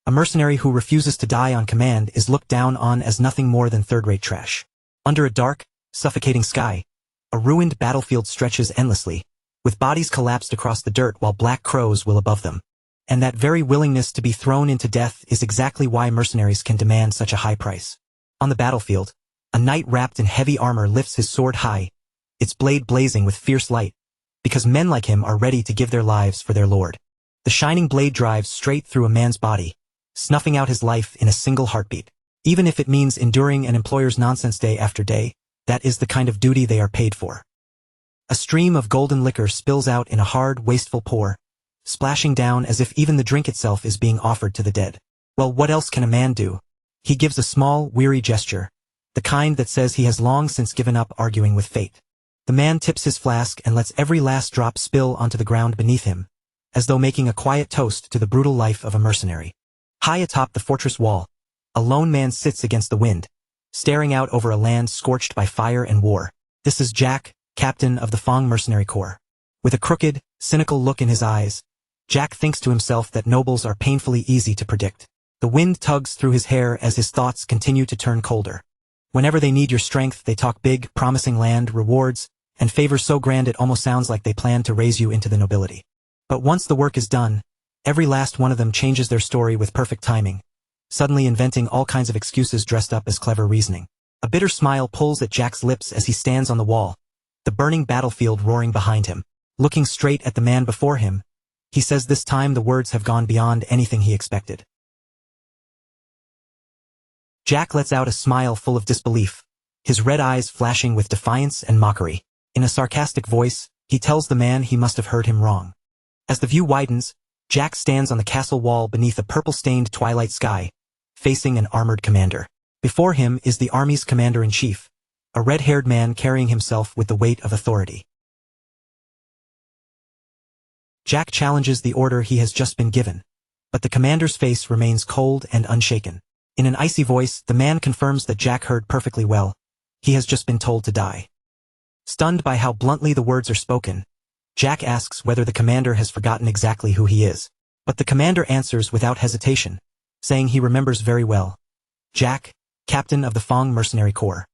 A mercenary who refuses to die on command is looked down on as nothing more than third-rate trash. Under a dark, suffocating sky, a ruined battlefield stretches endlessly, with bodies collapsed across the dirt while black crows will above them. And that very willingness to be thrown into death is exactly why mercenaries can demand such a high price. On the battlefield, a knight wrapped in heavy armor lifts his sword high, its blade blazing with fierce light, because men like him are ready to give their lives for their lord. The shining blade drives straight through a man's body, snuffing out his life in a single heartbeat. Even if it means enduring an employer's nonsense day after day, that is the kind of duty they are paid for. A stream of golden liquor spills out in a hard, wasteful pour, splashing down as if even the drink itself is being offered to the dead. Well, what else can a man do? He gives a small, weary gesture, the kind that says he has long since given up arguing with fate. The man tips his flask and lets every last drop spill onto the ground beneath him, as though making a quiet toast to the brutal life of a mercenary. High atop the fortress wall, a lone man sits against the wind, staring out over a land scorched by fire and war. This is Jack, captain of the Fong Mercenary Corps. With a crooked, cynical look in his eyes, Jack thinks to himself that nobles are painfully easy to predict. The wind tugs through his hair as his thoughts continue to turn colder. Whenever they need your strength, they talk big, promising land, rewards, and favors so grand it almost sounds like they plan to raise you into the nobility. But once the work is done, every last one of them changes their story with perfect timing, suddenly inventing all kinds of excuses dressed up as clever reasoning. A bitter smile pulls at Jack's lips as he stands on the wall, the burning battlefield roaring behind him. Looking straight at the man before him, he says this time the words have gone beyond anything he expected. Jack lets out a smile full of disbelief, his red eyes flashing with defiance and mockery. In a sarcastic voice, he tells the man he must have heard him wrong. As the view widens, Jack stands on the castle wall beneath a purple-stained twilight sky, facing an armored commander. Before him is the army's commander-in-chief, a red-haired man carrying himself with the weight of authority. Jack challenges the order he has just been given, but the commander's face remains cold and unshaken. In an icy voice, the man confirms that Jack heard perfectly well. He has just been told to die. Stunned by how bluntly the words are spoken, Jack asks whether the commander has forgotten exactly who he is. But the commander answers without hesitation, saying he remembers very well. Jack, captain of the Fong Mercenary Corps.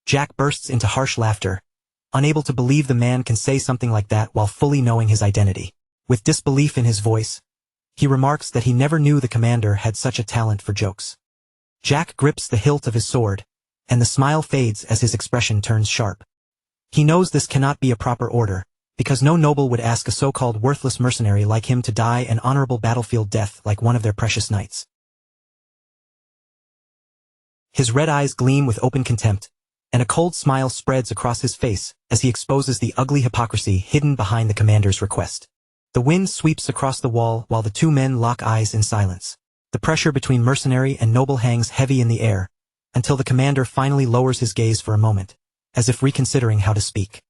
Jack bursts into harsh laughter, unable to believe the man can say something like that while fully knowing his identity. With disbelief in his voice, he remarks that he never knew the commander had such a talent for jokes. Jack grips the hilt of his sword, and the smile fades as his expression turns sharp. He knows this cannot be a proper order, because no noble would ask a so-called worthless mercenary like him to die an honorable battlefield death like one of their precious knights. His red eyes gleam with open contempt, and a cold smile spreads across his face as he exposes the ugly hypocrisy hidden behind the commander's request. The wind sweeps across the wall while the two men lock eyes in silence. The pressure between mercenary and noble hangs heavy in the air, until the commander finally lowers his gaze for a moment, as if reconsidering how to speak.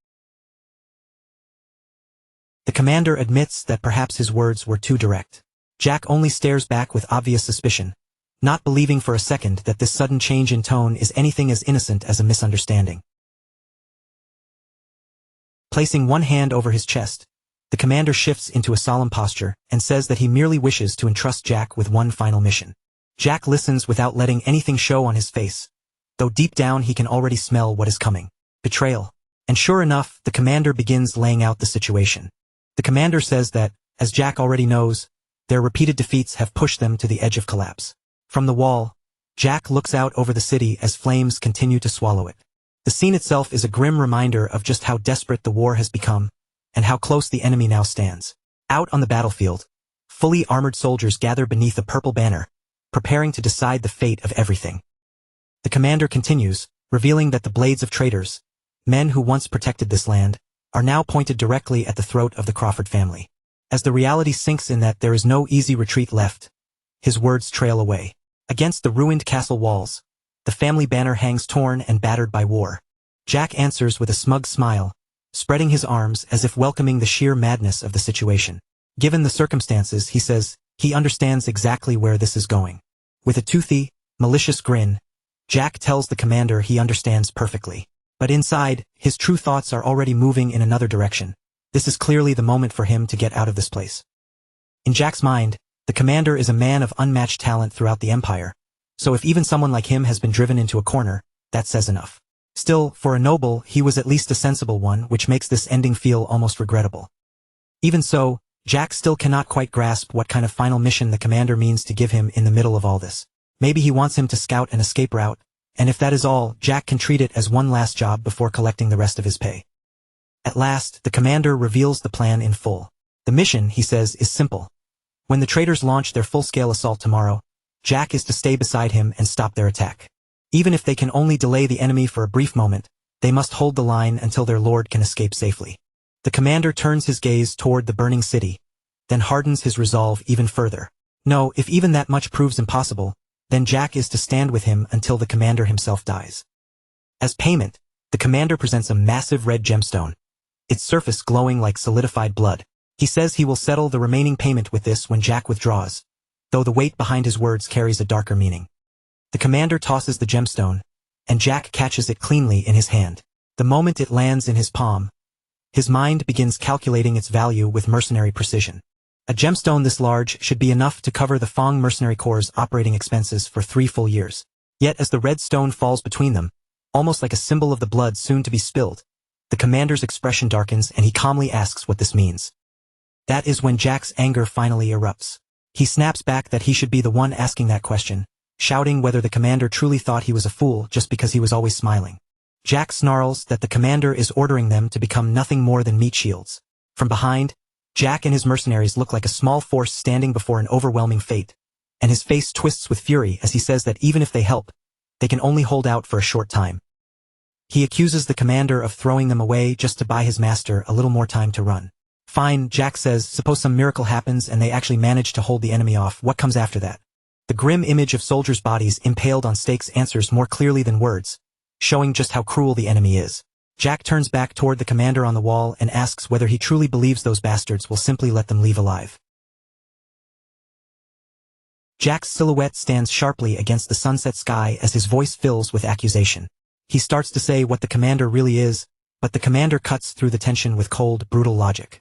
The commander admits that perhaps his words were too direct. Jack only stares back with obvious suspicion, not believing for a second that this sudden change in tone is anything as innocent as a misunderstanding. Placing one hand over his chest, the commander shifts into a solemn posture and says that he merely wishes to entrust Jack with one final mission. Jack listens without letting anything show on his face, though deep down he can already smell what is coming. Betrayal. And sure enough, the commander begins laying out the situation. The commander says that, as Jack already knows, their repeated defeats have pushed them to the edge of collapse. From the wall, Jack looks out over the city as flames continue to swallow it. The scene itself is a grim reminder of just how desperate the war has become, and how close the enemy now stands. Out on the battlefield, fully armored soldiers gather beneath a purple banner, preparing to decide the fate of everything. The commander continues, revealing that the blades of traitors, men who once protected this land, are now pointed directly at the throat of the Crawford family. As the reality sinks in that there is no easy retreat left, his words trail away. Against the ruined castle walls, the family banner hangs torn and battered by war. Jack answers with a smug smile, spreading his arms as if welcoming the sheer madness of the situation. Given the circumstances, he says, he understands exactly where this is going. With a toothy, malicious grin, Jack tells the commander he understands perfectly. But inside, his true thoughts are already moving in another direction. This is clearly the moment for him to get out of this place. In Jack's mind, The commander is a man of unmatched talent throughout the empire, so if even someone like him has been driven into a corner, that says enough. Still, for a noble, he was at least a sensible one, which makes this ending feel almost regrettable. Even so, Jack still cannot quite grasp what kind of final mission the commander means to give him in the middle of all this. Maybe he wants him to scout an escape route, and if that is all, Jack can treat it as one last job before collecting the rest of his pay. At last, the commander reveals the plan in full. The mission, he says, is simple. When the traitors launch their full-scale assault tomorrow, Jack is to stay beside him and stop their attack. Even if they can only delay the enemy for a brief moment, they must hold the line until their lord can escape safely. The commander turns his gaze toward the burning city, then hardens his resolve even further. No, if even that much proves impossible, then Jack is to stand with him until the commander himself dies. As payment, the commander presents a massive red gemstone, its surface glowing like solidified blood. He says he will settle the remaining payment with this when Jack withdraws, though the weight behind his words carries a darker meaning. The commander tosses the gemstone, and Jack catches it cleanly in his hand. The moment it lands in his palm, his mind begins calculating its value with mercenary precision. A gemstone this large should be enough to cover the Fong Mercenary Corps' operating expenses for 3 full years. Yet as the red stone falls between them, almost like a symbol of the blood soon to be spilled, the commander's expression darkens and he calmly asks what this means. That is when Jack's anger finally erupts. He snaps back that he should be the one asking that question, shouting whether the commander truly thought he was a fool just because he was always smiling. Jack snarls that the commander is ordering them to become nothing more than meat shields. From behind, Jack and his mercenaries look like a small force standing before an overwhelming fate, and his face twists with fury as he says that even if they help, they can only hold out for a short time. He accuses the commander of throwing them away just to buy his master a little more time to run. Fine, Jack says, suppose some miracle happens and they actually manage to hold the enemy off, what comes after that? The grim image of soldiers' bodies impaled on stakes answers more clearly than words, showing just how cruel the enemy is. Jack turns back toward the commander on the wall and asks whether he truly believes those bastards will simply let them leave alive. Jack's silhouette stands sharply against the sunset sky as his voice fills with accusation. He starts to say what the commander really is, but the commander cuts through the tension with cold, brutal logic.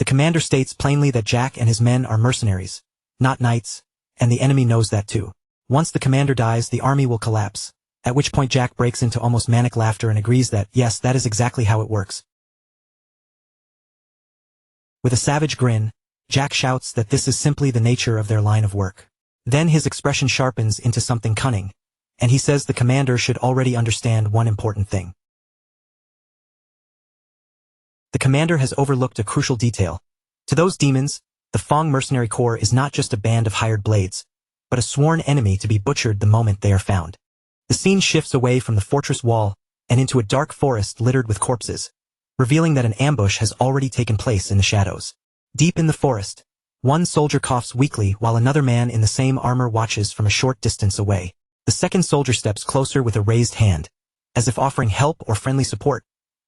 The commander states plainly that Jack and his men are mercenaries, not knights, and the enemy knows that too. Once the commander dies, the army will collapse, at which point Jack breaks into almost manic laughter and agrees that, yes, that is exactly how it works. With a savage grin, Jack shouts that this is simply the nature of their line of work. Then his expression sharpens into something cunning, and he says the commander should already understand one important thing. The commander has overlooked a crucial detail. To those demons, the Fong Mercenary Corps is not just a band of hired blades, but a sworn enemy to be butchered the moment they are found. The scene shifts away from the fortress wall and into a dark forest littered with corpses, revealing that an ambush has already taken place in the shadows. Deep in the forest, one soldier coughs weakly while another man in the same armor watches from a short distance away. The second soldier steps closer with a raised hand, as if offering help or friendly support,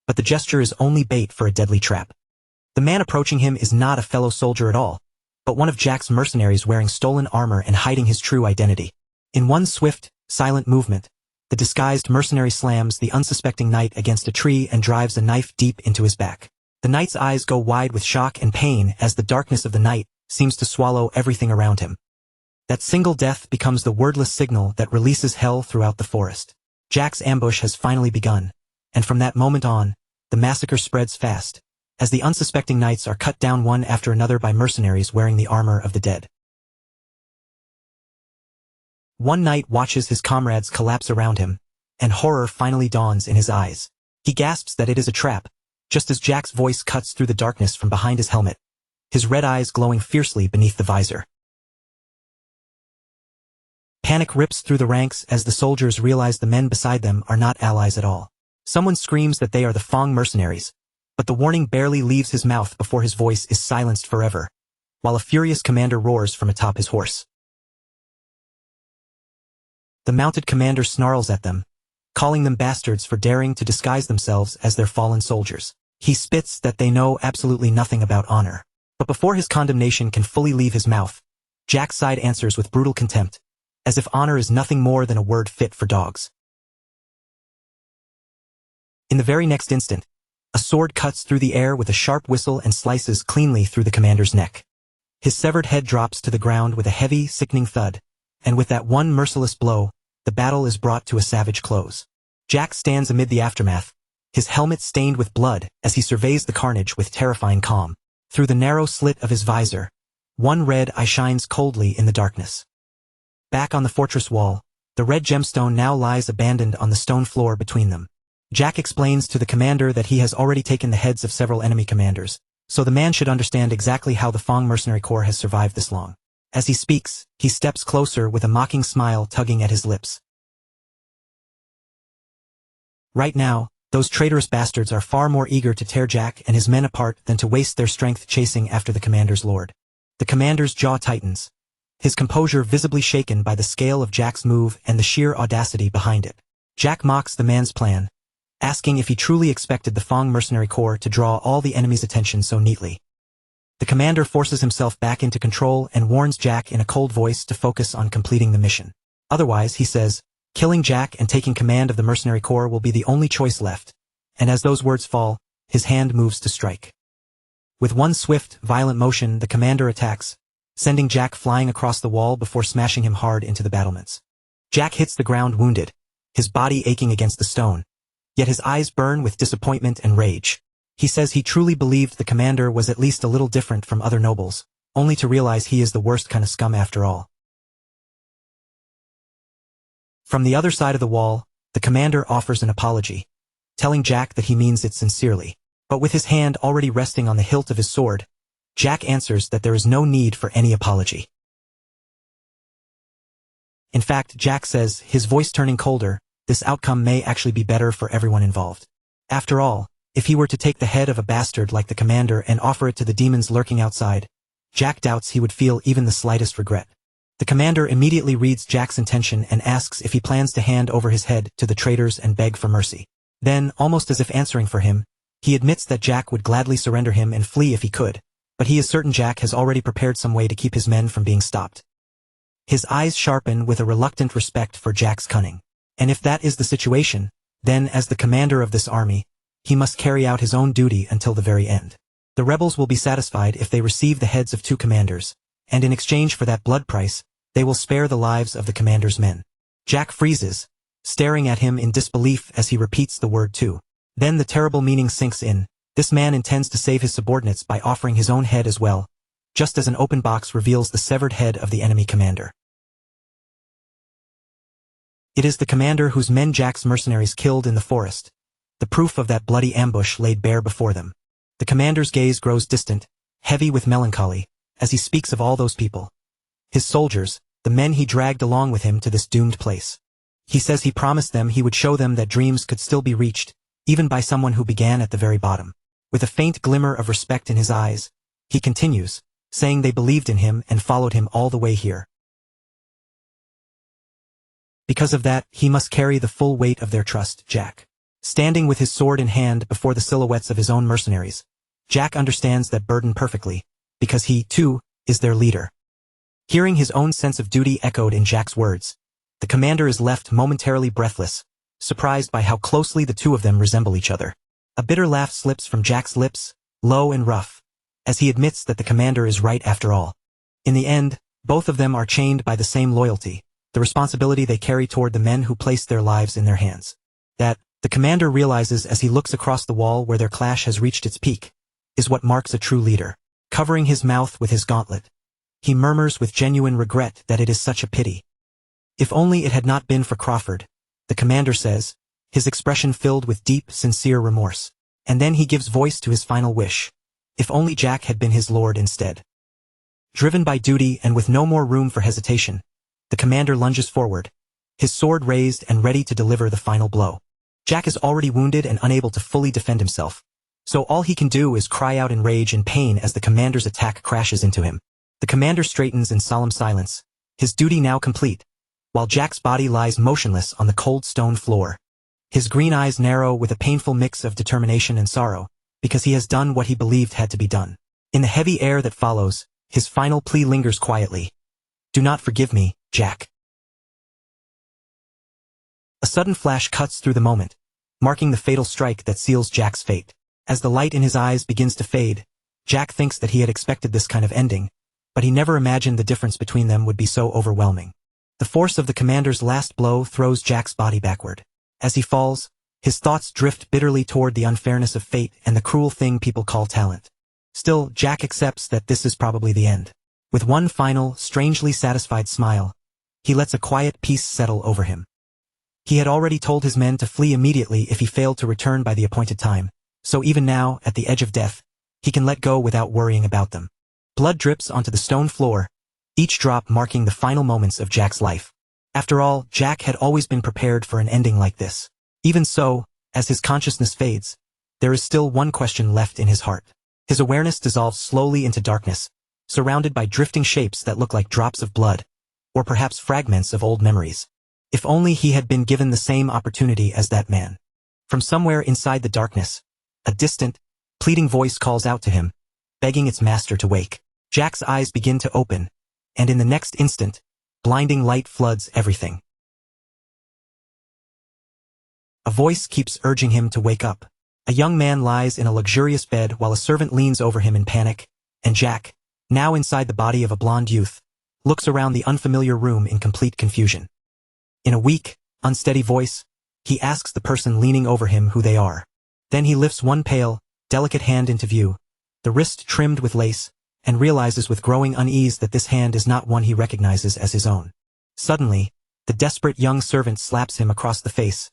but the gesture is only bait for a deadly trap. The man approaching him is not a fellow soldier at all, but one of Jack's mercenaries wearing stolen armor and hiding his true identity. In one swift, silent movement, the disguised mercenary slams the unsuspecting knight against a tree and drives a knife deep into his back. The knight's eyes go wide with shock and pain as the darkness of the night seems to swallow everything around him. That single death becomes the wordless signal that releases hell throughout the forest. Jack's ambush has finally begun, and from that moment on, the massacre spreads fast, as the unsuspecting knights are cut down one after another by mercenaries wearing the armor of the dead. One knight watches his comrades collapse around him, and horror finally dawns in his eyes. He gasps that it is a trap, just as Jack's voice cuts through the darkness from behind his helmet, his red eyes glowing fiercely beneath the visor. Panic rips through the ranks as the soldiers realize the men beside them are not allies at all. Someone screams that they are the Fong mercenaries, but the warning barely leaves his mouth before his voice is silenced forever, while a furious commander roars from atop his horse. The mounted commander snarls at them, calling them bastards for daring to disguise themselves as their fallen soldiers. He spits that they know absolutely nothing about honor. But before his condemnation can fully leave his mouth, Jack's side answers with brutal contempt, as if honor is nothing more than a word fit for dogs. In the very next instant, A sword cuts through the air with a sharp whistle and slices cleanly through the commander's neck. His severed head drops to the ground with a heavy, sickening thud, and with that one merciless blow, the battle is brought to a savage close. Jack stands amid the aftermath, his helmet stained with blood as he surveys the carnage with terrifying calm. Through the narrow slit of his visor, one red eye shines coldly in the darkness. Back on the fortress wall, the red gemstone now lies abandoned on the stone floor between them. Jack explains to the commander that he has already taken the heads of several enemy commanders, so the man should understand exactly how the Fang Mercenary Corps has survived this long. As he speaks, he steps closer with a mocking smile tugging at his lips. Right now, those traitorous bastards are far more eager to tear Jack and his men apart than to waste their strength chasing after the commander's lord. The commander's jaw tightens, his composure visibly shaken by the scale of Jack's move and the sheer audacity behind it. Jack mocks the man's plan, asking if he truly expected the Fang Mercenary Corps to draw all the enemy's attention so neatly. The commander forces himself back into control and warns Jack in a cold voice to focus on completing the mission. Otherwise, he says, killing Jack and taking command of the Mercenary Corps will be the only choice left, and as those words fall, his hand moves to strike. With one swift, violent motion, the commander attacks, sending Jack flying across the wall before smashing him hard into the battlements. Jack hits the ground wounded, his body aching against the stone, yet his eyes burn with disappointment and rage. He says he truly believed the commander was at least a little different from other nobles, only to realize he is the worst kind of scum after all. From the other side of the wall, the commander offers an apology, telling Jack that he means it sincerely. But with his hand already resting on the hilt of his sword, Jack answers that there is no need for any apology. In fact, Jack says, his voice turning colder, this outcome may actually be better for everyone involved. After all, if he were to take the head of a bastard like the commander and offer it to the demons lurking outside, Jack doubts he would feel even the slightest regret. The commander immediately reads Jack's intention and asks if he plans to hand over his head to the traitors and beg for mercy. Then, almost as if answering for him, he admits that Jack would gladly surrender him and flee if he could, but he is certain Jack has already prepared some way to keep his men from being stopped. His eyes sharpen with a reluctant respect for Jack's cunning. And if that is the situation, then as the commander of this army, he must carry out his own duty until the very end. The rebels will be satisfied if they receive the heads of 2 commanders, and in exchange for that blood price, they will spare the lives of the commander's men. Jack freezes, staring at him in disbelief as he repeats the word 2. Then the terrible meaning sinks in. This man intends to save his subordinates by offering his own head as well, just as an open box reveals the severed head of the enemy commander. It is the commander whose men Jack's mercenaries killed in the forest, the proof of that bloody ambush laid bare before them. The commander's gaze grows distant, heavy with melancholy, as he speaks of all those people. His soldiers, the men he dragged along with him to this doomed place. He says he promised them he would show them that dreams could still be reached, even by someone who began at the very bottom. With a faint glimmer of respect in his eyes, he continues, saying they believed in him and followed him all the way here. Because of that, he must carry the full weight of their trust. Jack, standing with his sword in hand before the silhouettes of his own mercenaries, Jack understands that burden perfectly, because he, too, is their leader. Hearing his own sense of duty echoed in Jack's words, the commander is left momentarily breathless, surprised by how closely the 2 of them resemble each other. A bitter laugh slips from Jack's lips, low and rough, as he admits that the commander is right after all. In the end, both of them are chained by the same loyalty, the responsibility they carry toward the men who placed their lives in their hands. That, the commander realizes as he looks across the wall where their clash has reached its peak, is what marks a true leader. Covering his mouth with his gauntlet, he murmurs with genuine regret that it is such a pity. If only it had not been for Crawford, the commander says, his expression filled with deep, sincere remorse. And then he gives voice to his final wish. If only Jack had been his lord instead. Driven by duty and with no more room for hesitation, the commander lunges forward, his sword raised and ready to deliver the final blow. Jack is already wounded and unable to fully defend himself, so all he can do is cry out in rage and pain as the commander's attack crashes into him. The commander straightens in solemn silence, his duty now complete, while Jack's body lies motionless on the cold stone floor. His green eyes narrow with a painful mix of determination and sorrow, because he has done what he believed had to be done. In the heavy air that follows, his final plea lingers quietly. Do not forgive me, Jack. A sudden flash cuts through the moment, marking the fatal strike that seals Jack's fate. As the light in his eyes begins to fade, Jack thinks that he had expected this kind of ending, but he never imagined the difference between them would be so overwhelming. The force of the commander's last blow throws Jack's body backward. As he falls, his thoughts drift bitterly toward the unfairness of fate and the cruel thing people call talent. Still, Jack accepts that this is probably the end. With one final, strangely satisfied smile, he lets a quiet peace settle over him. He had already told his men to flee immediately if he failed to return by the appointed time, so even now, at the edge of death, he can let go without worrying about them. Blood drips onto the stone floor, each drop marking the final moments of Jack's life. After all, Jack had always been prepared for an ending like this. Even so, as his consciousness fades, there is still one question left in his heart. His awareness dissolves slowly into darkness, surrounded by drifting shapes that look like drops of blood, or perhaps fragments of old memories. If only he had been given the same opportunity as that man. From somewhere inside the darkness, a distant, pleading voice calls out to him, begging its master to wake. Jack's eyes begin to open, and in the next instant, blinding light floods everything. A voice keeps urging him to wake up. A young man lies in a luxurious bed while a servant leans over him in panic, and Jack, now inside the body of a blonde youth, looks around the unfamiliar room in complete confusion. In a weak, unsteady voice, he asks the person leaning over him who they are. Then he lifts one pale, delicate hand into view, the wrist trimmed with lace, and realizes with growing unease that this hand is not one he recognizes as his own. Suddenly, the desperate young servant slaps him across the face,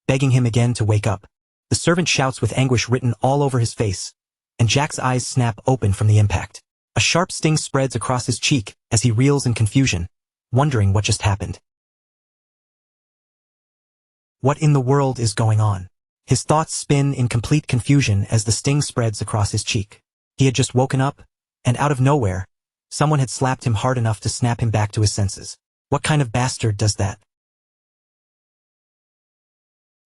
begging him again to wake up. The servant shouts with anguish written all over his face, and Jack's eyes snap open from the impact. A sharp sting spreads across his cheek as he reels in confusion, wondering what just happened. What in the world is going on? His thoughts spin in complete confusion as the sting spreads across his cheek. He had just woken up, and out of nowhere, someone had slapped him hard enough to snap him back to his senses. What kind of bastard does that?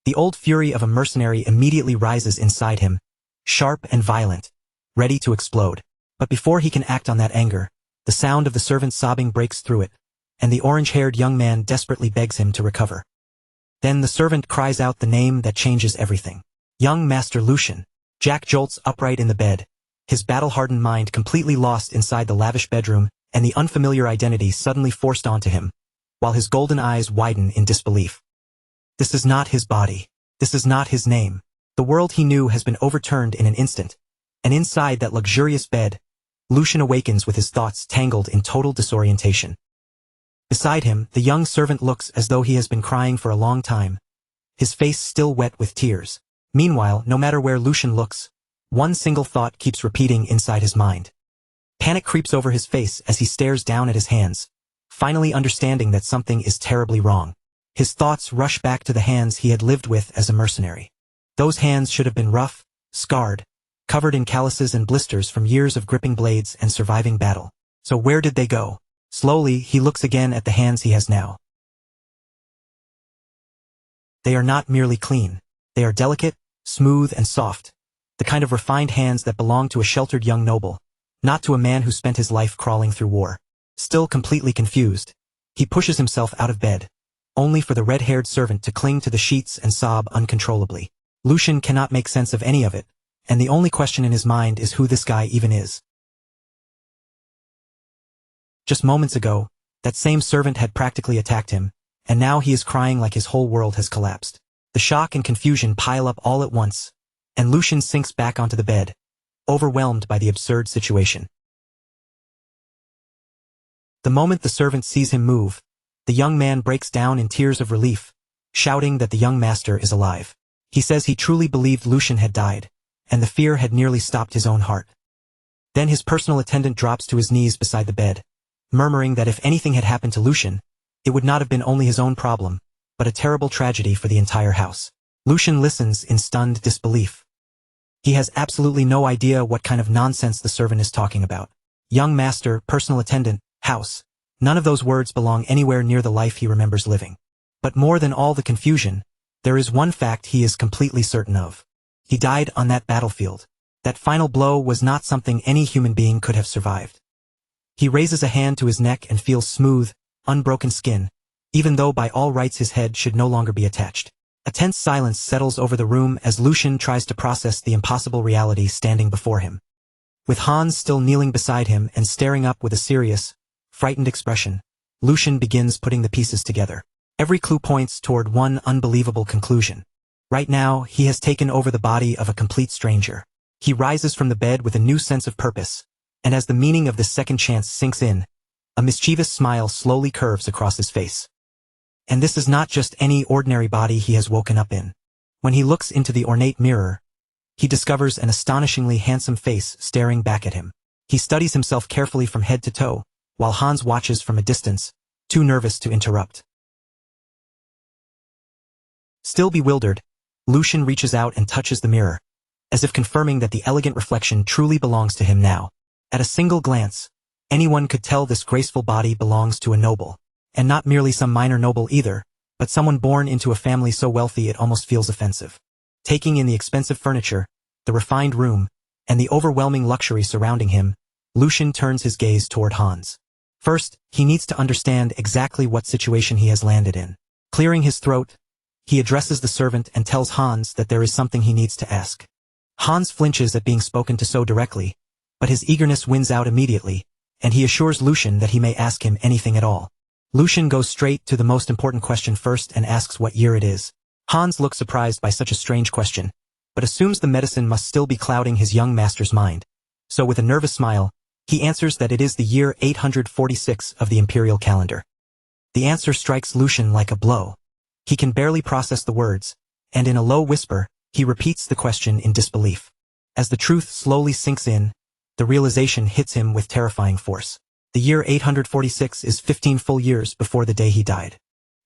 The old fury of a mercenary immediately rises inside him, sharp and violent, ready to explode. But before he can act on that anger, the sound of the servant's sobbing breaks through it, and the orange-haired young man desperately begs him to recover. Then the servant cries out the name that changes everything. Young Master Lucian. Jack jolts upright in the bed, his battle-hardened mind completely lost inside the lavish bedroom and the unfamiliar identity suddenly forced onto him, while his golden eyes widen in disbelief. This is not his body. This is not his name. The world he knew has been overturned in an instant, and inside that luxurious bed, Lucian awakens with his thoughts tangled in total disorientation. Beside him, the young servant looks as though he has been crying for a long time, his face still wet with tears. Meanwhile, no matter where Lucian looks, one single thought keeps repeating inside his mind. Panic creeps over his face as he stares down at his hands, finally understanding that something is terribly wrong. His thoughts rush back to the hands he had lived with as a mercenary. Those hands should have been rough, scarred, covered in calluses and blisters from years of gripping blades and surviving battle. So where did they go? Slowly, he looks again at the hands he has now. They are not merely clean. They are delicate, smooth and soft, the kind of refined hands that belong to a sheltered young noble, not to a man who spent his life crawling through war. Still completely confused, he pushes himself out of bed, only for the red-haired servant to cling to the sheets and sob uncontrollably. Lucian cannot make sense of any of it, and the only question in his mind is who this guy even is. Just moments ago, that same servant had practically attacked him, and now he is crying like his whole world has collapsed. The shock and confusion pile up all at once, and Lucian sinks back onto the bed, overwhelmed by the absurd situation. The moment the servant sees him move, the young man breaks down in tears of relief, shouting that the young master is alive. He says he truly believed Lucian had died, and the fear had nearly stopped his own heart. Then his personal attendant drops to his knees beside the bed, murmuring that if anything had happened to Lucian, it would not have been only his own problem, but a terrible tragedy for the entire house. Lucian listens in stunned disbelief. He has absolutely no idea what kind of nonsense the servant is talking about. Young master, personal attendant, house. None of those words belong anywhere near the life he remembers living. But more than all the confusion, there is one fact he is completely certain of. He died on that battlefield. That final blow was not something any human being could have survived. He raises a hand to his neck and feels smooth, unbroken skin, even though by all rights his head should no longer be attached. A tense silence settles over the room as Lucian tries to process the impossible reality standing before him. With Hans still kneeling beside him and staring up with a serious, frightened expression, Lucian begins putting the pieces together. Every clue points toward one unbelievable conclusion. Right now, he has taken over the body of a complete stranger. He rises from the bed with a new sense of purpose, and as the meaning of this second chance sinks in, a mischievous smile slowly curves across his face. And this is not just any ordinary body he has woken up in. When he looks into the ornate mirror, he discovers an astonishingly handsome face staring back at him. He studies himself carefully from head to toe, while Hans watches from a distance, too nervous to interrupt. Still bewildered, Lucian reaches out and touches the mirror, as if confirming that the elegant reflection truly belongs to him now. At a single glance, anyone could tell this graceful body belongs to a noble. And not merely some minor noble either, but someone born into a family so wealthy it almost feels offensive. Taking in the expensive furniture, the refined room, and the overwhelming luxury surrounding him, Lucian turns his gaze toward Hans. First, he needs to understand exactly what situation he has landed in. Clearing his throat, he addresses the servant and tells Hans that there is something he needs to ask. Hans flinches at being spoken to so directly, but his eagerness wins out immediately, and he assures Lucian that he may ask him anything at all. Lucian goes straight to the most important question first and asks what year it is. Hans looks surprised by such a strange question, but assumes the medicine must still be clouding his young master's mind. So with a nervous smile, he answers that it is the year 846 of the imperial calendar. The answer strikes Lucian like a blow. He can barely process the words, and in a low whisper, he repeats the question in disbelief. As the truth slowly sinks in, the realization hits him with terrifying force. The year 846 is 15 full years before the day he died.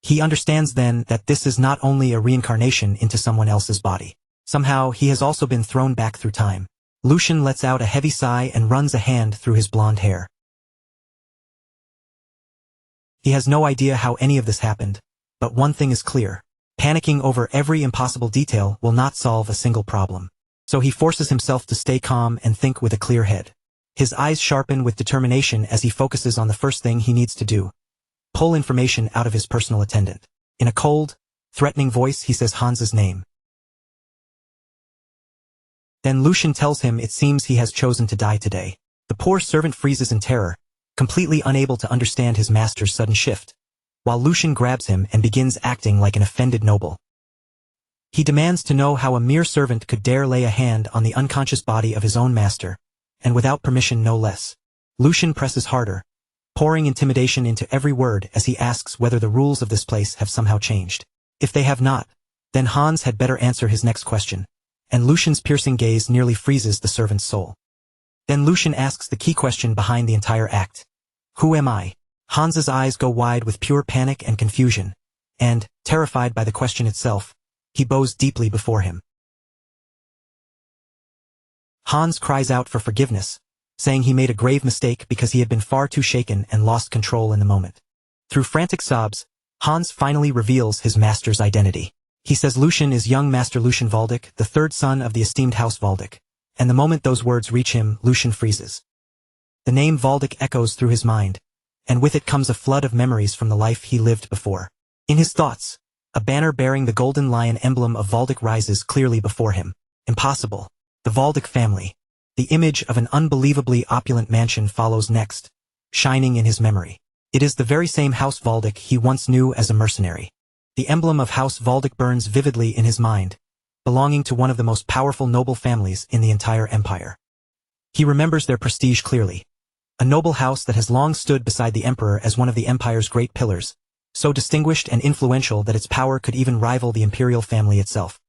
He understands then that this is not only a reincarnation into someone else's body. Somehow, he has also been thrown back through time. Lucian lets out a heavy sigh and runs a hand through his blonde hair. He has no idea how any of this happened, but one thing is clear. Panicking over every impossible detail will not solve a single problem. So he forces himself to stay calm and think with a clear head. His eyes sharpen with determination as he focuses on the first thing he needs to do. Pull information out of his personal attendant. In a cold, threatening voice he says Hans's name. Then Lucian tells him it seems he has chosen to die today. The poor servant freezes in terror, completely unable to understand his master's sudden shift, while Lucian grabs him and begins acting like an offended noble. He demands to know how a mere servant could dare lay a hand on the unconscious body of his own master, and without permission no less. Lucian presses harder, pouring intimidation into every word as he asks whether the rules of this place have somehow changed. If they have not, then Hans had better answer his next question, and Lucian's piercing gaze nearly freezes the servant's soul. Then Lucian asks the key question behind the entire act. Who am I? Hans's eyes go wide with pure panic and confusion, and, terrified by the question itself, he bows deeply before him. Hans cries out for forgiveness, saying he made a grave mistake because he had been far too shaken and lost control in the moment. Through frantic sobs, Hans finally reveals his master's identity. He says Lucian is young Master Lucian Waldeck, the third son of the esteemed House Waldeck, and the moment those words reach him, Lucian freezes. The name Waldeck echoes through his mind, and with it comes a flood of memories from the life he lived before. In his thoughts, a banner bearing the golden lion emblem of Waldeck rises clearly before him. Impossible. The Waldeck family. The image of an unbelievably opulent mansion follows next, shining in his memory. It is the very same House Waldeck he once knew as a mercenary. The emblem of House Waldeck burns vividly in his mind, belonging to one of the most powerful noble families in the entire empire. He remembers their prestige clearly. A noble house that has long stood beside the emperor as one of the empire's great pillars, so distinguished and influential that its power could even rival the imperial family itself.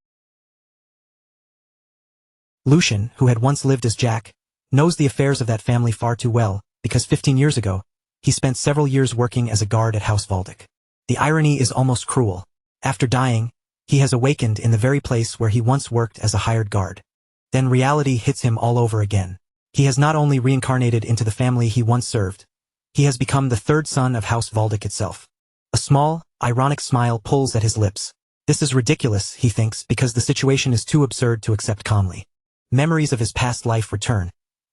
Lucian, who had once lived as Jack, knows the affairs of that family far too well, because 15 years ago, he spent several years working as a guard at House Waldeck. The irony is almost cruel. After dying, he has awakened in the very place where he once worked as a hired guard. Then reality hits him all over again. He has not only reincarnated into the family he once served, he has become the third son of House Waldeck itself. A small, ironic smile pulls at his lips. This is ridiculous, he thinks, because the situation is too absurd to accept calmly. Memories of his past life return,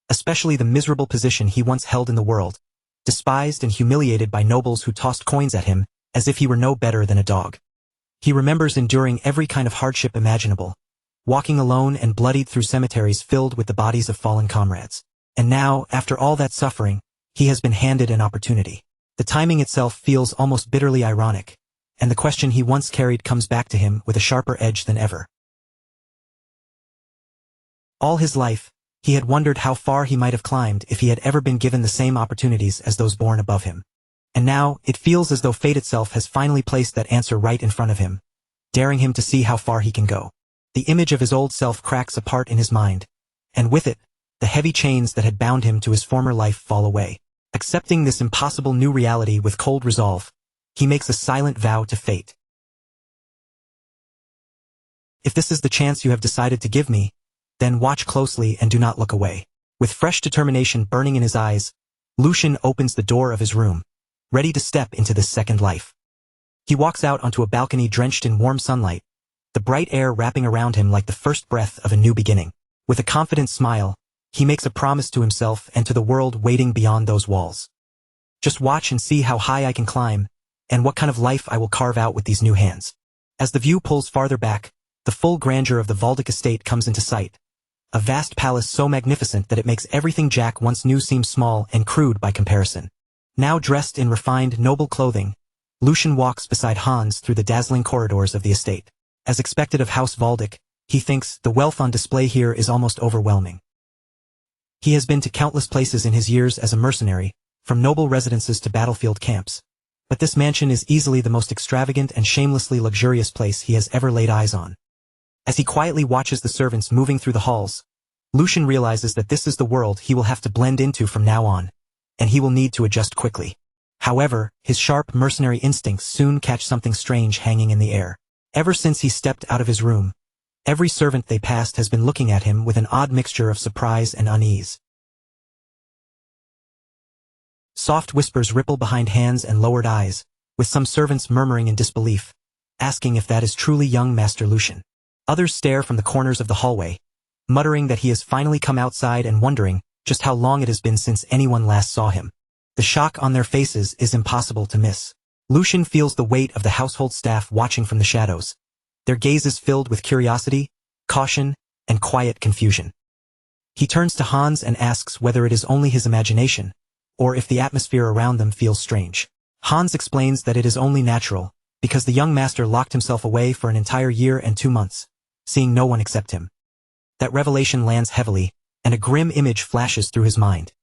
especially the miserable position he once held in the world, despised and humiliated by nobles who tossed coins at him as if he were no better than a dog. He remembers enduring every kind of hardship imaginable, walking alone and bloodied through cemeteries filled with the bodies of fallen comrades. And now, after all that suffering, he has been handed an opportunity. The timing itself feels almost bitterly ironic, and the question he once carried comes back to him with a sharper edge than ever. All his life, he had wondered how far he might have climbed if he had ever been given the same opportunities as those born above him. And now, it feels as though fate itself has finally placed that answer right in front of him, daring him to see how far he can go. The image of his old self cracks apart in his mind, and with it, the heavy chains that had bound him to his former life fall away. Accepting this impossible new reality with cold resolve, he makes a silent vow to fate. If this is the chance you have decided to give me, then watch closely and do not look away. With fresh determination burning in his eyes, Lucian opens the door of his room, ready to step into this second life. He walks out onto a balcony drenched in warm sunlight, the bright air wrapping around him like the first breath of a new beginning. With a confident smile, he makes a promise to himself and to the world waiting beyond those walls. Just watch and see how high I can climb, and what kind of life I will carve out with these new hands. As the view pulls farther back, the full grandeur of the Valdic estate comes into sight. A vast palace so magnificent that it makes everything Jack once knew seem small and crude by comparison. Now dressed in refined, noble clothing, Lucian walks beside Hans through the dazzling corridors of the estate. As expected of House Valdic, he thinks the wealth on display here is almost overwhelming. He has been to countless places in his years as a mercenary, from noble residences to battlefield camps. But this mansion is easily the most extravagant and shamelessly luxurious place he has ever laid eyes on. As he quietly watches the servants moving through the halls, Lucian realizes that this is the world he will have to blend into from now on, and he will need to adjust quickly. However, his sharp mercenary instincts soon catch something strange hanging in the air. Ever since he stepped out of his room, every servant they passed has been looking at him with an odd mixture of surprise and unease. Soft whispers ripple behind hands and lowered eyes, with some servants murmuring in disbelief, asking if that is truly young Master Lucian. Others stare from the corners of the hallway, muttering that he has finally come outside and wondering just how long it has been since anyone last saw him. The shock on their faces is impossible to miss. Lucian feels the weight of the household staff watching from the shadows, their gazes filled with curiosity, caution, and quiet confusion. He turns to Hans and asks whether it is only his imagination, or if the atmosphere around them feels strange. Hans explains that it is only natural, because the young master locked himself away for an entire year and 2 months, seeing no one except him. That revelation lands heavily, and a grim image flashes through his mind.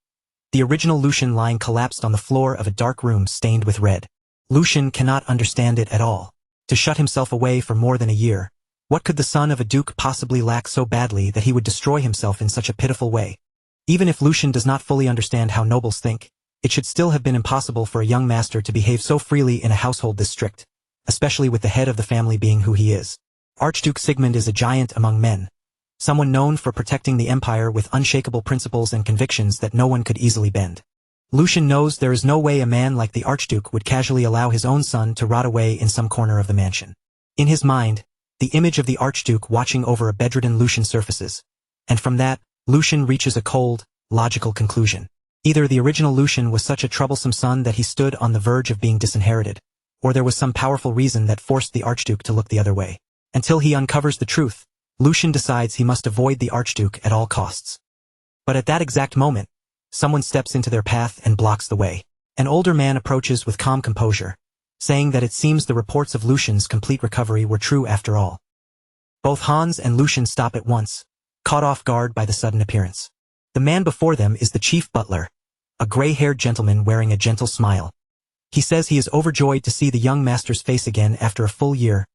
The original Lucian lying collapsed on the floor of a dark room stained with red. Lucian cannot understand it at all. To shut himself away for more than a year, what could the son of a duke possibly lack so badly that he would destroy himself in such a pitiful way? Even if Lucian does not fully understand how nobles think, it should still have been impossible for a young master to behave so freely in a household this strict, especially with the head of the family being who he is. Archduke Sigmund is a giant among men, someone known for protecting the empire with unshakable principles and convictions that no one could easily bend. Lucian knows there is no way a man like the Archduke would casually allow his own son to rot away in some corner of the mansion. In his mind, the image of the Archduke watching over a bedridden Lucian surfaces, and from that, Lucian reaches a cold, logical conclusion. Either the original Lucian was such a troublesome son that he stood on the verge of being disinherited, or there was some powerful reason that forced the Archduke to look the other way. Until he uncovers the truth, Lucian decides he must avoid the Archduke at all costs. But at that exact moment, someone steps into their path and blocks the way. An older man approaches with calm composure, saying that it seems the reports of Lucian's complete recovery were true after all. Both Hans and Lucian stop at once, caught off guard by the sudden appearance. The man before them is the chief butler, a gray-haired gentleman wearing a gentle smile. He says he is overjoyed to see the young master's face again after a full year,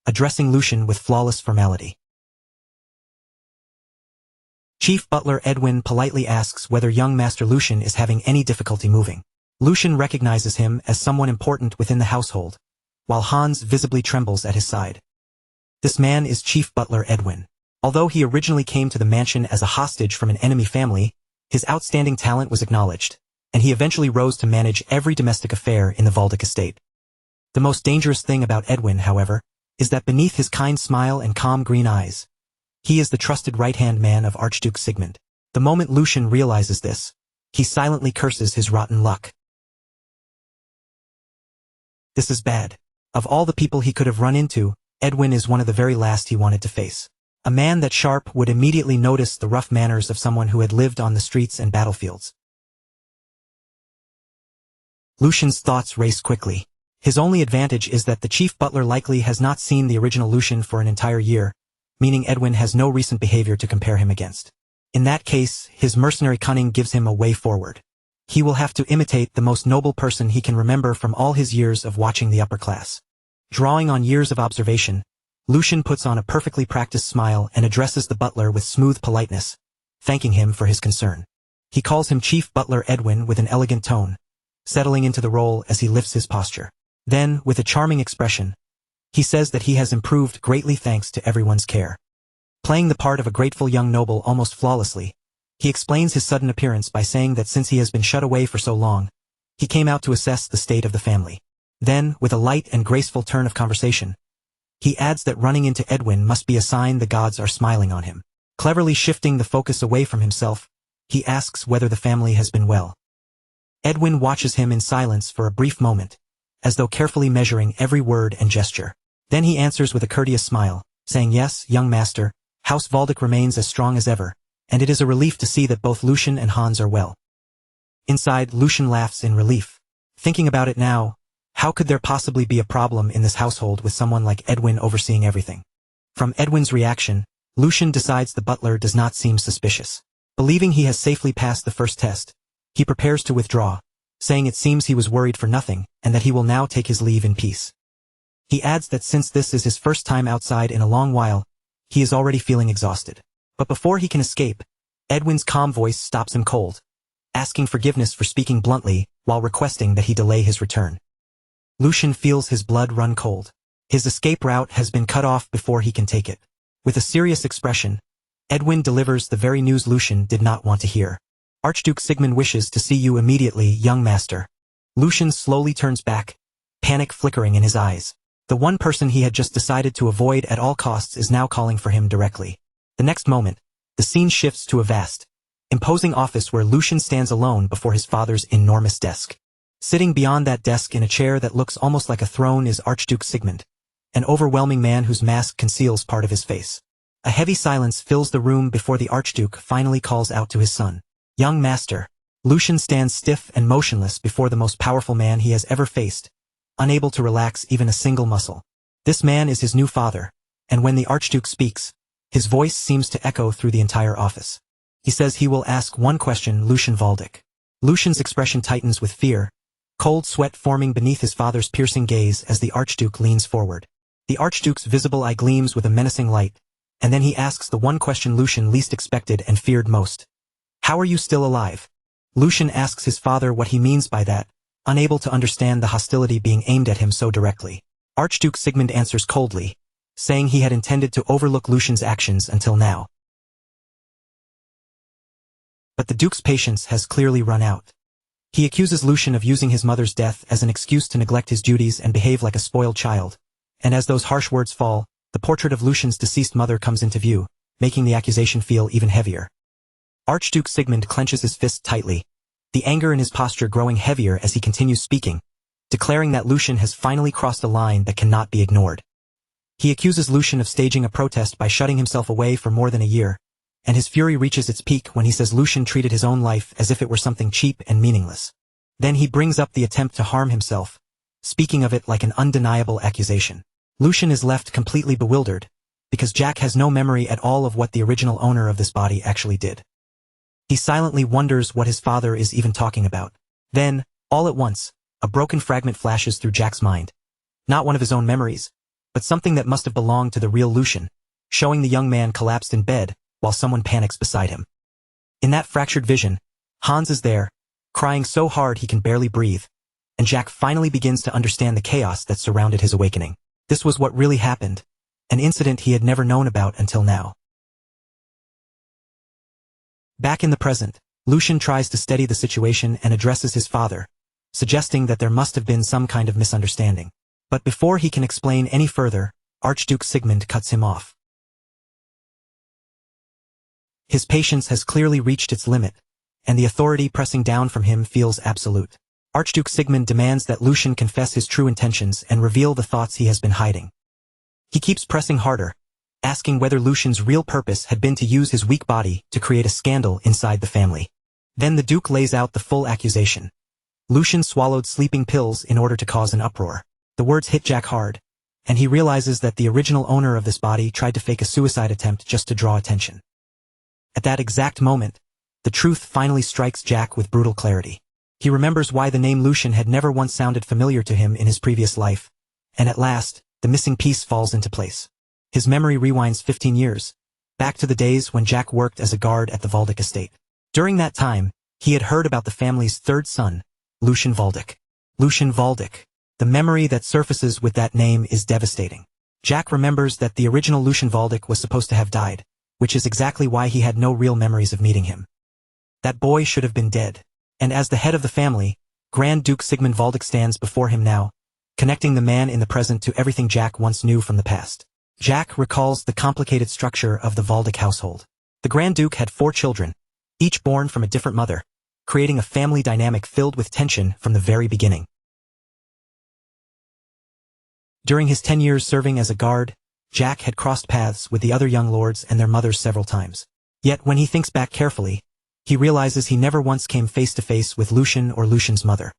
addressing Lucian with flawless formality. Chief butler Edwin politely asks whether young Master Lucian is having any difficulty moving. Lucian recognizes him as someone important within the household, while Hans visibly trembles at his side. This man is Chief Butler Edwin. Although he originally came to the mansion as a hostage from an enemy family, his outstanding talent was acknowledged, and he eventually rose to manage every domestic affair in the Valdic estate. The most dangerous thing about Edwin, however, is that beneath his kind smile and calm green eyes, he is the trusted right-hand man of Archduke Sigmund. The moment Lucian realizes this, he silently curses his rotten luck. This is bad. Of all the people he could have run into, Edwin is one of the very last he wanted to face. A man that Sharp would immediately notice the rough manners of someone who had lived on the streets and battlefields. Lucian's thoughts race quickly. His only advantage is that the chief butler likely has not seen the original Lucian for an entire year, meaning Edwin has no recent behavior to compare him against. In that case, his mercenary cunning gives him a way forward. He will have to imitate the most noble person he can remember from all his years of watching the upper class. Drawing on years of observation, Lucian puts on a perfectly practiced smile and addresses the butler with smooth politeness, thanking him for his concern. He calls him Chief Butler Edwin with an elegant tone, settling into the role as he lifts his posture. Then, with a charming expression, he says that he has improved greatly thanks to everyone's care. Playing the part of a grateful young noble almost flawlessly, he explains his sudden appearance by saying that since he has been shut away for so long, he came out to assess the state of the family. Then, with a light and graceful turn of conversation, he adds that running into Edwin must be a sign the gods are smiling on him. Cleverly shifting the focus away from himself, he asks whether the family has been well. Edwin watches him in silence for a brief moment, as though carefully measuring every word and gesture. Then he answers with a courteous smile, saying, "Yes, young master, House Valdick remains as strong as ever, and it is a relief to see that both Lucian and Hans are well." Inside, Lucian laughs in relief. Thinking about it now, how could there possibly be a problem in this household with someone like Edwin overseeing everything? From Edwin's reaction, Lucian decides the butler does not seem suspicious. Believing he has safely passed the first test, he prepares to withdraw, saying it seems he was worried for nothing and that he will now take his leave in peace. He adds that since this is his first time outside in a long while, he is already feeling exhausted. But before he can escape, Edwin's calm voice stops him cold, asking forgiveness for speaking bluntly while requesting that he delay his return. Lucian feels his blood run cold. His escape route has been cut off before he can take it. With a serious expression, Edwin delivers the very news Lucian did not want to hear. "Archduke Sigmund wishes to see you immediately, young master." Lucian slowly turns back, panic flickering in his eyes. The one person he had just decided to avoid at all costs is now calling for him directly. The next moment, the scene shifts to a vast, imposing office where Lucian stands alone before his father's enormous desk. Sitting beyond that desk in a chair that looks almost like a throne is Archduke Sigmund, an overwhelming man whose mask conceals part of his face. A heavy silence fills the room before the Archduke finally calls out to his son, "Young master." Lucian stands stiff and motionless before the most powerful man he has ever faced, unable to relax even a single muscle. This man is his new father, and when the Archduke speaks, his voice seems to echo through the entire office. He says he will ask one question, Lucian Valdick. Lucian's expression tightens with fear, cold sweat forming beneath his father's piercing gaze as the Archduke leans forward. The Archduke's visible eye gleams with a menacing light, and then he asks the one question Lucian least expected and feared most. "How are you still alive?" Lucian asks his father what he means by that, unable to understand the hostility being aimed at him so directly. Archduke Sigmund answers coldly, saying he had intended to overlook Lucian's actions until now. But the Duke's patience has clearly run out. He accuses Lucian of using his mother's death as an excuse to neglect his duties and behave like a spoiled child, and as those harsh words fall, the portrait of Lucian's deceased mother comes into view, making the accusation feel even heavier. Archduke Sigmund clenches his fist tightly, the anger in his posture growing heavier as he continues speaking, declaring that Lucian has finally crossed a line that cannot be ignored. He accuses Lucian of staging a protest by shutting himself away for more than a year, and his fury reaches its peak when he says Lucian treated his own life as if it were something cheap and meaningless. Then he brings up the attempt to harm himself, speaking of it like an undeniable accusation. Lucian is left completely bewildered, because Jack has no memory at all of what the original owner of this body actually did. He silently wonders what his father is even talking about. Then, all at once, a broken fragment flashes through Jack's mind. Not one of his own memories, but something that must have belonged to the real Lucian, showing the young man collapsed in bed while someone panics beside him. In that fractured vision, Hans is there, crying so hard he can barely breathe, and Jack finally begins to understand the chaos that surrounded his awakening. This was what really happened, an incident he had never known about until now. Back in the present, Lucian tries to steady the situation and addresses his father, suggesting that there must have been some kind of misunderstanding. But before he can explain any further, Archduke Sigmund cuts him off. His patience has clearly reached its limit, and the authority pressing down from him feels absolute. Archduke Sigmund demands that Lucian confess his true intentions and reveal the thoughts he has been hiding. He keeps pressing harder, asking whether Lucian's real purpose had been to use his weak body to create a scandal inside the family. Then the Duke lays out the full accusation. Lucian swallowed sleeping pills in order to cause an uproar. The words hit Jack hard, and he realizes that the original owner of this body tried to fake a suicide attempt just to draw attention. At that exact moment, the truth finally strikes Jack with brutal clarity. He remembers why the name Lucian had never once sounded familiar to him in his previous life, and at last, the missing piece falls into place. His memory rewinds 15 years, back to the days when Jack worked as a guard at the Waldeck estate. During that time, he had heard about the family's third son, Lucian Waldeck. Lucian Waldeck. The memory that surfaces with that name is devastating. Jack remembers that the original Lucian Waldeck was supposed to have died, which is exactly why he had no real memories of meeting him. That boy should have been dead. And as the head of the family, Grand Duke Sigmund Waldeck stands before him now, connecting the man in the present to everything Jack once knew from the past. Jack recalls the complicated structure of the Waldeck household. The Grand Duke had 4 children, each born from a different mother, creating a family dynamic filled with tension from the very beginning. During his 10 years serving as a guard, Jack had crossed paths with the other young lords and their mothers several times. Yet when he thinks back carefully, he realizes he never once came face to face with Lucian or Lucian's mother.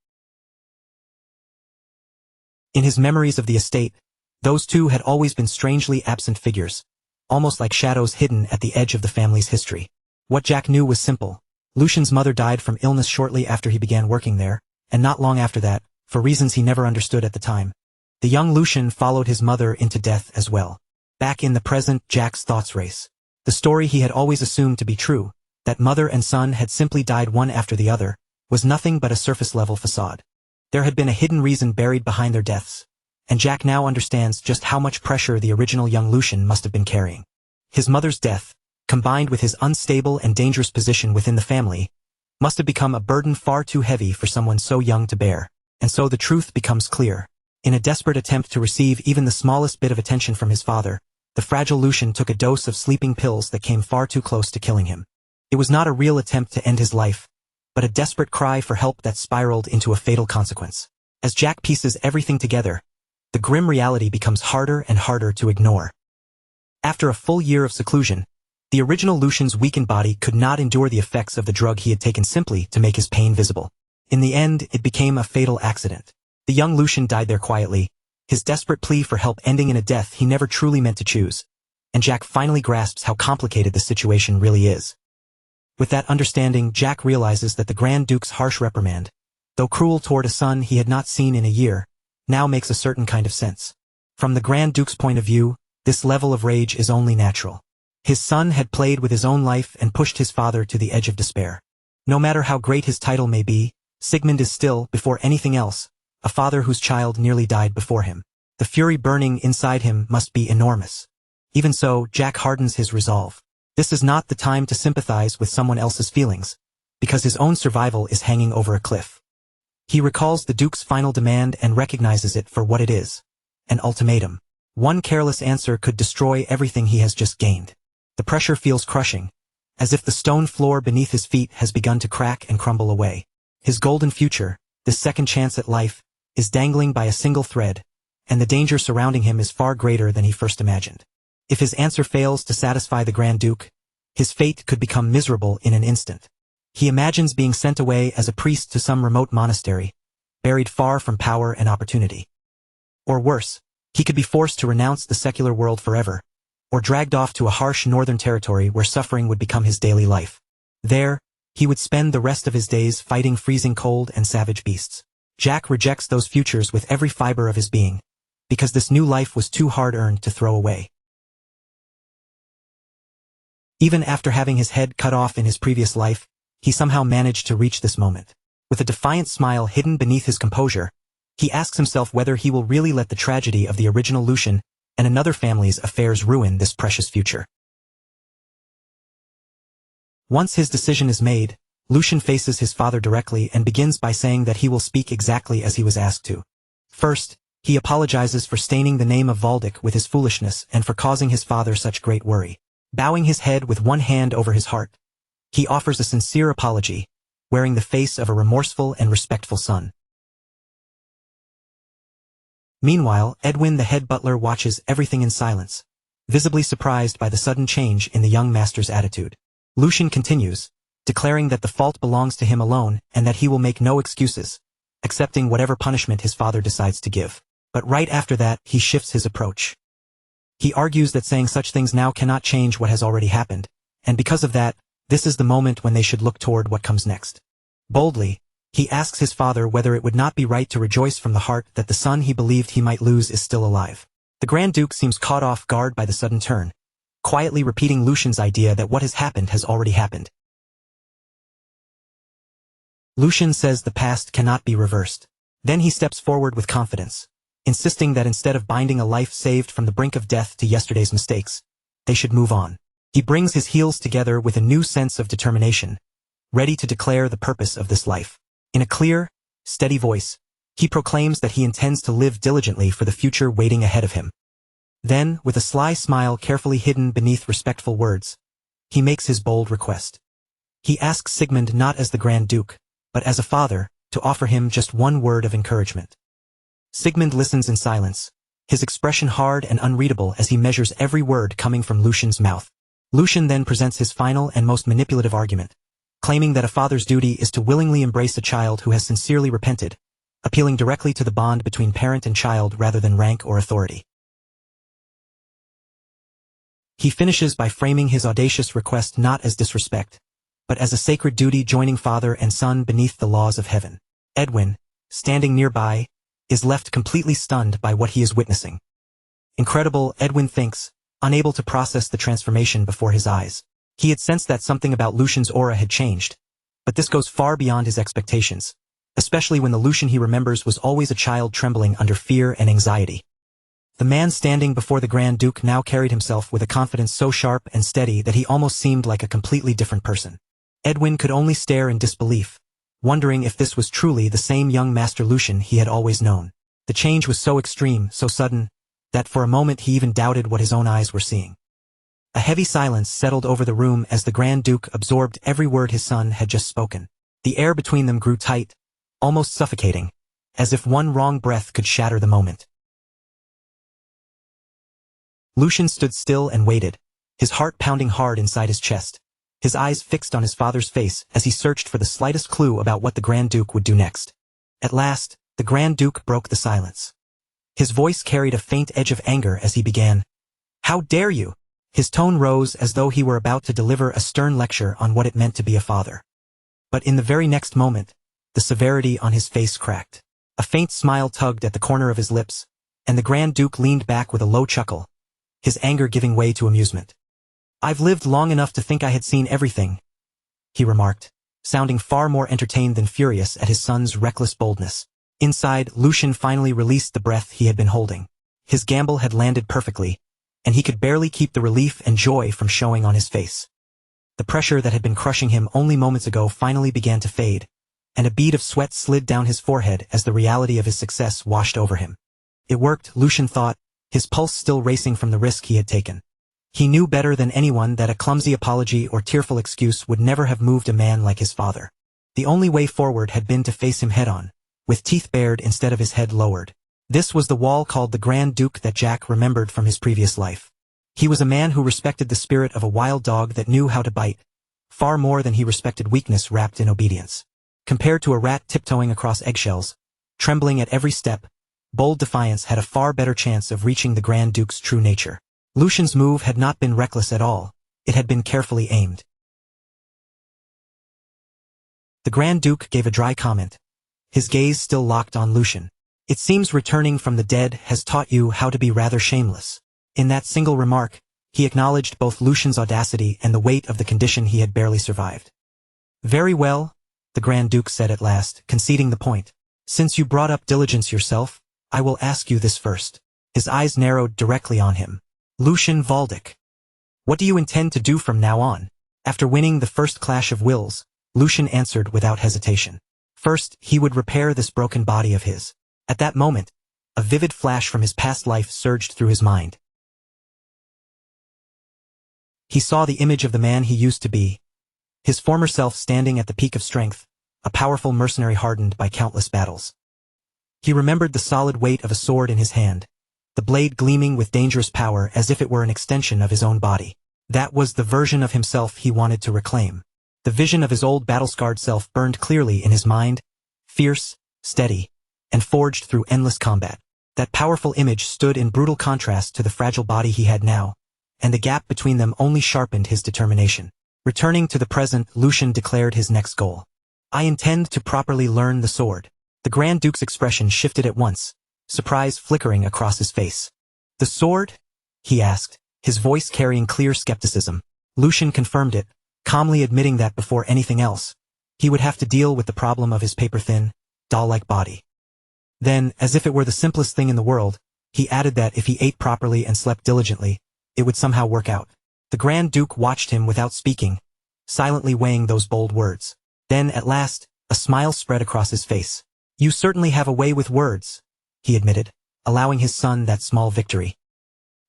In his memories of the estate, those two had always been strangely absent figures, almost like shadows hidden at the edge of the family's history. What Jack knew was simple. Lucian's mother died from illness shortly after he began working there, and not long after that, for reasons he never understood at the time. The young Lucian followed his mother into death as well. Back in the present, Jack's thoughts race. The story he had always assumed to be true, that mother and son had simply died one after the other, was nothing but a surface-level facade. There had been a hidden reason buried behind their deaths, and Jack now understands just how much pressure the original young Lucian must have been carrying. His mother's death, combined with his unstable and dangerous position within the family, must have become a burden far too heavy for someone so young to bear. And so the truth becomes clear. In a desperate attempt to receive even the smallest bit of attention from his father, the fragile Lucian took a dose of sleeping pills that came far too close to killing him. It was not a real attempt to end his life, but a desperate cry for help that spiraled into a fatal consequence. As Jack pieces everything together, the grim reality becomes harder and harder to ignore. After a full year of seclusion, the original Lucian's weakened body could not endure the effects of the drug he had taken simply to make his pain visible. In the end, it became a fatal accident. The young Lucian died there quietly, his desperate plea for help ending in a death he never truly meant to choose, and Jack finally grasps how complicated the situation really is. With that understanding, Jack realizes that the Grand Duke's harsh reprimand, though cruel toward a son he had not seen in a year, now makes a certain kind of sense. From the Grand Duke's point of view, this level of rage is only natural. His son had played with his own life and pushed his father to the edge of despair. No matter how great his title may be, Sigmund is still, before anything else, a father whose child nearly died before him. The fury burning inside him must be enormous. Even so, Jack hardens his resolve. This is not the time to sympathize with someone else's feelings, because his own survival is hanging over a cliff. He recalls the Duke's final demand and recognizes it for what it is: an ultimatum. One careless answer could destroy everything he has just gained. The pressure feels crushing, as if the stone floor beneath his feet has begun to crack and crumble away. His golden future, this second chance at life, is dangling by a single thread, and the danger surrounding him is far greater than he first imagined. If his answer fails to satisfy the Grand Duke, his fate could become miserable in an instant. He imagines being sent away as a priest to some remote monastery, buried far from power and opportunity. Or worse, he could be forced to renounce the secular world forever, or dragged off to a harsh northern territory where suffering would become his daily life. There, he would spend the rest of his days fighting freezing cold and savage beasts. Jack rejects those futures with every fiber of his being, because this new life was too hard-earned to throw away. Even after having his head cut off in his previous life, he somehow managed to reach this moment. With a defiant smile hidden beneath his composure, he asks himself whether he will really let the tragedy of the original Lucian and another family's affairs ruin this precious future. Once his decision is made, Lucian faces his father directly and begins by saying that he will speak exactly as he was asked to. First, he apologizes for staining the name of Waldeck with his foolishness and for causing his father such great worry. Bowing his head with one hand over his heart, he offers a sincere apology, wearing the face of a remorseful and respectful son. Meanwhile, Edwin the head butler watches everything in silence, visibly surprised by the sudden change in the young master's attitude. Lucian continues, declaring that the fault belongs to him alone and that he will make no excuses, accepting whatever punishment his father decides to give. But right after that, he shifts his approach. He argues that saying such things now cannot change what has already happened, and because of that, this is the moment when they should look toward what comes next. Boldly, he asks his father whether it would not be right to rejoice from the heart that the son he believed he might lose is still alive. The Grand Duke seems caught off guard by the sudden turn, quietly repeating Lucian's idea that what has already happened. Lucian says the past cannot be reversed. Then he steps forward with confidence, insisting that instead of binding a life saved from the brink of death to yesterday's mistakes, they should move on. He brings his heels together with a new sense of determination, ready to declare the purpose of this life. In a clear, steady voice, he proclaims that he intends to live diligently for the future waiting ahead of him. Then, with a sly smile carefully hidden beneath respectful words, he makes his bold request. He asks Sigmund not as the Grand Duke, but as a father, to offer him just one word of encouragement. Sigmund listens in silence, his expression hard and unreadable as he measures every word coming from Lucian's mouth. Lucian then presents his final and most manipulative argument, claiming that a father's duty is to willingly embrace a child who has sincerely repented, appealing directly to the bond between parent and child rather than rank or authority. He finishes by framing his audacious request not as disrespect, but as a sacred duty joining father and son beneath the laws of heaven. Edwin, standing nearby, is left completely stunned by what he is witnessing. Incredible, Edwin thinks, unable to process the transformation before his eyes. He had sensed that something about Lucian's aura had changed, but this goes far beyond his expectations, especially when the Lucian he remembers was always a child trembling under fear and anxiety. The man standing before the Grand Duke now carried himself with a confidence so sharp and steady that he almost seemed like a completely different person. Edwin could only stare in disbelief, wondering if this was truly the same young Master Lucian he had always known. The change was so extreme, so sudden, that for a moment he even doubted what his own eyes were seeing. A heavy silence settled over the room as the Grand Duke absorbed every word his son had just spoken. The air between them grew tight, almost suffocating, as if one wrong breath could shatter the moment. Lucian stood still and waited, his heart pounding hard inside his chest, his eyes fixed on his father's face as he searched for the slightest clue about what the Grand Duke would do next. At last, the Grand Duke broke the silence. His voice carried a faint edge of anger as he began. "How dare you?" His tone rose as though he were about to deliver a stern lecture on what it meant to be a father. But in the very next moment, the severity on his face cracked. A faint smile tugged at the corner of his lips, and the Grand Duke leaned back with a low chuckle, his anger giving way to amusement. "I've lived long enough to think I had seen everything," he remarked, sounding far more entertained than furious at his son's reckless boldness. Inside, Lucian finally released the breath he had been holding. His gamble had landed perfectly, and he could barely keep the relief and joy from showing on his face. The pressure that had been crushing him only moments ago finally began to fade, and a bead of sweat slid down his forehead as the reality of his success washed over him. It worked, Lucian thought, his pulse still racing from the risk he had taken. He knew better than anyone that a clumsy apology or tearful excuse would never have moved a man like his father. The only way forward had been to face him head-on, with teeth bared instead of his head lowered. This was the wall called the Grand Duke that Jack remembered from his previous life. He was a man who respected the spirit of a wild dog that knew how to bite, far more than he respected weakness wrapped in obedience. Compared to a rat tiptoeing across eggshells, trembling at every step, bold defiance had a far better chance of reaching the Grand Duke's true nature. Lucian's move had not been reckless at all, it had been carefully aimed. The Grand Duke gave a dry comment, his gaze still locked on Lucian. "It seems returning from the dead has taught you how to be rather shameless." In that single remark, he acknowledged both Lucian's audacity and the weight of the condition he had barely survived. "Very well," the Grand Duke said at last, conceding the point. "Since you brought up diligence yourself, I will ask you this first." His eyes narrowed directly on him. "Lucian Valdic, what do you intend to do from now on?" After winning the first clash of wills, Lucian answered without hesitation. First, he would repair this broken body of his. At that moment, a vivid flash from his past life surged through his mind. He saw the image of the man he used to be, his former self standing at the peak of strength, a powerful mercenary hardened by countless battles. He remembered the solid weight of a sword in his hand, the blade gleaming with dangerous power as if it were an extension of his own body. That was the version of himself he wanted to reclaim. The vision of his old battle-scarred self burned clearly in his mind, fierce, steady, and forged through endless combat. That powerful image stood in brutal contrast to the fragile body he had now, and the gap between them only sharpened his determination. Returning to the present, Lucian declared his next goal. I intend to properly learn the sword. The Grand Duke's expression shifted at once, surprise flickering across his face. The sword? He asked, his voice carrying clear skepticism. Lucian confirmed it, calmly admitting that before anything else, he would have to deal with the problem of his paper-thin, doll-like body. Then, as if it were the simplest thing in the world, he added that if he ate properly and slept diligently, it would somehow work out. The Grand Duke watched him without speaking, silently weighing those bold words. Then, at last, a smile spread across his face. You certainly have a way with words, he admitted, allowing his son that small victory.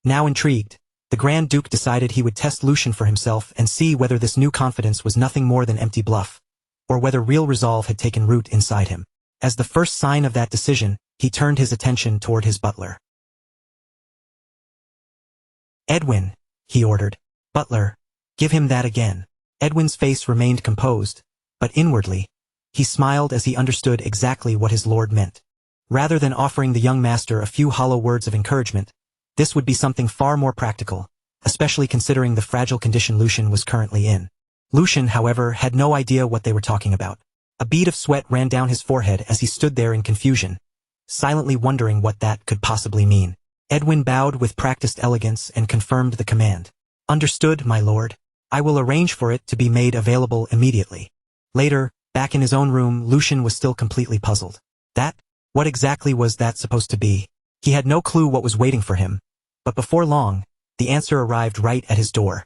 Now intrigued, the Grand Duke decided he would test Lucian for himself and see whether this new confidence was nothing more than empty bluff, or whether real resolve had taken root inside him. As the first sign of that decision, he turned his attention toward his butler. Edwin, he ordered. Butler, give him that again. Edwin's face remained composed, but inwardly, he smiled as he understood exactly what his lord meant. Rather than offering the young master a few hollow words of encouragement, this would be something far more practical, especially considering the fragile condition Lucian was currently in. Lucian, however, had no idea what they were talking about. A bead of sweat ran down his forehead as he stood there in confusion, silently wondering what that could possibly mean. Edwin bowed with practiced elegance and confirmed the command. Understood, my lord. I will arrange for it to be made available immediately. Later, back in his own room, Lucian was still completely puzzled. That? What exactly was that supposed to be? He had no clue what was waiting for him, but before long, the answer arrived right at his door.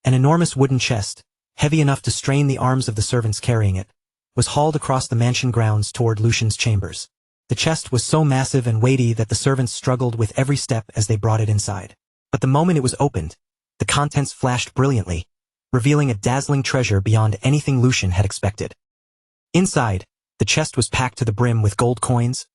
An enormous wooden chest, heavy enough to strain the arms of the servants carrying it, was hauled across the mansion grounds toward Lucian's chambers. The chest was so massive and weighty that the servants struggled with every step as they brought it inside. But the moment it was opened, the contents flashed brilliantly, revealing a dazzling treasure beyond anything Lucian had expected. Inside, the chest was packed to the brim with gold coins,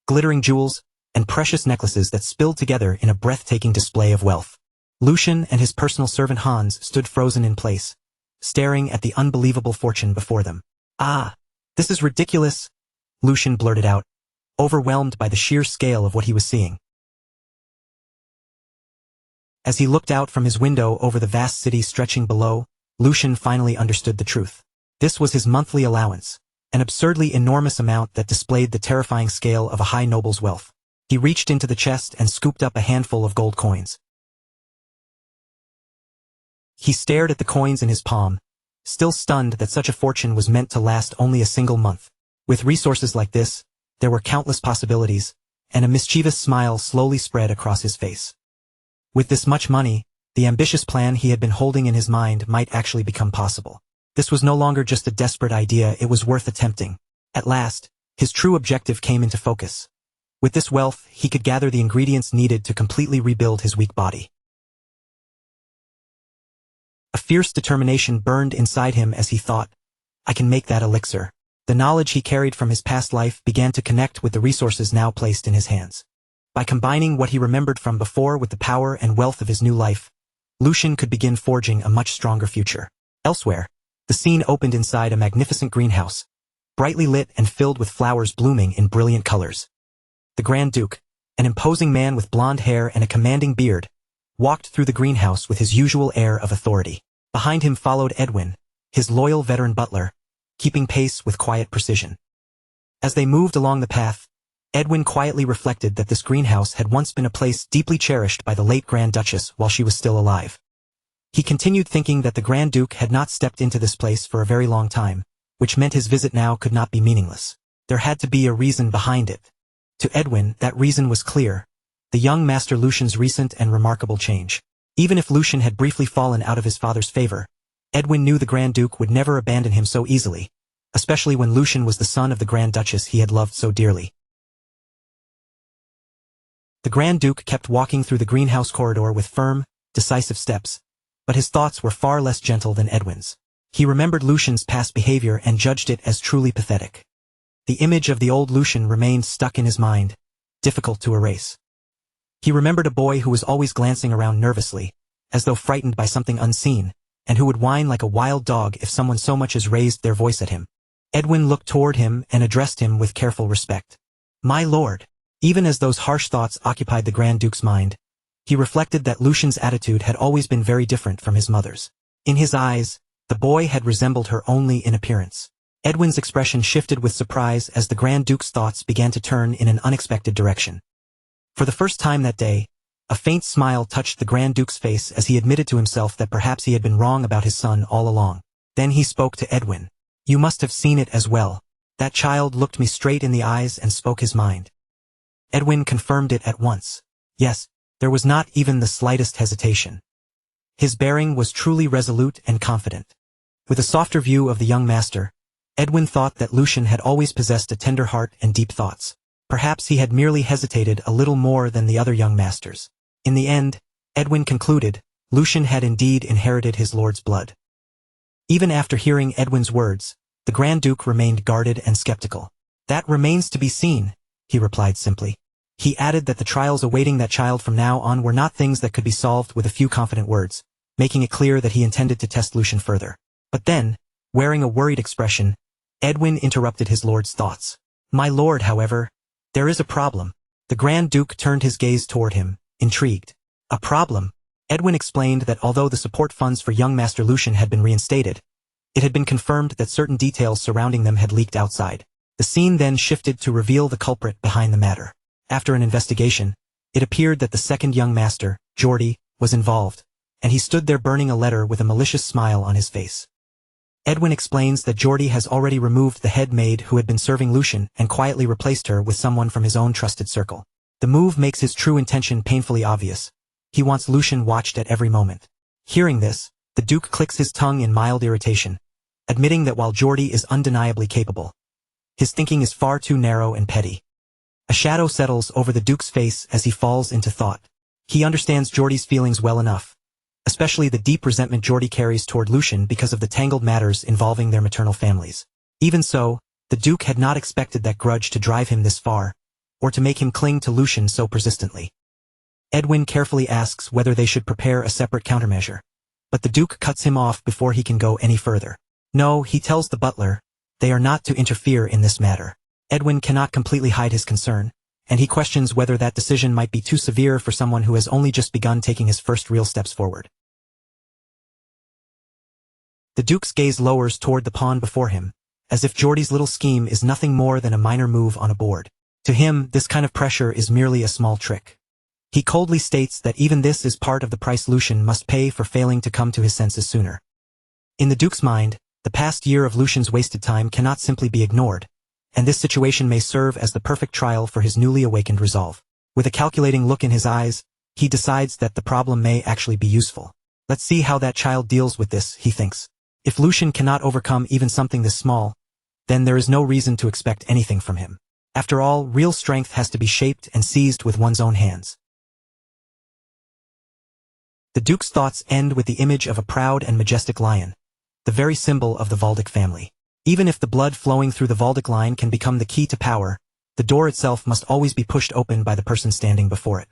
glittering jewels, and precious necklaces that spilled together in a breathtaking display of wealth. Lucian and his personal servant Hans stood frozen in place, staring at the unbelievable fortune before them. Ah, this is ridiculous, Lucian blurted out, overwhelmed by the sheer scale of what he was seeing. As he looked out from his window over the vast city stretching below, Lucian finally understood the truth. This was his monthly allowance, an absurdly enormous amount that displayed the terrifying scale of a high noble's wealth. He reached into the chest and scooped up a handful of gold coins. He stared at the coins in his palm, still stunned that such a fortune was meant to last only a single month. With resources like this, there were countless possibilities, and a mischievous smile slowly spread across his face. With this much money, the ambitious plan he had been holding in his mind might actually become possible. This was no longer just a desperate idea, it was worth attempting. At last, his true objective came into focus. With this wealth, he could gather the ingredients needed to completely rebuild his weak body. A fierce determination burned inside him as he thought, I can make that elixir. The knowledge he carried from his past life began to connect with the resources now placed in his hands. By combining what he remembered from before with the power and wealth of his new life, Lucian could begin forging a much stronger future. Elsewhere, the scene opened inside a magnificent greenhouse, brightly lit and filled with flowers blooming in brilliant colors. The Grand Duke, an imposing man with blonde hair and a commanding beard, walked through the greenhouse with his usual air of authority. Behind him followed Edwin, his loyal veteran butler, keeping pace with quiet precision. As they moved along the path, Edwin quietly reflected that this greenhouse had once been a place deeply cherished by the late Grand Duchess while she was still alive. He continued thinking that the Grand Duke had not stepped into this place for a very long time, which meant his visit now could not be meaningless. There had to be a reason behind it. To Edwin, that reason was clear: the young Master Lucian's recent and remarkable change. Even if Lucian had briefly fallen out of his father's favor, Edwin knew the Grand Duke would never abandon him so easily, especially when Lucian was the son of the Grand Duchess he had loved so dearly. The Grand Duke kept walking through the greenhouse corridor with firm, decisive steps, but his thoughts were far less gentle than Edwin's. He remembered Lucian's past behavior and judged it as truly pathetic. The image of the old Lucian remained stuck in his mind, difficult to erase. He remembered a boy who was always glancing around nervously, as though frightened by something unseen, and who would whine like a wild dog if someone so much as raised their voice at him. Edwin looked toward him and addressed him with careful respect. "My lord." Even as those harsh thoughts occupied the Grand Duke's mind, he reflected that Lucian's attitude had always been very different from his mother's. In his eyes, the boy had resembled her only in appearance. Edwin's expression shifted with surprise as the Grand Duke's thoughts began to turn in an unexpected direction. For the first time that day, a faint smile touched the Grand Duke's face as he admitted to himself that perhaps he had been wrong about his son all along. Then he spoke to Edwin. "You must have seen it as well. That child looked me straight in the eyes and spoke his mind." Edwin confirmed it at once. Yes, there was not even the slightest hesitation. His bearing was truly resolute and confident. With a softer view of the young master, Edwin thought that Lucian had always possessed a tender heart and deep thoughts. Perhaps he had merely hesitated a little more than the other young masters. In the end, Edwin concluded, Lucian had indeed inherited his lord's blood. Even after hearing Edwin's words, the Grand Duke remained guarded and skeptical. "That remains to be seen," he replied simply. He added that the trials awaiting that child from now on were not things that could be solved with a few confident words, making it clear that he intended to test Lucian further. But then, wearing a worried expression, Edwin interrupted his lord's thoughts. "My lord, however, there is a problem." The Grand Duke turned his gaze toward him, intrigued. "A problem?" Edwin explained that although the support funds for young Master Lucian had been reinstated, it had been confirmed that certain details surrounding them had leaked outside. The scene then shifted to reveal the culprit behind the matter. After an investigation, it appeared that the second young master, Geordie, was involved, and he stood there burning a letter with a malicious smile on his face. Edwin explains that Geordie has already removed the head maid who had been serving Lucian and quietly replaced her with someone from his own trusted circle. The move makes his true intention painfully obvious. He wants Lucian watched at every moment. Hearing this, the Duke clicks his tongue in mild irritation, admitting that while Geordie is undeniably capable, his thinking is far too narrow and petty. A shadow settles over the Duke's face as he falls into thought. He understands Geordie's feelings well enough, especially the deep resentment Geordie carries toward Lucian because of the tangled matters involving their maternal families. Even so, the Duke had not expected that grudge to drive him this far, or to make him cling to Lucian so persistently. Edwin carefully asks whether they should prepare a separate countermeasure, but the Duke cuts him off before he can go any further. No, he tells the butler, they are not to interfere in this matter. Edwin cannot completely hide his concern, and he questions whether that decision might be too severe for someone who has only just begun taking his first real steps forward. The Duke's gaze lowers toward the pawn before him, as if Geordie's little scheme is nothing more than a minor move on a board. To him, this kind of pressure is merely a small trick. He coldly states that even this is part of the price Lucian must pay for failing to come to his senses sooner. In the Duke's mind, the past year of Lucian's wasted time cannot simply be ignored, and this situation may serve as the perfect trial for his newly awakened resolve. With a calculating look in his eyes, he decides that the problem may actually be useful. Let's see how that child deals with this, he thinks. If Lucian cannot overcome even something this small, then there is no reason to expect anything from him. After all, real strength has to be shaped and seized with one's own hands. The Duke's thoughts end with the image of a proud and majestic lion, the very symbol of the Valdic family. Even if the blood flowing through the Valdic line can become the key to power, the door itself must always be pushed open by the person standing before it.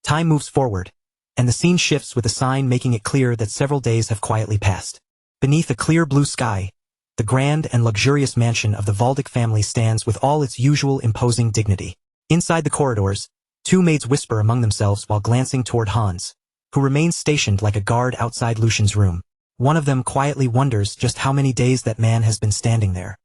Time moves forward, and the scene shifts with a sign making it clear that several days have quietly passed. Beneath a clear blue sky, the grand and luxurious mansion of the Valdic family stands with all its usual imposing dignity. Inside the corridors, two maids whisper among themselves while glancing toward Hans, who remains stationed like a guard outside Lucian's room. One of them quietly wonders just how many days that man has been standing there.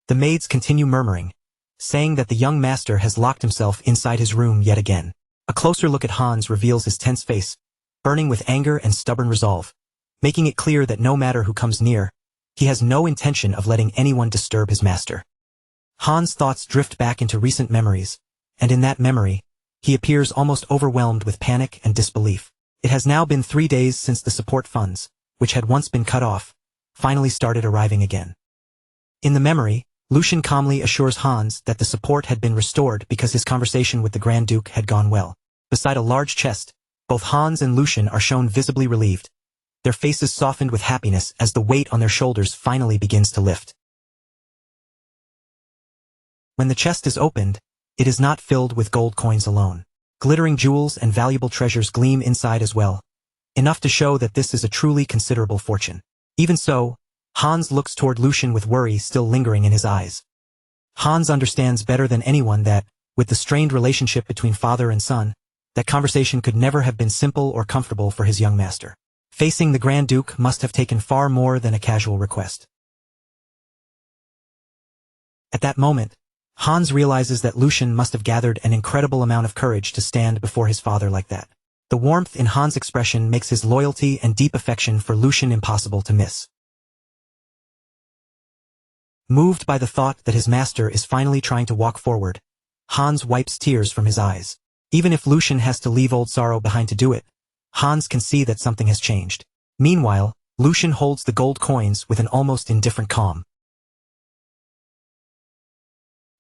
The maids continue murmuring, saying that the young master has locked himself inside his room yet again. A closer look at Hans reveals his tense face, burning with anger and stubborn resolve, making it clear that no matter who comes near, he has no intention of letting anyone disturb his master. Hans' thoughts drift back into recent memories, and in that memory, he appears almost overwhelmed with panic and disbelief. It has now been 3 days since the support funds, which had once been cut off, finally started arriving again. In the memory, Lucian calmly assures Hans that the support had been restored because his conversation with the Grand Duke had gone well. Beside a large chest, both Hans and Lucian are shown visibly relieved, their faces softened with happiness as the weight on their shoulders finally begins to lift. When the chest is opened, it is not filled with gold coins alone. Glittering jewels and valuable treasures gleam inside as well, enough to show that this is a truly considerable fortune. Even so, Hans looks toward Lucian with worry still lingering in his eyes. Hans understands better than anyone that, with the strained relationship between father and son, that conversation could never have been simple or comfortable for his young master. Facing the Grand Duke must have taken far more than a casual request. At that moment, Hans realizes that Lucian must have gathered an incredible amount of courage to stand before his father like that. The warmth in Hans' expression makes his loyalty and deep affection for Lucian impossible to miss. Moved by the thought that his master is finally trying to walk forward, Hans wipes tears from his eyes. Even if Lucian has to leave old sorrow behind to do it, Hans can see that something has changed. Meanwhile, Lucian holds the gold coins with an almost indifferent calm.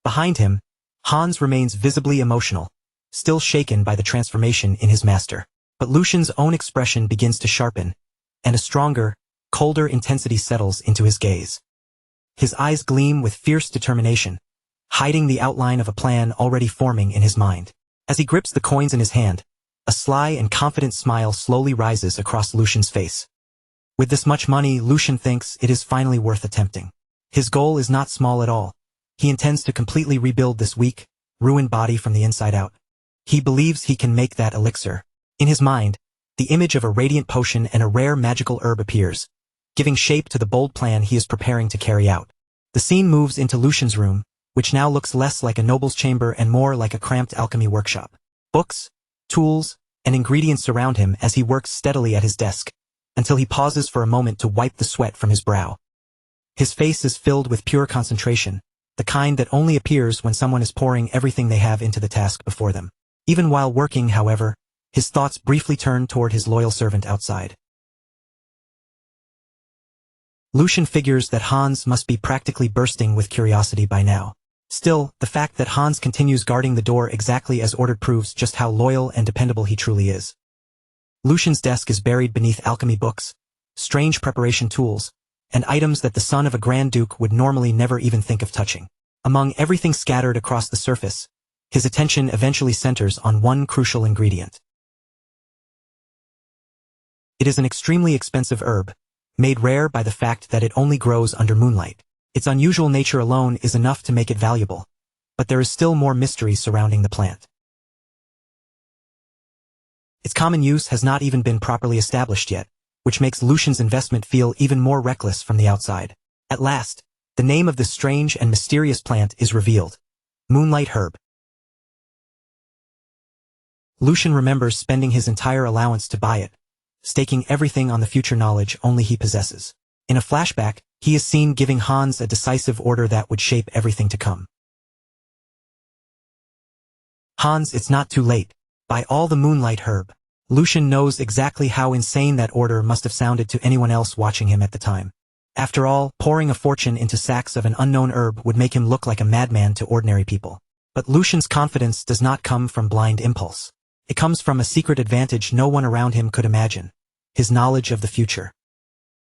Behind him, Hans remains visibly emotional, still shaken by the transformation in his master. But Lucian's own expression begins to sharpen, and a stronger, colder intensity settles into his gaze. His eyes gleam with fierce determination, hiding the outline of a plan already forming in his mind. As he grips the coins in his hand, a sly and confident smile slowly rises across Lucian's face. With this much money, Lucian thinks it is finally worth attempting. His goal is not small at all. He intends to completely rebuild this weak, ruined body from the inside out. He believes he can make that elixir. In his mind, the image of a radiant potion and a rare magical herb appears, giving shape to the bold plan he is preparing to carry out. The scene moves into Lucian's room, which now looks less like a noble's chamber and more like a cramped alchemy workshop. Books, tools, and ingredients surround him as he works steadily at his desk, until he pauses for a moment to wipe the sweat from his brow. His face is filled with pure concentration, the kind that only appears when someone is pouring everything they have into the task before them. Even while working, however, his thoughts briefly turn toward his loyal servant outside. Lucian figures that Hans must be practically bursting with curiosity by now. Still, the fact that Hans continues guarding the door exactly as ordered proves just how loyal and dependable he truly is. Lucian's desk is buried beneath alchemy books, strange preparation tools, and items that the son of a Grand Duke would normally never even think of touching. Among everything scattered across the surface, his attention eventually centers on one crucial ingredient. It is an extremely expensive herb, made rare by the fact that it only grows under moonlight. Its unusual nature alone is enough to make it valuable, but there is still more mystery surrounding the plant. Its common use has not even been properly established yet, which makes Lucian's investment feel even more reckless from the outside. At last, the name of this strange and mysterious plant is revealed: Moonlight Herb. Lucian remembers spending his entire allowance to buy it, staking everything on the future knowledge only he possesses. In a flashback, he is seen giving Hans a decisive order that would shape everything to come. Hans, it's not too late. Buy all the Moonlight Herb. Lucian knows exactly how insane that order must have sounded to anyone else watching him at the time. After all, pouring a fortune into sacks of an unknown herb would make him look like a madman to ordinary people. But Lucian's confidence does not come from blind impulse. It comes from a secret advantage no one around him could imagine: his knowledge of the future.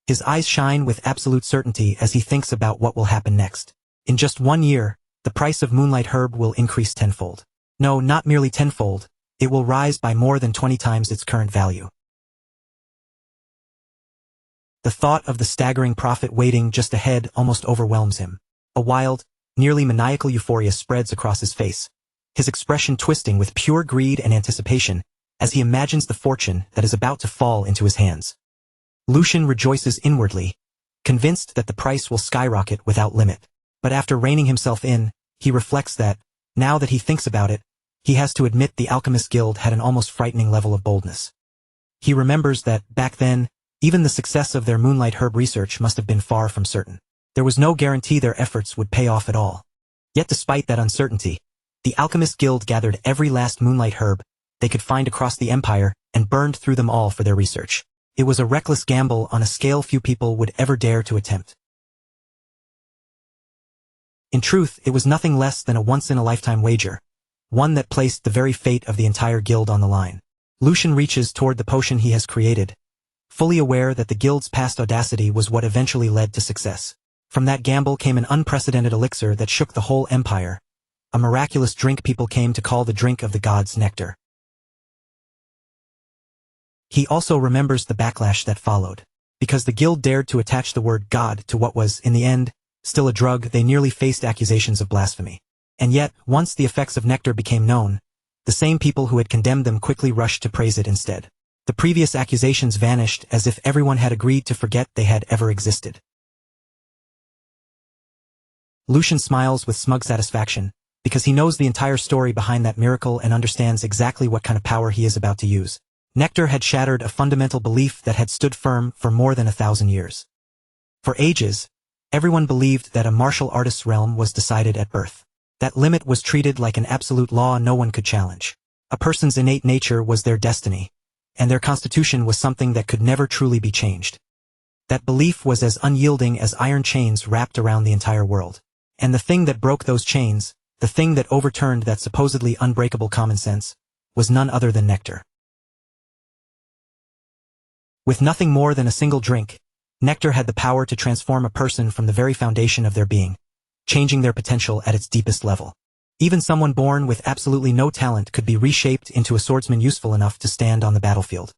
His eyes shine with absolute certainty as he thinks about what will happen next. In just 1 year, the price of Moonlight Herb will increase tenfold. No, not merely tenfold, it will rise by more than 20 times its current value. The thought of the staggering profit waiting just ahead almost overwhelms him. A wild, nearly maniacal euphoria spreads across his face, his expression twisting with pure greed and anticipation as he imagines the fortune that is about to fall into his hands. Lucian rejoices inwardly, convinced that the price will skyrocket without limit. But after reining himself in, he reflects that, now that he thinks about it, he has to admit the Alchemist Guild had an almost frightening level of boldness. He remembers that, back then, even the success of their Moonlight Herb research must have been far from certain. There was no guarantee their efforts would pay off at all. Yet despite that uncertainty, the Alchemist Guild gathered every last Moonlight Herb they could find across the Empire and burned through them all for their research. It was a reckless gamble on a scale few people would ever dare to attempt. In truth, it was nothing less than a once-in-a-lifetime wager, one that placed the very fate of the entire guild on the line. Lucian reaches toward the potion he has created, fully aware that the guild's past audacity was what eventually led to success. From that gamble came an unprecedented elixir that shook the whole empire, a miraculous drink people came to call the drink of the gods nectar. He also remembers the backlash that followed. Because the guild dared to attach the word God to what was, in the end, still a drug, they nearly faced accusations of blasphemy. And yet, once the effects of nectar became known, the same people who had condemned them quickly rushed to praise it instead. The previous accusations vanished as if everyone had agreed to forget they had ever existed. Lucian smiles with smug satisfaction, because he knows the entire story behind that miracle and understands exactly what kind of power he is about to use. Nectar had shattered a fundamental belief that had stood firm for more than 1,000 years. For ages, everyone believed that a martial artist's realm was decided at birth. That limit was treated like an absolute law no one could challenge. A person's innate nature was their destiny, and their constitution was something that could never truly be changed. That belief was as unyielding as iron chains wrapped around the entire world. And the thing that broke those chains, the thing that overturned that supposedly unbreakable common sense, was none other than nectar. With nothing more than a single drink, nectar had the power to transform a person from the very foundation of their being, changing their potential at its deepest level. Even someone born with absolutely no talent could be reshaped into a swordsman useful enough to stand on the battlefield.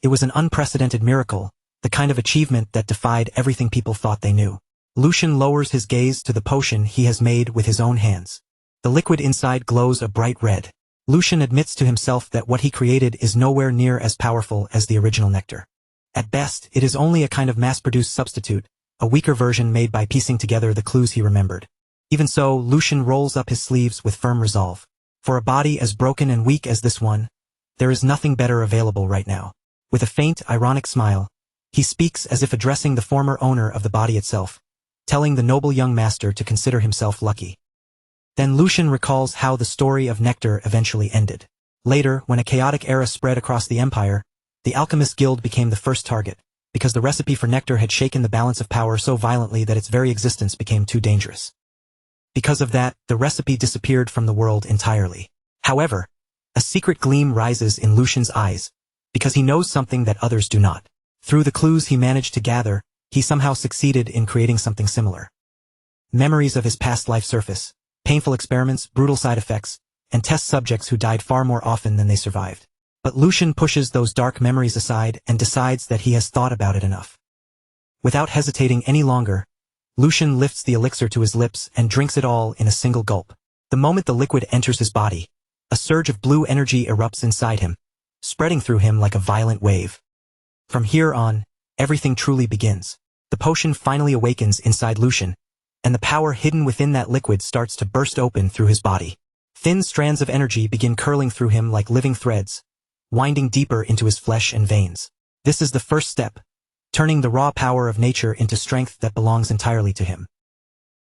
It was an unprecedented miracle, the kind of achievement that defied everything people thought they knew. Lucian lowers his gaze to the potion he has made with his own hands. The liquid inside glows a bright red. Lucian admits to himself that what he created is nowhere near as powerful as the original nectar. At best, it is only a kind of mass-produced substitute, a weaker version made by piecing together the clues he remembered. Even so, Lucian rolls up his sleeves with firm resolve. For a body as broken and weak as this one, there is nothing better available right now. With a faint, ironic smile, he speaks as if addressing the former owner of the body itself, telling the noble young master to consider himself lucky. Then Lucian recalls how the story of nectar eventually ended. Later, when a chaotic era spread across the empire, the Alchemist Guild became the first target, because the recipe for nectar had shaken the balance of power so violently that its very existence became too dangerous. Because of that, the recipe disappeared from the world entirely. However, a secret gleam rises in Lucian's eyes, because he knows something that others do not. Through the clues he managed to gather, he somehow succeeded in creating something similar. Memories of his past life surface, painful experiments, brutal side effects, and test subjects who died far more often than they survived. But Lucian pushes those dark memories aside and decides that he has thought about it enough. Without hesitating any longer, Lucian lifts the elixir to his lips and drinks it all in a single gulp. The moment the liquid enters his body, a surge of blue energy erupts inside him, spreading through him like a violent wave. From here on, everything truly begins. The potion finally awakens inside Lucian, and the power hidden within that liquid starts to burst open through his body. Thin strands of energy begin curling through him like living threads, winding deeper into his flesh and veins. This is the first step, turning the raw power of nature into strength that belongs entirely to him.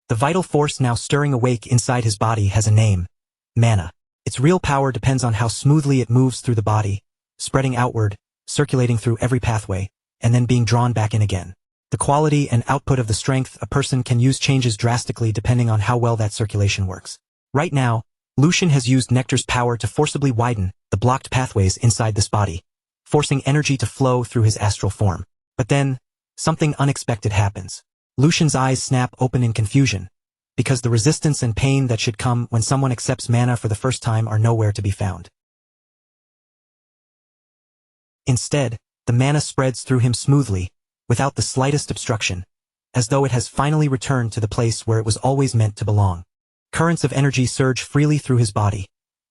The vital force now stirring awake inside his body has a name: mana. Its real power depends on how smoothly it moves through the body, spreading outward, circulating through every pathway, and then being drawn back in again. The quality and output of the strength a person can use changes drastically depending on how well that circulation works. Right now, Lucian has used nectar's power to forcibly widen the blocked pathways inside this body, forcing energy to flow through his astral form. But then, something unexpected happens. Lucian's eyes snap open in confusion, because the resistance and pain that should come when someone accepts mana for the first time are nowhere to be found. Instead, the mana spreads through him smoothly, without the slightest obstruction, as though it has finally returned to the place where it was always meant to belong. Currents of energy surge freely through his body,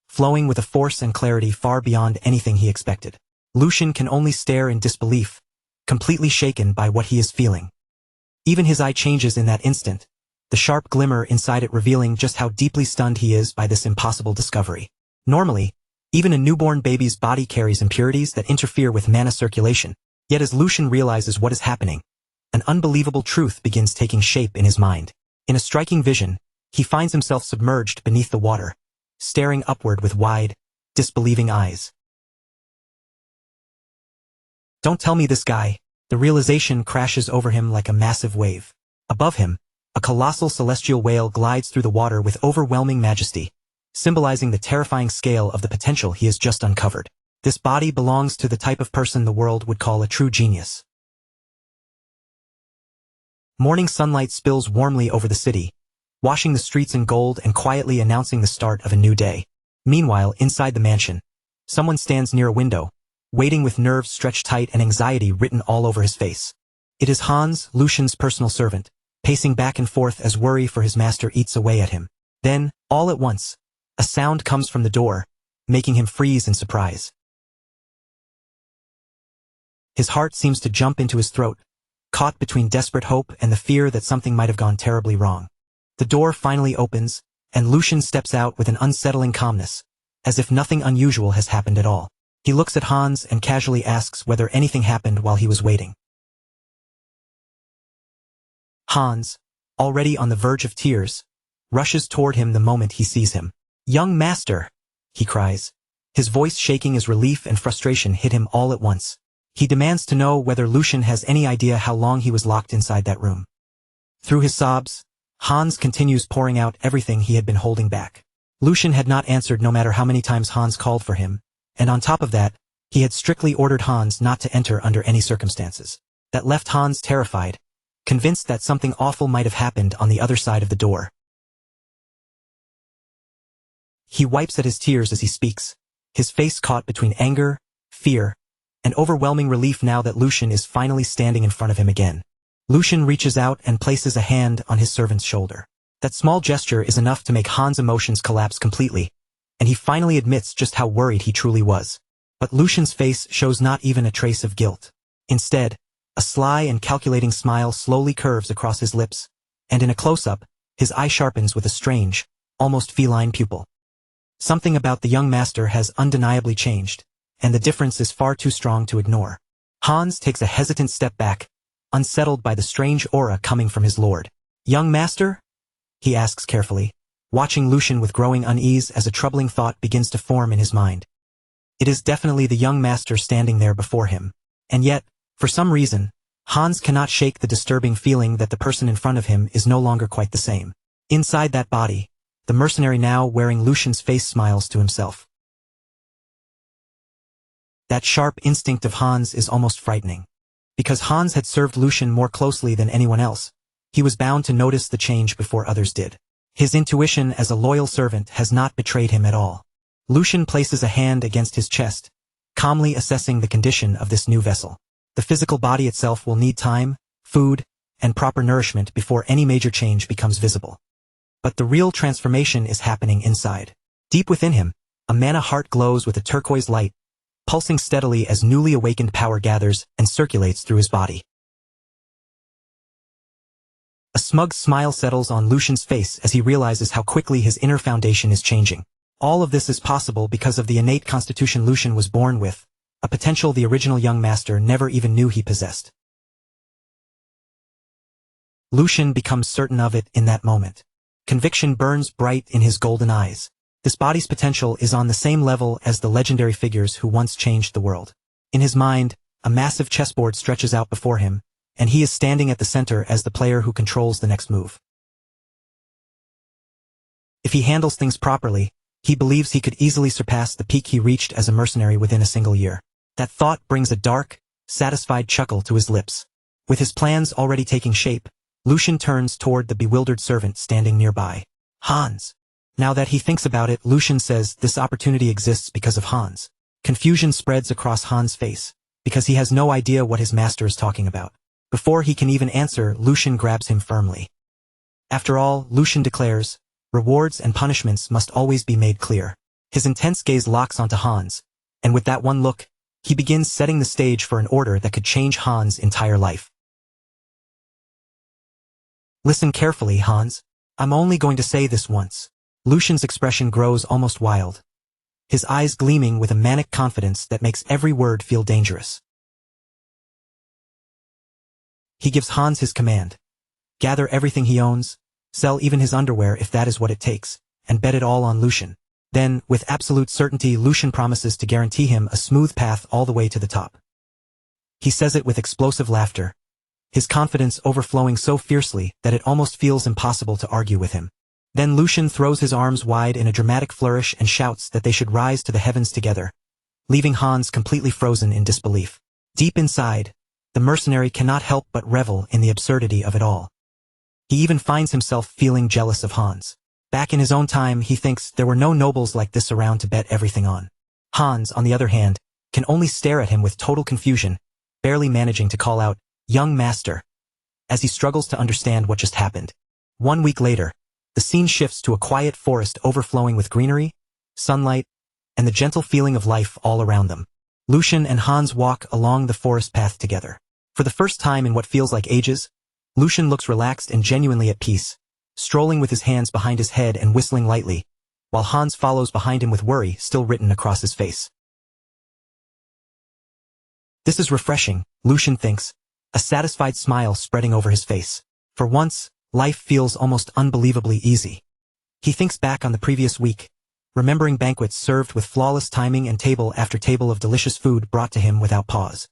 flowing with a force and clarity far beyond anything he expected. Lucian can only stare in disbelief, completely shaken by what he is feeling. Even his eye changes in that instant, the sharp glimmer inside it revealing just how deeply stunned he is by this impossible discovery. Normally, even a newborn baby's body carries impurities that interfere with mana circulation, yet as Lucian realizes what is happening, an unbelievable truth begins taking shape in his mind. In a striking vision, he finds himself submerged beneath the water, staring upward with wide, disbelieving eyes. Don't tell me this guy. The realization crashes over him like a massive wave. Above him, a colossal celestial whale glides through the water with overwhelming majesty, symbolizing the terrifying scale of the potential he has just uncovered. This body belongs to the type of person the world would call a true genius. Morning sunlight spills warmly over the city, washing the streets in gold and quietly announcing the start of a new day. Meanwhile, inside the mansion, someone stands near a window, waiting with nerves stretched tight and anxiety written all over his face. It is Hans, Lucian's personal servant, pacing back and forth as worry for his master eats away at him. Then, all at once, a sound comes from the door, making him freeze in surprise. His heart seems to jump into his throat, caught between desperate hope and the fear that something might have gone terribly wrong. The door finally opens, and Lucian steps out with an unsettling calmness, as if nothing unusual has happened at all. He looks at Hans and casually asks whether anything happened while he was waiting. Hans, already on the verge of tears, rushes toward him the moment he sees him. "Young master!" he cries, his voice shaking as relief and frustration hit him all at once. He demands to know whether Lucian has any idea how long he was locked inside that room. Through his sobs, Hans continues pouring out everything he had been holding back. Lucian had not answered no matter how many times Hans called for him, and on top of that, he had strictly ordered Hans not to enter under any circumstances. That left Hans terrified, convinced that something awful might have happened on the other side of the door. He wipes at his tears as he speaks, his face caught between anger, fear, and overwhelming relief now that Lucian is finally standing in front of him again. Lucian reaches out and places a hand on his servant's shoulder. That small gesture is enough to make Hans' emotions collapse completely, and he finally admits just how worried he truly was. But Lucian's face shows not even a trace of guilt. Instead, a sly and calculating smile slowly curves across his lips, and in a close-up, his eye sharpens with a strange, almost feline pupil. Something about the young master has undeniably changed, and the difference is far too strong to ignore. Hans takes a hesitant step back, unsettled by the strange aura coming from his lord. "Young master?" he asks carefully, watching Lucian with growing unease as a troubling thought begins to form in his mind. It is definitely the young master standing there before him, and yet, for some reason, Hans cannot shake the disturbing feeling that the person in front of him is no longer quite the same. Inside that body, the mercenary now wearing Lucian's face smiles to himself. That sharp instinct of Hans is almost frightening. Because Hans had served Lucian more closely than anyone else, he was bound to notice the change before others did. His intuition as a loyal servant has not betrayed him at all. Lucian places a hand against his chest, calmly assessing the condition of this new vessel. The physical body itself will need time, food, and proper nourishment before any major change becomes visible. But the real transformation is happening inside. Deep within him, a mana heart glows with a turquoise light, pulsing steadily as newly awakened power gathers and circulates through his body. A smug smile settles on Lucian's face as he realizes how quickly his inner foundation is changing. All of this is possible because of the innate constitution Lucian was born with, a potential the original young master never even knew he possessed. Lucian becomes certain of it in that moment. Conviction burns bright in his golden eyes. This body's potential is on the same level as the legendary figures who once changed the world. In his mind, a massive chessboard stretches out before him, and he is standing at the center as the player who controls the next move. If he handles things properly, he believes he could easily surpass the peak he reached as a mercenary within a single year. That thought brings a dark, satisfied chuckle to his lips. With his plans already taking shape, Lucian turns toward the bewildered servant standing nearby. "Hans." Now that he thinks about it, Lucian says this opportunity exists because of Hans. Confusion spreads across Hans' face, because he has no idea what his master is talking about. Before he can even answer, Lucian grabs him firmly. After all, Lucian declares, rewards and punishments must always be made clear. His intense gaze locks onto Hans, and with that one look, he begins setting the stage for an order that could change Hans' entire life. "Listen carefully, Hans. I'm only going to say this once." Lucian's expression grows almost wild, his eyes gleaming with a manic confidence that makes every word feel dangerous. He gives Hans his command. Gather everything he owns, sell even his underwear if that is what it takes, and bet it all on Lucian. Then, with absolute certainty, Lucian promises to guarantee him a smooth path all the way to the top. He says it with explosive laughter, his confidence overflowing so fiercely that it almost feels impossible to argue with him. Then Lucian throws his arms wide in a dramatic flourish and shouts that they should rise to the heavens together, leaving Hans completely frozen in disbelief. Deep inside, the mercenary cannot help but revel in the absurdity of it all. He even finds himself feeling jealous of Hans. Back in his own time, he thinks there were no nobles like this around to bet everything on. Hans, on the other hand, can only stare at him with total confusion, barely managing to call out, "Young master," as he struggles to understand what just happened. 1 week later, the scene shifts to a quiet forest overflowing with greenery, sunlight, and the gentle feeling of life all around them. Lucian and Hans walk along the forest path together. For the first time in what feels like ages, Lucian looks relaxed and genuinely at peace, strolling with his hands behind his head and whistling lightly, while Hans follows behind him with worry still written across his face. This is refreshing, Lucian thinks, a satisfied smile spreading over his face. For once, life feels almost unbelievably easy. He thinks back on the previous week, remembering banquets served with flawless timing and table after table of delicious food brought to him without pause.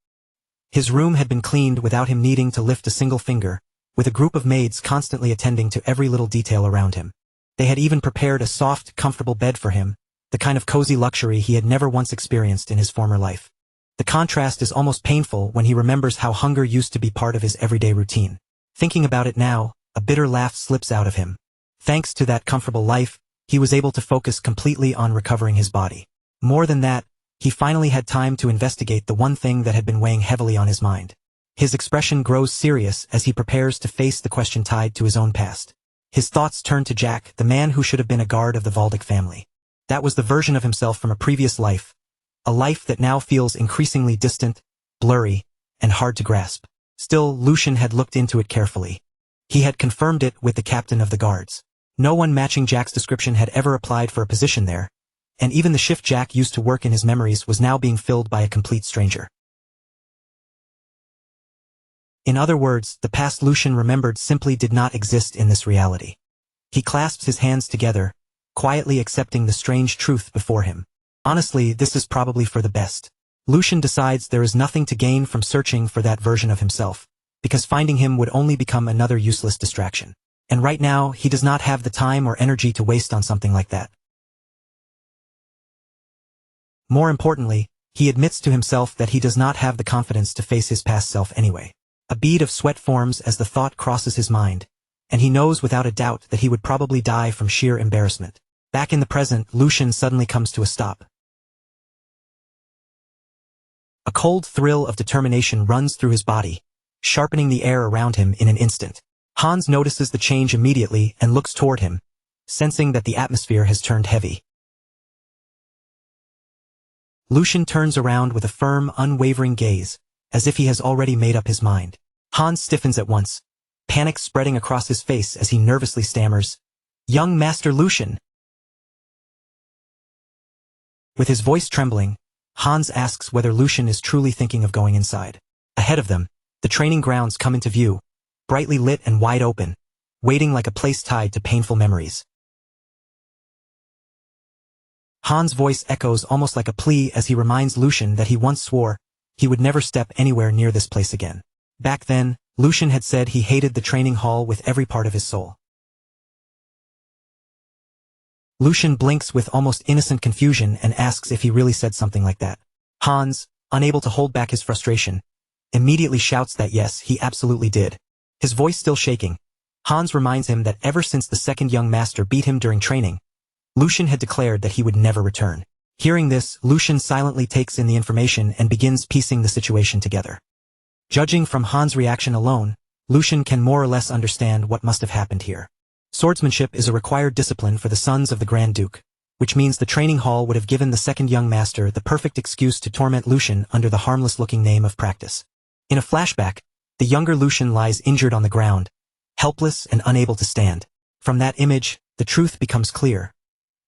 His room had been cleaned without him needing to lift a single finger, with a group of maids constantly attending to every little detail around him. They had even prepared a soft, comfortable bed for him, the kind of cozy luxury he had never once experienced in his former life. The contrast is almost painful when he remembers how hunger used to be part of his everyday routine. Thinking about it now, a bitter laugh slips out of him. Thanks to that comfortable life, he was able to focus completely on recovering his body. More than that, he finally had time to investigate the one thing that had been weighing heavily on his mind. His expression grows serious as he prepares to face the question tied to his own past. His thoughts turn to Jack, the man who should have been a guard of the Valdic family. That was the version of himself from a previous life, a life that now feels increasingly distant, blurry, and hard to grasp. Still, Lucian had looked into it carefully. He had confirmed it with the captain of the guards. No one matching Jack's description had ever applied for a position there, and even the shift Jack used to work in his memories was now being filled by a complete stranger. In other words, the past Lucian remembered simply did not exist in this reality. He clasps his hands together, quietly accepting the strange truth before him. Honestly, this is probably for the best. Lucian decides there is nothing to gain from searching for that version of himself, because finding him would only become another useless distraction. And right now, he does not have the time or energy to waste on something like that. More importantly, he admits to himself that he does not have the confidence to face his past self anyway. A bead of sweat forms as the thought crosses his mind, and he knows without a doubt that he would probably die from sheer embarrassment. Back in the present, Lucian suddenly comes to a stop. A cold thrill of determination runs through his body, sharpening the air around him in an instant. Hans notices the change immediately and looks toward him, sensing that the atmosphere has turned heavy. Lucian turns around with a firm, unwavering gaze, as if he has already made up his mind. Hans stiffens at once, panic spreading across his face as he nervously stammers, "Young Master Lucian." With his voice trembling, Hans asks whether Lucian is truly thinking of going inside. Ahead of them, the training grounds come into view, brightly lit and wide open, waiting like a place tied to painful memories. Hans' voice echoes almost like a plea as he reminds Lucian that he once swore he would never step anywhere near this place again. Back then, Lucian had said he hated the training hall with every part of his soul. Lucian blinks with almost innocent confusion and asks if he really said something like that. Hans, unable to hold back his frustration, immediately shouts that yes, he absolutely did. His voice still shaking, Hans reminds him that ever since the second young master beat him during training, Lucian had declared that he would never return. Hearing this, Lucian silently takes in the information and begins piecing the situation together. Judging from Hans' reaction alone, Lucian can more or less understand what must have happened here. Swordsmanship is a required discipline for the sons of the Grand Duke, which means the training hall would have given the second young master the perfect excuse to torment Lucian under the harmless-looking name of practice. In a flashback, the younger Lucian lies injured on the ground, helpless and unable to stand. From that image, the truth becomes clear.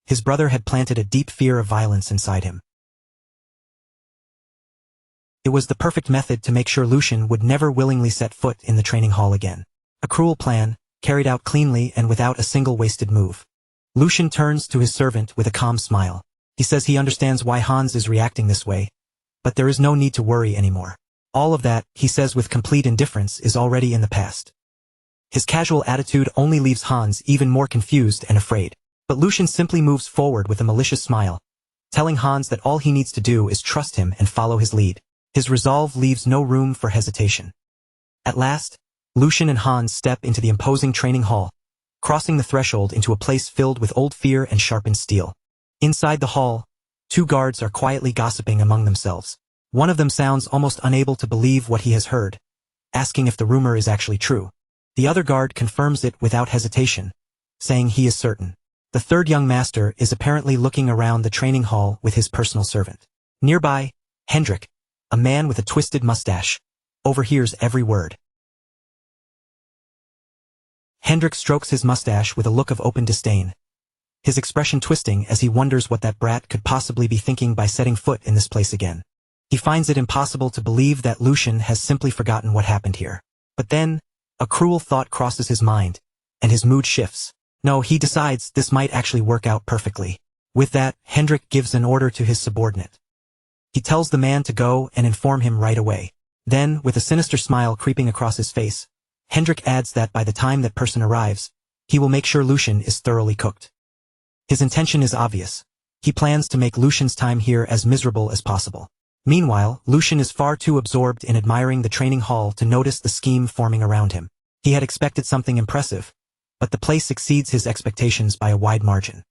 His brother had planted a deep fear of violence inside him. It was the perfect method to make sure Lucian would never willingly set foot in the training hall again. A cruel plan, carried out cleanly and without a single wasted move. Lucian turns to his servant with a calm smile. He says he understands why Hans is reacting this way, but there is no need to worry anymore. All of that, he says with complete indifference, is already in the past. His casual attitude only leaves Hans even more confused and afraid. But Lucian simply moves forward with a malicious smile, telling Hans that all he needs to do is trust him and follow his lead. His resolve leaves no room for hesitation. At last, Lucian and Hans step into the imposing training hall, crossing the threshold into a place filled with old fear and sharpened steel. Inside the hall, two guards are quietly gossiping among themselves. One of them sounds almost unable to believe what he has heard, asking if the rumor is actually true. The other guard confirms it without hesitation, saying he is certain. The third young master is apparently looking around the training hall with his personal servant. Nearby, Hendrik, a man with a twisted mustache, overhears every word. Hendrik strokes his mustache with a look of open disdain, his expression twisting as he wonders what that brat could possibly be thinking by setting foot in this place again. He finds it impossible to believe that Lucian has simply forgotten what happened here. But then, a cruel thought crosses his mind, and his mood shifts. No, he decides this might actually work out perfectly. With that, Hendrik gives an order to his subordinate. He tells the man to go and inform him right away. Then, with a sinister smile creeping across his face, Hendrik adds that by the time that person arrives, he will make sure Lucian is thoroughly cooked. His intention is obvious. He plans to make Lucian's time here as miserable as possible. Meanwhile, Lucian is far too absorbed in admiring the training hall to notice the scheme forming around him. He had expected something impressive, but the place exceeds his expectations by a wide margin.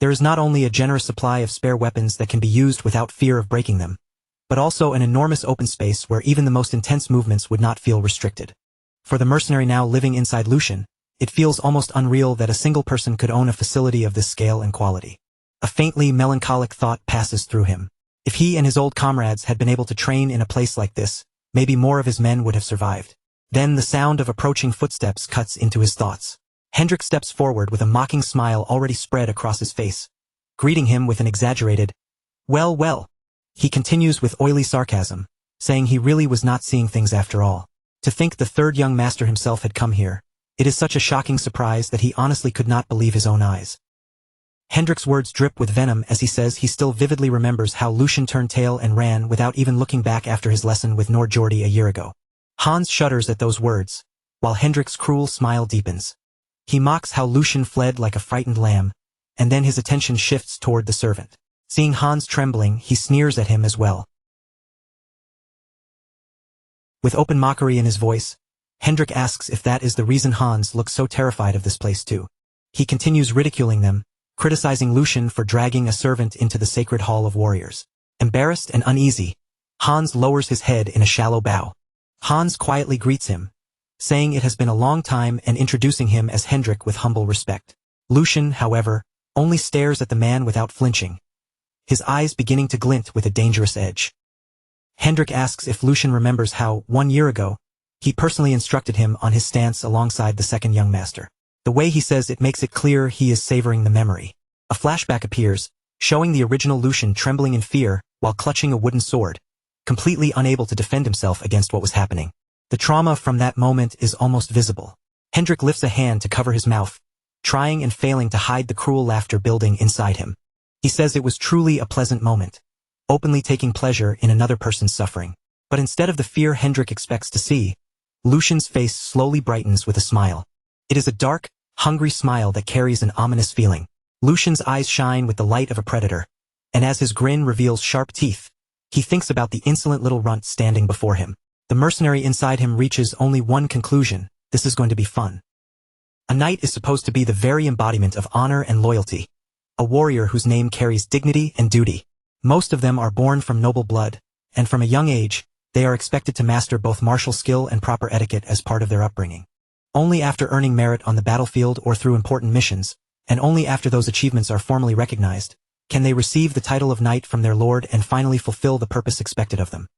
There is not only a generous supply of spare weapons that can be used without fear of breaking them, but also an enormous open space where even the most intense movements would not feel restricted. For the mercenary now living inside Lucian, it feels almost unreal that a single person could own a facility of this scale and quality. A faintly melancholic thought passes through him. If he and his old comrades had been able to train in a place like this, maybe more of his men would have survived. Then the sound of approaching footsteps cuts into his thoughts. Hendrik steps forward with a mocking smile already spread across his face, greeting him with an exaggerated, "Well, well." He continues with oily sarcasm, saying he really was not seeing things after all. To think the third young master himself had come here, it is such a shocking surprise that he honestly could not believe his own eyes. Hendrik's words drip with venom as he says he still vividly remembers how Lucian turned tail and ran without even looking back after his lesson with Nordjordi a year ago. Hans shudders at those words, while Hendrik's cruel smile deepens. He mocks how Lucian fled like a frightened lamb, and then his attention shifts toward the servant. Seeing Hans trembling, he sneers at him as well. With open mockery in his voice, Hendrik asks if that is the reason Hans looks so terrified of this place too. He continues ridiculing them, criticizing Lucian for dragging a servant into the sacred hall of warriors. Embarrassed and uneasy, Hans lowers his head in a shallow bow. Hans quietly greets him, saying it has been a long time and introducing him as Hendrik with humble respect. Lucian, however, only stares at the man without flinching, his eyes beginning to glint with a dangerous edge. Hendrik asks if Lucian remembers how, 1 year ago, he personally instructed him on his stance alongside the second young master. The way he says it makes it clear he is savoring the memory. A flashback appears, showing the original Lucian trembling in fear while clutching a wooden sword, completely unable to defend himself against what was happening. The trauma from that moment is almost visible. Hendrik lifts a hand to cover his mouth, trying and failing to hide the cruel laughter building inside him. He says it was truly a pleasant moment, openly taking pleasure in another person's suffering. But instead of the fear Hendrik expects to see, Lucian's face slowly brightens with a smile. It is a dark, hungry smile that carries an ominous feeling. Lucian's eyes shine with the light of a predator, and as his grin reveals sharp teeth, he thinks about the insolent little runt standing before him. The mercenary inside him reaches only one conclusion: this is going to be fun. A knight is supposed to be the very embodiment of honor and loyalty, a warrior whose name carries dignity and duty. Most of them are born from noble blood, and from a young age, they are expected to master both martial skill and proper etiquette as part of their upbringing. Only after earning merit on the battlefield or through important missions, and only after those achievements are formally recognized, can they receive the title of knight from their lord and finally fulfill the purpose expected of them.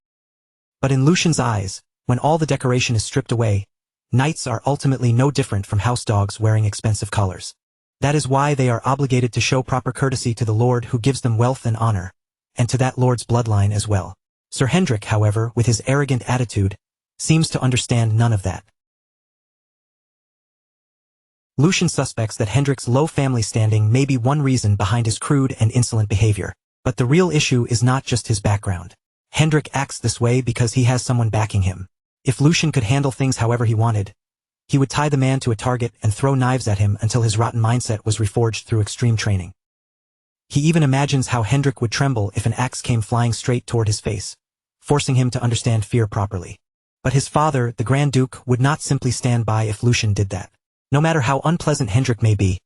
But in Lucian's eyes, when all the decoration is stripped away, knights are ultimately no different from house dogs wearing expensive collars. That is why they are obligated to show proper courtesy to the lord who gives them wealth and honor, and to that lord's bloodline as well. Sir Hendrik, however, with his arrogant attitude, seems to understand none of that. Lucian suspects that Hendrik's low family standing may be one reason behind his crude and insolent behavior. But the real issue is not just his background. Hendrik acts this way because he has someone backing him. If Lucian could handle things however he wanted, he would tie the man to a target and throw knives at him until his rotten mindset was reforged through extreme training. He even imagines how Hendrik would tremble if an axe came flying straight toward his face, forcing him to understand fear properly. But his father, the Grand Duke, would not simply stand by if Lucian did that. No matter how unpleasant Hendrik may be,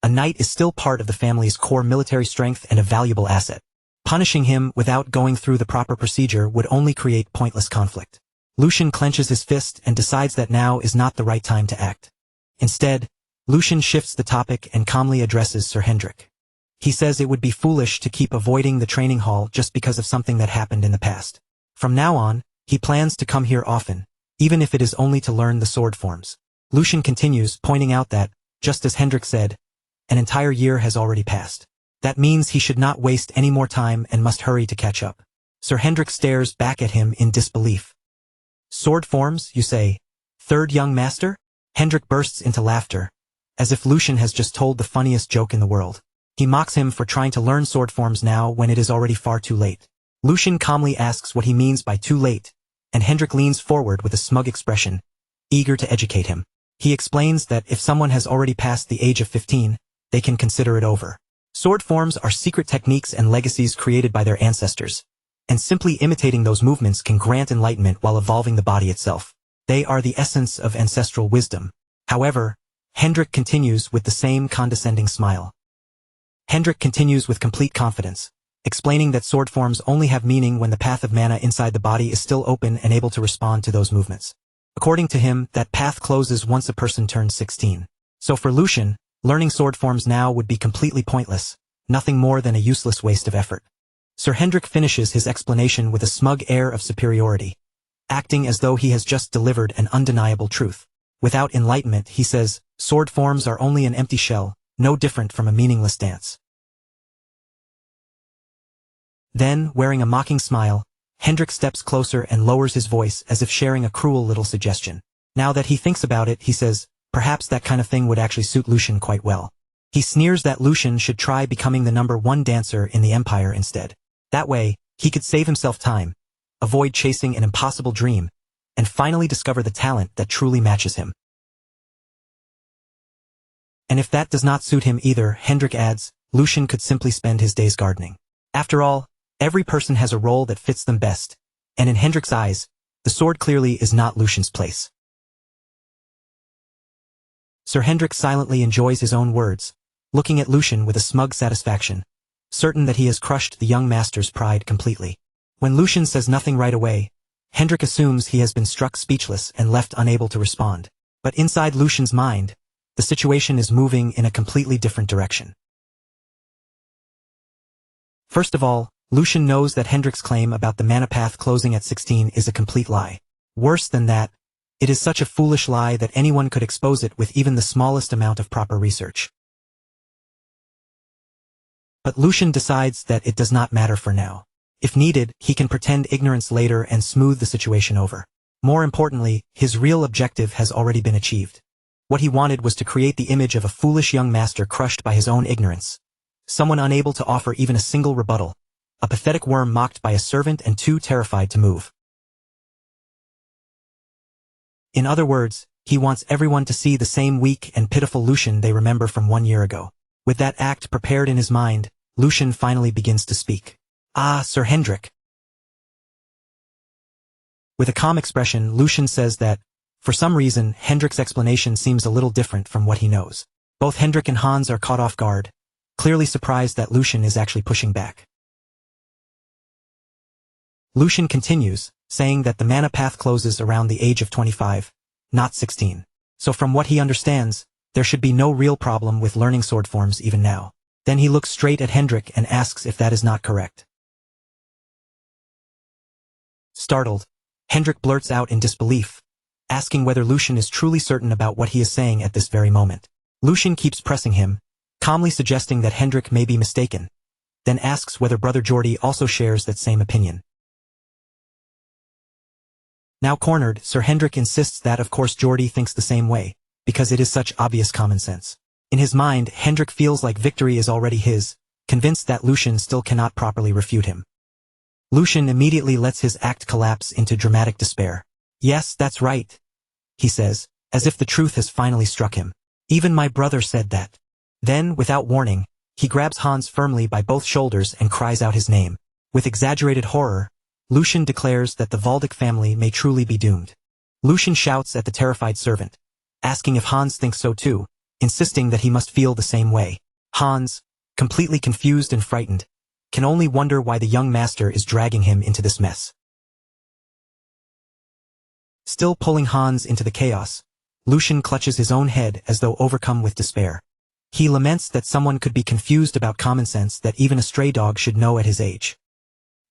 a knight is still part of the family's core military strength and a valuable asset. Punishing him without going through the proper procedure would only create pointless conflict. Lucian clenches his fist and decides that now is not the right time to act. Instead, Lucian shifts the topic and calmly addresses Sir Hendrik. He says it would be foolish to keep avoiding the training hall just because of something that happened in the past. From now on, he plans to come here often, even if it is only to learn the sword forms. Lucian continues, pointing out that, just as Hendrik said, an entire year has already passed. That means he should not waste any more time and must hurry to catch up. Sir Hendrik stares back at him in disbelief. Sword forms, you say? Third young master? Hendrik bursts into laughter, as if Lucian has just told the funniest joke in the world. He mocks him for trying to learn sword forms now when it is already far too late. Lucian calmly asks what he means by too late, and Hendrik leans forward with a smug expression, eager to educate him. He explains that if someone has already passed the age of 15, they can consider it over. Sword forms are secret techniques and legacies created by their ancestors, and simply imitating those movements can grant enlightenment while evolving the body itself. They are the essence of ancestral wisdom. However, Hendrik continues with the same condescending smile. Hendrik continues with complete confidence, explaining that sword forms only have meaning when the path of mana inside the body is still open and able to respond to those movements. According to him, that path closes once a person turns 16. So for Lucian, learning sword forms now would be completely pointless, nothing more than a useless waste of effort. Sir Hendrik finishes his explanation with a smug air of superiority, acting as though he has just delivered an undeniable truth. Without enlightenment, he says, sword forms are only an empty shell, no different from a meaningless dance. Then, wearing a mocking smile, Hendrik steps closer and lowers his voice as if sharing a cruel little suggestion. Now that he thinks about it, he says, perhaps that kind of thing would actually suit Lucian quite well. He sneers that Lucian should try becoming the #1 dancer in the Empire instead. That way, he could save himself time, avoid chasing an impossible dream, and finally discover the talent that truly matches him. And if that does not suit him either, Hendrik adds, Lucian could simply spend his days gardening. After all, every person has a role that fits them best, and in Hendrik's eyes, the sword clearly is not Lucian's place. Sir Hendrik silently enjoys his own words, looking at Lucian with a smug satisfaction, certain that he has crushed the young master's pride completely. When Lucian says nothing right away, Hendrik assumes he has been struck speechless and left unable to respond. But inside Lucian's mind, the situation is moving in a completely different direction. First of all, Lucian knows that Hendrik's claim about the mana path closing at 16 is a complete lie. Worse than that, it is such a foolish lie that anyone could expose it with even the smallest amount of proper research. But Lucian decides that it does not matter for now. If needed, he can pretend ignorance later and smooth the situation over. More importantly, his real objective has already been achieved. What he wanted was to create the image of a foolish young master crushed by his own ignorance. Someone unable to offer even a single rebuttal. A pathetic worm mocked by a servant and too terrified to move. In other words, he wants everyone to see the same weak and pitiful Lucian they remember from 1 year ago. With that act prepared in his mind, Lucian finally begins to speak. Ah, Sir Hendrik. With a calm expression, Lucian says that, for some reason, Hendrik's explanation seems a little different from what he knows. Both Hendrik and Hans are caught off guard, clearly surprised that Lucian is actually pushing back. Lucian continues, saying that the mana path closes around the age of 25, not 16. So from what he understands, there should be no real problem with learning sword forms even now. Then he looks straight at Hendrik and asks if that is not correct. Startled, Hendrik blurts out in disbelief, asking whether Lucian is truly certain about what he is saying at this very moment. Lucian keeps pressing him, calmly suggesting that Hendrik may be mistaken, then asks whether Brother Geordie also shares that same opinion. Now cornered, Sir Hendrik insists that of course Geordie thinks the same way, because it is such obvious common sense. In his mind, Hendrik feels like victory is already his, convinced that Lucian still cannot properly refute him. Lucian immediately lets his act collapse into dramatic despair. Yes, that's right, he says, as if the truth has finally struck him. Even my brother said that. Then, without warning, he grabs Hans firmly by both shoulders and cries out his name. With exaggerated horror, Lucian declares that the Valdic family may truly be doomed. Lucian shouts at the terrified servant, asking if Hans thinks so too, insisting that he must feel the same way. Hans, completely confused and frightened, can only wonder why the young master is dragging him into this mess. Still pulling Hans into the chaos, Lucian clutches his own head as though overcome with despair. He laments that someone could be confused about common sense that even a stray dog should know at his age.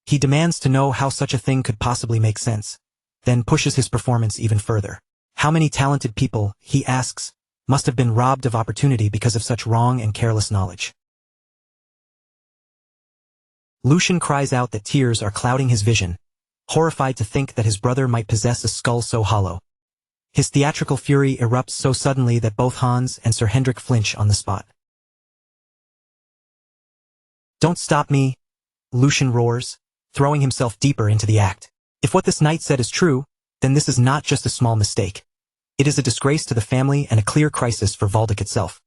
He demands to know how such a thing could possibly make sense, then pushes his performance even further. How many talented people, he asks, must have been robbed of opportunity because of such wrong and careless knowledge? Lucian cries out that tears are clouding his vision, horrified to think that his brother might possess a skull so hollow. His theatrical fury erupts so suddenly that both Hans and Sir Hendrik flinch on the spot. "Don't stop me," Lucian roars, throwing himself deeper into the act. If what this knight said is true, then this is not just a small mistake. It is a disgrace to the family and a clear crisis for Waldeck itself.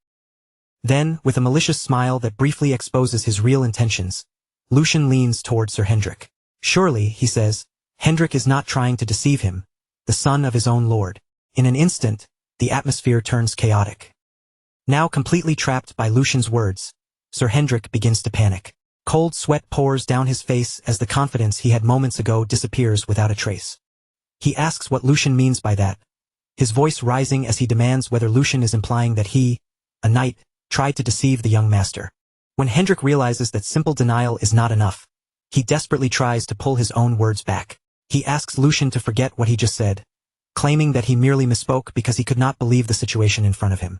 Then, with a malicious smile that briefly exposes his real intentions, Lucian leans toward Sir Hendrik. "Surely," he says, "Hendrik is not trying to deceive him, the son of his own lord." In an instant, the atmosphere turns chaotic. Now completely trapped by Lucian's words, Sir Hendrik begins to panic. Cold sweat pours down his face as the confidence he had moments ago disappears without a trace. He asks what Lucian means by that, his voice rising as he demands whether Lucian is implying that he, a knight, tried to deceive the young master. When Hendrik realizes that simple denial is not enough, he desperately tries to pull his own words back. He asks Lucian to forget what he just said, claiming that he merely misspoke because he could not believe the situation in front of him.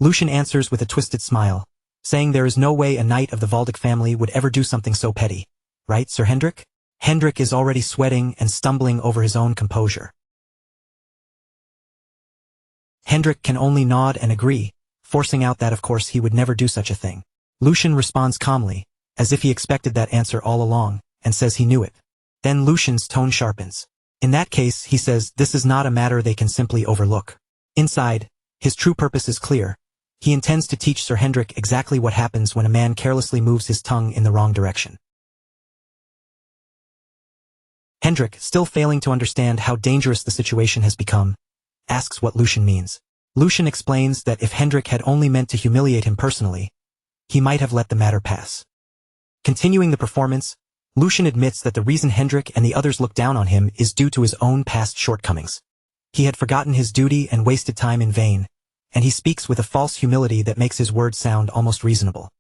Lucian answers with a twisted smile, saying there is no way a knight of the Waldeck family would ever do something so petty. Right, Sir Hendrik? Hendrik is already sweating and stumbling over his own composure. Hendrik can only nod and agree, forcing out that of course he would never do such a thing. Lucian responds calmly, as if he expected that answer all along, and says he knew it. Then Lucian's tone sharpens. In that case, he says, this is not a matter they can simply overlook. Inside, his true purpose is clear. He intends to teach Sir Hendrik exactly what happens when a man carelessly moves his tongue in the wrong direction. Hendrik, still failing to understand how dangerous the situation has become, asks what Lucian means. Lucian explains that if Hendrik had only meant to humiliate him personally, he might have let the matter pass. Continuing the performance, Lucian admits that the reason Hendrik and the others look down on him is due to his own past shortcomings. He had forgotten his duty and wasted time in vain, and he speaks with a false humility that makes his words sound almost reasonable.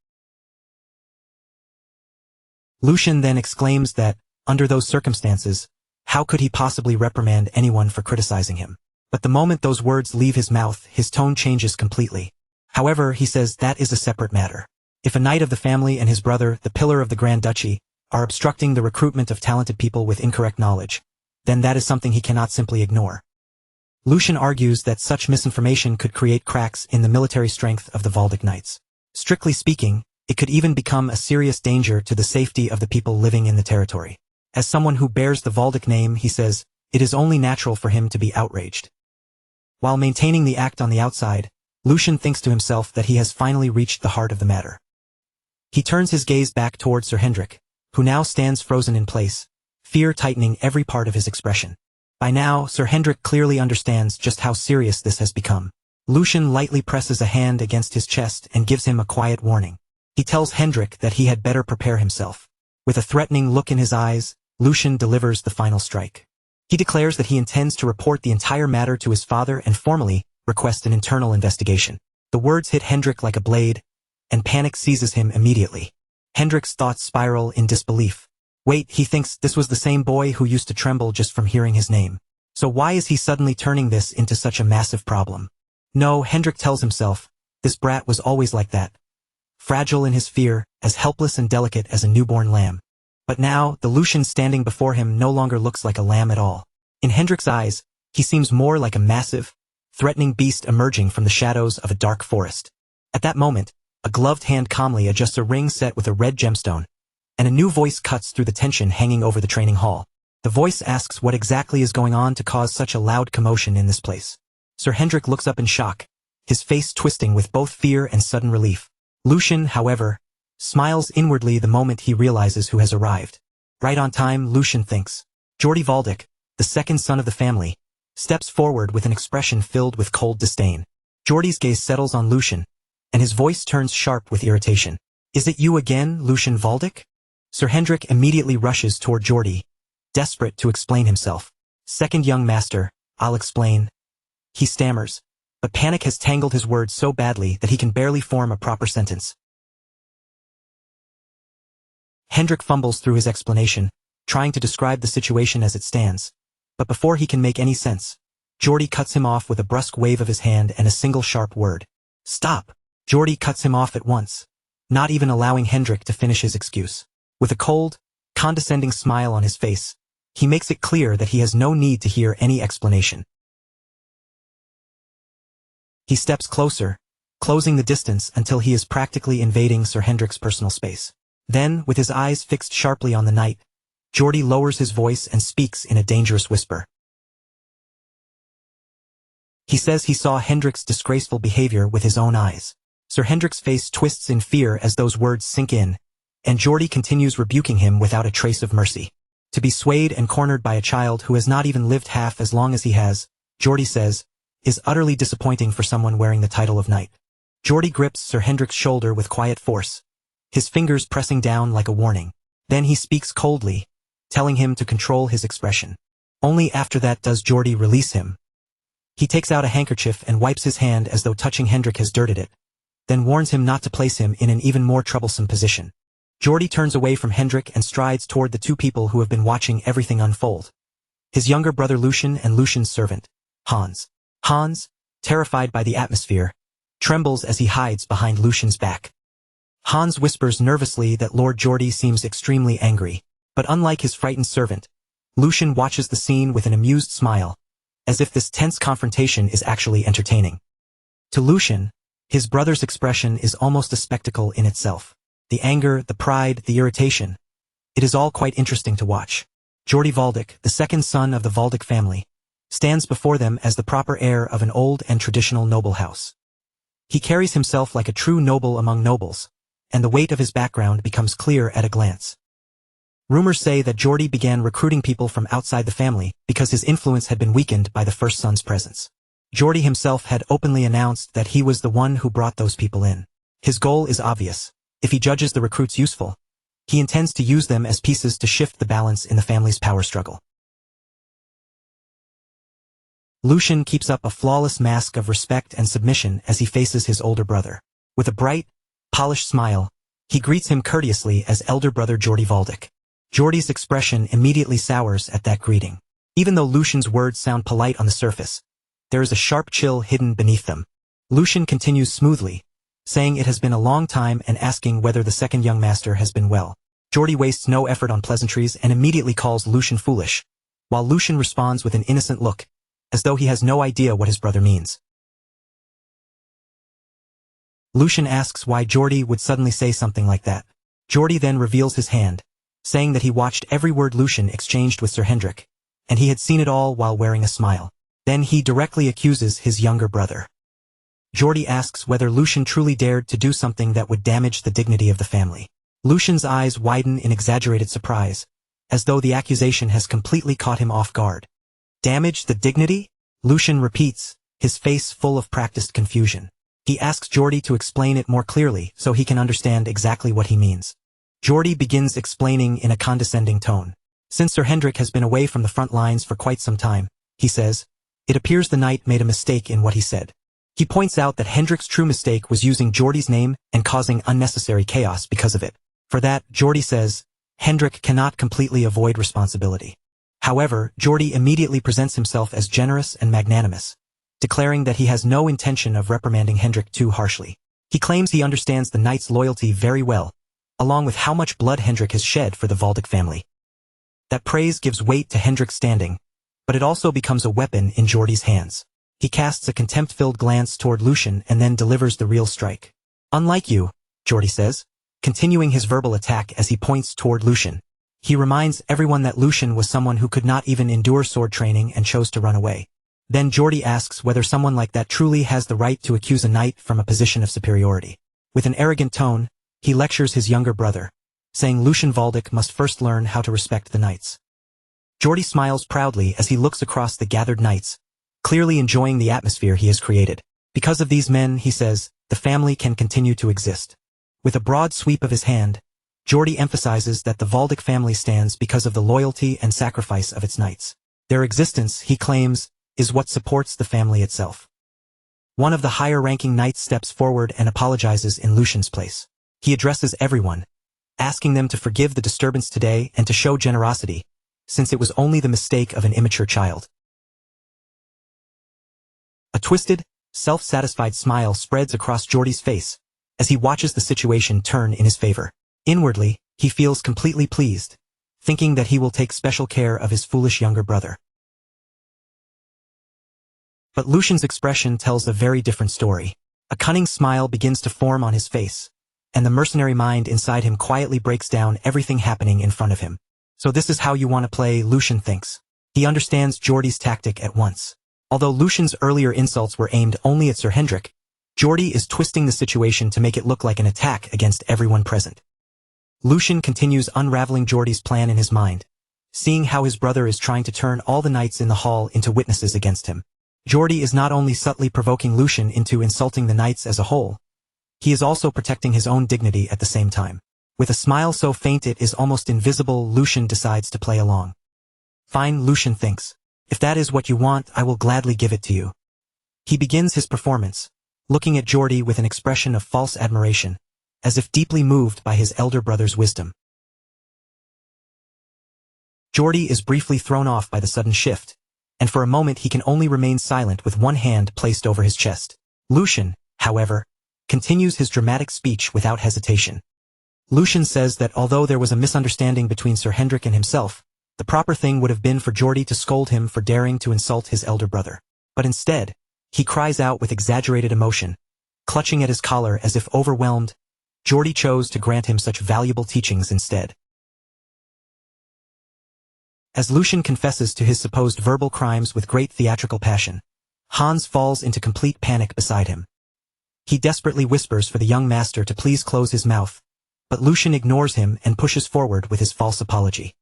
Lucian then exclaims that, under those circumstances, how could he possibly reprimand anyone for criticizing him? But the moment those words leave his mouth, his tone changes completely. However, he says that is a separate matter. If a knight of the family and his brother, the pillar of the Grand Duchy, are obstructing the recruitment of talented people with incorrect knowledge, then that is something he cannot simply ignore. Lucian argues that such misinformation could create cracks in the military strength of the Waldeck Knights. Strictly speaking, it could even become a serious danger to the safety of the people living in the territory. As someone who bears the Waldeck name, he says, it is only natural for him to be outraged. While maintaining the act on the outside, Lucian thinks to himself that he has finally reached the heart of the matter. He turns his gaze back toward Sir Hendrik, who now stands frozen in place, fear tightening every part of his expression. By now, Sir Hendrik clearly understands just how serious this has become. Lucian lightly presses a hand against his chest and gives him a quiet warning. He tells Hendrik that he had better prepare himself. With a threatening look in his eyes, Lucian delivers the final strike. He declares that he intends to report the entire matter to his father and formally request an internal investigation. The words hit Hendrik like a blade, and panic seizes him immediately. Hendrik's thoughts spiral in disbelief. Wait, he thinks this was the same boy who used to tremble just from hearing his name. So why is he suddenly turning this into such a massive problem? No, Hendrik tells himself, this brat was always like that. Fragile in his fear, as helpless and delicate as a newborn lamb. But now, the Lucian standing before him no longer looks like a lamb at all. In Hendrik's eyes, he seems more like a massive, threatening beast emerging from the shadows of a dark forest. At that moment, a gloved hand calmly adjusts a ring set with a red gemstone, and a new voice cuts through the tension hanging over the training hall. The voice asks what exactly is going on to cause such a loud commotion in this place. Sir Hendrik looks up in shock, his face twisting with both fear and sudden relief. Lucian, however, smiles inwardly the moment he realizes who has arrived. Right on time, Lucian thinks. Jordi Waldeck, the second son of the family, steps forward with an expression filled with cold disdain. Jordy's gaze settles on Lucian, and his voice turns sharp with irritation. "Is it you again, Lucian Valdic?" Sir Hendrik immediately rushes toward Jordy, desperate to explain himself. "Second young master, I'll explain." He stammers, but panic has tangled his words so badly that he can barely form a proper sentence. Hendrik fumbles through his explanation, trying to describe the situation as it stands. But before he can make any sense, Jordy cuts him off with a brusque wave of his hand and a single sharp word. "Stop!" Jordy cuts him off at once, not even allowing Hendrik to finish his excuse. With a cold, condescending smile on his face, he makes it clear that he has no need to hear any explanation. He steps closer, closing the distance until he is practically invading Sir Hendrik's personal space. Then, with his eyes fixed sharply on the knight, Jordy lowers his voice and speaks in a dangerous whisper. He says he saw Hendrik's disgraceful behavior with his own eyes. Sir Hendrik's face twists in fear as those words sink in, and Jordy continues rebuking him without a trace of mercy. To be swayed and cornered by a child who has not even lived half as long as he has, Jordy says, is utterly disappointing for someone wearing the title of knight. Jordy grips Sir Hendrik's shoulder with quiet force, his fingers pressing down like a warning. Then he speaks coldly, telling him to control his expression. Only after that does Jordy release him. He takes out a handkerchief and wipes his hand as though touching Hendrik has dirted it, then warns him not to place him in an even more troublesome position. Jordy turns away from Hendrik and strides toward the two people who have been watching everything unfold. His younger brother Lucian and Lucian's servant, Hans. Hans, terrified by the atmosphere, trembles as he hides behind Lucian's back. Hans whispers nervously that Lord Jordy seems extremely angry, but unlike his frightened servant, Lucian watches the scene with an amused smile, as if this tense confrontation is actually entertaining. To Lucian, his brother's expression is almost a spectacle in itself. The anger, the pride, the irritation. It is all quite interesting to watch. Jordy Valdic, the second son of the Valdic family, stands before them as the proper heir of an old and traditional noble house. He carries himself like a true noble among nobles, and the weight of his background becomes clear at a glance. Rumors say that Jordy began recruiting people from outside the family because his influence had been weakened by the first son's presence. Jordy himself had openly announced that he was the one who brought those people in. His goal is obvious. If he judges the recruits useful, he intends to use them as pieces to shift the balance in the family's power struggle. Lucian keeps up a flawless mask of respect and submission as he faces his older brother. With a bright, polished smile, he greets him courteously as elder brother Jordy Valdic. Jordy's expression immediately sours at that greeting. Even though Lucian's words sound polite on the surface, there is a sharp chill hidden beneath them. Lucian continues smoothly, saying it has been a long time and asking whether the second young master has been well. Jordy wastes no effort on pleasantries and immediately calls Lucian foolish, while Lucian responds with an innocent look, as though he has no idea what his brother means. Lucian asks why Jordy would suddenly say something like that. Jordy then reveals his hand, saying that he watched every word Lucian exchanged with Sir Hendrik, and he had seen it all while wearing a smile. Then he directly accuses his younger brother. Jordy asks whether Lucian truly dared to do something that would damage the dignity of the family. Lucian's eyes widen in exaggerated surprise, as though the accusation has completely caught him off guard. Damage the dignity? Lucian repeats, his face full of practiced confusion. He asks Jordy to explain it more clearly so he can understand exactly what he means. Jordy begins explaining in a condescending tone. Since Sir Hendrik has been away from the front lines for quite some time, he says, it appears the knight made a mistake in what he said. He points out that Hendrik's true mistake was using Jordy's name and causing unnecessary chaos because of it. For that, Jordy says, Hendrik cannot completely avoid responsibility. However, Jordy immediately presents himself as generous and magnanimous, declaring that he has no intention of reprimanding Hendrik too harshly. He claims he understands the knight's loyalty very well, along with how much blood Hendrik has shed for the Valdic family. That praise gives weight to Hendrik's standing, but it also becomes a weapon in Jordy's hands. He casts a contempt-filled glance toward Lucian and then delivers the real strike. Unlike you, Jordy says, continuing his verbal attack as he points toward Lucian. He reminds everyone that Lucian was someone who could not even endure sword training and chose to run away. Then Jordy asks whether someone like that truly has the right to accuse a knight from a position of superiority. With an arrogant tone, he lectures his younger brother, saying Lucian Valdic must first learn how to respect the knights. Jordy smiles proudly as he looks across the gathered knights, clearly enjoying the atmosphere he has created. Because of these men, he says, the family can continue to exist. With a broad sweep of his hand, Geordie emphasizes that the Valdic family stands because of the loyalty and sacrifice of its knights. Their existence, he claims, is what supports the family itself. One of the higher-ranking knights steps forward and apologizes in Lucian's place. He addresses everyone, asking them to forgive the disturbance today and to show generosity, since it was only the mistake of an immature child. A twisted, self-satisfied smile spreads across Geordie's face as he watches the situation turn in his favor. Inwardly, he feels completely pleased, thinking that he will take special care of his foolish younger brother. But Lucian's expression tells a very different story. A cunning smile begins to form on his face, and the mercenary mind inside him quietly breaks down everything happening in front of him. So this is how you want to play, Lucian thinks. He understands Geordie's tactic at once. Although Lucian's earlier insults were aimed only at Sir Hendrik, Geordie is twisting the situation to make it look like an attack against everyone present. Lucian continues unraveling Geordie's plan in his mind, seeing how his brother is trying to turn all the knights in the hall into witnesses against him. Geordie is not only subtly provoking Lucian into insulting the knights as a whole, he is also protecting his own dignity at the same time. With a smile so faint it is almost invisible, Lucian decides to play along. Fine, Lucian thinks. If that is what you want, I will gladly give it to you. He begins his performance, looking at Geordie with an expression of false admiration, as if deeply moved by his elder brother's wisdom. Geordie is briefly thrown off by the sudden shift, and for a moment he can only remain silent with one hand placed over his chest. Lucian, however, continues his dramatic speech without hesitation. Lucian says that although there was a misunderstanding between Sir Hendrik and himself, the proper thing would have been for Geordie to scold him for daring to insult his elder brother. But instead, he cries out with exaggerated emotion, clutching at his collar as if overwhelmed. Geordie chose to grant him such valuable teachings instead. As Lucian confesses to his supposed verbal crimes with great theatrical passion, Hans falls into complete panic beside him. He desperately whispers for the young master to please close his mouth, but Lucian ignores him and pushes forward with his false apology.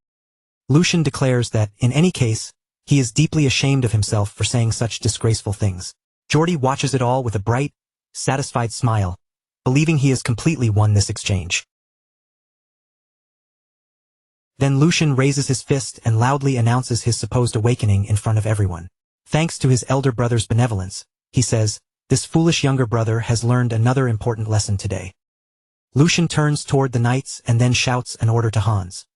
Lucian declares that, in any case, he is deeply ashamed of himself for saying such disgraceful things. Geordie watches it all with a bright, satisfied smile, believing he has completely won this exchange. Then Lucian raises his fist and loudly announces his supposed awakening in front of everyone. Thanks to his elder brother's benevolence, he says, this foolish younger brother has learned another important lesson today. Lucian turns toward the knights and then shouts an order to Hans.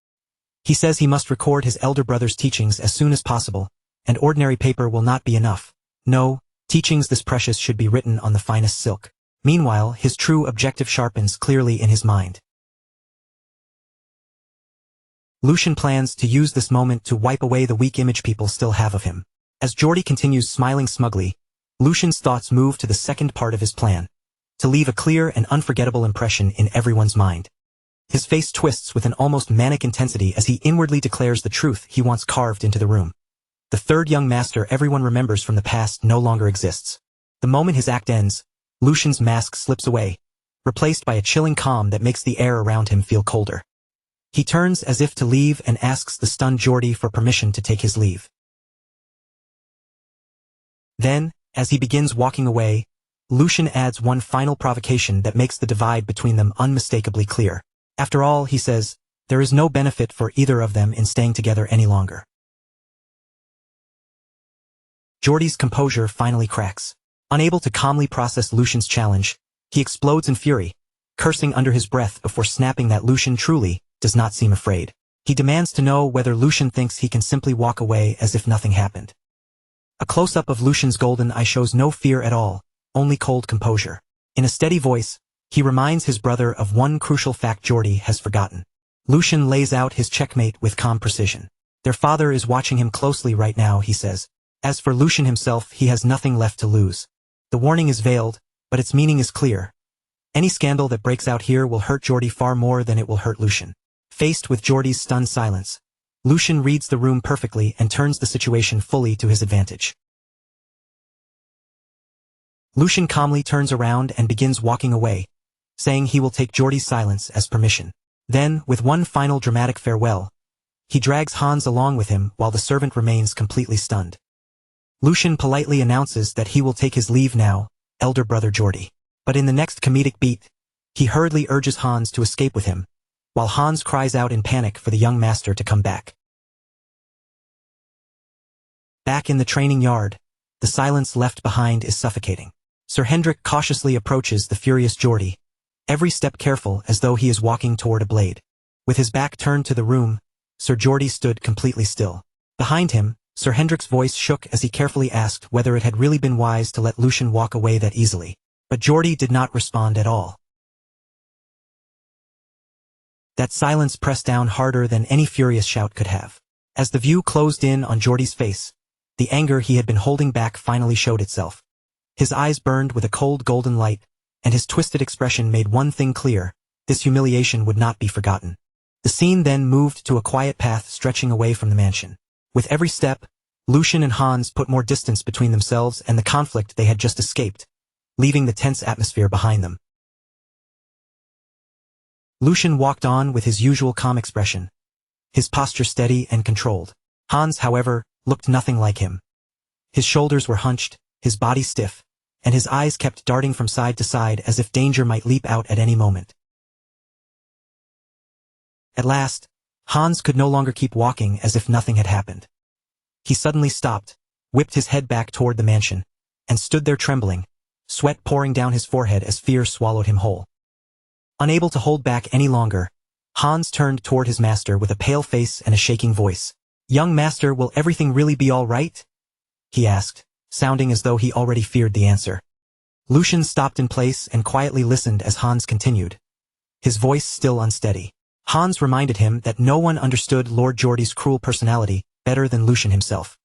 He says he must record his elder brother's teachings as soon as possible, and ordinary paper will not be enough. No, teachings this precious should be written on the finest silk. Meanwhile, his true objective sharpens clearly in his mind. Lucian plans to use this moment to wipe away the weak image people still have of him. As Geordie continues smiling smugly, Lucian's thoughts move to the second part of his plan, to leave a clear and unforgettable impression in everyone's mind. His face twists with an almost manic intensity as he inwardly declares the truth he wants carved into the room. The third young master everyone remembers from the past no longer exists. The moment his act ends, Lucian's mask slips away, replaced by a chilling calm that makes the air around him feel colder. He turns as if to leave and asks the stunned Geordie for permission to take his leave. Then, as he begins walking away, Lucian adds one final provocation that makes the divide between them unmistakably clear. After all, he says, there is no benefit for either of them in staying together any longer. Geordie's composure finally cracks. Unable to calmly process Lucian's challenge, he explodes in fury, cursing under his breath before snapping that Lucian truly does not seem afraid. He demands to know whether Lucian thinks he can simply walk away as if nothing happened. A close-up of Lucian's golden eye shows no fear at all, only cold composure. In a steady voice, he reminds his brother of one crucial fact Geordie has forgotten. Lucian lays out his checkmate with calm precision. Their father is watching him closely right now, he says. As for Lucian himself, he has nothing left to lose. The warning is veiled, but its meaning is clear. Any scandal that breaks out here will hurt Geordie far more than it will hurt Lucian. Faced with Geordie's stunned silence, Lucian reads the room perfectly and turns the situation fully to his advantage. Lucian calmly turns around and begins walking away, saying he will take Geordie's silence as permission. Then, with one final dramatic farewell, he drags Hans along with him while the servant remains completely stunned. Lucian politely announces that he will take his leave now, elder brother Jordy. But in the next comedic beat, he hurriedly urges Hans to escape with him, while Hans cries out in panic for the young master to come back. Back in the training yard, the silence left behind is suffocating. Sir Hendrik cautiously approaches the furious Jordy, every step careful as though he is walking toward a blade. With his back turned to the room, Sir Jordy stood completely still. Behind him, Sir Hendrik's voice shook as he carefully asked whether it had really been wise to let Lucian walk away that easily. But Jordy did not respond at all. That silence pressed down harder than any furious shout could have. As the view closed in on Jordy's face, the anger he had been holding back finally showed itself. His eyes burned with a cold golden light, and his twisted expression made one thing clear: this humiliation would not be forgotten. The scene then moved to a quiet path stretching away from the mansion. With every step, Lucian and Hans put more distance between themselves and the conflict they had just escaped, leaving the tense atmosphere behind them. Lucian walked on with his usual calm expression, his posture steady and controlled. Hans, however, looked nothing like him. His shoulders were hunched, his body stiff, and his eyes kept darting from side to side as if danger might leap out at any moment. At last, Hans could no longer keep walking as if nothing had happened. He suddenly stopped, whipped his head back toward the mansion, and stood there trembling, sweat pouring down his forehead as fear swallowed him whole. Unable to hold back any longer, Hans turned toward his master with a pale face and a shaking voice. "Young master, will everything really be all right?" he asked, sounding as though he already feared the answer. Lucian stopped in place and quietly listened as Hans continued, his voice still unsteady. Hans reminded him that no one understood Lord Jordy's cruel personality better than Lucian himself.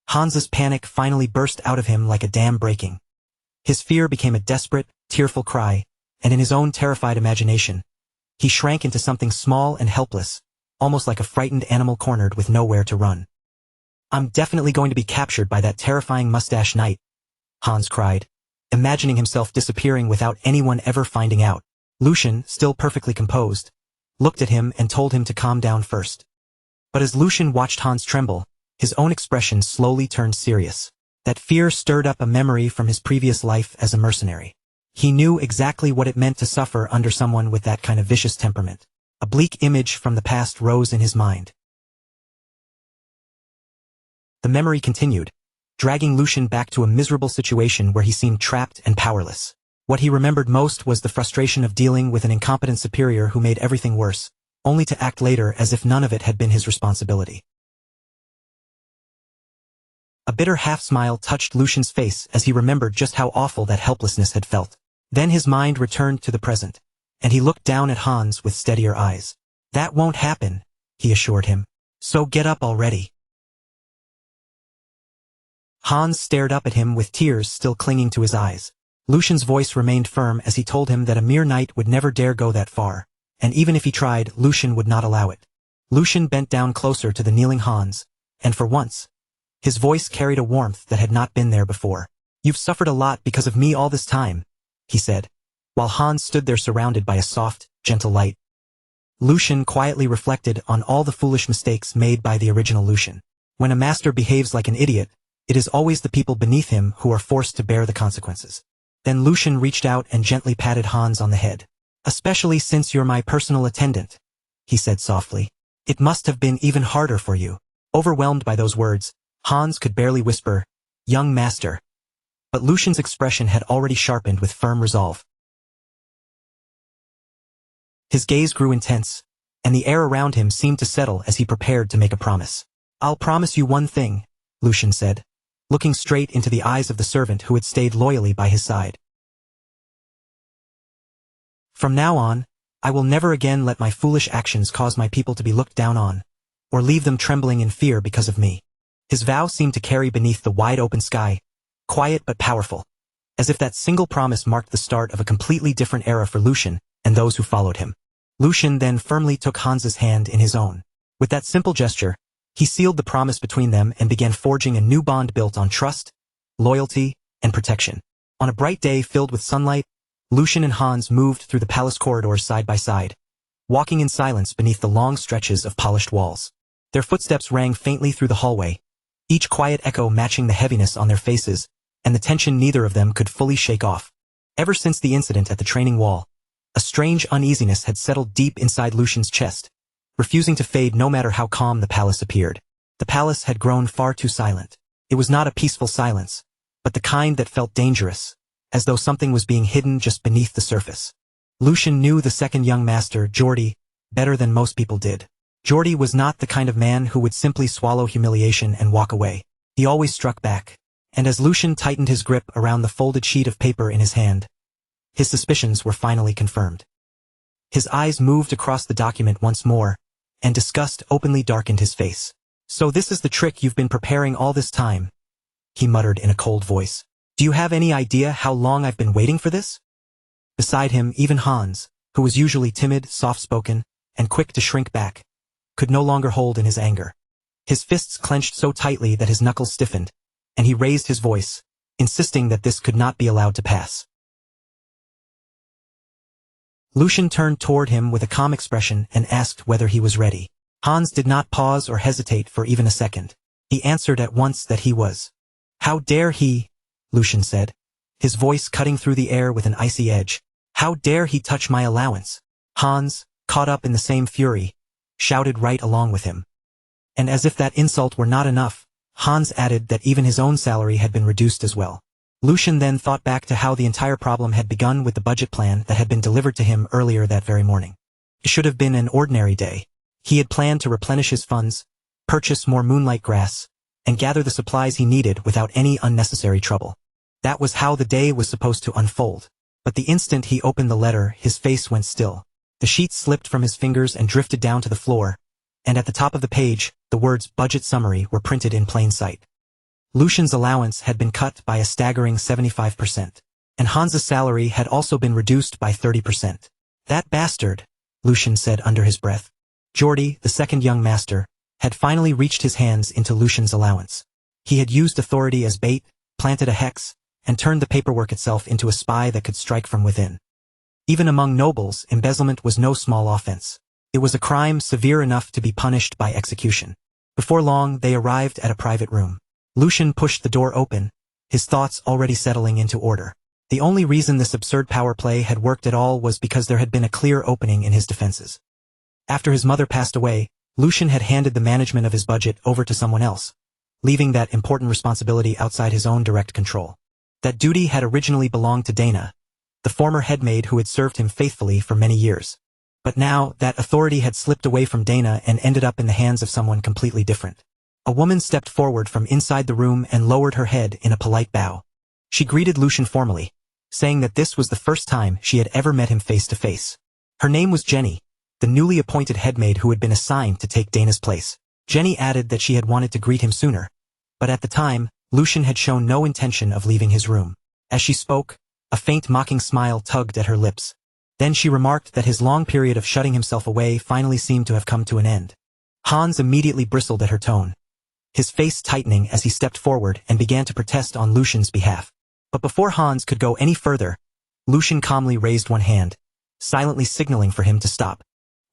Hans's panic finally burst out of him like a dam breaking. His fear became a desperate, tearful cry, and in his own terrified imagination, he shrank into something small and helpless, almost like a frightened animal cornered with nowhere to run. "I'm definitely going to be captured by that terrifying mustache knight," Hans cried, imagining himself disappearing without anyone ever finding out. Lucian, still perfectly composed, looked at him and told him to calm down first. But as Lucian watched Hans tremble, his own expression slowly turned serious. That fear stirred up a memory from his previous life as a mercenary. He knew exactly what it meant to suffer under someone with that kind of vicious temperament. A bleak image from the past rose in his mind. The memory continued, dragging Lucian back to a miserable situation where he seemed trapped and powerless. What he remembered most was the frustration of dealing with an incompetent superior who made everything worse, only to act later as if none of it had been his responsibility. A bitter half-smile touched Lucian's face as he remembered just how awful that helplessness had felt. Then his mind returned to the present, and he looked down at Hans with steadier eyes. "That won't happen," he assured him. "So get up already." Hans stared up at him with tears still clinging to his eyes. Lucian's voice remained firm as he told him that a mere knight would never dare go that far, and even if he tried, Lucian would not allow it. Lucian bent down closer to the kneeling Hans, and for once, his voice carried a warmth that had not been there before. "You've suffered a lot because of me all this time," he said, while Hans stood there surrounded by a soft, gentle light. Lucian quietly reflected on all the foolish mistakes made by the original Lucian. When a master behaves like an idiot, it is always the people beneath him who are forced to bear the consequences. Then Lucian reached out and gently patted Hans on the head. "Especially since you're my personal attendant," he said softly. "It must have been even harder for you." Overwhelmed by those words, Hans could barely whisper, "Young master." But Lucian's expression had already sharpened with firm resolve. His gaze grew intense, and the air around him seemed to settle as he prepared to make a promise. "I'll promise you one thing," Lucian said, looking straight into the eyes of the servant who had stayed loyally by his side. "From now on, I will never again let my foolish actions cause my people to be looked down on, or leave them trembling in fear because of me." His vow seemed to carry beneath the wide-open sky, quiet but powerful, as if that single promise marked the start of a completely different era for Lucian and those who followed him. Lucian then firmly took Hans's hand in his own. With that simple gesture, he sealed the promise between them and began forging a new bond built on trust, loyalty, and protection. On a bright day filled with sunlight, Lucian and Hans moved through the palace corridors side by side, walking in silence beneath the long stretches of polished walls. Their footsteps rang faintly through the hallway, each quiet echo matching the heaviness on their faces, and the tension neither of them could fully shake off. Ever since the incident at the training wall, a strange uneasiness had settled deep inside Lucian's chest, refusing to fade no matter how calm the palace appeared. The palace had grown far too silent. It was not a peaceful silence, but the kind that felt dangerous, as though something was being hidden just beneath the surface. Lucian knew the second young master, Jordy, better than most people did. Jordy was not the kind of man who would simply swallow humiliation and walk away. He always struck back. And as Lucian tightened his grip around the folded sheet of paper in his hand, his suspicions were finally confirmed. His eyes moved across the document once more, and disgust openly darkened his face. "So this is the trick you've been preparing all this time," he muttered in a cold voice. "Do you have any idea how long I've been waiting for this?" Beside him, even Hans, who was usually timid, soft-spoken, and quick to shrink back, could no longer hold in his anger. His fists clenched so tightly that his knuckles stiffened, and he raised his voice, insisting that this could not be allowed to pass. Lucian turned toward him with a calm expression and asked whether he was ready. Hans did not pause or hesitate for even a second. He answered at once that he was. "How dare he?" Lucian said, his voice cutting through the air with an icy edge. "How dare he touch my allowance?" Hans, caught up in the same fury, shouted right along with him. And as if that insult were not enough, Hans added that even his own salary had been reduced as well. Lucian then thought back to how the entire problem had begun with the budget plan that had been delivered to him earlier that very morning. It should have been an ordinary day. He had planned to replenish his funds, purchase more moonlight grass, and gather the supplies he needed without any unnecessary trouble. That was how the day was supposed to unfold. But the instant he opened the letter, his face went still. The sheet slipped from his fingers and drifted down to the floor, and at the top of the page, the words "budget summary" were printed in plain sight. Lucian's allowance had been cut by a staggering 75%, and Hans's salary had also been reduced by 30%. "That bastard," Lucian said under his breath. Jordy, the second young master, had finally reached his hands into Lucian's allowance. He had used authority as bait, planted a hex, and turned the paperwork itself into a spy that could strike from within. Even among nobles, embezzlement was no small offense. It was a crime severe enough to be punished by execution. Before long, they arrived at a private room. Lucian pushed the door open, his thoughts already settling into order. The only reason this absurd power play had worked at all was because there had been a clear opening in his defenses. After his mother passed away, Lucian had handed the management of his budget over to someone else, leaving that important responsibility outside his own direct control. That duty had originally belonged to Dana, the former headmaid who had served him faithfully for many years. But now, that authority had slipped away from Dana and ended up in the hands of someone completely different. A woman stepped forward from inside the room and lowered her head in a polite bow. She greeted Lucian formally, saying that this was the first time she had ever met him face to face. Her name was Jenny, the newly appointed headmaid who had been assigned to take Dana's place. Jenny added that she had wanted to greet him sooner, but at the time, Lucian had shown no intention of leaving his room. As she spoke, a faint mocking smile tugged at her lips. Then she remarked that his long period of shutting himself away finally seemed to have come to an end. Hans immediately bristled at her tone, his face tightening as he stepped forward and began to protest on Lucian's behalf. But before Hans could go any further, Lucian calmly raised one hand, silently signaling for him to stop.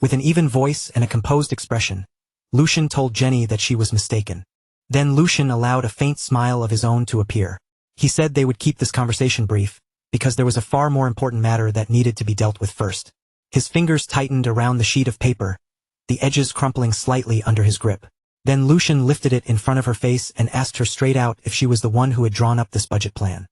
With an even voice and a composed expression, Lucian told Jenny that she was mistaken. Then Lucian allowed a faint smile of his own to appear. He said they would keep this conversation brief, because there was a far more important matter that needed to be dealt with first. His fingers tightened around the sheet of paper, the edges crumpling slightly under his grip. Then Lucian lifted it in front of her face and asked her straight out if she was the one who had drawn up this budget plan.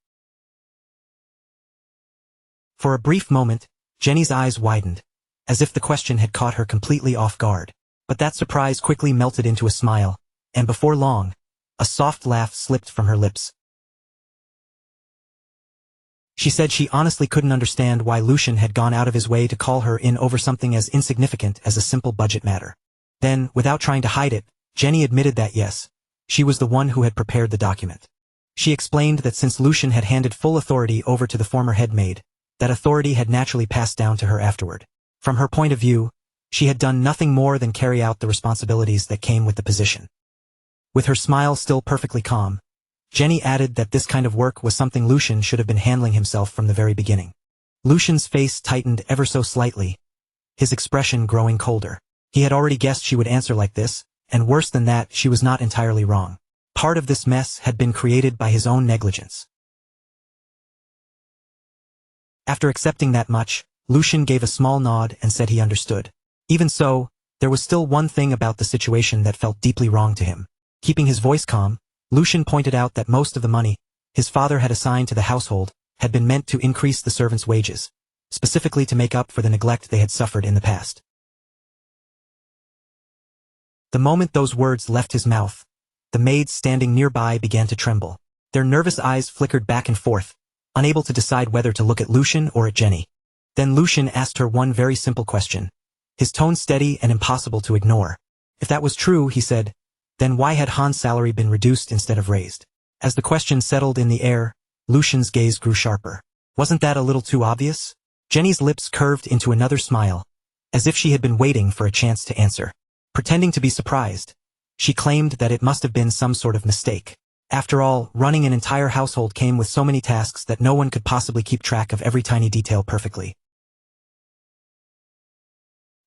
For a brief moment, Jenny's eyes widened, as if the question had caught her completely off guard. But that surprise quickly melted into a smile, and before long, a soft laugh slipped from her lips. She said she honestly couldn't understand why Lucian had gone out of his way to call her in over something as insignificant as a simple budget matter. Then, without trying to hide it, Jenny admitted that yes, she was the one who had prepared the document. She explained that since Lucian had handed full authority over to the former headmaid, that authority had naturally passed down to her afterward. From her point of view, she had done nothing more than carry out the responsibilities that came with the position. With her smile still perfectly calm, Jenny added that this kind of work was something Lucian should have been handling himself from the very beginning. Lucian's face tightened ever so slightly, his expression growing colder. He had already guessed she would answer like this, and worse than that, she was not entirely wrong. Part of this mess had been created by his own negligence. After accepting that much, Lucian gave a small nod and said he understood. Even so, there was still one thing about the situation that felt deeply wrong to him. Keeping his voice calm, Lucian pointed out that most of the money his father had assigned to the household had been meant to increase the servants' wages, specifically to make up for the neglect they had suffered in the past. The moment those words left his mouth, the maids standing nearby began to tremble. Their nervous eyes flickered back and forth, unable to decide whether to look at Lucian or at Jenny. Then Lucian asked her one very simple question, his tone steady and impossible to ignore. If that was true, he said, then why had Han's salary been reduced instead of raised? As the question settled in the air, Lucian's gaze grew sharper. Wasn't that a little too obvious? Jenny's lips curved into another smile, as if she had been waiting for a chance to answer. Pretending to be surprised, she claimed that it must have been some sort of mistake. After all, running an entire household came with so many tasks that no one could possibly keep track of every tiny detail perfectly.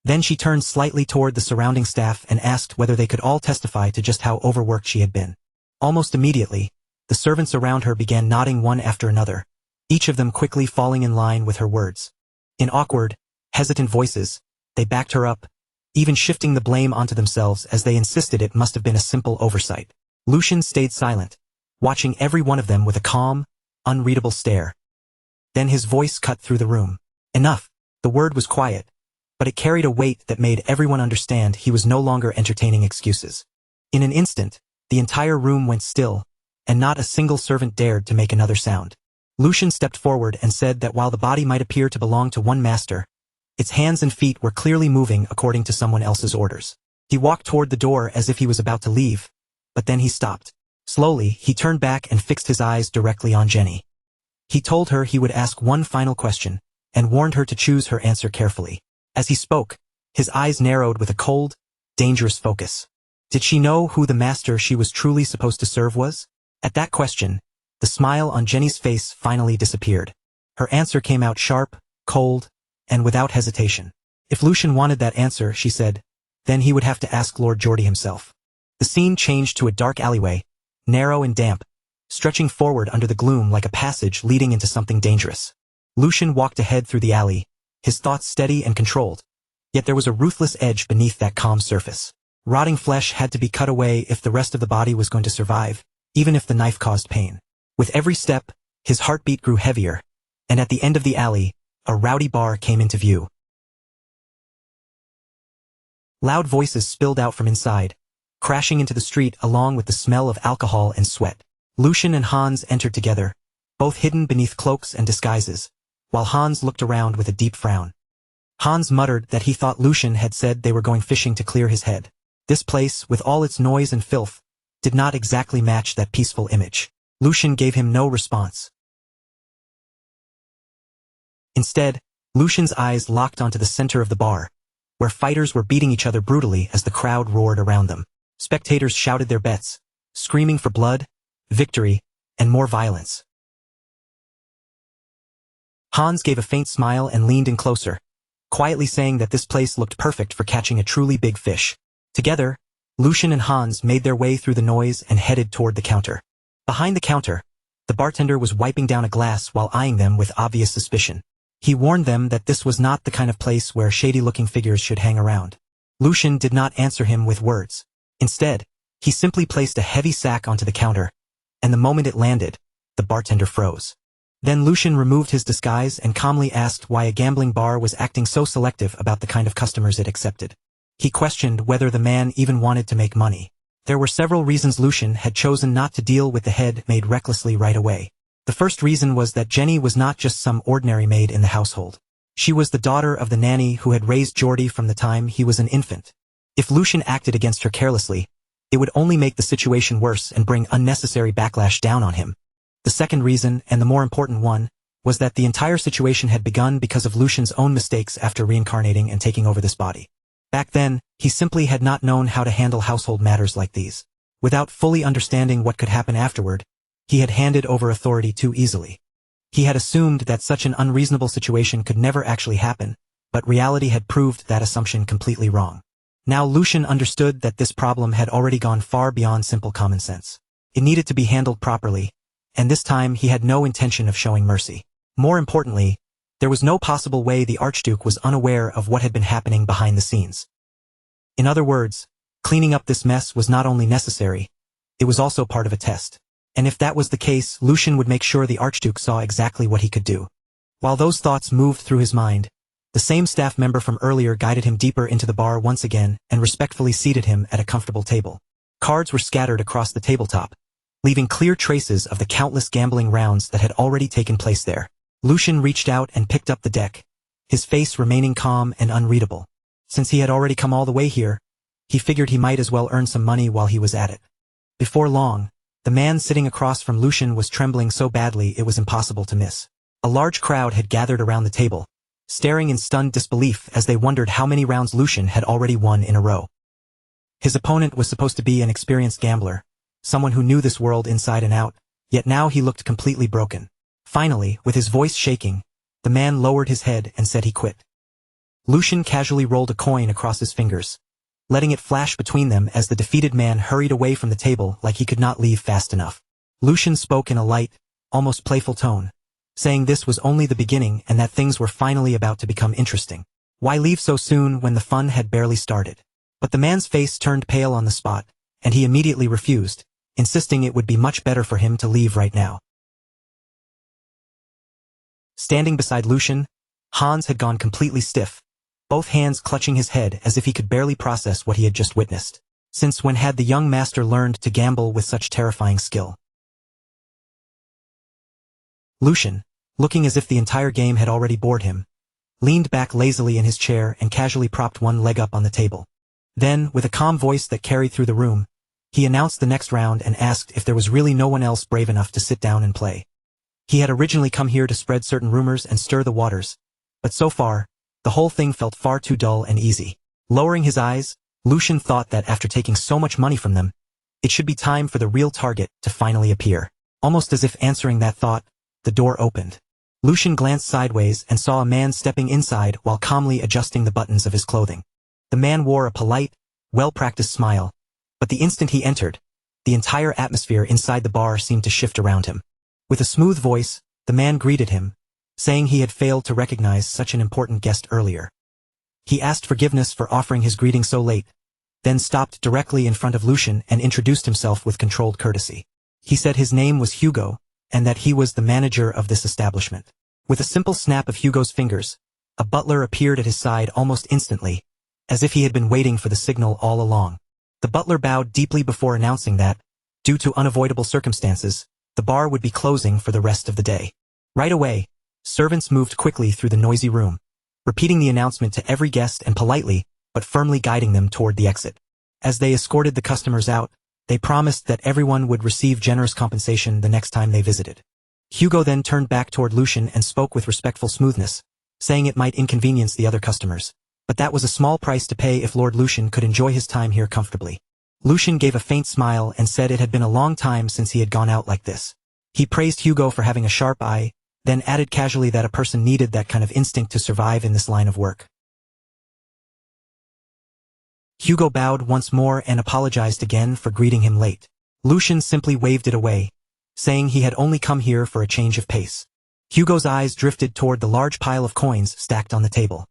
Then she turned slightly toward the surrounding staff and asked whether they could all testify to just how overworked she had been. Almost immediately, the servants around her began nodding one after another, each of them quickly falling in line with her words. In awkward, hesitant voices, they backed her up, even shifting the blame onto themselves as they insisted it must have been a simple oversight. Lucian stayed silent, watching every one of them with a calm, unreadable stare. Then his voice cut through the room. Enough. The word was quiet, but it carried a weight that made everyone understand he was no longer entertaining excuses. In an instant, the entire room went still, and not a single servant dared to make another sound. Lucian stepped forward and said that while the body might appear to belong to one master, its hands and feet were clearly moving according to someone else's orders. He walked toward the door as if he was about to leave, but then he stopped. Slowly, he turned back and fixed his eyes directly on Jenny. He told her he would ask one final question, and warned her to choose her answer carefully. As he spoke, his eyes narrowed with a cold, dangerous focus. Did she know who the master she was truly supposed to serve was? At that question, the smile on Jenny's face finally disappeared. Her answer came out sharp, cold, and without hesitation. If Lucian wanted that answer, she said, then he would have to ask Lord Geordie himself. The scene changed to a dark alleyway, narrow and damp, stretching forward under the gloom like a passage leading into something dangerous. Lucian walked ahead through the alley, his thoughts steady and controlled. Yet there was a ruthless edge beneath that calm surface. Rotting flesh had to be cut away if the rest of the body was going to survive, even if the knife caused pain. With every step, his heartbeat grew heavier, and at the end of the alley, a rowdy bar came into view. Loud voices spilled out from inside, crashing into the street along with the smell of alcohol and sweat. Lucian and Hans entered together, both hidden beneath cloaks and disguises, while Hans looked around with a deep frown. Hans muttered that he thought Lucian had said they were going fishing to clear his head. This place, with all its noise and filth, did not exactly match that peaceful image. Lucian gave him no response. Instead, Lucian's eyes locked onto the center of the bar, where fighters were beating each other brutally as the crowd roared around them. Spectators shouted their bets, screaming for blood, victory, and more violence. Hans gave a faint smile and leaned in closer, quietly saying that this place looked perfect for catching a truly big fish. Together, Lucian and Hans made their way through the noise and headed toward the counter. Behind the counter, the bartender was wiping down a glass while eyeing them with obvious suspicion. He warned them that this was not the kind of place where shady-looking figures should hang around. Lucian did not answer him with words. Instead, he simply placed a heavy sack onto the counter, and the moment it landed, the bartender froze. Then Lucian removed his disguise and calmly asked why a gambling bar was acting so selective about the kind of customers it accepted. He questioned whether the man even wanted to make money. There were several reasons Lucian had chosen not to deal with the head made recklessly right away. The first reason was that Jenny was not just some ordinary maid in the household. She was the daughter of the nanny who had raised Geordie from the time he was an infant. If Lucian acted against her carelessly, it would only make the situation worse and bring unnecessary backlash down on him. The second reason, and the more important one, was that the entire situation had begun because of Lucian's own mistakes after reincarnating and taking over this body. Back then, he simply had not known how to handle household matters like these. Without fully understanding what could happen afterward, he had handed over authority too easily. He had assumed that such an unreasonable situation could never actually happen, but reality had proved that assumption completely wrong. Now Lucian understood that this problem had already gone far beyond simple common sense. It needed to be handled properly, and this time he had no intention of showing mercy. More importantly, there was no possible way the Archduke was unaware of what had been happening behind the scenes. In other words, cleaning up this mess was not only necessary, it was also part of a test. And if that was the case, Lucian would make sure the Archduke saw exactly what he could do. While those thoughts moved through his mind, the same staff member from earlier guided him deeper into the bar once again and respectfully seated him at a comfortable table. Cards were scattered across the tabletop, leaving clear traces of the countless gambling rounds that had already taken place there. Lucian reached out and picked up the deck, his face remaining calm and unreadable. Since he had already come all the way here, he figured he might as well earn some money while he was at it. Before long, the man sitting across from Lucian was trembling so badly it was impossible to miss. A large crowd had gathered around the table, staring in stunned disbelief as they wondered how many rounds Lucian had already won in a row. His opponent was supposed to be an experienced gambler, someone who knew this world inside and out, yet now he looked completely broken. Finally, with his voice shaking, the man lowered his head and said he quit. Lucian casually rolled a coin across his fingers, letting it flash between them as the defeated man hurried away from the table like he could not leave fast enough. Lucian spoke in a light, almost playful tone, saying this was only the beginning and that things were finally about to become interesting. Why leave so soon when the fun had barely started? But the man's face turned pale on the spot, and he immediately refused, insisting it would be much better for him to leave right now. Standing beside Lucian, Hans had gone completely stiff, both hands clutching his head as if he could barely process what he had just witnessed. Since when had the young master learned to gamble with such terrifying skill? Lucian, looking as if the entire game had already bored him, leaned back lazily in his chair and casually propped one leg up on the table. Then, with a calm voice that carried through the room, he announced the next round and asked if there was really no one else brave enough to sit down and play. He had originally come here to spread certain rumors and stir the waters, but so far, the whole thing felt far too dull and easy. Lowering his eyes, Lucian thought that after taking so much money from them, it should be time for the real target to finally appear. Almost as if answering that thought, the door opened. Lucian glanced sideways and saw a man stepping inside while calmly adjusting the buttons of his clothing. The man wore a polite, well-practiced smile, but the instant he entered, the entire atmosphere inside the bar seemed to shift around him. With a smooth voice, the man greeted him, saying he had failed to recognize such an important guest earlier. He asked forgiveness for offering his greeting so late, then stopped directly in front of Lucian and introduced himself with controlled courtesy. He said his name was Hugo, and that he was the manager of this establishment. With a simple snap of Hugo's fingers, a butler appeared at his side almost instantly, as if he had been waiting for the signal all along. The butler bowed deeply before announcing that, due to unavoidable circumstances, the bar would be closing for the rest of the day. Right away, servants moved quickly through the noisy room, repeating the announcement to every guest and politely, but firmly guiding them toward the exit. As they escorted the customers out, they promised that everyone would receive generous compensation the next time they visited. Hugo then turned back toward Lucian and spoke with respectful smoothness, saying it might inconvenience the other customers, but that was a small price to pay if Lord Lucian could enjoy his time here comfortably. Lucian gave a faint smile and said it had been a long time since he had gone out like this. He praised Hugo for having a sharp eye, then added casually that a person needed that kind of instinct to survive in this line of work. Hugo bowed once more and apologized again for greeting him late. Lucian simply waved it away, saying he had only come here for a change of pace. Hugo's eyes drifted toward the large pile of coins stacked on the table.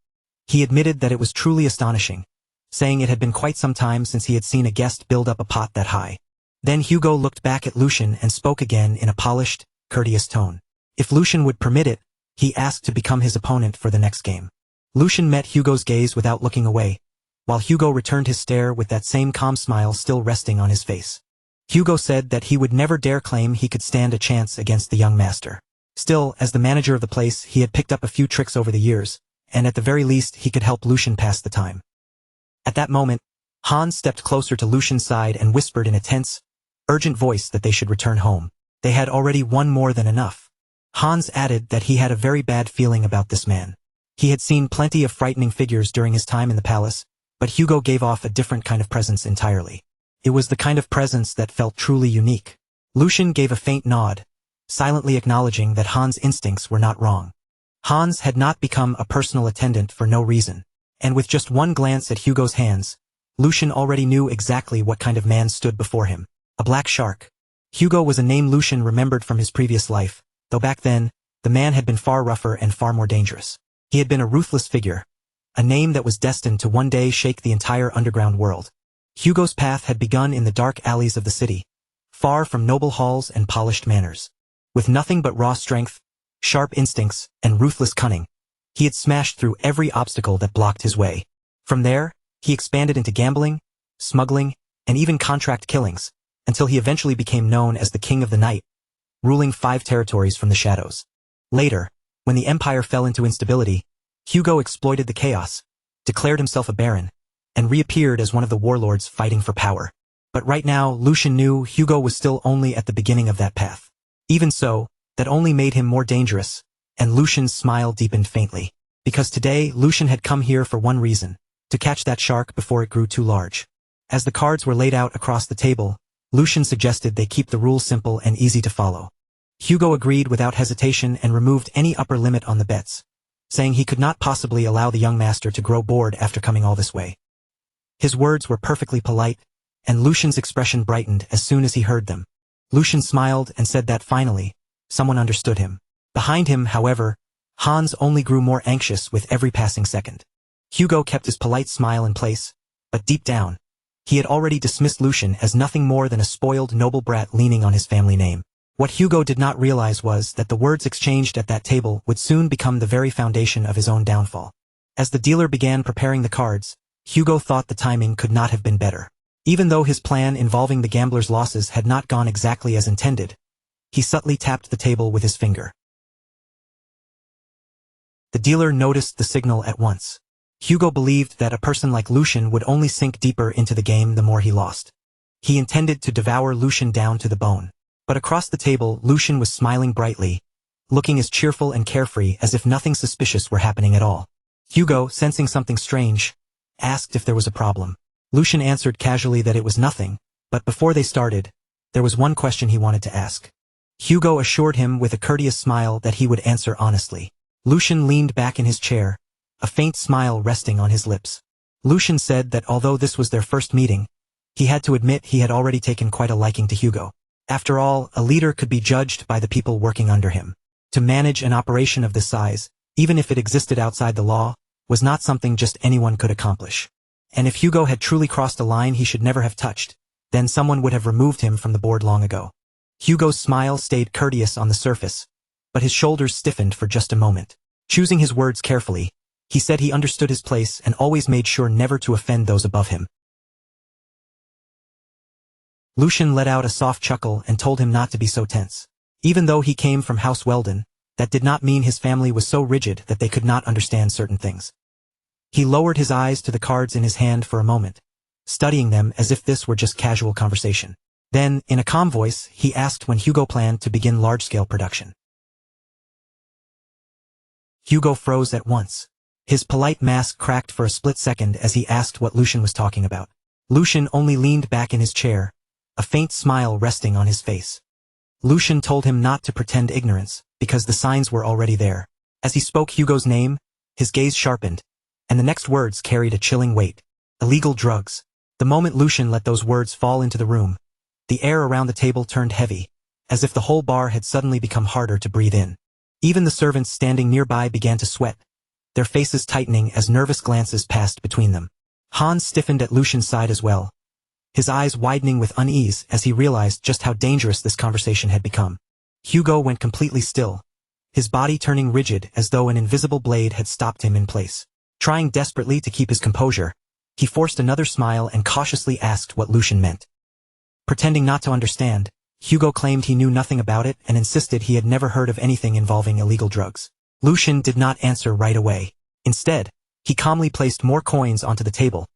He admitted that it was truly astonishing, saying it had been quite some time since he had seen a guest build up a pot that high. Then Hugo looked back at Lucian and spoke again in a polished, courteous tone. If Lucian would permit it, he asked to become his opponent for the next game. Lucian met Hugo's gaze without looking away, while Hugo returned his stare with that same calm smile still resting on his face. Hugo said that he would never dare claim he could stand a chance against the young master. Still, as the manager of the place, he had picked up a few tricks over the years, and at the very least he could help Lucian pass the time. At that moment, Hans stepped closer to Lucian's side and whispered in a tense, urgent voice that they should return home. They had already won more than enough. Hans added that he had a very bad feeling about this man. He had seen plenty of frightening figures during his time in the palace, but Hugo gave off a different kind of presence entirely. It was the kind of presence that felt truly unique. Lucian gave a faint nod, silently acknowledging that Hans' instincts were not wrong. Hans had not become a personal attendant for no reason, and with just one glance at Hugo's hands, Lucian already knew exactly what kind of man stood before him. A black shark. Hugo was a name Lucian remembered from his previous life, though back then, the man had been far rougher and far more dangerous. He had been a ruthless figure, a name that was destined to one day shake the entire underground world. Hugo's path had begun in the dark alleys of the city, far from noble halls and polished manners. With nothing but raw strength, sharp instincts, and ruthless cunning, he had smashed through every obstacle that blocked his way. From there, he expanded into gambling, smuggling, and even contract killings, until he eventually became known as the King of the Night, ruling 5 territories from the shadows. Later, when the empire fell into instability, Hugo exploited the chaos, declared himself a baron, and reappeared as one of the warlords fighting for power. But right now, Lucian knew Hugo was still only at the beginning of that path. Even so, that only made him more dangerous, and Lucian's smile deepened faintly. Because today, Lucian had come here for one reason: to catch that shark before it grew too large. As the cards were laid out across the table, Lucian suggested they keep the rules simple and easy to follow. Hugo agreed without hesitation and removed any upper limit on the bets, saying he could not possibly allow the young master to grow bored after coming all this way. His words were perfectly polite, and Lucian's expression brightened as soon as he heard them. Lucian smiled and said that finally, someone understood him. Behind him, however, Hans only grew more anxious with every passing second. Hugo kept his polite smile in place, but deep down, he had already dismissed Lucian as nothing more than a spoiled noble brat leaning on his family name. What Hugo did not realize was that the words exchanged at that table would soon become the very foundation of his own downfall. As the dealer began preparing the cards, Hugo thought the timing could not have been better. Even though his plan involving the gambler's losses had not gone exactly as intended, he subtly tapped the table with his finger. The dealer noticed the signal at once. Hugo believed that a person like Lucian would only sink deeper into the game the more he lost. He intended to devour Lucian down to the bone. But across the table, Lucian was smiling brightly, looking as cheerful and carefree as if nothing suspicious were happening at all. Hugo, sensing something strange, asked if there was a problem. Lucian answered casually that it was nothing, but before they started, there was one question he wanted to ask. Hugo assured him with a courteous smile that he would answer honestly. Lucian leaned back in his chair, a faint smile resting on his lips. Lucian said that although this was their first meeting, he had to admit he had already taken quite a liking to Hugo. After all, a leader could be judged by the people working under him. To manage an operation of this size, even if it existed outside the law, was not something just anyone could accomplish. And if Hugo had truly crossed a line he should never have touched, then someone would have removed him from the board long ago. Hugo's smile stayed courteous on the surface, but his shoulders stiffened for just a moment. Choosing his words carefully, he said he understood his place and always made sure never to offend those above him. Lucian let out a soft chuckle and told him not to be so tense. Even though he came from House Weldon, that did not mean his family was so rigid that they could not understand certain things. He lowered his eyes to the cards in his hand for a moment, studying them as if this were just casual conversation. Then, in a calm voice, he asked when Hugo planned to begin large-scale production. Hugo froze at once. His polite mask cracked for a split second as he asked what Lucian was talking about. Lucian only leaned back in his chair, a faint smile resting on his face. Lucian told him not to pretend ignorance, because the signs were already there. As he spoke Hugo's name, his gaze sharpened, and the next words carried a chilling weight. Illegal drugs. The moment Lucian let those words fall into the room, the air around the table turned heavy, as if the whole bar had suddenly become harder to breathe in. Even the servants standing nearby began to sweat, their faces tightening as nervous glances passed between them. Hans stiffened at Lucian's side as well, his eyes widening with unease as he realized just how dangerous this conversation had become. Hugo went completely still, his body turning rigid as though an invisible blade had stopped him in place. Trying desperately to keep his composure, he forced another smile and cautiously asked what Lucian meant. Pretending not to understand, Hugo claimed he knew nothing about it and insisted he had never heard of anything involving illegal drugs. Lucian did not answer right away. Instead, he calmly placed more coins onto the table,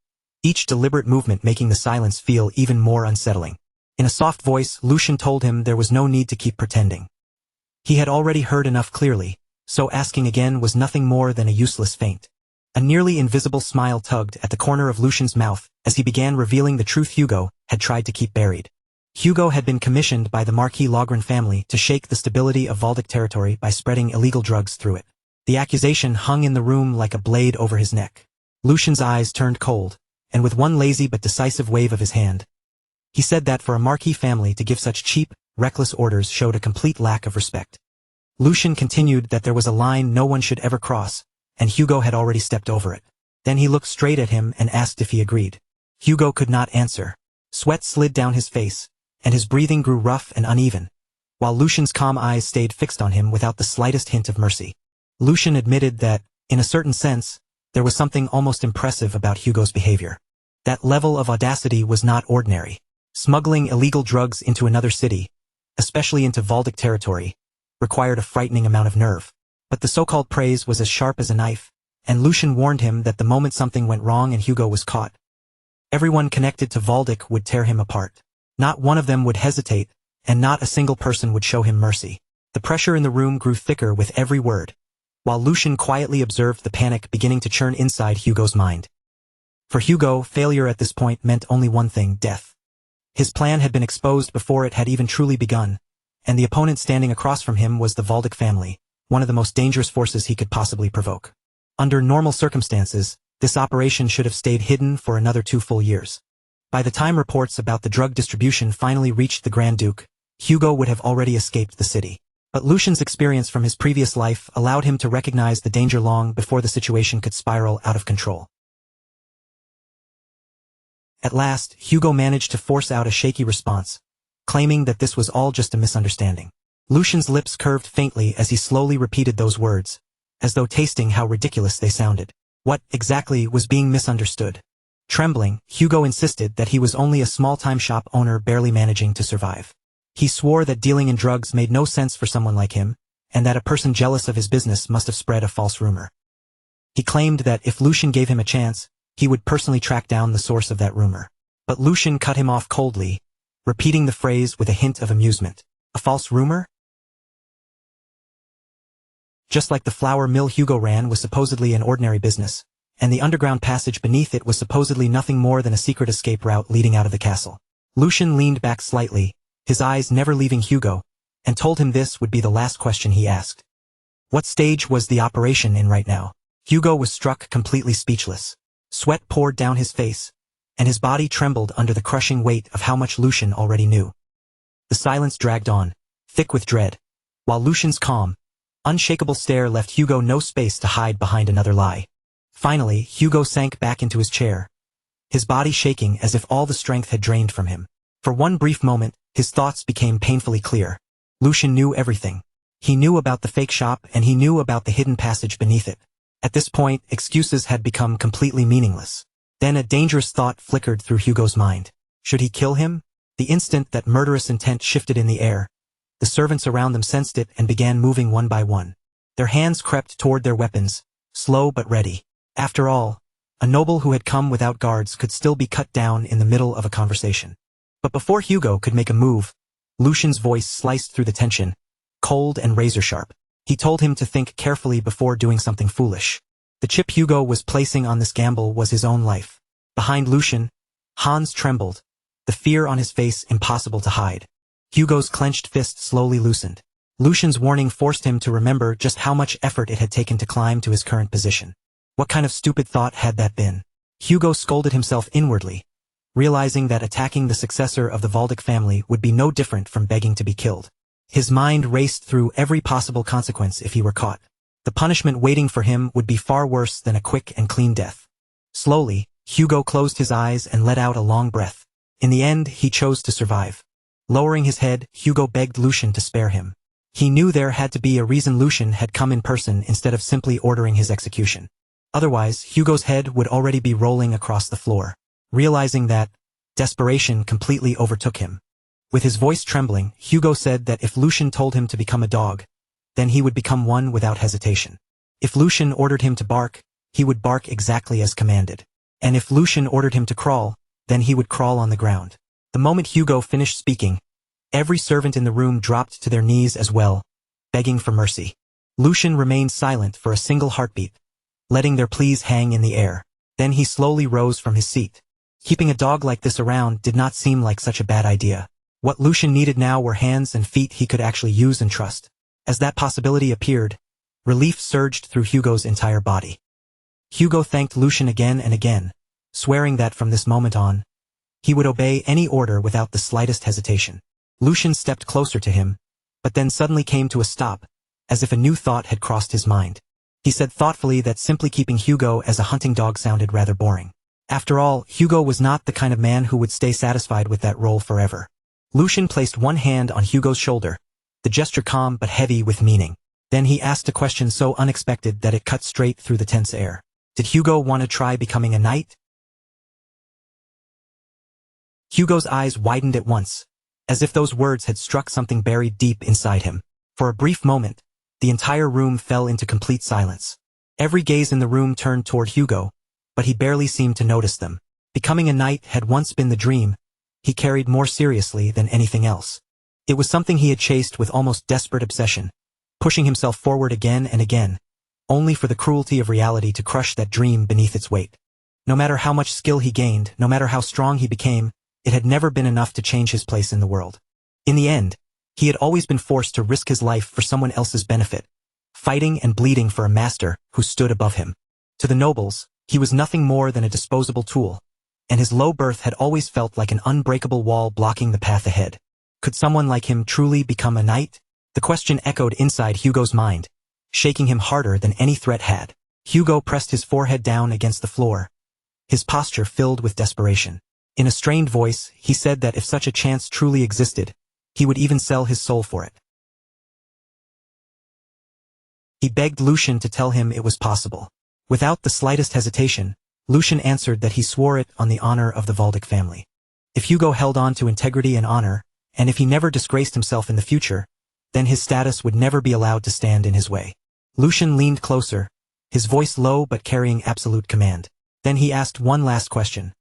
each deliberate movement making the silence feel even more unsettling. In a soft voice, Lucian told him there was no need to keep pretending. He had already heard enough clearly, so asking again was nothing more than a useless feint. A nearly invisible smile tugged at the corner of Lucian's mouth as he began revealing the truth Hugo had tried to keep buried. Hugo had been commissioned by the Marquis Logren family to shake the stability of Valdic territory by spreading illegal drugs through it. The accusation hung in the room like a blade over his neck. Lucian's eyes turned cold, and with one lazy but decisive wave of his hand, he said that for a marquis family to give such cheap, reckless orders showed a complete lack of respect. Lucian continued that there was a line no one should ever cross, and Hugo had already stepped over it. Then he looked straight at him and asked if he agreed. Hugo could not answer. Sweat slid down his face, and his breathing grew rough and uneven, while Lucian's calm eyes stayed fixed on him without the slightest hint of mercy. Lucian admitted that, in a certain sense, there was something almost impressive about Hugo's behavior. That level of audacity was not ordinary. Smuggling illegal drugs into another city, especially into Valdic territory, required a frightening amount of nerve. But the so-called praise was as sharp as a knife, and Lucian warned him that the moment something went wrong and Hugo was caught, everyone connected to Valdic would tear him apart. Not one of them would hesitate, and not a single person would show him mercy. The pressure in the room grew thicker with every word, while Lucian quietly observed the panic beginning to churn inside Hugo's mind. For Hugo, failure at this point meant only one thing: death. His plan had been exposed before it had even truly begun, and the opponent standing across from him was the Valdic family, one of the most dangerous forces he could possibly provoke. Under normal circumstances, this operation should have stayed hidden for another 2 full years. By the time reports about the drug distribution finally reached the Grand Duke, Hugo would have already escaped the city. But Lucian's experience from his previous life allowed him to recognize the danger long before the situation could spiral out of control. At last, Hugo managed to force out a shaky response, claiming that this was all just a misunderstanding. Lucian's lips curved faintly as he slowly repeated those words, as though tasting how ridiculous they sounded. What, exactly, was being misunderstood? Trembling, Hugo insisted that he was only a small-time shop owner barely managing to survive. He swore that dealing in drugs made no sense for someone like him, and that a person jealous of his business must have spread a false rumor. He claimed that if Lucian gave him a chance, he would personally track down the source of that rumor. But Lucian cut him off coldly, repeating the phrase with a hint of amusement. A false rumor? Just like the flour mill Hugo ran was supposedly an ordinary business, and the underground passage beneath it was supposedly nothing more than a secret escape route leading out of the castle. Lucian leaned back slightly, his eyes never leaving Hugo, and told him this would be the last question he asked. What stage was the operation in right now? Hugo was struck completely speechless. Sweat poured down his face, and his body trembled under the crushing weight of how much Lucian already knew. The silence dragged on, thick with dread, while Lucian's calm, unshakable stare left Hugo no space to hide behind another lie. Finally, Hugo sank back into his chair, his body shaking as if all the strength had drained from him. For one brief moment, his thoughts became painfully clear. Lucian knew everything. He knew about the fake shop and he knew about the hidden passage beneath it. At this point, excuses had become completely meaningless. Then a dangerous thought flickered through Hugo's mind. Should he kill him? The instant that murderous intent shifted in the air, the servants around them sensed it and began moving one by one. Their hands crept toward their weapons, slow but ready. After all, a noble who had come without guards could still be cut down in the middle of a conversation. But before Hugo could make a move, Lucian's voice sliced through the tension, cold and razor-sharp. He told him to think carefully before doing something foolish. The chip Hugo was placing on this gamble was his own life. Behind Lucian, Hans trembled, the fear on his face impossible to hide. Hugo's clenched fist slowly loosened. Lucian's warning forced him to remember just how much effort it had taken to climb to his current position. What kind of stupid thought had that been? Hugo scolded himself inwardly, realizing that attacking the successor of the Valdic family would be no different from begging to be killed. His mind raced through every possible consequence if he were caught. The punishment waiting for him would be far worse than a quick and clean death. Slowly, Hugo closed his eyes and let out a long breath. In the end, he chose to survive. Lowering his head, Hugo begged Lucian to spare him. He knew there had to be a reason Lucian had come in person instead of simply ordering his execution. Otherwise, Hugo's head would already be rolling across the floor. Realizing that, desperation completely overtook him. With his voice trembling, Hugo said that if Lucian told him to become a dog, then he would become one without hesitation. If Lucian ordered him to bark, he would bark exactly as commanded. And if Lucian ordered him to crawl, then he would crawl on the ground. The moment Hugo finished speaking, every servant in the room dropped to their knees as well, begging for mercy. Lucian remained silent for a single heartbeat, letting their pleas hang in the air. Then he slowly rose from his seat. Keeping a dog like this around did not seem like such a bad idea. What Lucian needed now were hands and feet he could actually use and trust. As that possibility appeared, relief surged through Hugo's entire body. Hugo thanked Lucian again and again, swearing that from this moment on, he would obey any order without the slightest hesitation. Lucian stepped closer to him, but then suddenly came to a stop, as if a new thought had crossed his mind. He said thoughtfully that simply keeping Hugo as a hunting dog sounded rather boring. After all, Hugo was not the kind of man who would stay satisfied with that role forever. Lucian placed one hand on Hugo's shoulder, the gesture calm but heavy with meaning. Then he asked a question so unexpected that it cut straight through the tense air. Did Hugo want to try becoming a knight? Hugo's eyes widened at once, as if those words had struck something buried deep inside him. For a brief moment, the entire room fell into complete silence. Every gaze in the room turned toward Hugo, but he barely seemed to notice them. Becoming a knight had once been the dream he carried more seriously than anything else. It was something he had chased with almost desperate obsession, pushing himself forward again and again, only for the cruelty of reality to crush that dream beneath its weight. No matter how much skill he gained, no matter how strong he became, it had never been enough to change his place in the world. In the end, he had always been forced to risk his life for someone else's benefit, fighting and bleeding for a master who stood above him. To the nobles, he was nothing more than a disposable tool, and his low birth had always felt like an unbreakable wall blocking the path ahead. Could someone like him truly become a knight? The question echoed inside Hugo's mind, shaking him harder than any threat had. Hugo pressed his forehead down against the floor, his posture filled with desperation. In a strained voice, he said that if such a chance truly existed, he would even sell his soul for it. He begged Lucian to tell him it was possible. Without the slightest hesitation, Lucian answered that he swore it on the honor of the Valdic family. If Hugo held on to integrity and honor, and if he never disgraced himself in the future, then his status would never be allowed to stand in his way. Lucian leaned closer, his voice low but carrying absolute command. Then he asked one last question.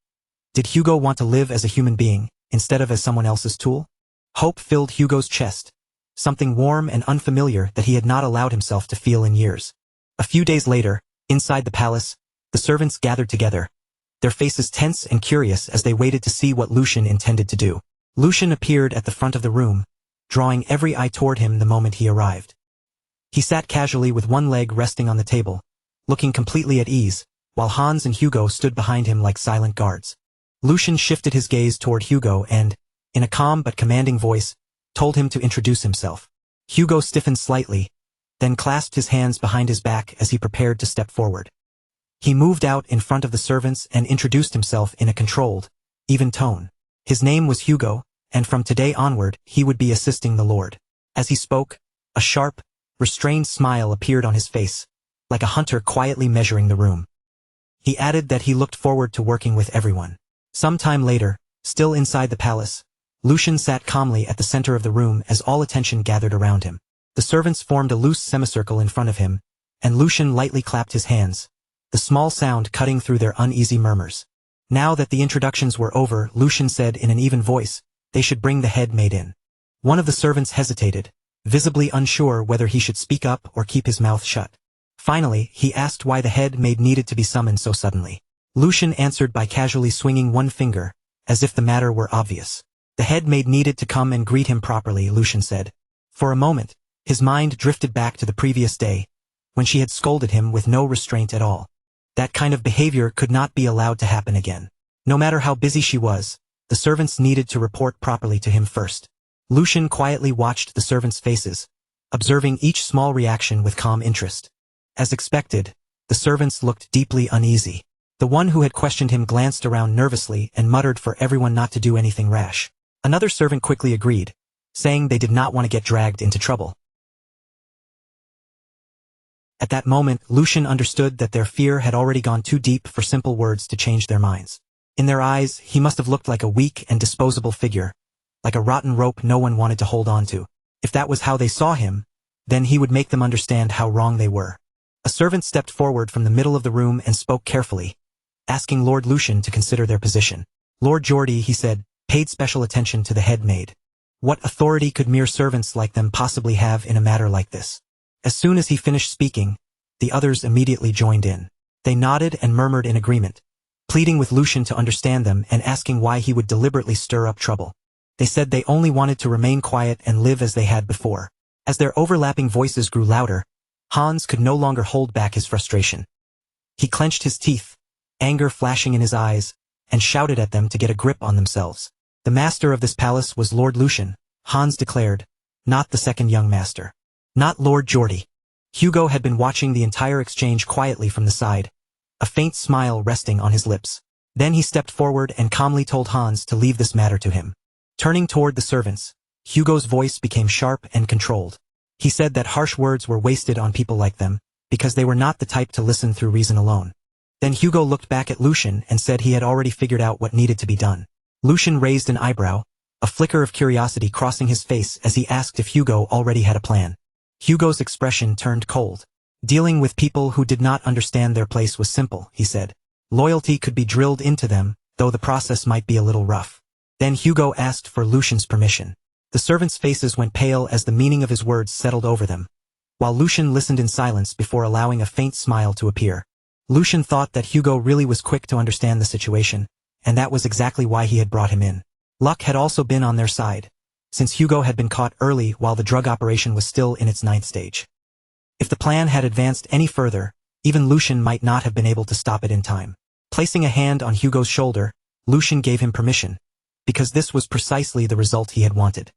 Did Hugo want to live as a human being, instead of as someone else's tool? Hope filled Hugo's chest, something warm and unfamiliar that he had not allowed himself to feel in years. A few days later, inside the palace, the servants gathered together, their faces tense and curious as they waited to see what Lucian intended to do. Lucian appeared at the front of the room, drawing every eye toward him the moment he arrived. He sat casually with one leg resting on the table, looking completely at ease, while Hans and Hugo stood behind him like silent guards. Lucian shifted his gaze toward Hugo and, in a calm but commanding voice, told him to introduce himself. Hugo stiffened slightly, then clasped his hands behind his back as he prepared to step forward. He moved out in front of the servants and introduced himself in a controlled, even tone. His name was Hugo, and from today onward he would be assisting the Lord. As he spoke, a sharp, restrained smile appeared on his face, like a hunter quietly measuring the room. He added that he looked forward to working with everyone. Some time later, still inside the palace, Lucian sat calmly at the center of the room as all attention gathered around him. The servants formed a loose semicircle in front of him, and Lucian lightly clapped his hands, the small sound cutting through their uneasy murmurs. Now that the introductions were over, Lucian said in an even voice, they should bring the head maid in. One of the servants hesitated, visibly unsure whether he should speak up or keep his mouth shut. Finally, he asked why the head maid needed to be summoned so suddenly. Lucian answered by casually swinging one finger, as if the matter were obvious. The head maid needed to come and greet him properly, Lucian said. For a moment, his mind drifted back to the previous day, when she had scolded him with no restraint at all. That kind of behavior could not be allowed to happen again. No matter how busy she was, the servants needed to report properly to him first. Lucian quietly watched the servants' faces, observing each small reaction with calm interest. As expected, the servants looked deeply uneasy. The one who had questioned him glanced around nervously and muttered for everyone not to do anything rash. Another servant quickly agreed, saying they did not want to get dragged into trouble. At that moment, Lucian understood that their fear had already gone too deep for simple words to change their minds. In their eyes, he must have looked like a weak and disposable figure, like a rotten rope no one wanted to hold on to. If that was how they saw him, then he would make them understand how wrong they were. A servant stepped forward from the middle of the room and spoke carefully, asking Lord Lucian to consider their position. Lord Geordie, he said, paid special attention to the head maid. What authority could mere servants like them possibly have in a matter like this? As soon as he finished speaking, the others immediately joined in. They nodded and murmured in agreement, pleading with Lucian to understand them and asking why he would deliberately stir up trouble. They said they only wanted to remain quiet and live as they had before. As their overlapping voices grew louder, Hans could no longer hold back his frustration. He clenched his teeth, anger flashing in his eyes, and shouted at them to get a grip on themselves. The master of this palace was Lord Lucian, Hans declared, not the second young master. Not Lord Geordie. Hugo had been watching the entire exchange quietly from the side, a faint smile resting on his lips. Then he stepped forward and calmly told Hans to leave this matter to him. Turning toward the servants, Hugo's voice became sharp and controlled. He said that harsh words were wasted on people like them, because they were not the type to listen through reason alone. Then Hugo looked back at Lucian and said he had already figured out what needed to be done. Lucian raised an eyebrow, a flicker of curiosity crossing his face as he asked if Hugo already had a plan. Hugo's expression turned cold. Dealing with people who did not understand their place was simple, he said. Loyalty could be drilled into them, though the process might be a little rough. Then Hugo asked for Lucian's permission. The servants' faces went pale as the meaning of his words settled over them, while Lucian listened in silence before allowing a faint smile to appear. Lucian thought that Hugo really was quick to understand the situation, and that was exactly why he had brought him in. Luck had also been on their side, since Hugo had been caught early while the drug operation was still in its 9th stage. If the plan had advanced any further, even Lucian might not have been able to stop it in time. Placing a hand on Hugo's shoulder, Lucian gave him permission, because this was precisely the result he had wanted.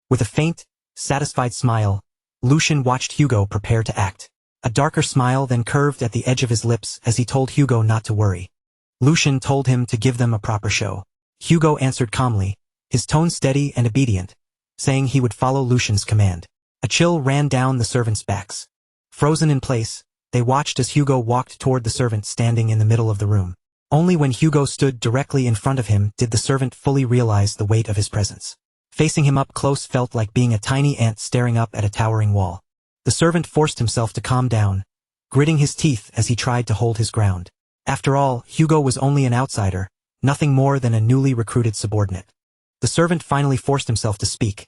With a faint, satisfied smile, Lucian watched Hugo prepare to act. A darker smile then curved at the edge of his lips as he told Hugo not to worry. Lucian told him to give them a proper show. Hugo answered calmly, his tone steady and obedient, saying he would follow Lucian's command. A chill ran down the servants' backs. Frozen in place, they watched as Hugo walked toward the servant standing in the middle of the room. Only when Hugo stood directly in front of him did the servant fully realize the weight of his presence. Facing him up close felt like being a tiny ant staring up at a towering wall. The servant forced himself to calm down, gritting his teeth as he tried to hold his ground. After all, Hugo was only an outsider, nothing more than a newly recruited subordinate. The servant finally forced himself to speak,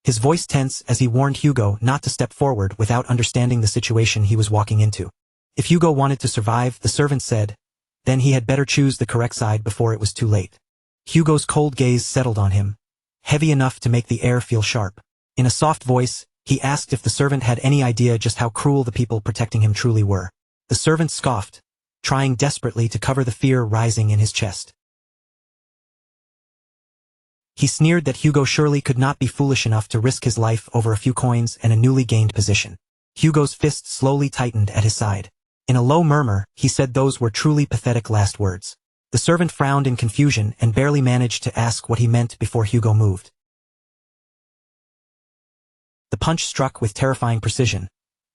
his voice tense as he warned Hugo not to step forward without understanding the situation he was walking into. If Hugo wanted to survive, the servant said, then he had better choose the correct side before it was too late. Hugo's cold gaze settled on him, heavy enough to make the air feel sharp. In a soft voice, he asked if the servant had any idea just how cruel the people protecting him truly were. The servant scoffed, trying desperately to cover the fear rising in his chest. He sneered that Hugo surely could not be foolish enough to risk his life over a few coins and a newly gained position. Hugo's fist slowly tightened at his side. In a low murmur, he said those were truly pathetic last words. The servant frowned in confusion and barely managed to ask what he meant before Hugo moved. The punch struck with terrifying precision,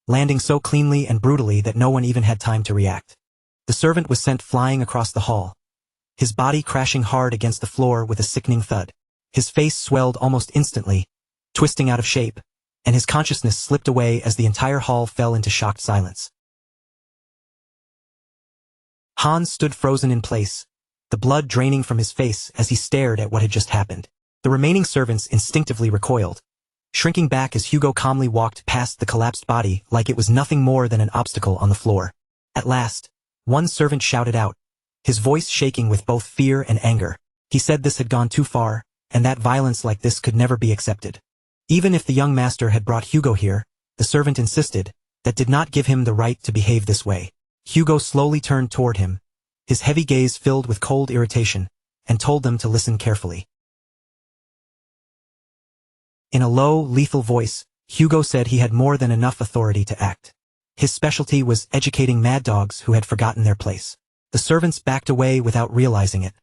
landing so cleanly and brutally that no one even had time to react. The servant was sent flying across the hall, his body crashing hard against the floor with a sickening thud. His face swelled almost instantly, twisting out of shape, and his consciousness slipped away as the entire hall fell into shocked silence. Hans stood frozen in place, the blood draining from his face as he stared at what had just happened. The remaining servants instinctively recoiled, shrinking back as Hugo calmly walked past the collapsed body like it was nothing more than an obstacle on the floor. At last, one servant shouted out, his voice shaking with both fear and anger. He said this had gone too far, and that violence like this could never be accepted. Even if the young master had brought Hugo here, the servant insisted, that did not give him the right to behave this way. Hugo slowly turned toward him, his heavy gaze filled with cold irritation, and told them to listen carefully. In a low, lethal voice, Hugo said he had more than enough authority to act. His specialty was educating mad dogs who had forgotten their place. The servants backed away without realizing it,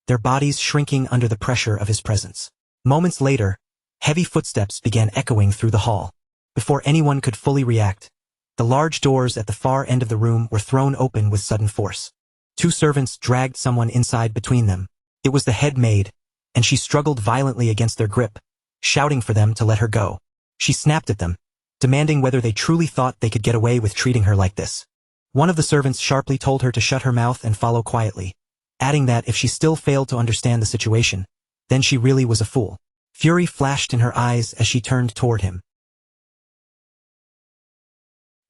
their bodies shrinking under the pressure of his presence. Moments later, heavy footsteps began echoing through the hall. Before anyone could fully react, the large doors at the far end of the room were thrown open with sudden force. Two servants dragged someone inside between them. It was the head maid, and she struggled violently against their grip, shouting for them to let her go. She snapped at them, demanding whether they truly thought they could get away with treating her like this. One of the servants sharply told her to shut her mouth and follow quietly, adding that if she still failed to understand the situation, then she really was a fool. Fury flashed in her eyes as she turned toward him.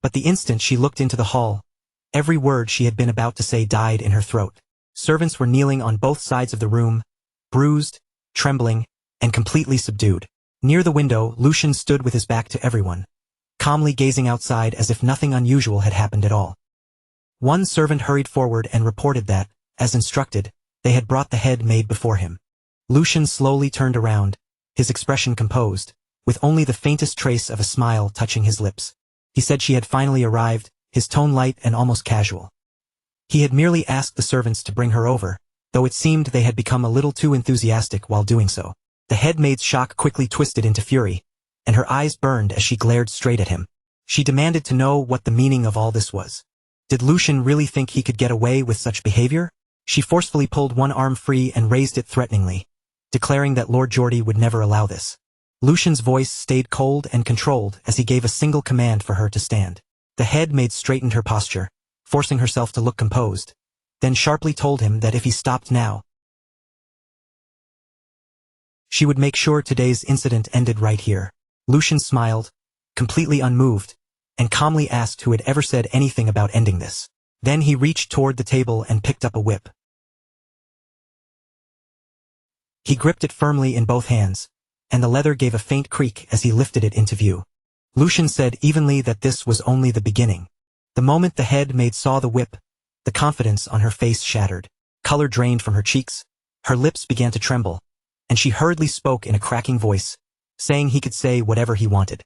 But the instant she looked into the hall, every word she had been about to say died in her throat. Servants were kneeling on both sides of the room, bruised, trembling, and completely subdued. Near the window, Lucian stood with his back to everyone, calmly gazing outside as if nothing unusual had happened at all. One servant hurried forward and reported that, as instructed, they had brought the head maid before him. Lucian slowly turned around, his expression composed, with only the faintest trace of a smile touching his lips. He said she had finally arrived, his tone light and almost casual. He had merely asked the servants to bring her over, though it seemed they had become a little too enthusiastic while doing so. The head maid's shock quickly twisted into fury, and her eyes burned as she glared straight at him. She demanded to know what the meaning of all this was. Did Lucian really think he could get away with such behavior? She forcefully pulled one arm free and raised it threateningly, declaring that Lord Geordie would never allow this. Lucian's voice stayed cold and controlled as he gave a single command for her to stand. The head maid straightened her posture, forcing herself to look composed, then sharply told him that if he stopped now, she would make sure today's incident ended right here. Lucian smiled, completely unmoved, and calmly asked who had ever said anything about ending this. Then he reached toward the table and picked up a whip. He gripped it firmly in both hands, and the leather gave a faint creak as he lifted it into view. Lucian said evenly that this was only the beginning. The moment the head maid saw the whip, the confidence on her face shattered. Color drained from her cheeks, her lips began to tremble, and she hurriedly spoke in a cracking voice, saying he could say whatever he wanted.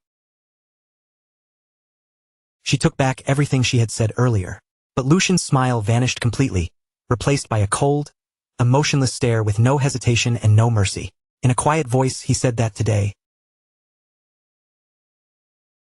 She took back everything she had said earlier, but Lucian's smile vanished completely, replaced by a cold, emotionless stare with no hesitation and no mercy. In a quiet voice he said that today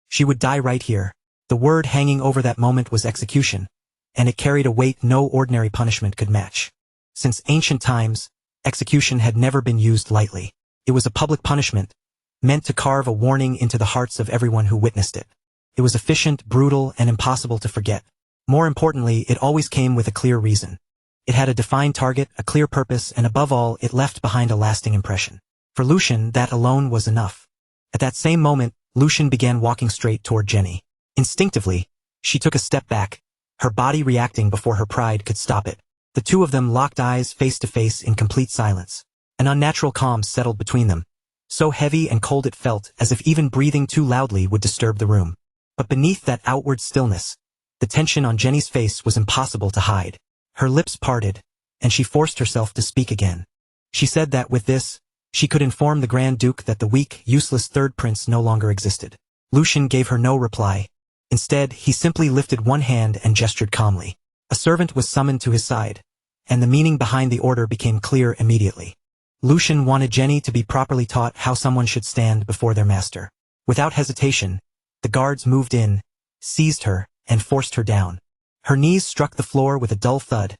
she would die right here. The word hanging over that moment was execution, and it carried a weight no ordinary punishment could match. Since ancient times, execution had never been used lightly. It was a public punishment, meant to carve a warning into the hearts of everyone who witnessed it. It was efficient, brutal, and impossible to forget. More importantly, it always came with a clear reason. It had a defined target, a clear purpose, and above all, it left behind a lasting impression. For Lucian, that alone was enough. At that same moment, Lucian began walking straight toward Jenny. Instinctively, she took a step back, her body reacting before her pride could stop it. The two of them locked eyes face to face in complete silence. An unnatural calm settled between them, so heavy and cold it felt as if even breathing too loudly would disturb the room. But beneath that outward stillness, the tension on Jenny's face was impossible to hide. Her lips parted, and she forced herself to speak again. She said that with this, she could inform the Grand Duke that the weak, useless third prince no longer existed. Lucian gave her no reply. Instead, he simply lifted one hand and gestured calmly. A servant was summoned to his side, and the meaning behind the order became clear immediately. Lucian wanted Jenny to be properly taught how someone should stand before their master. Without hesitation, the guards moved in, seized her, and forced her down. Her knees struck the floor with a dull thud,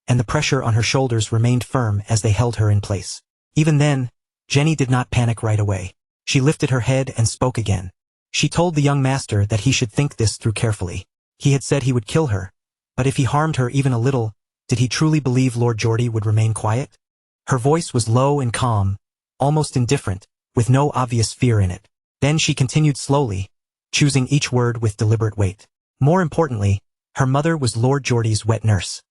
and the pressure on her shoulders remained firm as they held her in place. Even then, Jenny did not panic right away. She lifted her head and spoke again. She told the young master that he should think this through carefully. He had said he would kill her, but if he harmed her even a little, did he truly believe Lord Geordie would remain quiet? Her voice was low and calm, almost indifferent, with no obvious fear in it. Then she continued slowly, choosing each word with deliberate weight. More importantly, her mother was Lord Geordie's wet nurse.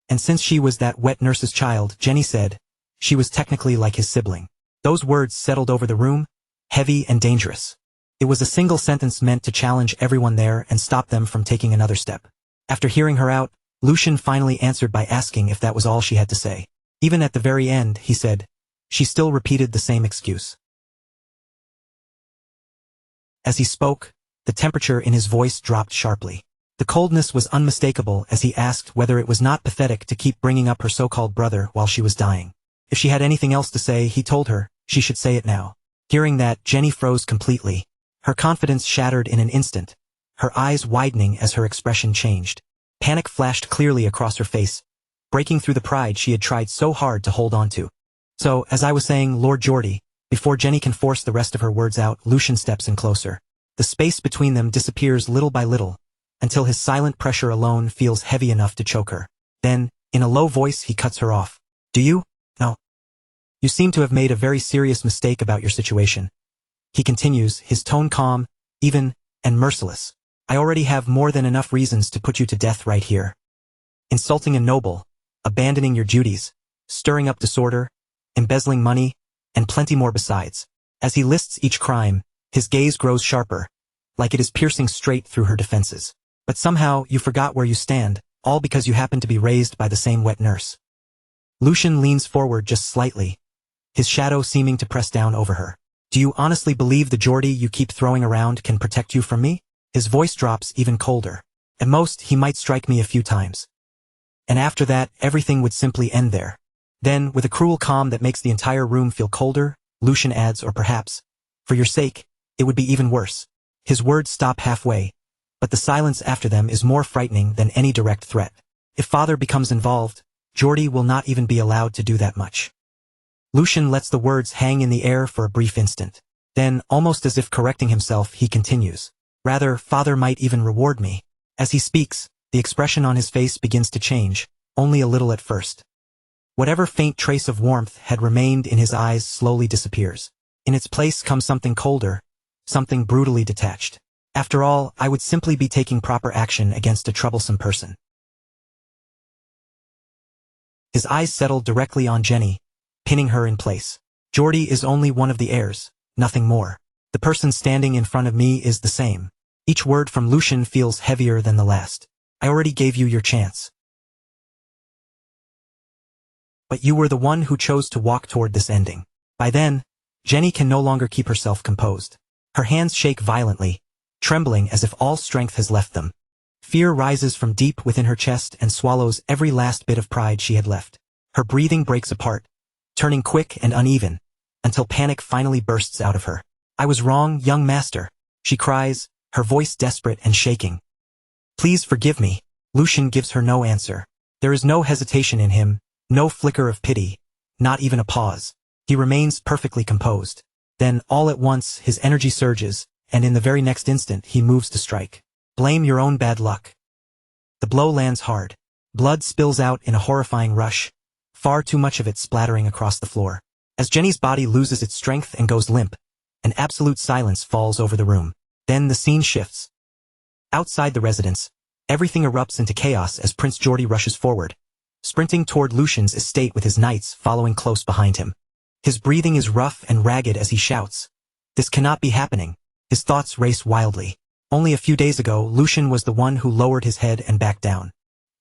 And since she was that wet nurse's child, Jenny said, she was technically like his sibling. Those words settled over the room, heavy and dangerous. It was a single sentence meant to challenge everyone there and stop them from taking another step. After hearing her out, Lucian finally answered by asking if that was all she had to say. Even at the very end, he said, she still repeated the same excuse. As he spoke, the temperature in his voice dropped sharply. The coldness was unmistakable as he asked whether it was not pathetic to keep bringing up her so-called brother while she was dying. If she had anything else to say, he told her, she should say it now. Hearing that, Jenny froze completely. Her confidence shattered in an instant, her eyes widening as her expression changed. Panic flashed clearly across her face, breaking through the pride she had tried so hard to hold on to. So, as I was saying, Lord Geordie, before Jenny can force the rest of her words out, Lucian steps in closer. The space between them disappears little by little, until his silent pressure alone feels heavy enough to choke her. Then, in a low voice, he cuts her off. Do you? No. You seem to have made a very serious mistake about your situation. He continues, his tone calm, even, and merciless. I already have more than enough reasons to put you to death right here. Insulting a noble, abandoning your duties, stirring up disorder, embezzling money, and plenty more besides. As he lists each crime, his gaze grows sharper, like it is piercing straight through her defenses. But somehow, you forgot where you stand, all because you happen to be raised by the same wet nurse. Lucian leans forward just slightly, his shadow seeming to press down over her. Do you honestly believe the Geordie you keep throwing around can protect you from me? His voice drops even colder. At most, he might strike me a few times. And after that, everything would simply end there. Then, with a cruel calm that makes the entire room feel colder, Lucian adds, or perhaps, for your sake, it would be even worse. His words stop halfway, but the silence after them is more frightening than any direct threat. If father becomes involved, Geordie will not even be allowed to do that much. Lucian lets the words hang in the air for a brief instant. Then, almost as if correcting himself, he continues. Rather, father might even reward me. As he speaks, the expression on his face begins to change, only a little at first. Whatever faint trace of warmth had remained in his eyes slowly disappears. In its place comes something colder, something brutally detached. After all, I would simply be taking proper action against a troublesome person. His eyes settled directly on Jenny, pinning her in place. Geordie is only one of the heirs, nothing more. The person standing in front of me is the same. Each word from Lucian feels heavier than the last. I already gave you your chance. But you were the one who chose to walk toward this ending. By then, Jenny can no longer keep herself composed. Her hands shake violently, trembling as if all strength has left them. Fear rises from deep within her chest and swallows every last bit of pride she had left. Her breathing breaks apart, turning quick and uneven, until panic finally bursts out of her. I was wrong, young master, she cries, her voice desperate and shaking. Please forgive me. Lucian gives her no answer. There is no hesitation in him, no flicker of pity, not even a pause. He remains perfectly composed. Then, all at once, his energy surges, and in the very next instant he moves to strike. Blame your own bad luck. The blow lands hard. Blood spills out in a horrifying rush, far too much of it splattering across the floor. As Jenny's body loses its strength and goes limp, an absolute silence falls over the room. Then the scene shifts. Outside the residence, everything erupts into chaos as Prince Geordie rushes forward, sprinting toward Lucian's estate with his knights following close behind him. His breathing is rough and ragged as he shouts. This cannot be happening. His thoughts race wildly. Only a few days ago, Lucian was the one who lowered his head and backed down.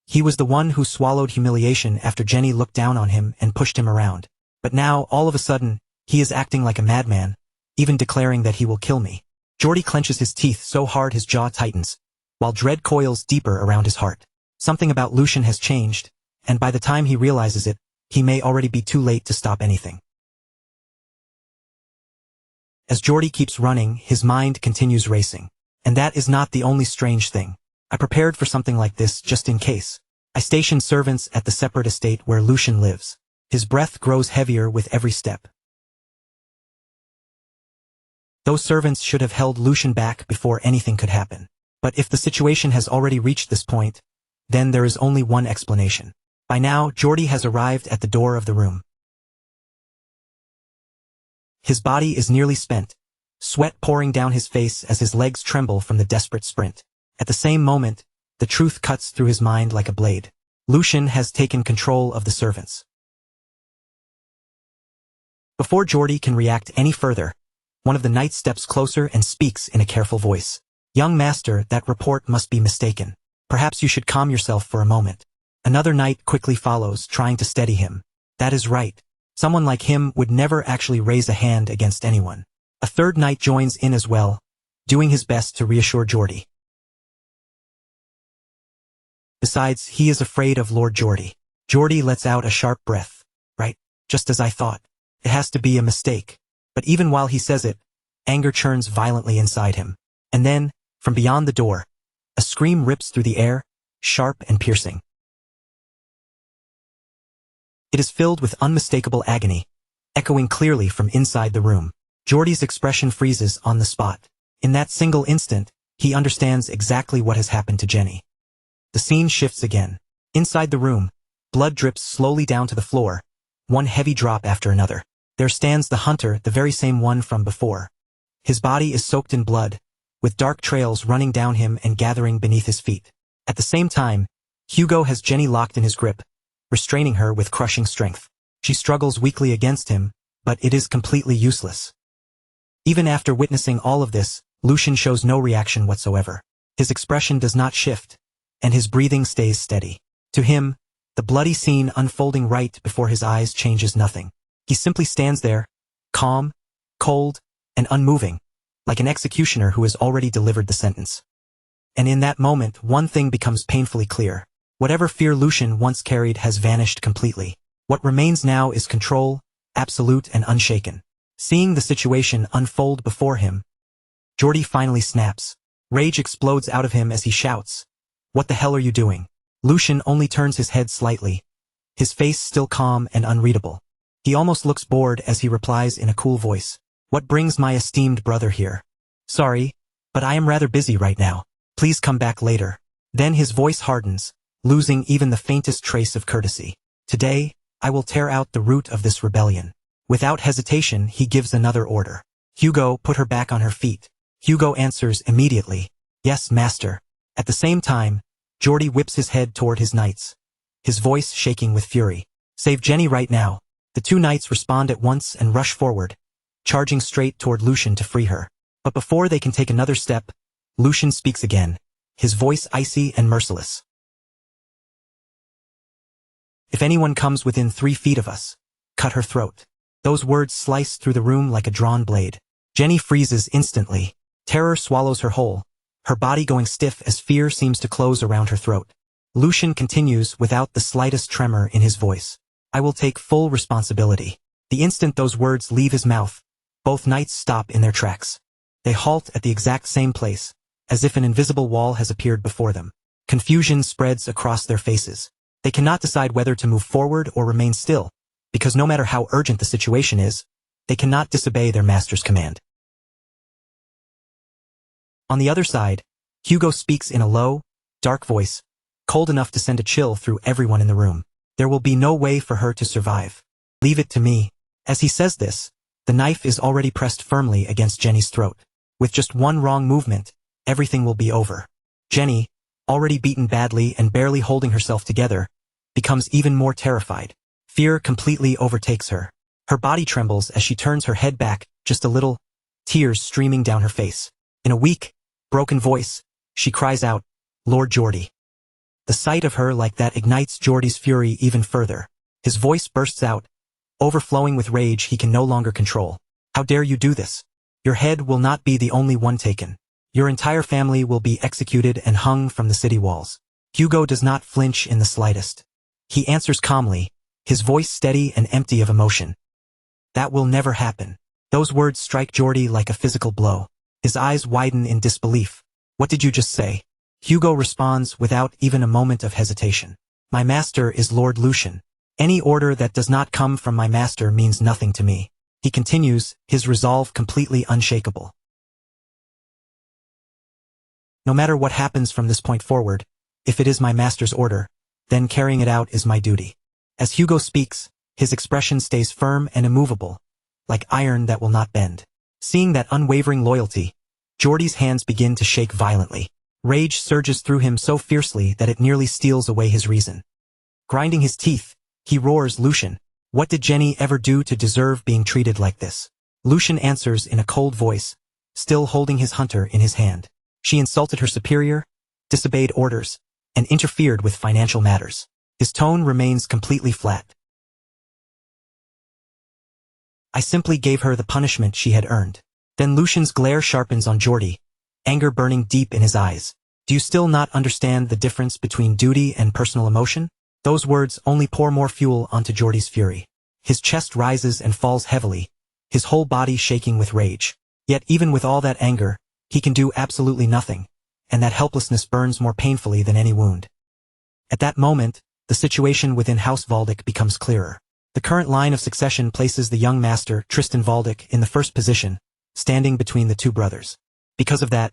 He was the one who swallowed humiliation after Jenny looked down on him and pushed him around. But now, all of a sudden, he is acting like a madman, even declaring that he will kill me. Geordie clenches his teeth so hard his jaw tightens, while dread coils deeper around his heart. Something about Lucian has changed, and by the time he realizes it, he may already be too late to stop anything. As Geordie keeps running, his mind continues racing. And that is not the only strange thing. I prepared for something like this just in case. I stationed servants at the separate estate where Lucian lives. His breath grows heavier with every step. Those servants should have held Lucian back before anything could happen. But if the situation has already reached this point, then there is only one explanation. By now, Geordie has arrived at the door of the room. His body is nearly spent, sweat pouring down his face as his legs tremble from the desperate sprint. At the same moment, the truth cuts through his mind like a blade. Lucian has taken control of the servants. Before Geordie can react any further, one of the knights steps closer and speaks in a careful voice. Young master, that report must be mistaken. Perhaps you should calm yourself for a moment. Another knight quickly follows, trying to steady him. That is right. Someone like him would never actually raise a hand against anyone. A third knight joins in as well, doing his best to reassure Geordie. Besides, he is afraid of Lord Geordie. Geordie lets out a sharp breath. Right, just as I thought. It has to be a mistake. But even while he says it, anger churns violently inside him. And then, from beyond the door, a scream rips through the air, sharp and piercing. It is filled with unmistakable agony, echoing clearly from inside the room. Geordie's expression freezes on the spot. In that single instant, he understands exactly what has happened to Jenny. The scene shifts again. Inside the room, blood drips slowly down to the floor, one heavy drop after another. There stands the hunter, the very same one from before. His body is soaked in blood, with dark trails running down him and gathering beneath his feet. At the same time, Hugo has Jenny locked in his grip, restraining her with crushing strength. She struggles weakly against him, but it is completely useless. Even after witnessing all of this, Lucian shows no reaction whatsoever. His expression does not shift, and his breathing stays steady. To him, the bloody scene unfolding right before his eyes changes nothing. He simply stands there, calm, cold, and unmoving, like an executioner who has already delivered the sentence. And in that moment, one thing becomes painfully clear. Whatever fear Lucian once carried has vanished completely. What remains now is control, absolute and unshaken. Seeing the situation unfold before him, Jordy finally snaps. Rage explodes out of him as he shouts, "What the hell are you doing?" Lucian only turns his head slightly, his face still calm and unreadable. He almost looks bored as he replies in a cool voice, "What brings my esteemed brother here? Sorry, but I am rather busy right now. Please come back later." Then his voice hardens, losing even the faintest trace of courtesy. "Today, I will tear out the root of this rebellion." Without hesitation, he gives another order. "Hugo, put her back on her feet." Hugo answers immediately, "Yes, master." At the same time, Jordy whips his head toward his knights, his voice shaking with fury. "Save Jenny right now." The two knights respond at once and rush forward, charging straight toward Lucian to free her. But before they can take another step, Lucian speaks again, his voice icy and merciless. "If anyone comes within 3 feet of us, cut her throat." Those words slice through the room like a drawn blade. Jenny freezes instantly. Terror swallows her whole, her body going stiff as fear seems to close around her throat. Lucian continues without the slightest tremor in his voice, "I will take full responsibility." The instant those words leave his mouth, both knights stop in their tracks. They halt at the exact same place, as if an invisible wall has appeared before them. Confusion spreads across their faces. They cannot decide whether to move forward or remain still, because no matter how urgent the situation is, they cannot disobey their master's command. On the other side, Hugo speaks in a low, dark voice, cold enough to send a chill through everyone in the room. "There will be no way for her to survive. Leave it to me." As he says this, the knife is already pressed firmly against Jenny's throat. With just one wrong movement, everything will be over. Jenny, already beaten badly and barely holding herself together, becomes even more terrified. Fear completely overtakes her. Her body trembles as she turns her head back, just a little, tears streaming down her face. In a weak, broken voice, she cries out, "Lord Jordy." The sight of her like that ignites Jordy's fury even further. His voice bursts out, overflowing with rage he can no longer control. "How dare you do this? Your head will not be the only one taken. Your entire family will be executed and hung from the city walls." Hugo does not flinch in the slightest. He answers calmly, his voice steady and empty of emotion. "That will never happen." Those words strike Jordy like a physical blow. His eyes widen in disbelief. "What did you just say?" Hugo responds without even a moment of hesitation. "My master is Lord Lucian. Any order that does not come from my master means nothing to me." He continues, his resolve completely unshakable. "No matter what happens from this point forward, if it is my master's order, then carrying it out is my duty." As Hugo speaks, his expression stays firm and immovable, like iron that will not bend. Seeing that unwavering loyalty, Jordy's hands begin to shake violently. Rage surges through him so fiercely that it nearly steals away his reason. Grinding his teeth, he roars, "Lucian, what did Jenny ever do to deserve being treated like this?" Lucian answers in a cold voice, still holding his hunter in his hand. "She insulted her superior, disobeyed orders, and interfered with financial matters." His tone remains completely flat. "I simply gave her the punishment she had earned." Then Lucian's glare sharpens on Jordy, anger burning deep in his eyes. "Do you still not understand the difference between duty and personal emotion?" Those words only pour more fuel onto Jordy's fury. His chest rises and falls heavily, his whole body shaking with rage. Yet even with all that anger, he can do absolutely nothing, and that helplessness burns more painfully than any wound. At that moment, the situation within House Valdic becomes clearer. The current line of succession places the young master, Tristan Valdic, in the first position, standing between the two brothers. Because of that,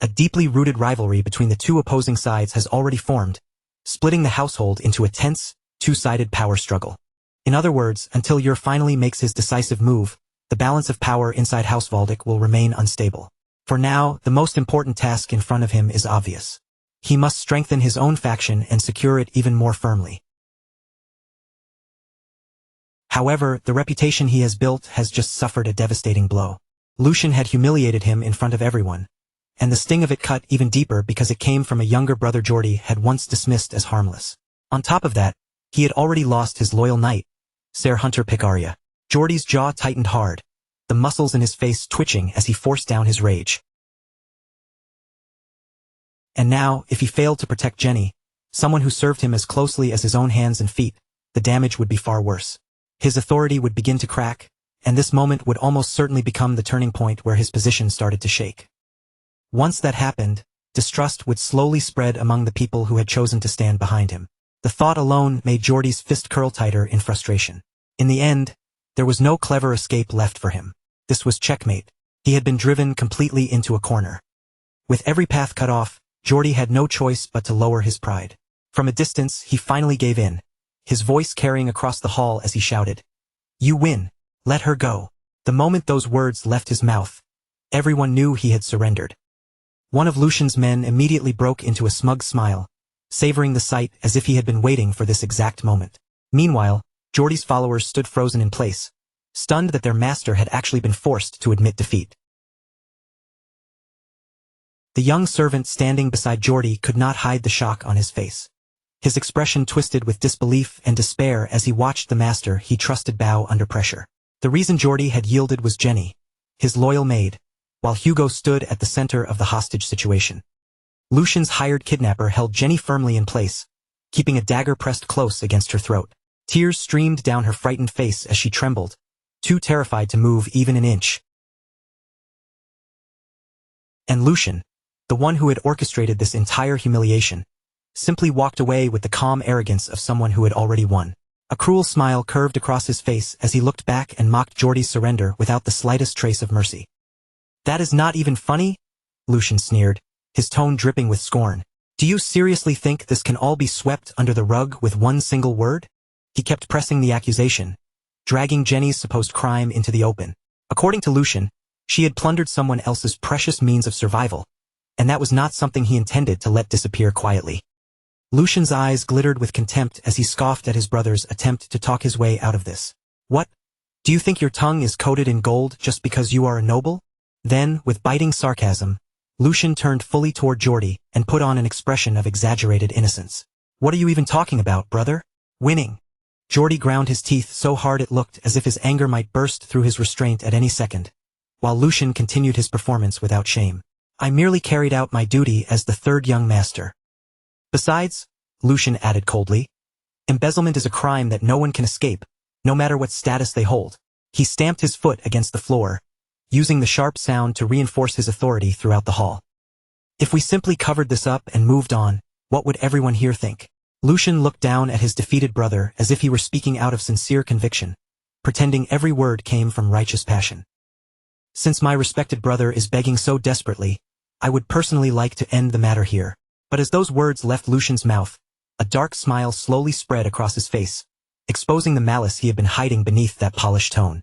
a deeply rooted rivalry between the two opposing sides has already formed, splitting the household into a tense, two-sided power struggle. In other words, until Ur finally makes his decisive move, the balance of power inside House Valdic will remain unstable. For now, the most important task in front of him is obvious. He must strengthen his own faction and secure it even more firmly. However, the reputation he has built has just suffered a devastating blow. Lucian had humiliated him in front of everyone, and the sting of it cut even deeper because it came from a younger brother Jordy had once dismissed as harmless. On top of that, he had already lost his loyal knight, Ser Hunter Picaria. Jordy's jaw tightened hard, the muscles in his face twitching as he forced down his rage. And now, if he failed to protect Jenny, someone who served him as closely as his own hands and feet, the damage would be far worse. His authority would begin to crack, and this moment would almost certainly become the turning point where his position started to shake. Once that happened, distrust would slowly spread among the people who had chosen to stand behind him. The thought alone made Jordy's fist curl tighter in frustration. In the end, there was no clever escape left for him. This was checkmate. He had been driven completely into a corner. With every path cut off, Jordy had no choice but to lower his pride. From a distance, he finally gave in, his voice carrying across the hall as he shouted, "You win. Let her go." The moment those words left his mouth, everyone knew he had surrendered. One of Lucian's men immediately broke into a smug smile, savoring the sight as if he had been waiting for this exact moment. Meanwhile, Jordy's followers stood frozen in place, stunned that their master had actually been forced to admit defeat. The young servant standing beside Jordy could not hide the shock on his face. His expression twisted with disbelief and despair as he watched the master he trusted bow under pressure. The reason Jordy had yielded was Jenny, his loyal maid, while Hugo stood at the center of the hostage situation. Lucian's hired kidnapper held Jenny firmly in place, keeping a dagger pressed close against her throat. Tears streamed down her frightened face as she trembled, too terrified to move even an inch. And Lucian, the one who had orchestrated this entire humiliation, simply walked away with the calm arrogance of someone who had already won. A cruel smile curved across his face as he looked back and mocked Jordy's surrender without the slightest trace of mercy. "That is not even funny?" Lucian sneered, his tone dripping with scorn. "Do you seriously think this can all be swept under the rug with one single word?" He kept pressing the accusation, dragging Jenny's supposed crime into the open. According to Lucian, she had plundered someone else's precious means of survival, and that was not something he intended to let disappear quietly. Lucian's eyes glittered with contempt as he scoffed at his brother's attempt to talk his way out of this. "What? Do you think your tongue is coated in gold just because you are a noble?" Then, with biting sarcasm, Lucian turned fully toward Jordy and put on an expression of exaggerated innocence. "What are you even talking about, brother? Winning?" Jordy ground his teeth so hard it looked as if his anger might burst through his restraint at any second, while Lucian continued his performance without shame. "I merely carried out my duty as the third young master. Besides," Lucian added coldly, "embezzlement is a crime that no one can escape, no matter what status they hold." He stamped his foot against the floor, using the sharp sound to reinforce his authority throughout the hall. "If we simply covered this up and moved on, what would everyone here think?" Lucian looked down at his defeated brother as if he were speaking out of sincere conviction, pretending every word came from righteous passion. "Since my respected brother is begging so desperately, I would personally like to end the matter here." But as those words left Lucian's mouth, a dark smile slowly spread across his face, exposing the malice he had been hiding beneath that polished tone.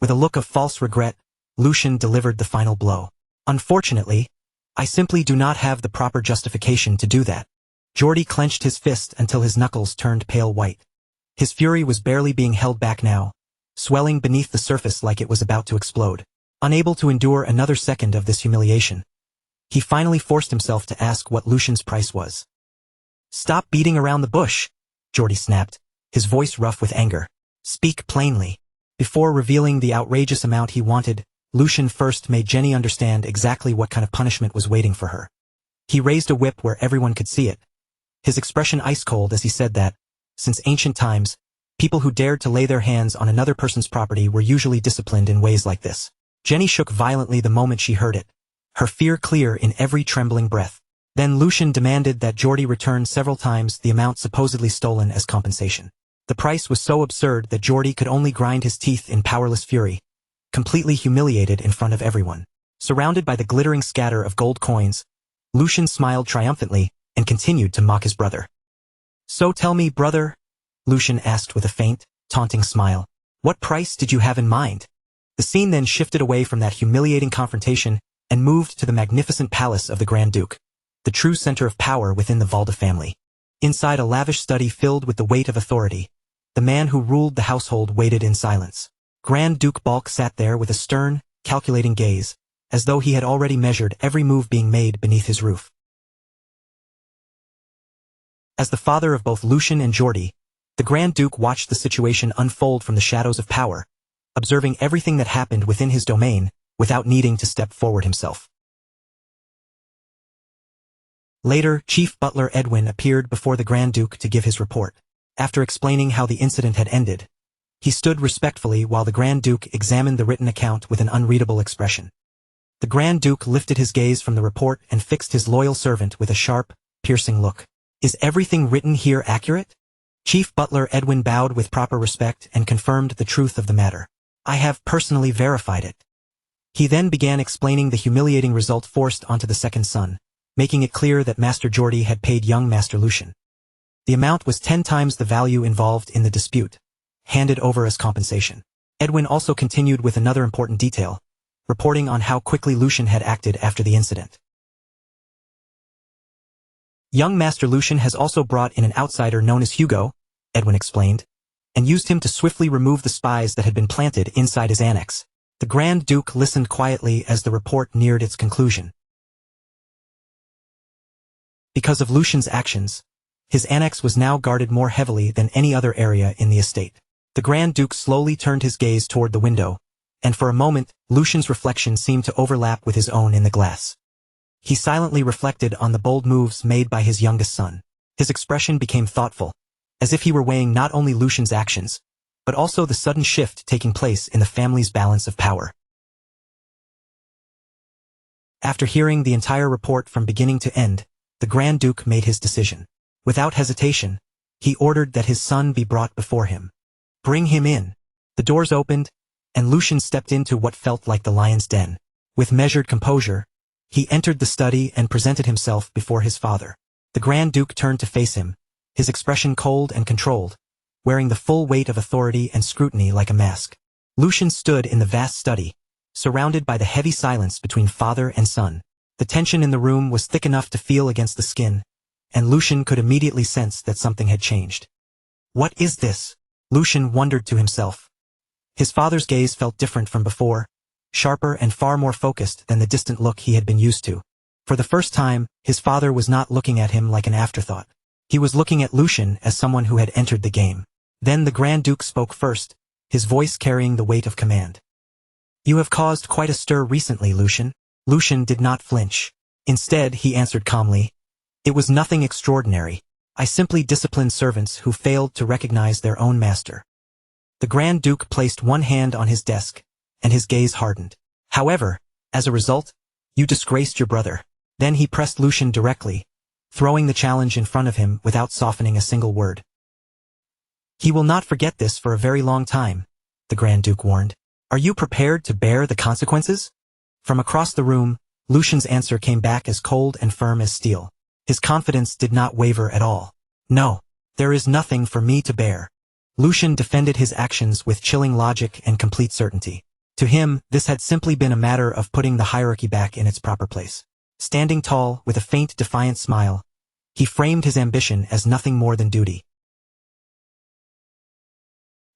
With a look of false regret, Lucian delivered the final blow. "Unfortunately, I simply do not have the proper justification to do that." Jordy clenched his fist until his knuckles turned pale white. His fury was barely being held back now, swelling beneath the surface like it was about to explode. Unable to endure another second of this humiliation, he finally forced himself to ask what Lucian's price was. "Stop beating around the bush," Jordy snapped, his voice rough with anger. "Speak plainly." Before revealing the outrageous amount he wanted, Lucian first made Jenny understand exactly what kind of punishment was waiting for her. He raised a whip where everyone could see it, his expression ice-cold as he said that, since ancient times, people who dared to lay their hands on another person's property were usually disciplined in ways like this. Jenny shook violently the moment she heard it, her fear clear in every trembling breath. Then Lucian demanded that Jordy return several times the amount supposedly stolen as compensation. The price was so absurd that Jordy could only grind his teeth in powerless fury, completely humiliated in front of everyone. Surrounded by the glittering scatter of gold coins, Lucian smiled triumphantly and continued to mock his brother. "So tell me, brother," Lucian asked with a faint, taunting smile, "what price did you have in mind?" The scene then shifted away from that humiliating confrontation and moved to the magnificent palace of the Grand Duke, the true center of power within the Valda family. Inside a lavish study filled with the weight of authority, the man who ruled the household waited in silence. Grand Duke Balk sat there with a stern, calculating gaze, as though he had already measured every move being made beneath his roof. As the father of both Lucian and Geordie, the Grand Duke watched the situation unfold from the shadows of power, observing everything that happened within his domain without needing to step forward himself. Later, Chief Butler Edwin appeared before the Grand Duke to give his report. After explaining how the incident had ended, he stood respectfully while the Grand Duke examined the written account with an unreadable expression. The Grand Duke lifted his gaze from the report and fixed his loyal servant with a sharp, piercing look. "Is everything written here accurate?" Chief Butler Edwin bowed with proper respect and confirmed the truth of the matter. "I have personally verified it." He then began explaining the humiliating result forced onto the second son, making it clear that Master Geordie had paid young Master Lucian. The amount was 10 times the value involved in the dispute, handed over as compensation. Edwin also continued with another important detail, reporting on how quickly Lucian had acted after the incident. "Young Master Lucian has also brought in an outsider known as Hugo," Edwin explained, "and used him to swiftly remove the spies that had been planted inside his annex." The Grand Duke listened quietly as the report neared its conclusion. Because of Lucian's actions, his annex was now guarded more heavily than any other area in the estate. The Grand Duke slowly turned his gaze toward the window, and for a moment, Lucian's reflection seemed to overlap with his own in the glass. He silently reflected on the bold moves made by his youngest son. His expression became thoughtful, as if he were weighing not only Lucian's actions, but also the sudden shift taking place in the family's balance of power. After hearing the entire report from beginning to end, the Grand Duke made his decision. Without hesitation, he ordered that his son be brought before him. "Bring him in." The doors opened, and Lucian stepped into what felt like the lion's den. With measured composure, he entered the study and presented himself before his father. The Grand Duke turned to face him, his expression cold and controlled, wearing the full weight of authority and scrutiny like a mask. Lucian stood in the vast study, surrounded by the heavy silence between father and son. The tension in the room was thick enough to feel against the skin, and Lucian could immediately sense that something had changed. "What is this?" Lucian wondered to himself. His father's gaze felt different from before, sharper and far more focused than the distant look he had been used to. For the first time, his father was not looking at him like an afterthought. He was looking at Lucian as someone who had entered the game. Then the Grand Duke spoke first, his voice carrying the weight of command. "You have caused quite a stir recently, Lucian." Lucian did not flinch. Instead, he answered calmly, "It was nothing extraordinary. I simply disciplined servants who failed to recognize their own master." The Grand Duke placed one hand on his desk, and his gaze hardened. "However, as a result, you disgraced your brother." Then he pressed Lucian directly, throwing the challenge in front of him without softening a single word. "He will not forget this for a very long time," the Grand Duke warned. "Are you prepared to bear the consequences?" From across the room, Lucian's answer came back as cold and firm as steel. His confidence did not waver at all. "No, there is nothing for me to bear." Lucian defended his actions with chilling logic and complete certainty. To him, this had simply been a matter of putting the hierarchy back in its proper place. Standing tall, with a faint, defiant smile, he framed his ambition as nothing more than duty.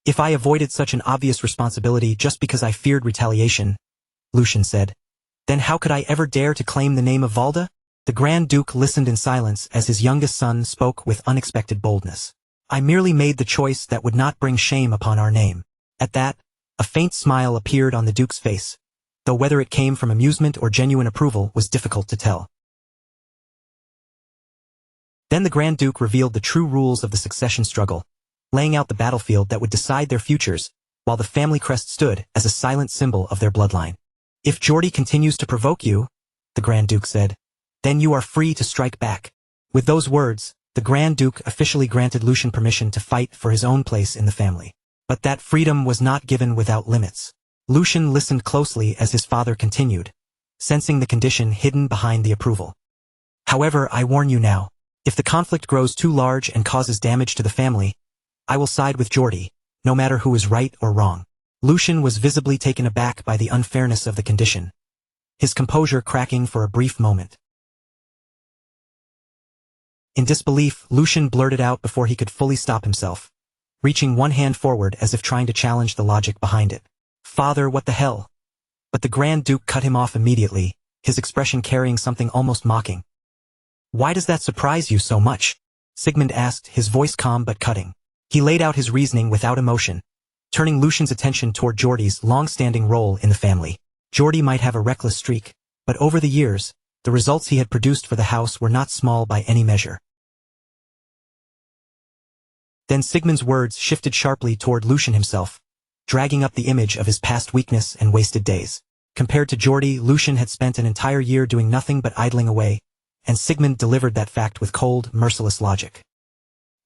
"If I avoided such an obvious responsibility just because I feared retaliation," Lucian said, "then how could I ever dare to claim the name of Valda?" The Grand Duke listened in silence as his youngest son spoke with unexpected boldness. "I merely made the choice that would not bring shame upon our name." At that, a faint smile appeared on the Duke's face, though whether it came from amusement or genuine approval was difficult to tell. Then the Grand Duke revealed the true rules of the succession struggle, laying out the battlefield that would decide their futures, while the family crest stood as a silent symbol of their bloodline. "If Geordie continues to provoke you," the Grand Duke said, "then you are free to strike back." With those words, the Grand Duke officially granted Lucian permission to fight for his own place in the family. But that freedom was not given without limits. Lucian listened closely as his father continued, sensing the condition hidden behind the approval. "However, I warn you now, if the conflict grows too large and causes damage to the family, I will side with Geordie, no matter who is right or wrong." Lucian was visibly taken aback by the unfairness of the condition, his composure cracking for a brief moment. In disbelief, Lucian blurted out before he could fully stop himself, reaching one hand forward as if trying to challenge the logic behind it. "Father, what the hell? But the Grand Duke cut him off immediately, his expression carrying something almost mocking. "Why does that surprise you so much?" Sigmund asked, his voice calm but cutting. He laid out his reasoning without emotion, turning Lucian's attention toward Geordie's long-standing role in the family. Geordie might have a reckless streak, but over the years, the results he had produced for the house were not small by any measure. Then Sigmund's words shifted sharply toward Lucian himself, dragging up the image of his past weakness and wasted days. Compared to Geordie, Lucian had spent an entire year doing nothing but idling away, and Sigmund delivered that fact with cold, merciless logic.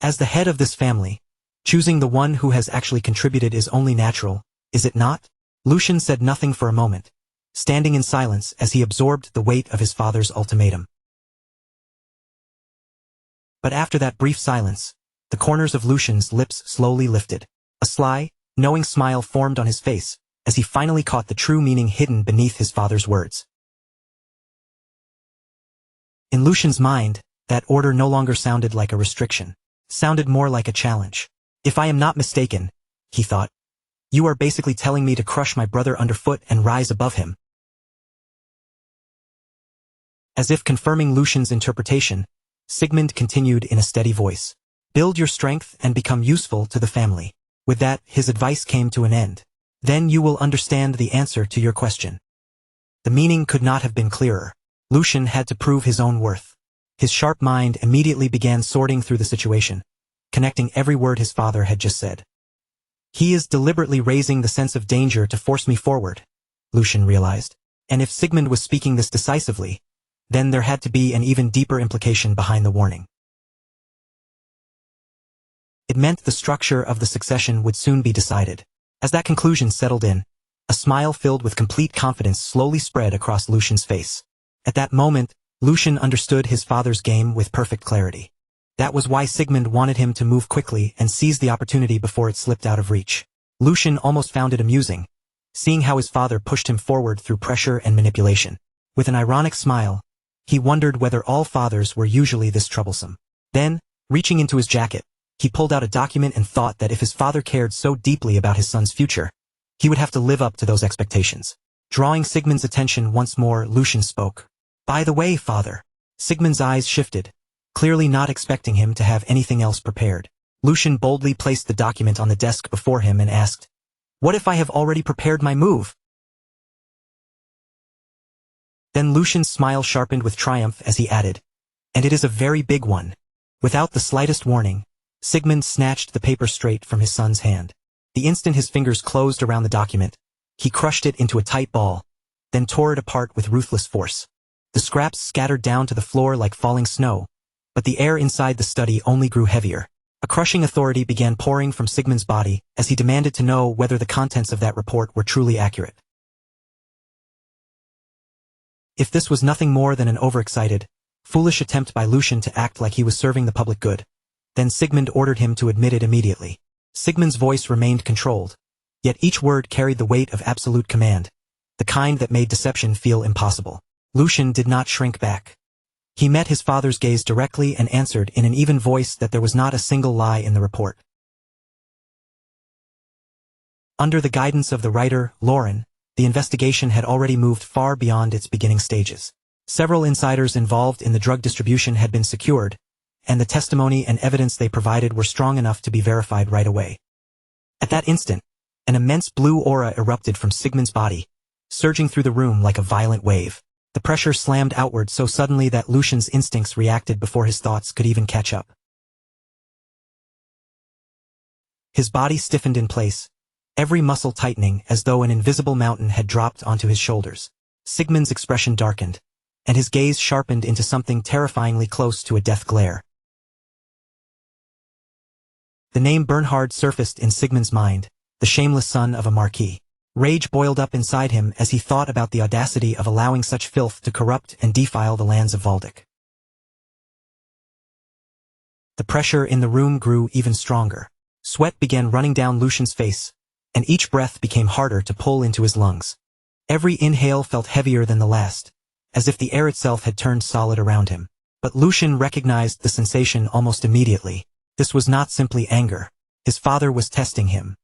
As the head of this family, choosing the one who has actually contributed is only natural, is it not? Lucian said nothing for a moment, standing in silence as he absorbed the weight of his father's ultimatum. But after that brief silence, the corners of Lucian's lips slowly lifted. A sly, knowing smile formed on his face, as he finally caught the true meaning hidden beneath his father's words. In Lucian's mind, that order no longer sounded like a restriction, sounded more like a challenge. "If I am not mistaken," he thought, "you are basically telling me to crush my brother underfoot and rise above him." As if confirming Lucian's interpretation, Sigmund continued in a steady voice. "Build your strength and become useful to the family." With that, his advice came to an end. "Then you will understand the answer to your question." The meaning could not have been clearer. Lucian had to prove his own worth. His sharp mind immediately began sorting through the situation, connecting every word his father had just said. "He is deliberately raising the sense of danger to force me forward," Lucian realized. And if Sigmund was speaking this decisively, then there had to be an even deeper implication behind the warning. It meant the structure of the succession would soon be decided. As that conclusion settled in, a smile filled with complete confidence slowly spread across Lucian's face. At that moment, Lucian understood his father's game with perfect clarity. That was why Sigmund wanted him to move quickly and seize the opportunity before it slipped out of reach. Lucian almost found it amusing, seeing how his father pushed him forward through pressure and manipulation. With an ironic smile, he wondered whether all fathers were usually this troublesome. Then, reaching into his jacket, he pulled out a document and thought that if his father cared so deeply about his son's future, he would have to live up to those expectations. Drawing Sigmund's attention once more, Lucian spoke. "By the way, father." Sigmund's eyes shifted, clearly not expecting him to have anything else prepared. Lucian boldly placed the document on the desk before him and asked, "What if I have already prepared my move?" Then Lucian's smile sharpened with triumph as he added, "And it is a very big one." Without the slightest warning, Sigmund snatched the paper straight from his son's hand. The instant his fingers closed around the document, he crushed it into a tight ball, then tore it apart with ruthless force. The scraps scattered down to the floor like falling snow, but the air inside the study only grew heavier. A crushing authority began pouring from Sigmund's body as he demanded to know whether the contents of that report were truly accurate. If this was nothing more than an overexcited, foolish attempt by Lucian to act like he was serving the public good, then Sigmund ordered him to admit it immediately. Sigmund's voice remained controlled, yet each word carried the weight of absolute command, the kind that made deception feel impossible. Lucian did not shrink back. He met his father's gaze directly and answered in an even voice that there was not a single lie in the report. Under the guidance of the writer, Lauren, the investigation had already moved far beyond its beginning stages. Several insiders involved in the drug distribution had been secured, and the testimony and evidence they provided were strong enough to be verified right away. At that instant, an immense blue aura erupted from Sigmund's body, surging through the room like a violent wave. The pressure slammed outward so suddenly that Lucian's instincts reacted before his thoughts could even catch up. His body stiffened in place, every muscle tightening as though an invisible mountain had dropped onto his shoulders. Sigmund's expression darkened, and his gaze sharpened into something terrifyingly close to a death glare. The name Bernhard surfaced in Sigmund's mind, the shameless son of a marquis. Rage boiled up inside him as he thought about the audacity of allowing such filth to corrupt and defile the lands of Valdic. The pressure in the room grew even stronger. Sweat began running down Lucian's face, and each breath became harder to pull into his lungs. Every inhale felt heavier than the last, as if the air itself had turned solid around him. But Lucian recognized the sensation almost immediately. This was not simply anger. His father was testing him.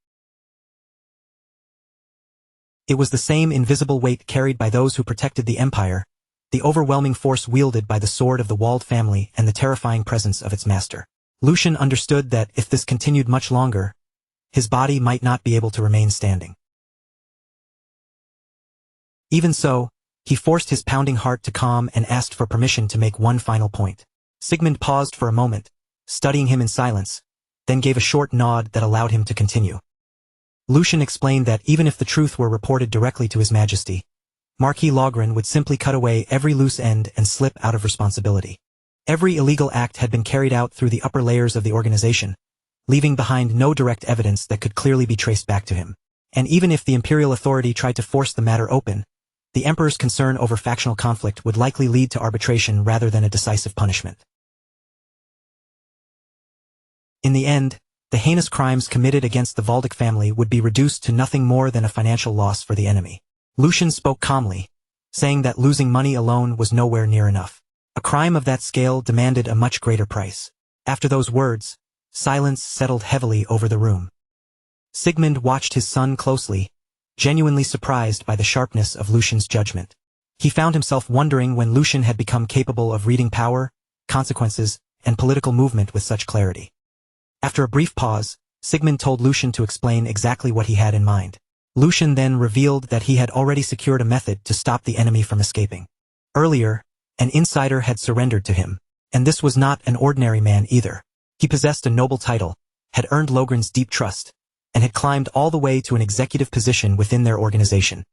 It was the same invisible weight carried by those who protected the empire, the overwhelming force wielded by the sword of the walled family and the terrifying presence of its master. Lucian understood that if this continued much longer, his body might not be able to remain standing. Even so, he forced his pounding heart to calm and asked for permission to make one final point. Sigmund paused for a moment, studying him in silence, then gave a short nod that allowed him to continue. Lucian explained that even if the truth were reported directly to His Majesty, Marquis Logren would simply cut away every loose end and slip out of responsibility. Every illegal act had been carried out through the upper layers of the organization, leaving behind no direct evidence that could clearly be traced back to him. And even if the imperial authority tried to force the matter open, the emperor's concern over factional conflict would likely lead to arbitration rather than a decisive punishment. In the end, the heinous crimes committed against the Valdic family would be reduced to nothing more than a financial loss for the enemy. Lucian spoke calmly, saying that losing money alone was nowhere near enough. A crime of that scale demanded a much greater price. After those words, silence settled heavily over the room. Sigmund watched his son closely, genuinely surprised by the sharpness of Lucian's judgment. He found himself wondering when Lucian had become capable of reading power, consequences, and political movement with such clarity. After a brief pause, Sigmund told Lucian to explain exactly what he had in mind. Lucian then revealed that he had already secured a method to stop the enemy from escaping. Earlier, an insider had surrendered to him, and this was not an ordinary man either. He possessed a noble title, had earned Logren's deep trust, and had climbed all the way to an executive position within their organization.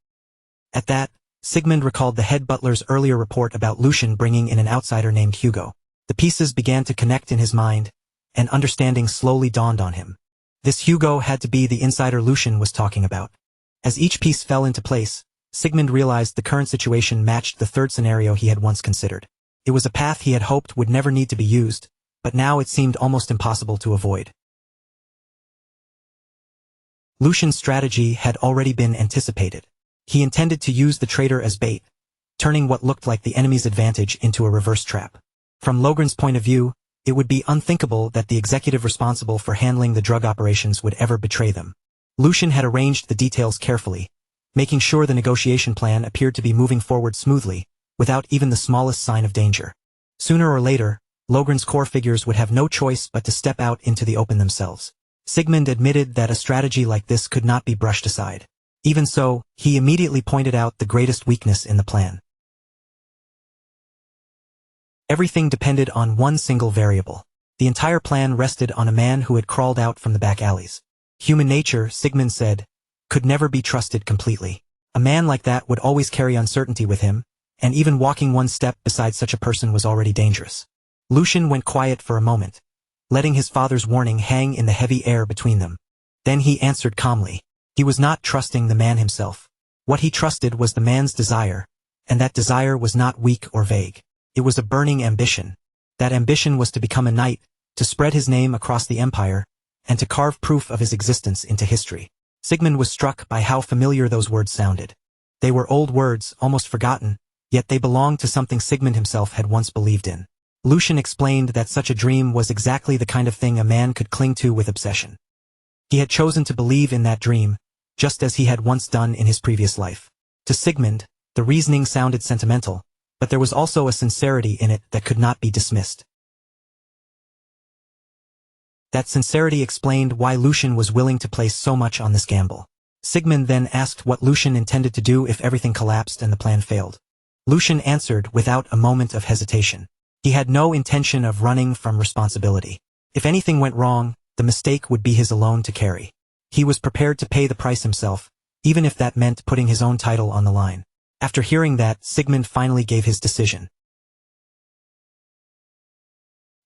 At that, Sigmund recalled the head butler's earlier report about Lucian bringing in an outsider named Hugo. The pieces began to connect in his mind, and understanding slowly dawned on him. This Hugo had to be the insider Lucian was talking about. As each piece fell into place, Sigmund realized the current situation matched the third scenario he had once considered. It was a path he had hoped would never need to be used, but now it seemed almost impossible to avoid. Lucian's strategy had already been anticipated. He intended to use the traitor as bait, turning what looked like the enemy's advantage into a reverse trap. From Logren's point of view, it would be unthinkable that the executive responsible for handling the drug operations would ever betray them. Lucian had arranged the details carefully, making sure the negotiation plan appeared to be moving forward smoothly, without even the smallest sign of danger. Sooner or later, Logren's core figures would have no choice but to step out into the open themselves. Sigmund admitted that a strategy like this could not be brushed aside. Even so, he immediately pointed out the greatest weakness in the plan. Everything depended on one single variable. The entire plan rested on a man who had crawled out from the back alleys. Human nature, Sigmund said, could never be trusted completely. A man like that would always carry uncertainty with him, and even walking one step beside such a person was already dangerous. Lucian went quiet for a moment, letting his father's warning hang in the heavy air between them. Then he answered calmly. He was not trusting the man himself. What he trusted was the man's desire, and that desire was not weak or vague. It was a burning ambition. That ambition was to become a knight, to spread his name across the empire, and to carve proof of his existence into history. Sigmund was struck by how familiar those words sounded. They were old words, almost forgotten, yet they belonged to something Sigmund himself had once believed in. Lucian explained that such a dream was exactly the kind of thing a man could cling to with obsession. He had chosen to believe in that dream, just as he had once done in his previous life. To Sigmund, the reasoning sounded sentimental, but there was also a sincerity in it that could not be dismissed. That sincerity explained why Lucian was willing to place so much on this gamble. Sigmund then asked what Lucian intended to do if everything collapsed and the plan failed. Lucian answered without a moment of hesitation. He had no intention of running from responsibility. If anything went wrong, the mistake would be his alone to carry. He was prepared to pay the price himself, even if that meant putting his own title on the line. After hearing that, Sigmund finally gave his decision.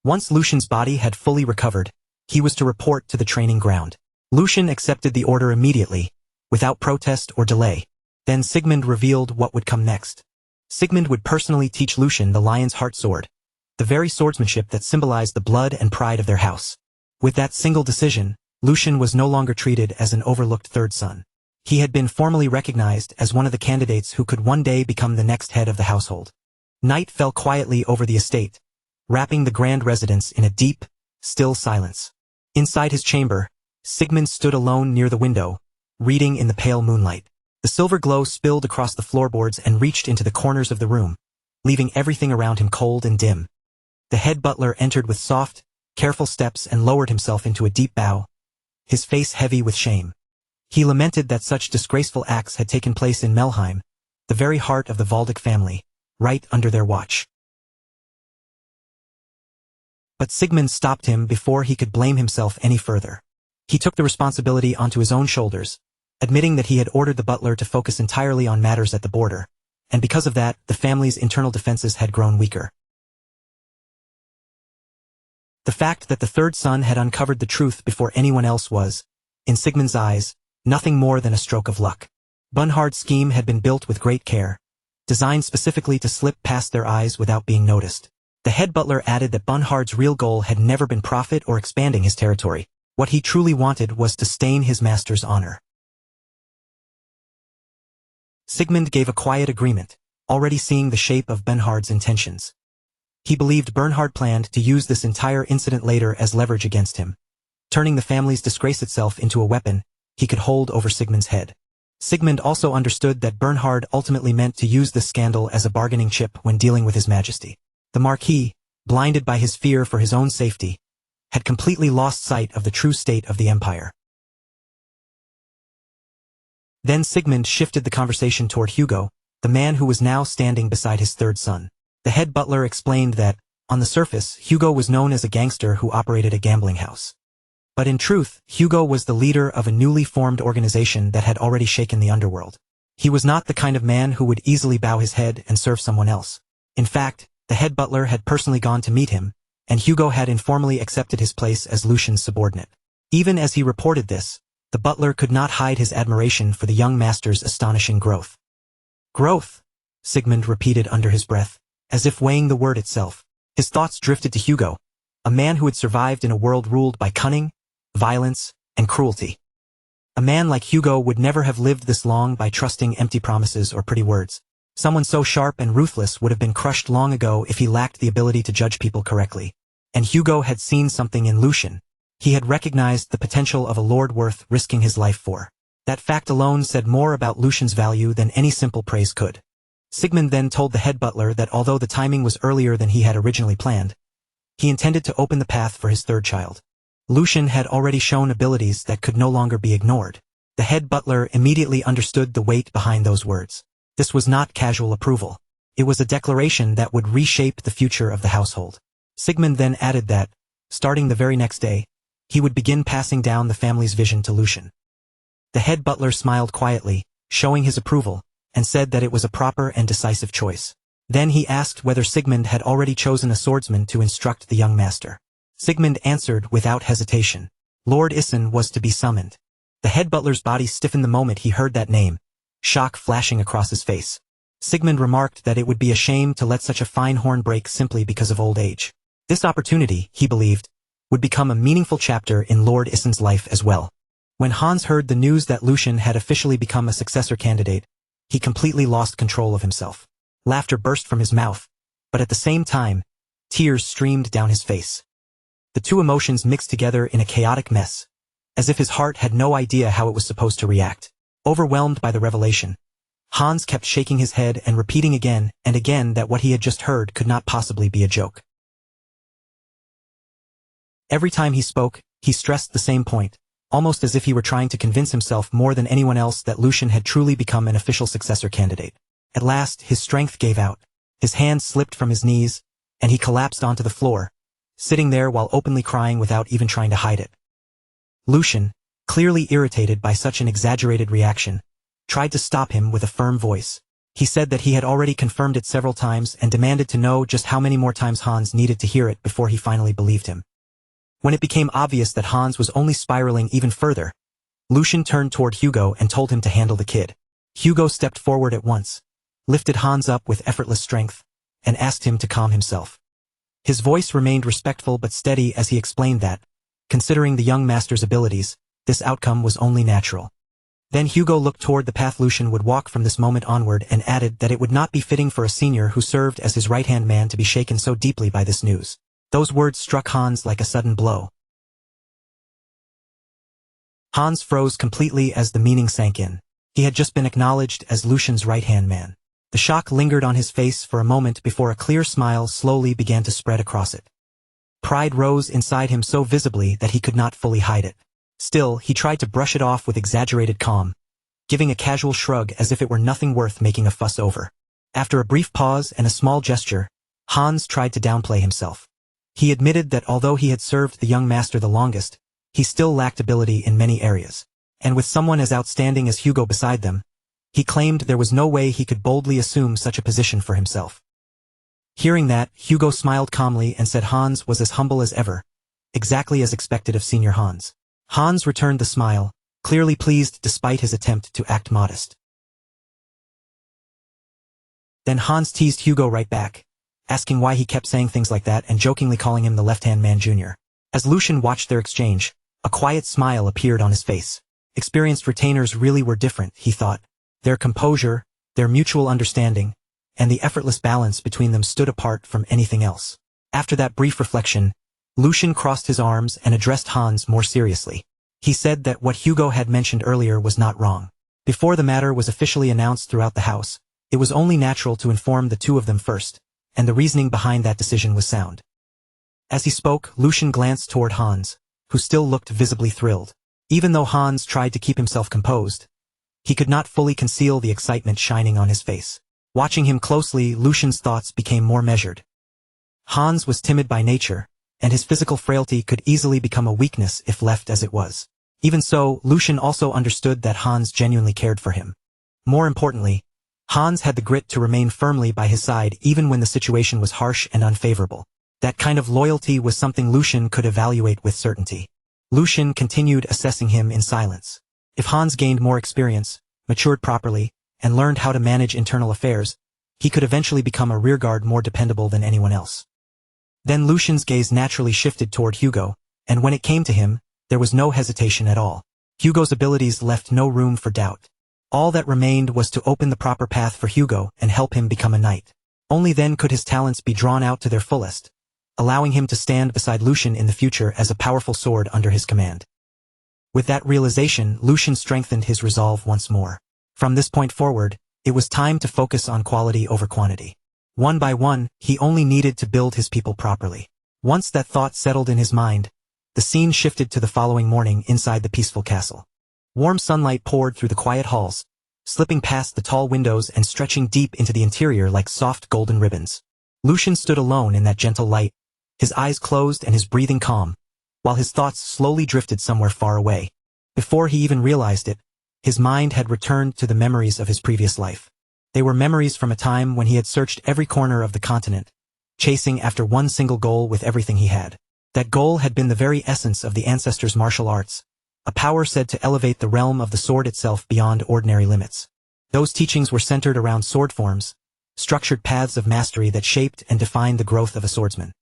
Once Lucian's body had fully recovered, he was to report to the training ground. Lucian accepted the order immediately, without protest or delay. Then Sigmund revealed what would come next. Sigmund would personally teach Lucian the lion's heart sword, the very swordsmanship that symbolized the blood and pride of their house. With that single decision, Lucian was no longer treated as an overlooked third son. He had been formally recognized as one of the candidates who could one day become the next head of the household. Night fell quietly over the estate, wrapping the grand residence in a deep, still silence. Inside his chamber, Sigmund stood alone near the window, reading in the pale moonlight. The silver glow spilled across the floorboards and reached into the corners of the room, leaving everything around him cold and dim. The head butler entered with soft, careful steps and lowered himself into a deep bow, his face heavy with shame. He lamented that such disgraceful acts had taken place in Melheim, the very heart of the Valdic family, right under their watch. But Sigmund stopped him before he could blame himself any further. He took the responsibility onto his own shoulders, admitting that he had ordered the butler to focus entirely on matters at the border, and because of that, the family's internal defenses had grown weaker. The fact that the third son had uncovered the truth before anyone else was, in Sigmund's eyes, nothing more than a stroke of luck. Bernhard's scheme had been built with great care, designed specifically to slip past their eyes without being noticed. The head butler added that Bernhard's real goal had never been profit or expanding his territory. What he truly wanted was to stain his master's honor. Sigmund gave a quiet agreement, already seeing the shape of Bernhard's intentions. He believed Bernhard planned to use this entire incident later as leverage against him, turning the family's disgrace itself into a weapon he could hold over Sigmund's head. Sigmund also understood that Bernhard ultimately meant to use this scandal as a bargaining chip when dealing with his majesty. The Marquis, blinded by his fear for his own safety, had completely lost sight of the true state of the empire. Then Sigmund shifted the conversation toward Hugo, the man who was now standing beside his third son. The head butler explained that, on the surface, Hugo was known as a gangster who operated a gambling house. But in truth, Hugo was the leader of a newly formed organization that had already shaken the underworld. He was not the kind of man who would easily bow his head and serve someone else. In fact, the head butler had personally gone to meet him, and Hugo had informally accepted his place as Lucian's subordinate. Even as he reported this, the butler could not hide his admiration for the young master's astonishing growth. Growth, Sigmund repeated under his breath, as if weighing the word itself. His thoughts drifted to Hugo, a man who had survived in a world ruled by cunning, violence, and cruelty. A man like Hugo would never have lived this long by trusting empty promises or pretty words. Someone so sharp and ruthless would have been crushed long ago if he lacked the ability to judge people correctly. And Hugo had seen something in Lucian. He had recognized the potential of a lord worth risking his life for. That fact alone said more about Lucian's value than any simple praise could. Sigmund then told the head butler that although the timing was earlier than he had originally planned, he intended to open the path for his third child. Lucian had already shown abilities that could no longer be ignored. The head butler immediately understood the weight behind those words. This was not casual approval. It was a declaration that would reshape the future of the household. Sigmund then added that, starting the very next day, he would begin passing down the family's vision to Lucian. The head butler smiled quietly, showing his approval, and said that it was a proper and decisive choice. Then he asked whether Sigmund had already chosen a swordsman to instruct the young master. Sigmund answered without hesitation. Lord Issen was to be summoned. The head butler's body stiffened the moment he heard that name, shock flashing across his face. Sigmund remarked that it would be a shame to let such a fine horn break simply because of old age. This opportunity, he believed, would become a meaningful chapter in Lord Issen's life as well. When Hans heard the news that Lucian had officially become a successor candidate, he completely lost control of himself. Laughter burst from his mouth, but at the same time, tears streamed down his face. The two emotions mixed together in a chaotic mess, as if his heart had no idea how it was supposed to react. Overwhelmed by the revelation, Hans kept shaking his head and repeating again and again that what he had just heard could not possibly be a joke. Every time he spoke, he stressed the same point, almost as if he were trying to convince himself more than anyone else that Lucian had truly become an official successor candidate. At last, his strength gave out. His hands slipped from his knees, and he collapsed onto the floor, sitting there while openly crying without even trying to hide it. Lucian, clearly irritated by such an exaggerated reaction, tried to stop him with a firm voice. He said that he had already confirmed it several times and demanded to know just how many more times Hans needed to hear it before he finally believed him. When it became obvious that Hans was only spiraling even further, Lucian turned toward Hugo and told him to handle the kid. Hugo stepped forward at once, lifted Hans up with effortless strength, and asked him to calm himself. His voice remained respectful but steady as he explained that, considering the young master's abilities, this outcome was only natural. Then Hugo looked toward the path Lucian would walk from this moment onward and added that it would not be fitting for a senior who served as his right-hand man to be shaken so deeply by this news. Those words struck Hans like a sudden blow. Hans froze completely as the meaning sank in. He had just been acknowledged as Lucian's right-hand man. The shock lingered on his face for a moment before a clear smile slowly began to spread across it. Pride rose inside him so visibly that he could not fully hide it. Still, he tried to brush it off with exaggerated calm, giving a casual shrug as if it were nothing worth making a fuss over. After a brief pause and a small gesture, Hans tried to downplay himself. He admitted that although he had served the young master the longest, he still lacked ability in many areas. And with someone as outstanding as Hugo beside them, he claimed there was no way he could boldly assume such a position for himself. Hearing that, Hugo smiled calmly and said Hans was as humble as ever, exactly as expected of Senior Hans. Hans returned the smile, clearly pleased despite his attempt to act modest. Then Hans teased Hugo right back, asking why he kept saying things like that and jokingly calling him the left-hand man Jr. As Lucian watched their exchange, a quiet smile appeared on his face. Experienced retainers really were different, he thought. Their composure, their mutual understanding, and the effortless balance between them stood apart from anything else. After that brief reflection, Lucian crossed his arms and addressed Hans more seriously. He said that what Hugo had mentioned earlier was not wrong. Before the matter was officially announced throughout the house, it was only natural to inform the two of them first, and the reasoning behind that decision was sound. As he spoke, Lucian glanced toward Hans, who still looked visibly thrilled. Even though Hans tried to keep himself composed, he could not fully conceal the excitement shining on his face. Watching him closely, Lucian's thoughts became more measured. Hans was timid by nature, and his physical frailty could easily become a weakness if left as it was. Even so, Lucian also understood that Hans genuinely cared for him. More importantly, Hans had the grit to remain firmly by his side even when the situation was harsh and unfavorable. That kind of loyalty was something Lucian could evaluate with certainty. Lucian continued assessing him in silence. If Hans gained more experience, matured properly, and learned how to manage internal affairs, he could eventually become a rearguard more dependable than anyone else. Then Lucian's gaze naturally shifted toward Hugo, and when it came to him, there was no hesitation at all. Hugo's abilities left no room for doubt. All that remained was to open the proper path for Hugo and help him become a knight. Only then could his talents be drawn out to their fullest, allowing him to stand beside Lucian in the future as a powerful sword under his command. With that realization, Lucian strengthened his resolve once more. From this point forward, it was time to focus on quality over quantity. One by one, he only needed to build his people properly. Once that thought settled in his mind, the scene shifted to the following morning inside the peaceful castle. Warm sunlight poured through the quiet halls, slipping past the tall windows and stretching deep into the interior like soft golden ribbons. Lucian stood alone in that gentle light, his eyes closed and his breathing calm, while his thoughts slowly drifted somewhere far away. Before he even realized it, his mind had returned to the memories of his previous life. They were memories from a time when he had searched every corner of the continent, chasing after one single goal with everything he had. That goal had been the very essence of the ancestors' martial arts, a power said to elevate the realm of the sword itself beyond ordinary limits. Those teachings were centered around sword forms, structured paths of mastery that shaped and defined the growth of a swordsman.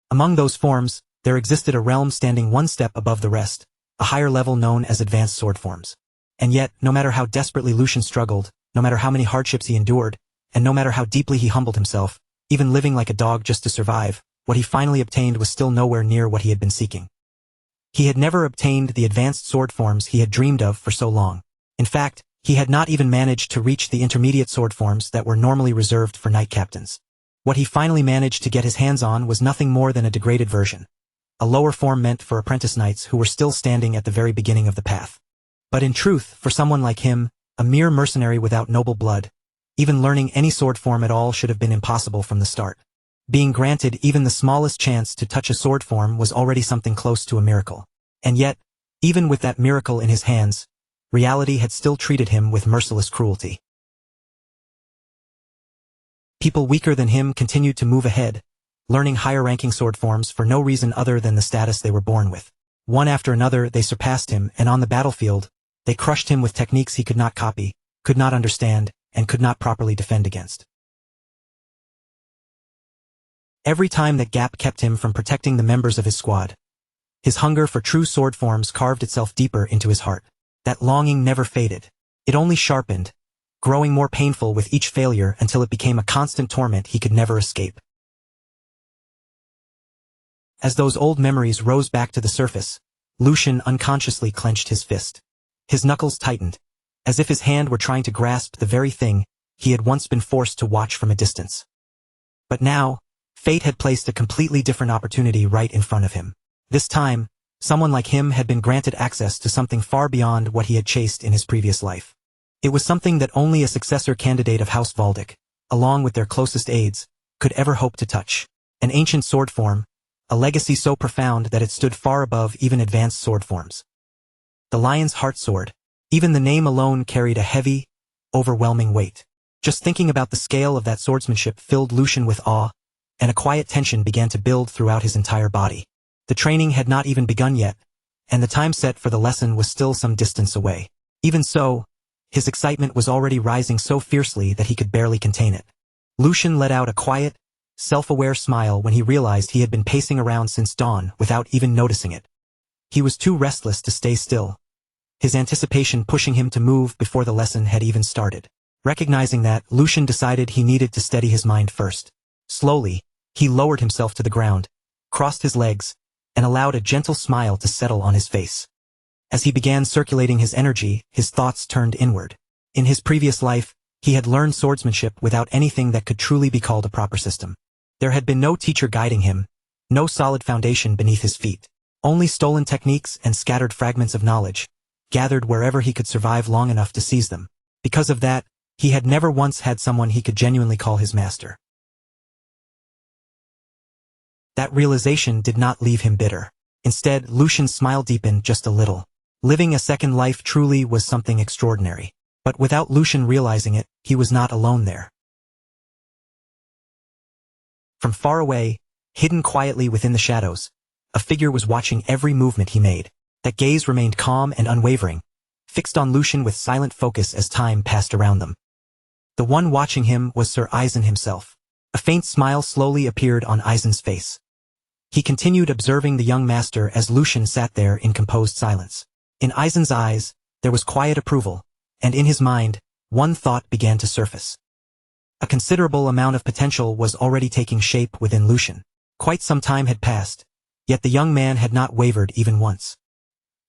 Among those forms, there existed a realm standing one step above the rest, a higher level known as advanced sword forms. And yet, no matter how desperately Lucian struggled, no matter how many hardships he endured, and no matter how deeply he humbled himself, even living like a dog just to survive, what he finally obtained was still nowhere near what he had been seeking. He had never obtained the advanced sword forms he had dreamed of for so long. In fact, he had not even managed to reach the intermediate sword forms that were normally reserved for knight captains. What he finally managed to get his hands on was nothing more than a degraded version, a lower form meant for apprentice knights who were still standing at the very beginning of the path. But in truth, for someone like him, a mere mercenary without noble blood, even learning any sword form at all should have been impossible from the start. Being granted even the smallest chance to touch a sword form was already something close to a miracle. And yet, even with that miracle in his hands, reality had still treated him with merciless cruelty. People weaker than him continued to move ahead, learning higher-ranking sword forms for no reason other than the status they were born with. One after another, they surpassed him, and on the battlefield, they crushed him with techniques he could not copy, could not understand, and could not properly defend against. Every time that gap kept him from protecting the members of his squad, his hunger for true sword forms carved itself deeper into his heart. That longing never faded. It only sharpened, growing more painful with each failure until it became a constant torment he could never escape. As those old memories rose back to the surface, Lucian unconsciously clenched his fist. His knuckles tightened, as if his hand were trying to grasp the very thing he had once been forced to watch from a distance. But now, fate had placed a completely different opportunity right in front of him. This time, someone like him had been granted access to something far beyond what he had chased in his previous life. It was something that only a successor candidate of House Valdic, along with their closest aides, could ever hope to touch. An ancient sword form, a legacy so profound that it stood far above even advanced sword forms. The Lion's Heart Sword. Even the name alone carried a heavy, overwhelming weight. Just thinking about the scale of that swordsmanship filled Lucian with awe, and a quiet tension began to build throughout his entire body. The training had not even begun yet, and the time set for the lesson was still some distance away. Even so, his excitement was already rising so fiercely that he could barely contain it. Lucian let out a quiet, self-aware smile when he realized he had been pacing around since dawn without even noticing it. He was too restless to stay still, his anticipation pushing him to move before the lesson had even started. Recognizing that, Lucian decided he needed to steady his mind first. Slowly, he lowered himself to the ground, crossed his legs, and allowed a gentle smile to settle on his face. As he began circulating his energy, his thoughts turned inward. In his previous life, he had learned swordsmanship without anything that could truly be called a proper system. There had been no teacher guiding him, no solid foundation beneath his feet. Only stolen techniques and scattered fragments of knowledge, gathered wherever he could survive long enough to seize them. Because of that, he had never once had someone he could genuinely call his master. That realization did not leave him bitter. Instead, Lucian's smile deepened just a little. Living a second life truly was something extraordinary. But without Lucian realizing it, he was not alone there. From far away, hidden quietly within the shadows, a figure was watching every movement he made. That gaze remained calm and unwavering, fixed on Lucian with silent focus as time passed around them. The one watching him was Sir Eisen himself. A faint smile slowly appeared on Eisen's face. He continued observing the young master as Lucian sat there in composed silence. In Eisen's eyes, there was quiet approval, and in his mind, one thought began to surface. A considerable amount of potential was already taking shape within Lucian. Quite some time had passed, yet the young man had not wavered even once.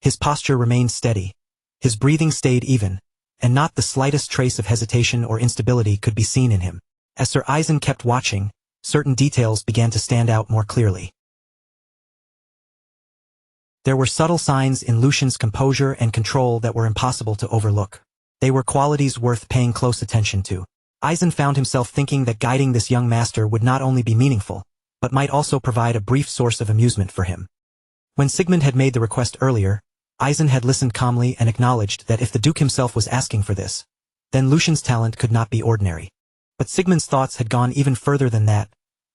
His posture remained steady, his breathing stayed even, and not the slightest trace of hesitation or instability could be seen in him. As Sir Eisen kept watching, certain details began to stand out more clearly. There were subtle signs in Lucian's composure and control that were impossible to overlook. They were qualities worth paying close attention to. Eisen found himself thinking that guiding this young master would not only be meaningful, but might also provide a brief source of amusement for him. When Sigmund had made the request earlier, Eisen had listened calmly and acknowledged that if the Duke himself was asking for this, then Lucian's talent could not be ordinary. But Sigmund's thoughts had gone even further than that,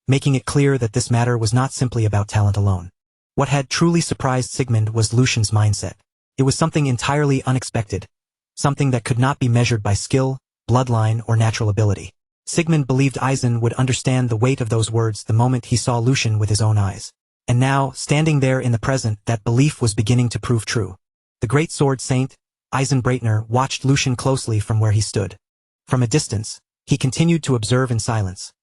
making it clear that this matter was not simply about talent alone. What had truly surprised Sigmund was Lucian's mindset. It was something entirely unexpected, something that could not be measured by skill, bloodline, or natural ability. Sigmund believed Eisen would understand the weight of those words the moment he saw Lucian with his own eyes. And now, standing there in the present, that belief was beginning to prove true. The great sword saint, Eisen Breitner, watched Lucian closely from where he stood. From a distance, he continued to observe in silence,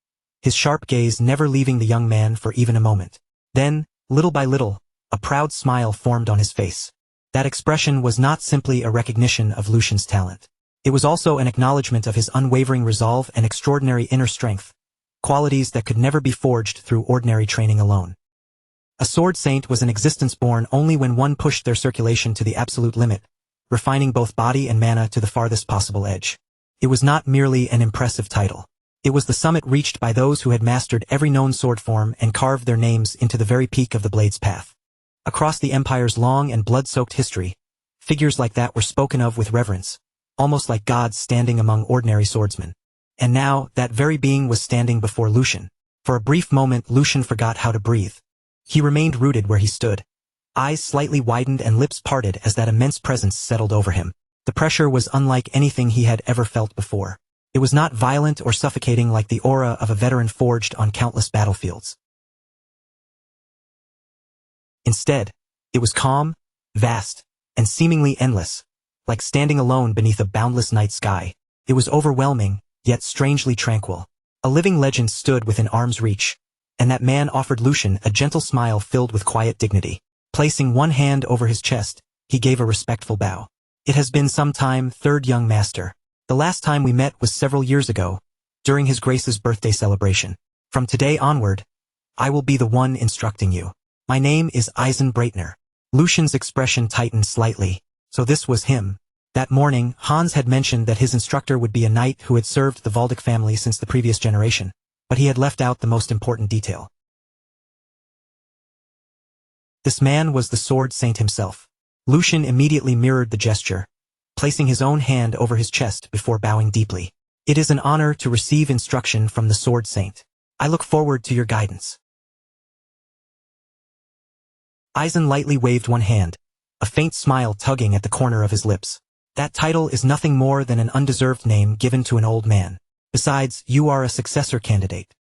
his sharp gaze never leaving the young man for even a moment. Then, little by little, a proud smile formed on his face. That expression was not simply a recognition of Lucian's talent. It was also an acknowledgement of his unwavering resolve and extraordinary inner strength, qualities that could never be forged through ordinary training alone. A sword saint was an existence born only when one pushed their circulation to the absolute limit, refining both body and mana to the farthest possible edge. It was not merely an impressive title. It was the summit reached by those who had mastered every known sword form and carved their names into the very peak of the blade's path. Across the Empire's long and blood-soaked history, figures like that were spoken of with reverence, almost like gods standing among ordinary swordsmen. And now, that very being was standing before Lucian. For a brief moment, Lucian forgot how to breathe. He remained rooted where he stood, eyes slightly widened and lips parted as that immense presence settled over him. The pressure was unlike anything he had ever felt before. It was not violent or suffocating like the aura of a veteran forged on countless battlefields. Instead, it was calm, vast, and seemingly endless, like standing alone beneath a boundless night sky. It was overwhelming, yet strangely tranquil. A living legend stood within arm's reach, and that man offered Lucian a gentle smile filled with quiet dignity. Placing one hand over his chest, he gave a respectful bow. It has been some time, third young master. The last time we met was several years ago, during His Grace's birthday celebration. From today onward, I will be the one instructing you. My name is Eisen Breitner. Lucian's expression tightened slightly. So this was him. That morning, Hans had mentioned that his instructor would be a knight who had served the Valdic family since the previous generation, but he had left out the most important detail. This man was the Sword Saint himself. Lucian immediately mirrored the gesture, placing his own hand over his chest before bowing deeply. It is an honor to receive instruction from the Sword Saint. I look forward to your guidance. Eisen lightly waved one hand, a faint smile tugging at the corner of his lips. That title is nothing more than an undeserved name given to an old man. Besides, you are a successor candidate.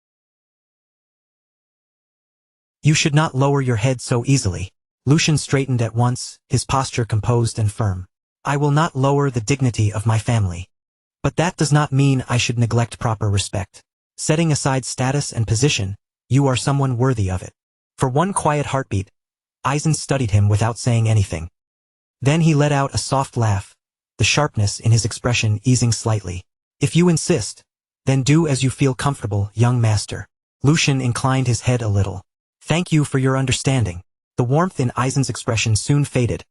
You should not lower your head so easily. Lucian straightened at once, his posture composed and firm. I will not lower the dignity of my family. But that does not mean I should neglect proper respect. Setting aside status and position, you are someone worthy of it. For one quiet heartbeat, Eisen studied him without saying anything. Then he let out a soft laugh, the sharpness in his expression easing slightly. If you insist, then do as you feel comfortable, young master. Lucian inclined his head a little. Thank you for your understanding. The warmth in Eisen's expression soon faded,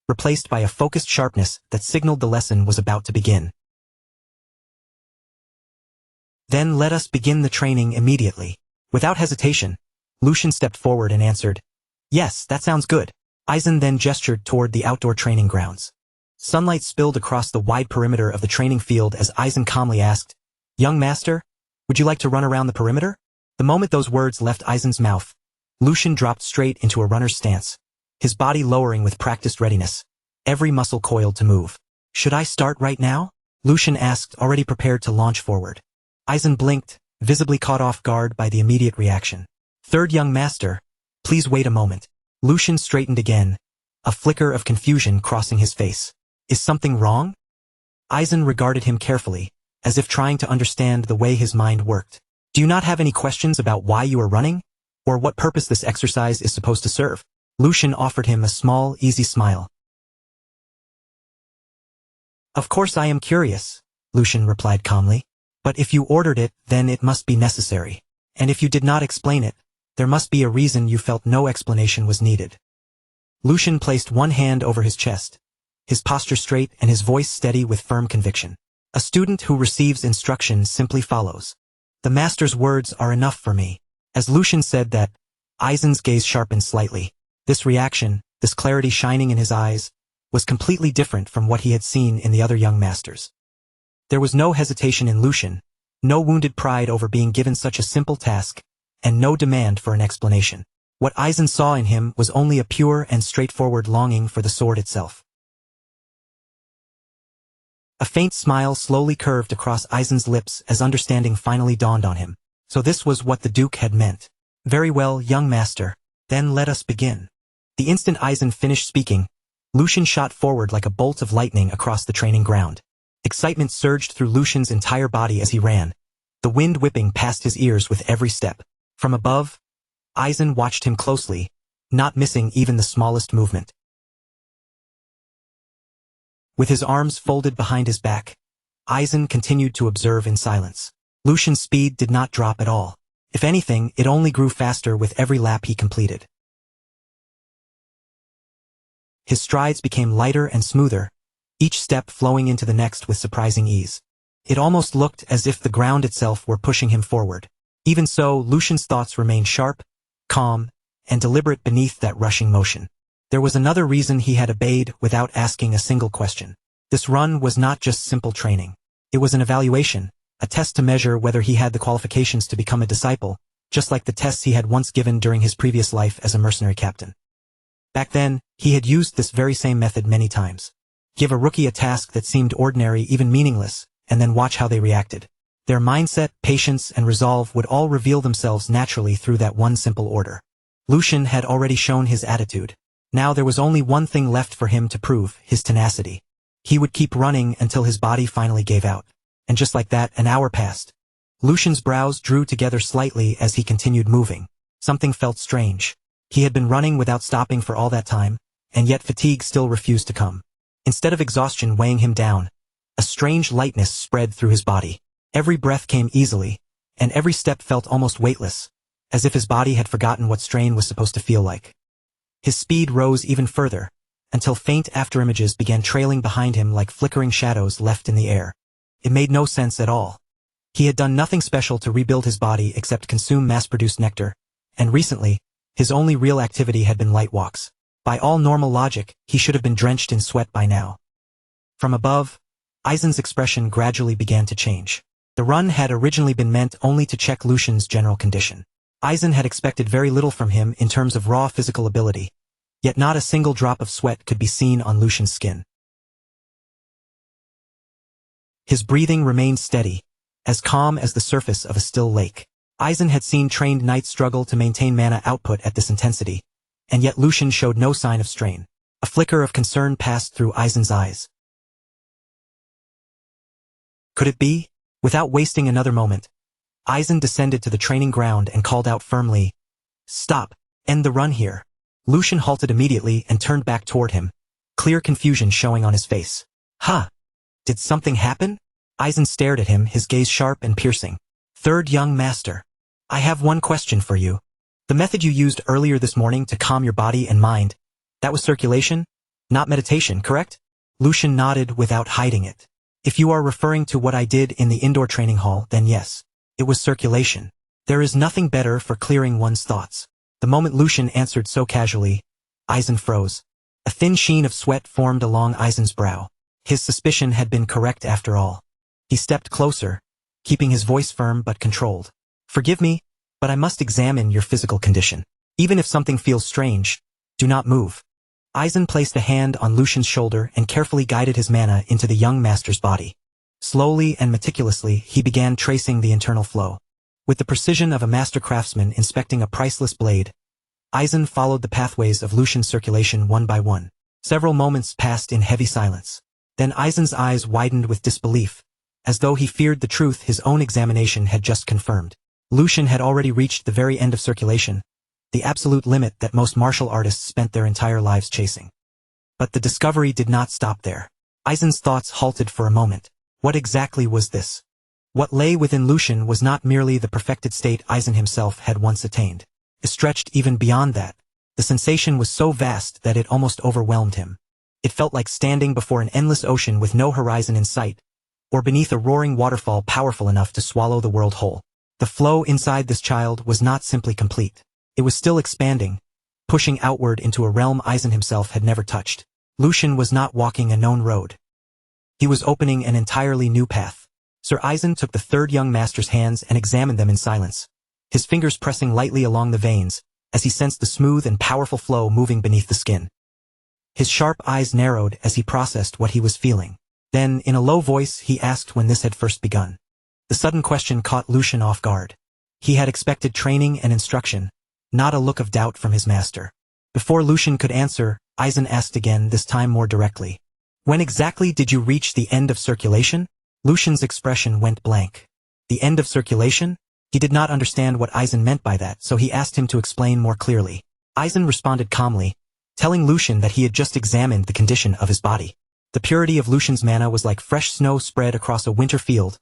replaced by a focused sharpness that signaled the lesson was about to begin. Then let us begin the training immediately. Without hesitation, Lucian stepped forward and answered, Yes, that sounds good. Eisen then gestured toward the outdoor training grounds. Sunlight spilled across the wide perimeter of the training field as Eisen calmly asked, Young master, would you like to run around the perimeter? The moment those words left Eisen's mouth, Lucian dropped straight into a runner's stance, his body lowering with practiced readiness, every muscle coiled to move. Should I start right now? Lucian asked, already prepared to launch forward. Eisen blinked, visibly caught off guard by the immediate reaction. Third young master, please wait a moment. Lucian straightened again, a flicker of confusion crossing his face. Is something wrong? Eisen regarded him carefully, as if trying to understand the way his mind worked. Do you not have any questions about why you are running? Or what purpose this exercise is supposed to serve? Lucian offered him a small, easy smile. Of course I am curious, Lucian replied calmly. But if you ordered it, then it must be necessary. And if you did not explain it, there must be a reason you felt no explanation was needed. Lucian placed one hand over his chest, his posture straight and his voice steady with firm conviction. A student who receives instruction simply follows. The master's words are enough for me. As Lucian said that, Eisen's gaze sharpened slightly. This reaction, this clarity shining in his eyes, was completely different from what he had seen in the other young masters. There was no hesitation in Lucian, no wounded pride over being given such a simple task, and no demand for an explanation. What Eisen saw in him was only a pure and straightforward longing for the sword itself. A faint smile slowly curved across Eisen's lips as understanding finally dawned on him. So this was what the Duke had meant. Very well, young master. Then let us begin. The instant Eisen finished speaking, Lucian shot forward like a bolt of lightning across the training ground. Excitement surged through Lucian's entire body as he ran, the wind whipping past his ears with every step. From above, Eisen watched him closely, not missing even the smallest movement. With his arms folded behind his back, Eisen continued to observe in silence. Lucian's speed did not drop at all. If anything, it only grew faster with every lap he completed. His strides became lighter and smoother, each step flowing into the next with surprising ease. It almost looked as if the ground itself were pushing him forward. Even so, Lucian's thoughts remained sharp, calm, and deliberate beneath that rushing motion. There was another reason he had obeyed without asking a single question. This run was not just simple training. It was an evaluation, a test to measure whether he had the qualifications to become a disciple, just like the tests he had once given during his previous life as a mercenary captain. Back then, he had used this very same method many times. Give a rookie a task that seemed ordinary, even meaningless, and then watch how they reacted. Their mindset, patience, and resolve would all reveal themselves naturally through that one simple order. Lucian had already shown his attitude. Now there was only one thing left for him to prove, his tenacity. He would keep running until his body finally gave out. And just like that, an hour passed. Lucian's brows drew together slightly as he continued moving. Something felt strange. He had been running without stopping for all that time, and yet fatigue still refused to come. Instead of exhaustion weighing him down, a strange lightness spread through his body. Every breath came easily, and every step felt almost weightless, as if his body had forgotten what strain was supposed to feel like. His speed rose even further, until faint afterimages began trailing behind him like flickering shadows left in the air. It made no sense at all. He had done nothing special to rebuild his body except consume mass-produced nectar, and recently, his only real activity had been light walks. By all normal logic, he should have been drenched in sweat by now. From above, Aizen's expression gradually began to change. The run had originally been meant only to check Lucian's general condition. Aizen had expected very little from him in terms of raw physical ability, yet not a single drop of sweat could be seen on Lucian's skin. His breathing remained steady, as calm as the surface of a still lake. Aizen had seen trained knights struggle to maintain mana output at this intensity, and yet Lucian showed no sign of strain. A flicker of concern passed through Aizen's eyes. Could it be? Without wasting another moment, Aizen descended to the training ground and called out firmly, "Stop! End the run here." Lucian halted immediately and turned back toward him, clear confusion showing on his face. "Huh? Did something happen?" Aizen stared at him, his gaze sharp and piercing. "Third young master, I have one question for you. The method you used earlier this morning to calm your body and mind, that was circulation, not meditation, correct?" Lucian nodded without hiding it. "If you are referring to what I did in the indoor training hall, then yes, it was circulation. There is nothing better for clearing one's thoughts." The moment Lucian answered so casually, Aizen froze. A thin sheen of sweat formed along Aizen's brow. His suspicion had been correct after all. He stepped closer, keeping his voice firm but controlled. "Forgive me, but I must examine your physical condition. Even if something feels strange, do not move." Aizen placed a hand on Lucian's shoulder and carefully guided his mana into the young master's body. Slowly and meticulously, he began tracing the internal flow. With the precision of a master craftsman inspecting a priceless blade, Aizen followed the pathways of Lucian's circulation one by one. Several moments passed in heavy silence. Then Aizen's eyes widened with disbelief, as though he feared the truth his own examination had just confirmed. Lucian had already reached the very end of circulation, the absolute limit that most martial artists spent their entire lives chasing. But the discovery did not stop there. Aizen's thoughts halted for a moment. What exactly was this? What lay within Lucian was not merely the perfected state Aizen himself had once attained. It stretched even beyond that. The sensation was so vast that it almost overwhelmed him. It felt like standing before an endless ocean with no horizon in sight, or beneath a roaring waterfall powerful enough to swallow the world whole. The flow inside this child was not simply complete. It was still expanding, pushing outward into a realm Aizen himself had never touched. Lucian was not walking a known road. He was opening an entirely new path. Sir Aizen took the third young master's hands and examined them in silence, his fingers pressing lightly along the veins, as he sensed the smooth and powerful flow moving beneath the skin. His sharp eyes narrowed as he processed what he was feeling. Then, in a low voice, he asked when this had first begun. The sudden question caught Lucian off guard. He had expected training and instruction, not a look of doubt from his master. Before Lucian could answer, Aizen asked again, this time more directly. "When exactly did you reach the end of circulation?" Lucian's expression went blank. The end of circulation? He did not understand what Aizen meant by that, so he asked him to explain more clearly. Aizen responded calmly, telling Lucian that he had just examined the condition of his body. The purity of Lucian's mana was like fresh snow spread across a winter field,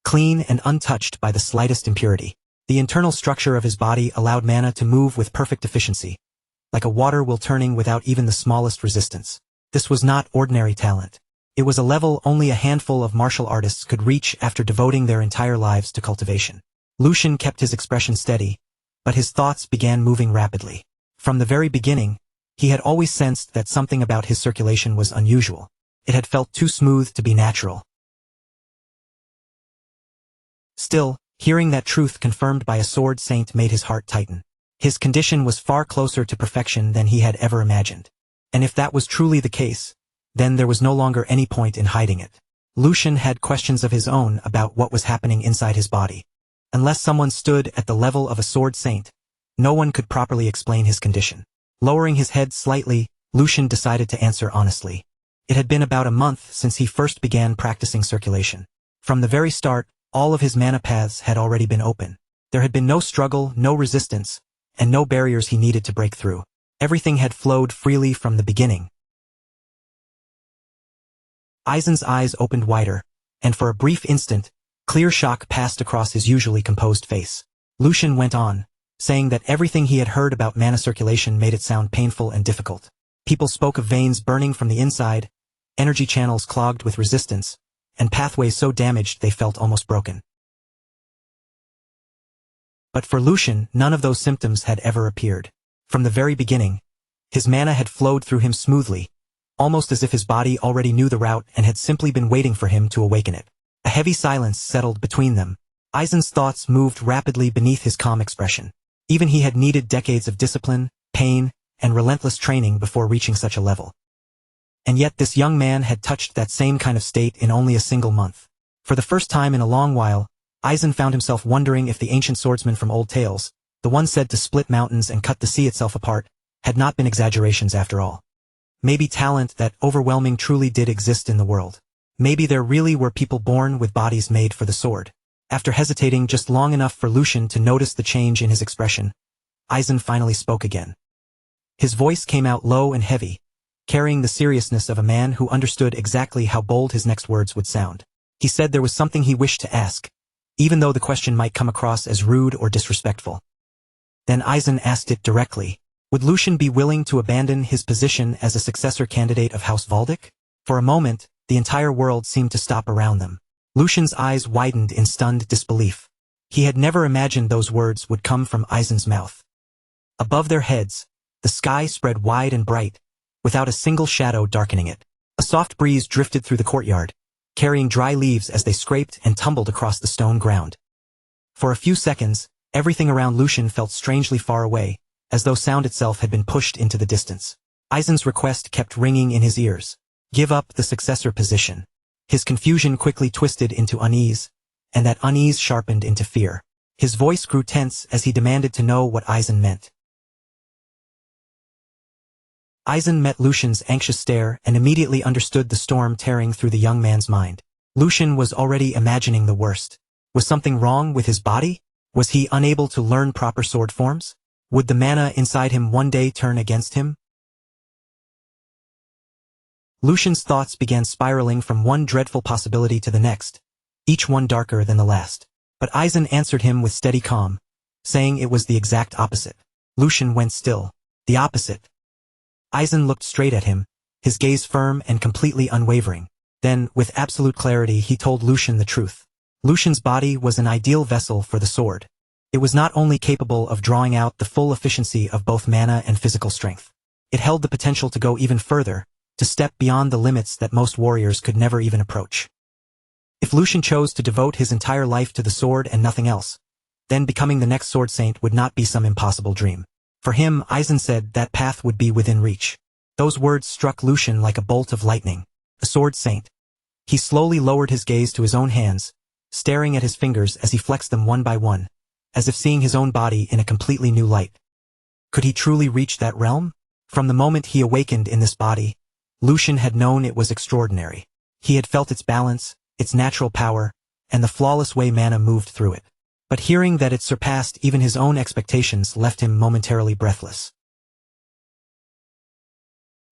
clean and untouched by the slightest impurity. The internal structure of his body allowed mana to move with perfect efficiency, like a water wheel turning without even the smallest resistance. This was not ordinary talent. It was a level only a handful of martial artists could reach after devoting their entire lives to cultivation. Lucian kept his expression steady, but his thoughts began moving rapidly. From the very beginning, he had always sensed that something about his circulation was unusual. It had felt too smooth to be natural. Still, hearing that truth confirmed by a sword saint made his heart tighten. His condition was far closer to perfection than he had ever imagined. And if that was truly the case, then there was no longer any point in hiding it. Lucian had questions of his own about what was happening inside his body. Unless someone stood at the level of a sword saint, no one could properly explain his condition. Lowering his head slightly, Lucian decided to answer honestly. It had been about a month since he first began practicing circulation. From the very start, all of his mana paths had already been open. There had been no struggle, no resistance, and no barriers he needed to break through. Everything had flowed freely from the beginning. Aizen's eyes opened wider, and for a brief instant, clear shock passed across his usually composed face. Lucian went on, saying that everything he had heard about mana circulation made it sound painful and difficult. People spoke of veins burning from the inside, energy channels clogged with resistance, and pathways so damaged they felt almost broken. But for Lucian, none of those symptoms had ever appeared. From the very beginning, his mana had flowed through him smoothly, almost as if his body already knew the route and had simply been waiting for him to awaken it. A heavy silence settled between them. Aizen's thoughts moved rapidly beneath his calm expression. Even he had needed decades of discipline, pain, and relentless training before reaching such a level. And yet this young man had touched that same kind of state in only a single month. For the first time in a long while, Aizen found himself wondering if the ancient swordsman from old tales, the one said to split mountains and cut the sea itself apart, had not been exaggerations after all. Maybe talent that overwhelming truly did exist in the world. Maybe there really were people born with bodies made for the sword. After hesitating just long enough for Lucian to notice the change in his expression, Aizen finally spoke again. His voice came out low and heavy, carrying the seriousness of a man who understood exactly how bold his next words would sound. He said there was something he wished to ask, even though the question might come across as rude or disrespectful. Then Aizen asked it directly. Would Lucian be willing to abandon his position as a successor candidate of House Valdic? For a moment, the entire world seemed to stop around them. Lucian's eyes widened in stunned disbelief. He had never imagined those words would come from Aizen's mouth. Above their heads, the sky spread wide and bright, without a single shadow darkening it. A soft breeze drifted through the courtyard, carrying dry leaves as they scraped and tumbled across the stone ground. For a few seconds, everything around Lucian felt strangely far away, as though sound itself had been pushed into the distance. Aizen's request kept ringing in his ears. Give up the successor position. His confusion quickly twisted into unease, and that unease sharpened into fear. His voice grew tense as he demanded to know what Aizen meant. Aizen met Lucian's anxious stare and immediately understood the storm tearing through the young man's mind. Lucian was already imagining the worst. Was something wrong with his body? Was he unable to learn proper sword forms? Would the mana inside him one day turn against him? Lucian's thoughts began spiraling from one dreadful possibility to the next, each one darker than the last. But Aizen answered him with steady calm, saying it was the exact opposite. Lucian went still. The opposite. Aizen looked straight at him, his gaze firm and completely unwavering. Then, with absolute clarity, he told Lucian the truth. Lucian's body was an ideal vessel for the sword. It was not only capable of drawing out the full efficiency of both mana and physical strength. It held the potential to go even further, to step beyond the limits that most warriors could never even approach. If Lucian chose to devote his entire life to the sword and nothing else, then becoming the next sword saint would not be some impossible dream. For him, Aizen said that path would be within reach. Those words struck Lucian like a bolt of lightning. A sword saint. He slowly lowered his gaze to his own hands, staring at his fingers as he flexed them one by one, as if seeing his own body in a completely new light. Could he truly reach that realm? From the moment he awakened in this body, Lucian had known it was extraordinary. He had felt its balance, its natural power, and the flawless way mana moved through it. But hearing that it surpassed even his own expectations left him momentarily breathless.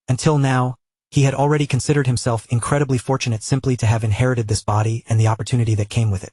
Until now, he had already considered himself incredibly fortunate simply to have inherited this body and the opportunity that came with it.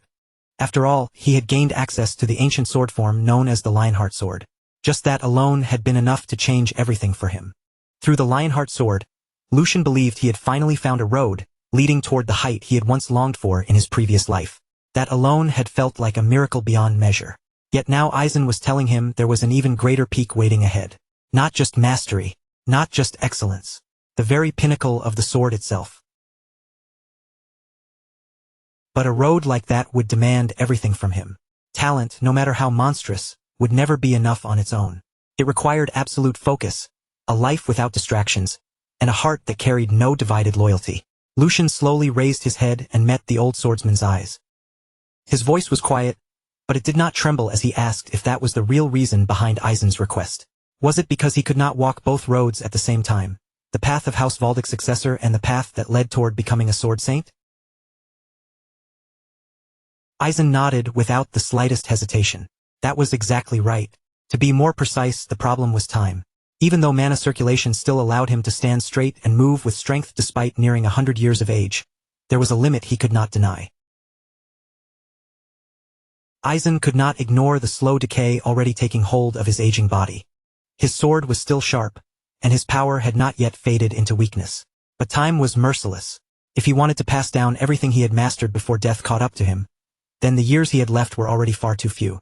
After all, he had gained access to the ancient sword form known as the Lionheart Sword. Just that alone had been enough to change everything for him. Through the Lionheart Sword, Lucian believed he had finally found a road leading toward the height he had once longed for in his previous life. That alone had felt like a miracle beyond measure. Yet now Aizen was telling him there was an even greater peak waiting ahead. Not just mastery, not just excellence. The very pinnacle of the sword itself. But a road like that would demand everything from him. Talent, no matter how monstrous, would never be enough on its own. It required absolute focus, a life without distractions, and a heart that carried no divided loyalty. Lucian slowly raised his head and met the old swordsman's eyes. His voice was quiet, but it did not tremble as he asked if that was the real reason behind Aizen's request. Was it because he could not walk both roads at the same time? The path of House Valdic's successor and the path that led toward becoming a sword saint? Aizen nodded without the slightest hesitation. That was exactly right. To be more precise, the problem was time. Even though mana circulation still allowed him to stand straight and move with strength despite nearing 100 years of age, there was a limit he could not deny. Aizen could not ignore the slow decay already taking hold of his aging body. His sword was still sharp, and his power had not yet faded into weakness. But time was merciless. If he wanted to pass down everything he had mastered before death caught up to him, then the years he had left were already far too few.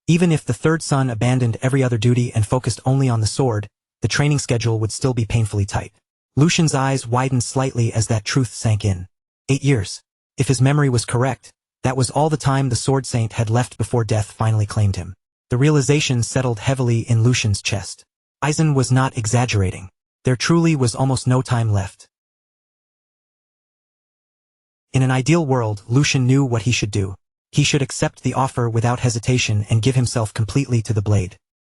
Even if the third son abandoned every other duty and focused only on the sword, the training schedule would still be painfully tight. Lucian's eyes widened slightly as that truth sank in. 8 years. If his memory was correct, that was all the time the Sword Saint had left before death finally claimed him. The realization settled heavily in Lucian's chest. Aizen was not exaggerating. There truly was almost no time left. In an ideal world, Lucian knew what he should do. He should accept the offer without hesitation and give himself completely to the blade.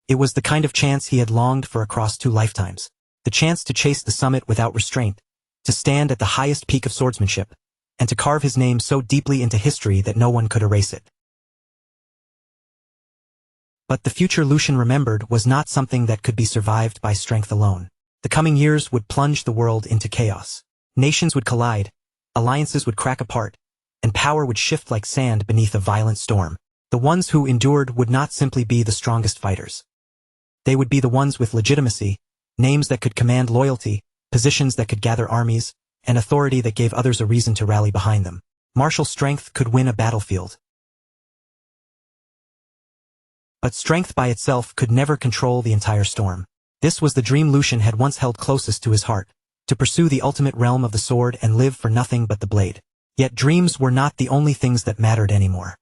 It was the kind of chance he had longed for across 2 lifetimes. The chance to chase the summit without restraint, to stand at the highest peak of swordsmanship, and to carve his name so deeply into history that no one could erase it. But the future Lucian remembered was not something that could be survived by strength alone. The coming years would plunge the world into chaos. Nations would collide, alliances would crack apart, and power would shift like sand beneath a violent storm. The ones who endured would not simply be the strongest fighters. They would be the ones with legitimacy, names that could command loyalty, positions that could gather armies, and authority that gave others a reason to rally behind them. Martial strength could win a battlefield. But strength by itself could never control the entire storm. This was the dream Lucian had once held closest to his heart, to pursue the ultimate realm of the sword and live for nothing but the blade. Yet dreams were not the only things that mattered anymore.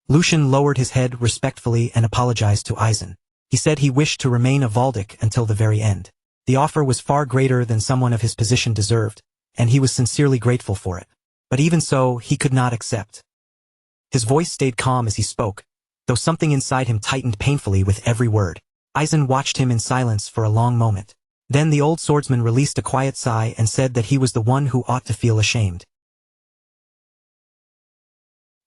Lucian lowered his head respectfully and apologized to Aizen. He said he wished to remain a Valdic until the very end. The offer was far greater than someone of his position deserved, and he was sincerely grateful for it. But even so, he could not accept. His voice stayed calm as he spoke, though something inside him tightened painfully with every word. Aizen watched him in silence for a long moment. Then the old swordsman released a quiet sigh and said that he was the one who ought to feel ashamed.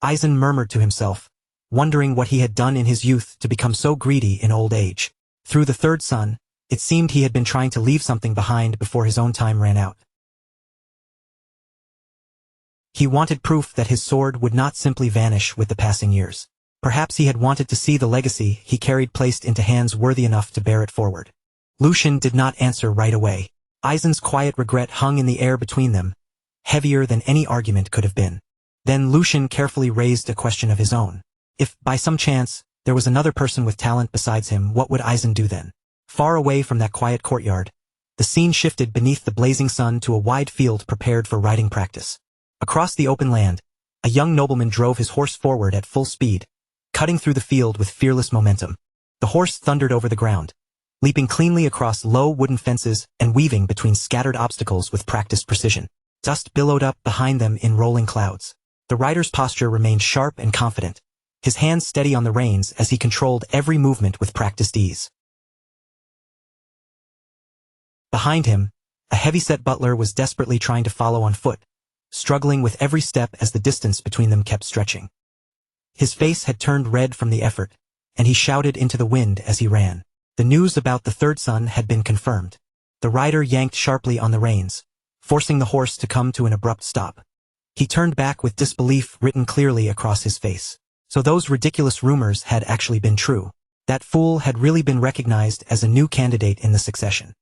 Aizen murmured to himself, wondering what he had done in his youth to become so greedy in old age. Through the third son, it seemed he had been trying to leave something behind before his own time ran out. He wanted proof that his sword would not simply vanish with the passing years. Perhaps he had wanted to see the legacy he carried placed into hands worthy enough to bear it forward. Lucian did not answer right away. Aizen's quiet regret hung in the air between them, heavier than any argument could have been. Then Lucian carefully raised a question of his own. If, by some chance, there was another person with talent besides him, what would Aizen do then? Far away from that quiet courtyard, the scene shifted beneath the blazing sun to a wide field prepared for riding practice. Across the open land, a young nobleman drove his horse forward at full speed, cutting through the field with fearless momentum. The horse thundered over the ground, leaping cleanly across low wooden fences and weaving between scattered obstacles with practiced precision. Dust billowed up behind them in rolling clouds. The rider's posture remained sharp and confident, his hands steady on the reins as he controlled every movement with practiced ease. Behind him, a heavy-set butler was desperately trying to follow on foot, struggling with every step as the distance between them kept stretching. His face had turned red from the effort, and he shouted into the wind as he ran. The news about the third son had been confirmed. The rider yanked sharply on the reins, forcing the horse to come to an abrupt stop. He turned back with disbelief written clearly across his face. So those ridiculous rumors had actually been true. That fool had really been recognized as a new candidate in the succession.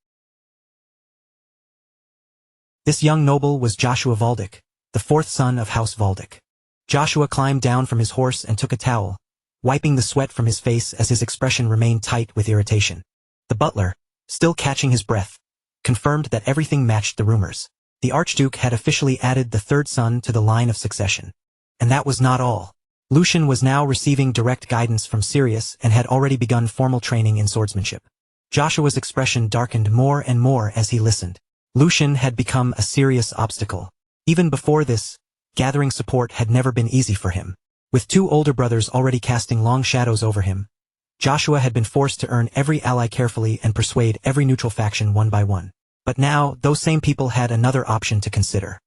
This young noble was Joshua Valdic, the fourth son of House Valdic. Joshua climbed down from his horse and took a towel, wiping the sweat from his face as his expression remained tight with irritation. The butler, still catching his breath, confirmed that everything matched the rumors. The Archduke had officially added the third son to the line of succession. And that was not all. Lucian was now receiving direct guidance from Sirius and had already begun formal training in swordsmanship. Joshua's expression darkened more and more as he listened. Lucian had become a serious obstacle. Even before this, gathering support had never been easy for him. With 2 older brothers already casting long shadows over him, Joshua had been forced to earn every ally carefully and persuade every neutral faction one by one. But now, those same people had another option to consider.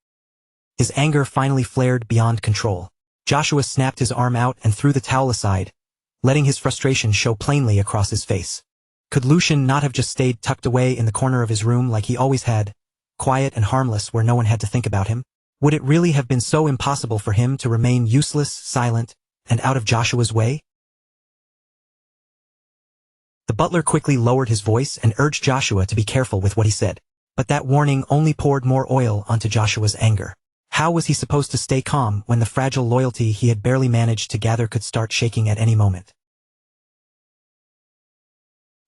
His anger finally flared beyond control. Joshua snapped his arm out and threw the towel aside, letting his frustration show plainly across his face. Could Lucian not have just stayed tucked away in the corner of his room like he always had, quiet and harmless where no one had to think about him? Would it really have been so impossible for him to remain useless, silent, and out of Joshua's way? The butler quickly lowered his voice and urged Joshua to be careful with what he said. But that warning only poured more oil onto Joshua's anger. How was he supposed to stay calm when the fragile loyalty he had barely managed to gather could start shaking at any moment?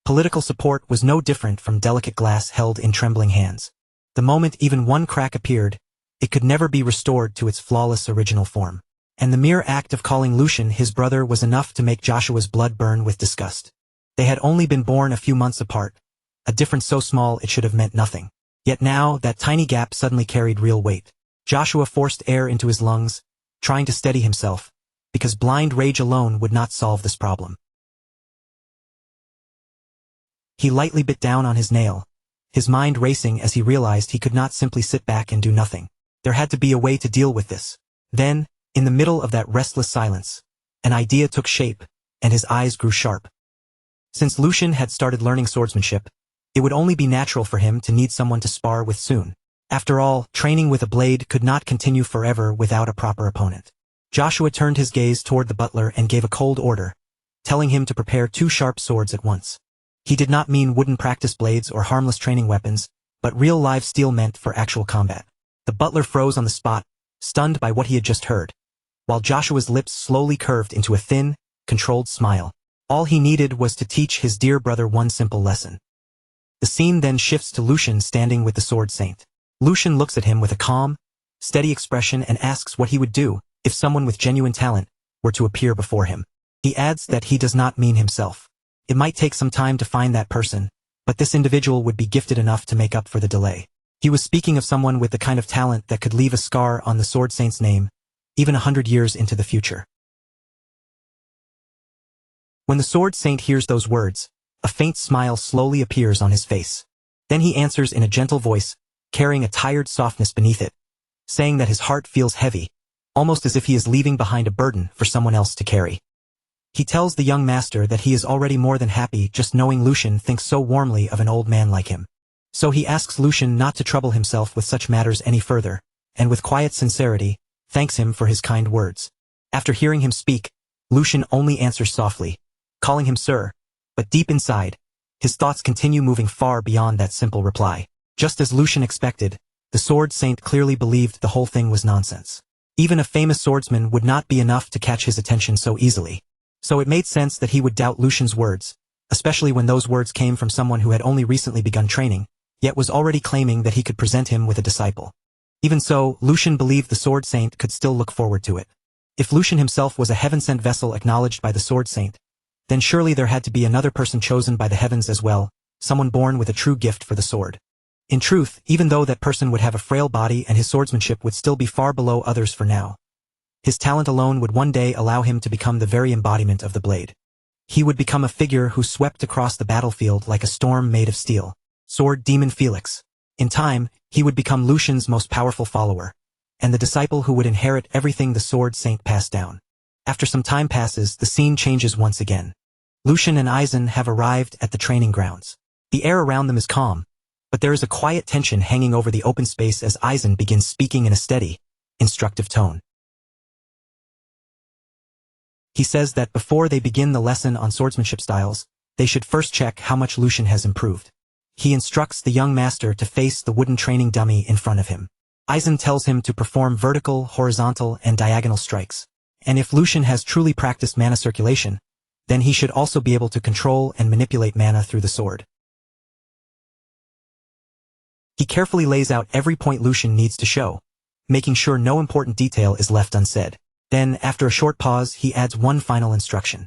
Political support was no different from delicate glass held in trembling hands. The moment even one crack appeared, it could never be restored to its flawless original form. And the mere act of calling Lucian his brother was enough to make Joshua's blood burn with disgust. They had only been born a few months apart, a difference so small it should have meant nothing. Yet now, that tiny gap suddenly carried real weight. Joshua forced air into his lungs, trying to steady himself, because blind rage alone would not solve this problem. He lightly bit down on his nail, his mind racing as he realized he could not simply sit back and do nothing. There had to be a way to deal with this. Then, in the middle of that restless silence, an idea took shape, and his eyes grew sharp. Since Lucian had started learning swordsmanship, it would only be natural for him to need someone to spar with soon. After all, training with a blade could not continue forever without a proper opponent. Joshua turned his gaze toward the butler and gave a cold order, telling him to prepare 2 sharp swords at once. He did not mean wooden practice blades or harmless training weapons, but real live steel meant for actual combat. The butler froze on the spot, stunned by what he had just heard, while Joshua's lips slowly curved into a thin, controlled smile. All he needed was to teach his dear brother one simple lesson. The scene then shifts to Lucian standing with the sword saint. Lucian looks at him with a calm, steady expression and asks what he would do if someone with genuine talent were to appear before him. He adds that he does not mean himself. It might take some time to find that person, but this individual would be gifted enough to make up for the delay. He was speaking of someone with the kind of talent that could leave a scar on the sword saint's name, even 100 years into the future. When the sword saint hears those words, a faint smile slowly appears on his face. Then he answers in a gentle voice, carrying a tired softness beneath it, saying that his heart feels heavy, almost as if he is leaving behind a burden for someone else to carry. He tells the young master that he is already more than happy just knowing Lucian thinks so warmly of an old man like him. So he asks Lucian not to trouble himself with such matters any further, and with quiet sincerity, thanks him for his kind words. After hearing him speak, Lucian only answers softly, calling him sir, but deep inside, his thoughts continue moving far beyond that simple reply. Just as Lucian expected, the sword saint clearly believed the whole thing was nonsense. Even a famous swordsman would not be enough to catch his attention so easily. So it made sense that he would doubt Lucian's words, especially when those words came from someone who had only recently begun training, yet was already claiming that he could present him with a disciple. Even so, Lucian believed the sword saint could still look forward to it. If Lucian himself was a heaven-sent vessel acknowledged by the sword saint, then surely there had to be another person chosen by the heavens as well, someone born with a true gift for the sword. In truth, even though that person would have a frail body and his swordsmanship would still be far below others for now, his talent alone would one day allow him to become the very embodiment of the blade. He would become a figure who swept across the battlefield like a storm made of steel. Sword Demon Felix. In time, he would become Lucian's most powerful follower, and the disciple who would inherit everything the sword saint passed down. After some time passes, the scene changes once again. Lucian and Eisen have arrived at the training grounds. The air around them is calm, but there is a quiet tension hanging over the open space as Eisen begins speaking in a steady, instructive tone. He says that before they begin the lesson on swordsmanship styles, they should first check how much Lucian has improved. He instructs the young master to face the wooden training dummy in front of him. Eisen tells him to perform vertical, horizontal, and diagonal strikes. And if Lucian has truly practiced mana circulation, then he should also be able to control and manipulate mana through the sword. He carefully lays out every point Lucian needs to show, making sure no important detail is left unsaid. Then, after a short pause, he adds one final instruction.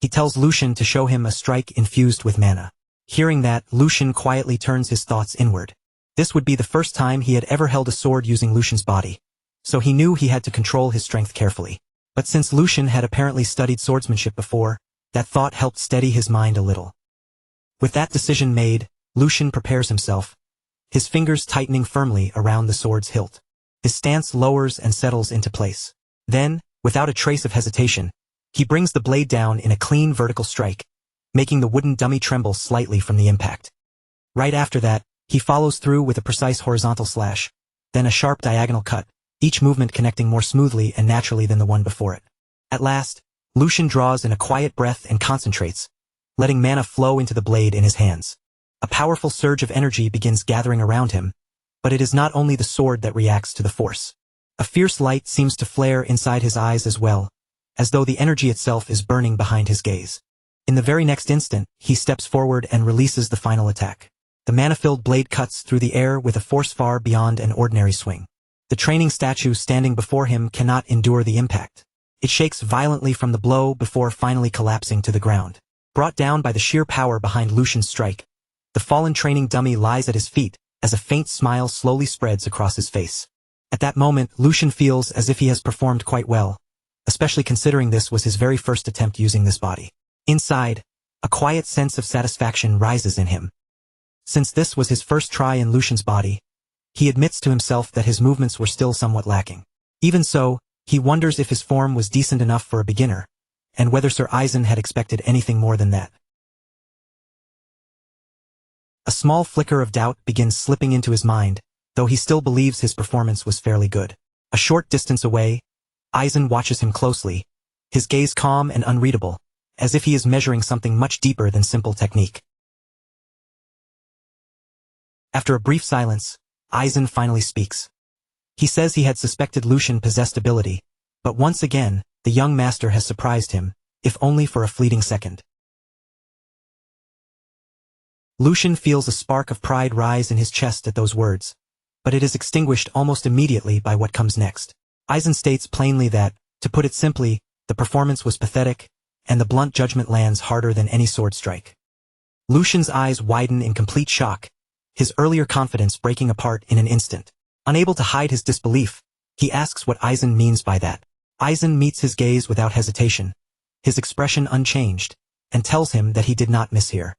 He tells Lucian to show him a strike infused with mana. Hearing that, Lucian quietly turns his thoughts inward. This would be the first time he had ever held a sword using Lucian's body, so he knew he had to control his strength carefully. But since Lucian had apparently studied swordsmanship before, that thought helped steady his mind a little. With that decision made, Lucian prepares himself, his fingers tightening firmly around the sword's hilt. His stance lowers and settles into place. Then, without a trace of hesitation, he brings the blade down in a clean vertical strike, making the wooden dummy tremble slightly from the impact. Right after that, he follows through with a precise horizontal slash, then a sharp diagonal cut, each movement connecting more smoothly and naturally than the one before it. At last, Lucian draws in a quiet breath and concentrates, letting mana flow into the blade in his hands. A powerful surge of energy begins gathering around him, but it is not only the sword that reacts to the force. A fierce light seems to flare inside his eyes as well, as though the energy itself is burning behind his gaze. In the very next instant, he steps forward and releases the final attack. The mana-filled blade cuts through the air with a force far beyond an ordinary swing. The training statue standing before him cannot endure the impact. It shakes violently from the blow before finally collapsing to the ground. Brought down by the sheer power behind Lucian's strike, the fallen training dummy lies at his feet as a faint smile slowly spreads across his face. At that moment, Lucian feels as if he has performed quite well, especially considering this was his very first attempt using this body. Inside, a quiet sense of satisfaction rises in him. Since this was his first try in Lucian's body, he admits to himself that his movements were still somewhat lacking. Even so, he wonders if his form was decent enough for a beginner, and whether Sir Eisen had expected anything more than that. A small flicker of doubt begins slipping into his mind, though he still believes his performance was fairly good. A short distance away, Eisen watches him closely, his gaze calm and unreadable, as if he is measuring something much deeper than simple technique. After a brief silence, Eisen finally speaks. He says he had suspected Lucian possessed ability, but once again, the young master has surprised him, if only for a fleeting second. Lucian feels a spark of pride rise in his chest at those words, but it is extinguished almost immediately by what comes next. Eisen states plainly that, to put it simply, the performance was pathetic, and the blunt judgment lands harder than any sword strike. Lucian's eyes widen in complete shock, his earlier confidence breaking apart in an instant. Unable to hide his disbelief, he asks what Eisen means by that. Eisen meets his gaze without hesitation, his expression unchanged, and tells him that he did not mishear.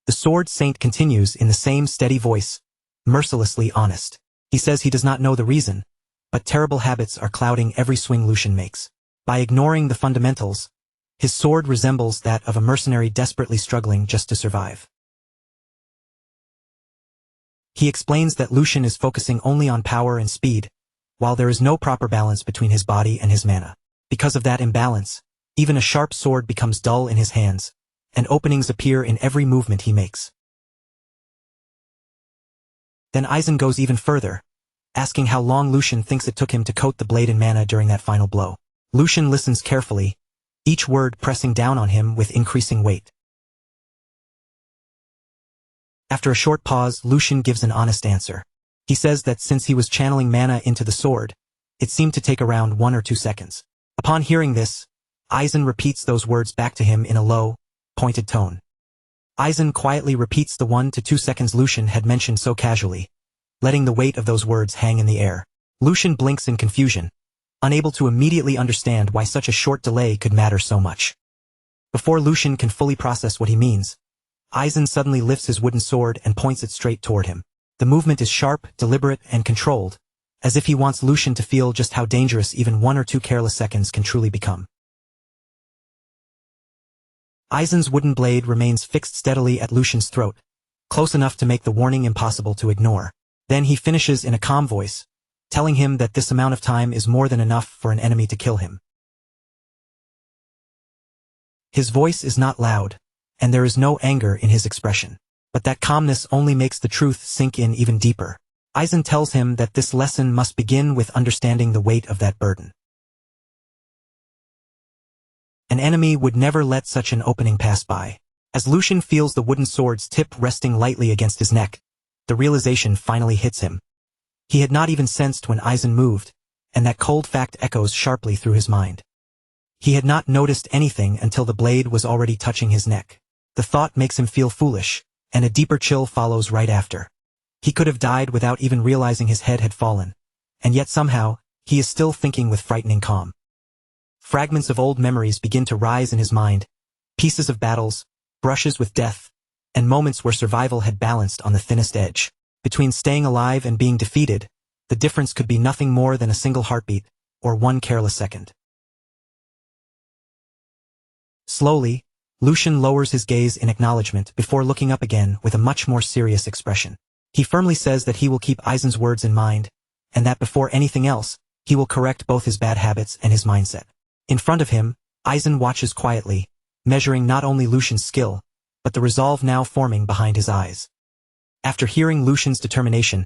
The Sword Saint continues in the same steady voice, mercilessly honest. He says he does not know the reason, but terrible habits are clouding every swing Lucian makes. By ignoring the fundamentals, his sword resembles that of a mercenary desperately struggling just to survive. He explains that Lucian is focusing only on power and speed, while there is no proper balance between his body and his mana. Because of that imbalance, even a sharp sword becomes dull in his hands, and openings appear in every movement he makes. Then Eisen goes even further, asking how long Lucian thinks it took him to coat the blade in mana during that final blow. Lucian listens carefully, each word pressing down on him with increasing weight. After a short pause, Lucian gives an honest answer. He says that since he was channeling mana into the sword, it seemed to take around 1 or 2 seconds. Upon hearing this, Eisen repeats those words back to him in a low, pointed tone. Eisen quietly repeats the 1 to 2 seconds Lucian had mentioned so casually, letting the weight of those words hang in the air. Lucian blinks in confusion, unable to immediately understand why such a short delay could matter so much. Before Lucian can fully process what he means, Eisen suddenly lifts his wooden sword and points it straight toward him. The movement is sharp, deliberate, and controlled, as if he wants Lucian to feel just how dangerous even 1 or 2 careless seconds can truly become. Eisen's wooden blade remains fixed steadily at Lucian's throat, close enough to make the warning impossible to ignore. Then he finishes in a calm voice, telling him that this amount of time is more than enough for an enemy to kill him. His voice is not loud, and there is no anger in his expression. But that calmness only makes the truth sink in even deeper. Eisen tells him that this lesson must begin with understanding the weight of that burden. An enemy would never let such an opening pass by. As Lucian feels the wooden sword's tip resting lightly against his neck, the realization finally hits him. He had not even sensed when Eisen moved, and that cold fact echoes sharply through his mind. He had not noticed anything until the blade was already touching his neck. The thought makes him feel foolish, and a deeper chill follows right after. He could have died without even realizing his head had fallen, and yet somehow, he is still thinking with frightening calm. Fragments of old memories begin to rise in his mind, pieces of battles, brushes with death, and moments where survival had balanced on the thinnest edge. Between staying alive and being defeated, the difference could be nothing more than a single heartbeat, or 1 careless second. Slowly, Lucian lowers his gaze in acknowledgement before looking up again with a much more serious expression. He firmly says that he will keep Aizen's words in mind, and that before anything else, he will correct both his bad habits and his mindset. In front of him, Aizen watches quietly, measuring not only Lucian's skill, but the resolve now forming behind his eyes. After hearing Lucian's determination,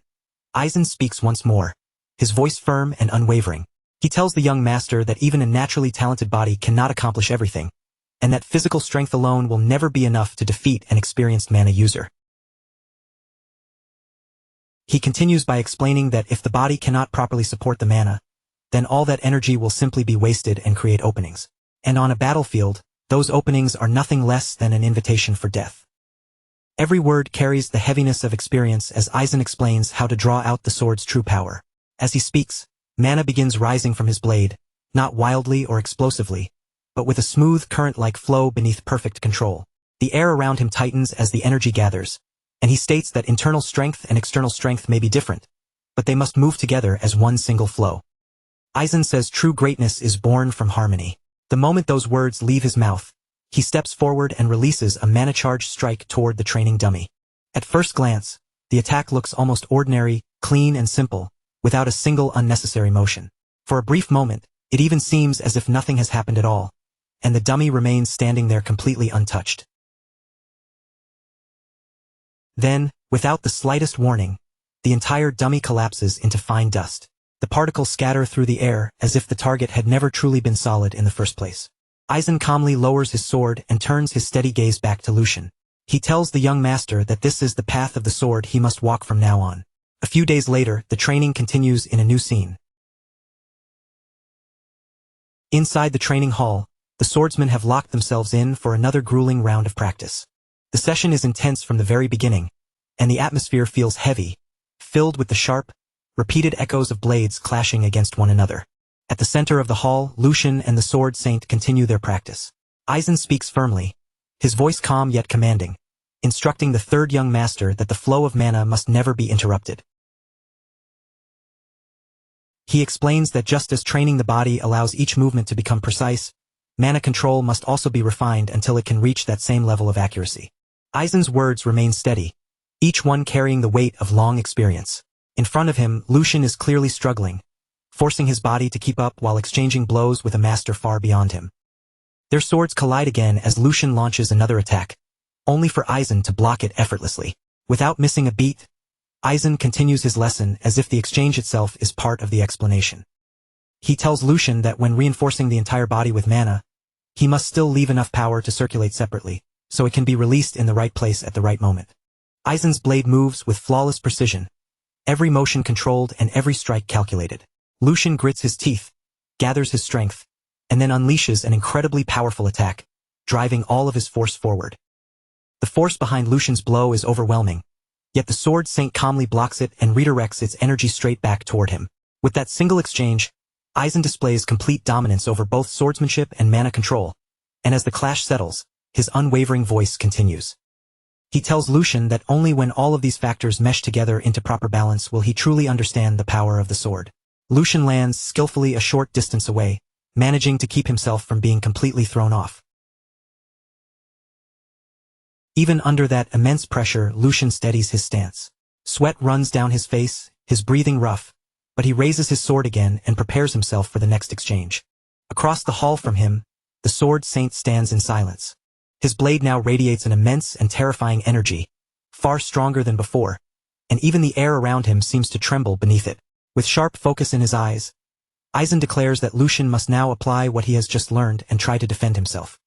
Aizen speaks once more, his voice firm and unwavering. He tells the young master that even a naturally talented body cannot accomplish everything, and that physical strength alone will never be enough to defeat an experienced mana user. He continues by explaining that if the body cannot properly support the mana, then all that energy will simply be wasted and create openings. And on a battlefield, those openings are nothing less than an invitation for death. Every word carries the heaviness of experience as Aizen explains how to draw out the sword's true power. As he speaks, mana begins rising from his blade, not wildly or explosively, but with a smooth current-like flow beneath perfect control. The air around him tightens as the energy gathers, and he states that internal strength and external strength may be different, but they must move together as one single flow. Aizen says true greatness is born from harmony. The moment those words leave his mouth, he steps forward and releases a mana-charged strike toward the training dummy. At first glance, the attack looks almost ordinary, clean and simple, without a single unnecessary motion. For a brief moment, it even seems as if nothing has happened at all, and the dummy remains standing there completely untouched. Then, without the slightest warning, the entire dummy collapses into fine dust. The particles scatter through the air as if the target had never truly been solid in the first place. Aizen calmly lowers his sword and turns his steady gaze back to Lucian. He tells the young master that this is the path of the sword he must walk from now on. A few days later, the training continues in a new scene. Inside the training hall, the swordsmen have locked themselves in for another grueling round of practice. The session is intense from the very beginning, and the atmosphere feels heavy, filled with the sharp, repeated echoes of blades clashing against one another. At the center of the hall, Lucian and the Sword Saint continue their practice. Aizen speaks firmly, his voice calm yet commanding, instructing the third young master that the flow of mana must never be interrupted. He explains that just as training the body allows each movement to become precise, mana control must also be refined until it can reach that same level of accuracy. Aizen's words remain steady, each one carrying the weight of long experience. In front of him, Lucian is clearly struggling, forcing his body to keep up while exchanging blows with a master far beyond him. Their swords collide again as Lucian launches another attack, only for Aizen to block it effortlessly. Without missing a beat, Aizen continues his lesson as if the exchange itself is part of the explanation. He tells Lucian that when reinforcing the entire body with mana, he must still leave enough power to circulate separately, so it can be released in the right place at the right moment. Aizen's blade moves with flawless precision, every motion controlled and every strike calculated. Lucian grits his teeth, gathers his strength, and then unleashes an incredibly powerful attack, driving all of his force forward. The force behind Lucian's blow is overwhelming, yet the Sword Saint calmly blocks it and redirects its energy straight back toward him. With that single exchange, Aizen displays complete dominance over both swordsmanship and mana control, and as the clash settles, his unwavering voice continues. He tells Lucian that only when all of these factors mesh together into proper balance will he truly understand the power of the sword. Lucian lands skillfully a short distance away, managing to keep himself from being completely thrown off. Even under that immense pressure, Lucian steadies his stance. Sweat runs down his face, his breathing rough, but he raises his sword again and prepares himself for the next exchange. Across the hall from him, the Sword Saint stands in silence. His blade now radiates an immense and terrifying energy, far stronger than before, and even the air around him seems to tremble beneath it. With sharp focus in his eyes, Aizen declares that Lucian must now apply what he has just learned and try to defend himself.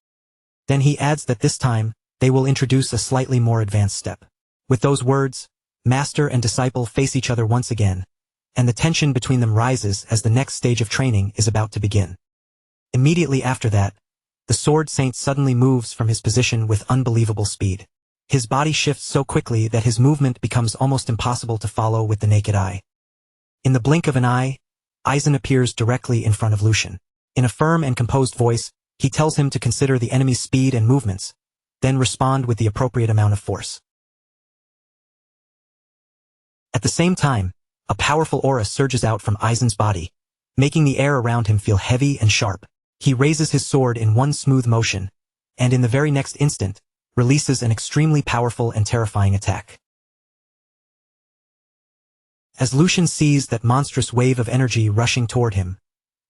Then he adds that this time, they will introduce a slightly more advanced step. With those words, master and disciple face each other once again, and the tension between them rises as the next stage of training is about to begin. Immediately after that, the Sword Saint suddenly moves from his position with unbelievable speed. His body shifts so quickly that his movement becomes almost impossible to follow with the naked eye. In the blink of an eye, Aizen appears directly in front of Lucian. In a firm and composed voice, he tells him to consider the enemy's speed and movements, then respond with the appropriate amount of force. At the same time, a powerful aura surges out from Aizen's body, making the air around him feel heavy and sharp. He raises his sword in one smooth motion, and in the very next instant, releases an extremely powerful and terrifying attack. As Lucian sees that monstrous wave of energy rushing toward him,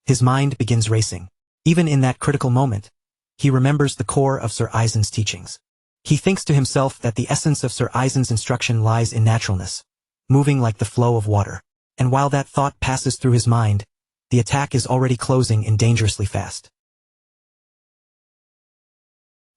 his mind begins racing. Even in that critical moment, he remembers the core of Sir Aizen's teachings. He thinks to himself that the essence of Sir Aizen's instruction lies in naturalness, moving like the flow of water. And while that thought passes through his mind, the attack is already closing in dangerously fast.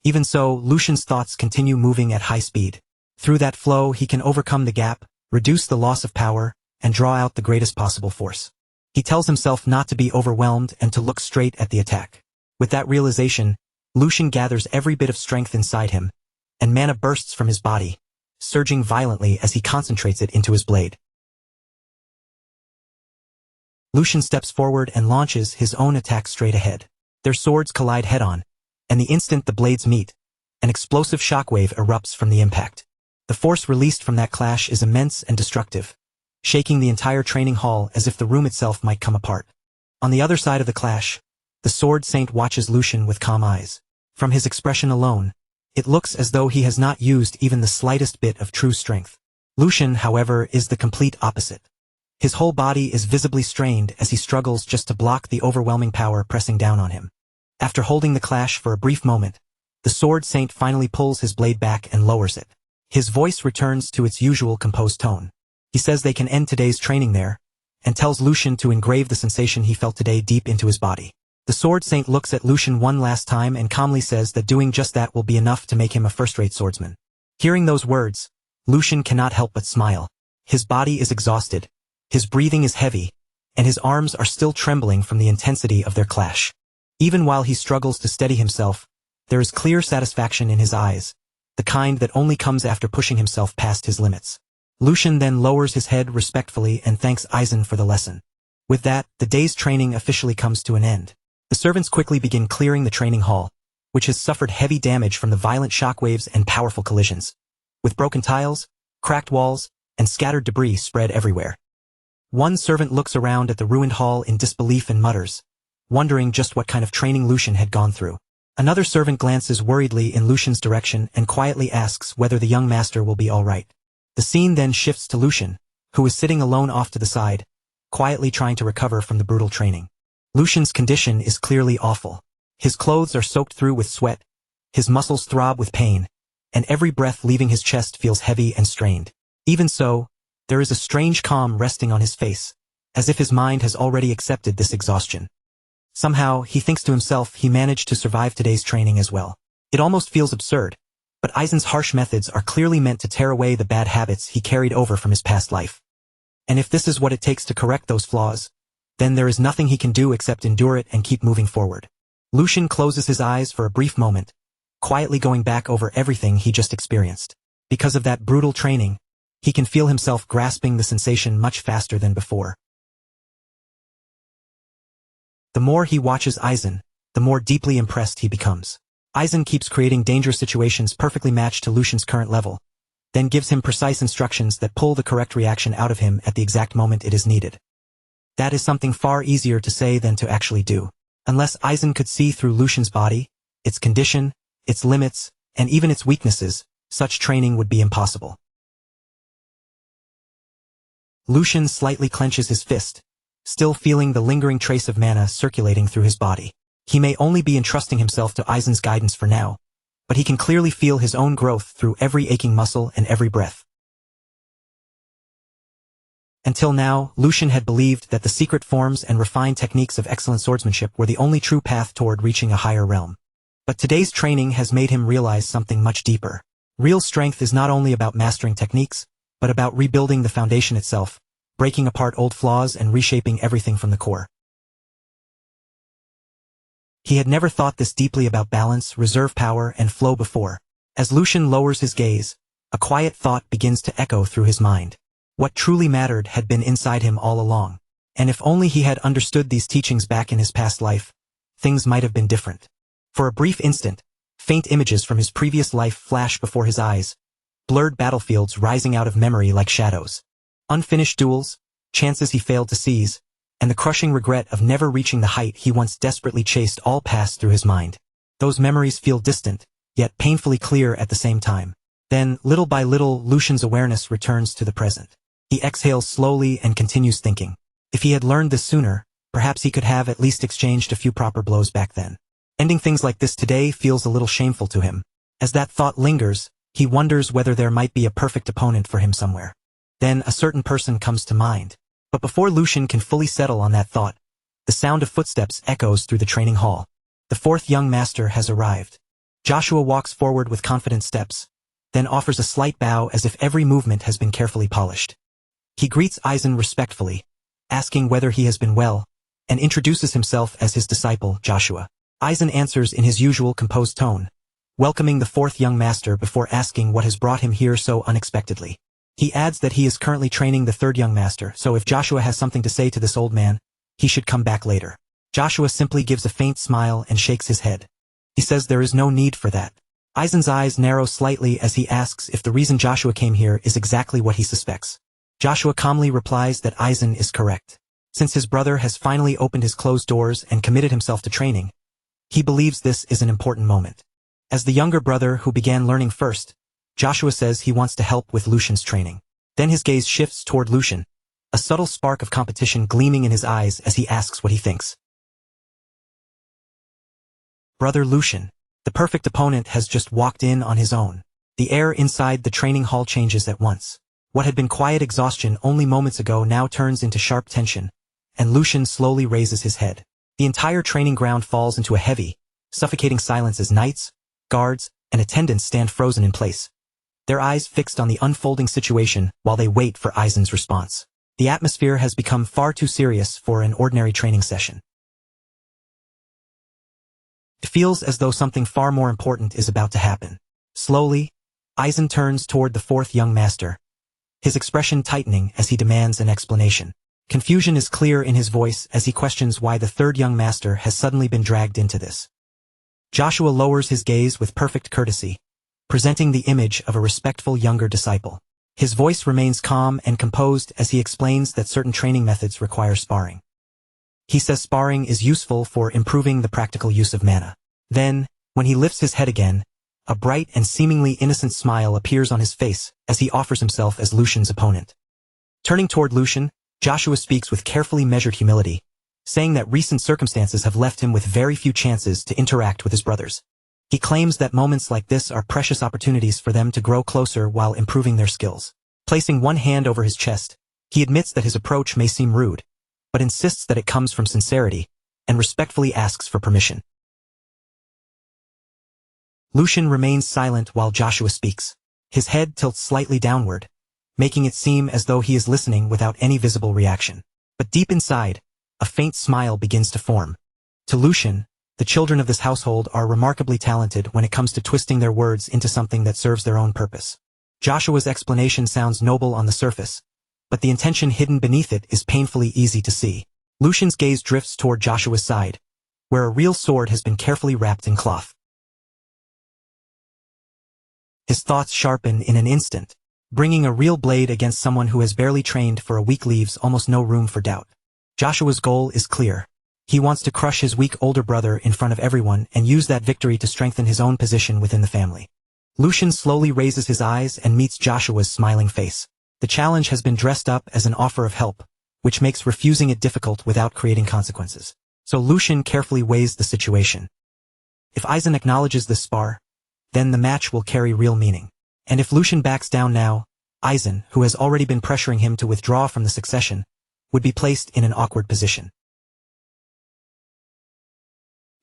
Even so, Lucian's thoughts continue moving at high speed. Through that flow, he can overcome the gap, reduce the loss of power, and draw out the greatest possible force. He tells himself not to be overwhelmed and to look straight at the attack. With that realization, Lucian gathers every bit of strength inside him, and mana bursts from his body, surging violently as he concentrates it into his blade. Lucian steps forward and launches his own attack straight ahead. Their swords collide head-on, and the instant the blades meet, an explosive shockwave erupts from the impact. The force released from that clash is immense and destructive, shaking the entire training hall as if the room itself might come apart. On the other side of the clash, the Sword Saint watches Lucian with calm eyes. From his expression alone, it looks as though he has not used even the slightest bit of true strength. Lucian, however, is the complete opposite. His whole body is visibly strained as he struggles just to block the overwhelming power pressing down on him. After holding the clash for a brief moment, the Sword Saint finally pulls his blade back and lowers it. His voice returns to its usual composed tone. He says they can end today's training there, and tells Lucian to engrave the sensation he felt today deep into his body. The Sword Saint looks at Lucian one last time and calmly says that doing just that will be enough to make him a first-rate swordsman. Hearing those words, Lucian cannot help but smile. His body is exhausted, his breathing is heavy, and his arms are still trembling from the intensity of their clash. Even while he struggles to steady himself, there is clear satisfaction in his eyes, the kind that only comes after pushing himself past his limits. Lucian then lowers his head respectfully and thanks Aizen for the lesson. With that, the day's training officially comes to an end. The servants quickly begin clearing the training hall, which has suffered heavy damage from the violent shockwaves and powerful collisions, with broken tiles, cracked walls, and scattered debris spread everywhere. One servant looks around at the ruined hall in disbelief and mutters, wondering just what kind of training Lucian had gone through. Another servant glances worriedly in Lucian's direction and quietly asks whether the young master will be all right. The scene then shifts to Lucian, who is sitting alone off to the side, quietly trying to recover from the brutal training. Lucian's condition is clearly awful. His clothes are soaked through with sweat, his muscles throb with pain, and every breath leaving his chest feels heavy and strained. Even so, there is a strange calm resting on his face, as if his mind has already accepted this exhaustion. Somehow, he thinks to himself he managed to survive today's training as well. It almost feels absurd, but Aizen's harsh methods are clearly meant to tear away the bad habits he carried over from his past life. And if this is what it takes to correct those flaws, then there is nothing he can do except endure it and keep moving forward. Lucian closes his eyes for a brief moment, quietly going back over everything he just experienced. Because of that brutal training, he can feel himself grasping the sensation much faster than before. The more he watches Aizen, the more deeply impressed he becomes. Aizen keeps creating dangerous situations perfectly matched to Lucian's current level, then gives him precise instructions that pull the correct reaction out of him at the exact moment it is needed. That is something far easier to say than to actually do. Unless Aizen could see through Lucian's body, its condition, its limits, and even its weaknesses, such training would be impossible. Lucian slightly clenches his fist, still feeling the lingering trace of mana circulating through his body. He may only be entrusting himself to Aizen's guidance for now, but he can clearly feel his own growth through every aching muscle and every breath. Until now, Lucian had believed that the secret forms and refined techniques of excellent swordsmanship were the only true path toward reaching a higher realm. But today's training has made him realize something much deeper. Real strength is not only about mastering techniques, but about rebuilding the foundation itself, breaking apart old flaws and reshaping everything from the core. He had never thought this deeply about balance, reserve power, and flow before. As Lucian lowers his gaze, a quiet thought begins to echo through his mind. What truly mattered had been inside him all along, and if only he had understood these teachings back in his past life, things might have been different. For a brief instant, faint images from his previous life flash before his eyes, blurred battlefields rising out of memory like shadows. Unfinished duels, chances he failed to seize, and the crushing regret of never reaching the height he once desperately chased all passed through his mind. Those memories feel distant, yet painfully clear at the same time. Then, little by little, Lucian's awareness returns to the present. He exhales slowly and continues thinking. If he had learned this sooner, perhaps he could have at least exchanged a few proper blows back then. Ending things like this today feels a little shameful to him. As that thought lingers, he wonders whether there might be a perfect opponent for him somewhere. Then a certain person comes to mind. But before Lucian can fully settle on that thought, the sound of footsteps echoes through the training hall. The fourth young master has arrived. Joshua walks forward with confident steps, then offers a slight bow as if every movement has been carefully polished. He greets Aizen respectfully, asking whether he has been well, and introduces himself as his disciple, Joshua. Aizen answers in his usual composed tone, welcoming the fourth young master before asking what has brought him here so unexpectedly. He adds that he is currently training the third young master, so if Joshua has something to say to this old man, he should come back later. Joshua simply gives a faint smile and shakes his head. He says there is no need for that. Aizen's eyes narrow slightly as he asks if the reason Joshua came here is exactly what he suspects. Joshua calmly replies that Aizen is correct. Since his brother has finally opened his closed doors and committed himself to training, he believes this is an important moment. As the younger brother who began learning first, Joshua says he wants to help with Lucian's training. Then his gaze shifts toward Lucian, a subtle spark of competition gleaming in his eyes as he asks what he thinks. Brother Lucian, the perfect opponent, has just walked in on his own. The air inside the training hall changes at once. What had been quiet exhaustion only moments ago now turns into sharp tension, and Lucian slowly raises his head. The entire training ground falls into a heavy, suffocating silence as knights, guards, and attendants stand frozen in place, their eyes fixed on the unfolding situation while they wait for Aizen's response. The atmosphere has become far too serious for an ordinary training session. It feels as though something far more important is about to happen. Slowly, Aizen turns toward the fourth young master, his expression tightening as he demands an explanation. Confusion is clear in his voice as he questions why the third young master has suddenly been dragged into this. Joshua lowers his gaze with perfect courtesy, presenting the image of a respectful younger disciple. His voice remains calm and composed as he explains that certain training methods require sparring. He says sparring is useful for improving the practical use of mana. Then, when he lifts his head again, a bright and seemingly innocent smile appears on his face as he offers himself as Lucian's opponent. Turning toward Lucian, Joshua speaks with carefully measured humility, saying that recent circumstances have left him with very few chances to interact with his brothers. He claims that moments like this are precious opportunities for them to grow closer while improving their skills. Placing one hand over his chest, he admits that his approach may seem rude, but insists that it comes from sincerity, and respectfully asks for permission. Lucian remains silent while Joshua speaks. His head tilts slightly downward, making it seem as though he is listening without any visible reaction. But deep inside, a faint smile begins to form. To Lucian, the children of this household are remarkably talented when it comes to twisting their words into something that serves their own purpose. Joshua's explanation sounds noble on the surface, but the intention hidden beneath it is painfully easy to see. Lucian's gaze drifts toward Joshua's side, where a real sword has been carefully wrapped in cloth. His thoughts sharpen in an instant. Bringing a real blade against someone who has barely trained for a week leaves almost no room for doubt. Joshua's goal is clear. He wants to crush his weak older brother in front of everyone and use that victory to strengthen his own position within the family. Lucian slowly raises his eyes and meets Joshua's smiling face. The challenge has been dressed up as an offer of help, which makes refusing it difficult without creating consequences. So Lucian carefully weighs the situation. If Aizen acknowledges this spar, then the match will carry real meaning. And if Lucian backs down now, Aizen, who has already been pressuring him to withdraw from the succession, would be placed in an awkward position.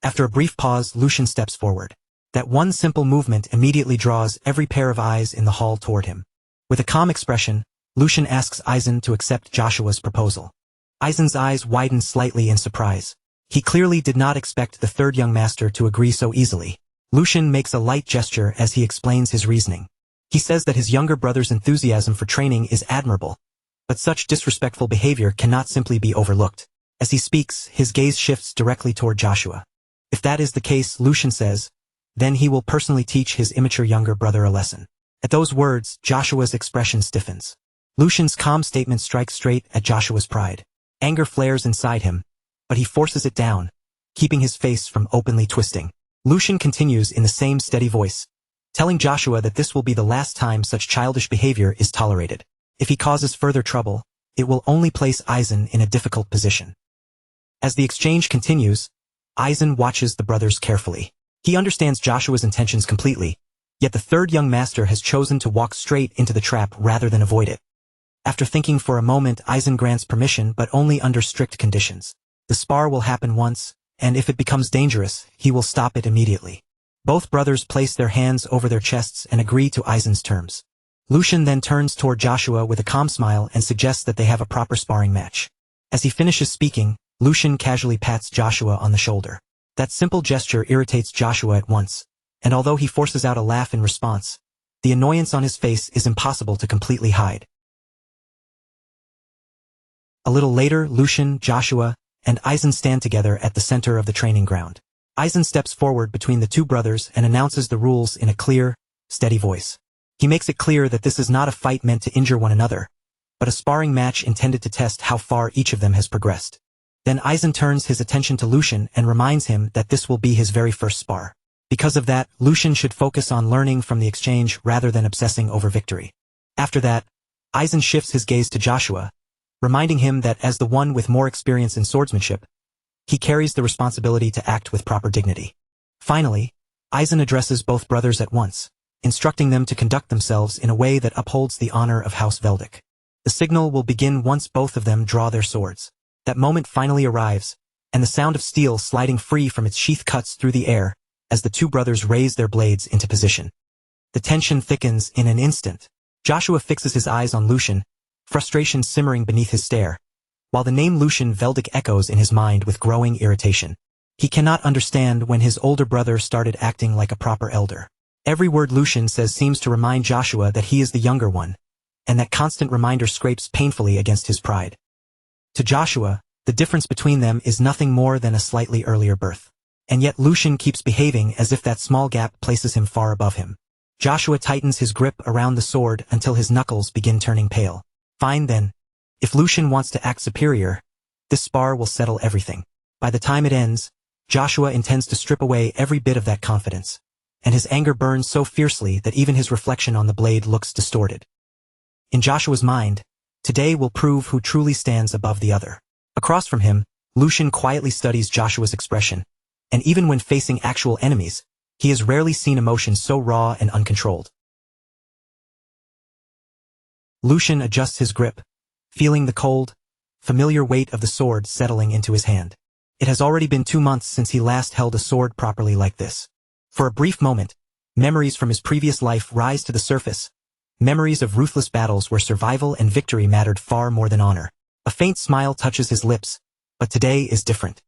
After a brief pause, Lucian steps forward. That one simple movement immediately draws every pair of eyes in the hall toward him. With a calm expression, Lucian asks Aizen to accept Joshua's proposal. Aizen's eyes widen slightly in surprise. He clearly did not expect the third young master to agree so easily. Lucian makes a light gesture as he explains his reasoning. He says that his younger brother's enthusiasm for training is admirable, but such disrespectful behavior cannot simply be overlooked. As he speaks, his gaze shifts directly toward Joshua. If that is the case, Lucian says, then he will personally teach his immature younger brother a lesson. At those words, Joshua's expression stiffens. Lucian's calm statement strikes straight at Joshua's pride. Anger flares inside him, but he forces it down, keeping his face from openly twisting. Lucian continues in the same steady voice, telling Joshua that this will be the last time such childish behavior is tolerated. If he causes further trouble, it will only place Aizen in a difficult position. As the exchange continues, Aizen watches the brothers carefully. He understands Joshua's intentions completely, yet the third young master has chosen to walk straight into the trap rather than avoid it. After thinking for a moment, Aizen grants permission, but only under strict conditions. The spar will happen once, and if it becomes dangerous, he will stop it immediately. Both brothers place their hands over their chests and agree to Aizen's terms. Lucian then turns toward Joshua with a calm smile and suggests that they have a proper sparring match. As he finishes speaking, Lucian casually pats Joshua on the shoulder. That simple gesture irritates Joshua at once, and although he forces out a laugh in response, the annoyance on his face is impossible to completely hide. A little later, Lucian, Joshua, and Aizen stand together at the center of the training ground. Aizen steps forward between the two brothers and announces the rules in a clear, steady voice. He makes it clear that this is not a fight meant to injure one another, but a sparring match intended to test how far each of them has progressed. Then Aizen turns his attention to Lucian and reminds him that this will be his very first spar. Because of that, Lucian should focus on learning from the exchange rather than obsessing over victory. After that, Aizen shifts his gaze to Joshua, reminding him that as the one with more experience in swordsmanship, he carries the responsibility to act with proper dignity. Finally, Aizen addresses both brothers at once, instructing them to conduct themselves in a way that upholds the honor of House Veldic. The signal will begin once both of them draw their swords. That moment finally arrives, and the sound of steel sliding free from its sheath cuts through the air as the two brothers raise their blades into position. The tension thickens in an instant. Joshua fixes his eyes on Lucian, frustration simmering beneath his stare, while the name Lucian Veldic echoes in his mind with growing irritation. He cannot understand when his older brother started acting like a proper elder. Every word Lucian says seems to remind Joshua that he is the younger one, and that constant reminder scrapes painfully against his pride. To Joshua, the difference between them is nothing more than a slightly earlier birth. And yet Lucian keeps behaving as if that small gap places him far above him. Joshua tightens his grip around the sword until his knuckles begin turning pale. Fine then. If Lucian wants to act superior, this spar will settle everything. By the time it ends, Joshua intends to strip away every bit of that confidence, and his anger burns so fiercely that even his reflection on the blade looks distorted. In Joshua's mind, today will prove who truly stands above the other. Across from him, Lucian quietly studies Joshua's expression, and even when facing actual enemies, he has rarely seen emotion so raw and uncontrolled. Lucian adjusts his grip, feeling the cold, familiar weight of the sword settling into his hand. It has already been 2 months since he last held a sword properly like this. For a brief moment, memories from his previous life rise to the surface, memories of ruthless battles where survival and victory mattered far more than honor. A faint smile touches his lips, but today is different.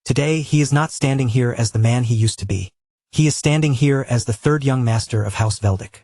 Today, he is not standing here as the man he used to be. He is standing here as the third young master of House Veldic.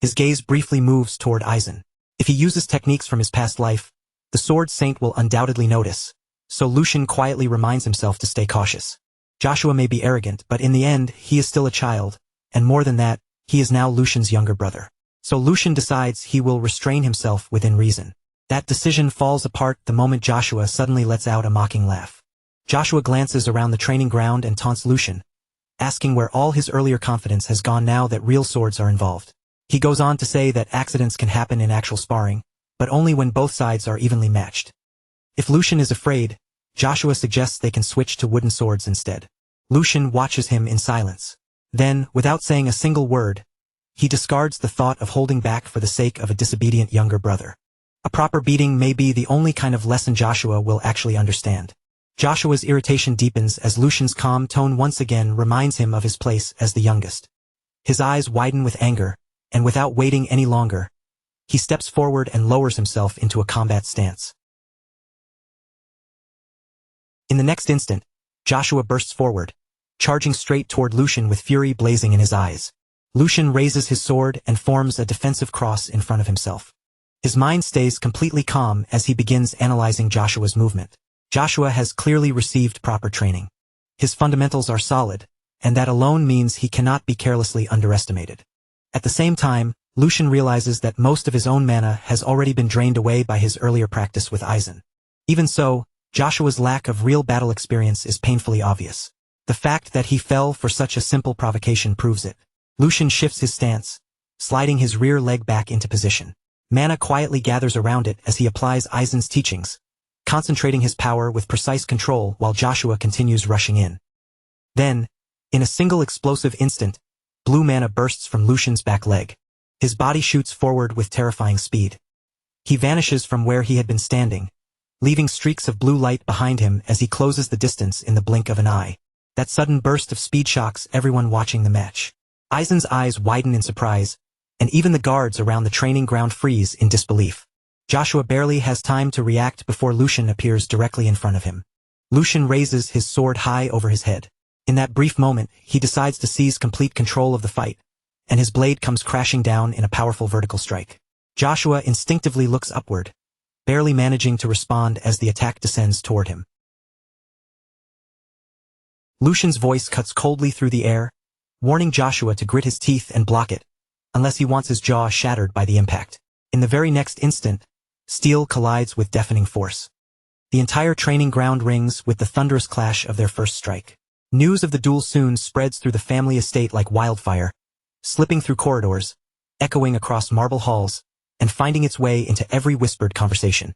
His gaze briefly moves toward Aizen. If he uses techniques from his past life, the Sword Saint will undoubtedly notice, so Lucian quietly reminds himself to stay cautious. Joshua may be arrogant, but in the end, he is still a child, and more than that, he is now Lucian's younger brother. So Lucian decides he will restrain himself within reason. That decision falls apart the moment Joshua suddenly lets out a mocking laugh. Joshua glances around the training ground and taunts Lucian, asking where all his earlier confidence has gone now that real swords are involved. He goes on to say that accidents can happen in actual sparring, but only when both sides are evenly matched. If Lucian is afraid, Joshua suggests they can switch to wooden swords instead. Lucian watches him in silence. Then, without saying a single word, he discards the thought of holding back for the sake of a disobedient younger brother. A proper beating may be the only kind of lesson Joshua will actually understand. Joshua's irritation deepens as Lucian's calm tone once again reminds him of his place as the youngest. His eyes widen with anger, and without waiting any longer, he steps forward and lowers himself into a combat stance. In the next instant, Joshua bursts forward, charging straight toward Lucian with fury blazing in his eyes. Lucian raises his sword and forms a defensive cross in front of himself. His mind stays completely calm as he begins analyzing Joshua's movement. Joshua has clearly received proper training. His fundamentals are solid, and that alone means he cannot be carelessly underestimated. At the same time, Lucian realizes that most of his own mana has already been drained away by his earlier practice with Aizen. Even so, Joshua's lack of real battle experience is painfully obvious. The fact that he fell for such a simple provocation proves it. Lucian shifts his stance, sliding his rear leg back into position. Mana quietly gathers around it as he applies Aizen's teachings, concentrating his power with precise control while Joshua continues rushing in. Then, in a single explosive instant, blue mana bursts from Lucian's back leg. His body shoots forward with terrifying speed. He vanishes from where he had been standing, leaving streaks of blue light behind him as he closes the distance in the blink of an eye. That sudden burst of speed shocks everyone watching the match. Aizen's eyes widen in surprise, and even the guards around the training ground freeze in disbelief. Joshua barely has time to react before Lucian appears directly in front of him. Lucian raises his sword high over his head. In that brief moment, he decides to seize complete control of the fight, and his blade comes crashing down in a powerful vertical strike. Joshua instinctively looks upward, barely managing to respond as the attack descends toward him. Lucian's voice cuts coldly through the air, warning Joshua to grit his teeth and block it, unless he wants his jaw shattered by the impact. In the very next instant, steel collides with deafening force. The entire training ground rings with the thunderous clash of their first strike. News of the duel soon spreads through the family estate like wildfire, slipping through corridors, echoing across marble halls, and finding its way into every whispered conversation.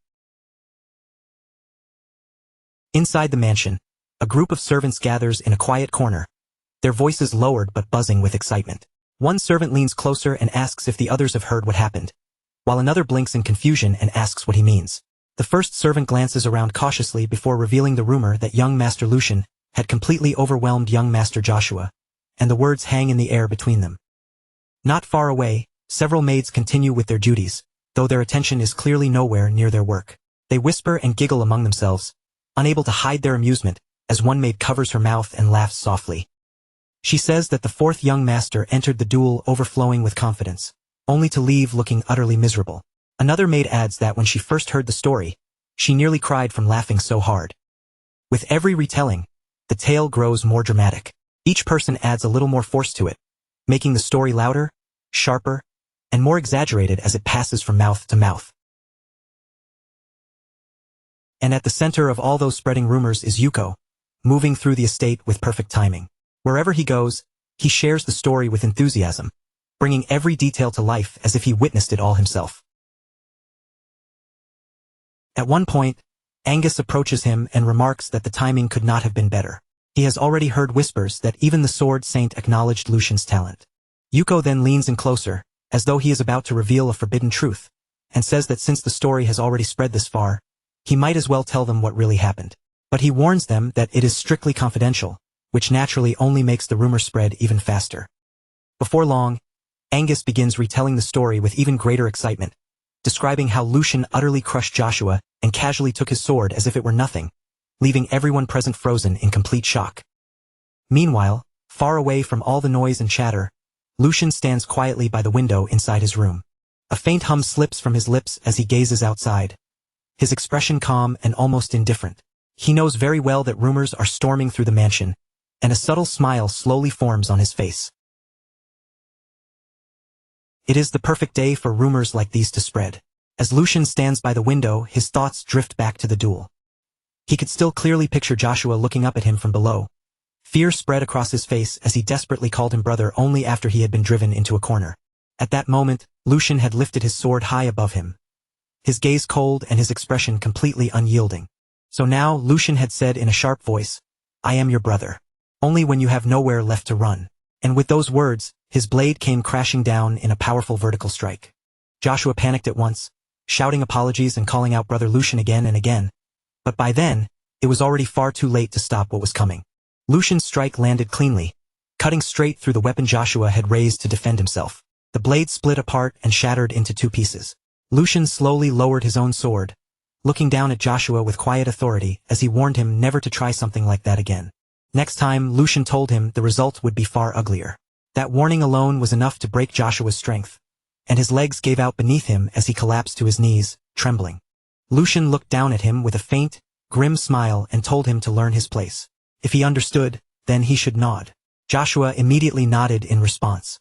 Inside the mansion, a group of servants gathers in a quiet corner, their voices lowered but buzzing with excitement. One servant leans closer and asks if the others have heard what happened, while another blinks in confusion and asks what he means. The first servant glances around cautiously before revealing the rumor that young Master Lucian had completely overwhelmed young Master Joshua, and the words hang in the air between them. Not far away, several maids continue with their duties, though their attention is clearly nowhere near their work. They whisper and giggle among themselves, unable to hide their amusement, as one maid covers her mouth and laughs softly. She says that the fourth young master entered the duel overflowing with confidence, only to leave looking utterly miserable. Another maid adds that when she first heard the story, she nearly cried from laughing so hard. With every retelling, the tale grows more dramatic. Each person adds a little more force to it, making the story louder, sharper, and more exaggerated as it passes from mouth to mouth. And at the center of all those spreading rumors is Yuko, moving through the estate with perfect timing. Wherever he goes, he shares the story with enthusiasm, bringing every detail to life as if he witnessed it all himself. At one point, Angus approaches him and remarks that the timing could not have been better. He has already heard whispers that even the Sword Saint acknowledged Lucian's talent. Yuko then leans in closer, as though he is about to reveal a forbidden truth, and says that since the story has already spread this far, he might as well tell them what really happened. But he warns them that it is strictly confidential, which naturally only makes the rumor spread even faster. Before long, Angus begins retelling the story with even greater excitement, describing how Lucian utterly crushed Joshua and casually took his sword as if it were nothing, leaving everyone present frozen in complete shock. Meanwhile, far away from all the noise and chatter, Lucian stands quietly by the window inside his room. A faint hum slips from his lips as he gazes outside, his expression calm and almost indifferent. He knows very well that rumors are storming through the mansion, and a subtle smile slowly forms on his face. It is the perfect day for rumors like these to spread. As Lucian stands by the window, his thoughts drift back to the duel. He could still clearly picture Joshua looking up at him from below. Fear spread across his face as he desperately called him brother only after he had been driven into a corner. At that moment, Lucian had lifted his sword high above him, his gaze cold and his expression completely unyielding. So now Lucian had said in a sharp voice, "I am your brother. Only when you have nowhere left to run." And with those words, his blade came crashing down in a powerful vertical strike. Joshua panicked at once, shouting apologies and calling out Brother Lucian again and again. But by then, it was already far too late to stop what was coming. Lucian's strike landed cleanly, cutting straight through the weapon Joshua had raised to defend himself. The blade split apart and shattered into two pieces. Lucian slowly lowered his own sword, looking down at Joshua with quiet authority as he warned him never to try something like that again. Next time, Lucian told him the result would be far uglier. That warning alone was enough to break Joshua's strength, and his legs gave out beneath him as he collapsed to his knees, trembling. Lucian looked down at him with a faint, grim smile and told him to learn his place. If he understood, then he should nod. Joshua immediately nodded in response.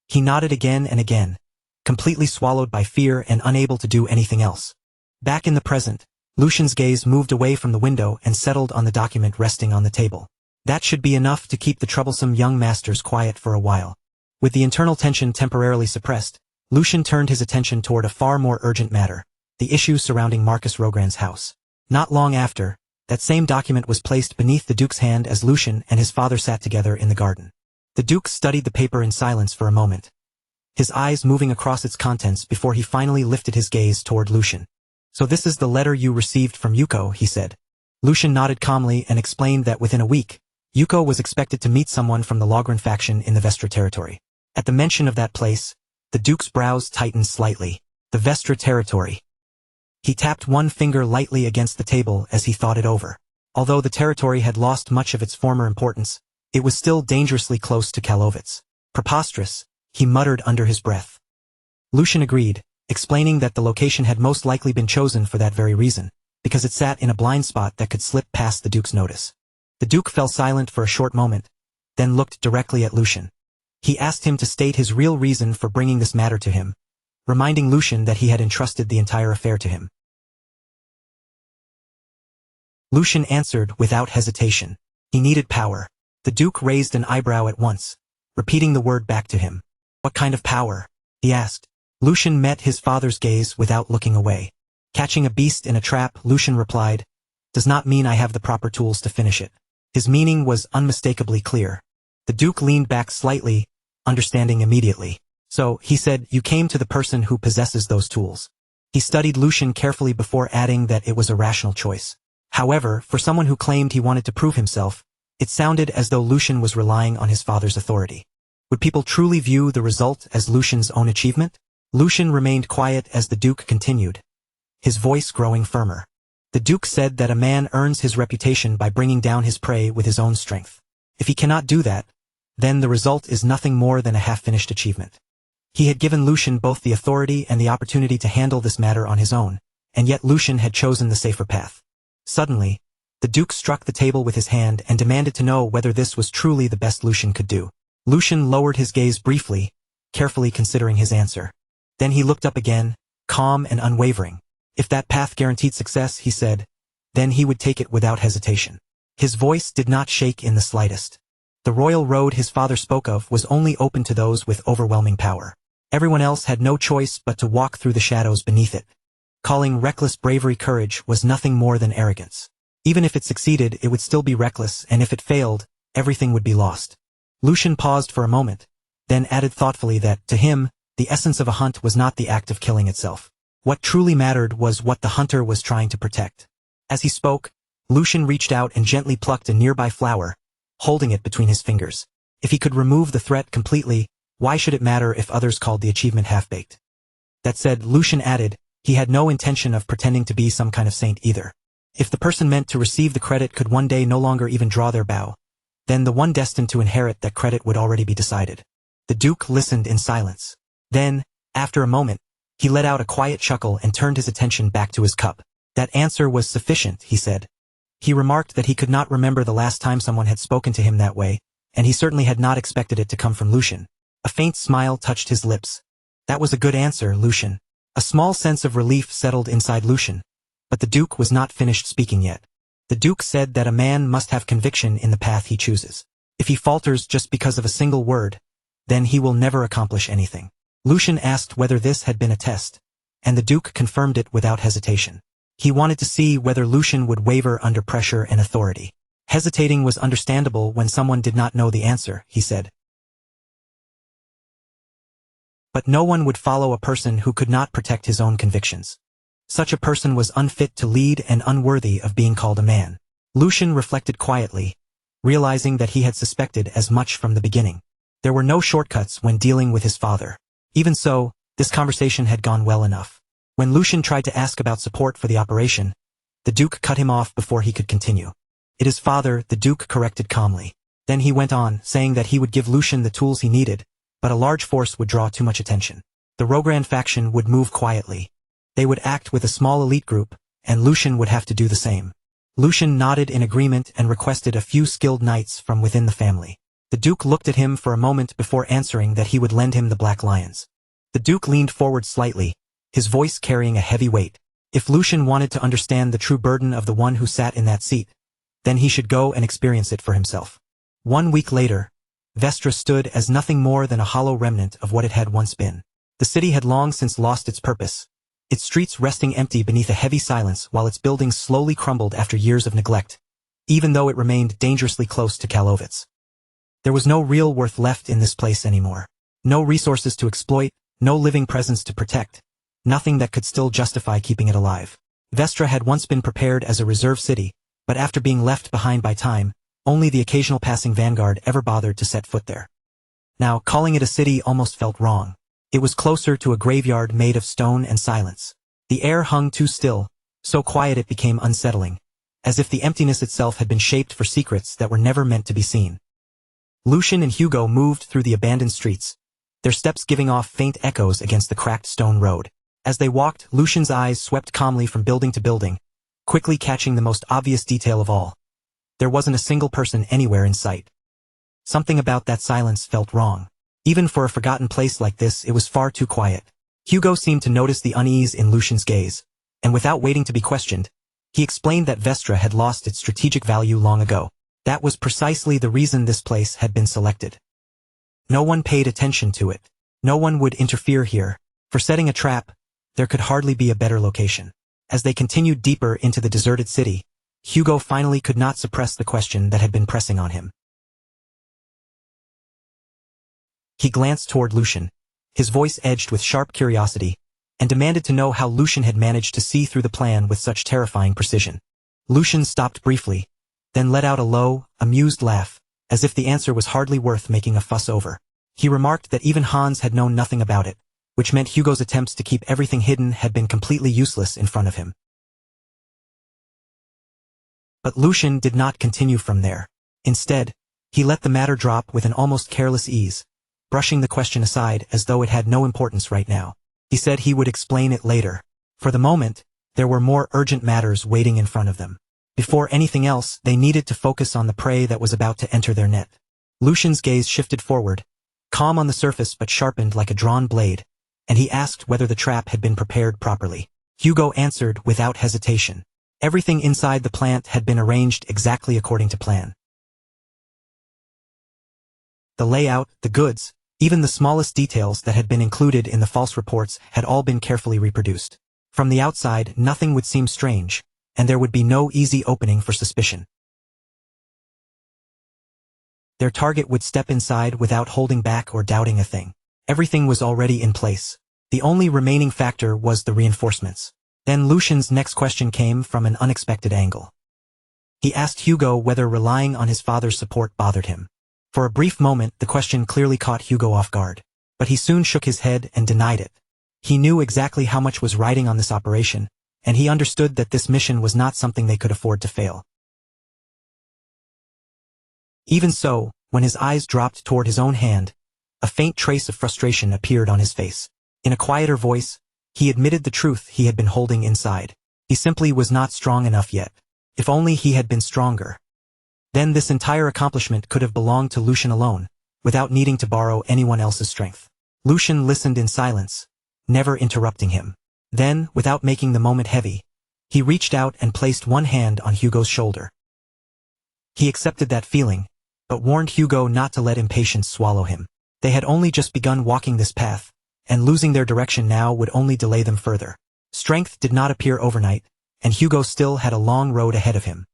He nodded again and again, completely swallowed by fear and unable to do anything else. Back in the present, Lucian's gaze moved away from the window and settled on the document resting on the table. That should be enough to keep the troublesome young masters quiet for a while. With the internal tension temporarily suppressed, Lucian turned his attention toward a far more urgent matter, the issue surrounding Marcus Rogrand's house. Not long after, that same document was placed beneath the Duke's hand as Lucian and his father sat together in the garden. The Duke studied the paper in silence for a moment, his eyes moving across its contents before he finally lifted his gaze toward Lucian. "So this is the letter you received from Yuko," he said. Lucian nodded calmly and explained that within a week, Yuko was expected to meet someone from the Logran faction in the Vestra territory. At the mention of that place, the Duke's brows tightened slightly. The Vestra territory. He tapped one finger lightly against the table as he thought it over. Although the territory had lost much of its former importance, it was still dangerously close to Kalovitz. "Preposterous," he muttered under his breath. Lucian agreed, explaining that the location had most likely been chosen for that very reason, because it sat in a blind spot that could slip past the Duke's notice. The Duke fell silent for a short moment, then looked directly at Lucian. He asked him to state his real reason for bringing this matter to him, reminding Lucian that he had entrusted the entire affair to him. Lucian answered without hesitation. He needed power. The Duke raised an eyebrow at once, repeating the word back to him. "What kind of power?" he asked. Lucian met his father's gaze without looking away. "Catching a beast in a trap," Lucian replied, "does not mean I have the proper tools to finish it." His meaning was unmistakably clear. The Duke leaned back slightly, understanding immediately. "So," he said, "you came to the person who possesses those tools." He studied Lucian carefully before adding that it was a rational choice. However, for someone who claimed he wanted to prove himself, it sounded as though Lucian was relying on his father's authority. Would people truly view the result as Lucian's own achievement? Lucian remained quiet as the Duke continued, his voice growing firmer. "The Duke said that a man earns his reputation by bringing down his prey with his own strength. If he cannot do that, then the result is nothing more than a half-finished achievement." He had given Lucian both the authority and the opportunity to handle this matter on his own, and yet Lucian had chosen the safer path. Suddenly, the Duke struck the table with his hand and demanded to know whether this was truly the best Lucian could do. Lucian lowered his gaze briefly, carefully considering his answer. Then he looked up again, calm and unwavering. "If that path guaranteed success," he said, "then he would take it without hesitation." His voice did not shake in the slightest. The royal road his father spoke of was only open to those with overwhelming power. Everyone else had no choice but to walk through the shadows beneath it. Calling reckless bravery courage was nothing more than arrogance. Even if it succeeded, it would still be reckless, and if it failed, everything would be lost. Lucian paused for a moment, then added thoughtfully that, to him, the essence of a hunt was not the act of killing itself. What truly mattered was what the hunter was trying to protect. As he spoke, Lucian reached out and gently plucked a nearby flower, holding it between his fingers. If he could remove the threat completely, why should it matter if others called the achievement half-baked? That said, Lucian added, he had no intention of pretending to be some kind of saint either. If the person meant to receive the credit could one day no longer even draw their bow, then the one destined to inherit that credit would already be decided. The Duke listened in silence. Then, after a moment, he let out a quiet chuckle and turned his attention back to his cup. "That answer was sufficient," he said. He remarked that he could not remember the last time someone had spoken to him that way, and he certainly had not expected it to come from Lucian. A faint smile touched his lips. "That was a good answer, Lucian." A small sense of relief settled inside Lucian, but the Duke was not finished speaking yet. The Duke said that a man must have conviction in the path he chooses. If he falters just because of a single word, then he will never accomplish anything. Lucian asked whether this had been a test, and the Duke confirmed it without hesitation. He wanted to see whether Lucian would waver under pressure and authority. Hesitating was understandable when someone did not know the answer, he said. But no one would follow a person who could not protect his own convictions. Such a person was unfit to lead and unworthy of being called a man. Lucian reflected quietly, realizing that he had suspected as much from the beginning. There were no shortcuts when dealing with his father. Even so, this conversation had gone well enough. When Lucian tried to ask about support for the operation, the Duke cut him off before he could continue. "It is father," the Duke corrected calmly. Then he went on, saying that he would give Lucian the tools he needed, but a large force would draw too much attention. The Rogrand faction would move quietly. They would act with a small elite group, and Lucian would have to do the same. Lucian nodded in agreement and requested a few skilled knights from within the family. The Duke looked at him for a moment before answering that he would lend him the Black Lions. The Duke leaned forward slightly, his voice carrying a heavy weight. If Lucian wanted to understand the true burden of the one who sat in that seat, then he should go and experience it for himself. 1 week later, Vestra stood as nothing more than a hollow remnant of what it had once been. The city had long since lost its purpose, its streets resting empty beneath a heavy silence while its buildings slowly crumbled after years of neglect, even though it remained dangerously close to Kalovitz. There was no real worth left in this place anymore. No resources to exploit, no living presence to protect, nothing that could still justify keeping it alive. Vestra had once been prepared as a reserve city, but after being left behind by time, only the occasional passing vanguard ever bothered to set foot there. Now, calling it a city almost felt wrong. It was closer to a graveyard made of stone and silence. The air hung too still, so quiet it became unsettling, as if the emptiness itself had been shaped for secrets that were never meant to be seen. Lucian and Hugo moved through the abandoned streets, their steps giving off faint echoes against the cracked stone road. As they walked, Lucian's eyes swept calmly from building to building, quickly catching the most obvious detail of all. There wasn't a single person anywhere in sight. Something about that silence felt wrong. Even for a forgotten place like this, it was far too quiet. Hugo seemed to notice the unease in Lucian's gaze, and without waiting to be questioned, he explained that Vestra had lost its strategic value long ago. That was precisely the reason this place had been selected. No one paid attention to it. No one would interfere here. For setting a trap, there could hardly be a better location. As they continued deeper into the deserted city, Hugo finally could not suppress the question that had been pressing on him. He glanced toward Lucian, his voice edged with sharp curiosity, and demanded to know how Lucian had managed to see through the plan with such terrifying precision. Lucian stopped briefly, then let out a low, amused laugh, as if the answer was hardly worth making a fuss over. He remarked that even Hans had known nothing about it, which meant Hugo's attempts to keep everything hidden had been completely useless in front of him. But Lucian did not continue from there. Instead, he let the matter drop with an almost careless ease, brushing the question aside as though it had no importance right now. He said he would explain it later. For the moment, there were more urgent matters waiting in front of them. Before anything else, they needed to focus on the prey that was about to enter their net. Lucian's gaze shifted forward, calm on the surface but sharpened like a drawn blade, and he asked whether the trap had been prepared properly. Hugo answered without hesitation. Everything inside the plant had been arranged exactly according to plan. The layout, the goods, even the smallest details that had been included in the false reports had all been carefully reproduced. From the outside, nothing would seem strange, and there would be no easy opening for suspicion. Their target would step inside without holding back or doubting a thing. Everything was already in place. The only remaining factor was the reinforcements. Then Lucian's next question came from an unexpected angle. He asked Hugo whether relying on his father's support bothered him. For a brief moment, the question clearly caught Hugo off guard, but he soon shook his head and denied it. He knew exactly how much was riding on this operation, and he understood that this mission was not something they could afford to fail. Even so, when his eyes dropped toward his own hand, a faint trace of frustration appeared on his face. In a quieter voice, he admitted the truth he had been holding inside. He simply was not strong enough yet. If only he had been stronger. Then this entire accomplishment could have belonged to Lucian alone, without needing to borrow anyone else's strength. Lucian listened in silence, never interrupting him. Then, without making the moment heavy, he reached out and placed one hand on Hugo's shoulder. He accepted that feeling, but warned Hugo not to let impatience swallow him. They had only just begun walking this path, and losing their direction now would only delay them further. Strength did not appear overnight, and Hugo still had a long road ahead of him.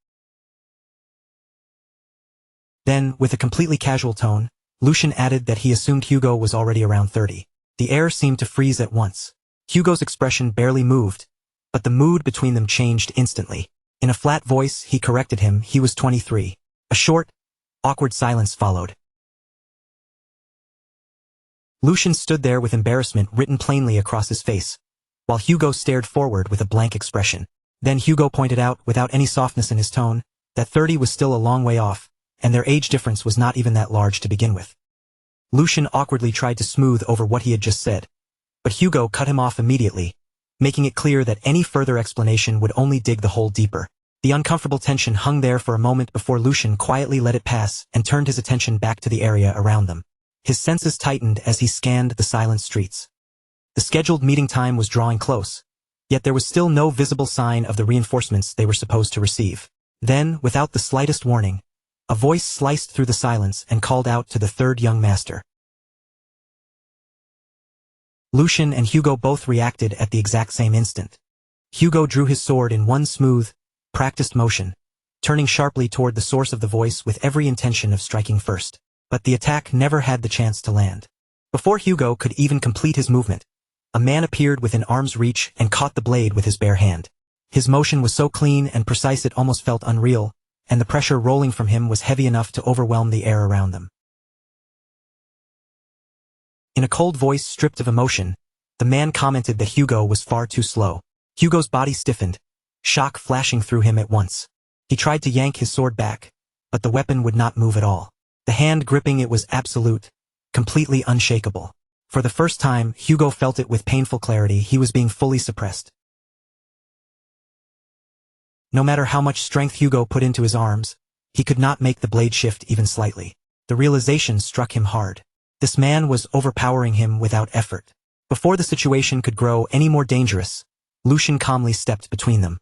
Then, with a completely casual tone, Lucian added that he assumed Hugo was already around 30. The air seemed to freeze at once. Hugo's expression barely moved, but the mood between them changed instantly. In a flat voice, he corrected him. He was 23. A short, awkward silence followed. Lucian stood there with embarrassment written plainly across his face, while Hugo stared forward with a blank expression. Then Hugo pointed out, without any softness in his tone, that 30 was still a long way off, and their age difference was not even that large to begin with. Lucian awkwardly tried to smooth over what he had just said, but Hugo cut him off immediately, making it clear that any further explanation would only dig the hole deeper. The uncomfortable tension hung there for a moment before Lucian quietly let it pass and turned his attention back to the area around them. His senses tightened as he scanned the silent streets. The scheduled meeting time was drawing close, yet there was still no visible sign of the reinforcements they were supposed to receive. Then, without the slightest warning, A voice sliced through the silence and called out to the third young master. Lucian and Hugo both reacted at the exact same instant. Hugo drew his sword in one smooth, practiced motion, turning sharply toward the source of the voice with every intention of striking first. But the attack never had the chance to land. Before Hugo could even complete his movement, a man appeared within arm's reach and caught the blade with his bare hand. His motion was so clean and precise it almost felt unreal, and the pressure rolling from him was heavy enough to overwhelm the air around them. In a cold voice stripped of emotion, the man commented that Hugo was far too slow. Hugo's body stiffened, shock flashing through him at once. He tried to yank his sword back, but the weapon would not move at all. The hand gripping it was absolute, completely unshakable. For the first time, Hugo felt it with painful clarity. He was being fully suppressed. No matter how much strength Hugo put into his arms, he could not make the blade shift even slightly. The realization struck him hard. This man was overpowering him without effort. Before the situation could grow any more dangerous, Lucian calmly stepped between them.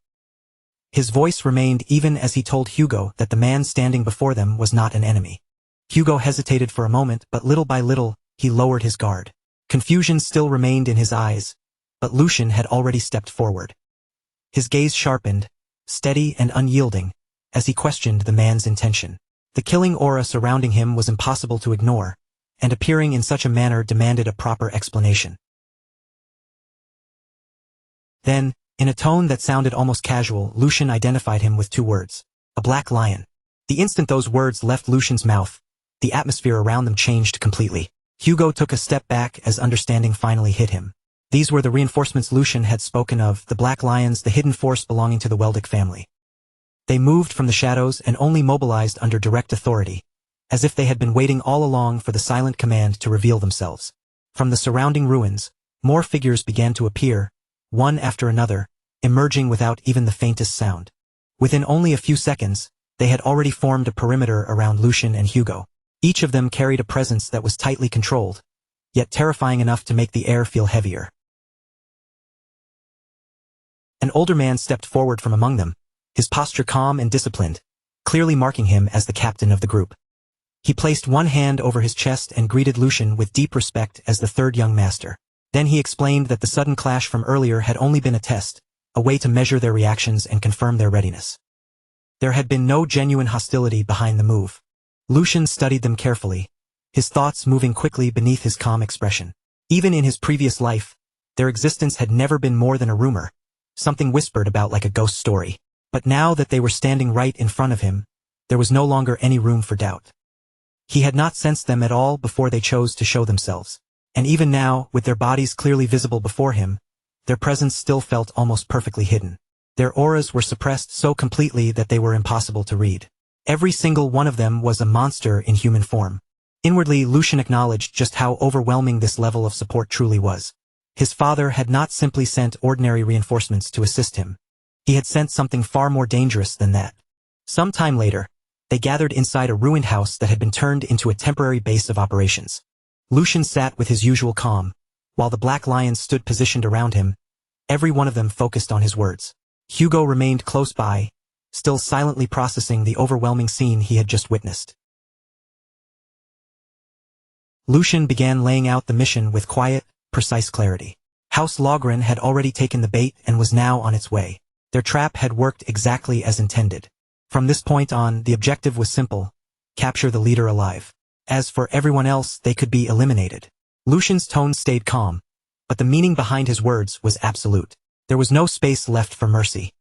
His voice remained even as he told Hugo that the man standing before them was not an enemy. Hugo hesitated for a moment, but little by little, he lowered his guard. Confusion still remained in his eyes, but Lucian had already stepped forward. His gaze sharpened, steady and unyielding, as he questioned the man's intention. The killing aura surrounding him was impossible to ignore, and appearing in such a manner demanded a proper explanation. Then, in a tone that sounded almost casual, Lucian identified him with two words: a black lion. The instant those words left Lucian's mouth, the atmosphere around them changed completely. Hugo took a step back as understanding finally hit him. These were the reinforcements Lucian had spoken of, the Black Lions, the hidden force belonging to the Weldick family. They moved from the shadows and only mobilized under direct authority, as if they had been waiting all along for the silent command to reveal themselves. From the surrounding ruins, more figures began to appear, one after another, emerging without even the faintest sound. Within only a few seconds, they had already formed a perimeter around Lucian and Hugo. Each of them carried a presence that was tightly controlled, yet terrifying enough to make the air feel heavier. An older man stepped forward from among them, his posture calm and disciplined, clearly marking him as the captain of the group. He placed one hand over his chest and greeted Lucian with deep respect as the third young master. Then he explained that the sudden clash from earlier had only been a test, a way to measure their reactions and confirm their readiness. There had been no genuine hostility behind the move. Lucian studied them carefully, his thoughts moving quickly beneath his calm expression. Even in his previous life, their existence had never been more than a rumor, something whispered about like a ghost story. But now that they were standing right in front of him, there was no longer any room for doubt. He had not sensed them at all before they chose to show themselves. And even now, with their bodies clearly visible before him, their presence still felt almost perfectly hidden. Their auras were suppressed so completely that they were impossible to read. Every single one of them was a monster in human form. Inwardly, Lucian acknowledged just how overwhelming this level of support truly was. His father had not simply sent ordinary reinforcements to assist him. He had sent something far more dangerous than that. Some time later, they gathered inside a ruined house that had been turned into a temporary base of operations. Lucian sat with his usual calm, while the Black Lions stood positioned around him, every one of them focused on his words. Hugo remained close by, still silently processing the overwhelming scene he had just witnessed. Lucian began laying out the mission with quiet, precise clarity. House Logren had already taken the bait and was now on its way. Their trap had worked exactly as intended. From this point on, the objective was simple: capture the leader alive. As for everyone else, they could be eliminated. Lucian's tone stayed calm, but the meaning behind his words was absolute. There was no space left for mercy.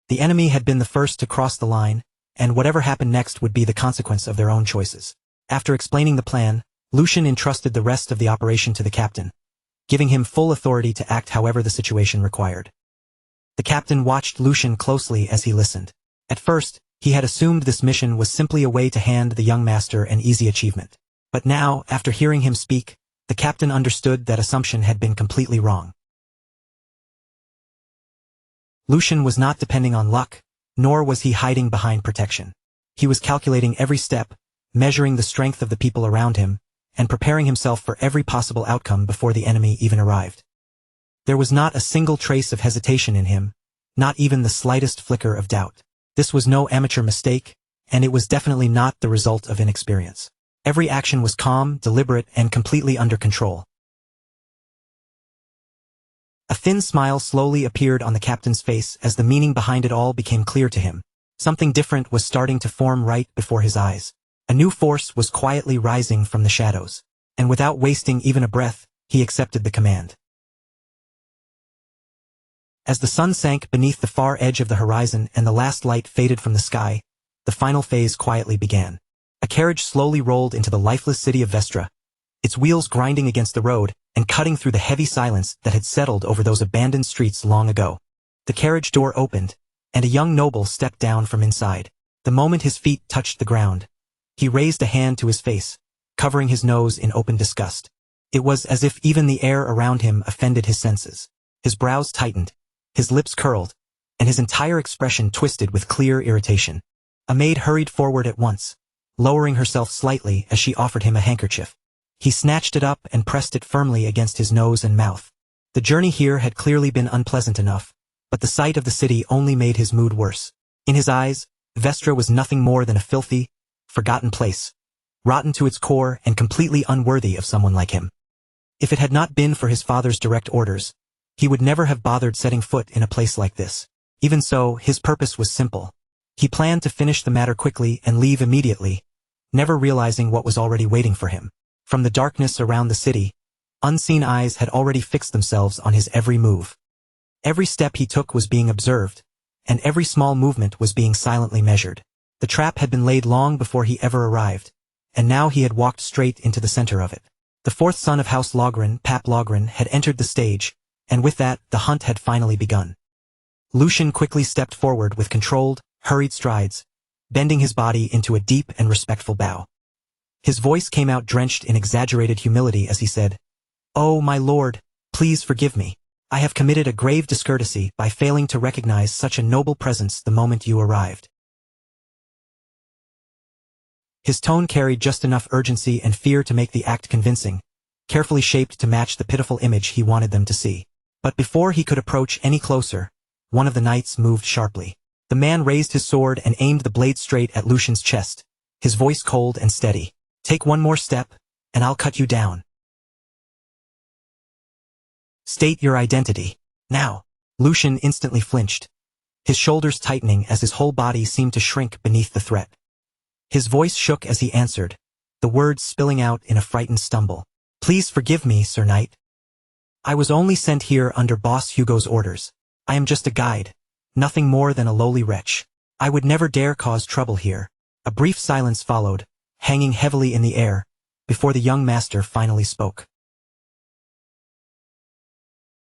The enemy had been the first to cross the line, and whatever happened next would be the consequence of their own choices. After explaining the plan, Lucian entrusted the rest of the operation to the captain, giving him full authority to act however the situation required. The captain watched Lucian closely as he listened. At first, he had assumed this mission was simply a way to hand the young master an easy achievement. But now, after hearing him speak, the captain understood that assumption had been completely wrong. Lucian was not depending on luck, nor was he hiding behind protection. He was calculating every step, measuring the strength of the people around him, and preparing himself for every possible outcome before the enemy even arrived. There was not a single trace of hesitation in him, not even the slightest flicker of doubt. This was no amateur mistake, and it was definitely not the result of inexperience. Every action was calm, deliberate, and completely under control. A thin smile slowly appeared on the captain's face as the meaning behind it all became clear to him. Something different was starting to form right before his eyes. A new force was quietly rising from the shadows. And without wasting even a breath, he accepted the command. As the sun sank beneath the far edge of the horizon and the last light faded from the sky, the final phase quietly began. A carriage slowly rolled into the lifeless city of Vestra, its wheels grinding against the road and cutting through the heavy silence that had settled over those abandoned streets long ago. The carriage door opened, and a young noble stepped down from inside. The moment his feet touched the ground, he raised a hand to his face, covering his nose in open disgust. It was as if even the air around him offended his senses. His brows tightened, his lips curled, and his entire expression twisted with clear irritation. A maid hurried forward at once, lowering herself slightly as she offered him a handkerchief. He snatched it up and pressed it firmly against his nose and mouth. The journey here had clearly been unpleasant enough, but the sight of the city only made his mood worse. In his eyes, Vestra was nothing more than a filthy, forgotten place, rotten to its core and completely unworthy of someone like him. If it had not been for his father's direct orders, he would never have bothered setting foot in a place like this. Even so, his purpose was simple. He planned to finish the matter quickly and leave immediately, never realizing what was already waiting for him. From the darkness around the city, unseen eyes had already fixed themselves on his every move. Every step he took was being observed, and every small movement was being silently measured. The trap had been laid long before he ever arrived, and now he had walked straight into the center of it. The fourth son of House Logren, Pap Logren, had entered the stage, and with that, the hunt had finally begun. Lucian quickly stepped forward with controlled, hurried strides, bending his body into a deep and respectful bow. His voice came out drenched in exaggerated humility as he said, "Oh, my lord, please forgive me. I have committed a grave discourtesy by failing to recognize such a noble presence the moment you arrived." His tone carried just enough urgency and fear to make the act convincing, carefully shaped to match the pitiful image he wanted them to see. But before he could approach any closer, one of the knights moved sharply. The man raised his sword and aimed the blade straight at Lucian's chest, his voice cold and steady. "Take one more step, and I'll cut you down. State your identity, now." Lucian instantly flinched, his shoulders tightening as his whole body seemed to shrink beneath the threat. His voice shook as he answered, the words spilling out in a frightened stumble. "Please forgive me, Sir Knight. I was only sent here under Boss Hugo's orders. I am just a guide, nothing more than a lowly wretch. I would never dare cause trouble here." A brief silence followed, hanging heavily in the air, before the young master finally spoke.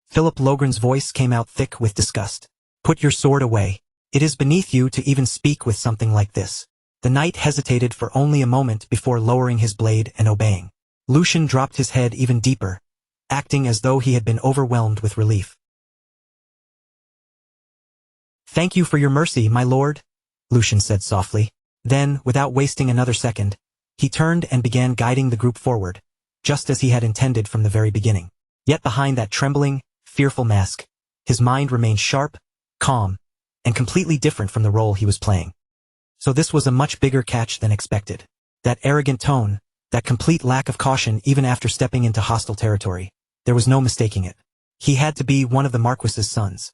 Philip Logren's voice came out thick with disgust. "Put your sword away. It is beneath you to even speak with something like this." The knight hesitated for only a moment before lowering his blade and obeying. Lucian dropped his head even deeper, acting as though he had been overwhelmed with relief. "Thank you for your mercy, my lord," Lucian said softly. Then, without wasting another second, he turned and began guiding the group forward, just as he had intended from the very beginning. Yet behind that trembling, fearful mask, his mind remained sharp, calm, and completely different from the role he was playing. So this was a much bigger catch than expected. That arrogant tone, that complete lack of caution even after stepping into hostile territory, there was no mistaking it. He had to be one of the Marquis's sons.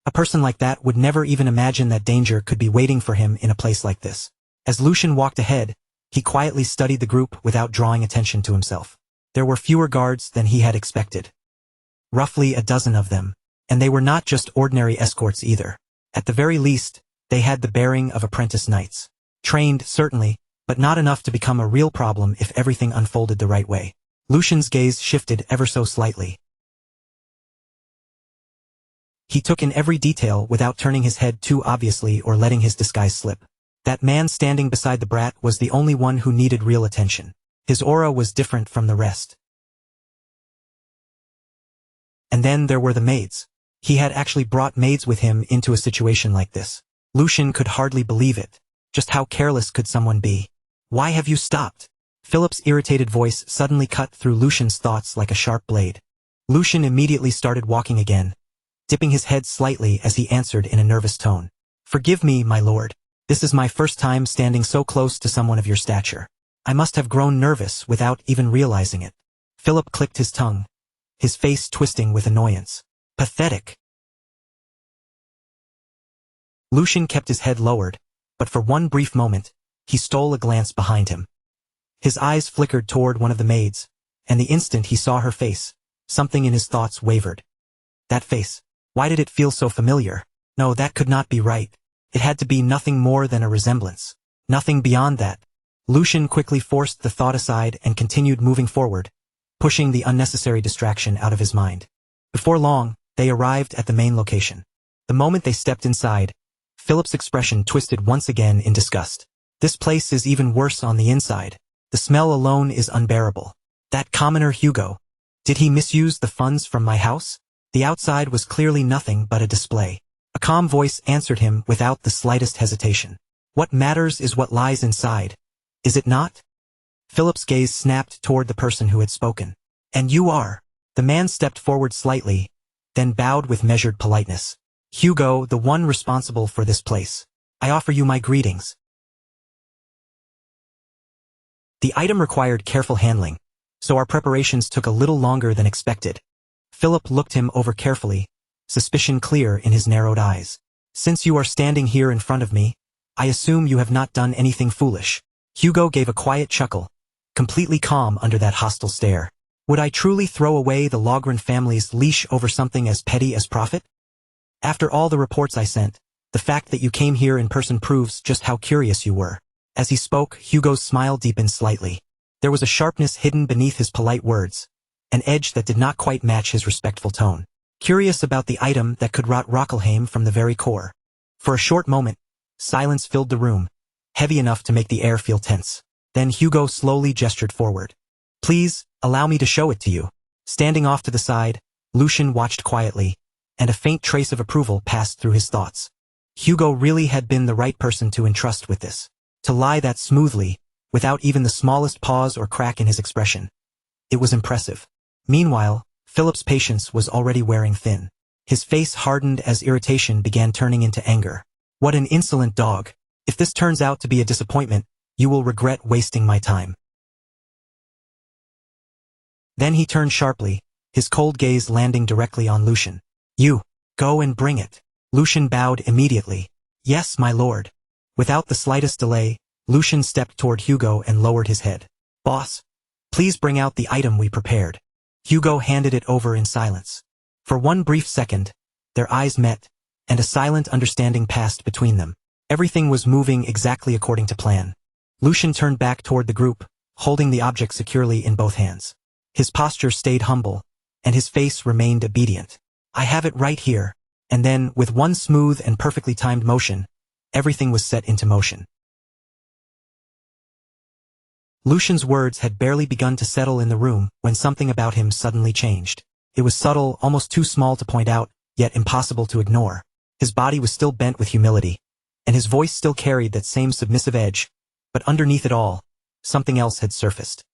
A person like that would never even imagine that danger could be waiting for him in a place like this. As Lucian walked ahead, he quietly studied the group without drawing attention to himself. There were fewer guards than he had expected. Roughly a dozen of them. And they were not just ordinary escorts either. At the very least, they had the bearing of apprentice knights. Trained, certainly, but not enough to become a real problem if everything unfolded the right way. Lucian's gaze shifted ever so slightly. He took in every detail without turning his head too obviously or letting his disguise slip. That man standing beside the brat was the only one who needed real attention. His aura was different from the rest. And then there were the maids. He had actually brought maids with him into a situation like this. Lucian could hardly believe it. Just how careless could someone be? "Why have you stopped?" Philip's irritated voice suddenly cut through Lucian's thoughts like a sharp blade. Lucian immediately started walking again, dipping his head slightly as he answered in a nervous tone. Forgive me, my lord. This is my first time standing so close to someone of your stature. I must have grown nervous without even realizing it. Philip clicked his tongue, his face twisting with annoyance. Pathetic. Lucian kept his head lowered, but for one brief moment, he stole a glance behind him. His eyes flickered toward one of the maids, and the instant he saw her face, something in his thoughts wavered. That face. Why did it feel so familiar? No, that could not be right. It had to be nothing more than a resemblance. Nothing beyond that. Lucian quickly forced the thought aside and continued moving forward, pushing the unnecessary distraction out of his mind. Before long, they arrived at the main location. The moment they stepped inside, Philip's expression twisted once again in disgust. This place is even worse on the inside. The smell alone is unbearable. That commoner Hugo. Did he misuse the funds from my house? The outside was clearly nothing but a display. A calm voice answered him without the slightest hesitation. What matters is what lies inside. Is it not? Philip's gaze snapped toward the person who had spoken. And you are. The man stepped forward slightly, then bowed with measured politeness. Hugo, the one responsible for this place. I offer you my greetings. The item required careful handling, so our preparations took a little longer than expected. Philip looked him over carefully, suspicion clear in his narrowed eyes. Since you are standing here in front of me, I assume you have not done anything foolish. Hugo gave a quiet chuckle, completely calm under that hostile stare. Would I truly throw away the Logren family's leash over something as petty as profit? After all the reports I sent, the fact that you came here in person proves just how curious you were. As he spoke, Hugo's smile deepened slightly. There was a sharpness hidden beneath his polite words, an edge that did not quite match his respectful tone. Curious about the item that could rot Rockelheim from the very core. For a short moment, silence filled the room, heavy enough to make the air feel tense. Then Hugo slowly gestured forward. Please, allow me to show it to you. Standing off to the side, Lucian watched quietly, and a faint trace of approval passed through his thoughts. Hugo really had been the right person to entrust with this. To lie that smoothly, without even the smallest pause or crack in his expression. It was impressive. Meanwhile, Philip's patience was already wearing thin. His face hardened as irritation began turning into anger. What an insolent dog. If this turns out to be a disappointment, you will regret wasting my time. Then he turned sharply, his cold gaze landing directly on Lucian. You, go and bring it. Lucian bowed immediately. Yes, my lord. Without the slightest delay, Lucian stepped toward Hugo and lowered his head. Boss, please bring out the item we prepared. Hugo handed it over in silence. For one brief second, their eyes met, and a silent understanding passed between them. Everything was moving exactly according to plan. Lucian turned back toward the group, holding the object securely in both hands. His posture stayed humble, and his face remained obedient. I have it right here. And then, with one smooth and perfectly timed motion, everything was set into motion. Lucian's words had barely begun to settle in the room when something about him suddenly changed. It was subtle, almost too small to point out, yet impossible to ignore. His body was still bent with humility, and his voice still carried that same submissive edge, but underneath it all, something else had surfaced.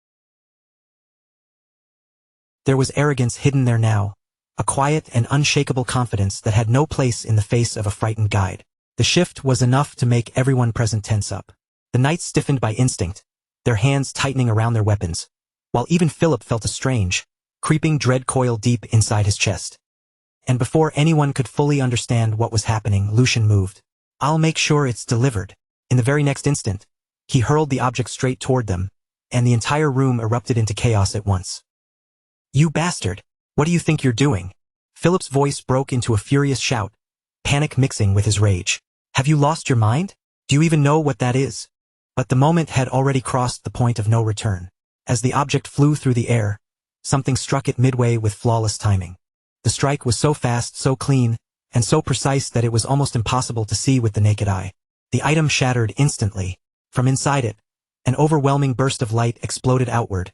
There was arrogance hidden there now, a quiet and unshakable confidence that had no place in the face of a frightened guide. The shift was enough to make everyone present tense up. The knights stiffened by instinct, their hands tightening around their weapons, while even Philip felt a strange, creeping dread coil deep inside his chest. And before anyone could fully understand what was happening, Lucian moved. I'll make sure it's delivered. In the very next instant, he hurled the object straight toward them, and the entire room erupted into chaos at once. You bastard! What do you think you're doing? Philip's voice broke into a furious shout, panic mixing with his rage. Have you lost your mind? Do you even know what that is? But the moment had already crossed the point of no return. As the object flew through the air, something struck it midway with flawless timing. The strike was so fast, so clean, and so precise that it was almost impossible to see with the naked eye. The item shattered instantly. From inside it, an overwhelming burst of light exploded outward,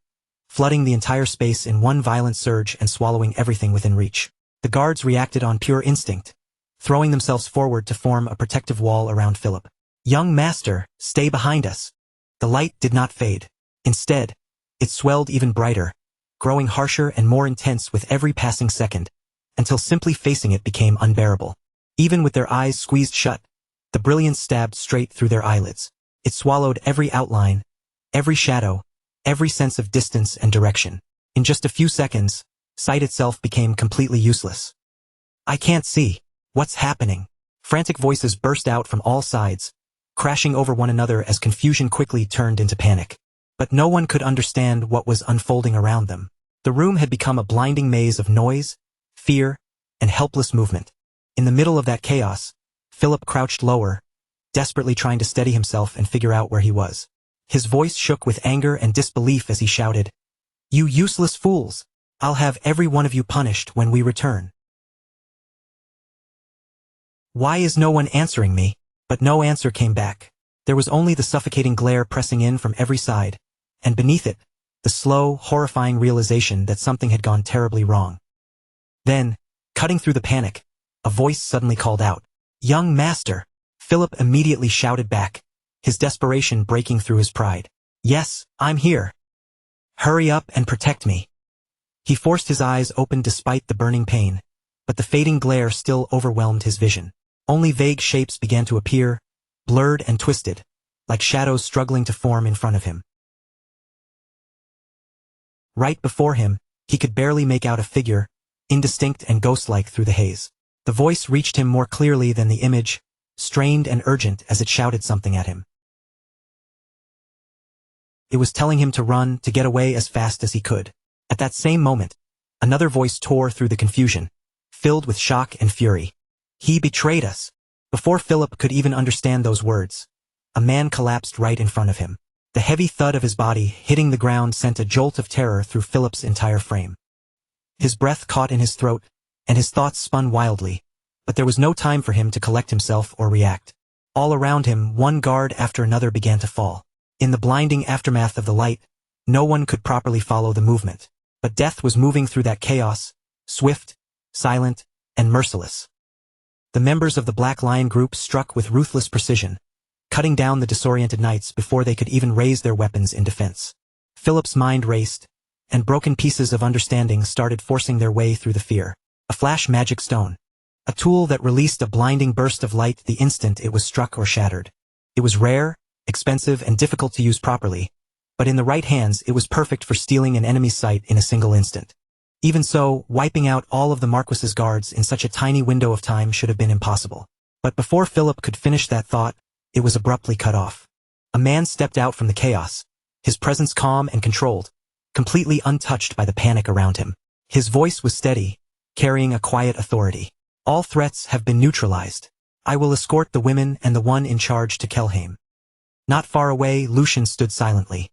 flooding the entire space in one violent surge and swallowing everything within reach. The guards reacted on pure instinct, throwing themselves forward to form a protective wall around Philip. Young master, stay behind us. The light did not fade. Instead, it swelled even brighter, growing harsher and more intense with every passing second, until simply facing it became unbearable. Even with their eyes squeezed shut, The brilliance stabbed straight through their eyelids. It swallowed every outline, every shadow, every sense of distance and direction. In just a few seconds, sight itself became completely useless. I can't see. What's happening? Frantic voices burst out from all sides, crashing over one another as confusion quickly turned into panic. But no one could understand what was unfolding around them. The room had become a blinding maze of noise, fear, and helpless movement. In the middle of that chaos, Philip crouched lower, desperately trying to steady himself and figure out where he was. His voice shook with anger and disbelief as he shouted, "You useless fools! I'll have every one of you punished when we return." Why is no one answering me? But no answer came back. There was only the suffocating glare pressing in from every side, and beneath it, the slow, horrifying realization that something had gone terribly wrong. Then, cutting through the panic, a voice suddenly called out, "Young master!" Philip immediately shouted back, his desperation breaking through his pride. "Yes, I'm here. Hurry up and protect me." He forced his eyes open despite the burning pain, but the fading glare still overwhelmed his vision. Only vague shapes began to appear, blurred and twisted, like shadows struggling to form in front of him. Right before him, he could barely make out a figure, indistinct and ghost-like through the haze. The voice reached him more clearly than the image, strained and urgent as it shouted something at him. It was telling him to run, to get away as fast as he could. At that same moment, another voice tore through the confusion, filled with shock and fury. "He betrayed us." Before Philip could even understand those words, a man collapsed right in front of him. The heavy thud of his body hitting the ground sent a jolt of terror through Philip's entire frame. His breath caught in his throat, and his thoughts spun wildly, but there was no time for him to collect himself or react. All around him, one guard after another began to fall. In the blinding aftermath of the light, no one could properly follow the movement, but death was moving through that chaos, swift, silent, and merciless. The members of the Black Lion group struck with ruthless precision, cutting down the disoriented knights before they could even raise their weapons in defense. Philip's mind raced, and broken pieces of understanding started forcing their way through the fear. A flash magic stone. A tool that released a blinding burst of light the instant it was struck or shattered. It was rare, expensive, and difficult to use properly, but in the right hands it was perfect for stealing an enemy's sight in a single instant. Even so, wiping out all of the Marquis's guards in such a tiny window of time should have been impossible. But before Philip could finish that thought, it was abruptly cut off. A man stepped out from the chaos, his presence calm and controlled, completely untouched by the panic around him. His voice was steady, carrying a quiet authority. "All threats have been neutralized. I will escort the women and the one in charge to Kelheim." Not far away, Lucian stood silently.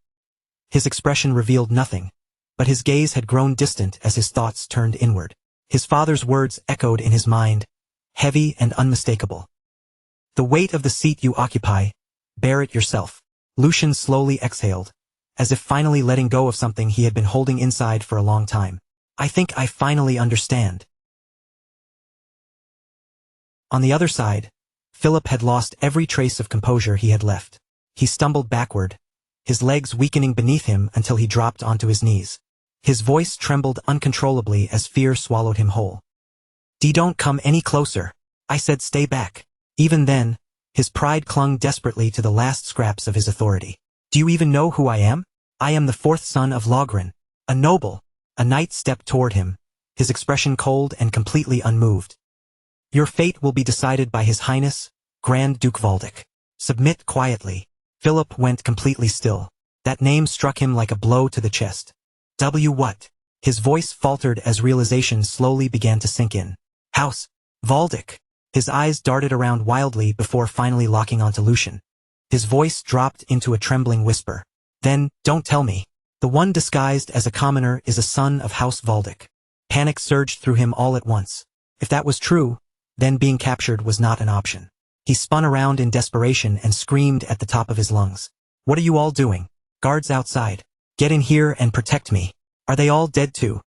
His expression revealed nothing, but his gaze had grown distant as his thoughts turned inward. His father's words echoed in his mind, heavy and unmistakable. "The weight of the seat you occupy, bear it yourself." Lucian slowly exhaled, as if finally letting go of something he had been holding inside for a long time. "I think I finally understand." On the other side, Philip had lost every trace of composure he had left. He stumbled backward, his legs weakening beneath him until he dropped onto his knees. His voice trembled uncontrollably as fear swallowed him whole. Don't come any closer. I said stay back." Even then, his pride clung desperately to the last scraps of his authority. "Do you even know who I am? I am the fourth son of Logren, a noble." A knight stepped toward him, his expression cold and completely unmoved. "Your fate will be decided by His Highness, Grand Duke Valdic. Submit quietly." Philip went completely still. That name struck him like a blow to the chest. What? His voice faltered as realization slowly began to sink in. "House Valdic." His eyes darted around wildly before finally locking onto Lucian. His voice dropped into a trembling whisper. "Then, don't tell me. The one disguised as a commoner is a son of House Valdic." Panic surged through him all at once. If that was true, then being captured was not an option. He spun around in desperation and screamed at the top of his lungs. "What are you all doing? Guards outside. Get in here and protect me. Are they all dead too?"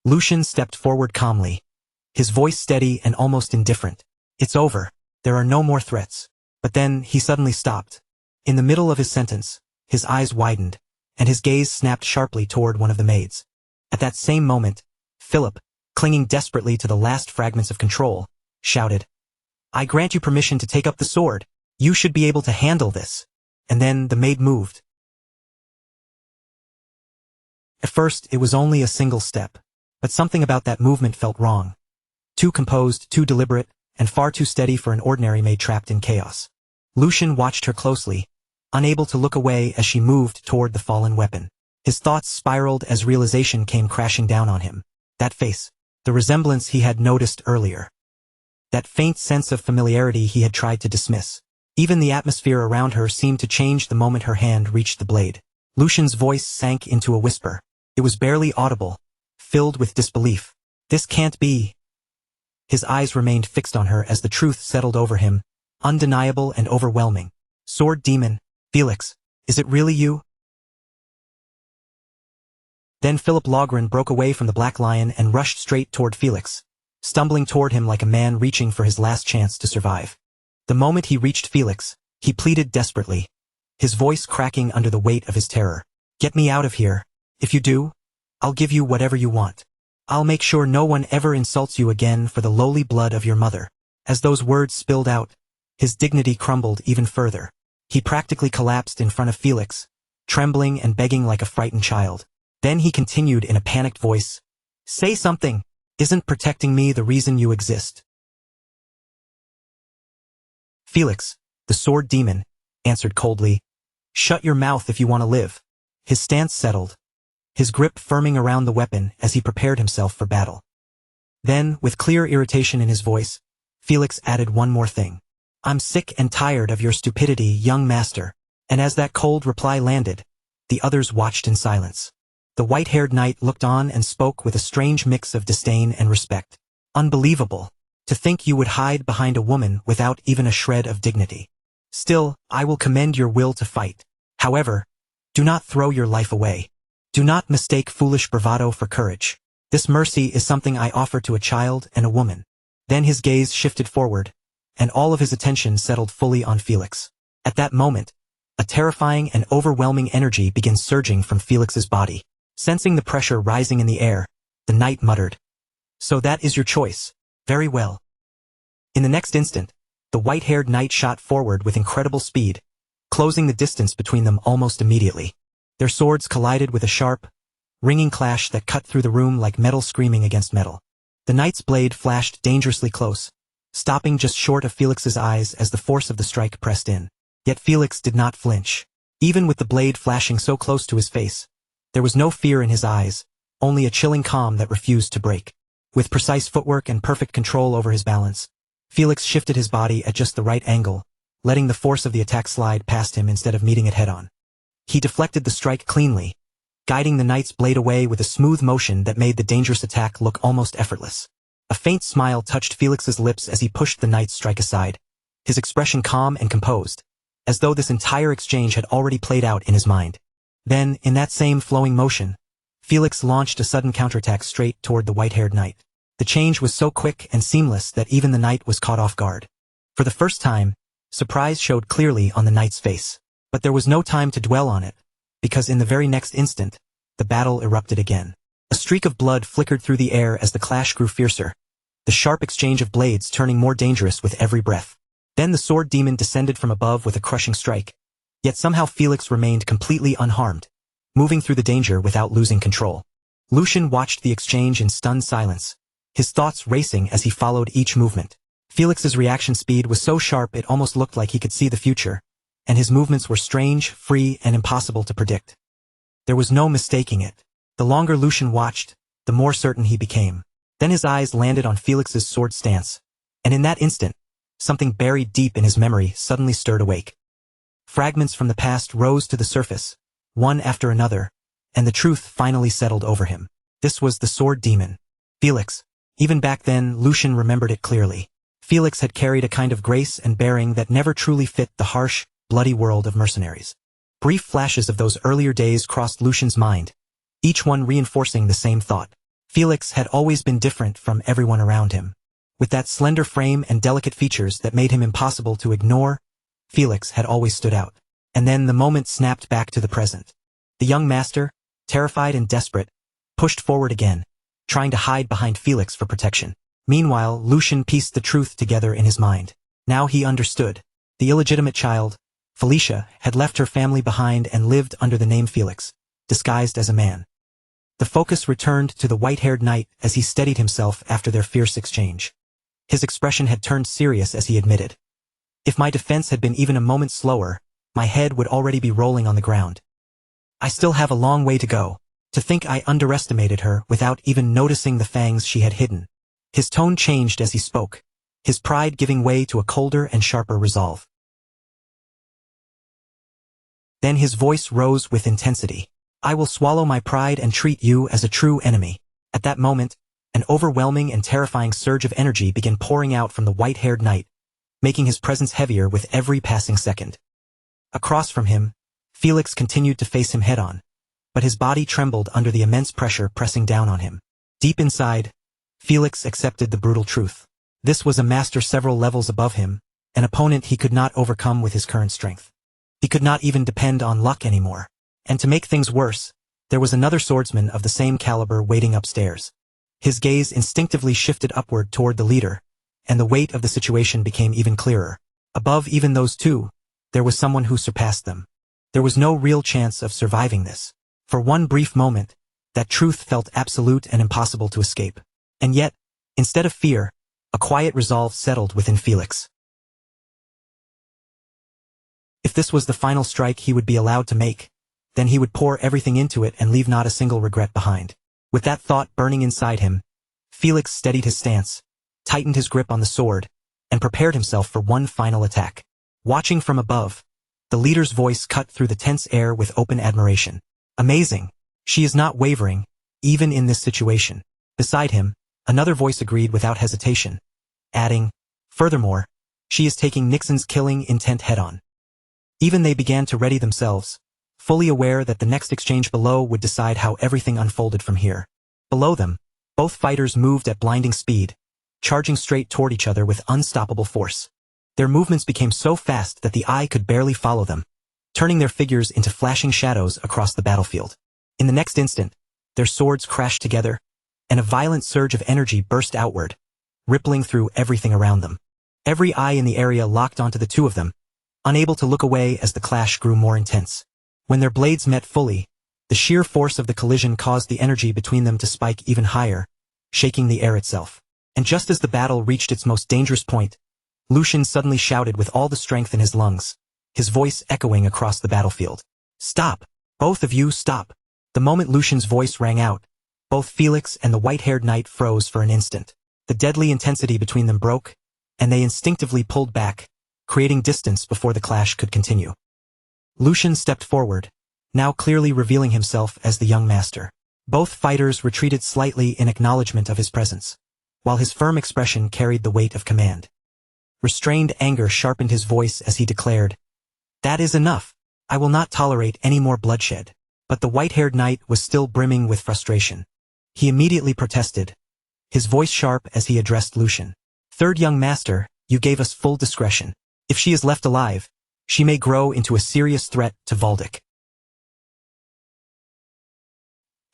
Lucian stepped forward calmly, his voice steady and almost indifferent. "It's over. There are no more threats." But then he suddenly stopped. In the middle of his sentence, his eyes widened, and his gaze snapped sharply toward one of the maids. At that same moment, Philip, clinging desperately to the last fragments of control, shouted, I grant you permission to take up the sword. You should be able to handle this. And then the maid moved. At first, it was only a single step. But something about that movement felt wrong. Too composed, too deliberate, and far too steady for an ordinary maid trapped in chaos. Lucian watched her closely, unable to look away as she moved toward the fallen weapon. His thoughts spiraled as realization came crashing down on him. That face. The resemblance he had noticed earlier. That faint sense of familiarity he had tried to dismiss. Even the atmosphere around her seemed to change the moment her hand reached the blade. Lucian's voice sank into a whisper. It was barely audible, filled with disbelief. This can't be. His eyes remained fixed on her as the truth settled over him, undeniable and overwhelming. Sword demon, Felix, is it really you? Then Philip Logren broke away from the Black Lion and rushed straight toward Felix, stumbling toward him like a man reaching for his last chance to survive. The moment he reached Felix, he pleaded desperately, his voice cracking under the weight of his terror. Get me out of here. If you do, I'll give you whatever you want. I'll make sure no one ever insults you again for the lowly blood of your mother. As those words spilled out, his dignity crumbled even further. He practically collapsed in front of Felix, trembling and begging like a frightened child. Then he continued in a panicked voice, "Say something! Isn't protecting me the reason you exist?" Felix, the sword demon, answered coldly, "Shut your mouth if you want to live." His stance settled, his grip firming around the weapon as he prepared himself for battle. Then, with clear irritation in his voice, Felix added one more thing. "I'm sick and tired of your stupidity, young master." And as that cold reply landed, the others watched in silence. The white-haired knight looked on and spoke with a strange mix of disdain and respect. "Unbelievable. To think you would hide behind a woman without even a shred of dignity. Still, I will commend your will to fight. However, do not throw your life away. Do not mistake foolish bravado for courage. This mercy is something I offer to a child and a woman." Then his gaze shifted forward, and all of his attention settled fully on Felix. At that moment, a terrifying and overwhelming energy began surging from Felix's body. Sensing the pressure rising in the air, the knight muttered, "So that is your choice. Very well." In the next instant, the white-haired knight shot forward with incredible speed, closing the distance between them almost immediately. Their swords collided with a sharp, ringing clash that cut through the room like metal screaming against metal. The knight's blade flashed dangerously close, stopping just short of Felix's eyes as the force of the strike pressed in. Yet Felix did not flinch. Even with the blade flashing so close to his face, there was no fear in his eyes, only a chilling calm that refused to break. With precise footwork and perfect control over his balance, Felix shifted his body at just the right angle, letting the force of the attack slide past him instead of meeting it head-on. He deflected the strike cleanly, guiding the knight's blade away with a smooth motion that made the dangerous attack look almost effortless. A faint smile touched Felix's lips as he pushed the knight's strike aside, his expression calm and composed, as though this entire exchange had already played out in his mind. Then, in that same flowing motion, Felix launched a sudden counterattack straight toward the white-haired knight. The change was so quick and seamless that even the knight was caught off guard. For the first time, surprise showed clearly on the knight's face. But there was no time to dwell on it, because in the very next instant, the battle erupted again. A streak of blood flickered through the air as the clash grew fiercer, the sharp exchange of blades turning more dangerous with every breath. Then the sword demon descended from above with a crushing strike. Yet somehow Felix remained completely unharmed, moving through the danger without losing control. Lucian watched the exchange in stunned silence, his thoughts racing as he followed each movement. Felix's reaction speed was so sharp it almost looked like he could see the future, and his movements were strange, free, and impossible to predict. There was no mistaking it. The longer Lucian watched, the more certain he became. Then his eyes landed on Felix's sword stance, and in that instant, something buried deep in his memory suddenly stirred awake. Fragments from the past rose to the surface, one after another, and the truth finally settled over him. This was the sword demon, Felix. Even back then, Lucian remembered it clearly. Felix had carried a kind of grace and bearing that never truly fit the harsh, bloody world of mercenaries. Brief flashes of those earlier days crossed Lucian's mind, each one reinforcing the same thought. Felix had always been different from everyone around him. With that slender frame and delicate features that made him impossible to ignore, Felix had always stood out. And then the moment snapped back to the present. The young master, terrified and desperate, pushed forward again, trying to hide behind Felix for protection. Meanwhile, Lucian pieced the truth together in his mind. Now he understood. The illegitimate child, Felicia, had left her family behind and lived under the name Felix, disguised as a man. The focus returned to the white-haired knight as he steadied himself after their fierce exchange. His expression had turned serious as he admitted. If my defense had been even a moment slower, my head would already be rolling on the ground. I still have a long way to go. To think I underestimated her without even noticing the fangs she had hidden. His tone changed as he spoke, his pride giving way to a colder and sharper resolve. Then his voice rose with intensity. I will swallow my pride and treat you as a true enemy. At that moment, an overwhelming and terrifying surge of energy began pouring out from the white-haired knight, making his presence heavier with every passing second. Across from him, Felix continued to face him head-on, but his body trembled under the immense pressure pressing down on him. Deep inside, Felix accepted the brutal truth. This was a master several levels above him, an opponent he could not overcome with his current strength. He could not even depend on luck anymore. And to make things worse, there was another swordsman of the same caliber waiting upstairs. His gaze instinctively shifted upward toward the leader, and the weight of the situation became even clearer. Above even those two, there was someone who surpassed them. There was no real chance of surviving this. For one brief moment, that truth felt absolute and impossible to escape. And yet, instead of fear, a quiet resolve settled within Felix. If this was the final strike he would be allowed to make, then he would pour everything into it and leave not a single regret behind. With that thought burning inside him, Felix steadied his stance, tightened his grip on the sword, and prepared himself for one final attack. Watching from above, the leader's voice cut through the tense air with open admiration. Amazing! She is not wavering, even in this situation. Beside him, another voice agreed without hesitation, adding, furthermore, she is taking Nixon's killing intent head-on. Even they began to ready themselves, fully aware that the next exchange below would decide how everything unfolded from here. Below them, both fighters moved at blinding speed, charging straight toward each other with unstoppable force. Their movements became so fast that the eye could barely follow them, turning their figures into flashing shadows across the battlefield. In the next instant, their swords crashed together, and a violent surge of energy burst outward, rippling through everything around them. Every eye in the area locked onto the two of them, unable to look away as the clash grew more intense. When their blades met fully, the sheer force of the collision caused the energy between them to spike even higher, shaking the air itself. And just as the battle reached its most dangerous point, Lucian suddenly shouted with all the strength in his lungs, his voice echoing across the battlefield. Stop! Both of you stop! The moment Lucian's voice rang out, both Felix and the white-haired knight froze for an instant. The deadly intensity between them broke, and they instinctively pulled back, creating distance before the clash could continue. Lucian stepped forward, now clearly revealing himself as the young master. Both fighters retreated slightly in acknowledgement of his presence, while his firm expression carried the weight of command. Restrained anger sharpened his voice as he declared, "That is enough. I will not tolerate any more bloodshed." But the white-haired knight was still brimming with frustration. He immediately protested, his voice sharp as he addressed Lucian. "Third young master, you gave us full discretion. If she is left alive, she may grow into a serious threat to Valdic."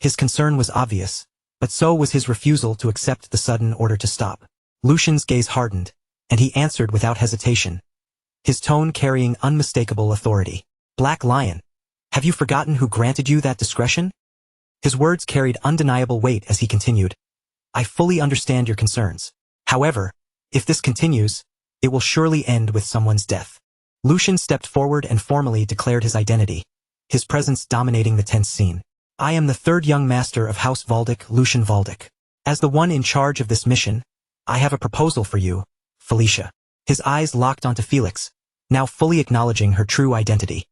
His concern was obvious, but so was his refusal to accept the sudden order to stop. Lucian's gaze hardened, and he answered without hesitation, his tone carrying unmistakable authority. "Black Lion, have you forgotten who granted you that discretion?" His words carried undeniable weight as he continued, "I fully understand your concerns. However, if this continues, it will surely end with someone's death." Lucian stepped forward and formally declared his identity, his presence dominating the tense scene. "I am the third young master of House Valdic, Lucian Valdic. As the one in charge of this mission, I have a proposal for you, Felicia." His eyes locked onto Felix, now fully acknowledging her true identity.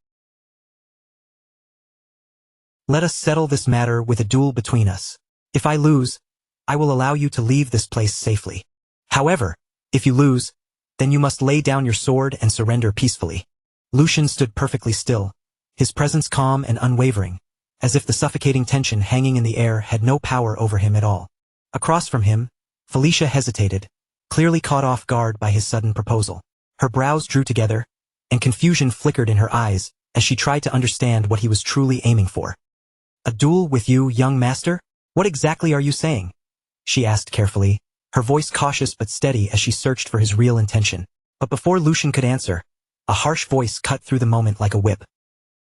"Let us settle this matter with a duel between us. If I lose, I will allow you to leave this place safely. However, if you lose, then you must lay down your sword and surrender peacefully." Lucian stood perfectly still, his presence calm and unwavering, as if the suffocating tension hanging in the air had no power over him at all. Across from him, Felicia hesitated, clearly caught off guard by his sudden proposal. Her brows drew together, and confusion flickered in her eyes as she tried to understand what he was truly aiming for. "A duel with you, young master? What exactly are you saying?" she asked carefully, her voice cautious but steady as she searched for his real intention. But before Lucian could answer, a harsh voice cut through the moment like a whip.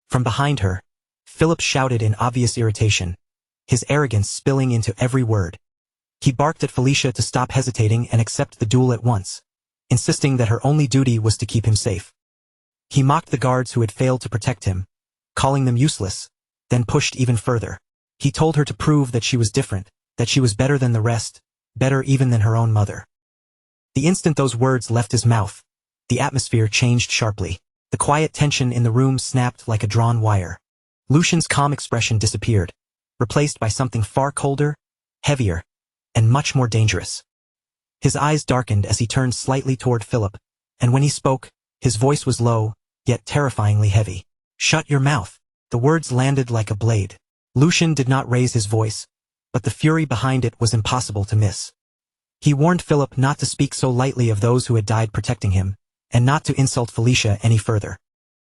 From behind her, Philip shouted in obvious irritation, his arrogance spilling into every word. He barked at Felicia to stop hesitating and accept the duel at once, insisting that her only duty was to keep him safe. He mocked the guards who had failed to protect him, calling them useless, then pushed even further. He told her to prove that she was different, that she was better than the rest, better even than her own mother. The instant those words left his mouth, the atmosphere changed sharply. The quiet tension in the room snapped like a drawn wire. Lucian's calm expression disappeared, replaced by something far colder, heavier, and much more dangerous. His eyes darkened as he turned slightly toward Philip, and when he spoke, his voice was low, yet terrifyingly heavy. "Shut your mouth." The words landed like a blade. Lucian did not raise his voice, but the fury behind it was impossible to miss. He warned Philip not to speak so lightly of those who had died protecting him, and not to insult Felicia any further.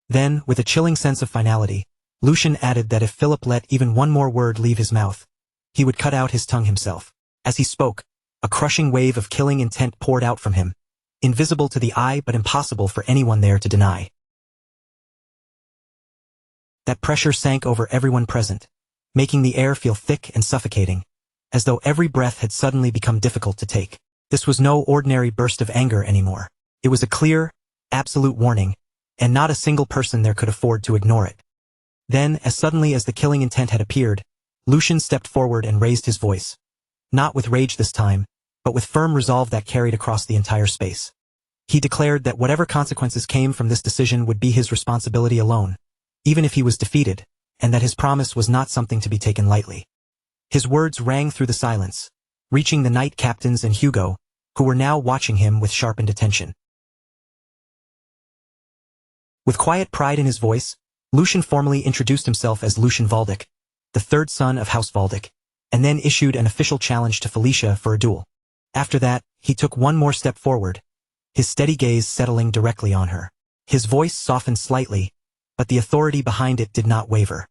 Then, with a chilling sense of finality, Lucian added that if Philip let even one more word leave his mouth, he would cut out his tongue himself. As he spoke, a crushing wave of killing intent poured out from him, invisible to the eye but impossible for anyone there to deny. That pressure sank over everyone present, making the air feel thick and suffocating, as though every breath had suddenly become difficult to take. This was no ordinary burst of anger anymore. It was a clear, absolute warning, and not a single person there could afford to ignore it. Then, as suddenly as the killing intent had appeared, Lucian stepped forward and raised his voice. Not with rage this time, but with firm resolve that carried across the entire space. He declared that whatever consequences came from this decision would be his responsibility alone, even if he was defeated, and that his promise was not something to be taken lightly. His words rang through the silence, reaching the knight captains and Hugo, who were now watching him with sharpened attention. With quiet pride in his voice, Lucian formally introduced himself as Lucian Valdic, the third son of House Valdic, and then issued an official challenge to Felicia for a duel. After that, he took one more step forward, his steady gaze settling directly on her. His voice softened slightly, but the authority behind it did not waver.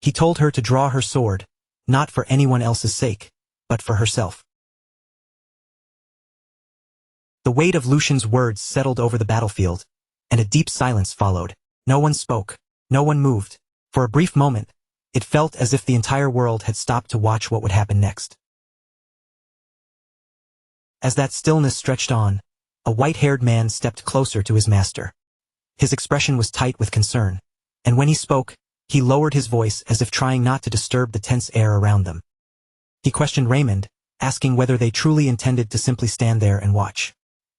He told her to draw her sword, not for anyone else's sake, but for herself. The weight of Lucian's words settled over the battlefield, and a deep silence followed. No one spoke, no one moved. For a brief moment, it felt as if the entire world had stopped to watch what would happen next. As that stillness stretched on, a white-haired man stepped closer to his master. His expression was tight with concern, and when he spoke, he lowered his voice as if trying not to disturb the tense air around them. He questioned Raymond, asking whether they truly intended to simply stand there and watch.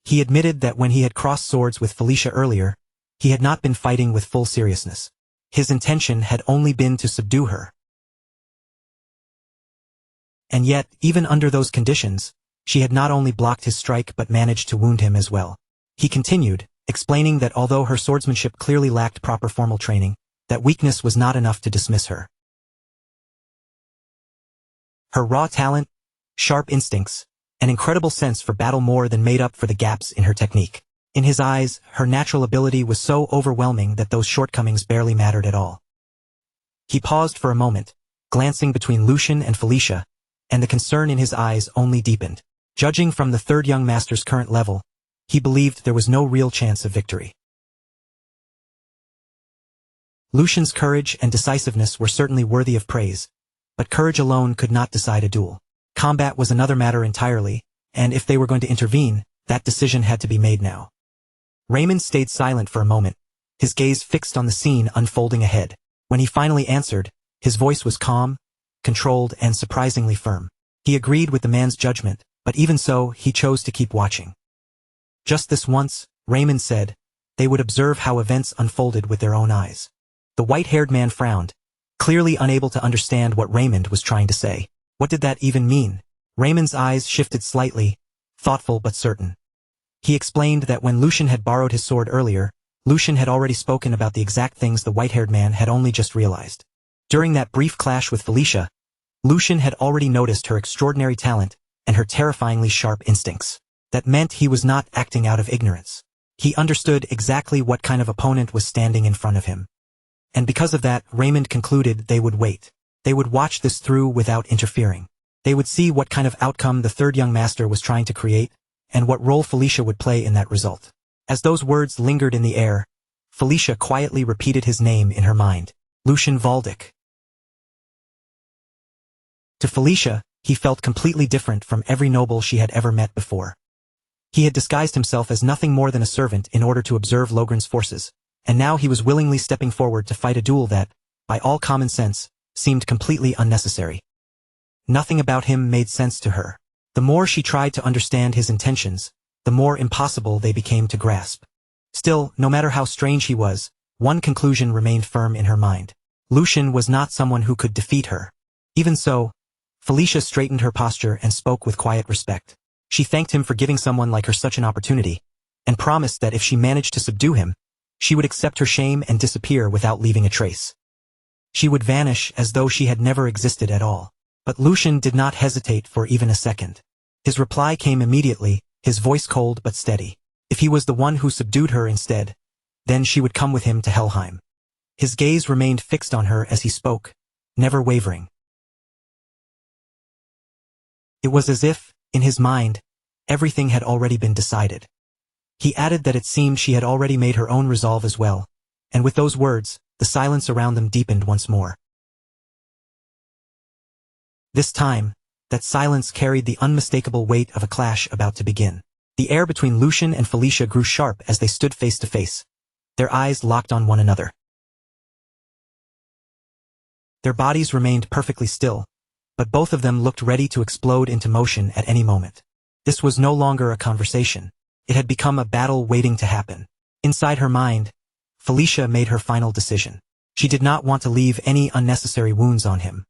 He admitted that when he had crossed swords with Felicia earlier, he had not been fighting with full seriousness. His intention had only been to subdue her. And yet, even under those conditions, she had not only blocked his strike but managed to wound him as well. He continued, explaining that although her swordsmanship clearly lacked proper formal training, that weakness was not enough to dismiss her. Her raw talent, sharp instincts, an incredible sense for battle more than made up for the gaps in her technique. In his eyes, her natural ability was so overwhelming that those shortcomings barely mattered at all. He paused for a moment, glancing between Lucian and Felicia, and the concern in his eyes only deepened. Judging from the third young master's current level, he believed there was no real chance of victory. Lucian's courage and decisiveness were certainly worthy of praise, but courage alone could not decide a duel. Combat was another matter entirely, and if they were going to intervene, that decision had to be made now. Raymond stayed silent for a moment, his gaze fixed on the scene unfolding ahead. When he finally answered, his voice was calm, controlled, and surprisingly firm. He agreed with the man's judgment, but even so, he chose to keep watching. Just this once, Raymond said, they would observe how events unfolded with their own eyes. The white-haired man frowned, clearly unable to understand what Raymond was trying to say. What did that even mean? Raymond's eyes shifted slightly, thoughtful but certain. He explained that when Lucian had borrowed his sword earlier, Lucian had already spoken about the exact things the white-haired man had only just realized. During that brief clash with Felicia, Lucian had already noticed her extraordinary talent and her terrifyingly sharp instincts. That meant he was not acting out of ignorance. He understood exactly what kind of opponent was standing in front of him. And because of that, Raymond concluded they would wait. They would watch this through without interfering. They would see what kind of outcome the third young master was trying to create, and what role Felicia would play in that result. As those words lingered in the air, Felicia quietly repeated his name in her mind. Lucian Valdic. To Felicia, he felt completely different from every noble she had ever met before. He had disguised himself as nothing more than a servant in order to observe Logren's forces, and now he was willingly stepping forward to fight a duel that, by all common sense, seemed completely unnecessary. Nothing about him made sense to her. The more she tried to understand his intentions, the more impossible they became to grasp. Still, no matter how strange he was, one conclusion remained firm in her mind. Lucian was not someone who could defeat her. Even so, Felicia straightened her posture and spoke with quiet respect. She thanked him for giving someone like her such an opportunity, and promised that if she managed to subdue him, she would accept her shame and disappear without leaving a trace. She would vanish as though she had never existed at all. But Lucian did not hesitate for even a second. His reply came immediately, his voice cold but steady. If he was the one who subdued her instead, then she would come with him to Helheim. His gaze remained fixed on her as he spoke, never wavering. It was as if, in his mind, everything had already been decided. He added that it seemed she had already made her own resolve as well, and with those words, the silence around them deepened once more. This time, that silence carried the unmistakable weight of a clash about to begin. The air between Lucian and Felicia grew sharp as they stood face to face. Their eyes locked on one another. Their bodies remained perfectly still, but both of them looked ready to explode into motion at any moment. This was no longer a conversation. It had become a battle waiting to happen. Inside her mind, Felicia made her final decision. She did not want to leave any unnecessary wounds on him.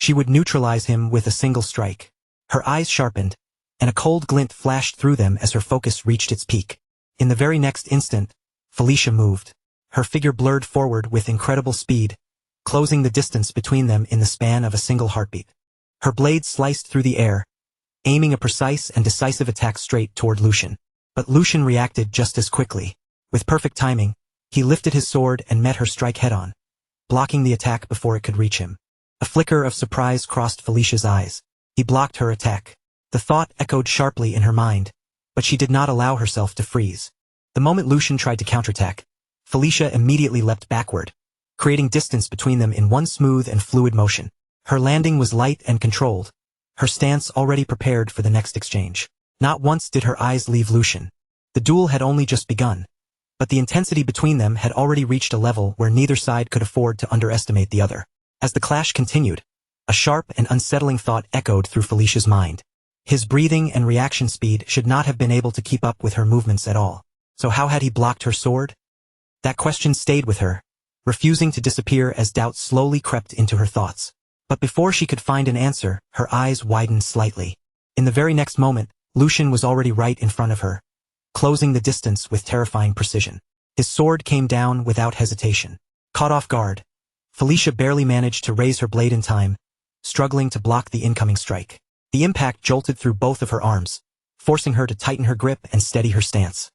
She would neutralize him with a single strike. Her eyes sharpened, and a cold glint flashed through them as her focus reached its peak. In the very next instant, Felicia moved. Her figure blurred forward with incredible speed, closing the distance between them in the span of a single heartbeat. Her blade sliced through the air, aiming a precise and decisive attack straight toward Lucian. But Lucian reacted just as quickly. With perfect timing, he lifted his sword and met her strike head-on, blocking the attack before it could reach him. A flicker of surprise crossed Felicia's eyes. He blocked her attack. The thought echoed sharply in her mind, but she did not allow herself to freeze. The moment Lucian tried to counterattack, Felicia immediately leapt backward, creating distance between them in one smooth and fluid motion. Her landing was light and controlled, her stance already prepared for the next exchange. Not once did her eyes leave Lucian. The duel had only just begun, but the intensity between them had already reached a level where neither side could afford to underestimate the other. As the clash continued, a sharp and unsettling thought echoed through Felicia's mind. His breathing and reaction speed should not have been able to keep up with her movements at all. So how had he blocked her sword? That question stayed with her, refusing to disappear as doubt slowly crept into her thoughts. But before she could find an answer, her eyes widened slightly. In the very next moment, Lucian was already right in front of her, closing the distance with terrifying precision. His sword came down without hesitation. Caught off guard, Felicia barely managed to raise her blade in time, struggling to block the incoming strike. The impact jolted through both of her arms, forcing her to tighten her grip and steady her stance.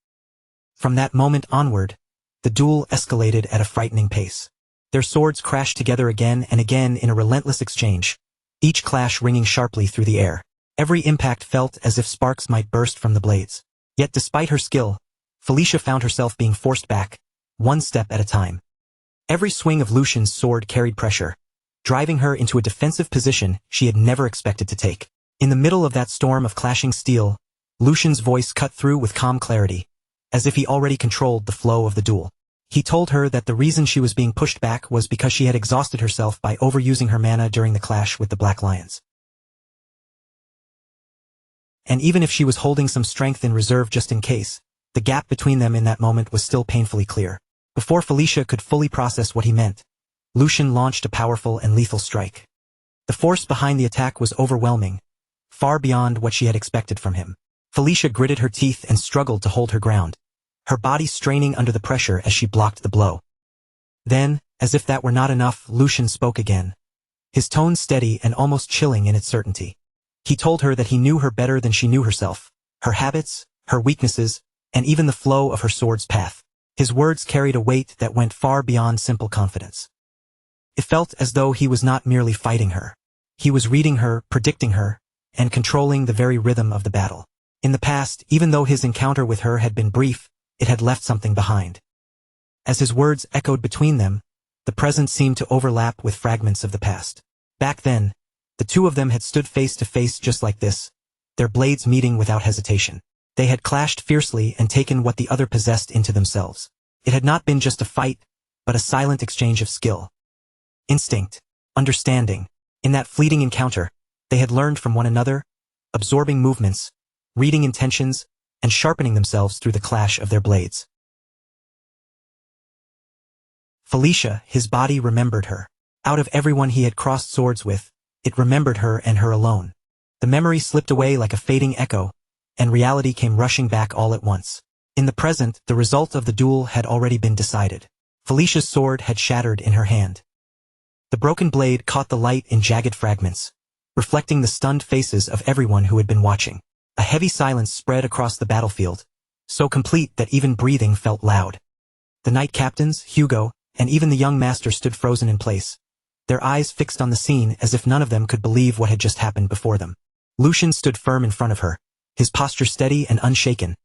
From that moment onward, the duel escalated at a frightening pace. Their swords crashed together again and again in a relentless exchange, each clash ringing sharply through the air. Every impact felt as if sparks might burst from the blades. Yet despite her skill, Felicia found herself being forced back, one step at a time. Every swing of Lucian's sword carried pressure, driving her into a defensive position she had never expected to take. In the middle of that storm of clashing steel, Lucian's voice cut through with calm clarity, as if he already controlled the flow of the duel. He told her that the reason she was being pushed back was because she had exhausted herself by overusing her mana during the clash with the Black Lions. And even if she was holding some strength in reserve just in case, the gap between them in that moment was still painfully clear. Before Felicia could fully process what he meant, Lucian launched a powerful and lethal strike. The force behind the attack was overwhelming, far beyond what she had expected from him. Felicia gritted her teeth and struggled to hold her ground, her body straining under the pressure as she blocked the blow. Then, as if that were not enough, Lucian spoke again, his tone steady and almost chilling in its certainty. He told her that he knew her better than she knew herself, her habits, her weaknesses, and even the flow of her sword's path. His words carried a weight that went far beyond simple confidence. It felt as though he was not merely fighting her. He was reading her, predicting her, and controlling the very rhythm of the battle. In the past, even though his encounter with her had been brief, it had left something behind. As his words echoed between them, the present seemed to overlap with fragments of the past. Back then, the two of them had stood face to face just like this, their blades meeting without hesitation. They had clashed fiercely and taken what the other possessed into themselves. It had not been just a fight, but a silent exchange of skill. Instinct, understanding. In that fleeting encounter, they had learned from one another, absorbing movements, reading intentions, and sharpening themselves through the clash of their blades. Felicia, his body remembered her. Out of everyone he had crossed swords with, it remembered her and her alone. The memory slipped away like a fading echo, and reality came rushing back all at once. In the present, the result of the duel had already been decided. Felicia's sword had shattered in her hand. The broken blade caught the light in jagged fragments, reflecting the stunned faces of everyone who had been watching. A heavy silence spread across the battlefield, so complete that even breathing felt loud. The knight captains, Hugo, and even the young master stood frozen in place, their eyes fixed on the scene as if none of them could believe what had just happened before them. Lucian stood firm in front of her, his posture steady and unshaken,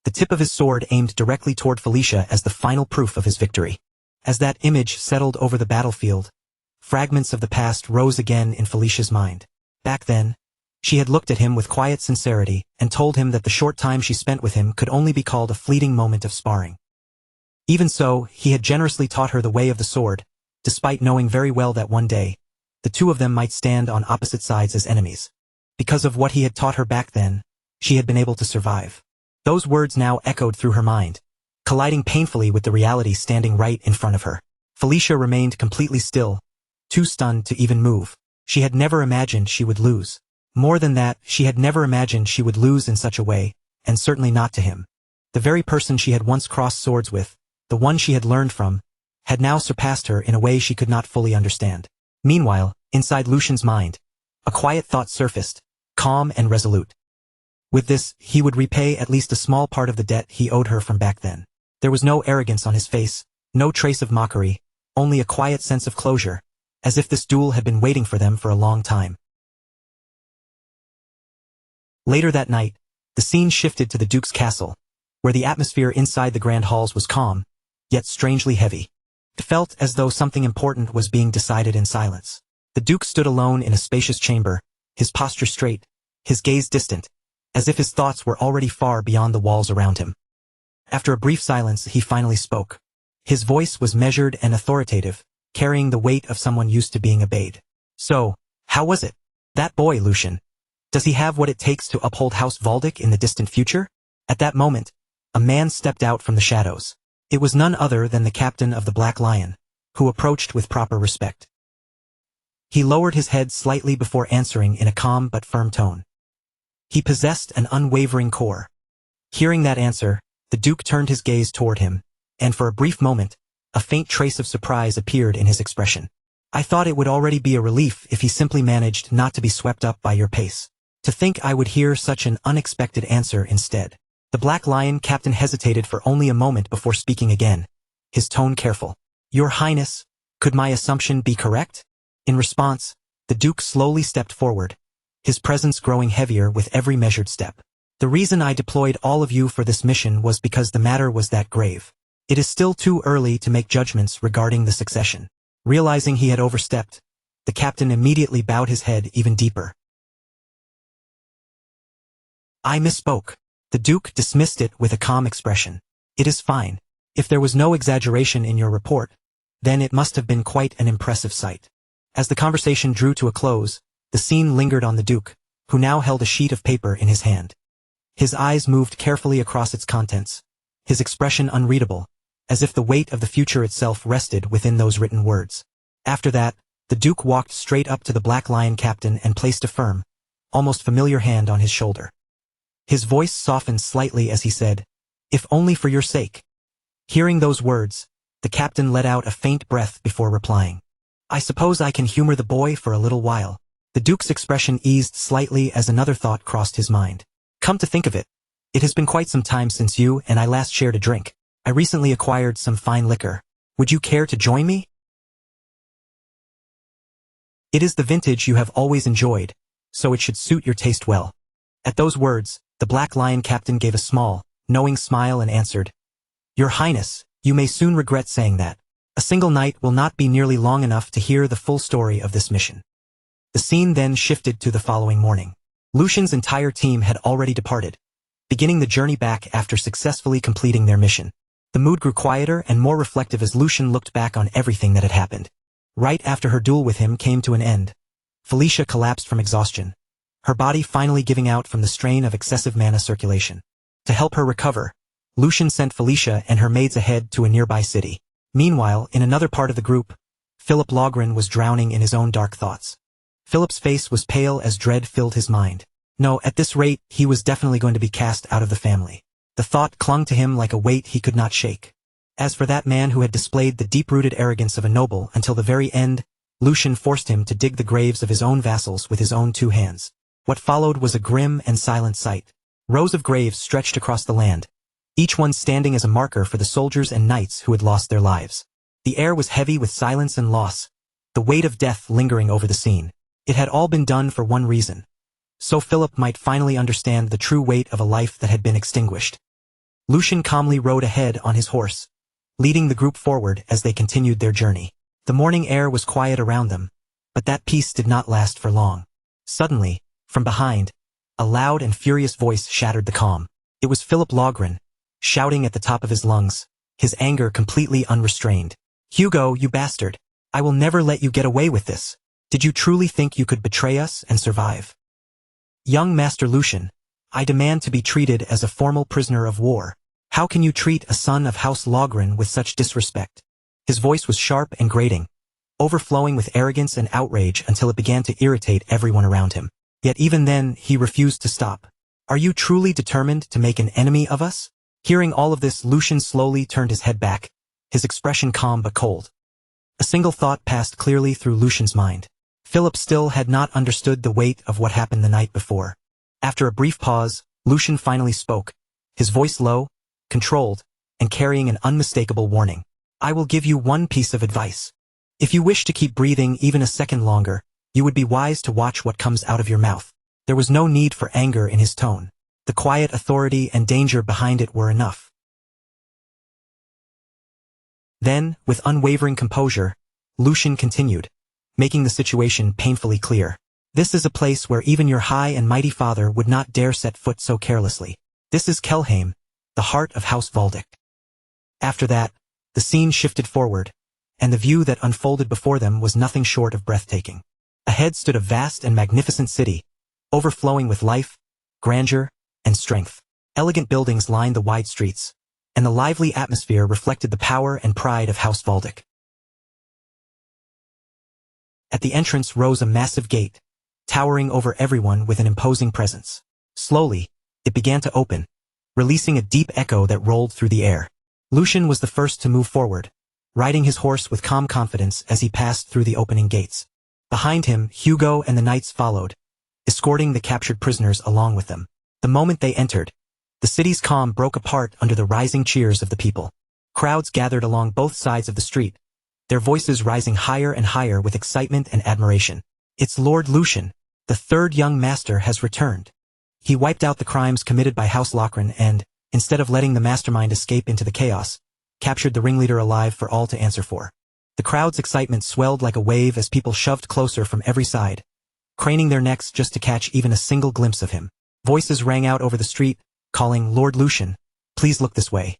the tip of his sword aimed directly toward Felicia as the final proof of his victory. As that image settled over the battlefield, fragments of the past rose again in Felicia's mind. Back then, she had looked at him with quiet sincerity and told him that the short time she spent with him could only be called a fleeting moment of sparring. Even so, he had generously taught her the way of the sword, despite knowing very well that one day, the two of them might stand on opposite sides as enemies. Because of what he had taught her back then, she had been able to survive. Those words now echoed through her mind, colliding painfully with the reality standing right in front of her. Felicia remained completely still, too stunned to even move. She had never imagined she would lose. More than that, she had never imagined she would lose in such a way, and certainly not to him. The very person she had once crossed swords with, the one she had learned from, had now surpassed her in a way she could not fully understand. Meanwhile, inside Lucian's mind, a quiet thought surfaced, calm and resolute. With this, he would repay at least a small part of the debt he owed her from back then. There was no arrogance on his face, no trace of mockery, only a quiet sense of closure, as if this duel had been waiting for them for a long time. Later that night, the scene shifted to the Duke's castle, where the atmosphere inside the grand halls was calm, yet strangely heavy. It felt as though something important was being decided in silence. The Duke stood alone in a spacious chamber, his posture straight, his gaze distant, as if his thoughts were already far beyond the walls around him. After a brief silence, he finally spoke. His voice was measured and authoritative, carrying the weight of someone used to being obeyed. So, how was it? That boy, Lucian. Does he have what it takes to uphold House Valdic in the distant future? At that moment, a man stepped out from the shadows. It was none other than the captain of the Black Lion, who approached with proper respect. He lowered his head slightly before answering in a calm but firm tone. He possessed an unwavering core. Hearing that answer, the Duke turned his gaze toward him, and for a brief moment, a faint trace of surprise appeared in his expression. I thought it would already be a relief if he simply managed not to be swept up by your pace. To think I would hear such an unexpected answer instead. The Black Lion captain hesitated for only a moment before speaking again, his tone careful. Your Highness, could my assumption be correct? In response, the Duke slowly stepped forward, his presence growing heavier with every measured step. The reason I deployed all of you for this mission was because the matter was that grave. It is still too early to make judgments regarding the succession. Realizing he had overstepped, the captain immediately bowed his head even deeper. I misspoke. The Duke dismissed it with a calm expression. It is fine. If there was no exaggeration in your report, then it must have been quite an impressive sight. As the conversation drew to a close, the scene lingered on the Duke, who now held a sheet of paper in his hand. His eyes moved carefully across its contents, his expression unreadable, as if the weight of the future itself rested within those written words. After that, the Duke walked straight up to the Black Lion captain and placed a firm, almost familiar hand on his shoulder. His voice softened slightly as he said, "If only for your sake." Hearing those words, the captain let out a faint breath before replying. I suppose I can humor the boy for a little while. The Duke's expression eased slightly as another thought crossed his mind. Come to think of it, it has been quite some time since you and I last shared a drink. I recently acquired some fine liquor. Would you care to join me? It is the vintage you have always enjoyed, so it should suit your taste well. At those words, the Black Lion captain gave a small, knowing smile and answered, Your Highness, you may soon regret saying that. A single night will not be nearly long enough to hear the full story of this mission. The scene then shifted to the following morning. Lucian's entire team had already departed, beginning the journey back after successfully completing their mission. The mood grew quieter and more reflective as Lucian looked back on everything that had happened. Right after her duel with him came to an end, Felicia collapsed from exhaustion, her body finally giving out from the strain of excessive mana circulation. To help her recover, Lucian sent Felicia and her maids ahead to a nearby city. Meanwhile, in another part of the group, Philip Logren was drowning in his own dark thoughts. Philip's face was pale as dread filled his mind. No, at this rate, he was definitely going to be cast out of the family. The thought clung to him like a weight he could not shake. As for that man who had displayed the deep-rooted arrogance of a noble until the very end, Lucian forced him to dig the graves of his own vassals with his own 2 hands. What followed was a grim and silent sight. Rows of graves stretched across the land, each one standing as a marker for the soldiers and knights who had lost their lives. The air was heavy with silence and loss, the weight of death lingering over the scene. It had all been done for one reason, so Philip might finally understand the true weight of a life that had been extinguished. Lucian calmly rode ahead on his horse, leading the group forward as they continued their journey. The morning air was quiet around them, but that peace did not last for long. Suddenly, from behind, a loud and furious voice shattered the calm. It was Philip Logren, shouting at the top of his lungs, his anger completely unrestrained. "Hugo, you bastard! I will never let you get away with this. Did you truly think you could betray us and survive? Young Master Lucian, I demand to be treated as a formal prisoner of war. How can you treat a son of House Logren with such disrespect?" His voice was sharp and grating, overflowing with arrogance and outrage until it began to irritate everyone around him. Yet even then, he refused to stop. "Are you truly determined to make an enemy of us?" Hearing all of this, Lucian slowly turned his head back, his expression calm but cold. A single thought passed clearly through Lucian's mind. Philip still had not understood the weight of what happened the night before. After a brief pause, Lucian finally spoke, his voice low, controlled, and carrying an unmistakable warning. "I will give you one piece of advice. If you wish to keep breathing even a second longer, you would be wise to watch what comes out of your mouth." There was no need for anger in his tone. The quiet authority and danger behind it were enough. Then, with unwavering composure, Lucian continued, making the situation painfully clear. "This is a place where even your high and mighty father would not dare set foot so carelessly. This is Kelheim, the heart of House Valdic." After that, the scene shifted forward, and the view that unfolded before them was nothing short of breathtaking. Ahead stood a vast and magnificent city, overflowing with life, grandeur, and strength. Elegant buildings lined the wide streets, and the lively atmosphere reflected the power and pride of House Valdic. At the entrance rose a massive gate, towering over everyone with an imposing presence. Slowly, it began to open, releasing a deep echo that rolled through the air. Lucian was the first to move forward, riding his horse with calm confidence as he passed through the opening gates. Behind him, Hugo and the knights followed, escorting the captured prisoners along with them. The moment they entered, the city's calm broke apart under the rising cheers of the people. Crowds gathered along both sides of the street, their voices rising higher and higher with excitement and admiration. "It's Lord Lucian, the third young master has returned. He wiped out the crimes committed by House Logren and, instead of letting the mastermind escape into the chaos, captured the ringleader alive for all to answer for." The crowd's excitement swelled like a wave as people shoved closer from every side, craning their necks just to catch even a single glimpse of him. Voices rang out over the street, calling, "Lord Lucian, please look this way."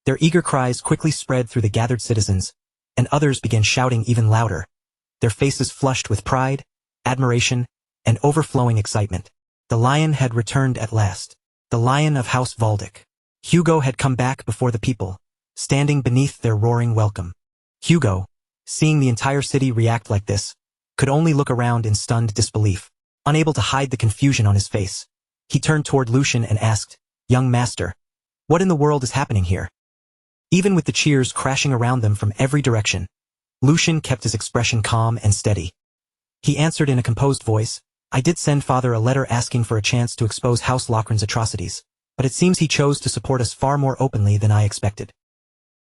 Their eager cries quickly spread through the gathered citizens, and others began shouting even louder, their faces flushed with pride, admiration, and overflowing excitement. The lion had returned at last. The lion of House Valdic. Hugo had come back before the people, standing beneath their roaring welcome. Hugo, seeing the entire city react like this, could only look around in stunned disbelief. Unable to hide the confusion on his face, he turned toward Lucian and asked, "Young master, what in the world is happening here?" Even with the cheers crashing around them from every direction, Lucian kept his expression calm and steady. He answered in a composed voice, "I did send Father a letter asking for a chance to expose House Logren's atrocities, but it seems he chose to support us far more openly than I expected.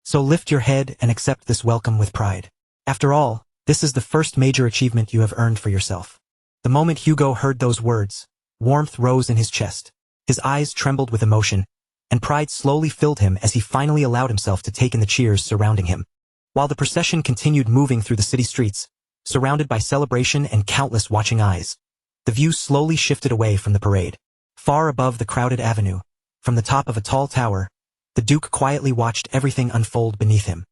So lift your head and accept this welcome with pride. After all, this is the first major achievement you have earned for yourself." The moment Hugo heard those words, warmth rose in his chest. His eyes trembled with emotion, and pride slowly filled him as he finally allowed himself to take in the cheers surrounding him. While the procession continued moving through the city streets, surrounded by celebration and countless watching eyes, the view slowly shifted away from the parade. Far above the crowded avenue, from the top of a tall tower, the Duke quietly watched everything unfold beneath him.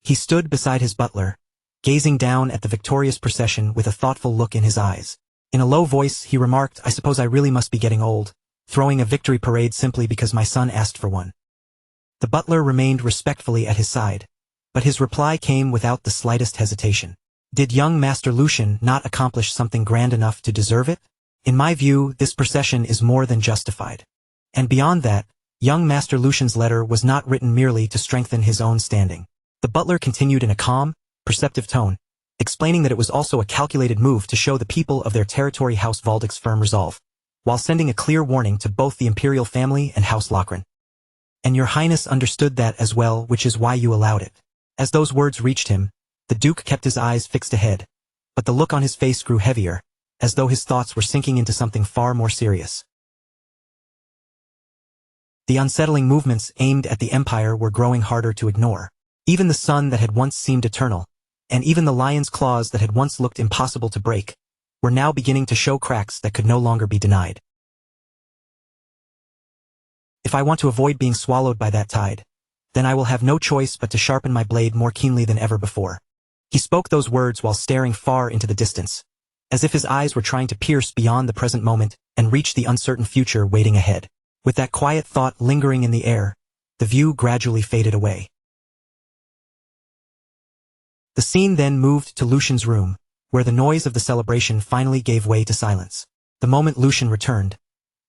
He stood beside his butler, gazing down at the victorious procession with a thoughtful look in his eyes. In a low voice, he remarked, "I suppose I really must be getting old, throwing a victory parade simply because my son asked for one." The butler remained respectfully at his side, but his reply came without the slightest hesitation. Did young Master Lucian not accomplish something grand enough to deserve it? In my view, this procession is more than justified. And beyond that, young Master Lucian's letter was not written merely to strengthen his own standing. The butler continued in a calm, perceptive tone, explaining that it was also a calculated move to show the people of their territory House Valdic's firm resolve, while sending a clear warning to both the imperial family and House Lochran. And your highness understood that as well, which is why you allowed it. As those words reached him, the Duke kept his eyes fixed ahead, but the look on his face grew heavier, as though his thoughts were sinking into something far more serious. The unsettling movements aimed at the Empire were growing harder to ignore. Even the sun that had once seemed eternal, and even the lion's claws that had once looked impossible to break, were now beginning to show cracks that could no longer be denied. If I want to avoid being swallowed by that tide, then I will have no choice but to sharpen my blade more keenly than ever before. He spoke those words while staring far into the distance, as if his eyes were trying to pierce beyond the present moment and reach the uncertain future waiting ahead. With that quiet thought lingering in the air, the view gradually faded away. The scene then moved to Lucian's room, where the noise of the celebration finally gave way to silence. The moment Lucian returned,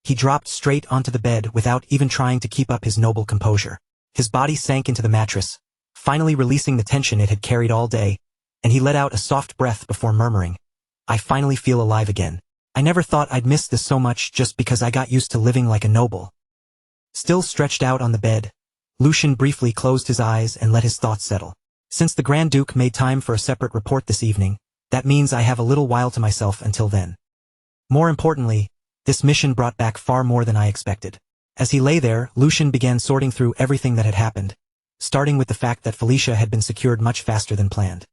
he dropped straight onto the bed without even trying to keep up his noble composure. His body sank into the mattress, finally releasing the tension it had carried all day, and he let out a soft breath before murmuring, "I finally feel alive again. I never thought I'd miss this so much just because I got used to living like a noble." Still stretched out on the bed, Lucian briefly closed his eyes and let his thoughts settle. Since the Grand Duke made time for a separate report this evening, that means I have a little while to myself until then. More importantly, this mission brought back far more than I expected. As he lay there, Lucian began sorting through everything that had happened, starting with the fact that Felicia had been secured much faster than planned.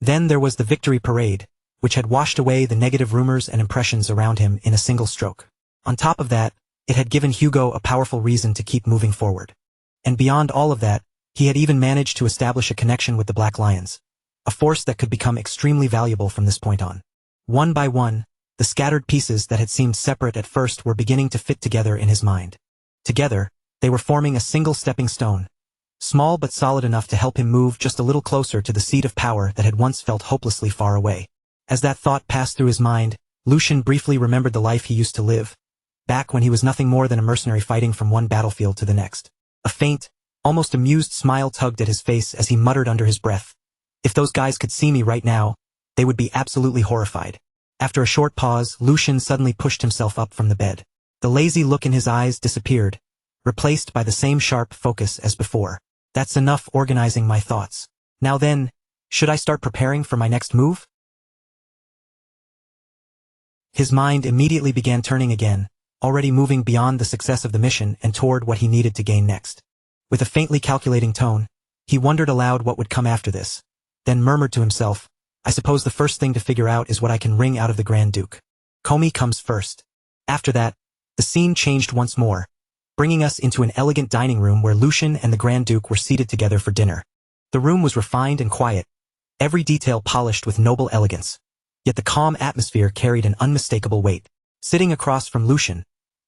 Then there was the victory parade, which had washed away the negative rumors and impressions around him in a single stroke. On top of that, it had given Hugo a powerful reason to keep moving forward. And beyond all of that, he had even managed to establish a connection with the Black Lions, a force that could become extremely valuable from this point on. One by one, the scattered pieces that had seemed separate at first were beginning to fit together in his mind. Together, they were forming a single stepping stone, small but solid enough to help him move just a little closer to the seat of power that had once felt hopelessly far away. As that thought passed through his mind, Lucian briefly remembered the life he used to live, back when he was nothing more than a mercenary fighting from one battlefield to the next. A faint, almost amused smile tugged at his face as he muttered under his breath, "If those guys could see me right now, they would be absolutely horrified." After a short pause, Lucian suddenly pushed himself up from the bed. The lazy look in his eyes disappeared, replaced by the same sharp focus as before. "That's enough organizing my thoughts. Now then, should I start preparing for my next move?" His mind immediately began turning again, already moving beyond the success of the mission and toward what he needed to gain next. With a faintly calculating tone, he wondered aloud what would come after this, then murmured to himself, "I suppose the first thing to figure out is what I can wring out of the Grand Duke. Comey comes first." After that, the scene changed once more, bringing us into an elegant dining room where Lucian and the Grand Duke were seated together for dinner. The room was refined and quiet, every detail polished with noble elegance, yet the calm atmosphere carried an unmistakable weight. Sitting across from Lucian,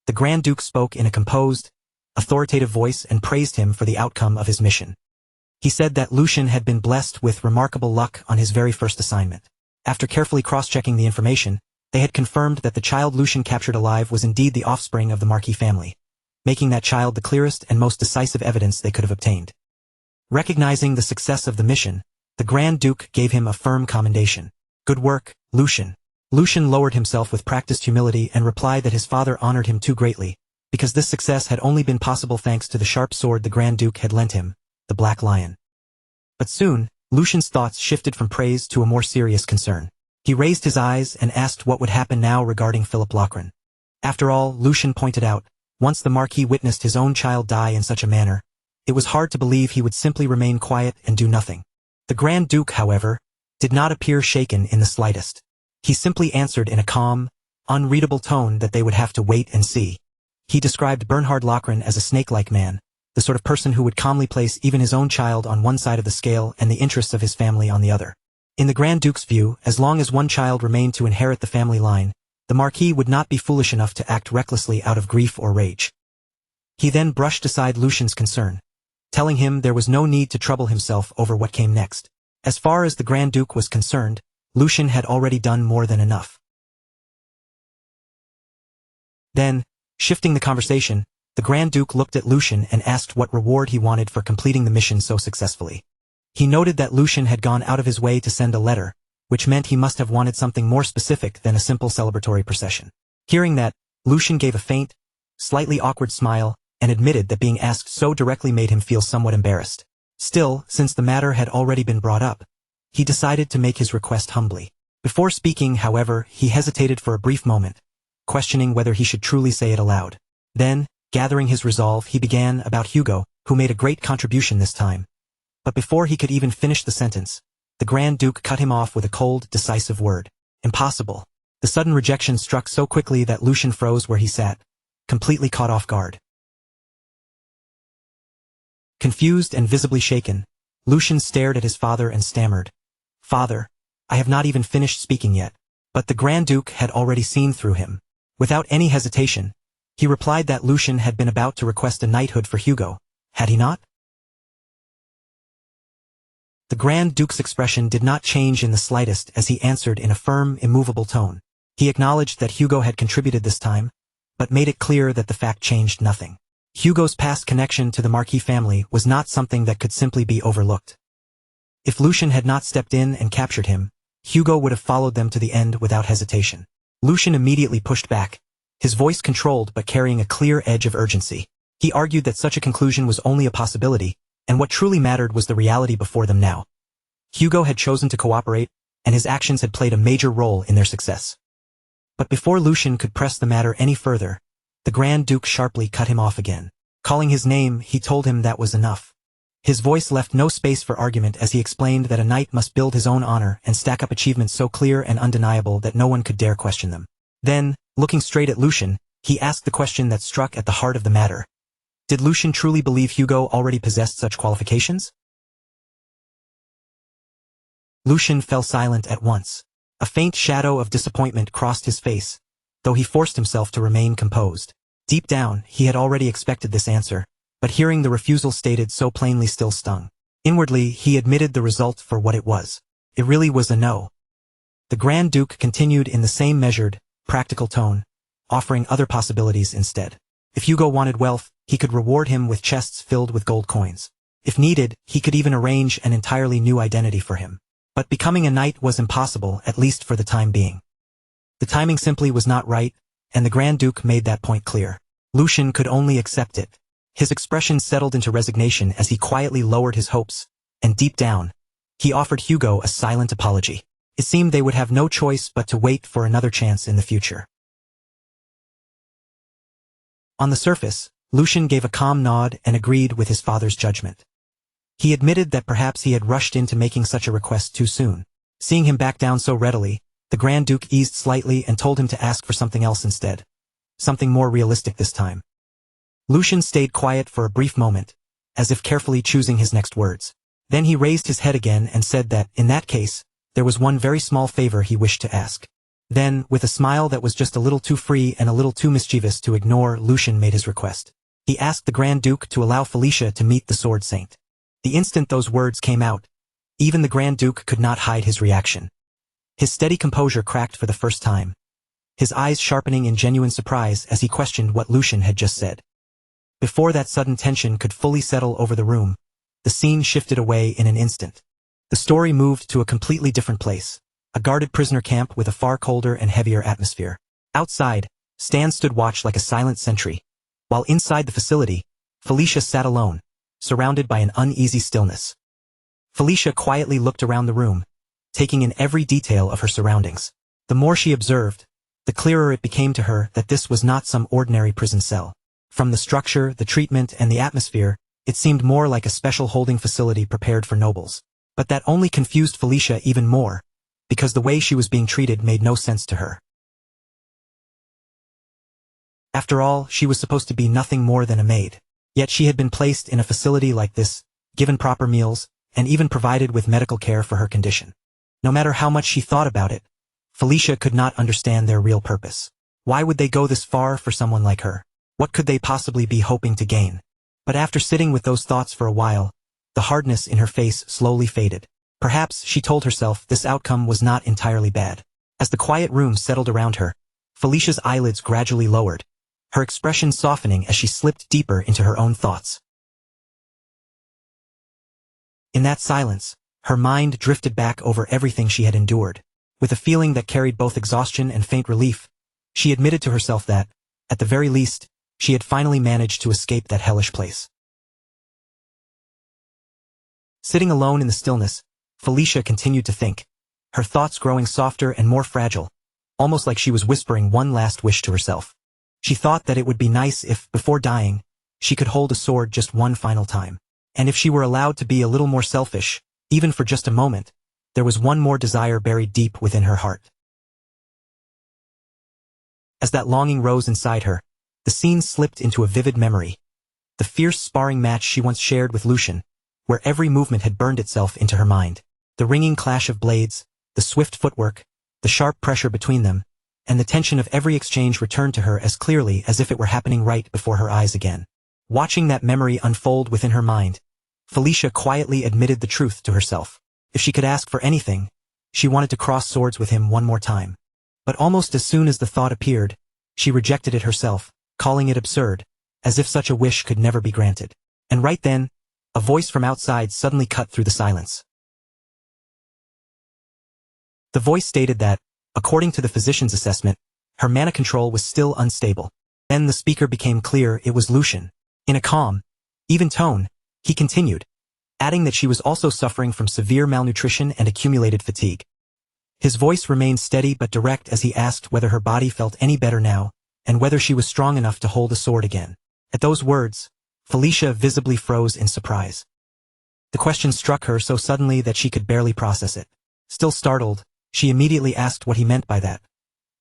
the Grand Duke spoke in a composed, authoritative voice and praised him for the outcome of his mission. He said that Lucian had been blessed with remarkable luck on his very first assignment. After carefully cross-checking the information, they had confirmed that the child Lucian captured alive was indeed the offspring of the Marquis family, making that child the clearest and most decisive evidence they could have obtained. Recognizing the success of the mission, the Grand Duke gave him a firm commendation. "Good work, Lucian." Lucian lowered himself with practiced humility and replied that his father honored him too greatly, because this success had only been possible thanks to the sharp sword the Grand Duke had lent him, the Black Lion. But soon, Lucian's thoughts shifted from praise to a more serious concern. He raised his eyes and asked what would happen now regarding Philip Lochran. After all, Lucian pointed out, Once the Marquis witnessed his own child die in such a manner, it was hard to believe he would simply remain quiet and do nothing. The Grand Duke, however, did not appear shaken in the slightest. He simply answered in a calm, unreadable tone that they would have to wait and see. He described Bernhard Lohengrin as a snake-like man, the sort of person who would calmly place even his own child on one side of the scale and the interests of his family on the other. In the Grand Duke's view, as long as one child remained to inherit the family line, the Marquis would not be foolish enough to act recklessly out of grief or rage. He then brushed aside Lucian's concern, telling him there was no need to trouble himself over what came next. As far as the Grand Duke was concerned, Lucian had already done more than enough. Then, shifting the conversation, the Grand Duke looked at Lucian and asked what reward he wanted for completing the mission so successfully. He noted that Lucian had gone out of his way to send a letter, which meant he must have wanted something more specific than a simple celebratory procession. Hearing that, Lucian gave a faint, slightly awkward smile and admitted that being asked so directly made him feel somewhat embarrassed. Still, since the matter had already been brought up, he decided to make his request humbly. Before speaking, however, he hesitated for a brief moment, questioning whether he should truly say it aloud. Then, gathering his resolve, he began about Hugo, who made a great contribution this time. But before he could even finish the sentence, the Grand Duke cut him off with a cold, decisive word. Impossible. The sudden rejection struck so quickly that Lucian froze where he sat, completely caught off guard. Confused and visibly shaken, Lucian stared at his father and stammered, "Father, I have not even finished speaking yet." But the Grand Duke had already seen through him. Without any hesitation, he replied that Lucian had been about to request a knighthood for Hugo, had he not? The Grand Duke's expression did not change in the slightest as he answered in a firm, immovable tone. He acknowledged that Hugo had contributed this time, but made it clear that the fact changed nothing. Hugo's past connection to the Marquis family was not something that could simply be overlooked. If Lucian had not stepped in and captured him, Hugo would have followed them to the end without hesitation. Lucian immediately pushed back, his voice controlled but carrying a clear edge of urgency. He argued that such a conclusion was only a possibility, and what truly mattered was the reality before them now. Hugo had chosen to cooperate, and his actions had played a major role in their success. But before Lucian could press the matter any further, the Grand Duke sharply cut him off again. Calling his name, he told him that was enough. His voice left no space for argument as he explained that a knight must build his own honor and stack up achievements so clear and undeniable that no one could dare question them. Then, looking straight at Lucian, he asked the question that struck at the heart of the matter. Did Lucian truly believe Hugo already possessed such qualifications? Lucian fell silent at once. A faint shadow of disappointment crossed his face, though he forced himself to remain composed. Deep down, he had already expected this answer, but hearing the refusal stated so plainly still stung. Inwardly, he admitted the result for what it was. It really was a no. The Grand Duke continued in the same measured, practical tone, offering other possibilities instead. If Hugo wanted wealth, he could reward him with chests filled with gold coins. If needed, he could even arrange an entirely new identity for him. But becoming a knight was impossible, at least for the time being. The timing simply was not right, and the Grand Duke made that point clear. Lucian could only accept it. His expression settled into resignation as he quietly lowered his hopes, and deep down, he offered Hugo a silent apology. It seemed they would have no choice but to wait for another chance in the future. On the surface, Lucian gave a calm nod and agreed with his father's judgment. He admitted that perhaps he had rushed into making such a request too soon. Seeing him back down so readily, the Grand Duke eased slightly and told him to ask for something else instead. Something more realistic this time. Lucian stayed quiet for a brief moment, as if carefully choosing his next words. Then he raised his head again and said that, in that case, there was one very small favor he wished to ask. Then, with a smile that was just a little too free and a little too mischievous to ignore, Lucian made his request. He asked the Grand Duke to allow Felicia to meet the Sword Saint. The instant those words came out, even the Grand Duke could not hide his reaction. His steady composure cracked for the first time, his eyes sharpening in genuine surprise as he questioned what Lucian had just said. Before that sudden tension could fully settle over the room, the scene shifted away in an instant. The story moved to a completely different place, a guarded prisoner camp with a far colder and heavier atmosphere. Outside, Stan stood watch like a silent sentry, while inside the facility, Felicia sat alone, surrounded by an uneasy stillness. Felicia quietly looked around the room, taking in every detail of her surroundings. The more she observed, the clearer it became to her that this was not some ordinary prison cell. From the structure, the treatment, and the atmosphere, it seemed more like a special holding facility prepared for nobles. But that only confused Felicia even more, because the way she was being treated made no sense to her. After all, she was supposed to be nothing more than a maid. Yet she had been placed in a facility like this, given proper meals, and even provided with medical care for her condition. No matter how much she thought about it, Felicia could not understand their real purpose. Why would they go this far for someone like her? What could they possibly be hoping to gain? But after sitting with those thoughts for a while, the hardness in her face slowly faded. Perhaps, she told herself, this outcome was not entirely bad. As the quiet room settled around her, Felicia's eyelids gradually lowered, her expression softening as she slipped deeper into her own thoughts. In that silence, her mind drifted back over everything she had endured. With a feeling that carried both exhaustion and faint relief, she admitted to herself that, at the very least, she had finally managed to escape that hellish place. Sitting alone in the stillness, Felicia continued to think, her thoughts growing softer and more fragile, almost like she was whispering one last wish to herself. She thought that it would be nice if, before dying, she could hold a sword just one final time. And if she were allowed to be a little more selfish, even for just a moment, there was one more desire buried deep within her heart. As that longing rose inside her, the scene slipped into a vivid memory. The fierce sparring match she once shared with Lucian, where every movement had burned itself into her mind. The ringing clash of blades, the swift footwork, the sharp pressure between them, and the tension of every exchange returned to her as clearly as if it were happening right before her eyes again. Watching that memory unfold within her mind, Felicia quietly admitted the truth to herself. If she could ask for anything, she wanted to cross swords with him one more time. But almost as soon as the thought appeared, she rejected it herself, calling it absurd, as if such a wish could never be granted. And right then, a voice from outside suddenly cut through the silence. The voice stated that, according to the physician's assessment, her mana control was still unstable. Then the speaker became clear it was Lucian. In a calm, even tone, he continued, adding that she was also suffering from severe malnutrition and accumulated fatigue. His voice remained steady but direct as he asked whether her body felt any better now, and whether she was strong enough to hold a sword again. At those words, Felicia visibly froze in surprise. The question struck her so suddenly that she could barely process it. Still startled, she immediately asked what he meant by that.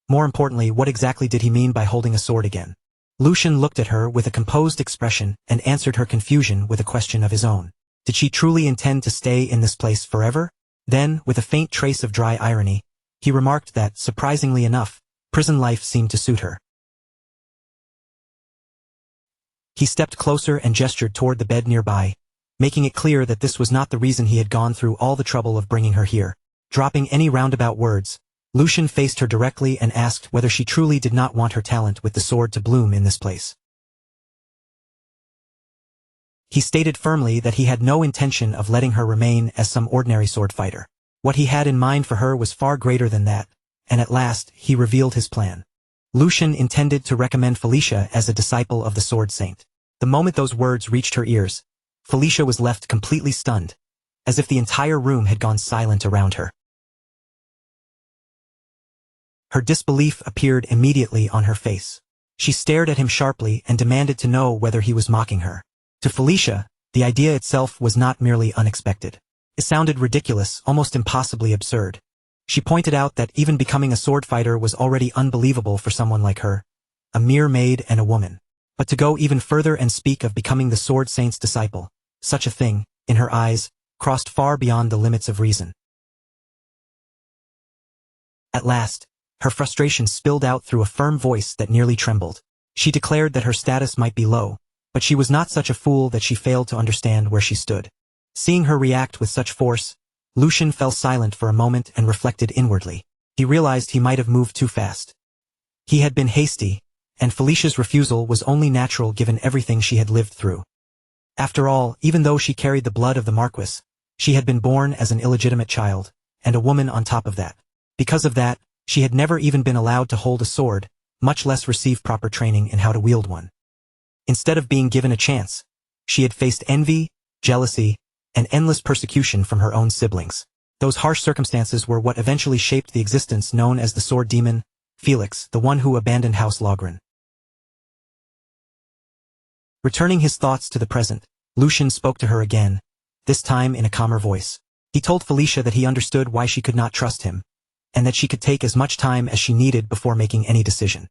More importantly, what exactly did he mean by holding a sword again? Lucian looked at her with a composed expression and answered her confusion with a question of his own. Did she truly intend to stay in this place forever? Then, with a faint trace of dry irony, he remarked that, surprisingly enough, prison life seemed to suit her. He stepped closer and gestured toward the bed nearby, making it clear that this was not the reason he had gone through all the trouble of bringing her here. Dropping any roundabout words, Lucian faced her directly and asked whether she truly did not want her talent with the sword to bloom in this place. He stated firmly that he had no intention of letting her remain as some ordinary sword fighter. What he had in mind for her was far greater than that, and at last, he revealed his plan. Lucian intended to recommend Felicia as a disciple of the Sword Saint. The moment those words reached her ears, Felicia was left completely stunned, as if the entire room had gone silent around her. Her disbelief appeared immediately on her face. She stared at him sharply and demanded to know whether he was mocking her. To Felicia, the idea itself was not merely unexpected. It sounded ridiculous, almost impossibly absurd. She pointed out that even becoming a sword fighter was already unbelievable for someone like her, a mere maid and a woman. But to go even further and speak of becoming the Sword Saint's disciple, such a thing, in her eyes, crossed far beyond the limits of reason. At last, her frustration spilled out through a firm voice that nearly trembled. She declared that her status might be low, but she was not such a fool that she failed to understand where she stood. Seeing her react with such force, Lucian fell silent for a moment and reflected inwardly. He realized he might have moved too fast. He had been hasty, and Felicia's refusal was only natural given everything she had lived through. After all, even though she carried the blood of the Marquis, she had been born as an illegitimate child, and a woman on top of that. Because of that, she had never even been allowed to hold a sword, much less receive proper training in how to wield one. Instead of being given a chance, she had faced envy, jealousy, and endless persecution from her own siblings. Those harsh circumstances were what eventually shaped the existence known as the Sword Demon, Felix, the one who abandoned House Logren. Returning his thoughts to the present, Lucian spoke to her again, this time in a calmer voice. He told Felicia that he understood why she could not trust him, and that she could take as much time as she needed before making any decision.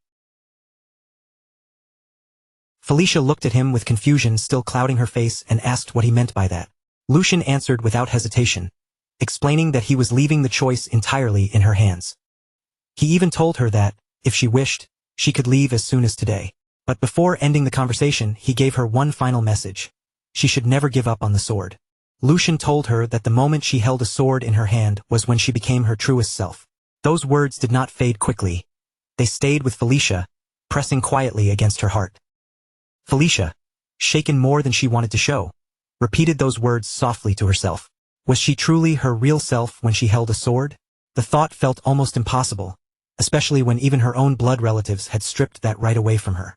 Felicia looked at him with confusion still clouding her face and asked what he meant by that. Lucian answered without hesitation, explaining that he was leaving the choice entirely in her hands. He even told her that, if she wished, she could leave as soon as today. But before ending the conversation, he gave her one final message. She should never give up on the sword. Lucian told her that the moment she held a sword in her hand was when she became her truest self. Those words did not fade quickly. They stayed with Felicia, pressing quietly against her heart. Felicia, shaken more than she wanted to show, repeated those words softly to herself. Was she truly her real self when she held a sword? The thought felt almost impossible, especially when even her own blood relatives had stripped that right away from her.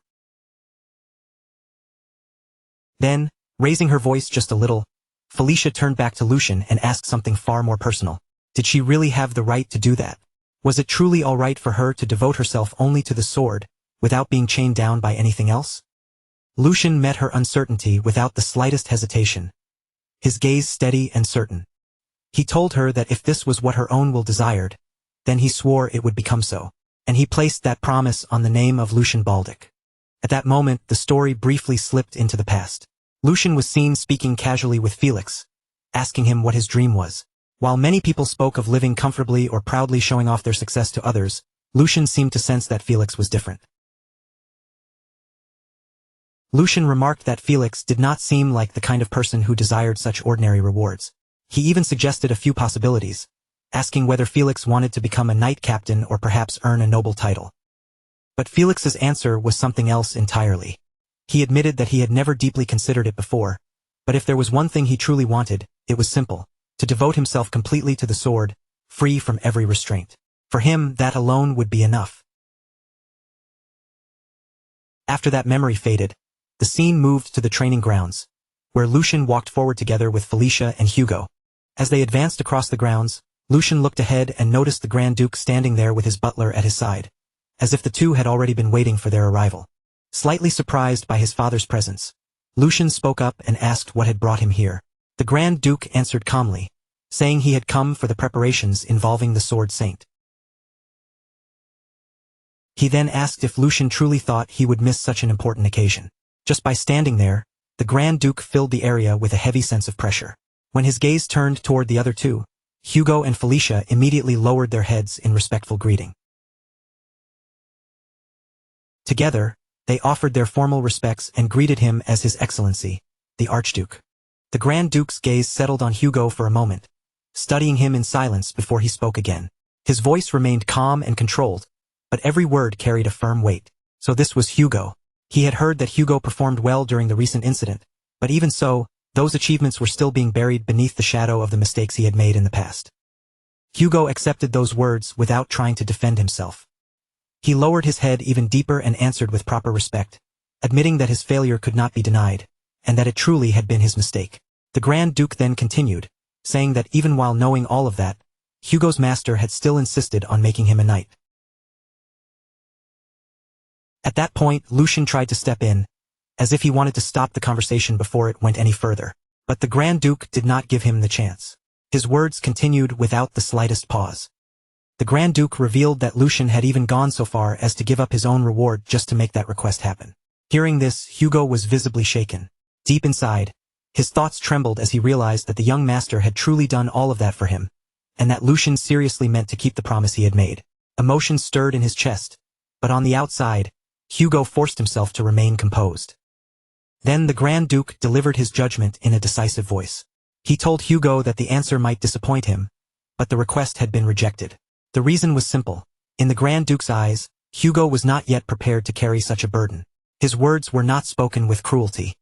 Then, raising her voice just a little, Felicia turned back to Lucian and asked something far more personal. Did she really have the right to do that? Was it truly all right for her to devote herself only to the sword, without being chained down by anything else? Lucian met her uncertainty without the slightest hesitation, his gaze steady and certain. He told her that if this was what her own will desired, then he swore it would become so, and he placed that promise on the name of Lucian Baldic. At that moment, the story briefly slipped into the past. Lucian was seen speaking casually with Felix, asking him what his dream was. While many people spoke of living comfortably or proudly showing off their success to others, Lucian seemed to sense that Felix was different. Lucian remarked that Felix did not seem like the kind of person who desired such ordinary rewards. He even suggested a few possibilities, asking whether Felix wanted to become a knight captain or perhaps earn a noble title. But Felix's answer was something else entirely. He admitted that he had never deeply considered it before, but if there was one thing he truly wanted, it was simple, to devote himself completely to the sword, free from every restraint. For him, that alone would be enough. After that memory faded, the scene moved to the training grounds, where Lucian walked forward together with Felicia and Hugo. As they advanced across the grounds, Lucian looked ahead and noticed the Grand Duke standing there with his butler at his side, as if the two had already been waiting for their arrival. Slightly surprised by his father's presence, Lucian spoke up and asked what had brought him here. The Grand Duke answered calmly, saying he had come for the preparations involving the Sword Saint. He then asked if Lucian truly thought he would miss such an important occasion. Just by standing there, the Grand Duke filled the area with a heavy sense of pressure. When his gaze turned toward the other two, Hugo and Felicia immediately lowered their heads in respectful greeting. Together, they offered their formal respects and greeted him as His Excellency, the Archduke. The Grand Duke's gaze settled on Hugo for a moment, studying him in silence before he spoke again. His voice remained calm and controlled, but every word carried a firm weight. So this was Hugo. He had heard that Hugo performed well during the recent incident, but even so, those achievements were still being buried beneath the shadow of the mistakes he had made in the past. Hugo accepted those words without trying to defend himself. He lowered his head even deeper and answered with proper respect, admitting that his failure could not be denied, and that it truly had been his mistake. The Grand Duke then continued, saying that even while knowing all of that, Hugo's master had still insisted on making him a knight. At that point, Lucian tried to step in, as if he wanted to stop the conversation before it went any further. But the Grand Duke did not give him the chance. His words continued without the slightest pause. The Grand Duke revealed that Lucian had even gone so far as to give up his own reward just to make that request happen. Hearing this, Hugo was visibly shaken. Deep inside, his thoughts trembled as he realized that the young master had truly done all of that for him, and that Lucian seriously meant to keep the promise he had made. Emotion stirred in his chest, but on the outside, Hugo forced himself to remain composed. Then the Grand Duke delivered his judgment in a decisive voice. He told Hugo that the answer might disappoint him, but the request had been rejected. The reason was simple. In the Grand Duke's eyes, Hugo was not yet prepared to carry such a burden. His words were not spoken with cruelty.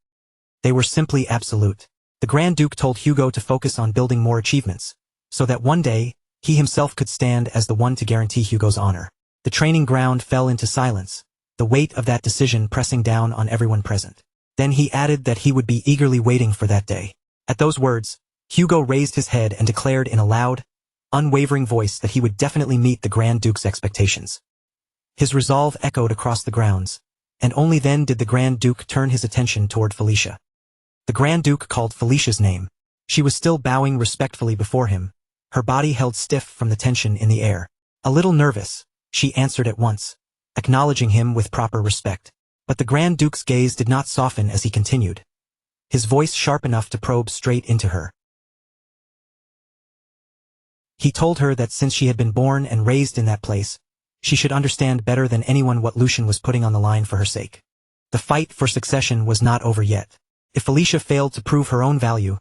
They were simply absolute. The Grand Duke told Hugo to focus on building more achievements, so that one day, he himself could stand as the one to guarantee Hugo's honor. The training ground fell into silence, the weight of that decision pressing down on everyone present. Then he added that he would be eagerly waiting for that day. At those words, Hugo raised his head and declared in a loud, unwavering voice that he would definitely meet the Grand Duke's expectations. His resolve echoed across the grounds, and only then did the Grand Duke turn his attention toward Felicia. The Grand Duke called Felicia's name. She was still bowing respectfully before him, her body held stiff from the tension in the air. A little nervous, she answered at once, acknowledging him with proper respect. But the Grand Duke's gaze did not soften as he continued, his voice sharp enough to probe straight into her. He told her that since she had been born and raised in that place, she should understand better than anyone what Lucian was putting on the line for her sake. The fight for succession was not over yet. If Felicia failed to prove her own value,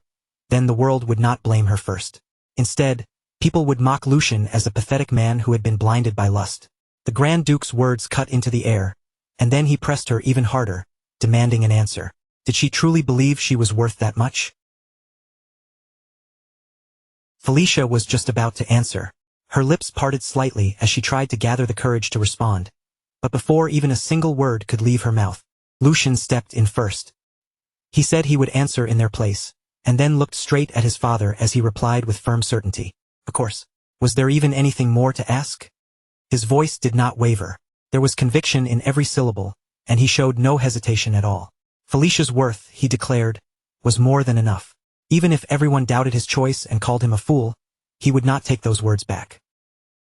then the world would not blame her first. Instead, people would mock Lucian as a pathetic man who had been blinded by lust. The Grand Duke's words cut into the air, and then he pressed her even harder, demanding an answer. Did she truly believe she was worth that much? Felicia was just about to answer. Her lips parted slightly as she tried to gather the courage to respond. But before even a single word could leave her mouth, Lucian stepped in first. He said he would answer in their place, and then looked straight at his father as he replied with firm certainty. Of course. Was there even anything more to ask? His voice did not waver. There was conviction in every syllable, and he showed no hesitation at all. Felicia's worth, he declared, was more than enough. Even if everyone doubted his choice and called him a fool, he would not take those words back.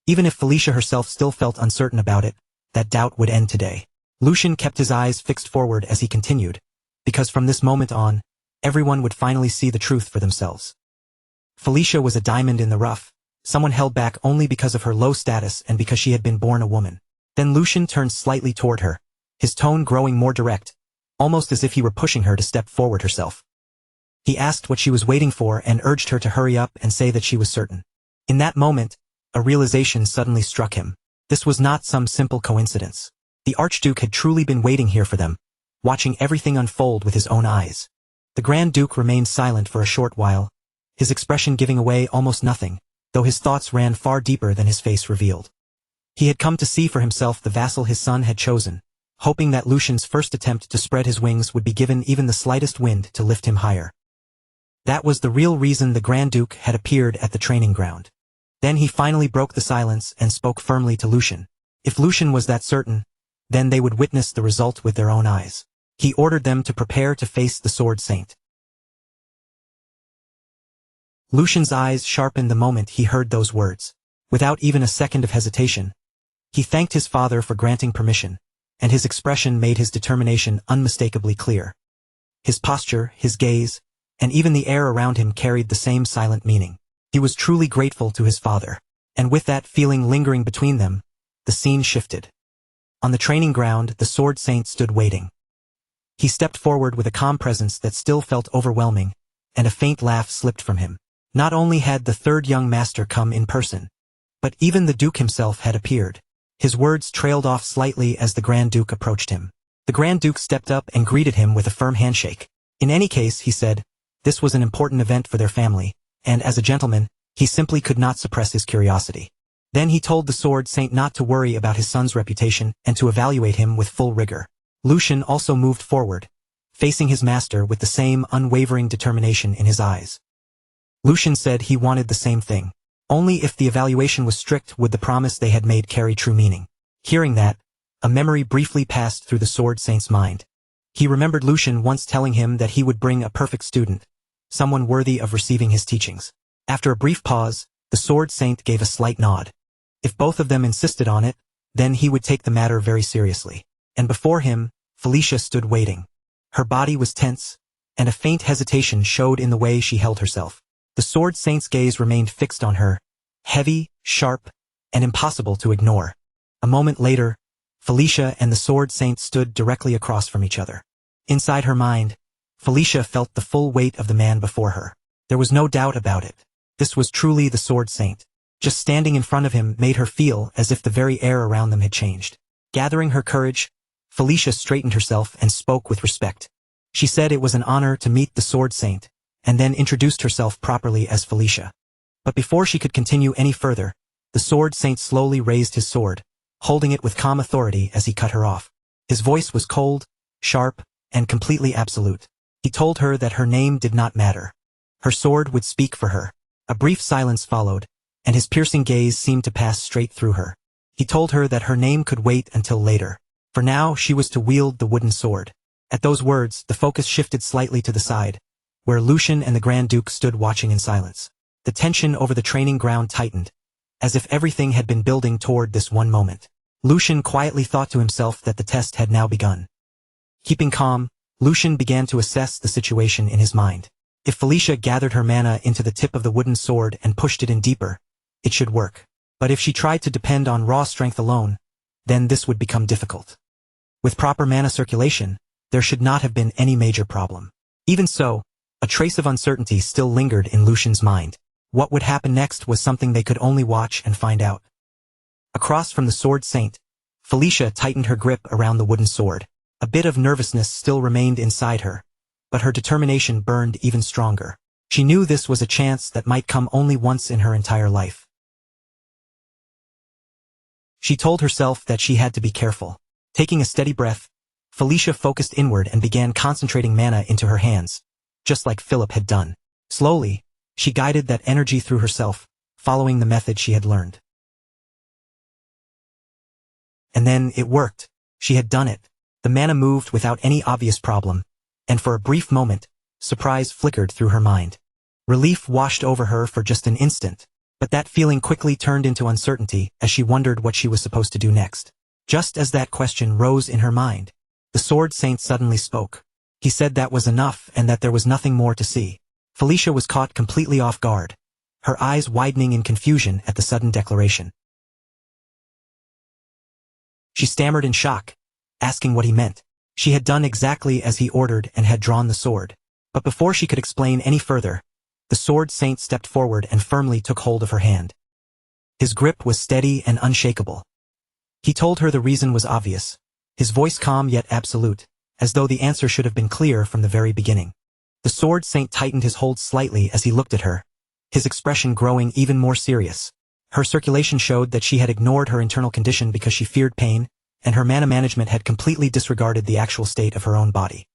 Even if Felicia herself still felt uncertain about it, that doubt would end today. Lucian kept his eyes fixed forward as he continued, because from this moment on, everyone would finally see the truth for themselves. Felicia was a diamond in the rough, someone held back only because of her low status and because she had been born a woman. Then Lucian turned slightly toward her, his tone growing more direct, almost as if he were pushing her to step forward herself. He asked what she was waiting for and urged her to hurry up and say that she was certain. In that moment, a realization suddenly struck him. This was not some simple coincidence. The Archduke had truly been waiting here for them, watching everything unfold with his own eyes. The Grand Duke remained silent for a short while, his expression giving away almost nothing, though his thoughts ran far deeper than his face revealed. He had come to see for himself the vassal his son had chosen, hoping that Lucian's first attempt to spread his wings would be given even the slightest wind to lift him higher. That was the real reason the Grand Duke had appeared at the training ground. Then he finally broke the silence and spoke firmly to Lucian. If Lucian was that certain, then they would witness the result with their own eyes. He ordered them to prepare to face the Sword Saint. Lucian's eyes sharpened the moment he heard those words. Without even a second of hesitation, he thanked his father for granting permission, and his expression made his determination unmistakably clear. His posture, his gaze, and even the air around him carried the same silent meaning. He was truly grateful to his father, and with that feeling lingering between them, the scene shifted. On the training ground, the Sword Saint stood waiting. He stepped forward with a calm presence that still felt overwhelming, and a faint laugh slipped from him. Not only had the third young master come in person, but even the Duke himself had appeared. His words trailed off slightly as the Grand Duke approached him. The Grand Duke stepped up and greeted him with a firm handshake. In any case, he said, this was an important event for their family, and as a gentleman, he simply could not suppress his curiosity. Then he told the Sword Saint not to worry about his son's reputation and to evaluate him with full rigor. Lucian also moved forward, facing his master with the same unwavering determination in his eyes. Lucian said he wanted the same thing. Only if the evaluation was strict would the promise they had made carry true meaning. Hearing that, a memory briefly passed through the Sword Saint's mind. He remembered Lucian once telling him that he would bring a perfect student, someone worthy of receiving his teachings. After a brief pause, the Sword Saint gave a slight nod. If both of them insisted on it, then he would take the matter very seriously. And before him, Felicia stood waiting. Her body was tense, and a faint hesitation showed in the way she held herself. The Sword Saint's gaze remained fixed on her, heavy, sharp, and impossible to ignore. A moment later, Felicia and the Sword Saint stood directly across from each other. Inside her mind, Felicia felt the full weight of the man before her. There was no doubt about it. This was truly the Sword Saint. Just standing in front of him made her feel as if the very air around them had changed. Gathering her courage, Felicia straightened herself and spoke with respect. She said it was an honor to meet the Sword Saint, and then introduced herself properly as Felicia. But before she could continue any further, the Sword Saint slowly raised his sword, holding it with calm authority as he cut her off. His voice was cold, sharp, and completely absolute. He told her that her name did not matter. Her sword would speak for her. A brief silence followed, and his piercing gaze seemed to pass straight through her. He told her that her name could wait until later. For now, she was to wield the wooden sword. At those words, the focus shifted slightly to the side, where Lucian and the Grand Duke stood watching in silence. The tension over the training ground tightened, as if everything had been building toward this one moment. Lucian quietly thought to himself that the test had now begun. Keeping calm, Lucian began to assess the situation in his mind. If Felicia gathered her mana into the tip of the wooden sword and pushed it in deeper, it should work. But if she tried to depend on raw strength alone, then this would become difficult. With proper mana circulation, there should not have been any major problem. Even so, a trace of uncertainty still lingered in Lucian's mind. What would happen next was something they could only watch and find out. Across from the Sword Saint, Felicia tightened her grip around the wooden sword. A bit of nervousness still remained inside her, but her determination burned even stronger. She knew this was a chance that might come only once in her entire life. She told herself that she had to be careful. Taking a steady breath, Felicia focused inward and began concentrating mana into her hands, just like Philip had done. Slowly, she guided that energy through herself, following the method she had learned. And then it worked. She had done it. The mana moved without any obvious problem, and for a brief moment, surprise flickered through her mind. Relief washed over her for just an instant, but that feeling quickly turned into uncertainty as she wondered what she was supposed to do next. Just as that question rose in her mind, the Sword Saint suddenly spoke. He said that was enough and that there was nothing more to see. Felicia was caught completely off guard, her eyes widening in confusion at the sudden declaration. She stammered in shock, asking what he meant. She had done exactly as he ordered and had drawn the sword. But before she could explain any further, the Sword Saint stepped forward and firmly took hold of her hand. His grip was steady and unshakable. He told her the reason was obvious, his voice calm yet absolute, as though the answer should have been clear from the very beginning. The Sword Saint tightened his hold slightly as he looked at her, his expression growing even more serious. Her circulation showed that she had ignored her internal condition because she feared pain, and her mana management had completely disregarded the actual state of her own body.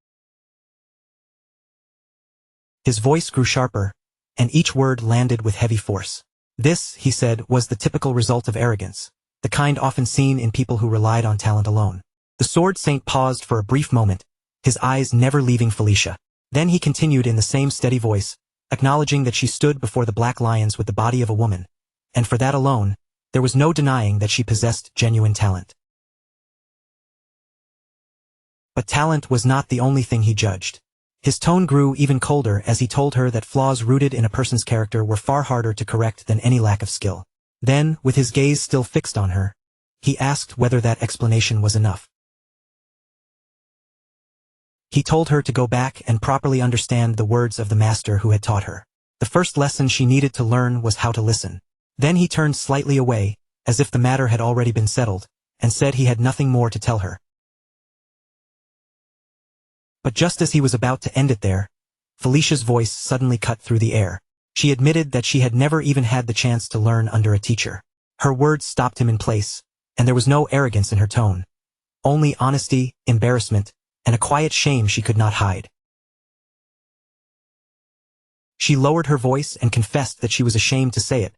His voice grew sharper, and each word landed with heavy force. This, he said, was the typical result of arrogance, the kind often seen in people who relied on talent alone. The Sword Saint paused for a brief moment, his eyes never leaving Felicia. Then he continued in the same steady voice, acknowledging that she stood before the Black Lions with the body of a woman, and for that alone, there was no denying that she possessed genuine talent. But talent was not the only thing he judged. His tone grew even colder as he told her that flaws rooted in a person's character were far harder to correct than any lack of skill. Then, with his gaze still fixed on her, he asked whether that explanation was enough. He told her to go back and properly understand the words of the master who had taught her. The first lesson she needed to learn was how to listen. Then he turned slightly away, as if the matter had already been settled, and said he had nothing more to tell her. But just as he was about to end it there, Felicia's voice suddenly cut through the air. She admitted that she had never even had the chance to learn under a teacher. Her words stopped him in place, and there was no arrogance in her tone. Only honesty, embarrassment, and a quiet shame she could not hide. She lowered her voice and confessed that she was ashamed to say it,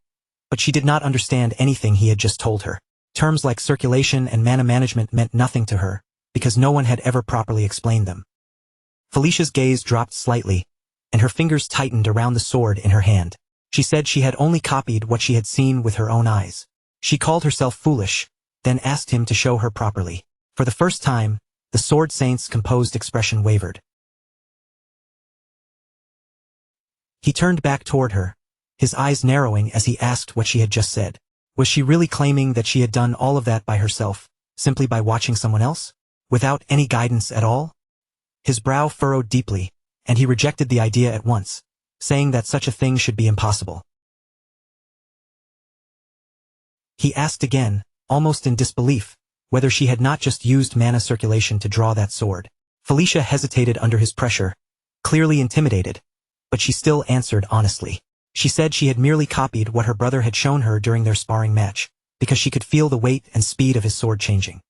but she did not understand anything he had just told her. Terms like circulation and mana management meant nothing to her, because no one had ever properly explained them. Felicia's gaze dropped slightly, and her fingers tightened around the sword in her hand. She said she had only copied what she had seen with her own eyes. She called herself foolish, then asked him to show her properly. For the first time, the Sword Saint's composed expression wavered. He turned back toward her, his eyes narrowing as he asked what she had just said. Was she really claiming that she had done all of that by herself, simply by watching someone else? Without any guidance at all? His brow furrowed deeply, and he rejected the idea at once, saying that such a thing should be impossible. He asked again, almost in disbelief, whether she had not just used mana circulation to draw that sword. Felicia hesitated under his pressure, clearly intimidated, but she still answered honestly. She said she had merely copied what her brother had shown her during their sparring match, because she could feel the weight and speed of his sword changing.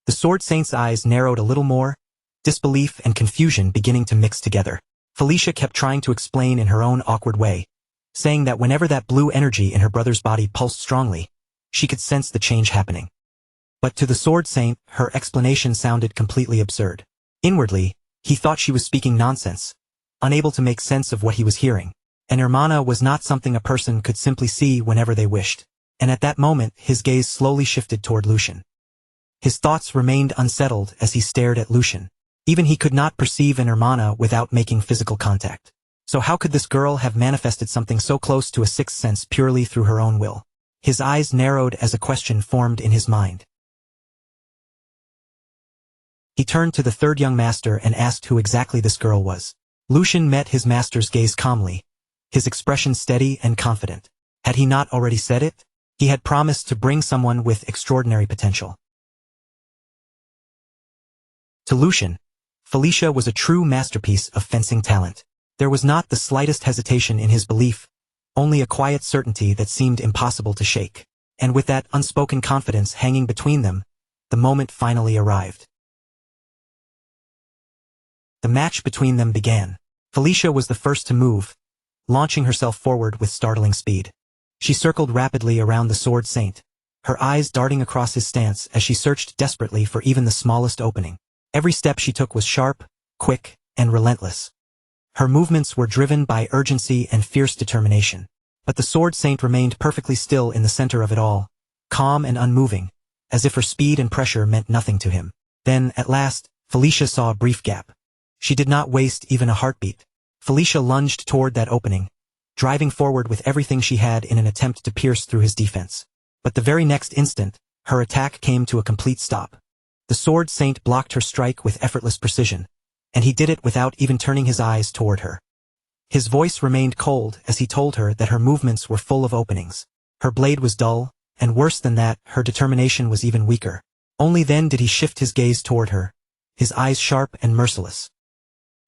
The Sword Saint's eyes narrowed a little more, disbelief and confusion beginning to mix together. Felicia kept trying to explain in her own awkward way, saying that whenever that blue energy in her brother's body pulsed strongly, she could sense the change happening. But to the Sword Saint, her explanation sounded completely absurd. Inwardly, he thought she was speaking nonsense, unable to make sense of what he was hearing. An hermana was not something a person could simply see whenever they wished. And at that moment, his gaze slowly shifted toward Lucian. His thoughts remained unsettled as he stared at Lucian. Even he could not perceive an hermana without making physical contact. So how could this girl have manifested something so close to a sixth sense purely through her own will? His eyes narrowed as a question formed in his mind. He turned to the third young master and asked who exactly this girl was. Lucian met his master's gaze calmly, his expression steady and confident. Had he not already said it? He had promised to bring someone with extraordinary potential. To Lucian, Felicia was a true masterpiece of fencing talent. There was not the slightest hesitation in his belief, only a quiet certainty that seemed impossible to shake. And with that unspoken confidence hanging between them, the moment finally arrived. The match between them began. Felicia was the first to move, launching herself forward with startling speed. She circled rapidly around the Sword Saint, her eyes darting across his stance as she searched desperately for even the smallest opening. Every step she took was sharp, quick, and relentless. Her movements were driven by urgency and fierce determination. But the Sword Saint remained perfectly still in the center of it all, calm and unmoving, as if her speed and pressure meant nothing to him. Then, at last, Felicia saw a brief gap. She did not waste even a heartbeat. Felicia lunged toward that opening, driving forward with everything she had in an attempt to pierce through his defense. But the very next instant, her attack came to a complete stop. The Sword Saint blocked her strike with effortless precision, and he did it without even turning his eyes toward her. His voice remained cold as he told her that her movements were full of openings. Her blade was dull, and worse than that, her determination was even weaker. Only then did he shift his gaze toward her, his eyes sharp and merciless.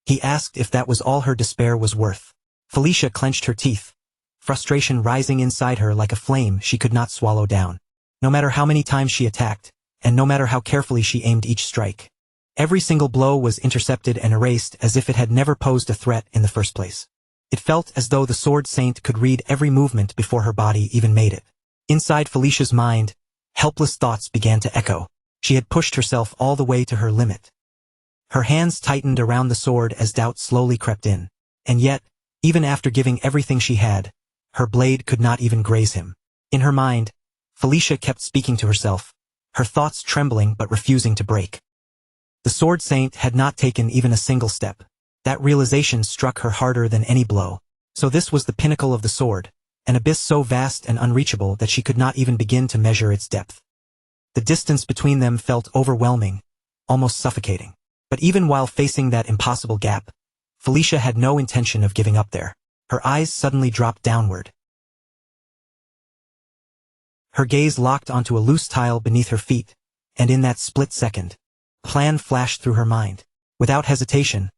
He asked if that was all her despair was worth. Felicia clenched her teeth, frustration rising inside her like a flame she could not swallow down. No matter how many times she attacked, and no matter how carefully she aimed each strike, every single blow was intercepted and erased as if it had never posed a threat in the first place. It felt as though the Sword Saint could read every movement before her body even made it. Inside Felicia's mind, helpless thoughts began to echo. She had pushed herself all the way to her limit. Her hands tightened around the sword as doubt slowly crept in. And yet, even after giving everything she had, her blade could not even graze him. In her mind, Felicia kept speaking to herself, her thoughts trembling but refusing to break. The Sword Saint had not taken even a single step. That realization struck her harder than any blow. So this was the pinnacle of the sword, an abyss so vast and unreachable that she could not even begin to measure its depth. The distance between them felt overwhelming, almost suffocating. But even while facing that impossible gap, Felicia had no intention of giving up there. Her eyes suddenly dropped downward. Her gaze locked onto a loose tile beneath her feet, and in that split second, a plan flashed through her mind. Without hesitation,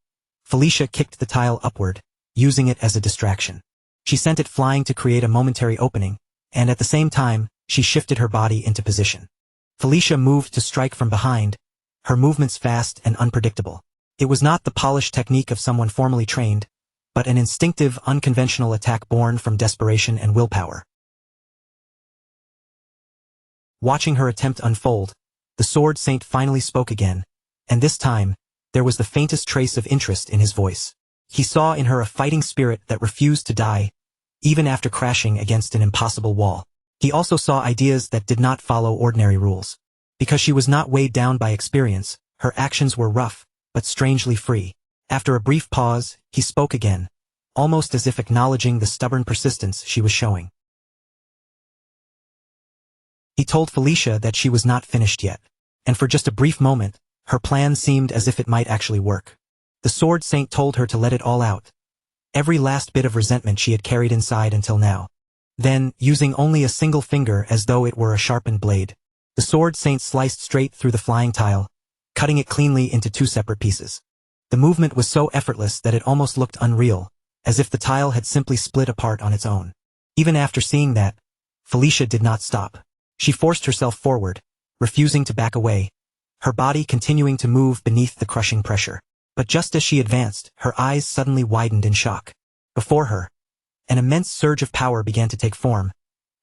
Felicia kicked the tile upward, using it as a distraction. She sent it flying to create a momentary opening, and at the same time, she shifted her body into position. Felicia moved to strike from behind, her movements fast and unpredictable. It was not the polished technique of someone formally trained, but an instinctive, unconventional attack born from desperation and willpower. Watching her attempt unfold, the Sword Saint finally spoke again, and this time, there was the faintest trace of interest in his voice. He saw in her a fighting spirit that refused to die, even after crashing against an impossible wall. He also saw ideas that did not follow ordinary rules. Because she was not weighed down by experience, her actions were rough, but strangely free. After a brief pause, he spoke again, almost as if acknowledging the stubborn persistence she was showing. He told Felicia that she was not finished yet, and for just a brief moment, her plan seemed as if it might actually work. The Sword Saint told her to let it all out, every last bit of resentment she had carried inside until now. Then, using only a single finger as though it were a sharpened blade, the Sword Saint sliced straight through the flying tile, cutting it cleanly into two separate pieces. The movement was so effortless that it almost looked unreal, as if the tile had simply split apart on its own. Even after seeing that, Felicia did not stop. She forced herself forward, refusing to back away, her body continuing to move beneath the crushing pressure. But just as she advanced, her eyes suddenly widened in shock. Before her, an immense surge of power began to take form,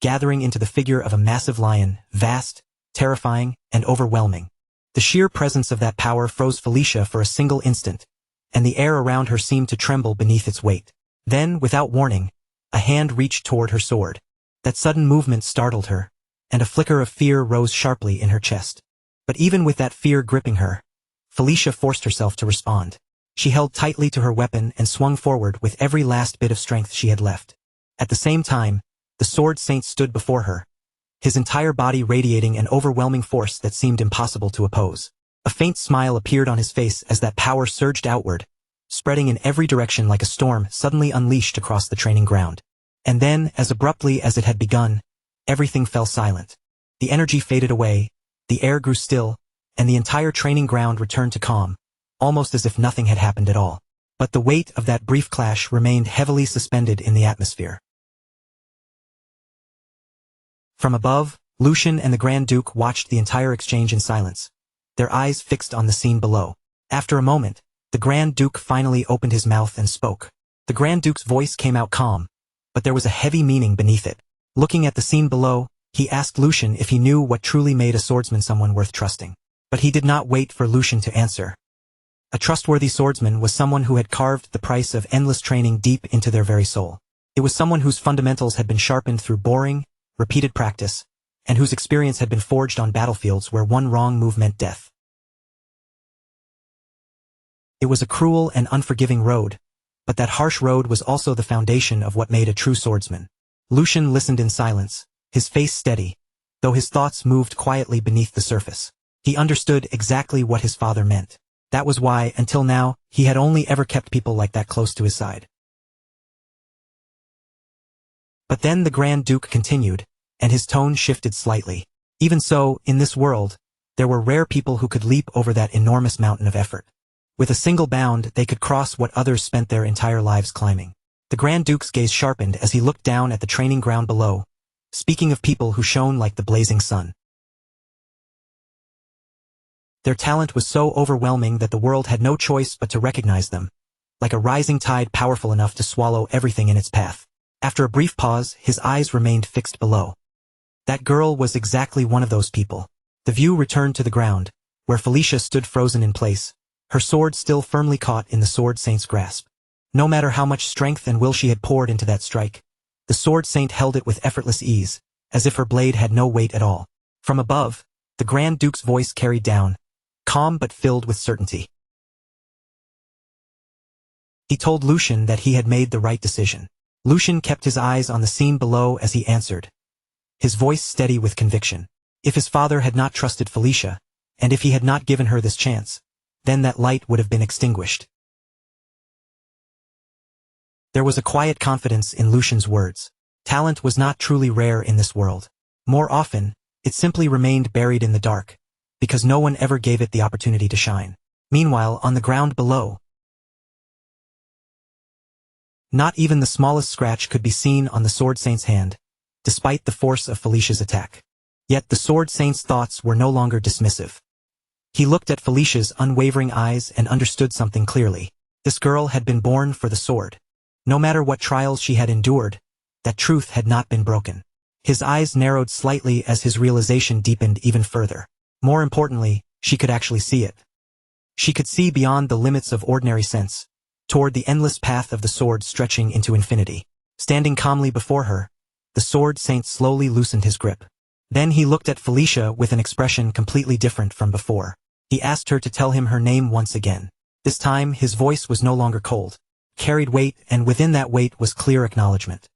gathering into the figure of a massive lion, vast, terrifying, and overwhelming. The sheer presence of that power froze Felicia for a single instant, and the air around her seemed to tremble beneath its weight. Then, without warning, a hand reached toward her sword. That sudden movement startled her, and a flicker of fear rose sharply in her chest. But even with that fear gripping her, Felicia forced herself to respond. She held tightly to her weapon and swung forward with every last bit of strength she had left. At the same time, the Sword Saint stood before her, his entire body radiating an overwhelming force that seemed impossible to oppose. A faint smile appeared on his face as that power surged outward, spreading in every direction like a storm suddenly unleashed across the training ground. And then, as abruptly as it had begun, everything fell silent. The energy faded away, the air grew still, and the entire training ground returned to calm, almost as if nothing had happened at all. But the weight of that brief clash remained heavily suspended in the atmosphere. From above, Lucian and the Grand Duke watched the entire exchange in silence, their eyes fixed on the scene below. After a moment, the Grand Duke finally opened his mouth and spoke. The Grand Duke's voice came out calm, but there was a heavy meaning beneath it. Looking at the scene below, he asked Lucian if he knew what truly made a swordsman someone worth trusting. But he did not wait for Lucian to answer. A trustworthy swordsman was someone who had carved the price of endless training deep into their very soul. It was someone whose fundamentals had been sharpened through boring, repeated practice, and whose experience had been forged on battlefields where one wrong move meant death. It was a cruel and unforgiving road, but that harsh road was also the foundation of what made a true swordsman. Lucian listened in silence, his face steady, though his thoughts moved quietly beneath the surface. He understood exactly what his father meant. That was why, until now, he had only ever kept people like that close to his side. But then the Grand Duke continued, and his tone shifted slightly. Even so, in this world, there were rare people who could leap over that enormous mountain of effort. With a single bound, they could cross what others spent their entire lives climbing. The Grand Duke's gaze sharpened as he looked down at the training ground below, speaking of people who shone like the blazing sun. Their talent was so overwhelming that the world had no choice but to recognize them, like a rising tide powerful enough to swallow everything in its path. After a brief pause, his eyes remained fixed below. That girl was exactly one of those people. The view returned to the ground, where Felicia stood frozen in place, her sword still firmly caught in the Sword Saint's grasp. No matter how much strength and will she had poured into that strike, the Sword Saint held it with effortless ease, as if her blade had no weight at all. From above, the Grand Duke's voice carried down, calm but filled with certainty. He told Lucian that he had made the right decision. Lucian kept his eyes on the scene below as he answered, his voice steady with conviction. If his father had not trusted Felicia, and if he had not given her this chance, then that light would have been extinguished. There was a quiet confidence in Lucian's words. Talent was not truly rare in this world. More often, it simply remained buried in the dark, because no one ever gave it the opportunity to shine. Meanwhile, on the ground below, not even the smallest scratch could be seen on the Sword Saint's hand, despite the force of Felicia's attack. Yet the Sword Saint's thoughts were no longer dismissive. He looked at Felicia's unwavering eyes and understood something clearly. This girl had been born for the sword. No matter what trials she had endured, that truth had not been broken. His eyes narrowed slightly as his realization deepened even further. More importantly, she could actually see it. She could see beyond the limits of ordinary sense, toward the endless path of the sword stretching into infinity. Standing calmly before her, the Sword Saint slowly loosened his grip. Then he looked at Felicia with an expression completely different from before. He asked her to tell him her name once again. This time, his voice was no longer cold, carried weight, and within that weight was clear acknowledgement.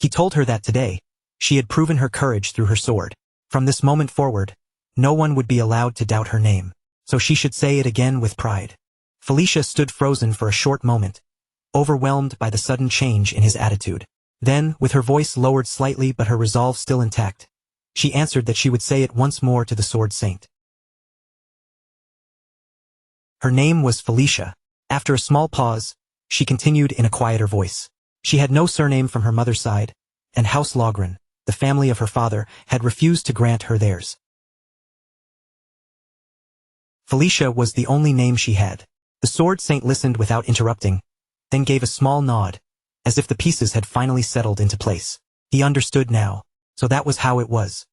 He told her that today, she had proven her courage through her sword. From this moment forward, no one would be allowed to doubt her name, so she should say it again with pride. Felicia stood frozen for a short moment, overwhelmed by the sudden change in his attitude. Then, with her voice lowered slightly but her resolve still intact, she answered that she would say it once more to the Sword Saint. Her name was Felicia. After a small pause, she continued in a quieter voice. She had no surname from her mother's side, and House Logren, the family of her father, had refused to grant her theirs. Felicia was the only name she had. The Sword Saint listened without interrupting, then gave a small nod, as if the pieces had finally settled into place. He understood now, so that was how it was.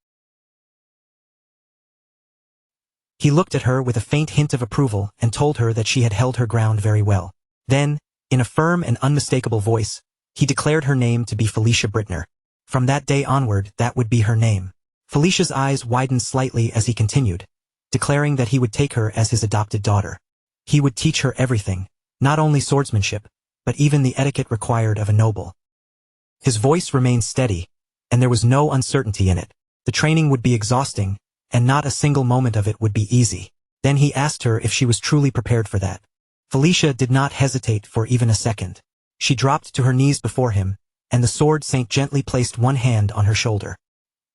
He looked at her with a faint hint of approval and told her that she had held her ground very well. Then, in a firm and unmistakable voice, he declared her name to be Felicia Brittner. From that day onward, that would be her name. Felicia's eyes widened slightly as he continued, declaring that he would take her as his adopted daughter. He would teach her everything, not only swordsmanship, but even the etiquette required of a noble. His voice remained steady, and there was no uncertainty in it. The training would be exhausting, and not a single moment of it would be easy. Then he asked her if she was truly prepared for that. Felicia did not hesitate for even a second. She dropped to her knees before him, and the sword saint gently placed one hand on her shoulder.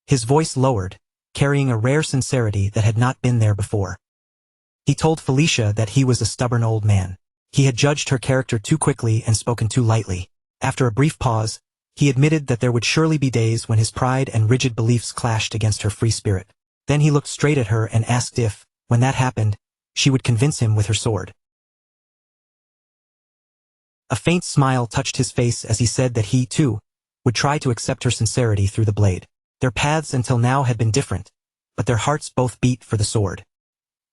His voice lowered, carrying a rare sincerity that had not been there before. He told Felicia that he was a stubborn old man. He had judged her character too quickly and spoken too lightly. After a brief pause, he admitted that there would surely be days when his pride and rigid beliefs clashed against her free spirit. Then he looked straight at her and asked if, when that happened, she would convince him with her sword. A faint smile touched his face as he said that he, too, would try to accept her sincerity through the blade. Their paths until now had been different, but their hearts both beat for the sword.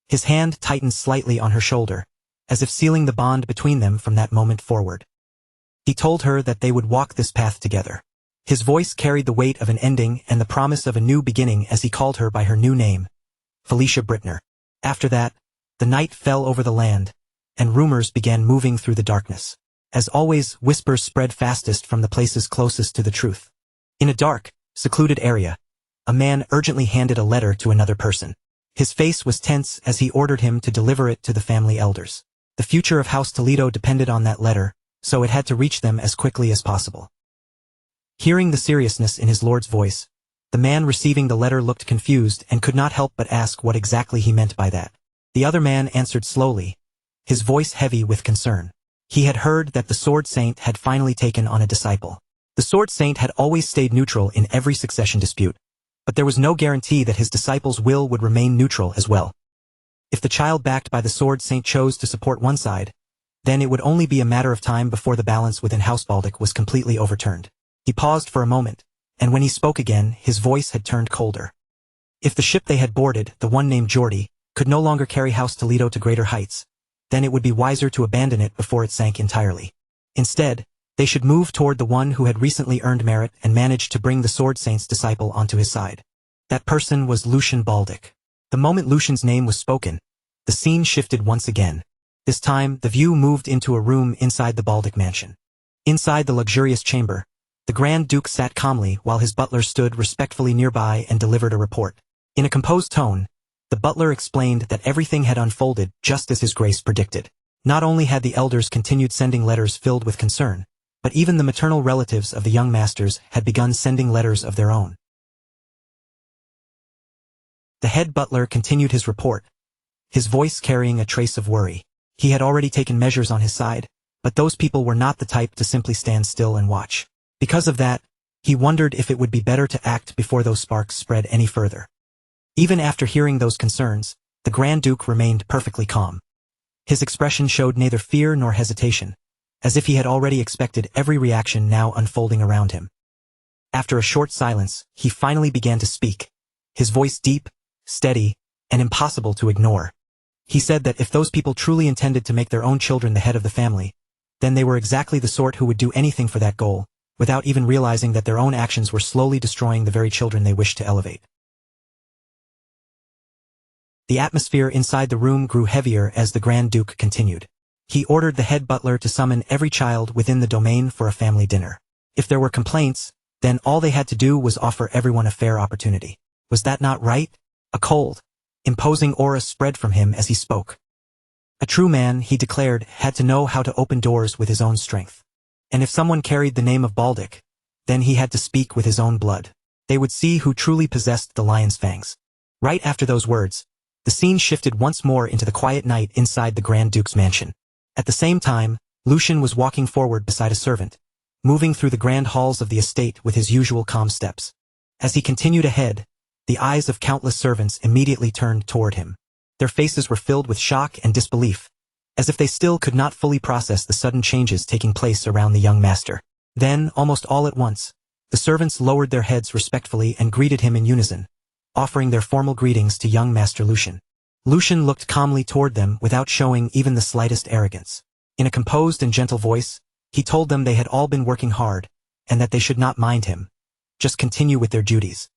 His hand tightened slightly on her shoulder, as if sealing the bond between them from that moment forward. He told her that they would walk this path together. His voice carried the weight of an ending and the promise of a new beginning as he called her by her new name, Felicia Brittner. After that, the night fell over the land, and rumors began moving through the darkness. As always, whispers spread fastest from the places closest to the truth. In a dark, secluded area, a man urgently handed a letter to another person. His face was tense as he ordered him to deliver it to the family elders. The future of House Toledo depended on that letter, so it had to reach them as quickly as possible. Hearing the seriousness in his lord's voice, the man receiving the letter looked confused and could not help but ask what exactly he meant by that. The other man answered slowly, his voice heavy with concern. He had heard that the Sword Saint had finally taken on a disciple. The Sword Saint had always stayed neutral in every succession dispute, but there was no guarantee that his disciple's will would remain neutral as well. If the child backed by the Sword Saint chose to support one side, then it would only be a matter of time before the balance within House Baltic was completely overturned. He paused for a moment, and when he spoke again, his voice had turned colder. If the ship they had boarded, the one named Geordie, could no longer carry House Toledo to greater heights, then it would be wiser to abandon it before it sank entirely. Instead, they should move toward the one who had recently earned merit and managed to bring the Sword Saint's disciple onto his side. That person was Lucian Baltic. The moment Lucian's name was spoken, the scene shifted once again. This time, the view moved into a room inside the Baltic mansion. Inside the luxurious chamber, the Grand Duke sat calmly while his butler stood respectfully nearby and delivered a report. In a composed tone, the butler explained that everything had unfolded just as his grace predicted. Not only had the elders continued sending letters filled with concern, but even the maternal relatives of the young masters had begun sending letters of their own. The head butler continued his report, his voice carrying a trace of worry. He had already taken measures on his side, but those people were not the type to simply stand still and watch. Because of that, he wondered if it would be better to act before those sparks spread any further. Even after hearing those concerns, the Grand Duke remained perfectly calm. His expression showed neither fear nor hesitation, as if he had already expected every reaction now unfolding around him. After a short silence, he finally began to speak, his voice deep, steady, and impossible to ignore. He said that if those people truly intended to make their own children the head of the family, then they were exactly the sort who would do anything for that goal, without even realizing that their own actions were slowly destroying the very children they wished to elevate. The atmosphere inside the room grew heavier as the Grand Duke continued. He ordered the head butler to summon every child within the domain for a family dinner. If there were complaints, then all they had to do was offer everyone a fair opportunity. Was that not right? A cold, imposing aura spread from him as he spoke. A true man, he declared, had to know how to open doors with his own strength. And if someone carried the name of Baltic, then he had to speak with his own blood. They would see who truly possessed the lion's fangs. Right after those words, the scene shifted once more into the quiet night inside the Grand Duke's mansion. At the same time, Lucian was walking forward beside a servant, moving through the grand halls of the estate with his usual calm steps. As he continued ahead, the eyes of countless servants immediately turned toward him. Their faces were filled with shock and disbelief, as if they still could not fully process the sudden changes taking place around the young master. Then, almost all at once, the servants lowered their heads respectfully and greeted him in unison, offering their formal greetings to young Master Lucian. Lucian looked calmly toward them without showing even the slightest arrogance. In a composed and gentle voice, he told them they had all been working hard, and that they should not mind him, just continue with their duties.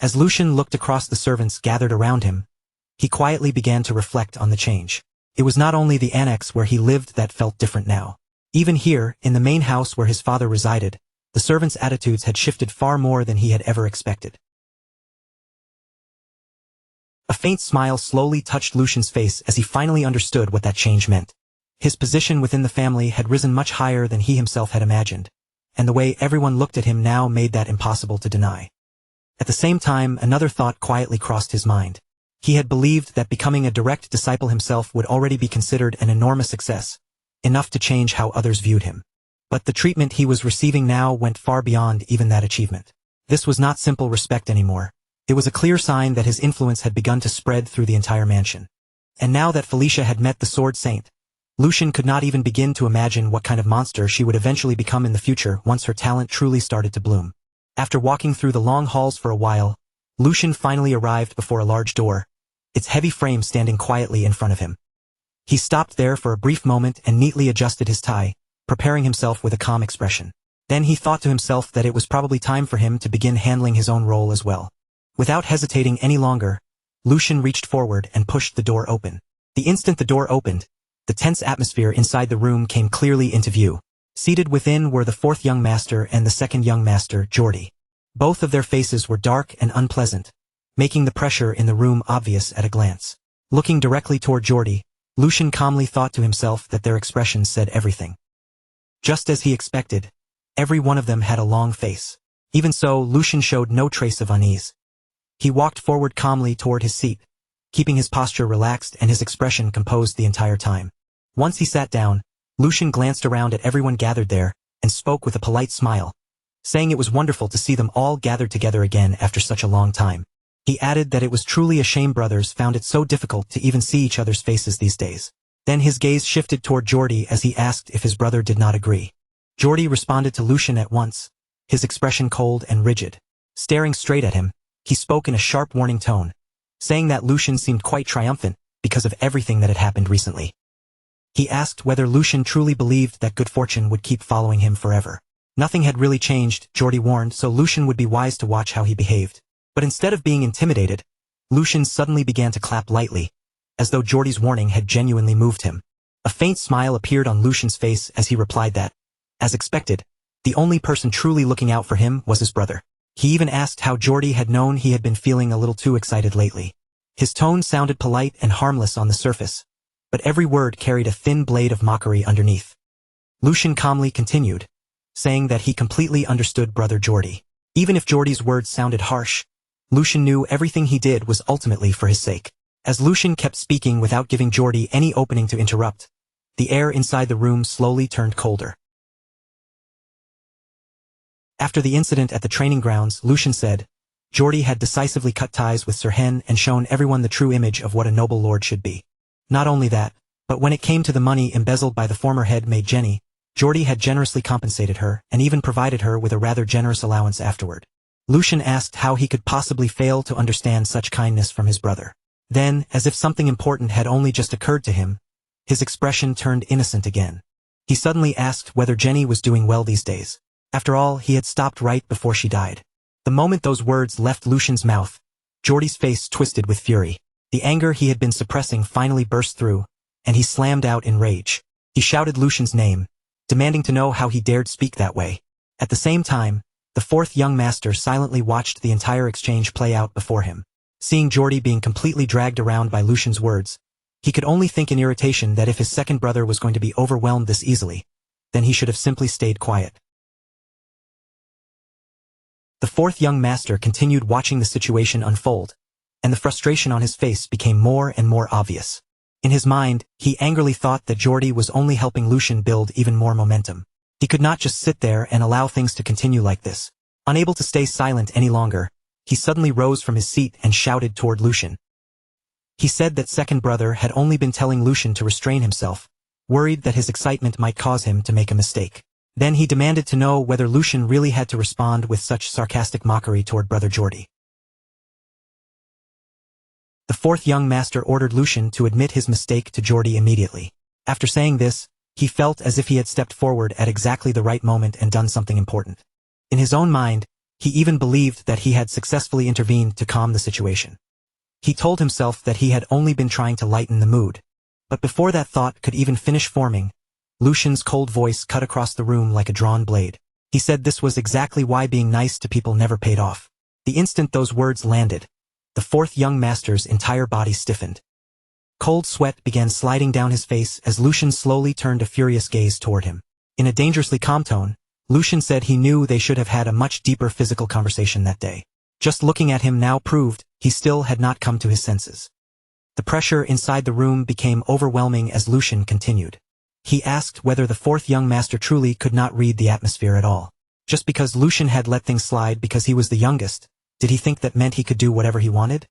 As Lucian looked across the servants gathered around him, he quietly began to reflect on the change. It was not only the annex where he lived that felt different now. Even here, in the main house where his father resided, the servants' attitudes had shifted far more than he had ever expected. A faint smile slowly touched Lucian's face as he finally understood what that change meant. His position within the family had risen much higher than he himself had imagined, and the way everyone looked at him now made that impossible to deny. At the same time, another thought quietly crossed his mind. He had believed that becoming a direct disciple himself would already be considered an enormous success, enough to change how others viewed him. But the treatment he was receiving now went far beyond even that achievement. This was not simple respect anymore. It was a clear sign that his influence had begun to spread through the entire mansion. And now that Felicia had met the Sword Saint, Lucian could not even begin to imagine what kind of monster she would eventually become in the future once her talent truly started to bloom. After walking through the long halls for a while, Lucian finally arrived before a large door, its heavy frame standing quietly in front of him. He stopped there for a brief moment and neatly adjusted his tie, preparing himself with a calm expression. Then he thought to himself that it was probably time for him to begin handling his own role as well. Without hesitating any longer, Lucian reached forward and pushed the door open. The instant the door opened, the tense atmosphere inside the room came clearly into view. Seated within were the fourth young master and the second young master, Jordy. Both of their faces were dark and unpleasant, making the pressure in the room obvious at a glance. Looking directly toward Jordy, Lucian calmly thought to himself that their expressions said everything. Just as he expected, every one of them had a long face. Even so, Lucian showed no trace of unease. He walked forward calmly toward his seat, keeping his posture relaxed and his expression composed the entire time. Once he sat down, Lucian glanced around at everyone gathered there, and spoke with a polite smile, saying it was wonderful to see them all gathered together again after such a long time. He added that it was truly a shame brothers found it so difficult to even see each other's faces these days. Then his gaze shifted toward Jordy as he asked if his brother did not agree. Jordy responded to Lucian at once, his expression cold and rigid. Staring straight at him, he spoke in a sharp warning tone, saying that Lucian seemed quite triumphant because of everything that had happened recently. He asked whether Lucian truly believed that good fortune would keep following him forever. Nothing had really changed, Jordy warned, so Lucian would be wise to watch how he behaved. But instead of being intimidated, Lucian suddenly began to clap lightly, as though Jordy's warning had genuinely moved him. A faint smile appeared on Lucian's face as he replied that, as expected, the only person truly looking out for him was his brother. He even asked how Jordy had known he had been feeling a little too excited lately. His tone sounded polite and harmless on the surface, but every word carried a thin blade of mockery underneath. Lucian calmly continued, saying that he completely understood brother Jordy. Even if Jordy's words sounded harsh, Lucian knew everything he did was ultimately for his sake. As Lucian kept speaking without giving Jordy any opening to interrupt, the air inside the room slowly turned colder. After the incident at the training grounds, Lucian said, Jordy had decisively cut ties with Sirhen and shown everyone the true image of what a noble lord should be. Not only that, but when it came to the money embezzled by the former head maid Jenny, Jordy had generously compensated her and even provided her with a rather generous allowance afterward. Lucian asked how he could possibly fail to understand such kindness from his brother. Then, as if something important had only just occurred to him, his expression turned innocent again. He suddenly asked whether Jenny was doing well these days. After all, he had stopped right before she died. The moment those words left Lucian's mouth, Jordy's face twisted with fury. The anger he had been suppressing finally burst through, and he slammed out in rage. He shouted Lucian's name, demanding to know how he dared speak that way. At the same time, the fourth young master silently watched the entire exchange play out before him. Seeing Jordy being completely dragged around by Lucian's words, he could only think in irritation that if his second brother was going to be overwhelmed this easily, then he should have simply stayed quiet. The fourth young master continued watching the situation unfold, and the frustration on his face became more and more obvious. In his mind, he angrily thought that Jordy was only helping Lucian build even more momentum. He could not just sit there and allow things to continue like this. Unable to stay silent any longer, he suddenly rose from his seat and shouted toward Lucian. He said that second brother had only been telling Lucian to restrain himself, worried that his excitement might cause him to make a mistake. Then he demanded to know whether Lucian really had to respond with such sarcastic mockery toward brother Jordy. The fourth young master ordered Lucian to admit his mistake to Geordie immediately. After saying this, he felt as if he had stepped forward at exactly the right moment and done something important. In his own mind, he even believed that he had successfully intervened to calm the situation. He told himself that he had only been trying to lighten the mood. But before that thought could even finish forming, Lucian's cold voice cut across the room like a drawn blade. He said this was exactly why being nice to people never paid off. The instant those words landed, the fourth young master's entire body stiffened. Cold sweat began sliding down his face as Lucian slowly turned a furious gaze toward him. In a dangerously calm tone, Lucian said he knew they should have had a much deeper physical conversation that day. Just looking at him now proved he still had not come to his senses. The pressure inside the room became overwhelming as Lucian continued. He asked whether the fourth young master truly could not read the atmosphere at all. Just because Lucian had let things slide because he was the youngest, did he think that meant he could do whatever he wanted?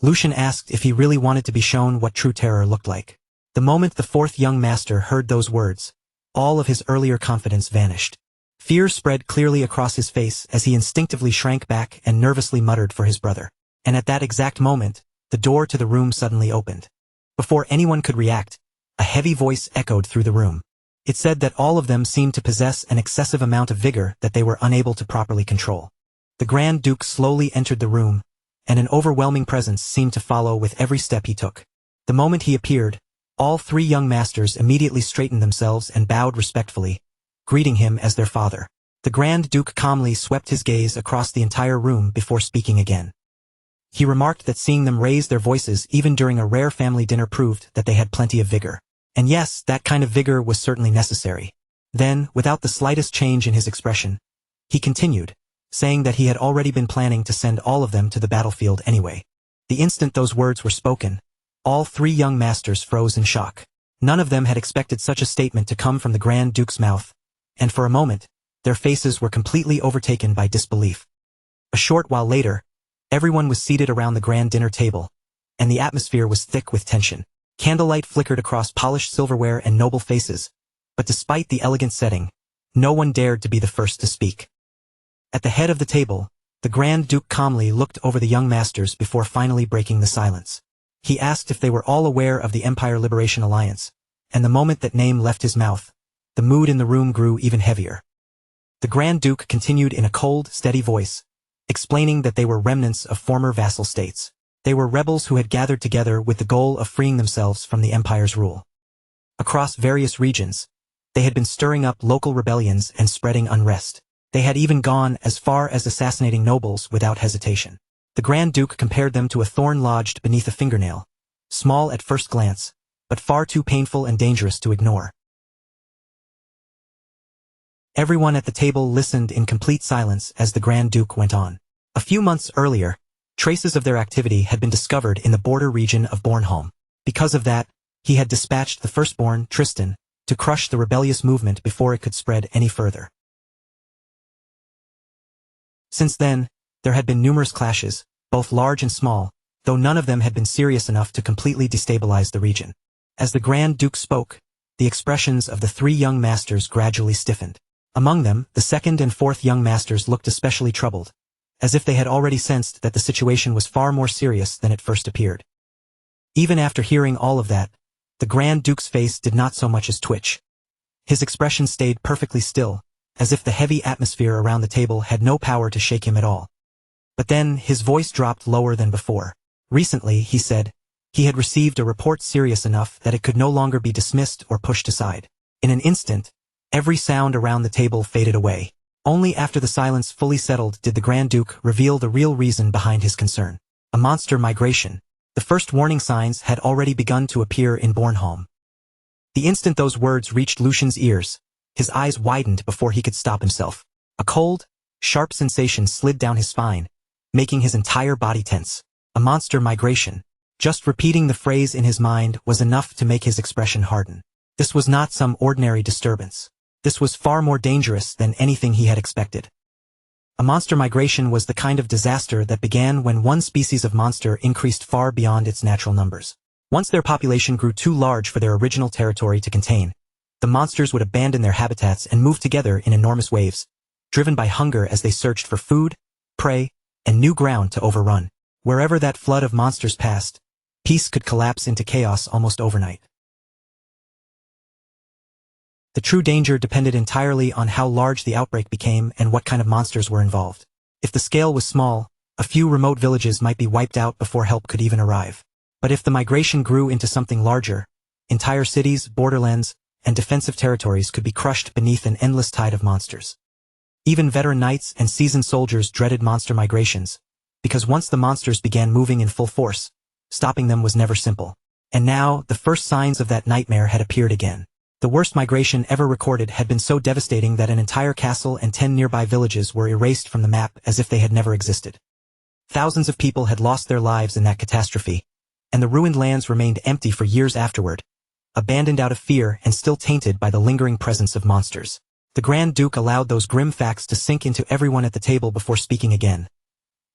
Lucian asked if he really wanted to be shown what true terror looked like. The moment the fourth young master heard those words, all of his earlier confidence vanished. Fear spread clearly across his face as he instinctively shrank back and nervously muttered for his brother. And at that exact moment, the door to the room suddenly opened. Before anyone could react, a heavy voice echoed through the room. It said that all of them seemed to possess an excessive amount of vigor that they were unable to properly control. The Grand Duke slowly entered the room, and an overwhelming presence seemed to follow with every step he took. The moment he appeared, all three young masters immediately straightened themselves and bowed respectfully, greeting him as their father. The Grand Duke calmly swept his gaze across the entire room before speaking again. He remarked that seeing them raise their voices even during a rare family dinner proved that they had plenty of vigor. And yes, that kind of vigor was certainly necessary. Then, without the slightest change in his expression, he continued, saying that he had already been planning to send all of them to the battlefield anyway. The instant those words were spoken, all three young masters froze in shock. None of them had expected such a statement to come from the Grand Duke's mouth, and for a moment, their faces were completely overtaken by disbelief. A short while later, everyone was seated around the grand dinner table, and the atmosphere was thick with tension. Candlelight flickered across polished silverware and noble faces, but despite the elegant setting, no one dared to be the first to speak. At the head of the table, the Grand Duke calmly looked over the young masters before finally breaking the silence. He asked if they were all aware of the Empire Liberation Alliance, and the moment that name left his mouth, the mood in the room grew even heavier. The Grand Duke continued in a cold, steady voice, explaining that they were remnants of former vassal states. They were rebels who had gathered together with the goal of freeing themselves from the Empire's rule. Across various regions, they had been stirring up local rebellions and spreading unrest. They had even gone as far as assassinating nobles without hesitation. The Grand Duke compared them to a thorn lodged beneath a fingernail, small at first glance, but far too painful and dangerous to ignore. Everyone at the table listened in complete silence as the Grand Duke went on. A few months earlier, traces of their activity had been discovered in the border region of Bornholm. Because of that, he had dispatched the firstborn, Tristan, to crush the rebellious movement before it could spread any further. Since then, there had been numerous clashes, both large and small, though none of them had been serious enough to completely destabilize the region. As the Grand Duke spoke, the expressions of the three young masters gradually stiffened. Among them, the second and fourth young masters looked especially troubled, as if they had already sensed that the situation was far more serious than it first appeared. Even after hearing all of that, the Grand Duke's face did not so much as twitch. His expression stayed perfectly still, as if the heavy atmosphere around the table had no power to shake him at all. But then his voice dropped lower than before. Recently, he said, he had received a report serious enough that it could no longer be dismissed or pushed aside. In an instant, every sound around the table faded away. Only after the silence fully settled did the Grand Duke reveal the real reason behind his concern. A monster migration. The first warning signs had already begun to appear in Bornholm. The instant those words reached Lucian's ears, his eyes widened before he could stop himself. A cold, sharp sensation slid down his spine, making his entire body tense. A monster migration. Just repeating the phrase in his mind was enough to make his expression harden. This was not some ordinary disturbance. This was far more dangerous than anything he had expected. A monster migration was the kind of disaster that began when one species of monster increased far beyond its natural numbers. Once their population grew too large for their original territory to contain, the monsters would abandon their habitats and move together in enormous waves, driven by hunger as they searched for food, prey, and new ground to overrun. Wherever that flood of monsters passed, peace could collapse into chaos almost overnight. The true danger depended entirely on how large the outbreak became and what kind of monsters were involved. If the scale was small, a few remote villages might be wiped out before help could even arrive. But if the migration grew into something larger, entire cities, borderlands, and defensive territories could be crushed beneath an endless tide of monsters. Even veteran knights and seasoned soldiers dreaded monster migrations, because once the monsters began moving in full force, stopping them was never simple. And now, the first signs of that nightmare had appeared again. The worst migration ever recorded had been so devastating that an entire castle and 10 nearby villages were erased from the map as if they had never existed. Thousands of people had lost their lives in that catastrophe, and the ruined lands remained empty for years afterward, abandoned out of fear and still tainted by the lingering presence of monsters. The Grand Duke allowed those grim facts to sink into everyone at the table before speaking again.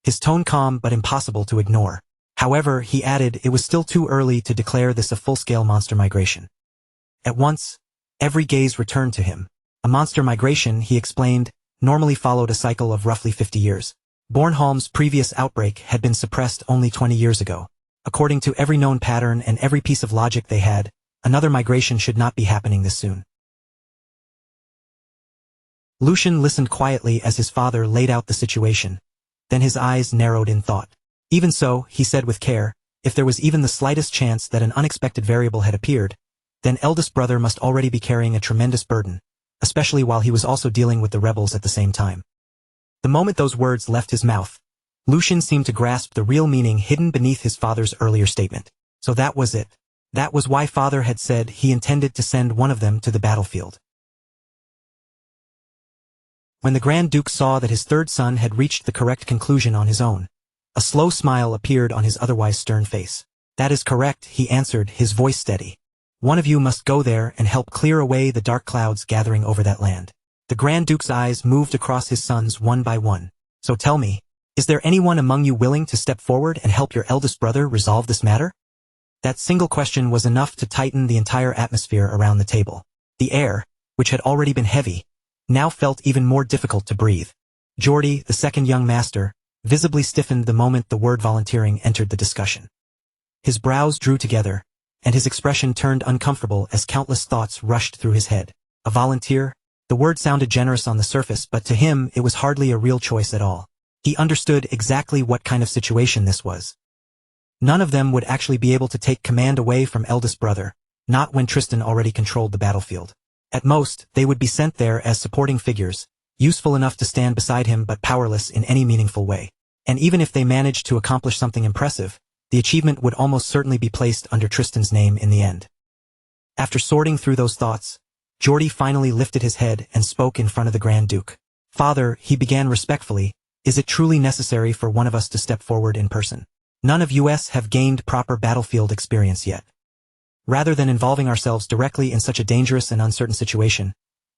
His tone calm but impossible to ignore. However, he added it was still too early to declare this a full-scale monster migration. At once, every gaze returned to him. A monster migration, he explained, normally followed a cycle of roughly 50 years. Bornholm's previous outbreak had been suppressed only 20 years ago. According to every known pattern and every piece of logic they had, another migration should not be happening this soon. Lucian listened quietly as his father laid out the situation. Then his eyes narrowed in thought. Even so, he said with care, if there was even the slightest chance that an unexpected variable had appeared, then eldest brother must already be carrying a tremendous burden, especially while he was also dealing with the rebels at the same time. The moment those words left his mouth, Lucian seemed to grasp the real meaning hidden beneath his father's earlier statement. So that was it. That was why father had said he intended to send one of them to the battlefield. When the Grand Duke saw that his third son had reached the correct conclusion on his own, a slow smile appeared on his otherwise stern face. That is correct, he answered, his voice steady. One of you must go there and help clear away the dark clouds gathering over that land. The Grand Duke's eyes moved across his sons one by one. So tell me, is there anyone among you willing to step forward and help your eldest brother resolve this matter? That single question was enough to tighten the entire atmosphere around the table. The air, which had already been heavy, now felt even more difficult to breathe. Geordie, the second young master, visibly stiffened the moment the word volunteering entered the discussion. His brows drew together, and his expression turned uncomfortable as countless thoughts rushed through his head. A volunteer? The word sounded generous on the surface, but to him it was hardly a real choice at all. He understood exactly what kind of situation this was. None of them would actually be able to take command away from eldest brother, not when Tristan already controlled the battlefield. At most, they would be sent there as supporting figures, useful enough to stand beside him but powerless in any meaningful way. And even if they managed to accomplish something impressive, the achievement would almost certainly be placed under Tristan's name in the end. After sorting through those thoughts, Geordie finally lifted his head and spoke in front of the Grand Duke. Father, he began respectfully, is it truly necessary for one of us to step forward in person? None of us have gained proper battlefield experience yet. Rather than involving ourselves directly in such a dangerous and uncertain situation,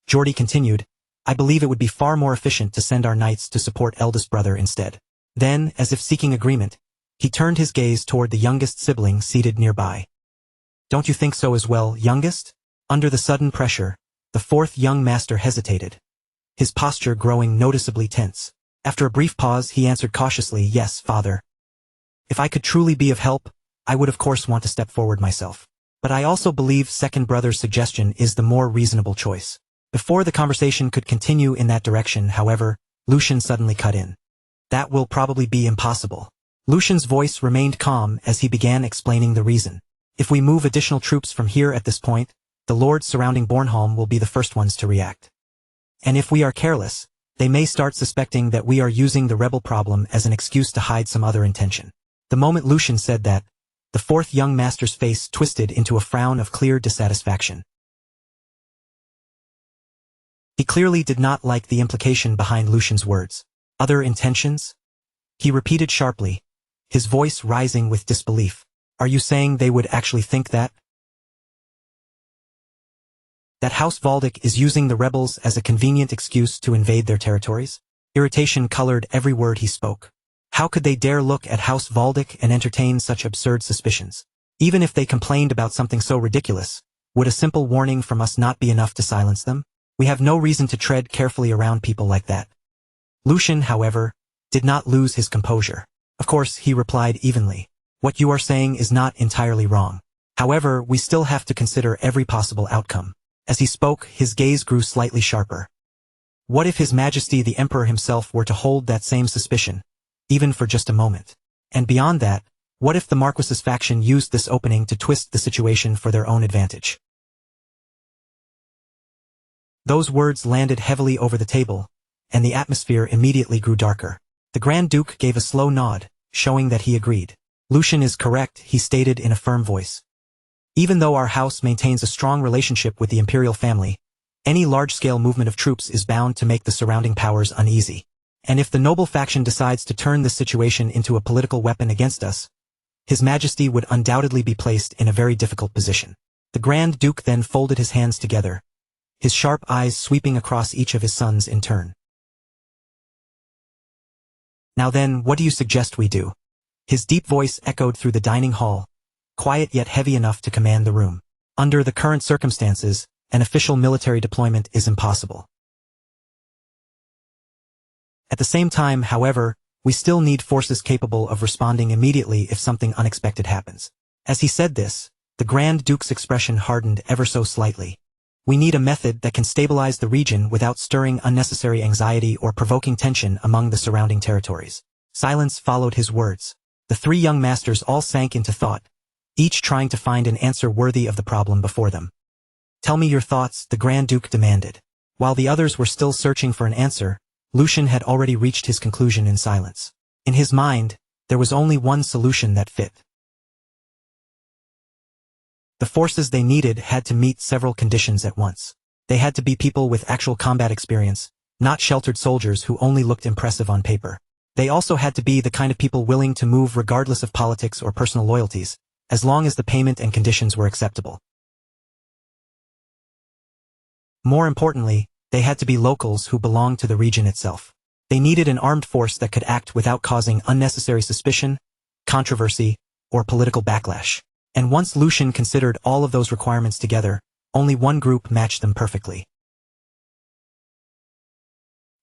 Geordie continued, I believe it would be far more efficient to send our knights to support eldest brother instead. Then, as if seeking agreement, he turned his gaze toward the youngest sibling seated nearby. Don't you think so as well, youngest? Under the sudden pressure, the fourth young master hesitated, his posture growing noticeably tense. After a brief pause, he answered cautiously, yes, father. If I could truly be of help, I would of course want to step forward myself. But I also believe second brother's suggestion is the more reasonable choice. Before the conversation could continue in that direction, however, Lucian suddenly cut in. That will probably be impossible. Lucian's voice remained calm as he began explaining the reason. If we move additional troops from here at this point, the lords surrounding Bornholm will be the first ones to react. And if we are careless, they may start suspecting that we are using the rebel problem as an excuse to hide some other intention. The moment Lucian said that, the fourth young master's face twisted into a frown of clear dissatisfaction. He clearly did not like the implication behind Lucian's words. Other intentions? He repeated sharply, his voice rising with disbelief. Are you saying they would actually think that? That House Valdic is using the rebels as a convenient excuse to invade their territories? Irritation colored every word he spoke. How could they dare look at House Valdic and entertain such absurd suspicions? Even if they complained about something so ridiculous, would a simple warning from us not be enough to silence them? We have no reason to tread carefully around people like that. Lucian, however, did not lose his composure. Of course, he replied evenly. What you are saying is not entirely wrong. However, we still have to consider every possible outcome. As he spoke, his gaze grew slightly sharper. What if His Majesty the Emperor himself were to hold that same suspicion, even for just a moment? And beyond that, what if the Marquis's faction used this opening to twist the situation for their own advantage? Those words landed heavily over the table, and the atmosphere immediately grew darker. The Grand Duke gave a slow nod, showing that he agreed. Lucian is correct, he stated in a firm voice. Even though our house maintains a strong relationship with the imperial family, any large-scale movement of troops is bound to make the surrounding powers uneasy. And if the noble faction decides to turn this situation into a political weapon against us, His Majesty would undoubtedly be placed in a very difficult position. The Grand Duke then folded his hands together, his sharp eyes sweeping across each of his sons in turn. Now then, what do you suggest we do? His deep voice echoed through the dining hall, quiet yet heavy enough to command the room. Under the current circumstances, an official military deployment is impossible. At the same time, however, we still need forces capable of responding immediately if something unexpected happens. As he said this, the Grand Duke's expression hardened ever so slightly. We need a method that can stabilize the region without stirring unnecessary anxiety or provoking tension among the surrounding territories. Silence followed his words. The three young masters all sank into thought, each trying to find an answer worthy of the problem before them. Tell me your thoughts, the Grand Duke demanded. While the others were still searching for an answer, Lucian had already reached his conclusion in silence. In his mind, there was only one solution that fit. The forces they needed had to meet several conditions at once. They had to be people with actual combat experience, not sheltered soldiers who only looked impressive on paper. They also had to be the kind of people willing to move regardless of politics or personal loyalties, as long as the payment and conditions were acceptable. More importantly, they had to be locals who belonged to the region itself. They needed an armed force that could act without causing unnecessary suspicion, controversy, or political backlash. And once Lucian considered all of those requirements together, only one group matched them perfectly.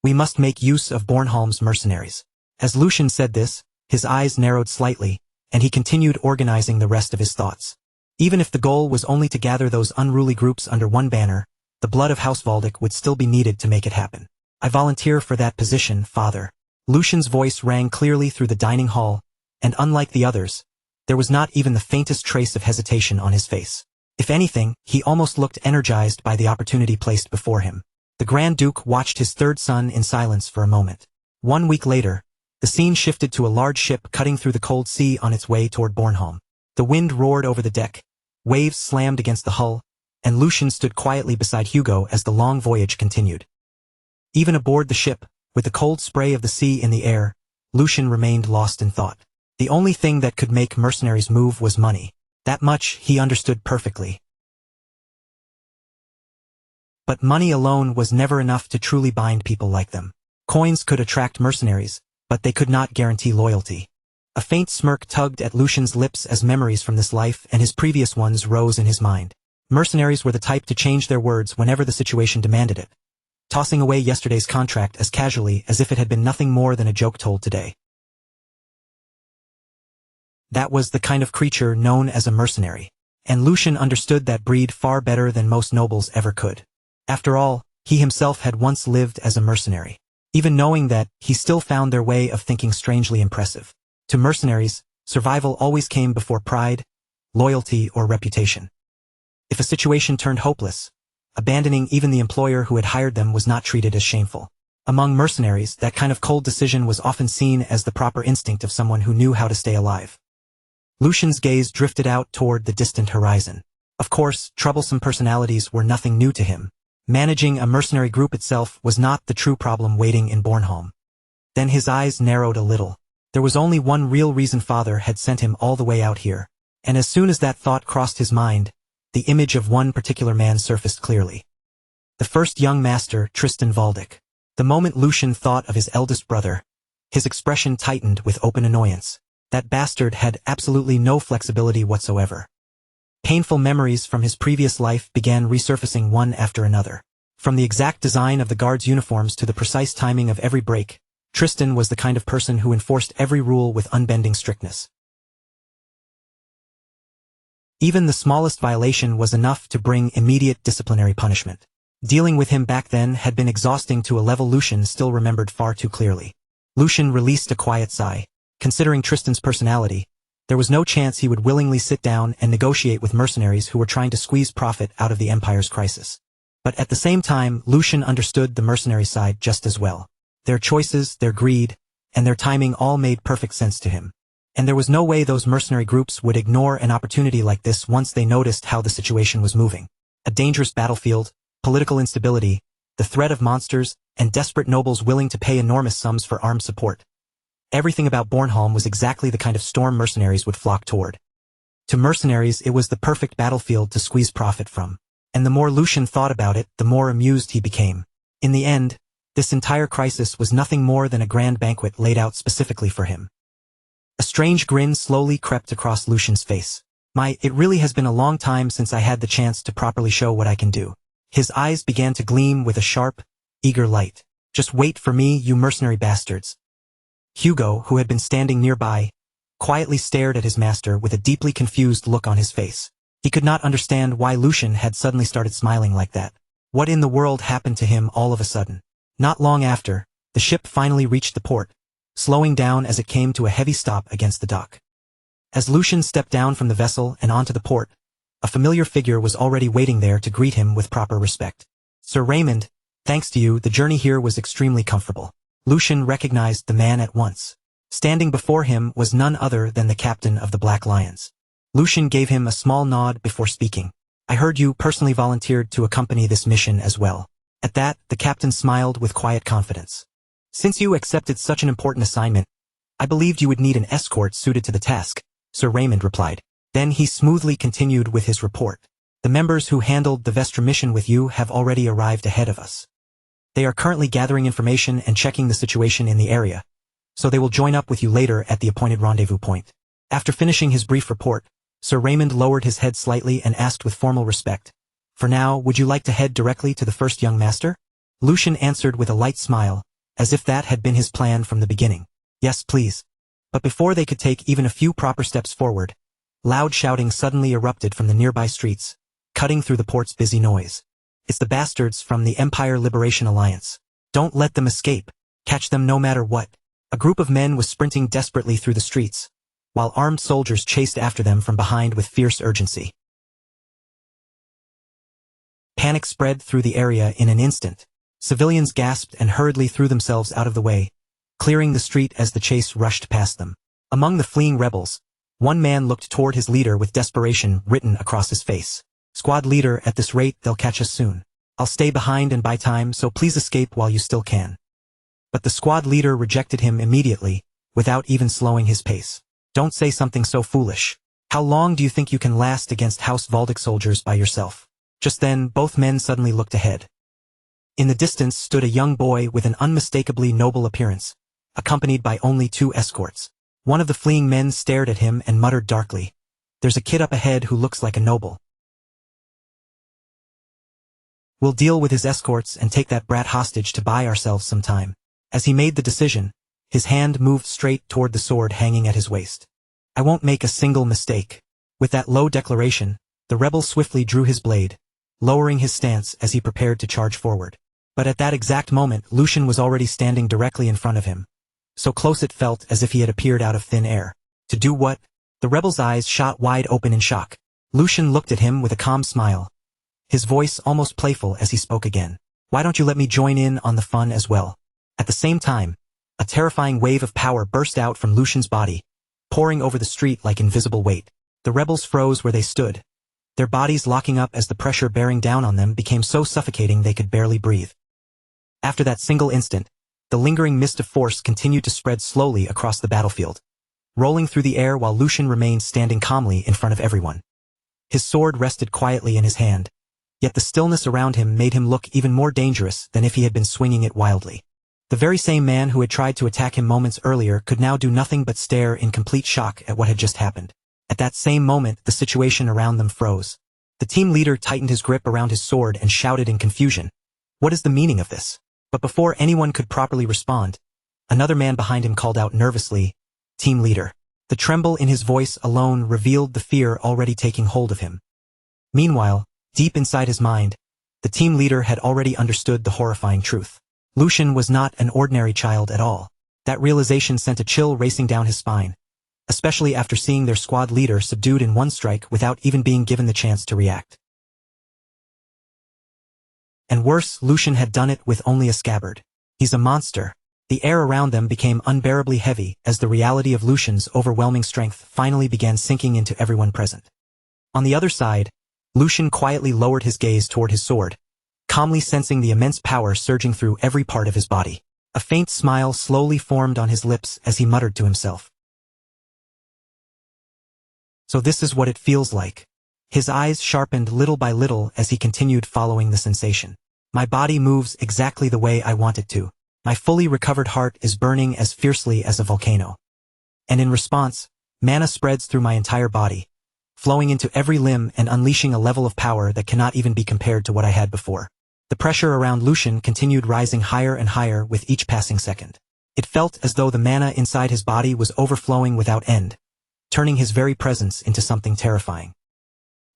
We must make use of Bornholm's mercenaries. As Lucian said this, his eyes narrowed slightly, and he continued organizing the rest of his thoughts. Even if the goal was only to gather those unruly groups under one banner, the blood of House Valdic would still be needed to make it happen. I volunteer for that position, Father. Lucian's voice rang clearly through the dining hall, and unlike the others, there was not even the faintest trace of hesitation on his face. If anything, he almost looked energized by the opportunity placed before him. The Grand Duke watched his third son in silence for a moment. 1 week later, the scene shifted to a large ship cutting through the cold sea on its way toward Bornholm. The wind roared over the deck, waves slammed against the hull, and Lucian stood quietly beside Hugo as the long voyage continued. Even aboard the ship, with the cold spray of the sea in the air, Lucian remained lost in thought. The only thing that could make mercenaries move was money. That much he understood perfectly. But money alone was never enough to truly bind people like them. Coins could attract mercenaries, but they could not guarantee loyalty. A faint smirk tugged at Lucian's lips as memories from this life and his previous ones rose in his mind. Mercenaries were the type to change their words whenever the situation demanded it, tossing away yesterday's contract as casually as if it had been nothing more than a joke told today. That was the kind of creature known as a mercenary, and Lucian understood that breed far better than most nobles ever could. After all, he himself had once lived as a mercenary. Even knowing that, he still found their way of thinking strangely impressive. To mercenaries, survival always came before pride, loyalty, or reputation. If a situation turned hopeless, abandoning even the employer who had hired them was not treated as shameful. Among mercenaries, that kind of cold decision was often seen as the proper instinct of someone who knew how to stay alive. Lucian's gaze drifted out toward the distant horizon. Of course, troublesome personalities were nothing new to him. Managing a mercenary group itself was not the true problem waiting in Bornholm. Then his eyes narrowed a little. There was only one real reason Father had sent him all the way out here. And as soon as that thought crossed his mind, the image of one particular man surfaced clearly. The first young master, Tristan Valdic. The moment Lucian thought of his eldest brother, his expression tightened with open annoyance. That bastard had absolutely no flexibility whatsoever. Painful memories from his previous life began resurfacing one after another. From the exact design of the guards' uniforms to the precise timing of every break, Tristan was the kind of person who enforced every rule with unbending strictness. Even the smallest violation was enough to bring immediate disciplinary punishment. Dealing with him back then had been exhausting to a level Lucian still remembered far too clearly. Lucian released a quiet sigh. Considering Tristan's personality, there was no chance he would willingly sit down and negotiate with mercenaries who were trying to squeeze profit out of the Empire's crisis. But at the same time, Lucian understood the mercenary side just as well. Their choices, their greed, and their timing all made perfect sense to him. And there was no way those mercenary groups would ignore an opportunity like this once they noticed how the situation was moving. A dangerous battlefield, political instability, the threat of monsters, and desperate nobles willing to pay enormous sums for armed support. Everything about Bornholm was exactly the kind of storm mercenaries would flock toward. To mercenaries, it was the perfect battlefield to squeeze profit from. And the more Lucian thought about it, the more amused he became. In the end, this entire crisis was nothing more than a grand banquet laid out specifically for him. A strange grin slowly crept across Lucian's face. It really has been a long time since I had the chance to properly show what I can do. His eyes began to gleam with a sharp, eager light. Just wait for me, you mercenary bastards. Hugo, who had been standing nearby, quietly stared at his master with a deeply confused look on his face. He could not understand why Lucian had suddenly started smiling like that. What in the world happened to him all of a sudden? Not long after, the ship finally reached the port, slowing down as it came to a heavy stop against the dock. As Lucian stepped down from the vessel and onto the port, a familiar figure was already waiting there to greet him with proper respect. Sir Raymond, thanks to you, the journey here was extremely comfortable. Lucian recognized the man at once. Standing before him was none other than the captain of the Black Lions. Lucian gave him a small nod before speaking. I heard you personally volunteered to accompany this mission as well. At that, the captain smiled with quiet confidence. Since you accepted such an important assignment, I believed you would need an escort suited to the task, Sir Raymond replied. Then he smoothly continued with his report. The members who handled the Vestra mission with you have already arrived ahead of us. They are currently gathering information and checking the situation in the area, so they will join up with you later at the appointed rendezvous point. After finishing his brief report, Sir Raymond lowered his head slightly and asked with formal respect, "For now, would you like to head directly to the first young master?" Lucian answered with a light smile, as if that had been his plan from the beginning. Yes, please. But before they could take even a few proper steps forward, loud shouting suddenly erupted from the nearby streets, cutting through the port's busy noise. It's the bastards from the Empire Liberation Alliance. Don't let them escape. Catch them no matter what. A group of men was sprinting desperately through the streets, while armed soldiers chased after them from behind with fierce urgency. Panic spread through the area in an instant. Civilians gasped and hurriedly threw themselves out of the way, clearing the street as the chase rushed past them. Among the fleeing rebels, one man looked toward his leader with desperation written across his face. Squad leader, at this rate they'll catch us soon. I'll stay behind and buy time, so please escape while you still can. But the squad leader rejected him immediately, without even slowing his pace. Don't say something so foolish. How long do you think you can last against House Valdic soldiers by yourself? Just then, both men suddenly looked ahead. In the distance stood a young boy with an unmistakably noble appearance, accompanied by only 2 escorts. One of the fleeing men stared at him and muttered darkly, "There's a kid up ahead who looks like a noble. We'll deal with his escorts and take that brat hostage to buy ourselves some time." As he made the decision, his hand moved straight toward the sword hanging at his waist. "I won't make a single mistake." With that low declaration, the rebel swiftly drew his blade, lowering his stance as he prepared to charge forward. But at that exact moment, Lucian was already standing directly in front of him. So close it felt as if he had appeared out of thin air. To do what? The rebel's eyes shot wide open in shock. Lucian looked at him with a calm smile, his voice almost playful as he spoke again. "Why don't you let me join in on the fun as well?" At the same time, a terrifying wave of power burst out from Lucian's body, pouring over the street like invisible weight. The rebels froze where they stood, their bodies locking up as the pressure bearing down on them became so suffocating they could barely breathe. After that single instant, the lingering mist of force continued to spread slowly across the battlefield, rolling through the air while Lucian remained standing calmly in front of everyone. His sword rested quietly in his hand, yet the stillness around him made him look even more dangerous than if he had been swinging it wildly. The very same man who had tried to attack him moments earlier could now do nothing but stare in complete shock at what had just happened. At that same moment, the situation around them froze. The team leader tightened his grip around his sword and shouted in confusion, "What is the meaning of this?" But before anyone could properly respond, Another man behind him called out nervously, "Team leader." The tremble in his voice alone revealed the fear already taking hold of him. Meanwhile, deep inside his mind, the team leader had already understood the horrifying truth. Lucian was not an ordinary child at all. That realization sent a chill racing down his spine, especially after seeing their squad leader subdued in one strike without even being given the chance to react. And worse, Lucian had done it with only a scabbard. He's a monster. The air around them became unbearably heavy as the reality of Lucian's overwhelming strength finally began sinking into everyone present. On the other side, Lucian quietly lowered his gaze toward his sword, calmly sensing the immense power surging through every part of his body. A faint smile slowly formed on his lips as he muttered to himself. So this is what it feels like. His eyes sharpened little by little as he continued following the sensation. My body moves exactly the way I want it to. My fully recovered heart is burning as fiercely as a volcano. And in response, mana spreads through my entire body, flowing into every limb and unleashing a level of power that cannot even be compared to what I had before. The pressure around Lucian continued rising higher and higher with each passing second. It felt as though the mana inside his body was overflowing without end, turning his very presence into something terrifying.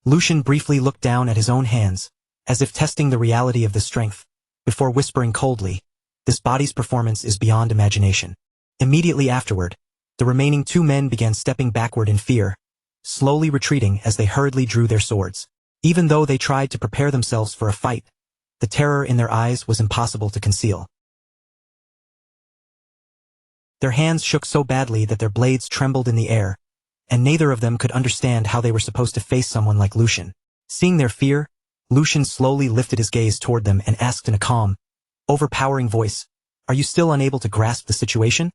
Lucian briefly looked down at his own hands, as if testing the reality of the strength, before whispering coldly, "This body's performance is beyond imagination." Immediately afterward, the remaining two men began stepping backward in fear, slowly retreating as they hurriedly drew their swords. Even though they tried to prepare themselves for a fight, the terror in their eyes was impossible to conceal. Their hands shook so badly that their blades trembled in the air, and neither of them could understand how they were supposed to face someone like Lucian. Seeing their fear, Lucian slowly lifted his gaze toward them and asked in a calm, overpowering voice, "Are you still unable to grasp the situation?"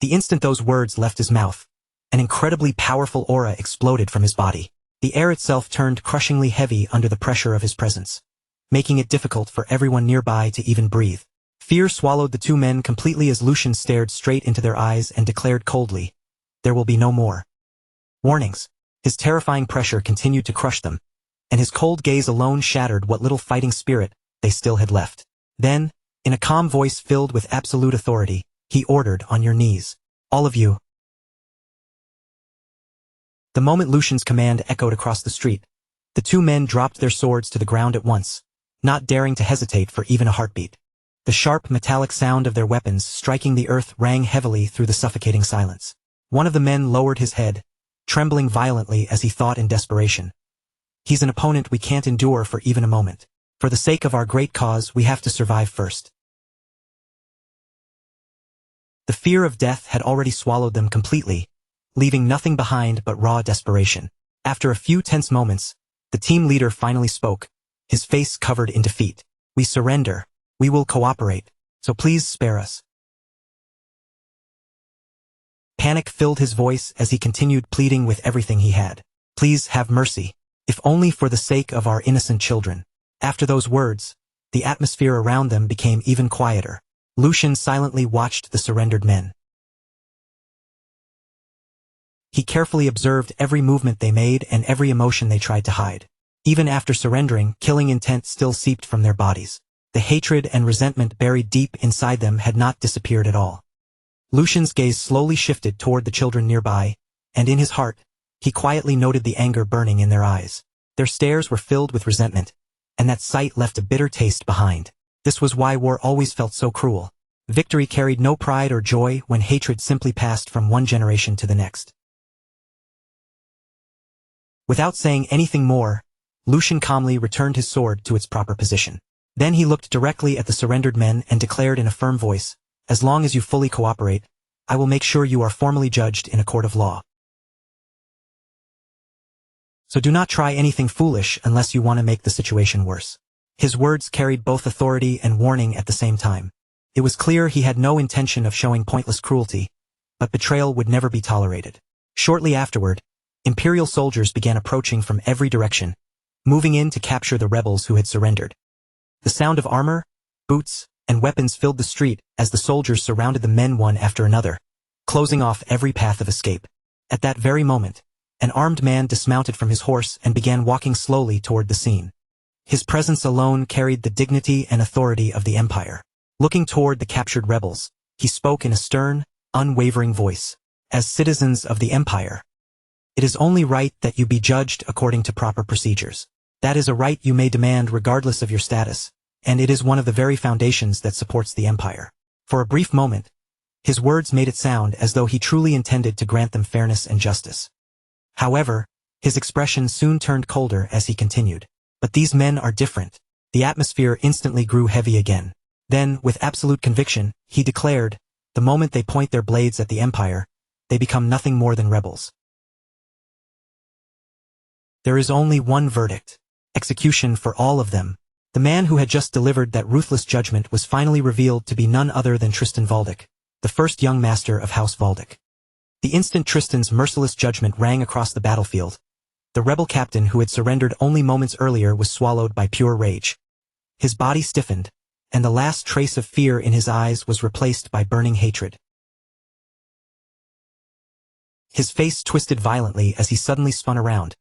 The instant those words left his mouth, an incredibly powerful aura exploded from his body. The air itself turned crushingly heavy under the pressure of his presence, making it difficult for everyone nearby to even breathe. Fear swallowed the two men completely as Lucian stared straight into their eyes and declared coldly, "There will be no more warnings." His terrifying pressure continued to crush them, and his cold gaze alone shattered what little fighting spirit they still had left. Then, in a calm voice filled with absolute authority, he ordered, "On your knees. All of you." The moment Lucian's command echoed across the street, the two men dropped their swords to the ground at once, not daring to hesitate for even a heartbeat. The sharp metallic sound of their weapons striking the earth rang heavily through the suffocating silence. One of the men lowered his head, trembling violently as he thought in desperation, "He's an opponent we can't endure for even a moment. For the sake of our great cause, we have to survive first." The fear of death had already swallowed them completely, leaving nothing behind but raw desperation. After a few tense moments, the team leader finally spoke, his face covered in defeat. "We surrender. We will cooperate. So please spare us." Panic filled his voice as he continued pleading with everything he had. "Please have mercy, if only for the sake of our innocent children." After those words, the atmosphere around them became even quieter. Lucian silently watched the surrendered men. He carefully observed every movement they made and every emotion they tried to hide. Even after surrendering, killing intent still seeped from their bodies. The hatred and resentment buried deep inside them had not disappeared at all. Lucian's gaze slowly shifted toward the children nearby, and in his heart, he quietly noted the anger burning in their eyes. Their stares were filled with resentment, and that sight left a bitter taste behind. This was why war always felt so cruel. Victory carried no pride or joy when hatred simply passed from one generation to the next. Without saying anything more, Lucian calmly returned his sword to its proper position. Then he looked directly at the surrendered men and declared in a firm voice, "As long as you fully cooperate, I will make sure you are formally judged in a court of law. So do not try anything foolish unless you want to make the situation worse." His words carried both authority and warning at the same time. It was clear he had no intention of showing pointless cruelty, but betrayal would never be tolerated. Shortly afterward, Imperial soldiers began approaching from every direction, moving in to capture the rebels who had surrendered. The sound of armor, boots, and weapons filled the street as the soldiers surrounded the men one after another, closing off every path of escape. At that very moment, an armed man dismounted from his horse and began walking slowly toward the scene. His presence alone carried the dignity and authority of the Empire. Looking toward the captured rebels, He spoke in a stern, unwavering voice. As citizens of the Empire, it is only right that you be judged according to proper procedures. That is a right you may demand regardless of your status, and it is one of the very foundations that supports the Empire. For a brief moment, his words made it sound as though he truly intended to grant them fairness and justice. However, his expression soon turned colder as he continued. But these men are different. The atmosphere instantly grew heavy again. Then, with absolute conviction, he declared, the moment they point their blades at the Empire, they become nothing more than rebels. There is only one verdict: execution for all of them. The man who had just delivered that ruthless judgment was finally revealed to be none other than Tristan Valdic, the first young master of House Valdic. The instant Tristan's merciless judgment rang across the battlefield, the rebel captain who had surrendered only moments earlier was swallowed by pure rage. His body stiffened, and the last trace of fear in his eyes was replaced by burning hatred. His face twisted violently as he suddenly spun around,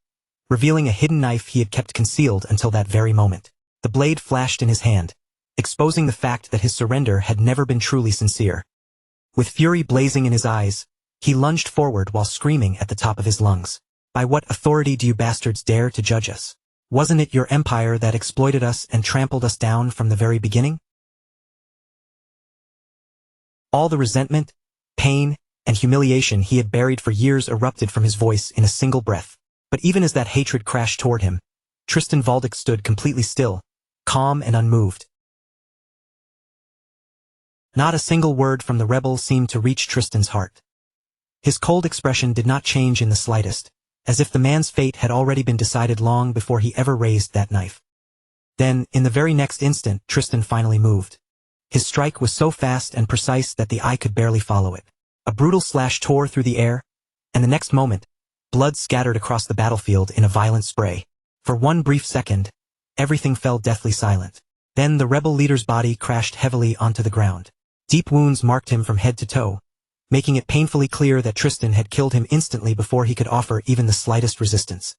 revealing a hidden knife he had kept concealed until that very moment. The blade flashed in his hand, exposing the fact that his surrender had never been truly sincere. With fury blazing in his eyes, he lunged forward while screaming at the top of his lungs. By what authority do you bastards dare to judge us? Wasn't it your empire that exploited us and trampled us down from the very beginning? All the resentment, pain, and humiliation he had buried for years erupted from his voice in a single breath. But even as that hatred crashed toward him, Tristan Valdic stood completely still, calm and unmoved. Not a single word from the rebel seemed to reach Tristan's heart. His cold expression did not change in the slightest, as if the man's fate had already been decided long before he ever raised that knife. Then, in the very next instant, Tristan finally moved. His strike was so fast and precise that the eye could barely follow it. A brutal slash tore through the air, and the next moment, blood scattered across the battlefield in a violent spray. For one brief second, everything fell deathly silent. Then the rebel leader's body crashed heavily onto the ground. Deep wounds marked him from head to toe, making it painfully clear that Tristan had killed him instantly before he could offer even the slightest resistance.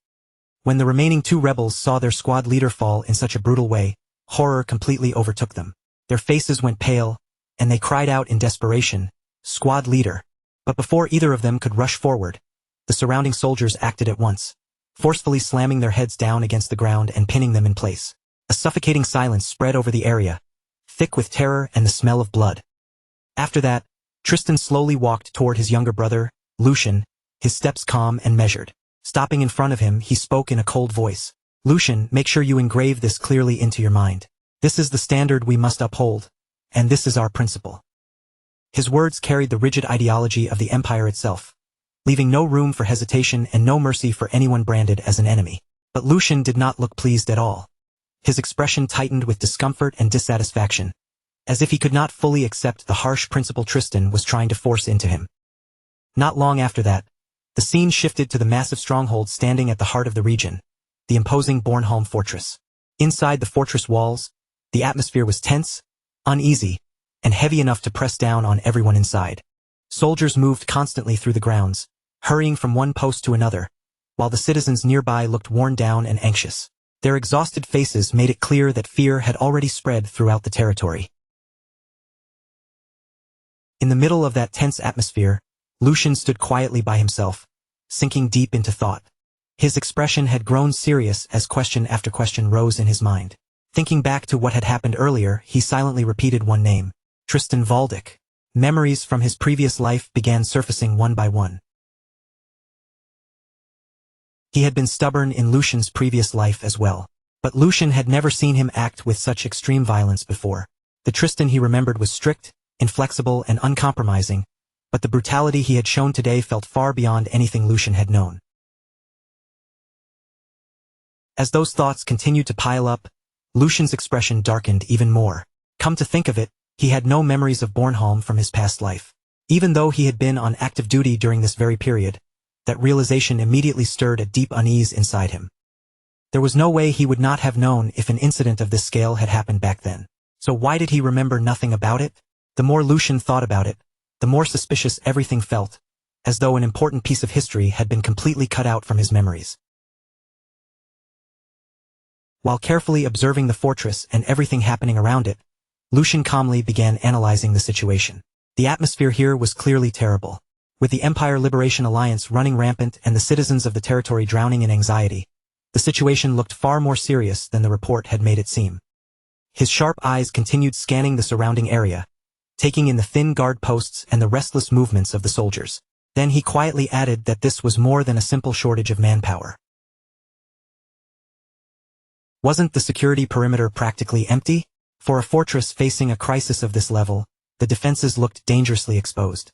When the remaining two rebels saw their squad leader fall in such a brutal way, horror completely overtook them. Their faces went pale, and they cried out in desperation, "Squad leader!" But before either of them could rush forward, the surrounding soldiers acted at once, forcefully slamming their heads down against the ground and pinning them in place. A suffocating silence spread over the area, thick with terror and the smell of blood. After that, Tristan slowly walked toward his younger brother, Lucian, his steps calm and measured. Stopping in front of him, he spoke in a cold voice. "Lucian, make sure you engrave this clearly into your mind. This is the standard we must uphold, and this is our principle." His words carried the rigid ideology of the Empire itself, leaving no room for hesitation and no mercy for anyone branded as an enemy. But Lucian did not look pleased at all. His expression tightened with discomfort and dissatisfaction, as if he could not fully accept the harsh principle Tristan was trying to force into him. Not long after that, the scene shifted to the massive stronghold standing at the heart of the region, the imposing Bornholm fortress. Inside the fortress walls, the atmosphere was tense, uneasy, and heavy enough to press down on everyone inside. Soldiers moved constantly through the grounds, hurrying from one post to another, while the citizens nearby looked worn down and anxious. Their exhausted faces made it clear that fear had already spread throughout the territory. In the middle of that tense atmosphere, Lucian stood quietly by himself, sinking deep into thought. His expression had grown serious as question after question rose in his mind. Thinking back to what had happened earlier, he silently repeated one name: Tristan Valdic. Memories from his previous life began surfacing one by one. He had been stubborn in Lucian's previous life as well, but Lucian had never seen him act with such extreme violence before. The Tristan he remembered was strict, inflexible, and uncompromising, but the brutality he had shown today felt far beyond anything Lucian had known. As those thoughts continued to pile up, Lucian's expression darkened even more. Come to think of it, he had no memories of Bornholm from his past life. Even though he had been on active duty during this very period, that realization immediately stirred a deep unease inside him. There was no way he would not have known if an incident of this scale had happened back then. So why did he remember nothing about it? The more Lucian thought about it, the more suspicious everything felt, as though an important piece of history had been completely cut out from his memories. While carefully observing the fortress and everything happening around it, Lucian calmly began analyzing the situation. The atmosphere here was clearly terrible. With the Empire Liberation Alliance running rampant and the citizens of the territory drowning in anxiety, the situation looked far more serious than the report had made it seem. His sharp eyes continued scanning the surrounding area, taking in the thin guard posts and the restless movements of the soldiers. Then he quietly added that this was more than a simple shortage of manpower. Wasn't the security perimeter practically empty? For a fortress facing a crisis of this level, the defenses looked dangerously exposed.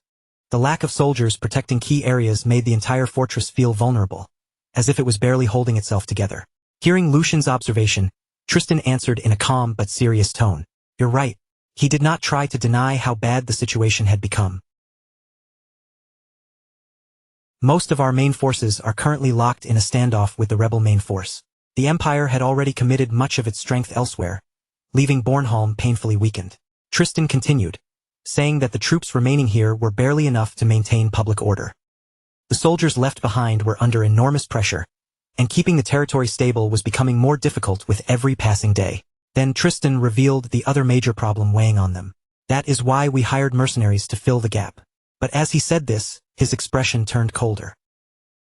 The lack of soldiers protecting key areas made the entire fortress feel vulnerable, as if it was barely holding itself together. Hearing Lucian's observation, Tristan answered in a calm but serious tone. You're right. He did not try to deny how bad the situation had become. Most of our main forces are currently locked in a standoff with the rebel main force. The Empire had already committed much of its strength elsewhere, leaving Bornholm painfully weakened. Tristan continued, saying that the troops remaining here were barely enough to maintain public order. The soldiers left behind were under enormous pressure, and keeping the territory stable was becoming more difficult with every passing day. Then Tristan revealed the other major problem weighing on them. That is why we hired mercenaries to fill the gap. But as he said this, his expression turned colder.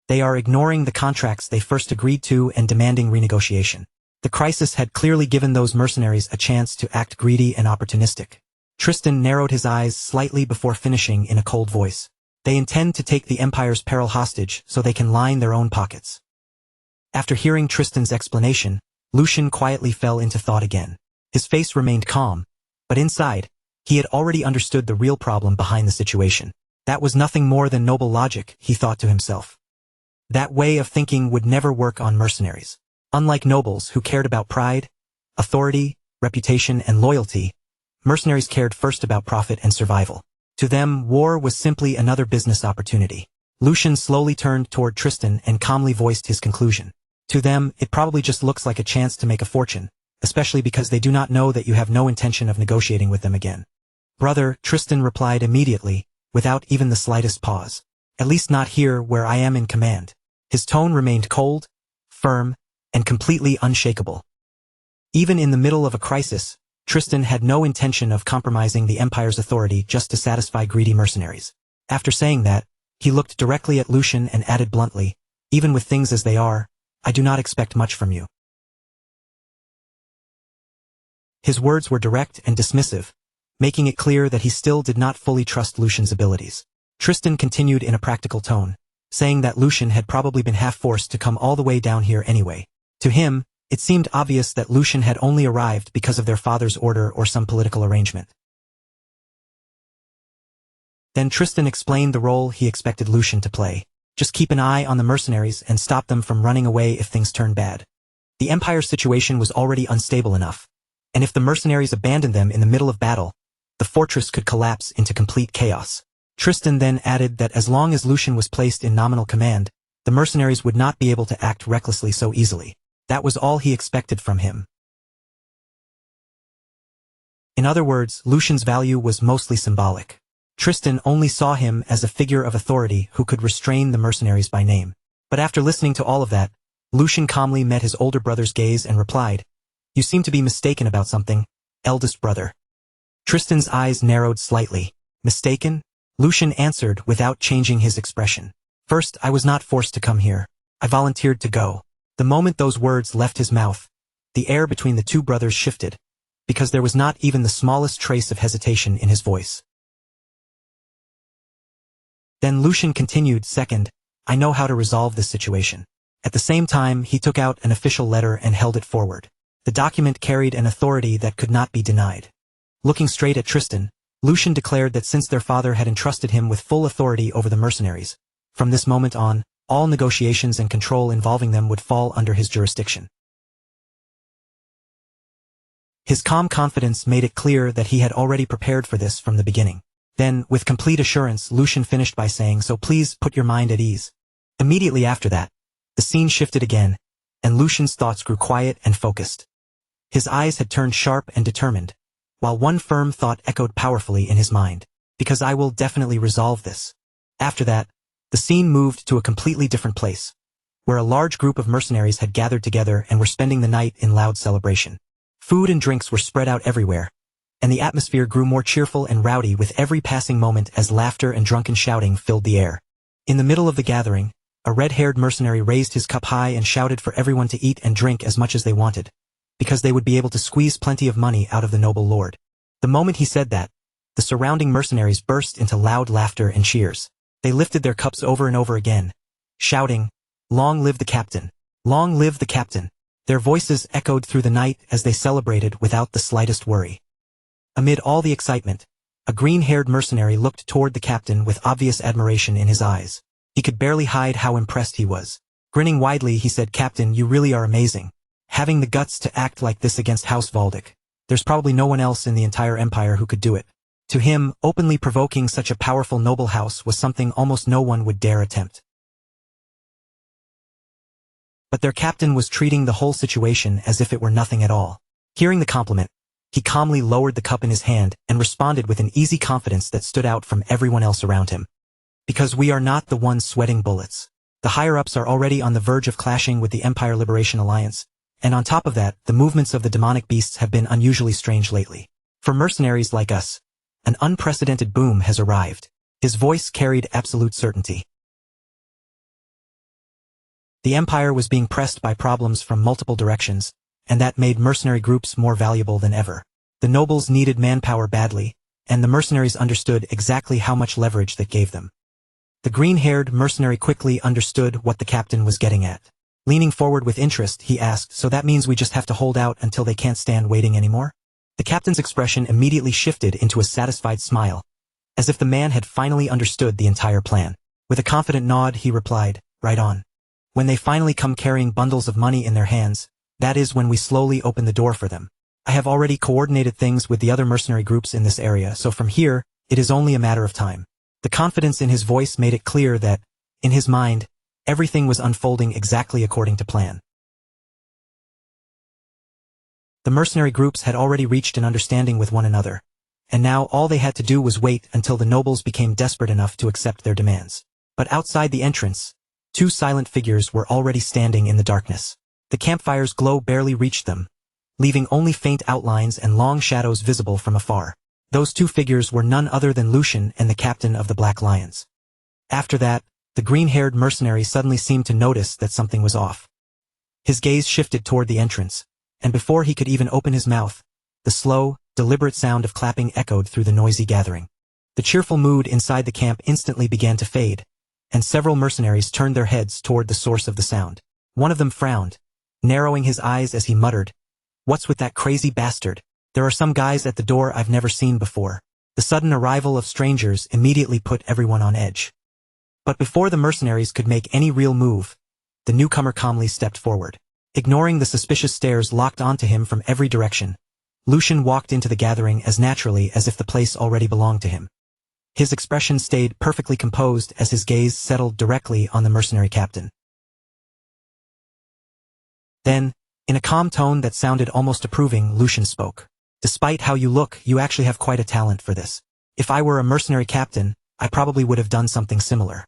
They are ignoring the contracts they first agreed to and demanding renegotiation. The crisis had clearly given those mercenaries a chance to act greedy and opportunistic. Tristan narrowed his eyes slightly before finishing in a cold voice. They intend to take the Empire's peril hostage so they can line their own pockets. After hearing Tristan's explanation, Lucian quietly fell into thought again. His face remained calm, but inside, he had already understood the real problem behind the situation. That was nothing more than noble logic, he thought to himself. That way of thinking would never work on mercenaries. Unlike nobles who cared about pride, authority, reputation, and loyalty, mercenaries cared first about profit and survival. To them, war was simply another business opportunity. Lucian slowly turned toward Tristan and calmly voiced his conclusion. To them, it probably just looks like a chance to make a fortune, especially because they do not know that you have no intention of negotiating with them again. Brother, Tristan replied immediately, without even the slightest pause. At least not here where I am in command. His tone remained cold, firm, and completely unshakable. Even in the middle of a crisis, Tristan had no intention of compromising the Empire's authority just to satisfy greedy mercenaries. After saying that, he looked directly at Lucian and added bluntly, even with things as they are, I do not expect much from you. His words were direct and dismissive, making it clear that he still did not fully trust Lucian's abilities. Tristan continued in a practical tone, saying that Lucian had probably been half-forced to come all the way down here anyway. To him, it seemed obvious that Lucian had only arrived because of their father's order or some political arrangement. Then Tristan explained the role he expected Lucian to play. Just keep an eye on the mercenaries and stop them from running away if things turn bad. The Empire's situation was already unstable enough, and if the mercenaries abandoned them in the middle of battle, the fortress could collapse into complete chaos. Tristan then added that as long as Lucian was placed in nominal command, the mercenaries would not be able to act recklessly so easily. That was all he expected from him. In other words, Lucian's value was mostly symbolic. Tristan only saw him as a figure of authority who could restrain the mercenaries by name. But after listening to all of that, Lucian calmly met his older brother's gaze and replied, You seem to be mistaken about something, eldest brother. Tristan's eyes narrowed slightly. Mistaken? Lucian answered without changing his expression. First, I was not forced to come here. I volunteered to go. The moment those words left his mouth, the air between the two brothers shifted, because there was not even the smallest trace of hesitation in his voice. Then Lucian continued, Second, I know how to resolve this situation. At the same time, he took out an official letter and held it forward. The document carried an authority that could not be denied. Looking straight at Tristan, Lucian declared that since their father had entrusted him with full authority over the mercenaries, from this moment on, all negotiations and control involving them would fall under his jurisdiction. His calm confidence made it clear that he had already prepared for this from the beginning. Then, with complete assurance, Lucian finished by saying, So please put your mind at ease. Immediately after that, the scene shifted again, and Lucian's thoughts grew quiet and focused. His eyes had turned sharp and determined, while one firm thought echoed powerfully in his mind. Because I will definitely resolve this. After that, the scene moved to a completely different place, where a large group of mercenaries had gathered together and were spending the night in loud celebration. Food and drinks were spread out everywhere, and the atmosphere grew more cheerful and rowdy with every passing moment as laughter and drunken shouting filled the air. In the middle of the gathering, a red-haired mercenary raised his cup high and shouted for everyone to eat and drink as much as they wanted, because they would be able to squeeze plenty of money out of the noble lord. The moment he said that, the surrounding mercenaries burst into loud laughter and cheers. They lifted their cups over and over again, shouting, "Long live the captain! Long live the captain!" Their voices echoed through the night as they celebrated without the slightest worry. Amid all the excitement, a green-haired mercenary looked toward the captain with obvious admiration in his eyes. He could barely hide how impressed he was. Grinning widely, he said, "Captain, you really are amazing. Having the guts to act like this against House Valdic. There's probably no one else in the entire empire who could do it." To him, openly provoking such a powerful noble house was something almost no one would dare attempt. But their captain was treating the whole situation as if it were nothing at all. Hearing the compliment, he calmly lowered the cup in his hand and responded with an easy confidence that stood out from everyone else around him. "Because we are not the ones sweating bullets. The higher-ups are already on the verge of clashing with the Empire Liberation Alliance, and on top of that, the movements of the demonic beasts have been unusually strange lately. For mercenaries like us, an unprecedented boom has arrived." His voice carried absolute certainty. The empire was being pressed by problems from multiple directions, and that made mercenary groups more valuable than ever. The nobles needed manpower badly, and the mercenaries understood exactly how much leverage that gave them. The green-haired mercenary quickly understood what the captain was getting at. Leaning forward with interest, he asked, "So that means we just have to hold out until they can't stand waiting anymore?" The captain's expression immediately shifted into a satisfied smile, as if the man had finally understood the entire plan. With a confident nod, he replied, "Right on. When they finally come carrying bundles of money in their hands, that is when we slowly open the door for them. I have already coordinated things with the other mercenary groups in this area, so from here, it is only a matter of time." The confidence in his voice made it clear that, in his mind, everything was unfolding exactly according to plan. The mercenary groups had already reached an understanding with one another, and now all they had to do was wait until the nobles became desperate enough to accept their demands. But outside the entrance, two silent figures were already standing in the darkness. The campfire's glow barely reached them, leaving only faint outlines and long shadows visible from afar. Those two figures were none other than Lucian and the captain of the Black Lions. After that, the green-haired mercenary suddenly seemed to notice that something was off. His gaze shifted toward the entrance, and before he could even open his mouth, the slow, deliberate sound of clapping echoed through the noisy gathering. The cheerful mood inside the camp instantly began to fade, and several mercenaries turned their heads toward the source of the sound. One of them frowned, narrowing his eyes as he muttered, "What's with that crazy bastard? There are some guys at the door I've never seen before." The sudden arrival of strangers immediately put everyone on edge. But before the mercenaries could make any real move, the newcomer calmly stepped forward. Ignoring the suspicious stares locked onto him from every direction, Lucian walked into the gathering as naturally as if the place already belonged to him. His expression stayed perfectly composed as his gaze settled directly on the mercenary captain. Then, in a calm tone that sounded almost approving, Lucian spoke. "Despite how you look, you actually have quite a talent for this. If I were a mercenary captain, I probably would have done something similar.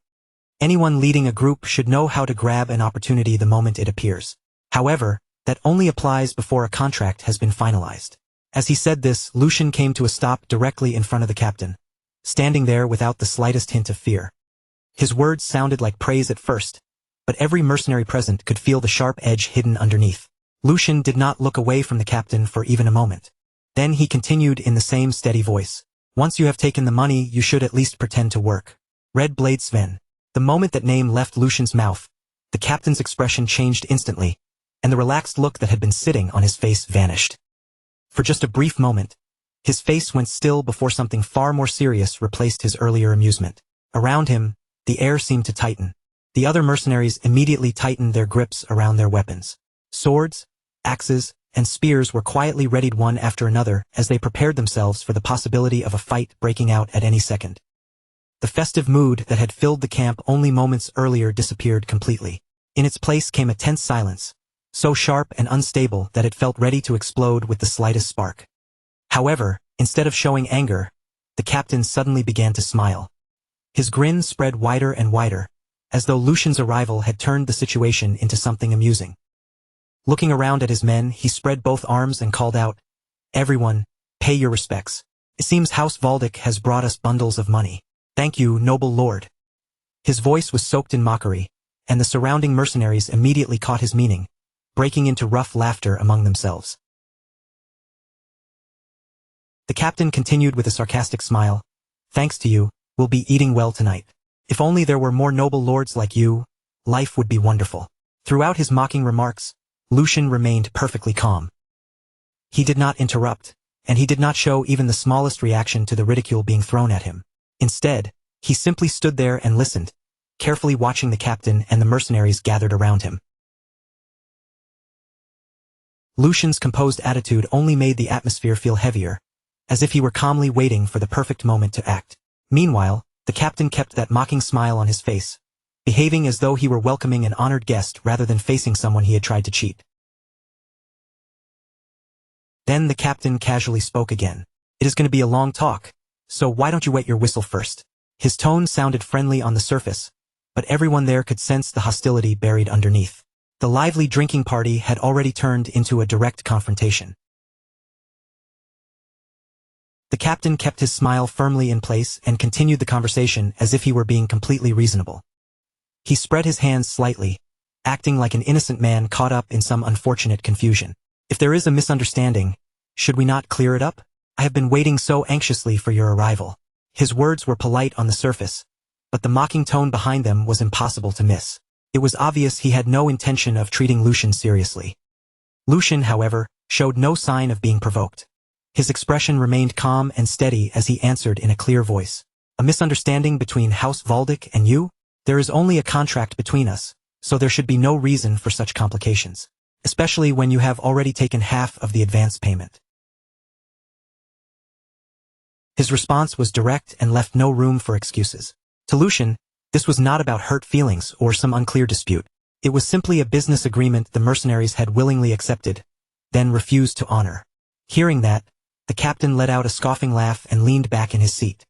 Anyone leading a group should know how to grab an opportunity the moment it appears. However, that only applies before a contract has been finalized." As he said this, Lucian came to a stop directly in front of the captain, standing there without the slightest hint of fear. His words sounded like praise at first, but every mercenary present could feel the sharp edge hidden underneath. Lucian did not look away from the captain for even a moment. Then he continued in the same steady voice. "Once you have taken the money, you should at least pretend to work. Red Blade Sven." The moment that name left Lucian's mouth, the captain's expression changed instantly, and the relaxed look that had been sitting on his face vanished. For just a brief moment, his face went still before something far more serious replaced his earlier amusement. Around him, the air seemed to tighten. The other mercenaries immediately tightened their grips around their weapons. Swords, axes, and spears were quietly readied one after another as they prepared themselves for the possibility of a fight breaking out at any second. The festive mood that had filled the camp only moments earlier disappeared completely. In its place came a tense silence, so sharp and unstable that it felt ready to explode with the slightest spark. However, instead of showing anger, the captain suddenly began to smile. His grin spread wider and wider, as though Lucian's arrival had turned the situation into something amusing. Looking around at his men, he spread both arms and called out, "Everyone, pay your respects. It seems House Valdic has brought us bundles of money. Thank you, noble lord. His voice was soaked in mockery, and the surrounding mercenaries immediately caught his meaning, breaking into rough laughter among themselves. The captain continued with a sarcastic smile. Thanks to you, we'll be eating well tonight. If only there were more noble lords like you, life would be wonderful. Throughout his mocking remarks, Lucian remained perfectly calm. He did not interrupt, and he did not show even the smallest reaction to the ridicule being thrown at him. Instead, he simply stood there and listened, carefully watching the captain and the mercenaries gathered around him. Lucian's composed attitude only made the atmosphere feel heavier, as if he were calmly waiting for the perfect moment to act. Meanwhile, the captain kept that mocking smile on his face, behaving as though he were welcoming an honored guest rather than facing someone he had tried to cheat. Then the captain casually spoke again. It is going to be a long talk, so why don't you wet your whistle first? His tone sounded friendly on the surface, but everyone there could sense the hostility buried underneath. The lively drinking party had already turned into a direct confrontation. The captain kept his smile firmly in place and continued the conversation as if he were being completely reasonable. He spread his hands slightly, acting like an innocent man caught up in some unfortunate confusion. If there is a misunderstanding, should we not clear it up? I have been waiting so anxiously for your arrival. His words were polite on the surface, but the mocking tone behind them was impossible to miss. It was obvious he had no intention of treating Lucian seriously. Lucian, however, showed no sign of being provoked. His expression remained calm and steady as he answered in a clear voice. A misunderstanding between House Valdic and you? There is only a contract between us, so there should be no reason for such complications, especially when you have already taken half of the advance payment. His response was direct and left no room for excuses. To Lucian, this was not about hurt feelings or some unclear dispute. It was simply a business agreement the mercenaries had willingly accepted, then refused to honor. Hearing that, the captain let out a scoffing laugh and leaned back in his seat.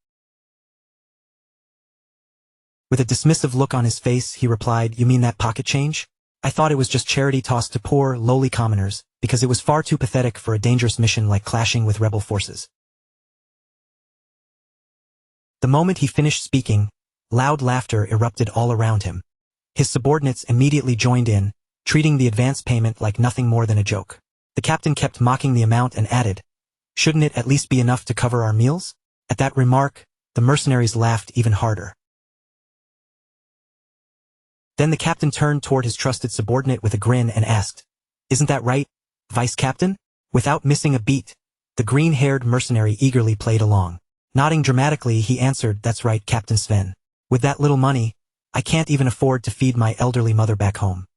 With a dismissive look on his face, he replied, "You mean that pocket change? I thought it was just charity tossed to poor, lowly commoners, because it was far too pathetic for a dangerous mission like clashing with rebel forces." The moment he finished speaking, loud laughter erupted all around him. His subordinates immediately joined in, treating the advance payment like nothing more than a joke. The captain kept mocking the amount and added, "Shouldn't it at least be enough to cover our meals?" At that remark, the mercenaries laughed even harder. Then the captain turned toward his trusted subordinate with a grin and asked, "Isn't that right, Vice Captain?" Without missing a beat, the green-haired mercenary eagerly played along. Nodding dramatically, he answered, "That's right, Captain Sven. With that little money, I can't even afford to feed my elderly mother back home."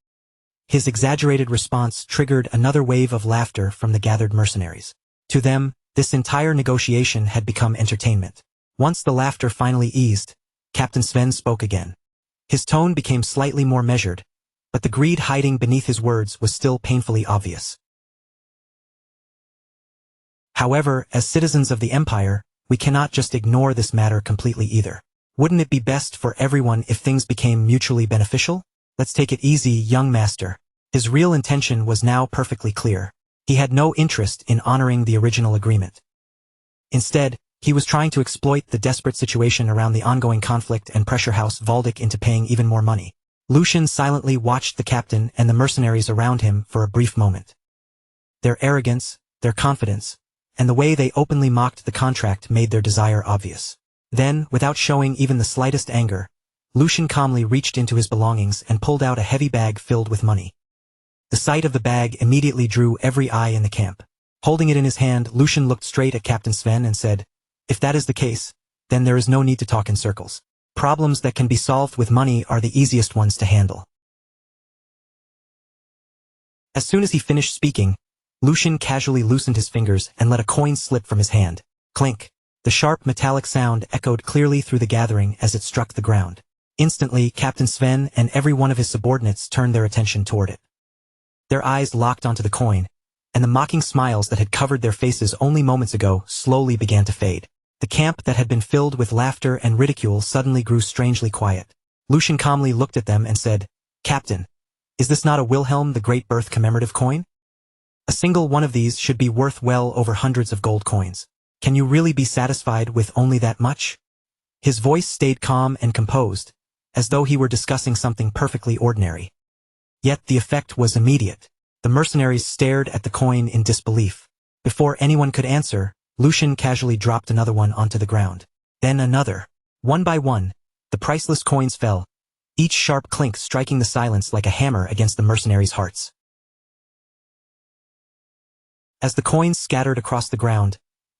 His exaggerated response triggered another wave of laughter from the gathered mercenaries. To them, this entire negotiation had become entertainment. Once the laughter finally eased, Captain Sven spoke again. His tone became slightly more measured, but the greed hiding beneath his words was still painfully obvious. However, as citizens of the Empire, we cannot just ignore this matter completely either. Wouldn't it be best for everyone if things became mutually beneficial? Let's take it easy, young master. His real intention was now perfectly clear. He had no interest in honoring the original agreement. Instead, he was trying to exploit the desperate situation around the ongoing conflict and pressure House Valdic into paying even more money. Lucian silently watched the captain and the mercenaries around him for a brief moment. Their arrogance, their confidence, and the way they openly mocked the contract made their desire obvious. Then, without showing even the slightest anger, Lucian calmly reached into his belongings and pulled out a heavy bag filled with money. The sight of the bag immediately drew every eye in the camp. Holding it in his hand, Lucian looked straight at Captain Sven and said, "If that is the case, then there is no need to talk in circles. Problems that can be solved with money are the easiest ones to handle." As soon as he finished speaking, Lucian casually loosened his fingers and let a coin slip from his hand. Clink! The sharp metallic sound echoed clearly through the gathering as it struck the ground. Instantly, Captain Sven and every one of his subordinates turned their attention toward it. Their eyes locked onto the coin, and the mocking smiles that had covered their faces only moments ago slowly began to fade. The camp that had been filled with laughter and ridicule suddenly grew strangely quiet. Lucian calmly looked at them and said, "Captain, is this not a Wilhelm the Great Birth commemorative coin?" A single one of these should be worth well over hundreds of gold coins. Can you really be satisfied with only that much? His voice stayed calm and composed, as though he were discussing something perfectly ordinary. Yet the effect was immediate. The mercenaries stared at the coin in disbelief. Before anyone could answer, Lucian casually dropped another one onto the ground. Then another. One by one, the priceless coins fell, each sharp clink striking the silence like a hammer against the mercenaries' hearts. As the coins scattered across the ground,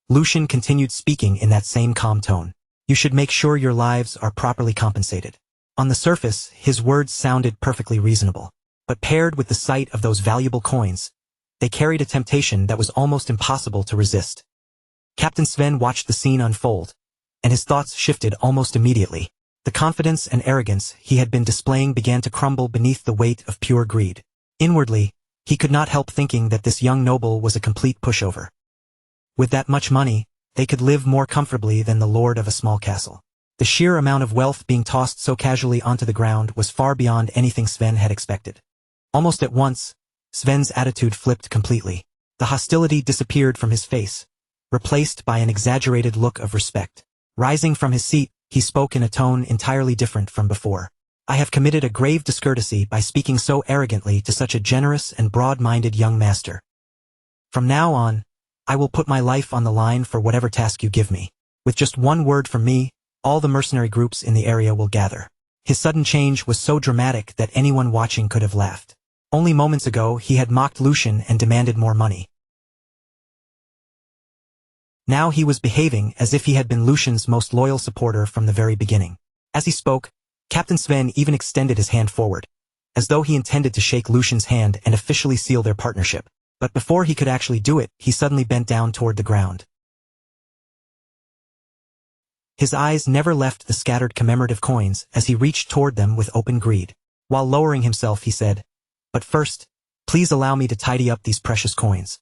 Lucian continued speaking in that same calm tone. You should make sure your lives are properly compensated. On the surface, his words sounded perfectly reasonable. But paired with the sight of those valuable coins, they carried a temptation that was almost impossible to resist. Captain Sven watched the scene unfold, and his thoughts shifted almost immediately. The confidence and arrogance he had been displaying began to crumble beneath the weight of pure greed. Inwardly, he could not help thinking that this young noble was a complete pushover. With that much money, they could live more comfortably than the lord of a small castle. The sheer amount of wealth being tossed so casually onto the ground was far beyond anything Sven had expected. Almost at once, Sven's attitude flipped completely. The hostility disappeared from his face, replaced by an exaggerated look of respect. Rising from his seat, he spoke in a tone entirely different from before. I have committed a grave discourtesy by speaking so arrogantly to such a generous and broad-minded young master. From now on, I will put my life on the line for whatever task you give me. With just one word from me, all the mercenary groups in the area will gather. His sudden change was so dramatic that anyone watching could have laughed. Only moments ago he had mocked Lucian and demanded more money. Now he was behaving as if he had been Lucian's most loyal supporter from the very beginning. As he spoke, Captain Sven even extended his hand forward, as though he intended to shake Lucian's hand and officially seal their partnership. But before he could actually do it, he suddenly bent down toward the ground. His eyes never left the scattered commemorative coins as he reached toward them with open greed. While lowering himself, he said, "But first, please allow me to tidy up these precious coins."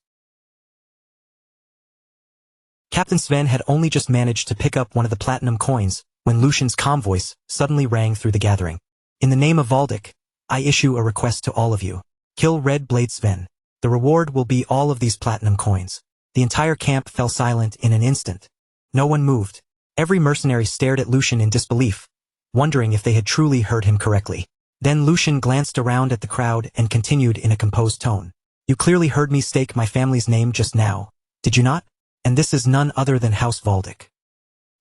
Captain Sven had only just managed to pick up one of the platinum coins when Lucian's calm voice suddenly rang through the gathering. "In the name of Valdic, I issue a request to all of you. Kill Red Blade Sven. The reward will be all of these platinum coins." The entire camp fell silent in an instant. No one moved. Every mercenary stared at Lucian in disbelief, wondering if they had truly heard him correctly. Then Lucian glanced around at the crowd and continued in a composed tone. "You clearly heard me stake my family's name just now, did you not? And this is none other than House Valdic."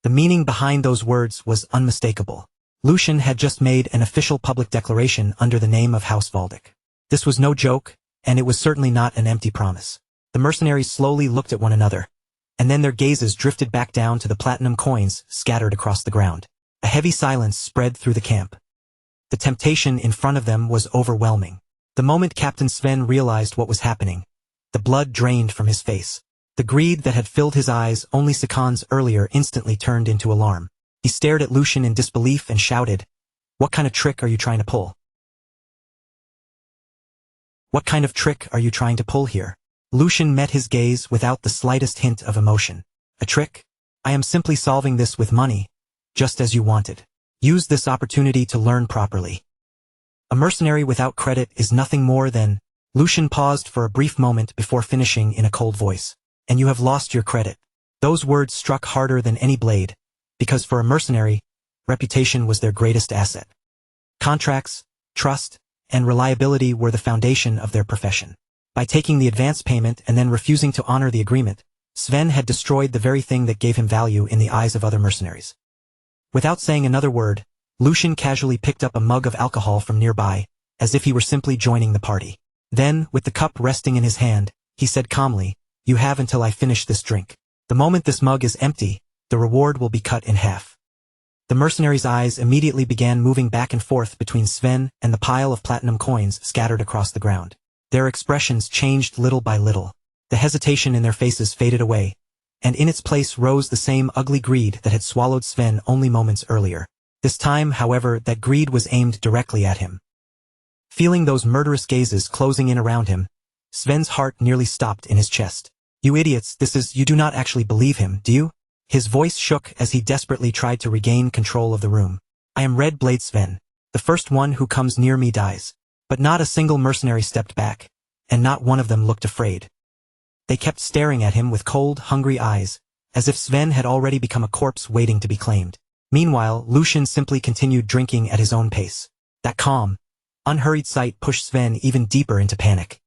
The meaning behind those words was unmistakable. Lucian had just made an official public declaration under the name of House Valdic. This was no joke, and it was certainly not an empty promise. The mercenaries slowly looked at one another, and then their gazes drifted back down to the platinum coins scattered across the ground. A heavy silence spread through the camp. The temptation in front of them was overwhelming. The moment Captain Sven realized what was happening, the blood drained from his face. The greed that had filled his eyes only seconds earlier instantly turned into alarm. He stared at Lucian in disbelief and shouted, "What kind of trick are you trying to pull? What kind of trick are you trying to pull here?" Lucian met his gaze without the slightest hint of emotion. "A trick? I am simply solving this with money, just as you wanted. Use this opportunity to learn properly. A mercenary without credit is nothing more than—" Lucian paused for a brief moment before finishing in a cold voice. "And you have lost your credit." Those words struck harder than any blade, because for a mercenary, reputation was their greatest asset. Contracts, trust, and reliability were the foundation of their profession. By taking the advance payment and then refusing to honor the agreement, Sven had destroyed the very thing that gave him value in the eyes of other mercenaries. Without saying another word, Lucian casually picked up a mug of alcohol from nearby, as if he were simply joining the party. Then, with the cup resting in his hand, he said calmly, "You have until I finish this drink. The moment this mug is empty, the reward will be cut in half." The mercenaries' eyes immediately began moving back and forth between Sven and the pile of platinum coins scattered across the ground. Their expressions changed little by little. The hesitation in their faces faded away, and in its place rose the same ugly greed that had swallowed Sven only moments earlier. This time, however, that greed was aimed directly at him. Feeling those murderous gazes closing in around him, Sven's heart nearly stopped in his chest. "You idiots, you do not actually believe him, do you?" His voice shook as he desperately tried to regain control of the room. "I am Red Blade Sven. The first one who comes near me dies." But not a single mercenary stepped back, and not one of them looked afraid. They kept staring at him with cold, hungry eyes, as if Sven had already become a corpse waiting to be claimed. Meanwhile, Lucian simply continued drinking at his own pace. That calm, unhurried sight pushed Sven even deeper into panic.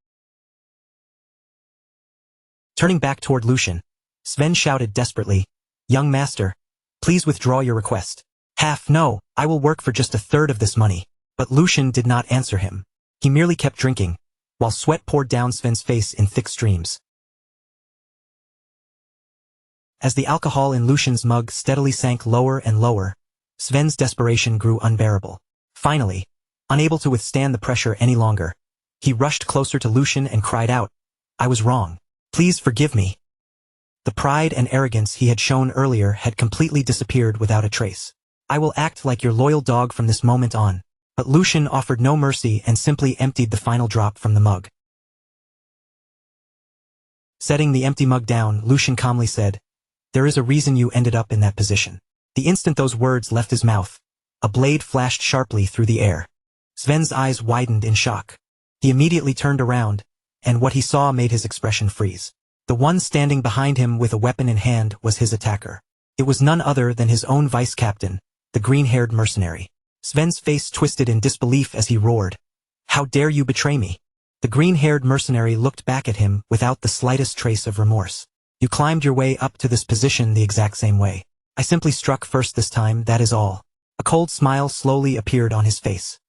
Turning back toward Lucian, Sven shouted desperately, "Young master, please withdraw your request." No, I will work for just a third of this money." But Lucian did not answer him. He merely kept drinking, while sweat poured down Sven's face in thick streams. As the alcohol in Lucian's mug steadily sank lower and lower, Sven's desperation grew unbearable. Finally, unable to withstand the pressure any longer, he rushed closer to Lucian and cried out, "I was wrong. Please forgive me." The pride and arrogance he had shown earlier had completely disappeared without a trace. "I will act like your loyal dog from this moment on." But Lucian offered no mercy and simply emptied the final drop from the mug. Setting the empty mug down, Lucian calmly said, "There is a reason you ended up in that position." The instant those words left his mouth, a blade flashed sharply through the air. Sven's eyes widened in shock. He immediately turned around, and what he saw made his expression freeze. The one standing behind him with a weapon in hand was his attacker. It was none other than his own vice-captain, the green-haired mercenary. Sven's face twisted in disbelief as he roared, "How dare you betray me?" The green-haired mercenary looked back at him without the slightest trace of remorse. "You climbed your way up to this position the exact same way. I simply struck first this time, that is all." A cold smile slowly appeared on his face.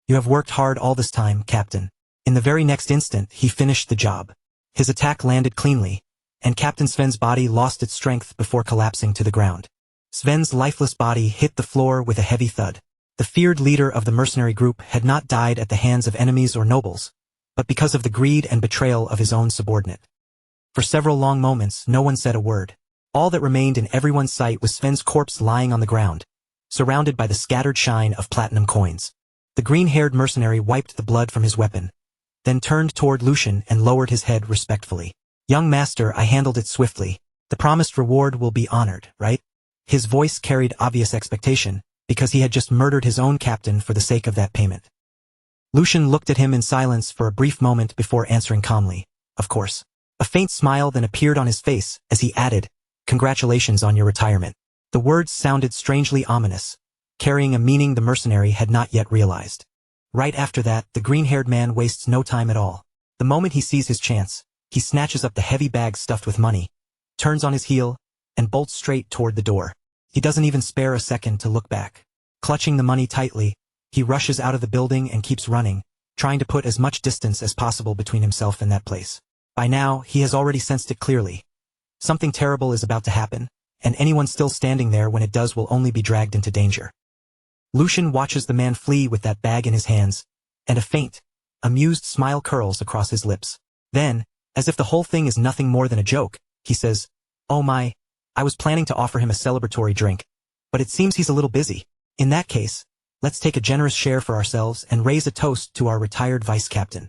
"You have worked hard all this time, Captain." In the very next instant, he finished the job. His attack landed cleanly, and Captain Sven's body lost its strength before collapsing to the ground. Sven's lifeless body hit the floor with a heavy thud. The feared leader of the mercenary group had not died at the hands of enemies or nobles, but because of the greed and betrayal of his own subordinate. For several long moments, no one said a word. All that remained in everyone's sight was Sven's corpse lying on the ground, surrounded by the scattered shine of platinum coins. The green-haired mercenary wiped the blood from his weapon, then turned toward Lucian and lowered his head respectfully. "Young master, I handled it swiftly. The promised reward will be honored, right?" His voice carried obvious expectation, because he had just murdered his own captain for the sake of that payment. Lucian looked at him in silence for a brief moment before answering calmly, "Of course." A faint smile then appeared on his face as he added, "Congratulations on your retirement." The words sounded strangely ominous, carrying a meaning the mercenary had not yet realized. Right after that, the green-haired man wastes no time at all. The moment he sees his chance, he snatches up the heavy bag stuffed with money, turns on his heel, and bolts straight toward the door. He doesn't even spare a second to look back. Clutching the money tightly, he rushes out of the building and keeps running, trying to put as much distance as possible between himself and that place. By now, he has already sensed it clearly. Something terrible is about to happen, and anyone still standing there when it does will only be dragged into danger. Lucian watches the man flee with that bag in his hands, and a faint, amused smile curls across his lips. Then, as if the whole thing is nothing more than a joke, he says, "Oh my, I was planning to offer him a celebratory drink, but it seems he's a little busy. In that case, let's take a generous share for ourselves and raise a toast to our retired vice-captain."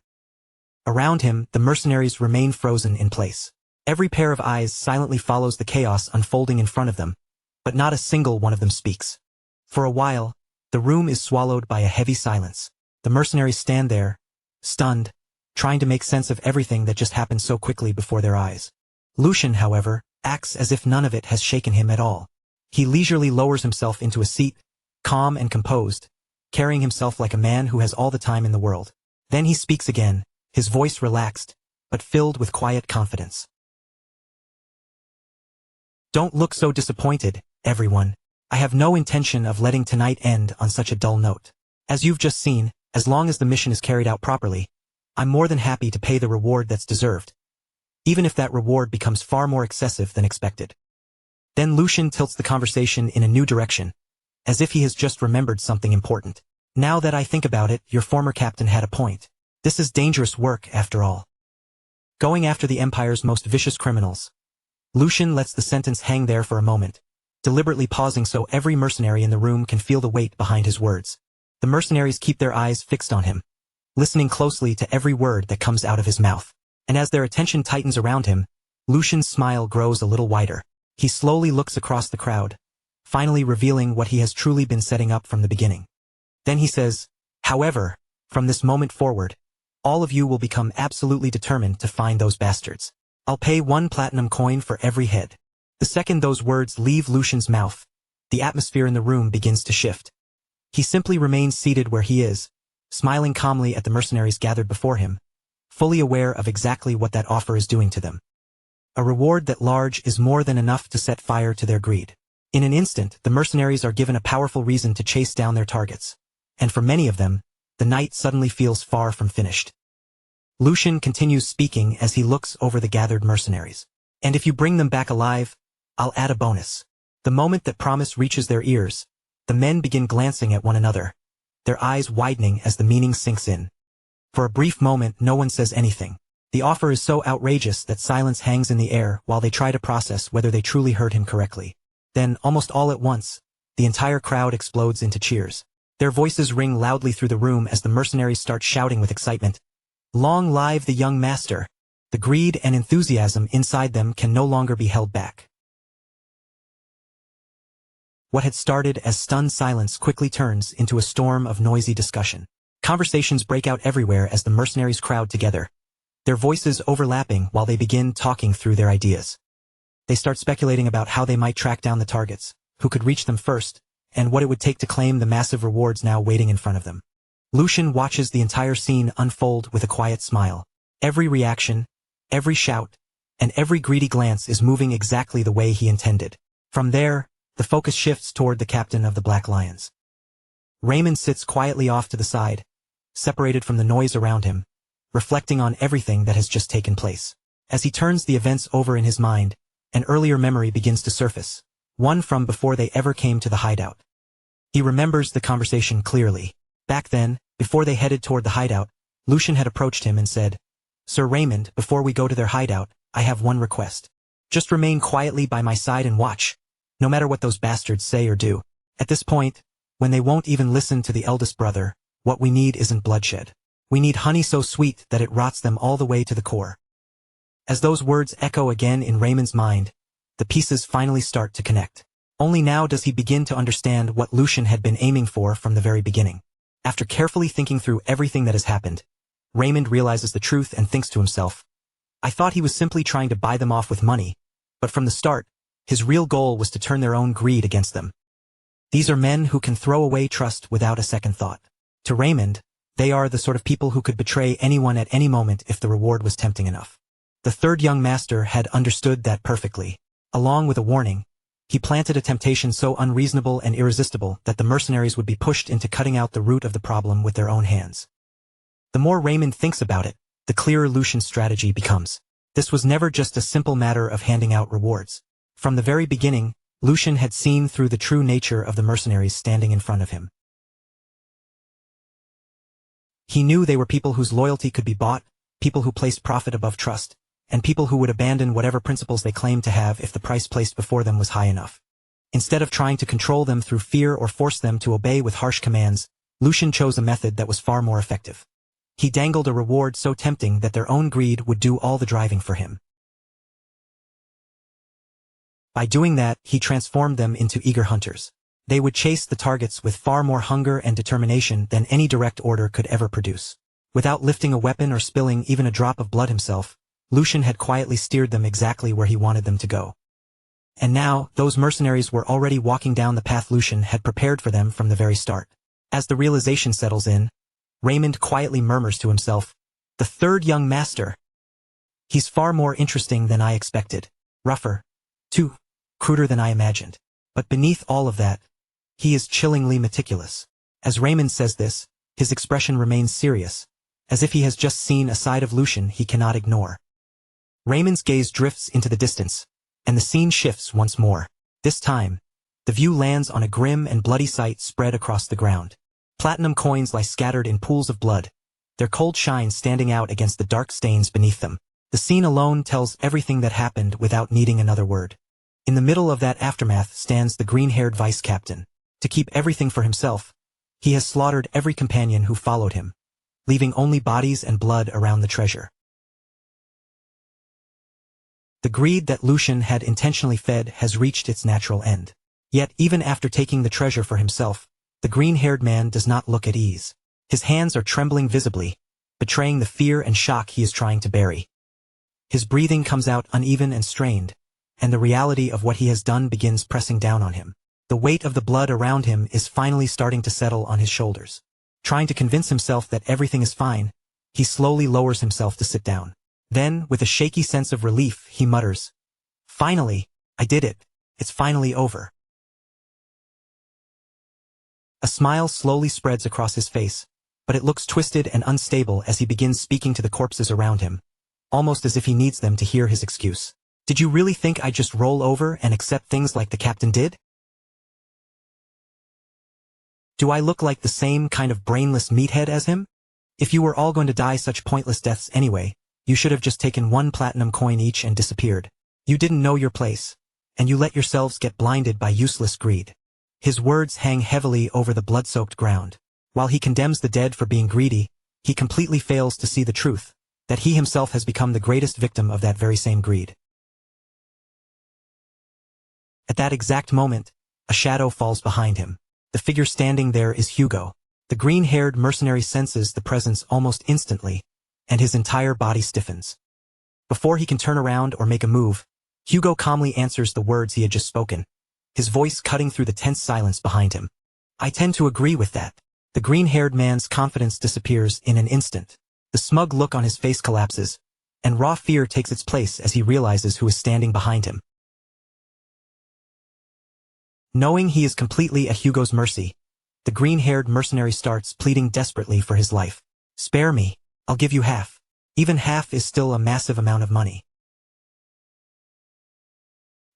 Around him, the mercenaries remain frozen in place. Every pair of eyes silently follows the chaos unfolding in front of them, but not a single one of them speaks. For a while, the room is swallowed by a heavy silence. The mercenaries stand there, stunned, trying to make sense of everything that just happened so quickly before their eyes. Lucian, however, acts as if none of it has shaken him at all. He leisurely lowers himself into a seat, calm and composed, carrying himself like a man who has all the time in the world. Then he speaks again, his voice relaxed, but filled with quiet confidence. "Don't look so disappointed, everyone. I have no intention of letting tonight end on such a dull note. As you've just seen, as long as the mission is carried out properly, I'm more than happy to pay the reward that's deserved, even if that reward becomes far more excessive than expected." Then Lucian tilts the conversation in a new direction, as if he has just remembered something important. "Now that I think about it, your former captain had a point. This is dangerous work, after all. Going after the Empire's most vicious criminals." Lucian lets the sentence hang there for a moment, deliberately pausing so every mercenary in the room can feel the weight behind his words. The mercenaries keep their eyes fixed on him, listening closely to every word that comes out of his mouth. And as their attention tightens around him, Lucian's smile grows a little wider. He slowly looks across the crowd, finally revealing what he has truly been setting up from the beginning. Then he says, "However, from this moment forward, all of you will become absolutely determined to find those bastards. I'll pay 1 platinum coin for every head. The second those words leave Lucian's mouth, the atmosphere in the room begins to shift. He simply remains seated where he is, smiling calmly at the mercenaries gathered before him, fully aware of exactly what that offer is doing to them. A reward that large is more than enough to set fire to their greed. In an instant, the mercenaries are given a powerful reason to chase down their targets, and for many of them, the night suddenly feels far from finished. Lucian continues speaking as he looks over the gathered mercenaries. And if you bring them back alive, I'll add a bonus. The moment that promise reaches their ears, the men begin glancing at one another, their eyes widening as the meaning sinks in. For a brief moment, no one says anything. The offer is so outrageous that silence hangs in the air while they try to process whether they truly heard him correctly. Then, almost all at once, the entire crowd explodes into cheers. Their voices ring loudly through the room as the mercenaries start shouting with excitement. Long live the young master! The greed and enthusiasm inside them can no longer be held back. What had started as stunned silence quickly turns into a storm of noisy discussion. Conversations break out everywhere as the mercenaries crowd together, their voices overlapping while they begin talking through their ideas. They start speculating about how they might track down the targets, who could reach them first, and what it would take to claim the massive rewards now waiting in front of them. Lucian watches the entire scene unfold with a quiet smile. Every reaction, every shout, and every greedy glance is moving exactly the way he intended. From there, the focus shifts toward the captain of the Black Lions. Raymond sits quietly off to the side, separated from the noise around him, reflecting on everything that has just taken place. As he turns the events over in his mind, an earlier memory begins to surface, one from before they ever came to the hideout. He remembers the conversation clearly. Back then, before they headed toward the hideout, Lucian had approached him and said, "Sir Raymond, before we go to their hideout, I have one request. Just remain quietly by my side and watch, no matter what those bastards say or do." At this point, when they won't even listen to the eldest brother, what we need isn't bloodshed. We need honey so sweet that it rots them all the way to the core. As those words echo again in Raymond's mind, the pieces finally start to connect. Only now does he begin to understand what Lucian had been aiming for from the very beginning. After carefully thinking through everything that has happened, Raymond realizes the truth and thinks to himself, "I thought he was simply trying to buy them off with money, but from the start, his real goal was to turn their own greed against them." These are men who can throw away trust without a second thought. To Raymond, they are the sort of people who could betray anyone at any moment if the reward was tempting enough. The third young master had understood that perfectly. Along with a warning, he planted a temptation so unreasonable and irresistible that the mercenaries would be pushed into cutting out the root of the problem with their own hands. The more Raymond thinks about it, the clearer Lucian's strategy becomes. This was never just a simple matter of handing out rewards. From the very beginning, Lucian had seen through the true nature of the mercenaries standing in front of him. He knew they were people whose loyalty could be bought, people who placed profit above trust, and people who would abandon whatever principles they claimed to have if the price placed before them was high enough. Instead of trying to control them through fear or force them to obey with harsh commands, Lucian chose a method that was far more effective. He dangled a reward so tempting that their own greed would do all the driving for him. By doing that, he transformed them into eager hunters. They would chase the targets with far more hunger and determination than any direct order could ever produce. Without lifting a weapon or spilling even a drop of blood himself, Lucian had quietly steered them exactly where he wanted them to go. And now, those mercenaries were already walking down the path Lucian had prepared for them from the very start. As the realization settles in, Raymond quietly murmurs to himself, "The third young master. He's far more interesting than I expected. Rougher, too, cruder than I imagined. But beneath all of that, he is chillingly meticulous." As Raymond says this, his expression remains serious, as if he has just seen a side of Lucian he cannot ignore. Raymond's gaze drifts into the distance, and the scene shifts once more. This time, the view lands on a grim and bloody sight spread across the ground. Platinum coins lie scattered in pools of blood, their cold shine standing out against the dark stains beneath them. The scene alone tells everything that happened without needing another word. In the middle of that aftermath stands the green-haired vice captain. To keep everything for himself, he has slaughtered every companion who followed him, leaving only bodies and blood around the treasure. The greed that Lucian had intentionally fed has reached its natural end. Yet even after taking the treasure for himself, the green-haired man does not look at ease. His hands are trembling visibly, betraying the fear and shock he is trying to bury. His breathing comes out uneven and strained, and the reality of what he has done begins pressing down on him. The weight of the blood around him is finally starting to settle on his shoulders. Trying to convince himself that everything is fine, he slowly lowers himself to sit down. Then, with a shaky sense of relief, he mutters, "Finally, I did it. It's finally over." A smile slowly spreads across his face, but it looks twisted and unstable as he begins speaking to the corpses around him, almost as if he needs them to hear his excuse. "Did you really think I'd just roll over and accept things like the captain did? Do I look like the same kind of brainless meathead as him? If you were all going to die such pointless deaths anyway, you should have just taken 1 platinum coin each and disappeared. You didn't know your place, and you let yourselves get blinded by useless greed." His words hang heavily over the blood-soaked ground. While he condemns the dead for being greedy, he completely fails to see the truth, that he himself has become the greatest victim of that very same greed. At that exact moment, a shadow falls behind him. The figure standing there is Hugo. The green-haired mercenary senses the presence almost instantly, and his entire body stiffens. Before he can turn around or make a move, Hugo calmly answers the words he had just spoken, his voice cutting through the tense silence behind him. "I tend to agree with that." The green-haired man's confidence disappears in an instant. The smug look on his face collapses, and raw fear takes its place as he realizes who is standing behind him. Knowing he is completely at Hugo's mercy, the green-haired mercenary starts pleading desperately for his life. "Spare me, I'll give you half." Even half is still a massive amount of money.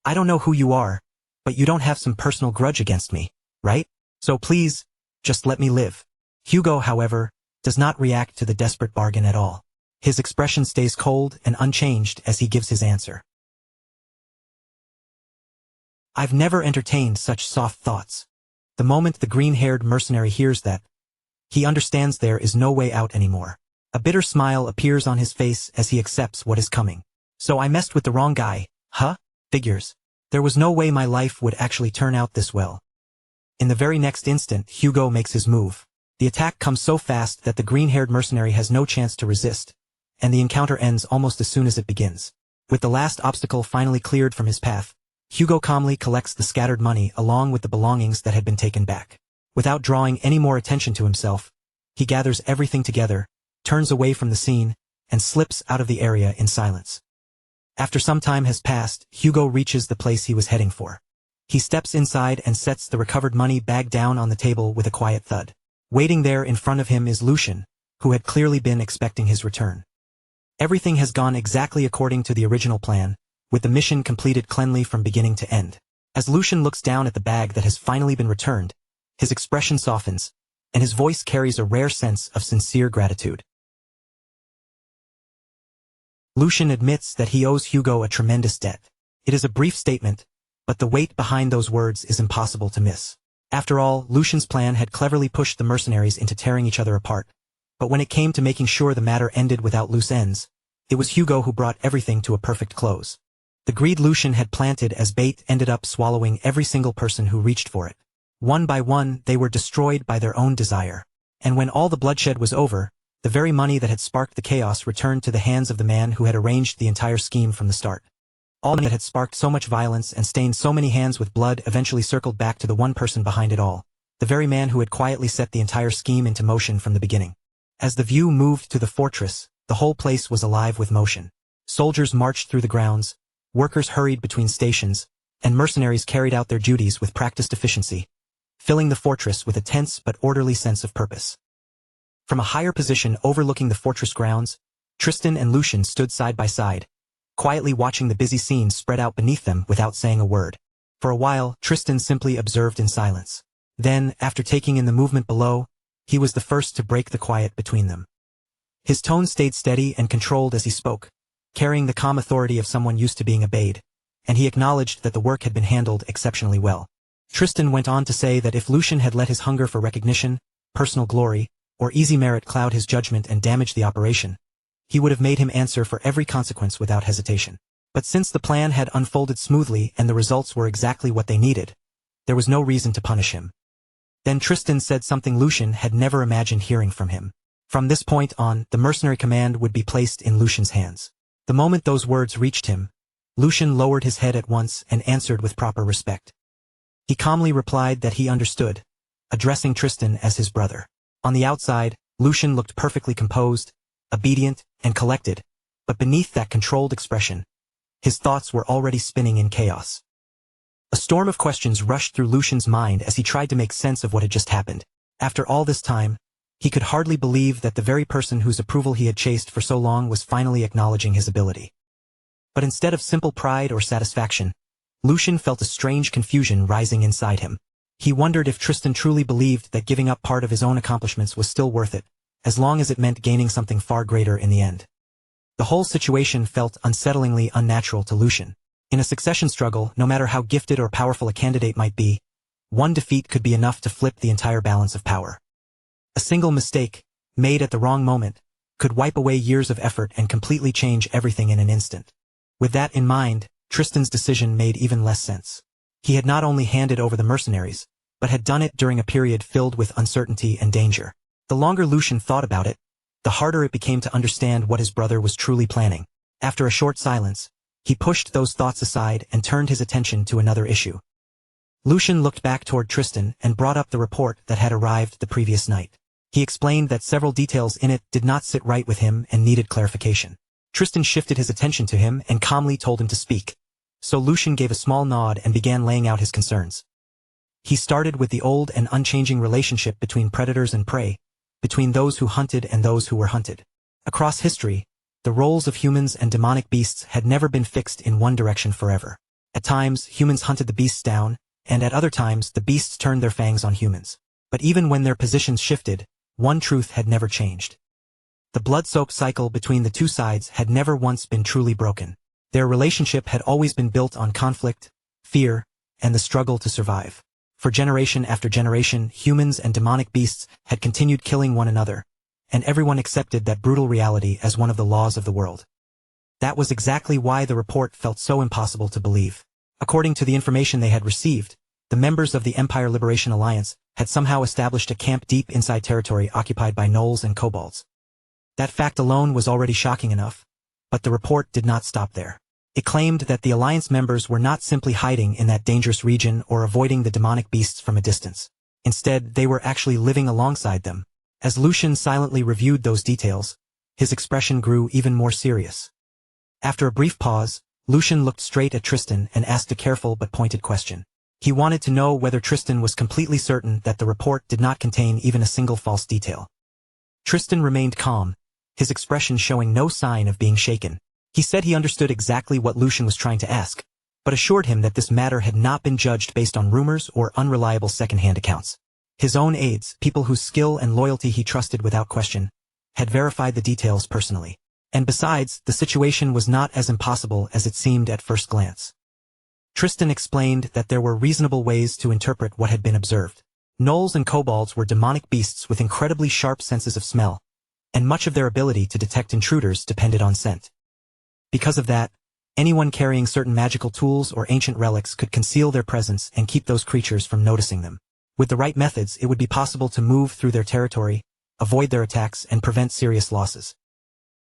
"I don't know who you are, but you don't have some personal grudge against me, right? So please, just let me live." Hugo, however, does not react to the desperate bargain at all. His expression stays cold and unchanged as he gives his answer. "I've never entertained such soft thoughts." The moment the green-haired mercenary hears that, he understands there is no way out anymore. A bitter smile appears on his face as he accepts what is coming. "So I messed with the wrong guy, huh? Figures. There was no way my life would actually turn out this well." In the very next instant, Hugo makes his move. The attack comes so fast that the green-haired mercenary has no chance to resist, and the encounter ends almost as soon as it begins. With the last obstacle finally cleared from his path, Hugo calmly collects the scattered money along with the belongings that had been taken back. Without drawing any more attention to himself, he gathers everything together, turns away from the scene, and slips out of the area in silence. After some time has passed, Hugo reaches the place he was heading for. He steps inside and sets the recovered money bag down on the table with a quiet thud. Waiting there in front of him is Lucian, who had clearly been expecting his return. Everything has gone exactly according to the original plan, with the mission completed cleanly from beginning to end. As Lucian looks down at the bag that has finally been returned, his expression softens, and his voice carries a rare sense of sincere gratitude. Lucian admits that he owes Hugo a tremendous debt. It is a brief statement, but the weight behind those words is impossible to miss. After all, Lucian's plan had cleverly pushed the mercenaries into tearing each other apart, but when it came to making sure the matter ended without loose ends, it was Hugo who brought everything to a perfect close. The greed Lucian had planted as bait ended up swallowing every single person who reached for it. One by one, they were destroyed by their own desire. And when all the bloodshed was over, the very money that had sparked the chaos returned to the hands of the man who had arranged the entire scheme from the start. All that had sparked so much violence and stained so many hands with blood eventually circled back to the one person behind it all, the very man who had quietly set the entire scheme into motion from the beginning. As the view moved to the fortress, the whole place was alive with motion. Soldiers marched through the grounds, workers hurried between stations, and mercenaries carried out their duties with practiced efficiency, filling the fortress with a tense but orderly sense of purpose. From a higher position overlooking the fortress grounds, Tristan and Lucian stood side by side, quietly watching the busy scene spread out beneath them without saying a word. For a while, Tristan simply observed in silence. Then, after taking in the movement below, he was the first to break the quiet between them. His tone stayed steady and controlled as he spoke, carrying the calm authority of someone used to being obeyed, and he acknowledged that the work had been handled exceptionally well. Tristan went on to say that if Lucian had let his hunger for recognition, personal glory, or easy merit cloud his judgment and damage the operation, he would have made him answer for every consequence without hesitation. But since the plan had unfolded smoothly and the results were exactly what they needed, there was no reason to punish him. Then Tristan said something Lucian had never imagined hearing from him. From this point on, the mercenary command would be placed in Lucian's hands. The moment those words reached him, Lucian lowered his head at once and answered with proper respect. He calmly replied that he understood, addressing Tristan as his brother. On the outside, Lucian looked perfectly composed, obedient, and collected, but beneath that controlled expression, his thoughts were already spinning in chaos. A storm of questions rushed through Lucian's mind as he tried to make sense of what had just happened. After all this time, he could hardly believe that the very person whose approval he had chased for so long was finally acknowledging his ability. But instead of simple pride or satisfaction, Lucian felt a strange confusion rising inside him. He wondered if Tristan truly believed that giving up part of his own accomplishments was still worth it, as long as it meant gaining something far greater in the end. The whole situation felt unsettlingly unnatural to Lucian. In a succession struggle, no matter how gifted or powerful a candidate might be, one defeat could be enough to flip the entire balance of power. A single mistake, made at the wrong moment, could wipe away years of effort and completely change everything in an instant. With that in mind, Tristan's decision made even less sense. He had not only handed over the mercenaries, but had done it during a period filled with uncertainty and danger. The longer Lucian thought about it, the harder it became to understand what his brother was truly planning. After a short silence, he pushed those thoughts aside and turned his attention to another issue. Lucian looked back toward Tristan and brought up the report that had arrived the previous night. He explained that several details in it did not sit right with him and needed clarification. Tristan shifted his attention to him and calmly told him to speak, so Lucian gave a small nod and began laying out his concerns. He started with the old and unchanging relationship between predators and prey, between those who hunted and those who were hunted. Across history, the roles of humans and demonic beasts had never been fixed in one direction forever. At times, humans hunted the beasts down, and at other times the beasts turned their fangs on humans. But even when their positions shifted, one truth had never changed. The blood-soaked cycle between the two sides had never once been truly broken. Their relationship had always been built on conflict, fear, and the struggle to survive. For generation after generation, humans and demonic beasts had continued killing one another, and everyone accepted that brutal reality as one of the laws of the world. That was exactly why the report felt so impossible to believe. According to the information they had received, the members of the Empire Liberation Alliance had somehow established a camp deep inside territory occupied by gnolls and kobolds. That fact alone was already shocking enough, but the report did not stop there. It claimed that the Alliance members were not simply hiding in that dangerous region or avoiding the demonic beasts from a distance. Instead, they were actually living alongside them. As Lucian silently reviewed those details, his expression grew even more serious. After a brief pause, Lucian looked straight at Tristan and asked a careful but pointed question. He wanted to know whether Tristan was completely certain that the report did not contain even a single false detail. Tristan remained calm, his expression showing no sign of being shaken. He said he understood exactly what Lucian was trying to ask, but assured him that this matter had not been judged based on rumors or unreliable second-hand accounts. His own aides, people whose skill and loyalty he trusted without question, had verified the details personally. And besides, the situation was not as impossible as it seemed at first glance. Tristan explained that there were reasonable ways to interpret what had been observed. Gnolls and kobolds were demonic beasts with incredibly sharp senses of smell, and much of their ability to detect intruders depended on scent. Because of that, anyone carrying certain magical tools or ancient relics could conceal their presence and keep those creatures from noticing them. With the right methods, it would be possible to move through their territory, avoid their attacks, and prevent serious losses.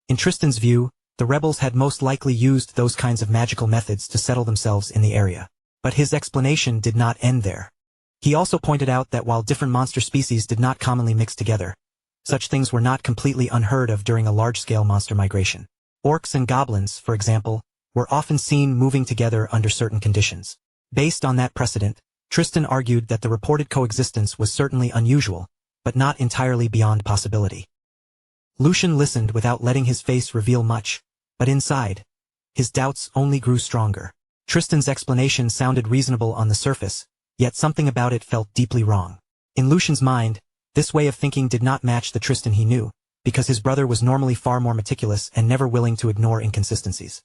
In Tristan's view, the rebels had most likely used those kinds of magical methods to settle themselves in the area. But his explanation did not end there. He also pointed out that while different monster species did not commonly mix together, such things were not completely unheard of during a large-scale monster migration. Orcs and goblins, for example, were often seen moving together under certain conditions. Based on that precedent, Tristan argued that the reported coexistence was certainly unusual, but not entirely beyond possibility. Lucian listened without letting his face reveal much, but inside, his doubts only grew stronger. Tristan's explanation sounded reasonable on the surface, yet something about it felt deeply wrong. In Lucian's mind, this way of thinking did not match the Tristan he knew, because his brother was normally far more meticulous and never willing to ignore inconsistencies.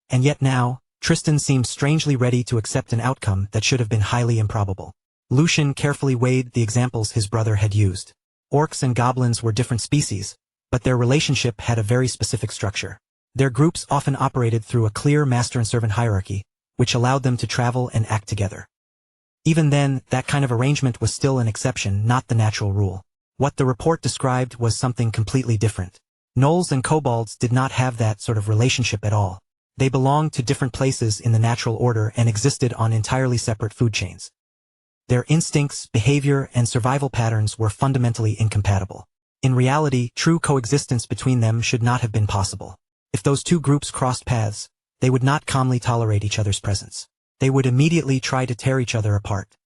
And yet now, Tristan seemed strangely ready to accept an outcome that should have been highly improbable. Lucian carefully weighed the examples his brother had used. Orcs and goblins were different species, but their relationship had a very specific structure. Their groups often operated through a clear master and servant hierarchy, which allowed them to travel and act together. Even then, that kind of arrangement was still an exception, not the natural rule. What the report described was something completely different. Gnolls and kobolds did not have that sort of relationship at all. They belonged to different places in the natural order and existed on entirely separate food chains. Their instincts, behavior, and survival patterns were fundamentally incompatible. In reality, true coexistence between them should not have been possible. If those two groups crossed paths, they would not calmly tolerate each other's presence. They would immediately try to tear each other apart.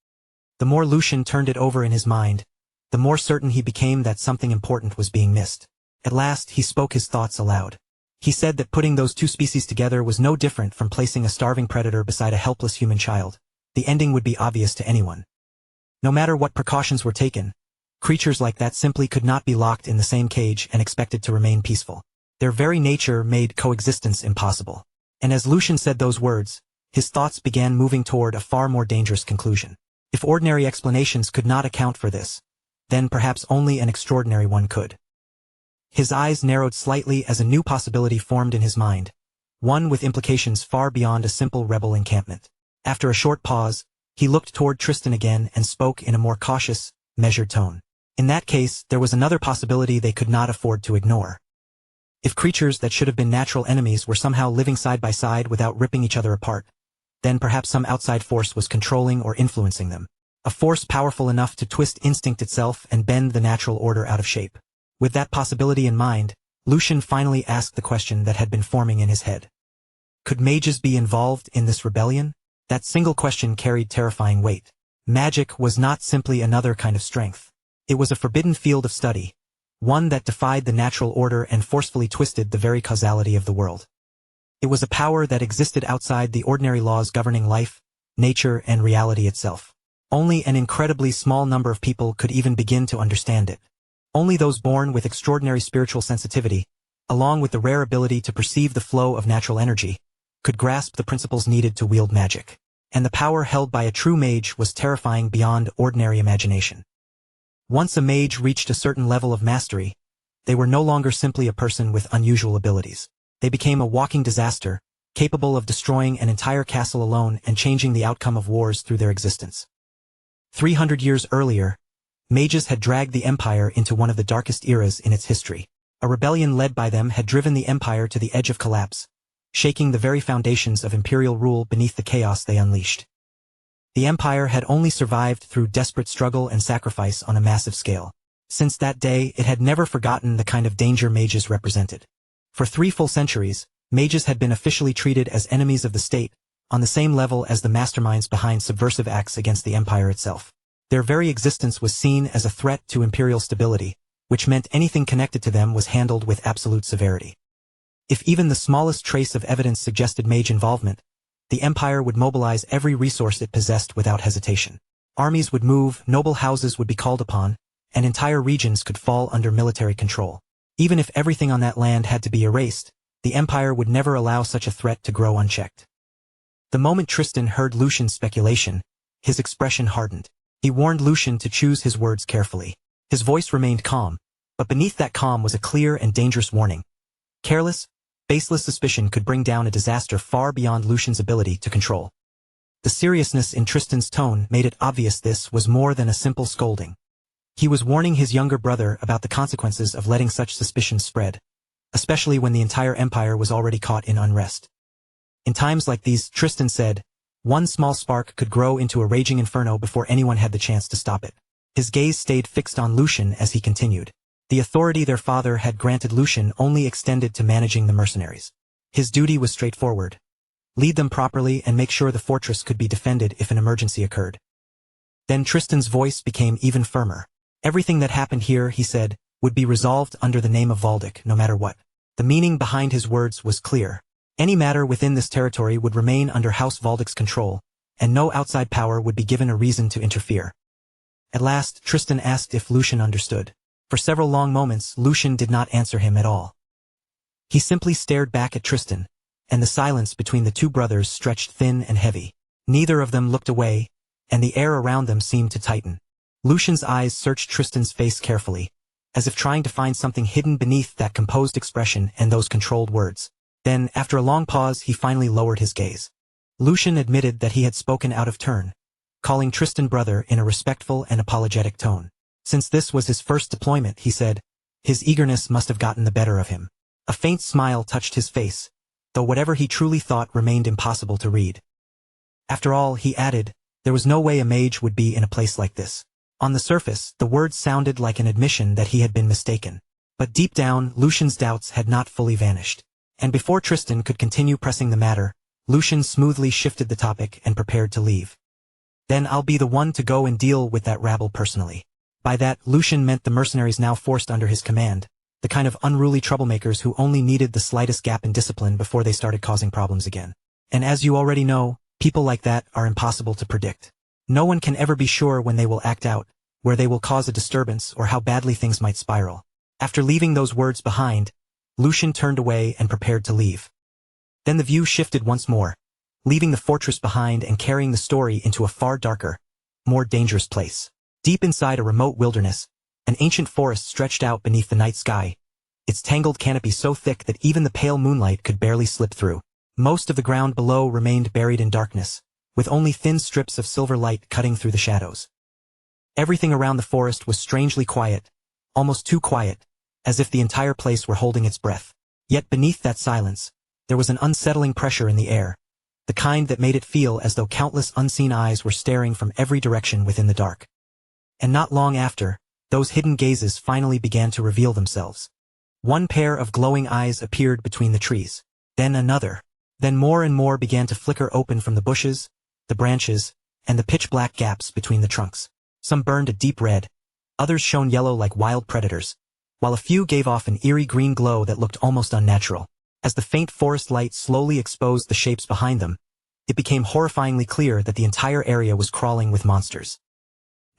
The more Lucian turned it over in his mind, the more certain he became that something important was being missed. At last, he spoke his thoughts aloud. He said that putting those two species together was no different from placing a starving predator beside a helpless human child. The ending would be obvious to anyone. No matter what precautions were taken, creatures like that simply could not be locked in the same cage and expected to remain peaceful. Their very nature made coexistence impossible. And as Lucian said those words, his thoughts began moving toward a far more dangerous conclusion. If ordinary explanations could not account for this, then perhaps only an extraordinary one could. His eyes narrowed slightly as a new possibility formed in his mind, one with implications far beyond a simple rebel encampment. After a short pause, he looked toward Tristan again and spoke in a more cautious, measured tone. In that case, there was another possibility they could not afford to ignore. If creatures that should have been natural enemies were somehow living side by side without ripping each other apart, then perhaps some outside force was controlling or influencing them. A force powerful enough to twist instinct itself and bend the natural order out of shape. With that possibility in mind, Lucian finally asked the question that had been forming in his head. Could mages be involved in this rebellion? That single question carried terrifying weight. Magic was not simply another kind of strength. It was a forbidden field of study, one that defied the natural order and forcefully twisted the very causality of the world. It was a power that existed outside the ordinary laws governing life, nature, and reality itself. Only an incredibly small number of people could even begin to understand it. Only those born with extraordinary spiritual sensitivity, along with the rare ability to perceive the flow of natural energy, could grasp the principles needed to wield magic. And the power held by a true mage was terrifying beyond ordinary imagination. Once a mage reached a certain level of mastery, they were no longer simply a person with unusual abilities. They became a walking disaster, capable of destroying an entire castle alone and changing the outcome of wars through their existence. 300 years earlier, mages had dragged the Empire into one of the darkest eras in its history. A rebellion led by them had driven the Empire to the edge of collapse, shaking the very foundations of imperial rule beneath the chaos they unleashed. The Empire had only survived through desperate struggle and sacrifice on a massive scale. Since that day, it had never forgotten the kind of danger mages represented. For 3 full centuries, mages had been officially treated as enemies of the state, on the same level as the masterminds behind subversive acts against the Empire itself. Their very existence was seen as a threat to imperial stability, which meant anything connected to them was handled with absolute severity. If even the smallest trace of evidence suggested mage involvement, the Empire would mobilize every resource it possessed without hesitation. Armies would move, noble houses would be called upon, and entire regions could fall under military control. Even if everything on that land had to be erased, the Empire would never allow such a threat to grow unchecked. The moment Tristan heard Lucian's speculation, his expression hardened. He warned Lucian to choose his words carefully. His voice remained calm, but beneath that calm was a clear and dangerous warning. Careless, baseless suspicion could bring down a disaster far beyond Lucian's ability to control. The seriousness in Tristan's tone made it obvious this was more than a simple scolding. He was warning his younger brother about the consequences of letting such suspicions spread, especially when the entire empire was already caught in unrest. In times like these, Tristan said, one small spark could grow into a raging inferno before anyone had the chance to stop it. His gaze stayed fixed on Lucian as he continued. The authority their father had granted Lucian only extended to managing the mercenaries. His duty was straightforward. Lead them properly and make sure the fortress could be defended if an emergency occurred. Then Tristan's voice became even firmer. Everything that happened here, he said, would be resolved under the name of Valdic, no matter what. The meaning behind his words was clear. Any matter within this territory would remain under House Valdic's control, and no outside power would be given a reason to interfere. At last, Tristan asked if Lucian understood. For several long moments, Lucian did not answer him at all. He simply stared back at Tristan, and the silence between the two brothers stretched thin and heavy. Neither of them looked away, and the air around them seemed to tighten. Lucian's eyes searched Tristan's face carefully, as if trying to find something hidden beneath that composed expression and those controlled words. Then, after a long pause, he finally lowered his gaze. Lucian admitted that he had spoken out of turn, calling Tristan brother in a respectful and apologetic tone. Since this was his first deployment, he said, His eagerness must have gotten the better of him. A faint smile touched his face, though whatever he truly thought remained impossible to read. After all, he added, there was no way a mage would be in a place like this. On the surface, the words sounded like an admission that he had been mistaken. But deep down, Lucian's doubts had not fully vanished. And before Tristan could continue pressing the matter, Lucian smoothly shifted the topic and prepared to leave. Then I'll be the one to go and deal with that rabble personally. By that, Lucian meant the mercenaries now forced under his command, the kind of unruly troublemakers who only needed the slightest gap in discipline before they started causing problems again. And as you already know, people like that are impossible to predict. No one can ever be sure when they will act out, where they will cause a disturbance or how badly things might spiral. After leaving those words behind, Lucian turned away and prepared to leave. Then the view shifted once more, leaving the fortress behind and carrying the story into a far darker, more dangerous place. Deep inside a remote wilderness, an ancient forest stretched out beneath the night sky, its tangled canopy so thick that even the pale moonlight could barely slip through. Most of the ground below remained buried in darkness, with only thin strips of silver light cutting through the shadows. Everything around the forest was strangely quiet, almost too quiet, as if the entire place were holding its breath. Yet beneath that silence, there was an unsettling pressure in the air, the kind that made it feel as though countless unseen eyes were staring from every direction within the dark. And not long after, those hidden gazes finally began to reveal themselves. One pair of glowing eyes appeared between the trees, then another. Then more and more began to flicker open from the bushes, the branches, and the pitch-black gaps between the trunks. Some burned a deep red, others shone yellow like wild predators, while a few gave off an eerie green glow that looked almost unnatural. As the faint forest light slowly exposed the shapes behind them, it became horrifyingly clear that the entire area was crawling with monsters.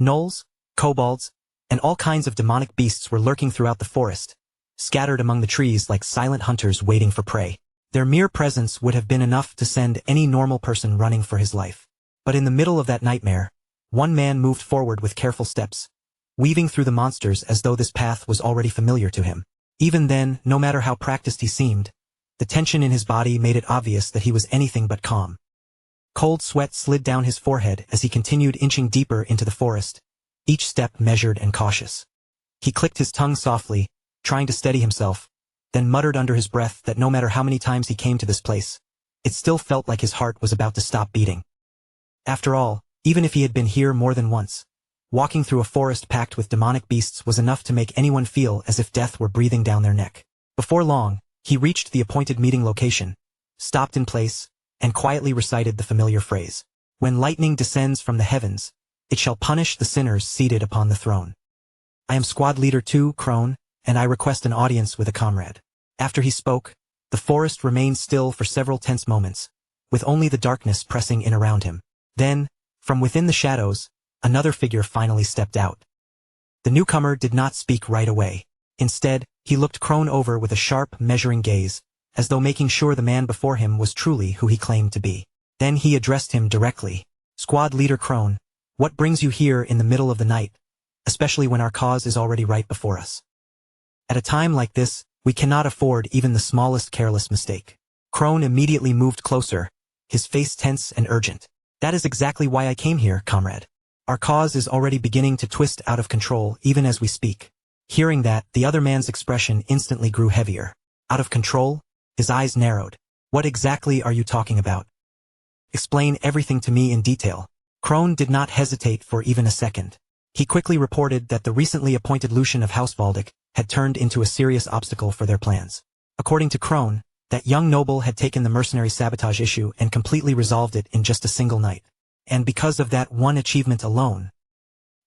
Gnolls, kobolds, and all kinds of demonic beasts were lurking throughout the forest, scattered among the trees like silent hunters waiting for prey. Their mere presence would have been enough to send any normal person running for his life. But in the middle of that nightmare, one man moved forward with careful steps, weaving through the monsters as though this path was already familiar to him. Even then, no matter how practiced he seemed, the tension in his body made it obvious that he was anything but calm. Cold sweat slid down his forehead as he continued inching deeper into the forest, each step measured and cautious. He clicked his tongue softly, trying to steady himself, then muttered under his breath that no matter how many times he came to this place, it still felt like his heart was about to stop beating. After all, even if he had been here more than once, walking through a forest packed with demonic beasts was enough to make anyone feel as if death were breathing down their neck. Before long, he reached the appointed meeting location, stopped in place, and quietly recited the familiar phrase, "When lightning descends from the heavens, it shall punish the sinners seated upon the throne. I am Squad Leader 2, Crone, and I request an audience with a comrade." After he spoke, the forest remained still for several tense moments, with only the darkness pressing in around him. Then, from within the shadows, another figure finally stepped out. The newcomer did not speak right away. Instead, he looked Crone over with a sharp, measuring gaze, as though making sure the man before him was truly who he claimed to be. Then he addressed him directly. "Squad Leader Crone, what brings you here in the middle of the night, especially when our cause is already right before us? At a time like this, we cannot afford even the smallest careless mistake." Crone immediately moved closer, his face tense and urgent. "That is exactly why I came here, comrade. Our cause is already beginning to twist out of control even as we speak." Hearing that, the other man's expression instantly grew heavier. Out of control? His eyes narrowed. "What exactly are you talking about? Explain everything to me in detail." Crone did not hesitate for even a second. He quickly reported that the recently appointed Lucian of House Valdic had turned into a serious obstacle for their plans. According to Crone, that young noble had taken the mercenary sabotage issue and completely resolved it in just a single night. And because of that one achievement alone,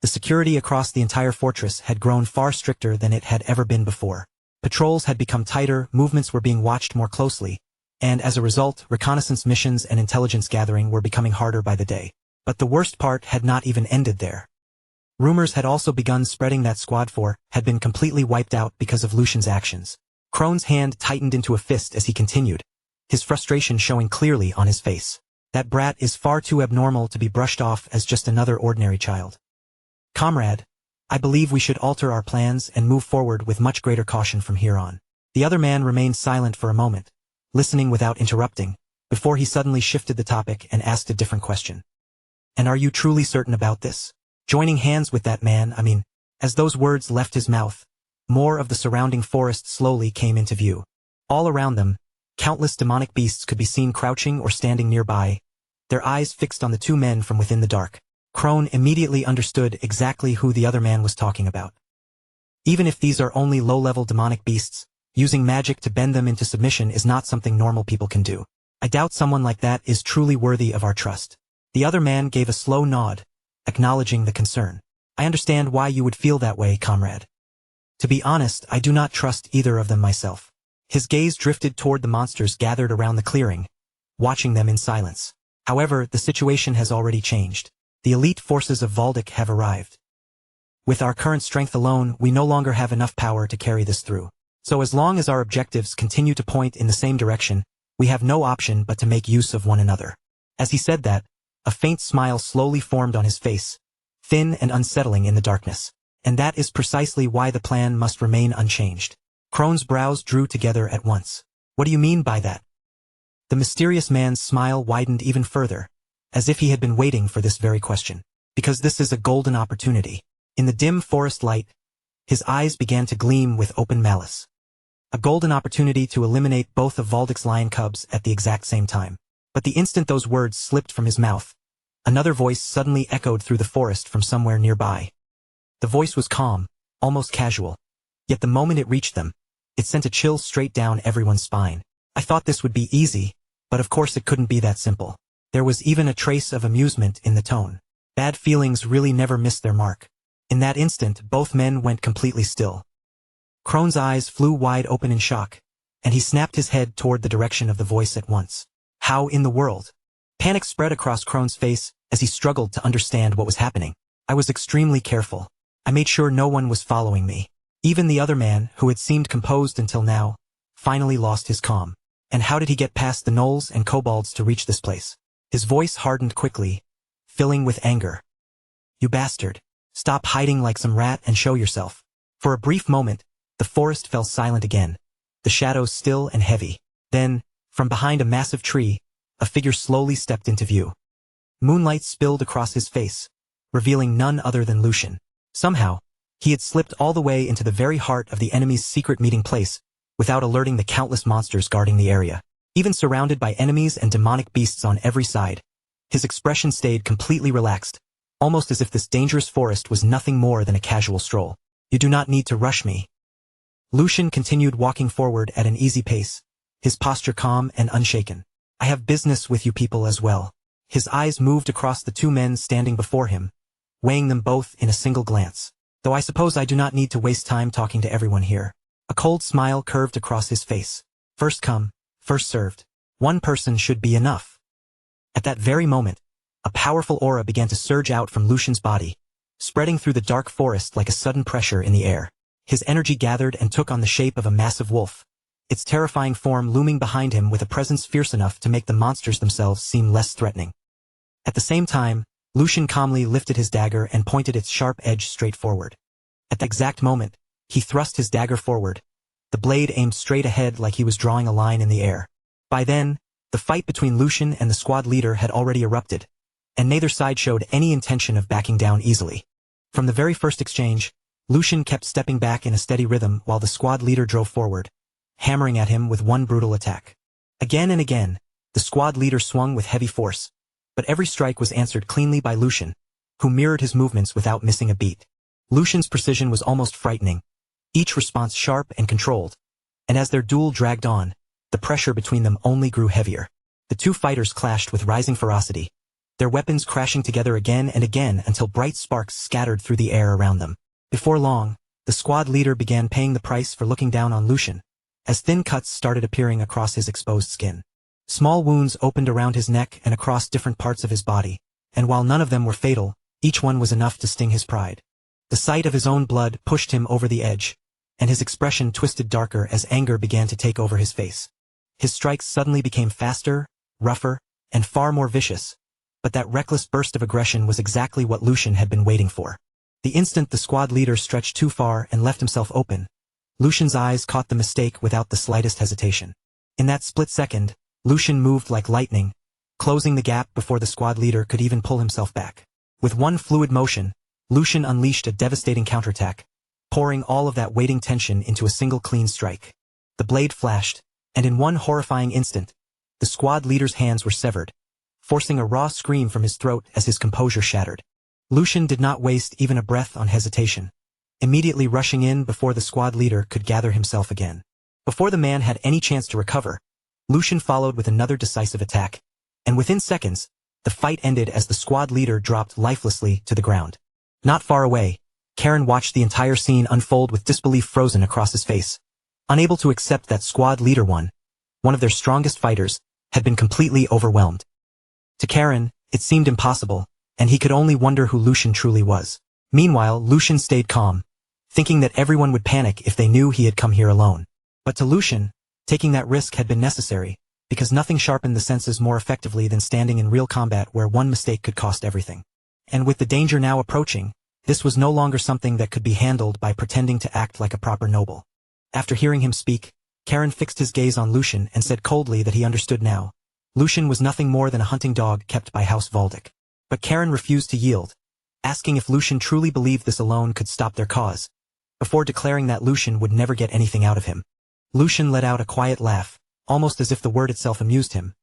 the security across the entire fortress had grown far stricter than it had ever been before. Patrols had become tighter, movements were being watched more closely, and as a result, reconnaissance missions and intelligence gathering were becoming harder by the day. But the worst part had not even ended there. Rumors had also begun spreading that Squad 4 had been completely wiped out because of Lucian's actions. Crone's hand tightened into a fist as he continued, his frustration showing clearly on his face. "That brat is far too abnormal to be brushed off as just another ordinary child. Comrade, I believe we should alter our plans and move forward with much greater caution from here on." The other man remained silent for a moment, listening without interrupting, before he suddenly shifted the topic and asked a different question. "And are you truly certain about this? Joining hands with that man, I mean," as those words left his mouth, more of the surrounding forest slowly came into view. All around them, countless demonic beasts could be seen crouching or standing nearby, their eyes fixed on the two men from within the dark. Crone immediately understood exactly who the other man was talking about. Even if these are only low-level demonic beasts, using magic to bend them into submission is not something normal people can do. I doubt someone like that is truly worthy of our trust. The other man gave a slow nod, acknowledging the concern. I understand why you would feel that way, comrade. To be honest, I do not trust either of them myself. His gaze drifted toward the monsters gathered around the clearing, watching them in silence. However, the situation has already changed. The elite forces of Valdic have arrived. With our current strength alone, we no longer have enough power to carry this through. So as long as our objectives continue to point in the same direction, we have no option but to make use of one another. As he said that, a faint smile slowly formed on his face, thin and unsettling in the darkness. And that is precisely why the plan must remain unchanged. Crone's brows drew together at once. What do you mean by that? The mysterious man's smile widened even further, as if he had been waiting for this very question. Because this is a golden opportunity. In the dim forest light, his eyes began to gleam with open malice. A golden opportunity to eliminate both of Valdic's lion cubs at the exact same time. But the instant those words slipped from his mouth, another voice suddenly echoed through the forest from somewhere nearby. The voice was calm, almost casual. Yet the moment it reached them, it sent a chill straight down everyone's spine. I thought this would be easy, but of course it couldn't be that simple. There was even a trace of amusement in the tone. Bad feelings really never missed their mark. In that instant, both men went completely still. Crone's eyes flew wide open in shock, and he snapped his head toward the direction of the voice at once. How in the world? Panic spread across Crone's face as he struggled to understand what was happening. I was extremely careful. I made sure no one was following me. Even the other man, who had seemed composed until now, finally lost his calm. And how did he get past the gnolls and kobolds to reach this place? His voice hardened quickly, filling with anger. You bastard. Stop hiding like some rat and show yourself. For a brief moment, the forest fell silent again, the shadows still and heavy. Then, from behind a massive tree, a figure slowly stepped into view. Moonlight spilled across his face, revealing none other than Lucian. Somehow, he had slipped all the way into the very heart of the enemy's secret meeting place, without alerting the countless monsters guarding the area. Even surrounded by enemies and demonic beasts on every side, his expression stayed completely relaxed, almost as if this dangerous forest was nothing more than a casual stroll. You do not need to rush me. Lucian continued walking forward at an easy pace, his posture calm and unshaken. I have business with you people as well. His eyes moved across the two men standing before him, weighing them both in a single glance. Though I suppose I do not need to waste time talking to everyone here. A cold smile curved across his face. First come, first served. One person should be enough. At that very moment, a powerful aura began to surge out from Lucian's body, spreading through the dark forest like a sudden pressure in the air. His energy gathered and took on the shape of a massive wolf, its terrifying form looming behind him with a presence fierce enough to make the monsters themselves seem less threatening. At the same time, Lucian calmly lifted his dagger and pointed its sharp edge straight forward. At the exact moment, he thrust his dagger forward, the blade aimed straight ahead like he was drawing a line in the air. By then, the fight between Lucian and the squad leader had already erupted, and neither side showed any intention of backing down easily. From the very first exchange, Lucian kept stepping back in a steady rhythm while the squad leader drove forward, hammering at him with one brutal attack. Again and again, the squad leader swung with heavy force, but every strike was answered cleanly by Lucian, who mirrored his movements without missing a beat. Lucian's precision was almost frightening, each response sharp and controlled, and as their duel dragged on, the pressure between them only grew heavier. The two fighters clashed with rising ferocity, their weapons crashing together again and again until bright sparks scattered through the air around them. Before long, the squad leader began paying the price for looking down on Lucian, as thin cuts started appearing across his exposed skin. Small wounds opened around his neck and across different parts of his body, and while none of them were fatal, each one was enough to sting his pride. The sight of his own blood pushed him over the edge, and his expression twisted darker as anger began to take over his face. His strikes suddenly became faster, rougher, and far more vicious, but that reckless burst of aggression was exactly what Lucian had been waiting for. The instant the squad leader stretched too far and left himself open, Lucian's eyes caught the mistake without the slightest hesitation. In that split second, Lucian moved like lightning, closing the gap before the squad leader could even pull himself back. With one fluid motion, Lucian unleashed a devastating counterattack, pouring all of that waiting tension into a single clean strike. The blade flashed, and in one horrifying instant, the squad leader's hands were severed, forcing a raw scream from his throat as his composure shattered. Lucian did not waste even a breath on hesitation, immediately rushing in before the squad leader could gather himself again. Before the man had any chance to recover, Lucian followed with another decisive attack, and within seconds, the fight ended as the squad leader dropped lifelessly to the ground. Not far away, Karen watched the entire scene unfold with disbelief frozen across his face, unable to accept that squad leader one of their strongest fighters, had been completely overwhelmed. To Karen, it seemed impossible, and he could only wonder who Lucian truly was. Meanwhile, Lucian stayed calm, thinking that everyone would panic if they knew he had come here alone. But to Lucian, taking that risk had been necessary, because nothing sharpened the senses more effectively than standing in real combat where one mistake could cost everything. And with the danger now approaching, this was no longer something that could be handled by pretending to act like a proper noble. After hearing him speak, Karen fixed his gaze on Lucian and said coldly that he understood now. Lucian was nothing more than a hunting dog kept by House Valdic. But Karen refused to yield, asking if Lucian truly believed this alone could stop their cause, before declaring that Lucian would never get anything out of him. Lucian let out a quiet laugh, almost as if the word itself amused him,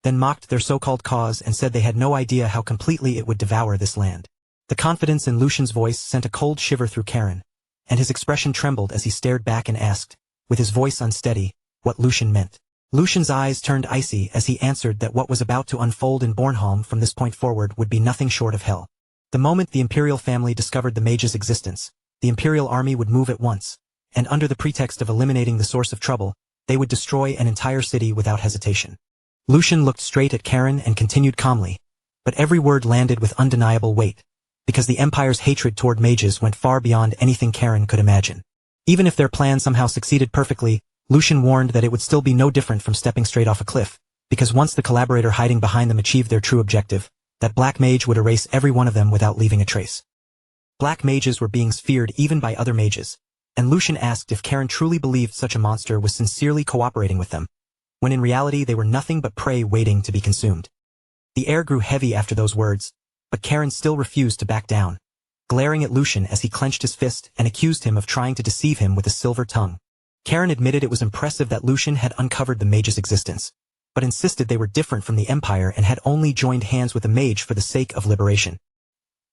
then mocked their so-called cause and said they had no idea how completely it would devour this land. The confidence in Lucian's voice sent a cold shiver through Karen, and his expression trembled as he stared back and asked, with his voice unsteady, what Lucian meant. Lucian's eyes turned icy as he answered that what was about to unfold in Bornholm from this point forward would be nothing short of hell. The moment the Imperial family discovered the mage's existence, the Imperial army would move at once, and under the pretext of eliminating the source of trouble, they would destroy an entire city without hesitation. Lucian looked straight at Karen and continued calmly, but every word landed with undeniable weight, because the Empire's hatred toward mages went far beyond anything Karen could imagine. Even if their plan somehow succeeded perfectly, Lucian warned that it would still be no different from stepping straight off a cliff, because once the collaborator hiding behind them achieved their true objective, that black mage would erase every one of them without leaving a trace. Black mages were beings feared even by other mages, and Lucian asked if Karen truly believed such a monster was sincerely cooperating with them, when in reality they were nothing but prey waiting to be consumed. The air grew heavy after those words, but Karen still refused to back down, glaring at Lucian as he clenched his fist and accused him of trying to deceive him with a silver tongue. Karen admitted it was impressive that Lucian had uncovered the mage's existence, but insisted they were different from the Empire and had only joined hands with a mage for the sake of liberation.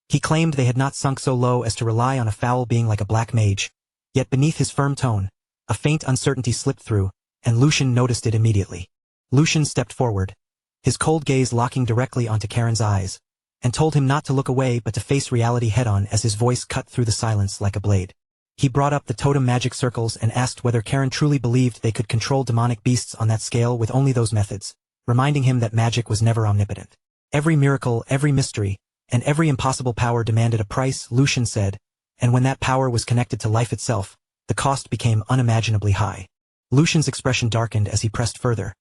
He claimed they had not sunk so low as to rely on a foul being like a black mage, yet beneath his firm tone, a faint uncertainty slipped through, and Lucian noticed it immediately. Lucian stepped forward, his cold gaze locking directly onto Karen's eyes, and told him not to look away but to face reality head-on as his voice cut through the silence like a blade. He brought up the totem magic circles and asked whether Karen truly believed they could control demonic beasts on that scale with only those methods, reminding him that magic was never omnipotent. Every miracle, every mystery, and every impossible power demanded a price, Lucian said, and when that power was connected to life itself, the cost became unimaginably high. Lucian's expression darkened as he pressed further,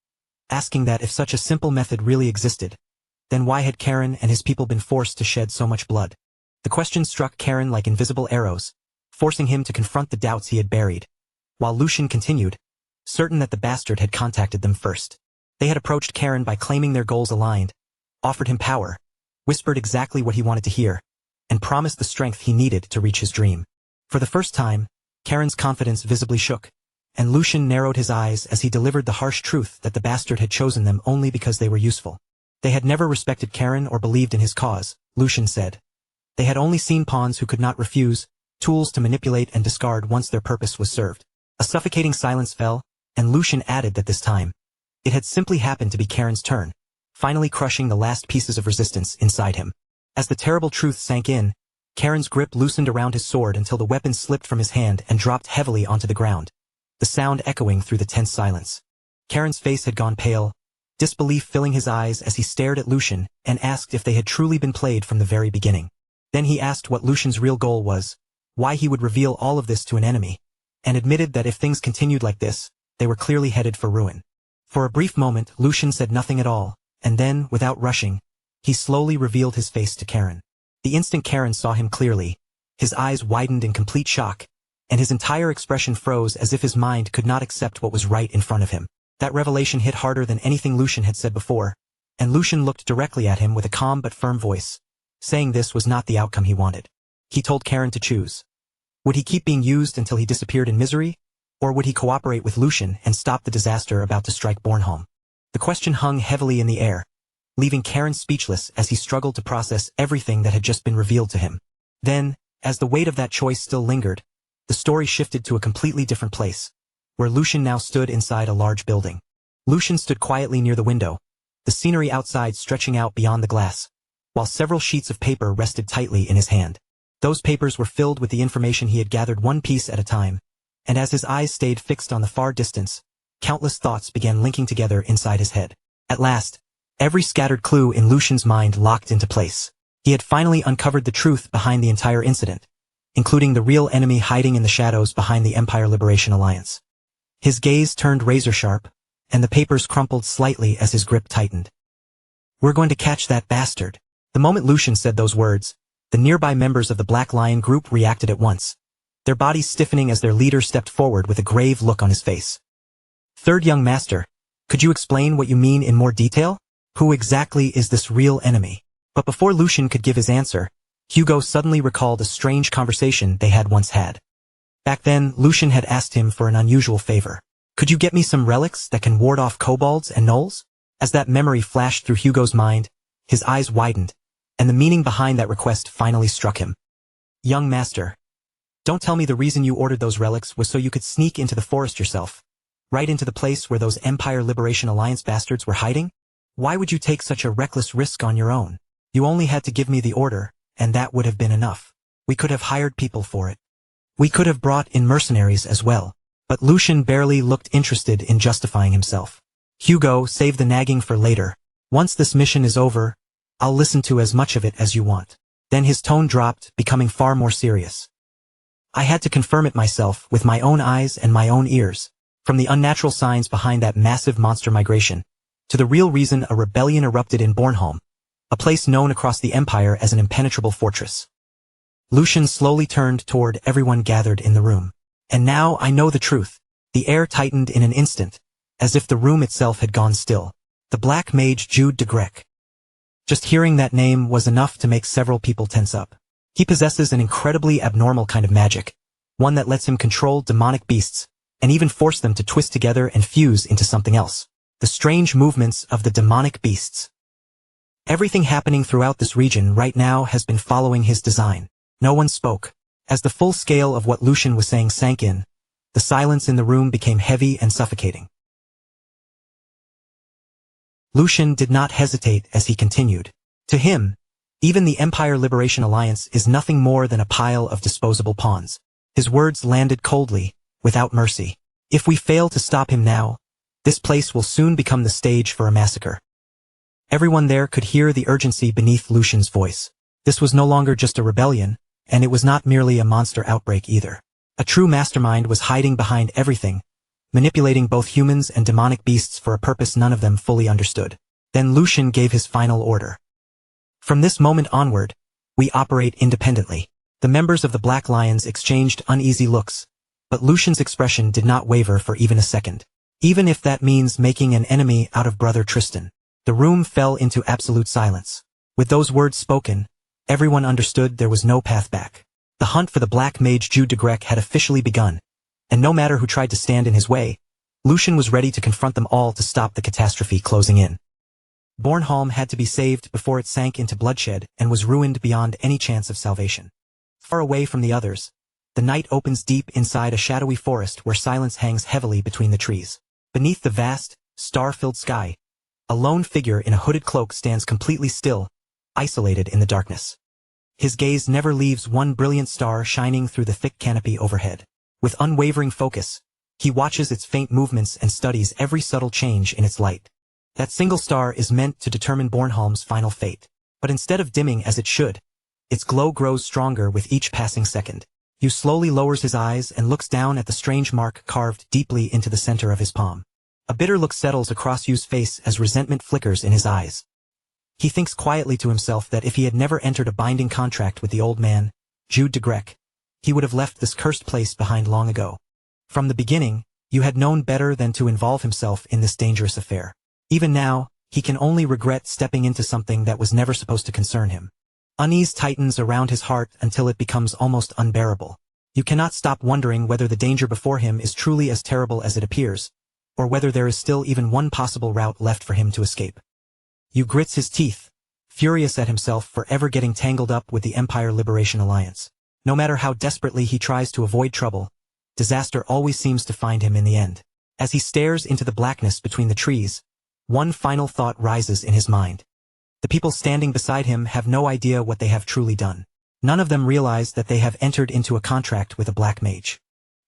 asking that if such a simple method really existed, then why had Karen and his people been forced to shed so much blood? The question struck Karen like invisible arrows, forcing him to confront the doubts he had buried, while Lucian continued, certain that the bastard had contacted them first. They had approached Karen by claiming their goals aligned, offered him power, whispered exactly what he wanted to hear, and promised the strength he needed to reach his dream. For the first time, Karen's confidence visibly shook, and Lucian narrowed his eyes as he delivered the harsh truth that the bastard had chosen them only because they were useful. They had never respected Karen or believed in his cause, Lucian said. They had only seen pawns who could not refuse, tools to manipulate and discard once their purpose was served. A suffocating silence fell, and Lucian added that this time, it had simply happened to be Karen's turn, finally crushing the last pieces of resistance inside him. As the terrible truth sank in, Karen's grip loosened around his sword until the weapon slipped from his hand and dropped heavily onto the ground, the sound echoing through the tense silence. Karen's face had gone pale, disbelief filling his eyes as he stared at Lucian and asked if they had truly been played from the very beginning. Then he asked what Lucian's real goal was, why he would reveal all of this to an enemy, and admitted that if things continued like this, they were clearly headed for ruin. For a brief moment, Lucian said nothing at all, and then, without rushing, he slowly revealed his face to Karen. The instant Karen saw him clearly, his eyes widened in complete shock, and his entire expression froze as if his mind could not accept what was right in front of him. That revelation hit harder than anything Lucian had said before, and Lucian looked directly at him with a calm but firm voice, saying this was not the outcome he wanted. He told Karen to choose. Would he keep being used until he disappeared in misery? Or would he cooperate with Lucian and stop the disaster about to strike Bornholm? The question hung heavily in the air, leaving Karen speechless as he struggled to process everything that had just been revealed to him. Then, as the weight of that choice still lingered, the story shifted to a completely different place, where Lucian now stood inside a large building. Lucian stood quietly near the window, the scenery outside stretching out beyond the glass, while several sheets of paper rested tightly in his hand. Those papers were filled with the information he had gathered one piece at a time, and as his eyes stayed fixed on the far distance, countless thoughts began linking together inside his head. At last, every scattered clue in Lucian's mind locked into place. He had finally uncovered the truth behind the entire incident, including the real enemy hiding in the shadows behind the Empire Liberation Alliance. His gaze turned razor-sharp, and the papers crumpled slightly as his grip tightened. "We're going to catch that bastard." The moment Lucian said those words, the nearby members of the Black Lion group reacted at once, their bodies stiffening as their leader stepped forward with a grave look on his face. "Third young master, could you explain what you mean in more detail? Who exactly is this real enemy?" But before Lucian could give his answer, Hugo suddenly recalled a strange conversation they had once had. Back then, Lucian had asked him for an unusual favor. "Could you get me some relics that can ward off kobolds and gnolls?" As that memory flashed through Hugo's mind, his eyes widened, and the meaning behind that request finally struck him. "Young master, don't tell me the reason you ordered those relics was so you could sneak into the forest yourself, right into the place where those Empire Liberation Alliance bastards were hiding? Why would you take such a reckless risk on your own? You only had to give me the order, and that would have been enough. We could have hired people for it. We could have brought in mercenaries as well." But Lucian barely looked interested in justifying himself. "Hugo, save the nagging for later. Once this mission is over, I'll listen to as much of it as you want." Then his tone dropped, becoming far more serious. "I had to confirm it myself with my own eyes and my own ears, from the unnatural signs behind that massive monster migration, to the real reason a rebellion erupted in Bornholm, a place known across the Empire as an impenetrable fortress." Lucian slowly turned toward everyone gathered in the room. "And now I know the truth." The air tightened in an instant, as if the room itself had gone still. The Black Mage Jude de Grec. Just hearing that name was enough to make several people tense up. He possesses an incredibly abnormal kind of magic, one that lets him control demonic beasts, and even force them to twist together and fuse into something else. The strange movements of the demonic beasts. Everything happening throughout this region right now has been following his design. No one spoke. As the full scale of what Lucian was saying sank in, the silence in the room became heavy and suffocating. Lucian did not hesitate as he continued. To him, even the Empire Liberation Alliance is nothing more than a pile of disposable pawns. His words landed coldly, without mercy. "If we fail to stop him now, this place will soon become the stage for a massacre." Everyone there could hear the urgency beneath Lucian's voice. This was no longer just a rebellion, and it was not merely a monster outbreak either. A true mastermind was hiding behind everything, manipulating both humans and demonic beasts for a purpose none of them fully understood. Then Lucian gave his final order. "From this moment onward, we operate independently." The members of the Black Lions exchanged uneasy looks, but Lucian's expression did not waver for even a second. "Even if that means making an enemy out of Brother Tristan." The room fell into absolute silence. With those words spoken, everyone understood there was no path back. The hunt for the Black Mage Jude de Grec had officially begun, and no matter who tried to stand in his way, Lucian was ready to confront them all to stop the catastrophe closing in. Bornholm had to be saved before it sank into bloodshed and was ruined beyond any chance of salvation. Far away from the others, the night opens deep inside a shadowy forest where silence hangs heavily between the trees. Beneath the vast, star-filled sky, a lone figure in a hooded cloak stands completely still, isolated in the darkness. His gaze never leaves one brilliant star shining through the thick canopy overhead. With unwavering focus, he watches its faint movements and studies every subtle change in its light. That single star is meant to determine Bornholm's final fate. But instead of dimming as it should, its glow grows stronger with each passing second. Hugh slowly lowers his eyes and looks down at the strange mark carved deeply into the center of his palm. A bitter look settles across Hugh's face as resentment flickers in his eyes. He thinks quietly to himself that if he had never entered a binding contract with the old man, Jude de Grec, he would have left this cursed place behind long ago. From the beginning, Hugh had known better than to involve himself in this dangerous affair. Even now, he can only regret stepping into something that was never supposed to concern him. Unease tightens around his heart until it becomes almost unbearable. You cannot stop wondering whether the danger before him is truly as terrible as it appears, or whether there is still even one possible route left for him to escape. Yu grits his teeth, furious at himself for ever getting tangled up with the Empire Liberation Alliance. No matter how desperately he tries to avoid trouble, disaster always seems to find him in the end. As he stares into the blackness between the trees, one final thought rises in his mind. The people standing beside him have no idea what they have truly done. None of them realize that they have entered into a contract with a black mage.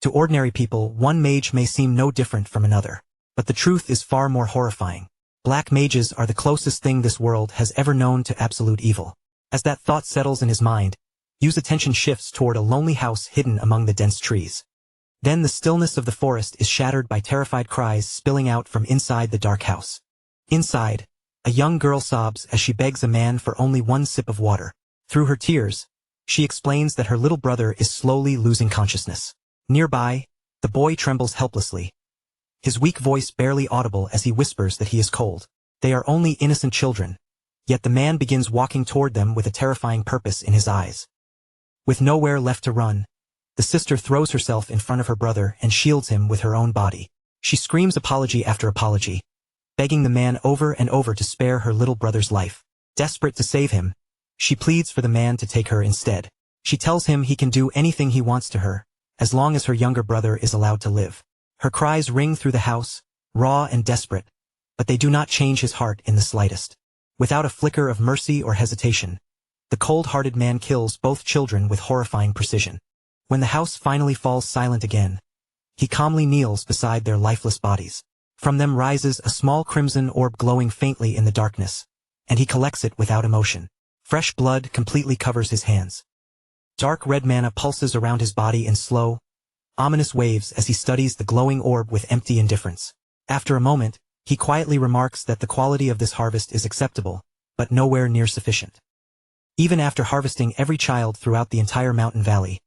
To ordinary people, one mage may seem no different from another. But the truth is far more horrifying. Black mages are the closest thing this world has ever known to absolute evil. As that thought settles in his mind, Yu's attention shifts toward a lonely house hidden among the dense trees. Then the stillness of the forest is shattered by terrified cries spilling out from inside the dark house. Inside, a young girl sobs as she begs a man for only one sip of water. Through her tears, she explains that her little brother is slowly losing consciousness. Nearby, the boy trembles helplessly, his weak voice barely audible as he whispers that he is cold. They are only innocent children, yet the man begins walking toward them with a terrifying purpose in his eyes. With nowhere left to run, the sister throws herself in front of her brother and shields him with her own body. She screams apology after apology, begging the man over and over to spare her little brother's life. Desperate to save him, she pleads for the man to take her instead. She tells him he can do anything he wants to her, as long as her younger brother is allowed to live. Her cries ring through the house, raw and desperate, but they do not change his heart in the slightest. Without a flicker of mercy or hesitation, the cold-hearted man kills both children with horrifying precision. When the house finally falls silent again, he calmly kneels beside their lifeless bodies. From them rises a small crimson orb glowing faintly in the darkness, and he collects it without emotion. Fresh blood completely covers his hands. Dark red mana pulses around his body in slow, ominous waves as he studies the glowing orb with empty indifference. After a moment, he quietly remarks that the quality of this harvest is acceptable, but nowhere near sufficient. Even after harvesting every child throughout the entire mountain valley,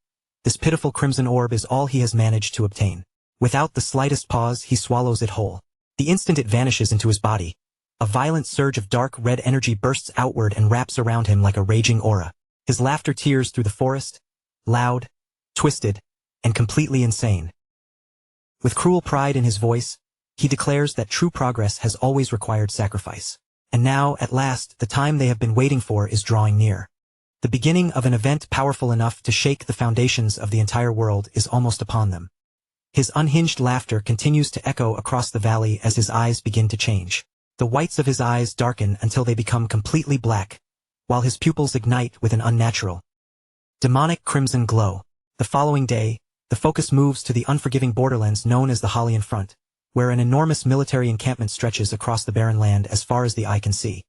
this pitiful crimson orb is all he has managed to obtain. Without the slightest pause, he swallows it whole. The instant it vanishes into his body, a violent surge of dark red energy bursts outward and wraps around him like a raging aura. His laughter tears through the forest, loud, twisted, and completely insane. With cruel pride in his voice, he declares that true progress has always required sacrifice. And now, at last, the time they have been waiting for is drawing near. The beginning of an event powerful enough to shake the foundations of the entire world is almost upon them. His unhinged laughter continues to echo across the valley as his eyes begin to change. The whites of his eyes darken until they become completely black, while his pupils ignite with an unnatural, demonic crimson glow. The following day, the focus moves to the unforgiving borderlands known as the Halian Front, where an enormous military encampment stretches across the barren land as far as the eye can see.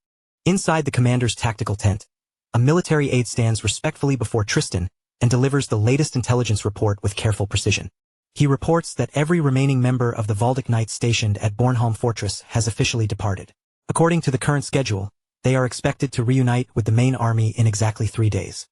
Inside the commander's tactical tent, a military aide stands respectfully before Tristan and delivers the latest intelligence report with careful precision. He reports that every remaining member of the Valdic Knights stationed at Bornholm Fortress has officially departed. According to the current schedule, they are expected to reunite with the main army in exactly 3 days.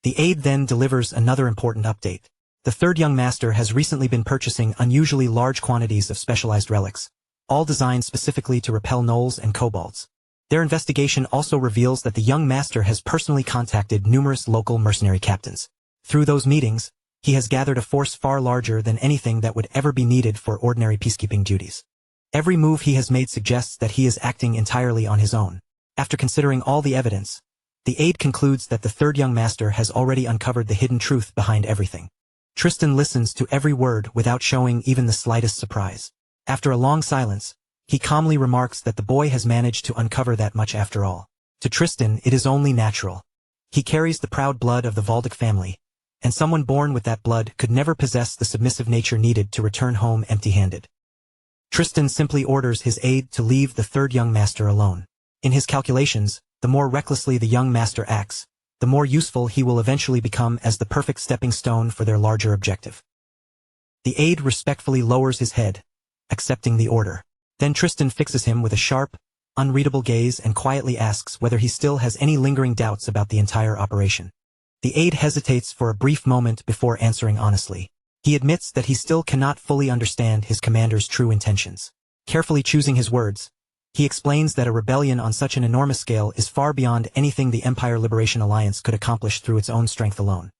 The aide then delivers another important update. The third young master has recently been purchasing unusually large quantities of specialized relics, all designed specifically to repel gnolls and kobolds. Their investigation also reveals that the young master has personally contacted numerous local mercenary captains. Through those meetings, he has gathered a force far larger than anything that would ever be needed for ordinary peacekeeping duties. Every move he has made suggests that he is acting entirely on his own. After considering all the evidence, the aide concludes that the third young master has already uncovered the hidden truth behind everything. Tristan listens to every word without showing even the slightest surprise. After a long silence, he calmly remarks that the boy has managed to uncover that much after all. To Tristan, it is only natural. He carries the proud blood of the Valdic family, and someone born with that blood could never possess the submissive nature needed to return home empty-handed. Tristan simply orders his aide to leave the third young master alone. In his calculations, the more recklessly the young master acts, the more useful he will eventually become as the perfect stepping stone for their larger objective. The aide respectfully lowers his head, accepting the order. Then Tristan fixes him with a sharp, unreadable gaze and quietly asks whether he still has any lingering doubts about the entire operation. The aide hesitates for a brief moment before answering honestly. He admits that he still cannot fully understand his commander's true intentions. Carefully choosing his words, he explains that a rebellion on such an enormous scale is far beyond anything the Empire Liberation Alliance could accomplish through its own strength alone.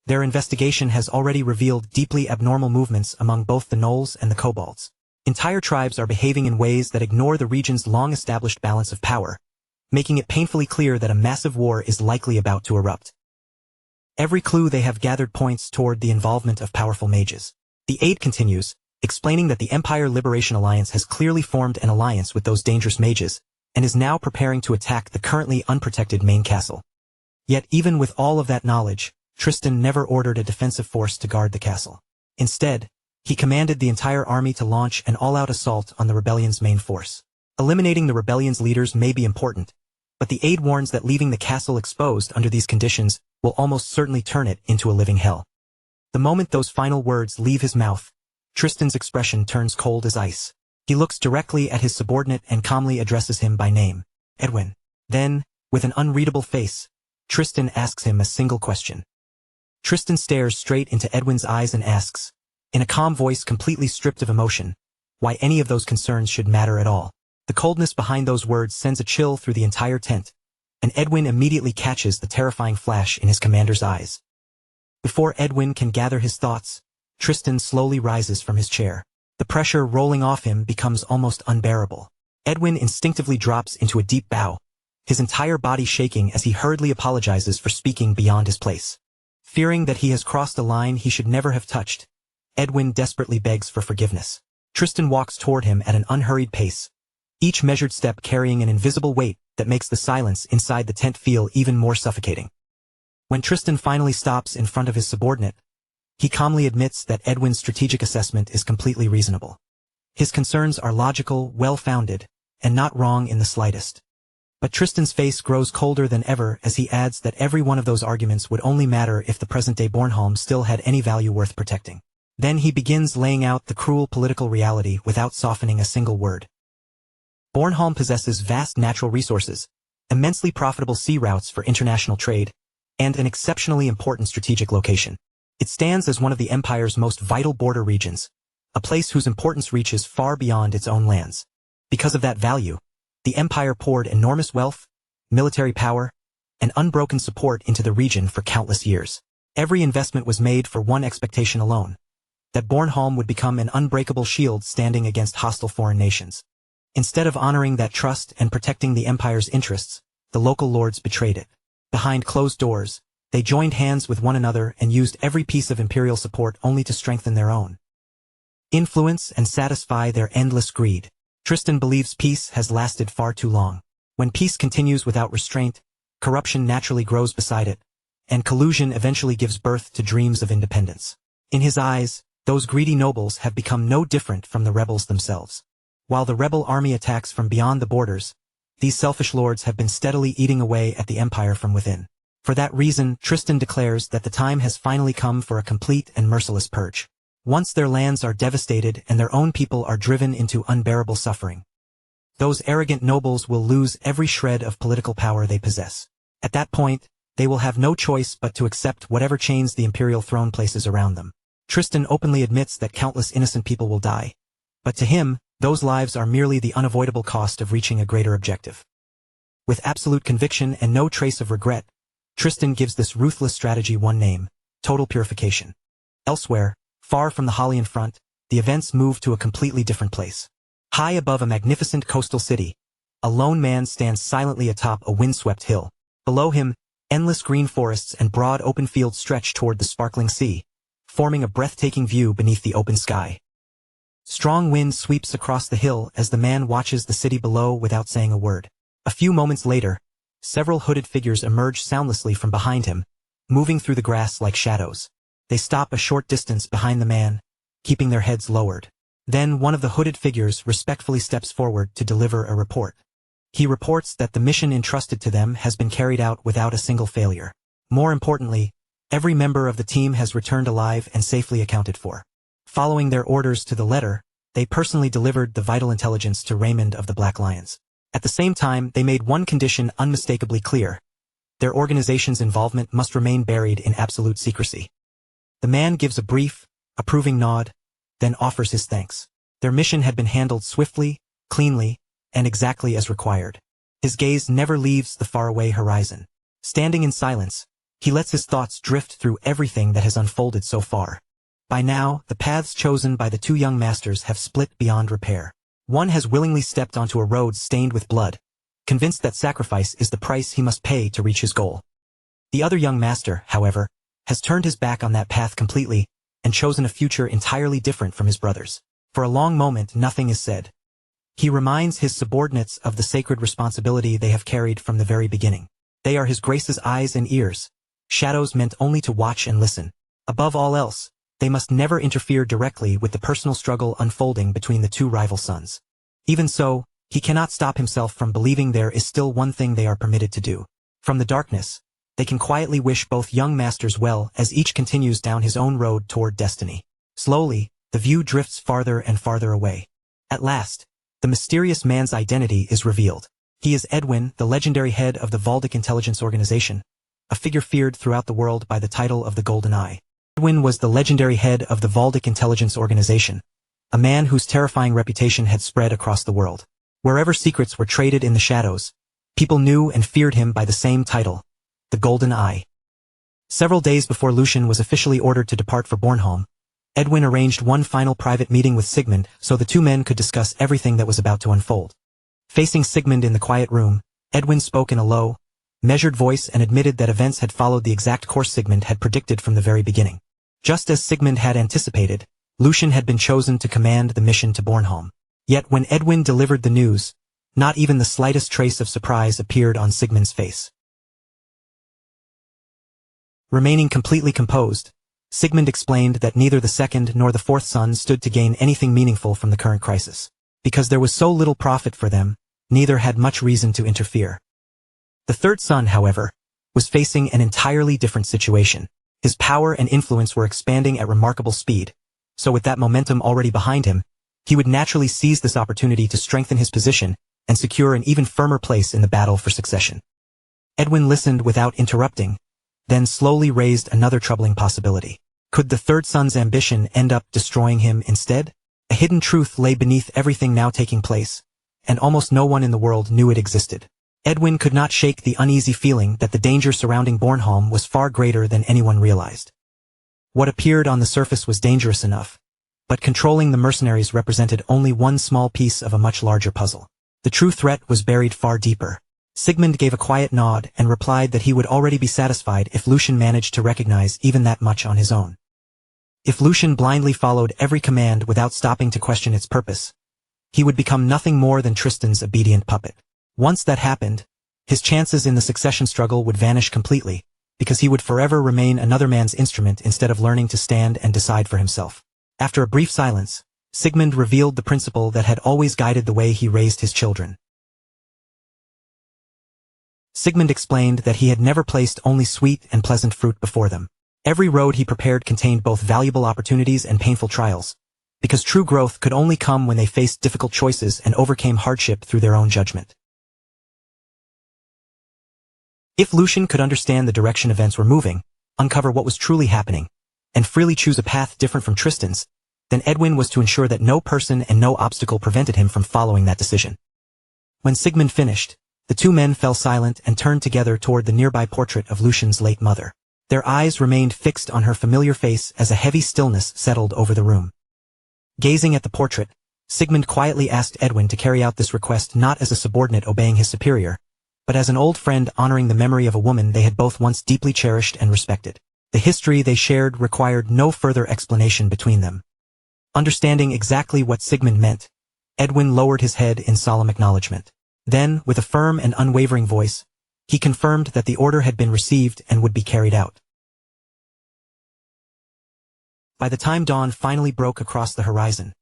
Their investigation has already revealed deeply abnormal movements among both the gnolls and the kobolds. Entire tribes are behaving in ways that ignore the region's long-established balance of power, making it painfully clear that a massive war is likely about to erupt. Every clue they have gathered points toward the involvement of powerful mages. The aide continues, explaining that the Empire Liberation Alliance has clearly formed an alliance with those dangerous mages, and is now preparing to attack the currently unprotected main castle. Yet even with all of that knowledge, Tristan never ordered a defensive force to guard the castle. Instead, he commanded the entire army to launch an all-out assault on the rebellion's main force. Eliminating the rebellion's leaders may be important, but the aide warns that leaving the castle exposed under these conditions will almost certainly turn it into a living hell. The moment those final words leave his mouth, Tristan's expression turns cold as ice. He looks directly at his subordinate and calmly addresses him by name, Edwin. Then, with an unreadable face, Tristan asks him a single question. Tristan stares straight into Edwin's eyes and asks, in a calm voice completely stripped of emotion, why any of those concerns should matter at all. The coldness behind those words sends a chill through the entire tent, and Edwin immediately catches the terrifying flash in his commander's eyes. Before Edwin can gather his thoughts, Tristan slowly rises from his chair. The pressure rolling off him becomes almost unbearable. Edwin instinctively drops into a deep bow, his entire body shaking as he hurriedly apologizes for speaking beyond his place. Fearing that he has crossed a line he should never have touched, Edwin desperately begs for forgiveness. Tristan walks toward him at an unhurried pace, each measured step carrying an invisible weight that makes the silence inside the tent feel even more suffocating. When Tristan finally stops in front of his subordinate, he calmly admits that Edwin's strategic assessment is completely reasonable. His concerns are logical, well-founded, and not wrong in the slightest. But Tristan's face grows colder than ever as he adds that every one of those arguments would only matter if the present-day Bornholm still had any value worth protecting. Then he begins laying out the cruel political reality without softening a single word. Bornholm possesses vast natural resources, immensely profitable sea routes for international trade, and an exceptionally important strategic location. It stands as one of the Empire's most vital border regions, a place whose importance reaches far beyond its own lands. Because of that value, the Empire poured enormous wealth, military power, and unbroken support into the region for countless years. Every investment was made for one expectation alone, that Bornholm would become an unbreakable shield standing against hostile foreign nations. Instead of honoring that trust and protecting the Empire's interests, the local lords betrayed it. Behind closed doors, they joined hands with one another and used every piece of imperial support only to strengthen their own influence and satisfy their endless greed. Tristan believes peace has lasted far too long. When peace continues without restraint, corruption naturally grows beside it, and collusion eventually gives birth to dreams of independence. In his eyes, those greedy nobles have become no different from the rebels themselves. While the rebel army attacks from beyond the borders, these selfish lords have been steadily eating away at the empire from within. For that reason, Tristan declares that the time has finally come for a complete and merciless purge. Once their lands are devastated and their own people are driven into unbearable suffering, those arrogant nobles will lose every shred of political power they possess. At that point, they will have no choice but to accept whatever chains the imperial throne places around them. Tristan openly admits that countless innocent people will die, but to him, those lives are merely the unavoidable cost of reaching a greater objective. With absolute conviction and no trace of regret, Tristan gives this ruthless strategy one name: total purification. Elsewhere, far from the Halian front, the events move to a completely different place. High above a magnificent coastal city, a lone man stands silently atop a windswept hill. Below him, endless green forests and broad open fields stretch toward the sparkling sea, forming a breathtaking view beneath the open sky. Strong wind sweeps across the hill as the man watches the city below without saying a word. A few moments later, several hooded figures emerge soundlessly from behind him, moving through the grass like shadows. They stop a short distance behind the man, keeping their heads lowered. Then one of the hooded figures respectfully steps forward to deliver a report. He reports that the mission entrusted to them has been carried out without a single failure. More importantly, every member of the team has returned alive and safely accounted for. Following their orders to the letter, they personally delivered the vital intelligence to Raymond of the Black Lions. At the same time, they made one condition unmistakably clear: their organization's involvement must remain buried in absolute secrecy. The man gives a brief, approving nod, then offers his thanks. Their mission had been handled swiftly, cleanly, and exactly as required. His gaze never leaves the faraway horizon. Standing in silence, He lets his thoughts drift through everything that has unfolded so far. By now, the paths chosen by the two young masters have split beyond repair. One has willingly stepped onto a road stained with blood, convinced that sacrifice is the price he must pay to reach his goal. The other young master, however, has turned his back on that path completely and chosen a future entirely different from his brother's. For a long moment, nothing is said. He reminds his subordinates of the sacred responsibility they have carried from the very beginning. They are his grace's eyes and ears, shadows meant only to watch and listen. Above all else, they must never interfere directly with the personal struggle unfolding between the two rival sons. Even so, he cannot stop himself from believing there is still one thing they are permitted to do. From the darkness, they can quietly wish both young masters well as each continues down his own road toward destiny. Slowly, the view drifts farther and farther away. At last, the mysterious man's identity is revealed. He is Edwin, the legendary head of the Valdic Intelligence Organization, a figure feared throughout the world by the title of the Golden Eye. Edwin was the legendary head of the Valdic Intelligence Organization, a man whose terrifying reputation had spread across the world. Wherever secrets were traded in the shadows, people knew and feared him by the same title, the Golden Eye. Several days before Lucian was officially ordered to depart for Bornholm, Edwin arranged one final private meeting with Sigmund so the two men could discuss everything that was about to unfold. Facing Sigmund in the quiet room, Edwin spoke in a low, measured voice and admitted that events had followed the exact course Sigmund had predicted from the very beginning. Just as Sigmund had anticipated, Lucian had been chosen to command the mission to Bornholm. Yet when Edwin delivered the news, not even the slightest trace of surprise appeared on Sigmund's face. Remaining completely composed, Sigmund explained that neither the second nor the fourth son stood to gain anything meaningful from the current crisis. Because there was so little profit for them, neither had much reason to interfere. The third son, however, was facing an entirely different situation. His power and influence were expanding at remarkable speed, so with that momentum already behind him, he would naturally seize this opportunity to strengthen his position and secure an even firmer place in the battle for succession. Edwin listened without interrupting, then slowly raised another troubling possibility. Could the third son's ambition end up destroying him instead? A hidden truth lay beneath everything now taking place, and almost no one in the world knew it existed. Edwin could not shake the uneasy feeling that the danger surrounding Bornholm was far greater than anyone realized. What appeared on the surface was dangerous enough, but controlling the mercenaries represented only one small piece of a much larger puzzle. The true threat was buried far deeper. Sigmund gave a quiet nod and replied that he would already be satisfied if Lucian managed to recognize even that much on his own. If Lucian blindly followed every command without stopping to question its purpose, he would become nothing more than Tristan's obedient puppet. Once that happened, his chances in the succession struggle would vanish completely, because he would forever remain another man's instrument instead of learning to stand and decide for himself. After a brief silence, Sigmund revealed the principle that had always guided the way he raised his children. Sigmund explained that he had never placed only sweet and pleasant fruit before them. Every road he prepared contained both valuable opportunities and painful trials, because true growth could only come when they faced difficult choices and overcame hardship through their own judgment. If Lucian could understand the direction events were moving, uncover what was truly happening, and freely choose a path different from Tristan's, then Edwin was to ensure that no person and no obstacle prevented him from following that decision. When Sigmund finished, the two men fell silent and turned together toward the nearby portrait of Lucian's late mother. Their eyes remained fixed on her familiar face as a heavy stillness settled over the room. Gazing at the portrait, Sigmund quietly asked Edwin to carry out this request not as a subordinate obeying his superior, but as an old friend honoring the memory of a woman they had both once deeply cherished and respected. The history they shared required no further explanation between them. Understanding exactly what Sigmund meant, Edwin lowered his head in solemn acknowledgement. Then, with a firm and unwavering voice, he confirmed that the order had been received and would be carried out. By the time dawn finally broke across the horizon,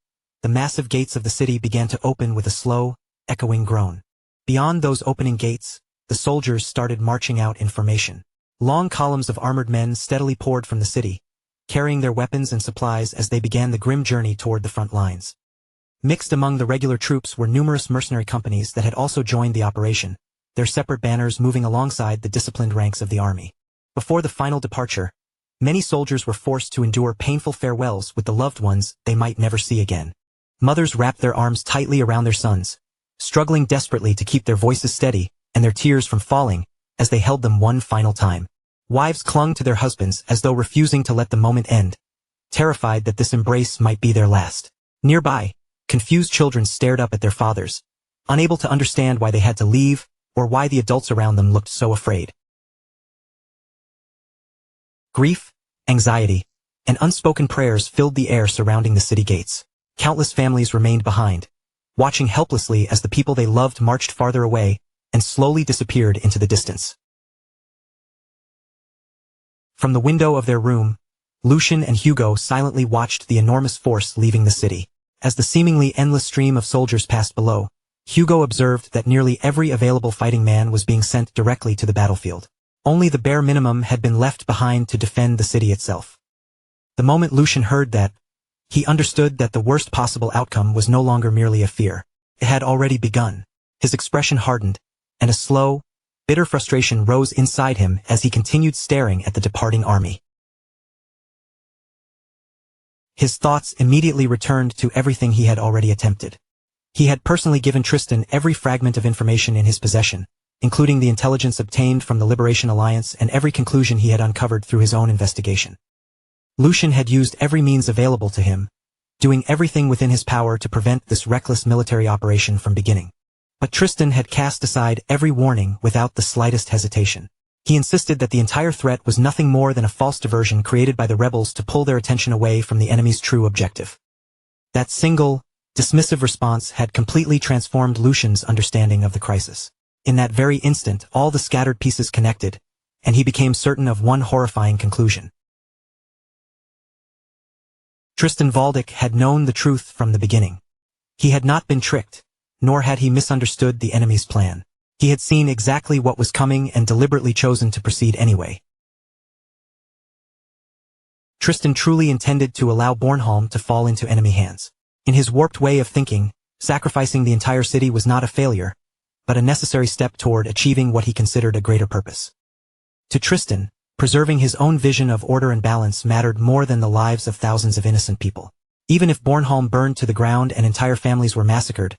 the massive gates of the city began to open with a slow, echoing groan. Beyond those opening gates, the soldiers started marching out in formation. Long columns of armored men steadily poured from the city, carrying their weapons and supplies as they began the grim journey toward the front lines. Mixed among the regular troops were numerous mercenary companies that had also joined the operation, their separate banners moving alongside the disciplined ranks of the army. Before the final departure, many soldiers were forced to endure painful farewells with the loved ones they might never see again. Mothers wrapped their arms tightly around their sons, struggling desperately to keep their voices steady and their tears from falling as they held them one final time. Wives clung to their husbands as though refusing to let the moment end, terrified that this embrace might be their last. Nearby, confused children stared up at their fathers, unable to understand why they had to leave or why the adults around them looked so afraid. Grief, anxiety, and unspoken prayers filled the air surrounding the city gates. Countless families remained behind, watching helplessly as the people they loved marched farther away and slowly disappeared into the distance. From the window of their room, Lucian and Hugo silently watched the enormous force leaving the city. As the seemingly endless stream of soldiers passed below, Hugo observed that nearly every available fighting man was being sent directly to the battlefield. Only the bare minimum had been left behind to defend the city itself. The moment Lucian heard that, he understood that the worst possible outcome was no longer merely a fear. It had already begun. His expression hardened, and a slow, bitter frustration rose inside him as he continued staring at the departing army. His thoughts immediately returned to everything he had already attempted. He had personally given Tristan every fragment of information in his possession, including the intelligence obtained from the Liberation Alliance and every conclusion he had uncovered through his own investigation. Lucian had used every means available to him, doing everything within his power to prevent this reckless military operation from beginning. But Tristan had cast aside every warning without the slightest hesitation. He insisted that the entire threat was nothing more than a false diversion created by the rebels to pull their attention away from the enemy's true objective. That single, dismissive response had completely transformed Lucian's understanding of the crisis. In that very instant, all the scattered pieces connected, and he became certain of one horrifying conclusion. Tristan Valdick had known the truth from the beginning. He had not been tricked, nor had he misunderstood the enemy's plan. He had seen exactly what was coming and deliberately chosen to proceed anyway. Tristan truly intended to allow Bornholm to fall into enemy hands. In his warped way of thinking, sacrificing the entire city was not a failure, but a necessary step toward achieving what he considered a greater purpose. To Tristan, preserving his own vision of order and balance mattered more than the lives of thousands of innocent people. Even if Bornholm burned to the ground and entire families were massacred,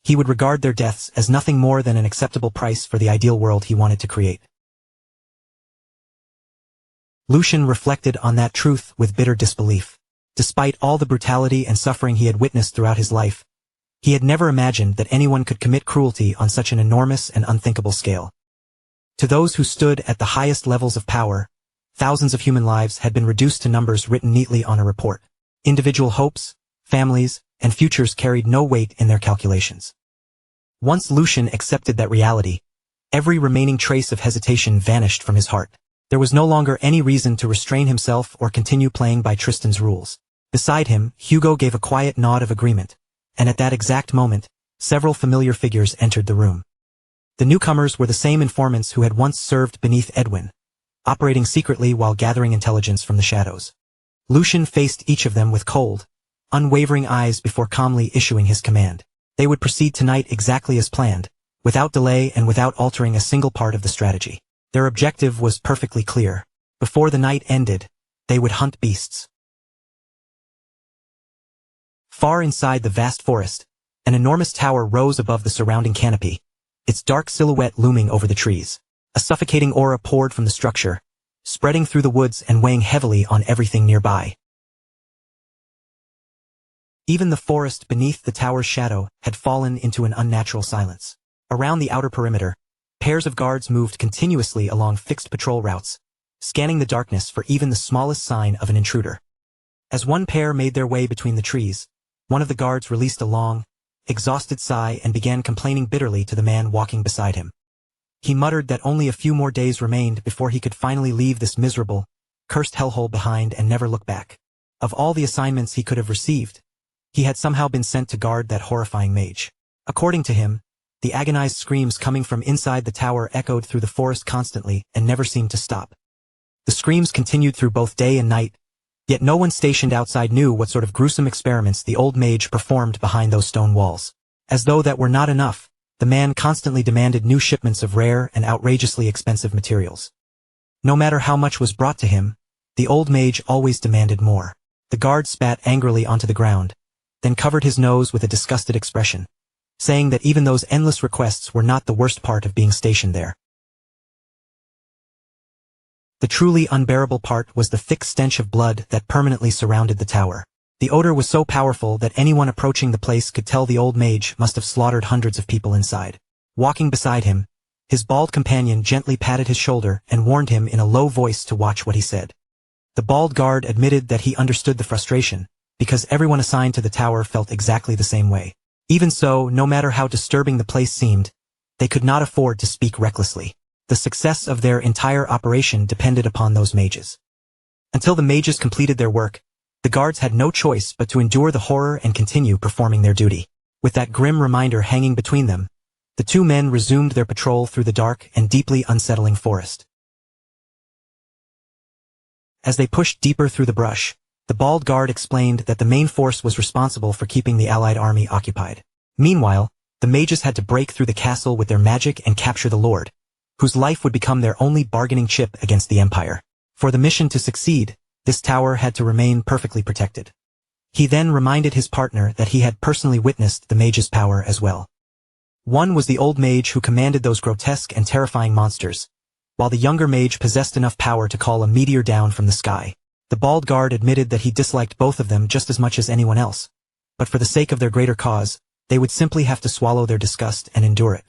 he would regard their deaths as nothing more than an acceptable price for the ideal world he wanted to create. Lucian reflected on that truth with bitter disbelief. Despite all the brutality and suffering he had witnessed throughout his life, he had never imagined that anyone could commit cruelty on such an enormous and unthinkable scale. To those who stood at the highest levels of power, thousands of human lives had been reduced to numbers written neatly on a report. Individual hopes, families, and futures carried no weight in their calculations. Once Lucian accepted that reality, every remaining trace of hesitation vanished from his heart. There was no longer any reason to restrain himself or continue playing by Tristan's rules. Beside him, Hugo gave a quiet nod of agreement, and at that exact moment, several familiar figures entered the room. The newcomers were the same informants who had once served beneath Edwin, operating secretly while gathering intelligence from the shadows. Lucian faced each of them with cold, unwavering eyes before calmly issuing his command. They would proceed tonight exactly as planned, without delay and without altering a single part of the strategy. Their objective was perfectly clear. Before the night ended, they would hunt beasts. Far inside the vast forest, an enormous tower rose above the surrounding canopy, its dark silhouette looming over the trees. A suffocating aura poured from the structure, spreading through the woods and weighing heavily on everything nearby. Even the forest beneath the tower's shadow had fallen into an unnatural silence. Around the outer perimeter, pairs of guards moved continuously along fixed patrol routes, scanning the darkness for even the smallest sign of an intruder. As one pair made their way between the trees, one of the guards released a long, exhausted sigh and began complaining bitterly to the man walking beside him. He muttered that only a few more days remained before he could finally leave this miserable, cursed hellhole behind and never look back. Of all the assignments he could have received, he had somehow been sent to guard that horrifying mage. According to him, the agonized screams coming from inside the tower echoed through the forest constantly and never seemed to stop. The screams continued through both day and night, yet no one stationed outside knew what sort of gruesome experiments the old mage performed behind those stone walls. As though that were not enough, the man constantly demanded new shipments of rare and outrageously expensive materials. No matter how much was brought to him, the old mage always demanded more. The guard spat angrily onto the ground, then covered his nose with a disgusted expression, saying that even those endless requests were not the worst part of being stationed there. The truly unbearable part was the thick stench of blood that permanently surrounded the tower. The odor was so powerful that anyone approaching the place could tell the old mage must have slaughtered hundreds of people inside. Walking beside him, his bald companion gently patted his shoulder and warned him in a low voice to watch what he said. The bald guard admitted that he understood the frustration, because everyone assigned to the tower felt exactly the same way. Even so, no matter how disturbing the place seemed, they could not afford to speak recklessly. The success of their entire operation depended upon those mages. Until the mages completed their work, the guards had no choice but to endure the horror and continue performing their duty. With that grim reminder hanging between them, the two men resumed their patrol through the dark and deeply unsettling forest. As they pushed deeper through the brush, the bald guard explained that the main force was responsible for keeping the allied army occupied. Meanwhile, the mages had to break through the castle with their magic and capture the lord, whose life would become their only bargaining chip against the empire. For the mission to succeed, this tower had to remain perfectly protected. He then reminded his partner that he had personally witnessed the mage's power as well. One was the old mage who commanded those grotesque and terrifying monsters, while the younger mage possessed enough power to call a meteor down from the sky. The bald guard admitted that he disliked both of them just as much as anyone else, but for the sake of their greater cause, they would simply have to swallow their disgust and endure it.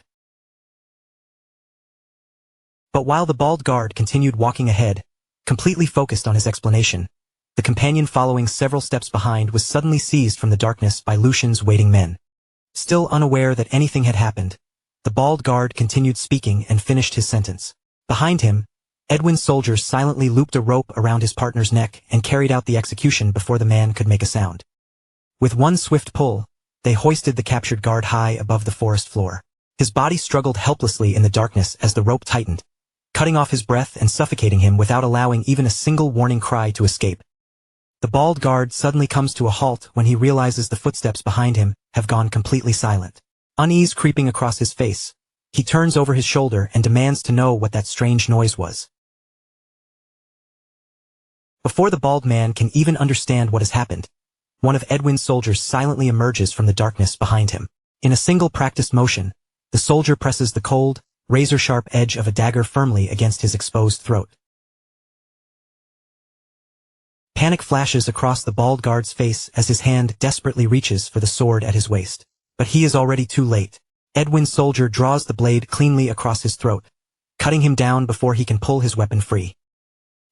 But while the bald guard continued walking ahead, completely focused on his explanation, the companion following several steps behind was suddenly seized from the darkness by Lucian's waiting men. Still unaware that anything had happened, the bald guard continued speaking and finished his sentence. Behind him, Edwin's soldiers silently looped a rope around his partner's neck and carried out the execution before the man could make a sound. With one swift pull, they hoisted the captured guard high above the forest floor. His body struggled helplessly in the darkness as the rope tightened, cutting off his breath and suffocating him without allowing even a single warning cry to escape. The bald guard suddenly comes to a halt when he realizes the footsteps behind him have gone completely silent. Unease creeping across his face, he turns over his shoulder and demands to know what that strange noise was. Before the bald man can even understand what has happened, one of Edwin's soldiers silently emerges from the darkness behind him. In a single practiced motion, the soldier presses the cold, razor-sharp edge of a dagger firmly against his exposed throat. Panic flashes across the bald guard's face as his hand desperately reaches for the sword at his waist. But he is already too late. Edwin's soldier draws the blade cleanly across his throat, cutting him down before he can pull his weapon free.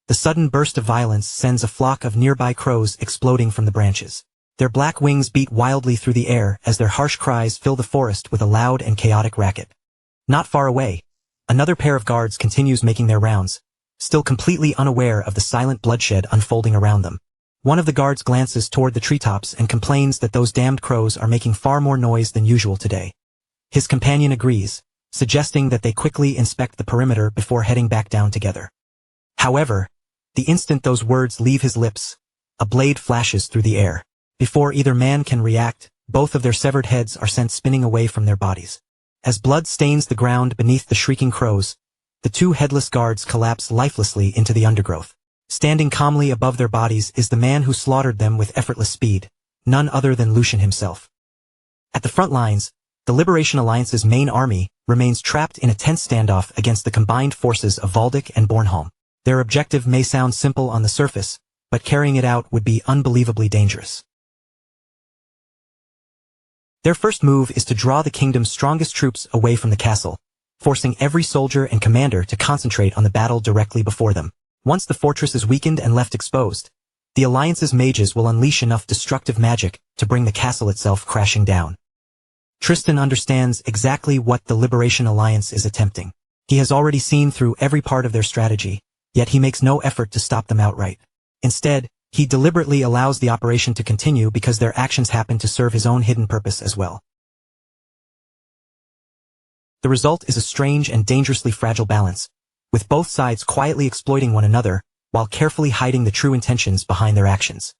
The sudden burst of violence sends a flock of nearby crows exploding from the branches. Their black wings beat wildly through the air as their harsh cries fill the forest with a loud and chaotic racket. Not far away, another pair of guards continues making their rounds, still completely unaware of the silent bloodshed unfolding around them. One of the guards glances toward the treetops and complains that those damned crows are making far more noise than usual today. His companion agrees, suggesting that they quickly inspect the perimeter before heading back down together. However, the instant those words leave his lips, a blade flashes through the air. Before either man can react, both of their severed heads are sent spinning away from their bodies. As blood stains the ground beneath the shrieking crows, the two headless guards collapse lifelessly into the undergrowth. Standing calmly above their bodies is the man who slaughtered them with effortless speed, none other than Lucian himself. At the front lines, the Liberation Alliance's main army remains trapped in a tense standoff against the combined forces of Valdic and Bornholm. Their objective may sound simple on the surface, but carrying it out would be unbelievably dangerous. Their first move is to draw the kingdom's strongest troops away from the castle, forcing every soldier and commander to concentrate on the battle directly before them. Once the fortress is weakened and left exposed, the Alliance's mages will unleash enough destructive magic to bring the castle itself crashing down. Tristan understands exactly what the Liberation Alliance is attempting. He has already seen through every part of their strategy, yet he makes no effort to stop them outright. Instead, he deliberately allows the operation to continue because their actions happen to serve his own hidden purpose as well. The result is a strange and dangerously fragile balance, with both sides quietly exploiting one another while carefully hiding the true intentions behind their actions.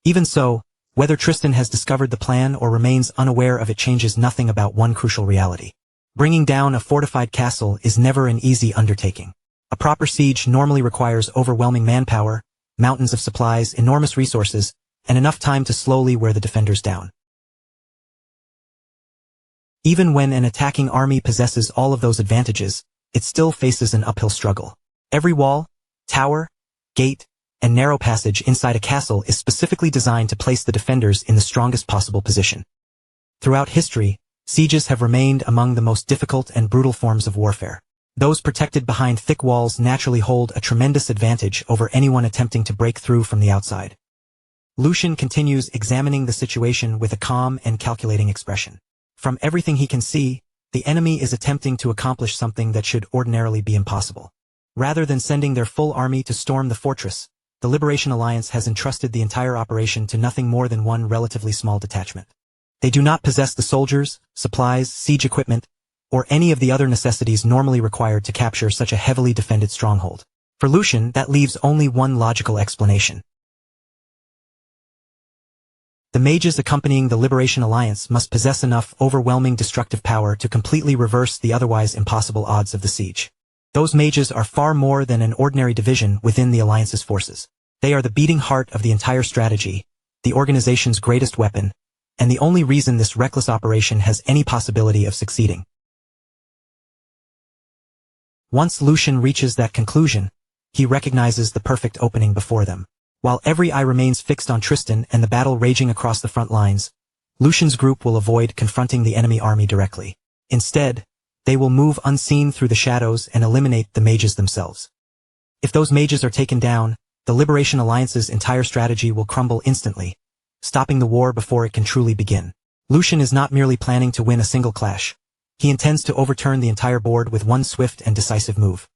Even so, whether Tristan has discovered the plan or remains unaware of it changes nothing about one crucial reality. Bringing down a fortified castle is never an easy undertaking. A proper siege normally requires overwhelming manpower, mountains of supplies, enormous resources, and enough time to slowly wear the defenders down. Even when an attacking army possesses all of those advantages, it still faces an uphill struggle. Every wall, tower, gate, and narrow passage inside a castle is specifically designed to place the defenders in the strongest possible position. Throughout history, sieges have remained among the most difficult and brutal forms of warfare. Those protected behind thick walls naturally hold a tremendous advantage over anyone attempting to break through from the outside. Lucian continues examining the situation with a calm and calculating expression. From everything he can see, the enemy is attempting to accomplish something that should ordinarily be impossible. Rather than sending their full army to storm the fortress, the Liberation Alliance has entrusted the entire operation to nothing more than one relatively small detachment. They do not possess the soldiers, supplies, siege equipment, or any of the other necessities normally required to capture such a heavily defended stronghold. For Lucian, that leaves only one logical explanation. The mages accompanying the Liberation Alliance must possess enough overwhelming destructive power to completely reverse the otherwise impossible odds of the siege. Those mages are far more than an ordinary division within the Alliance's forces. They are the beating heart of the entire strategy, the organization's greatest weapon, and the only reason this reckless operation has any possibility of succeeding. Once Lucian reaches that conclusion, he recognizes the perfect opening before them. While every eye remains fixed on Tristan and the battle raging across the front lines, Lucian's group will avoid confronting the enemy army directly. Instead, they will move unseen through the shadows and eliminate the mages themselves. If those mages are taken down, the Liberation Alliance's entire strategy will crumble instantly, stopping the war before it can truly begin. Lucian is not merely planning to win a single clash. He intends to overturn the entire board with one swift and decisive move.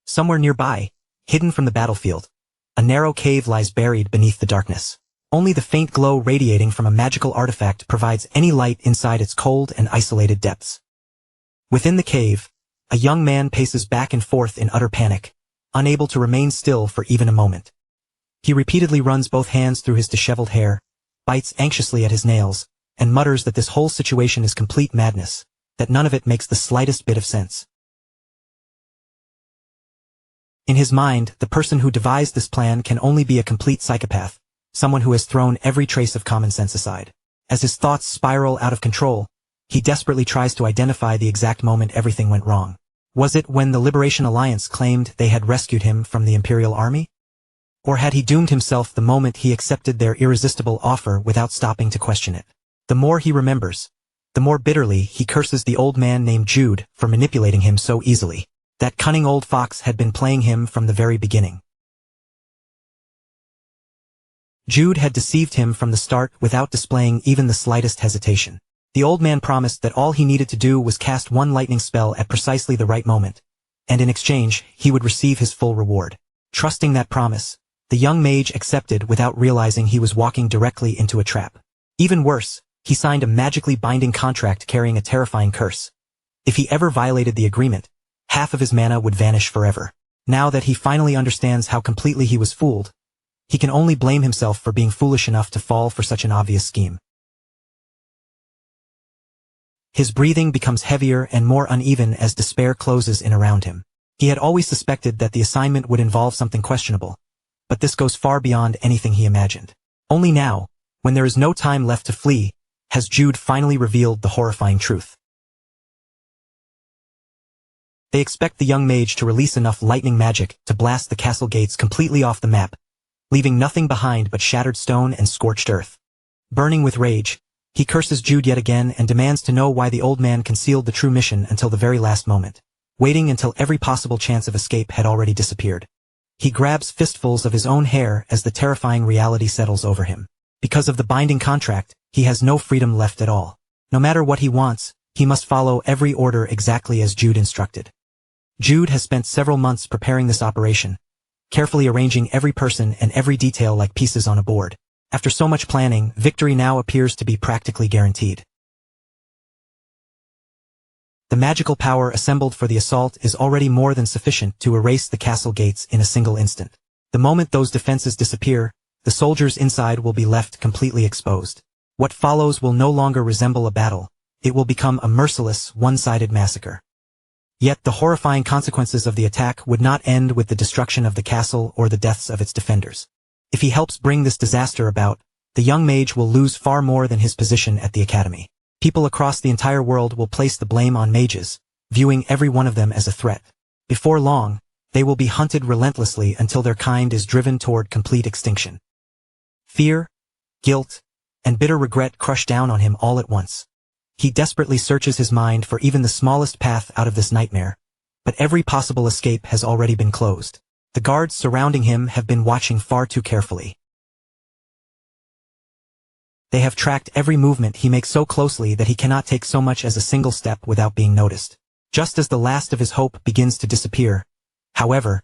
Somewhere nearby, hidden from the battlefield, a narrow cave lies buried beneath the darkness. Only the faint glow radiating from a magical artifact provides any light inside its cold and isolated depths. Within the cave, a young man paces back and forth in utter panic, unable to remain still for even a moment. He repeatedly runs both hands through his disheveled hair, bites anxiously at his nails, and mutters that this whole situation is complete madness, that none of it makes the slightest bit of sense. In his mind, the person who devised this plan can only be a complete psychopath, someone who has thrown every trace of common sense aside. As his thoughts spiral out of control, he desperately tries to identify the exact moment everything went wrong. Was it when the Liberation Alliance claimed they had rescued him from the Imperial Army? Or had he doomed himself the moment he accepted their irresistible offer without stopping to question it? The more he remembers, the more bitterly he curses the old man named Jude for manipulating him so easily. That cunning old fox had been playing him from the very beginning. Jude had deceived him from the start without displaying even the slightest hesitation. The old man promised that all he needed to do was cast one lightning spell at precisely the right moment, and in exchange, he would receive his full reward. Trusting that promise, the young mage accepted without realizing he was walking directly into a trap. Even worse, he signed a magically binding contract carrying a terrifying curse. If he ever violated the agreement, half of his mana would vanish forever. Now that he finally understands how completely he was fooled, he can only blame himself for being foolish enough to fall for such an obvious scheme. His breathing becomes heavier and more uneven as despair closes in around him. He had always suspected that the assignment would involve something questionable, but this goes far beyond anything he imagined. Only now, when there is no time left to flee, has Jude finally revealed the horrifying truth. They expect the young mage to release enough lightning magic to blast the castle gates completely off the map, leaving nothing behind but shattered stone and scorched earth. Burning with rage, he curses Jude yet again and demands to know why the old man concealed the true mission until the very last moment, waiting until every possible chance of escape had already disappeared. He grabs fistfuls of his own hair as the terrifying reality settles over him. Because of the binding contract, he has no freedom left at all. No matter what he wants, he must follow every order exactly as Jude instructed. Jude has spent several months preparing this operation, carefully arranging every person and every detail like pieces on a board. After so much planning, victory now appears to be practically guaranteed. The magical power assembled for the assault is already more than sufficient to erase the castle gates in a single instant. The moment those defenses disappear, the soldiers inside will be left completely exposed. What follows will no longer resemble a battle, it will become a merciless, one-sided massacre. Yet the horrifying consequences of the attack would not end with the destruction of the castle or the deaths of its defenders. If he helps bring this disaster about, the young mage will lose far more than his position at the academy. People across the entire world will place the blame on mages, viewing every one of them as a threat. Before long, They will be hunted relentlessly until their kind is driven toward complete extinction. Fear, guilt, and bitter regret crush down on him all at once. He desperately searches his mind for even the smallest path out of this nightmare, but every possible escape has already been closed. The guards surrounding him have been watching far too carefully. They have tracked every movement he makes so closely that he cannot take so much as a single step without being noticed. Just as the last of his hope begins to disappear, however,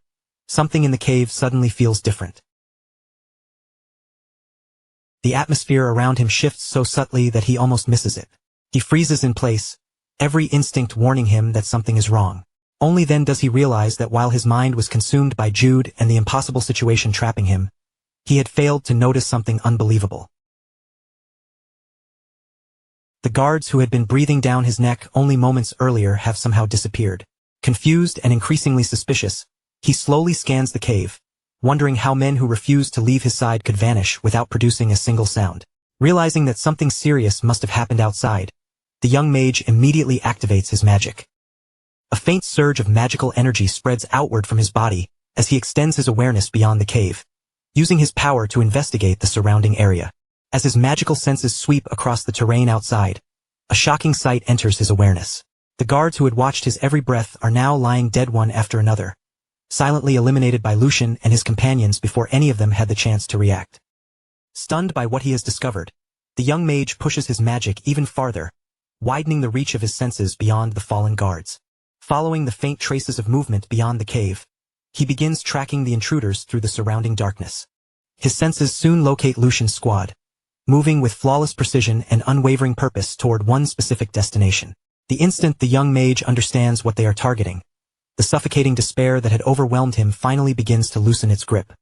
something in the cave suddenly feels different. The atmosphere around him shifts so subtly that he almost misses it. He freezes in place, every instinct warning him that something is wrong. Only then does he realize that while his mind was consumed by Jude and the impossible situation trapping him, he had failed to notice something unbelievable. The guards who had been breathing down his neck only moments earlier have somehow disappeared. Confused and increasingly suspicious, he slowly scans the cave, wondering how men who refused to leave his side could vanish without producing a single sound. Realizing that something serious must have happened outside, the young mage immediately activates his magic. A faint surge of magical energy spreads outward from his body as he extends his awareness beyond the cave, using his power to investigate the surrounding area. As his magical senses sweep across the terrain outside, a shocking sight enters his awareness. The guards who had watched his every breath are now lying dead one after another, silently eliminated by Lucian and his companions before any of them had the chance to react. Stunned by what he has discovered, the young mage pushes his magic even farther, widening the reach of his senses beyond the fallen guards. Following the faint traces of movement beyond the cave, he begins tracking the intruders through the surrounding darkness. His senses soon locate Lucian's squad, moving with flawless precision and unwavering purpose toward one specific destination. The instant the young mage understands what they are targeting, the suffocating despair that had overwhelmed him finally begins to loosen its grip.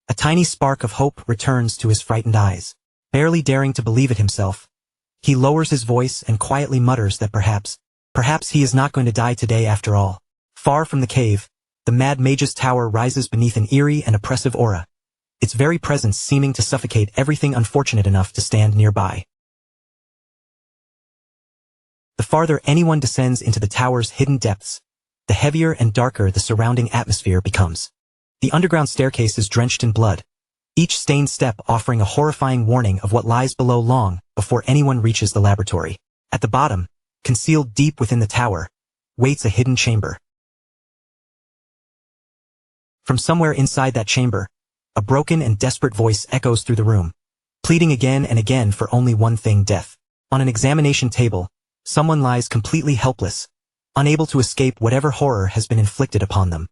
A tiny spark of hope returns to his frightened eyes. Barely daring to believe it himself, he lowers his voice and quietly mutters that perhaps he is not going to die today after all. Far from the cave, the Mad Mage's tower rises beneath an eerie and oppressive aura, its very presence seeming to suffocate everything unfortunate enough to stand nearby. The farther anyone descends into the tower's hidden depths, the heavier and darker the surrounding atmosphere becomes. The underground staircase is drenched in blood, each stained step offering a horrifying warning of what lies below long before anyone reaches the laboratory. At the bottom, concealed deep within the tower, waits a hidden chamber. From somewhere inside that chamber, a broken and desperate voice echoes through the room, pleading again and again for only one thing: death. On an examination table, someone lies completely helpless, unable to escape whatever horror has been inflicted upon them.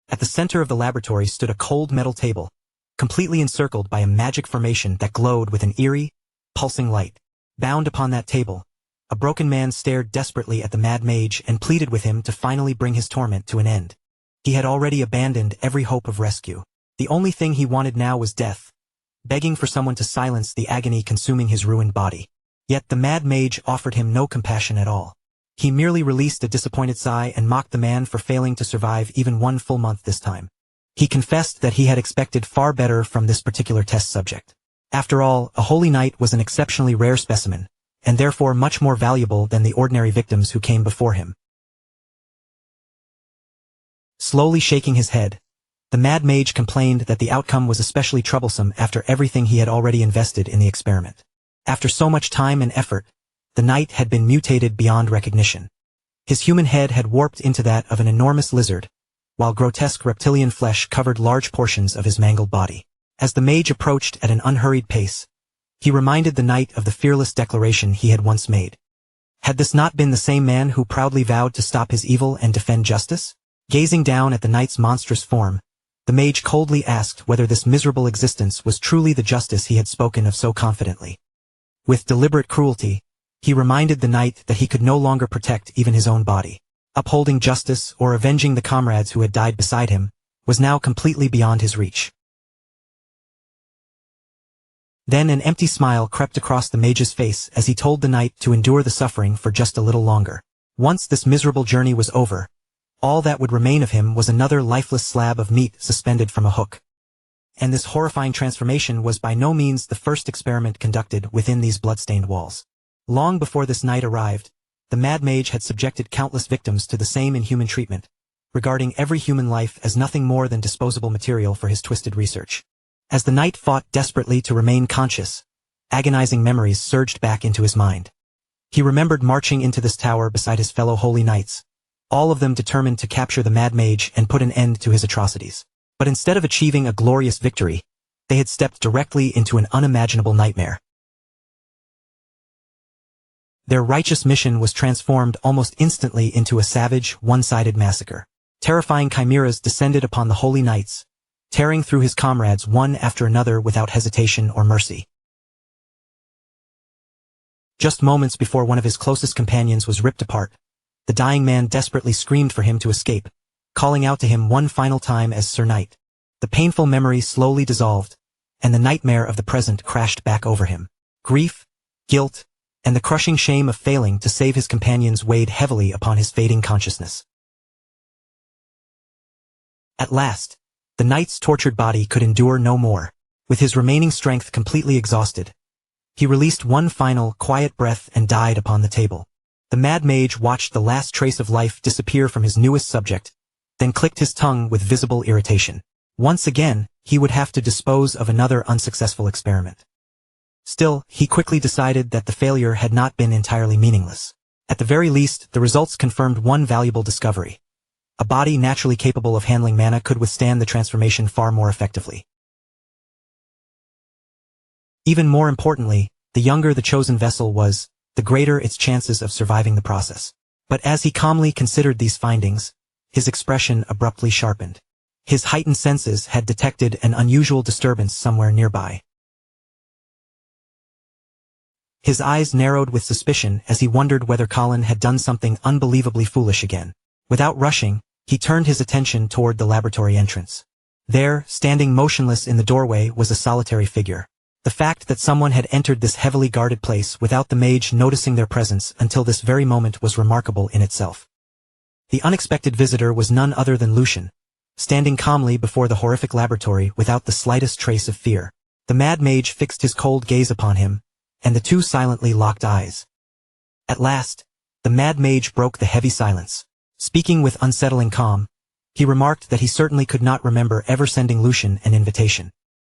At the center of the laboratory stood a cold metal table, completely encircled by a magic formation that glowed with an eerie, pulsing light. Bound upon that table, a broken man stared desperately at the Mad Mage and pleaded with him to finally bring his torment to an end. He had already abandoned every hope of rescue. The only thing he wanted now was death, begging for someone to silence the agony consuming his ruined body. Yet the Mad Mage offered him no compassion at all. He merely released a disappointed sigh and mocked the man for failing to survive even one full month this time. He confessed that he had expected far better from this particular test subject. After all, a holy knight was an exceptionally rare specimen, and therefore much more valuable than the ordinary victims who came before him. Slowly shaking his head, the Mad Mage complained that the outcome was especially troublesome after everything he had already invested in the experiment. After so much time and effort, the knight had been mutated beyond recognition. His human head had warped into that of an enormous lizard, while grotesque reptilian flesh covered large portions of his mangled body. As the mage approached at an unhurried pace, he reminded the knight of the fearless declaration he had once made. Had this not been the same man who proudly vowed to stop his evil and defend justice? Gazing down at the knight's monstrous form, the mage coldly asked whether this miserable existence was truly the justice he had spoken of so confidently. With deliberate cruelty, he reminded the knight that he could no longer protect even his own body. Upholding justice or avenging the comrades who had died beside him was now completely beyond his reach. Then an empty smile crept across the mage's face as he told the knight to endure the suffering for just a little longer. Once this miserable journey was over, all that would remain of him was another lifeless slab of meat suspended from a hook. And this horrifying transformation was by no means the first experiment conducted within these blood-stained walls. Long before this night arrived, The Mad Mage had subjected countless victims to the same inhuman treatment, regarding every human life as nothing more than disposable material for his twisted research. As the knight fought desperately to remain conscious, agonizing memories surged back into his mind. He remembered marching into this tower beside his fellow holy knights, all of them determined to capture the Mad Mage and put an end to his atrocities. But instead of achieving a glorious victory, they had stepped directly into an unimaginable nightmare. Their righteous mission was transformed almost instantly into a savage, one-sided massacre. Terrifying chimeras descended upon the holy knights, tearing through his comrades one after another without hesitation or mercy. Just moments before one of his closest companions was ripped apart, the dying man desperately screamed for him to escape, calling out to him one final time as Sir Knight. The painful memory slowly dissolved, and the nightmare of the present crashed back over him. Grief, guilt, and the crushing shame of failing to save his companions weighed heavily upon his fading consciousness. At last, the knight's tortured body could endure no more. With his remaining strength completely exhausted, he released one final, quiet breath and died upon the table. The Mad Mage watched the last trace of life disappear from his newest subject, then clicked his tongue with visible irritation. Once again, he would have to dispose of another unsuccessful experiment. Still, he quickly decided that the failure had not been entirely meaningless. At the very least, the results confirmed one valuable discovery. A body naturally capable of handling mana could withstand the transformation far more effectively. Even more importantly, the younger the chosen vessel was, the greater its chances of surviving the process. But as he calmly considered these findings, his expression abruptly sharpened. His heightened senses had detected an unusual disturbance somewhere nearby. His eyes narrowed with suspicion as he wondered whether Colin had done something unbelievably foolish again. Without rushing, he turned his attention toward the laboratory entrance. There, standing motionless in the doorway, was a solitary figure. The fact that someone had entered this heavily guarded place without the mage noticing their presence until this very moment was remarkable in itself. The unexpected visitor was none other than Lucian, standing calmly before the horrific laboratory without the slightest trace of fear. The Mad Mage fixed his cold gaze upon him, and the two silently locked eyes. At last, the Mad Mage broke the heavy silence. Speaking with unsettling calm, he remarked that he certainly could not remember ever sending Lucian an invitation.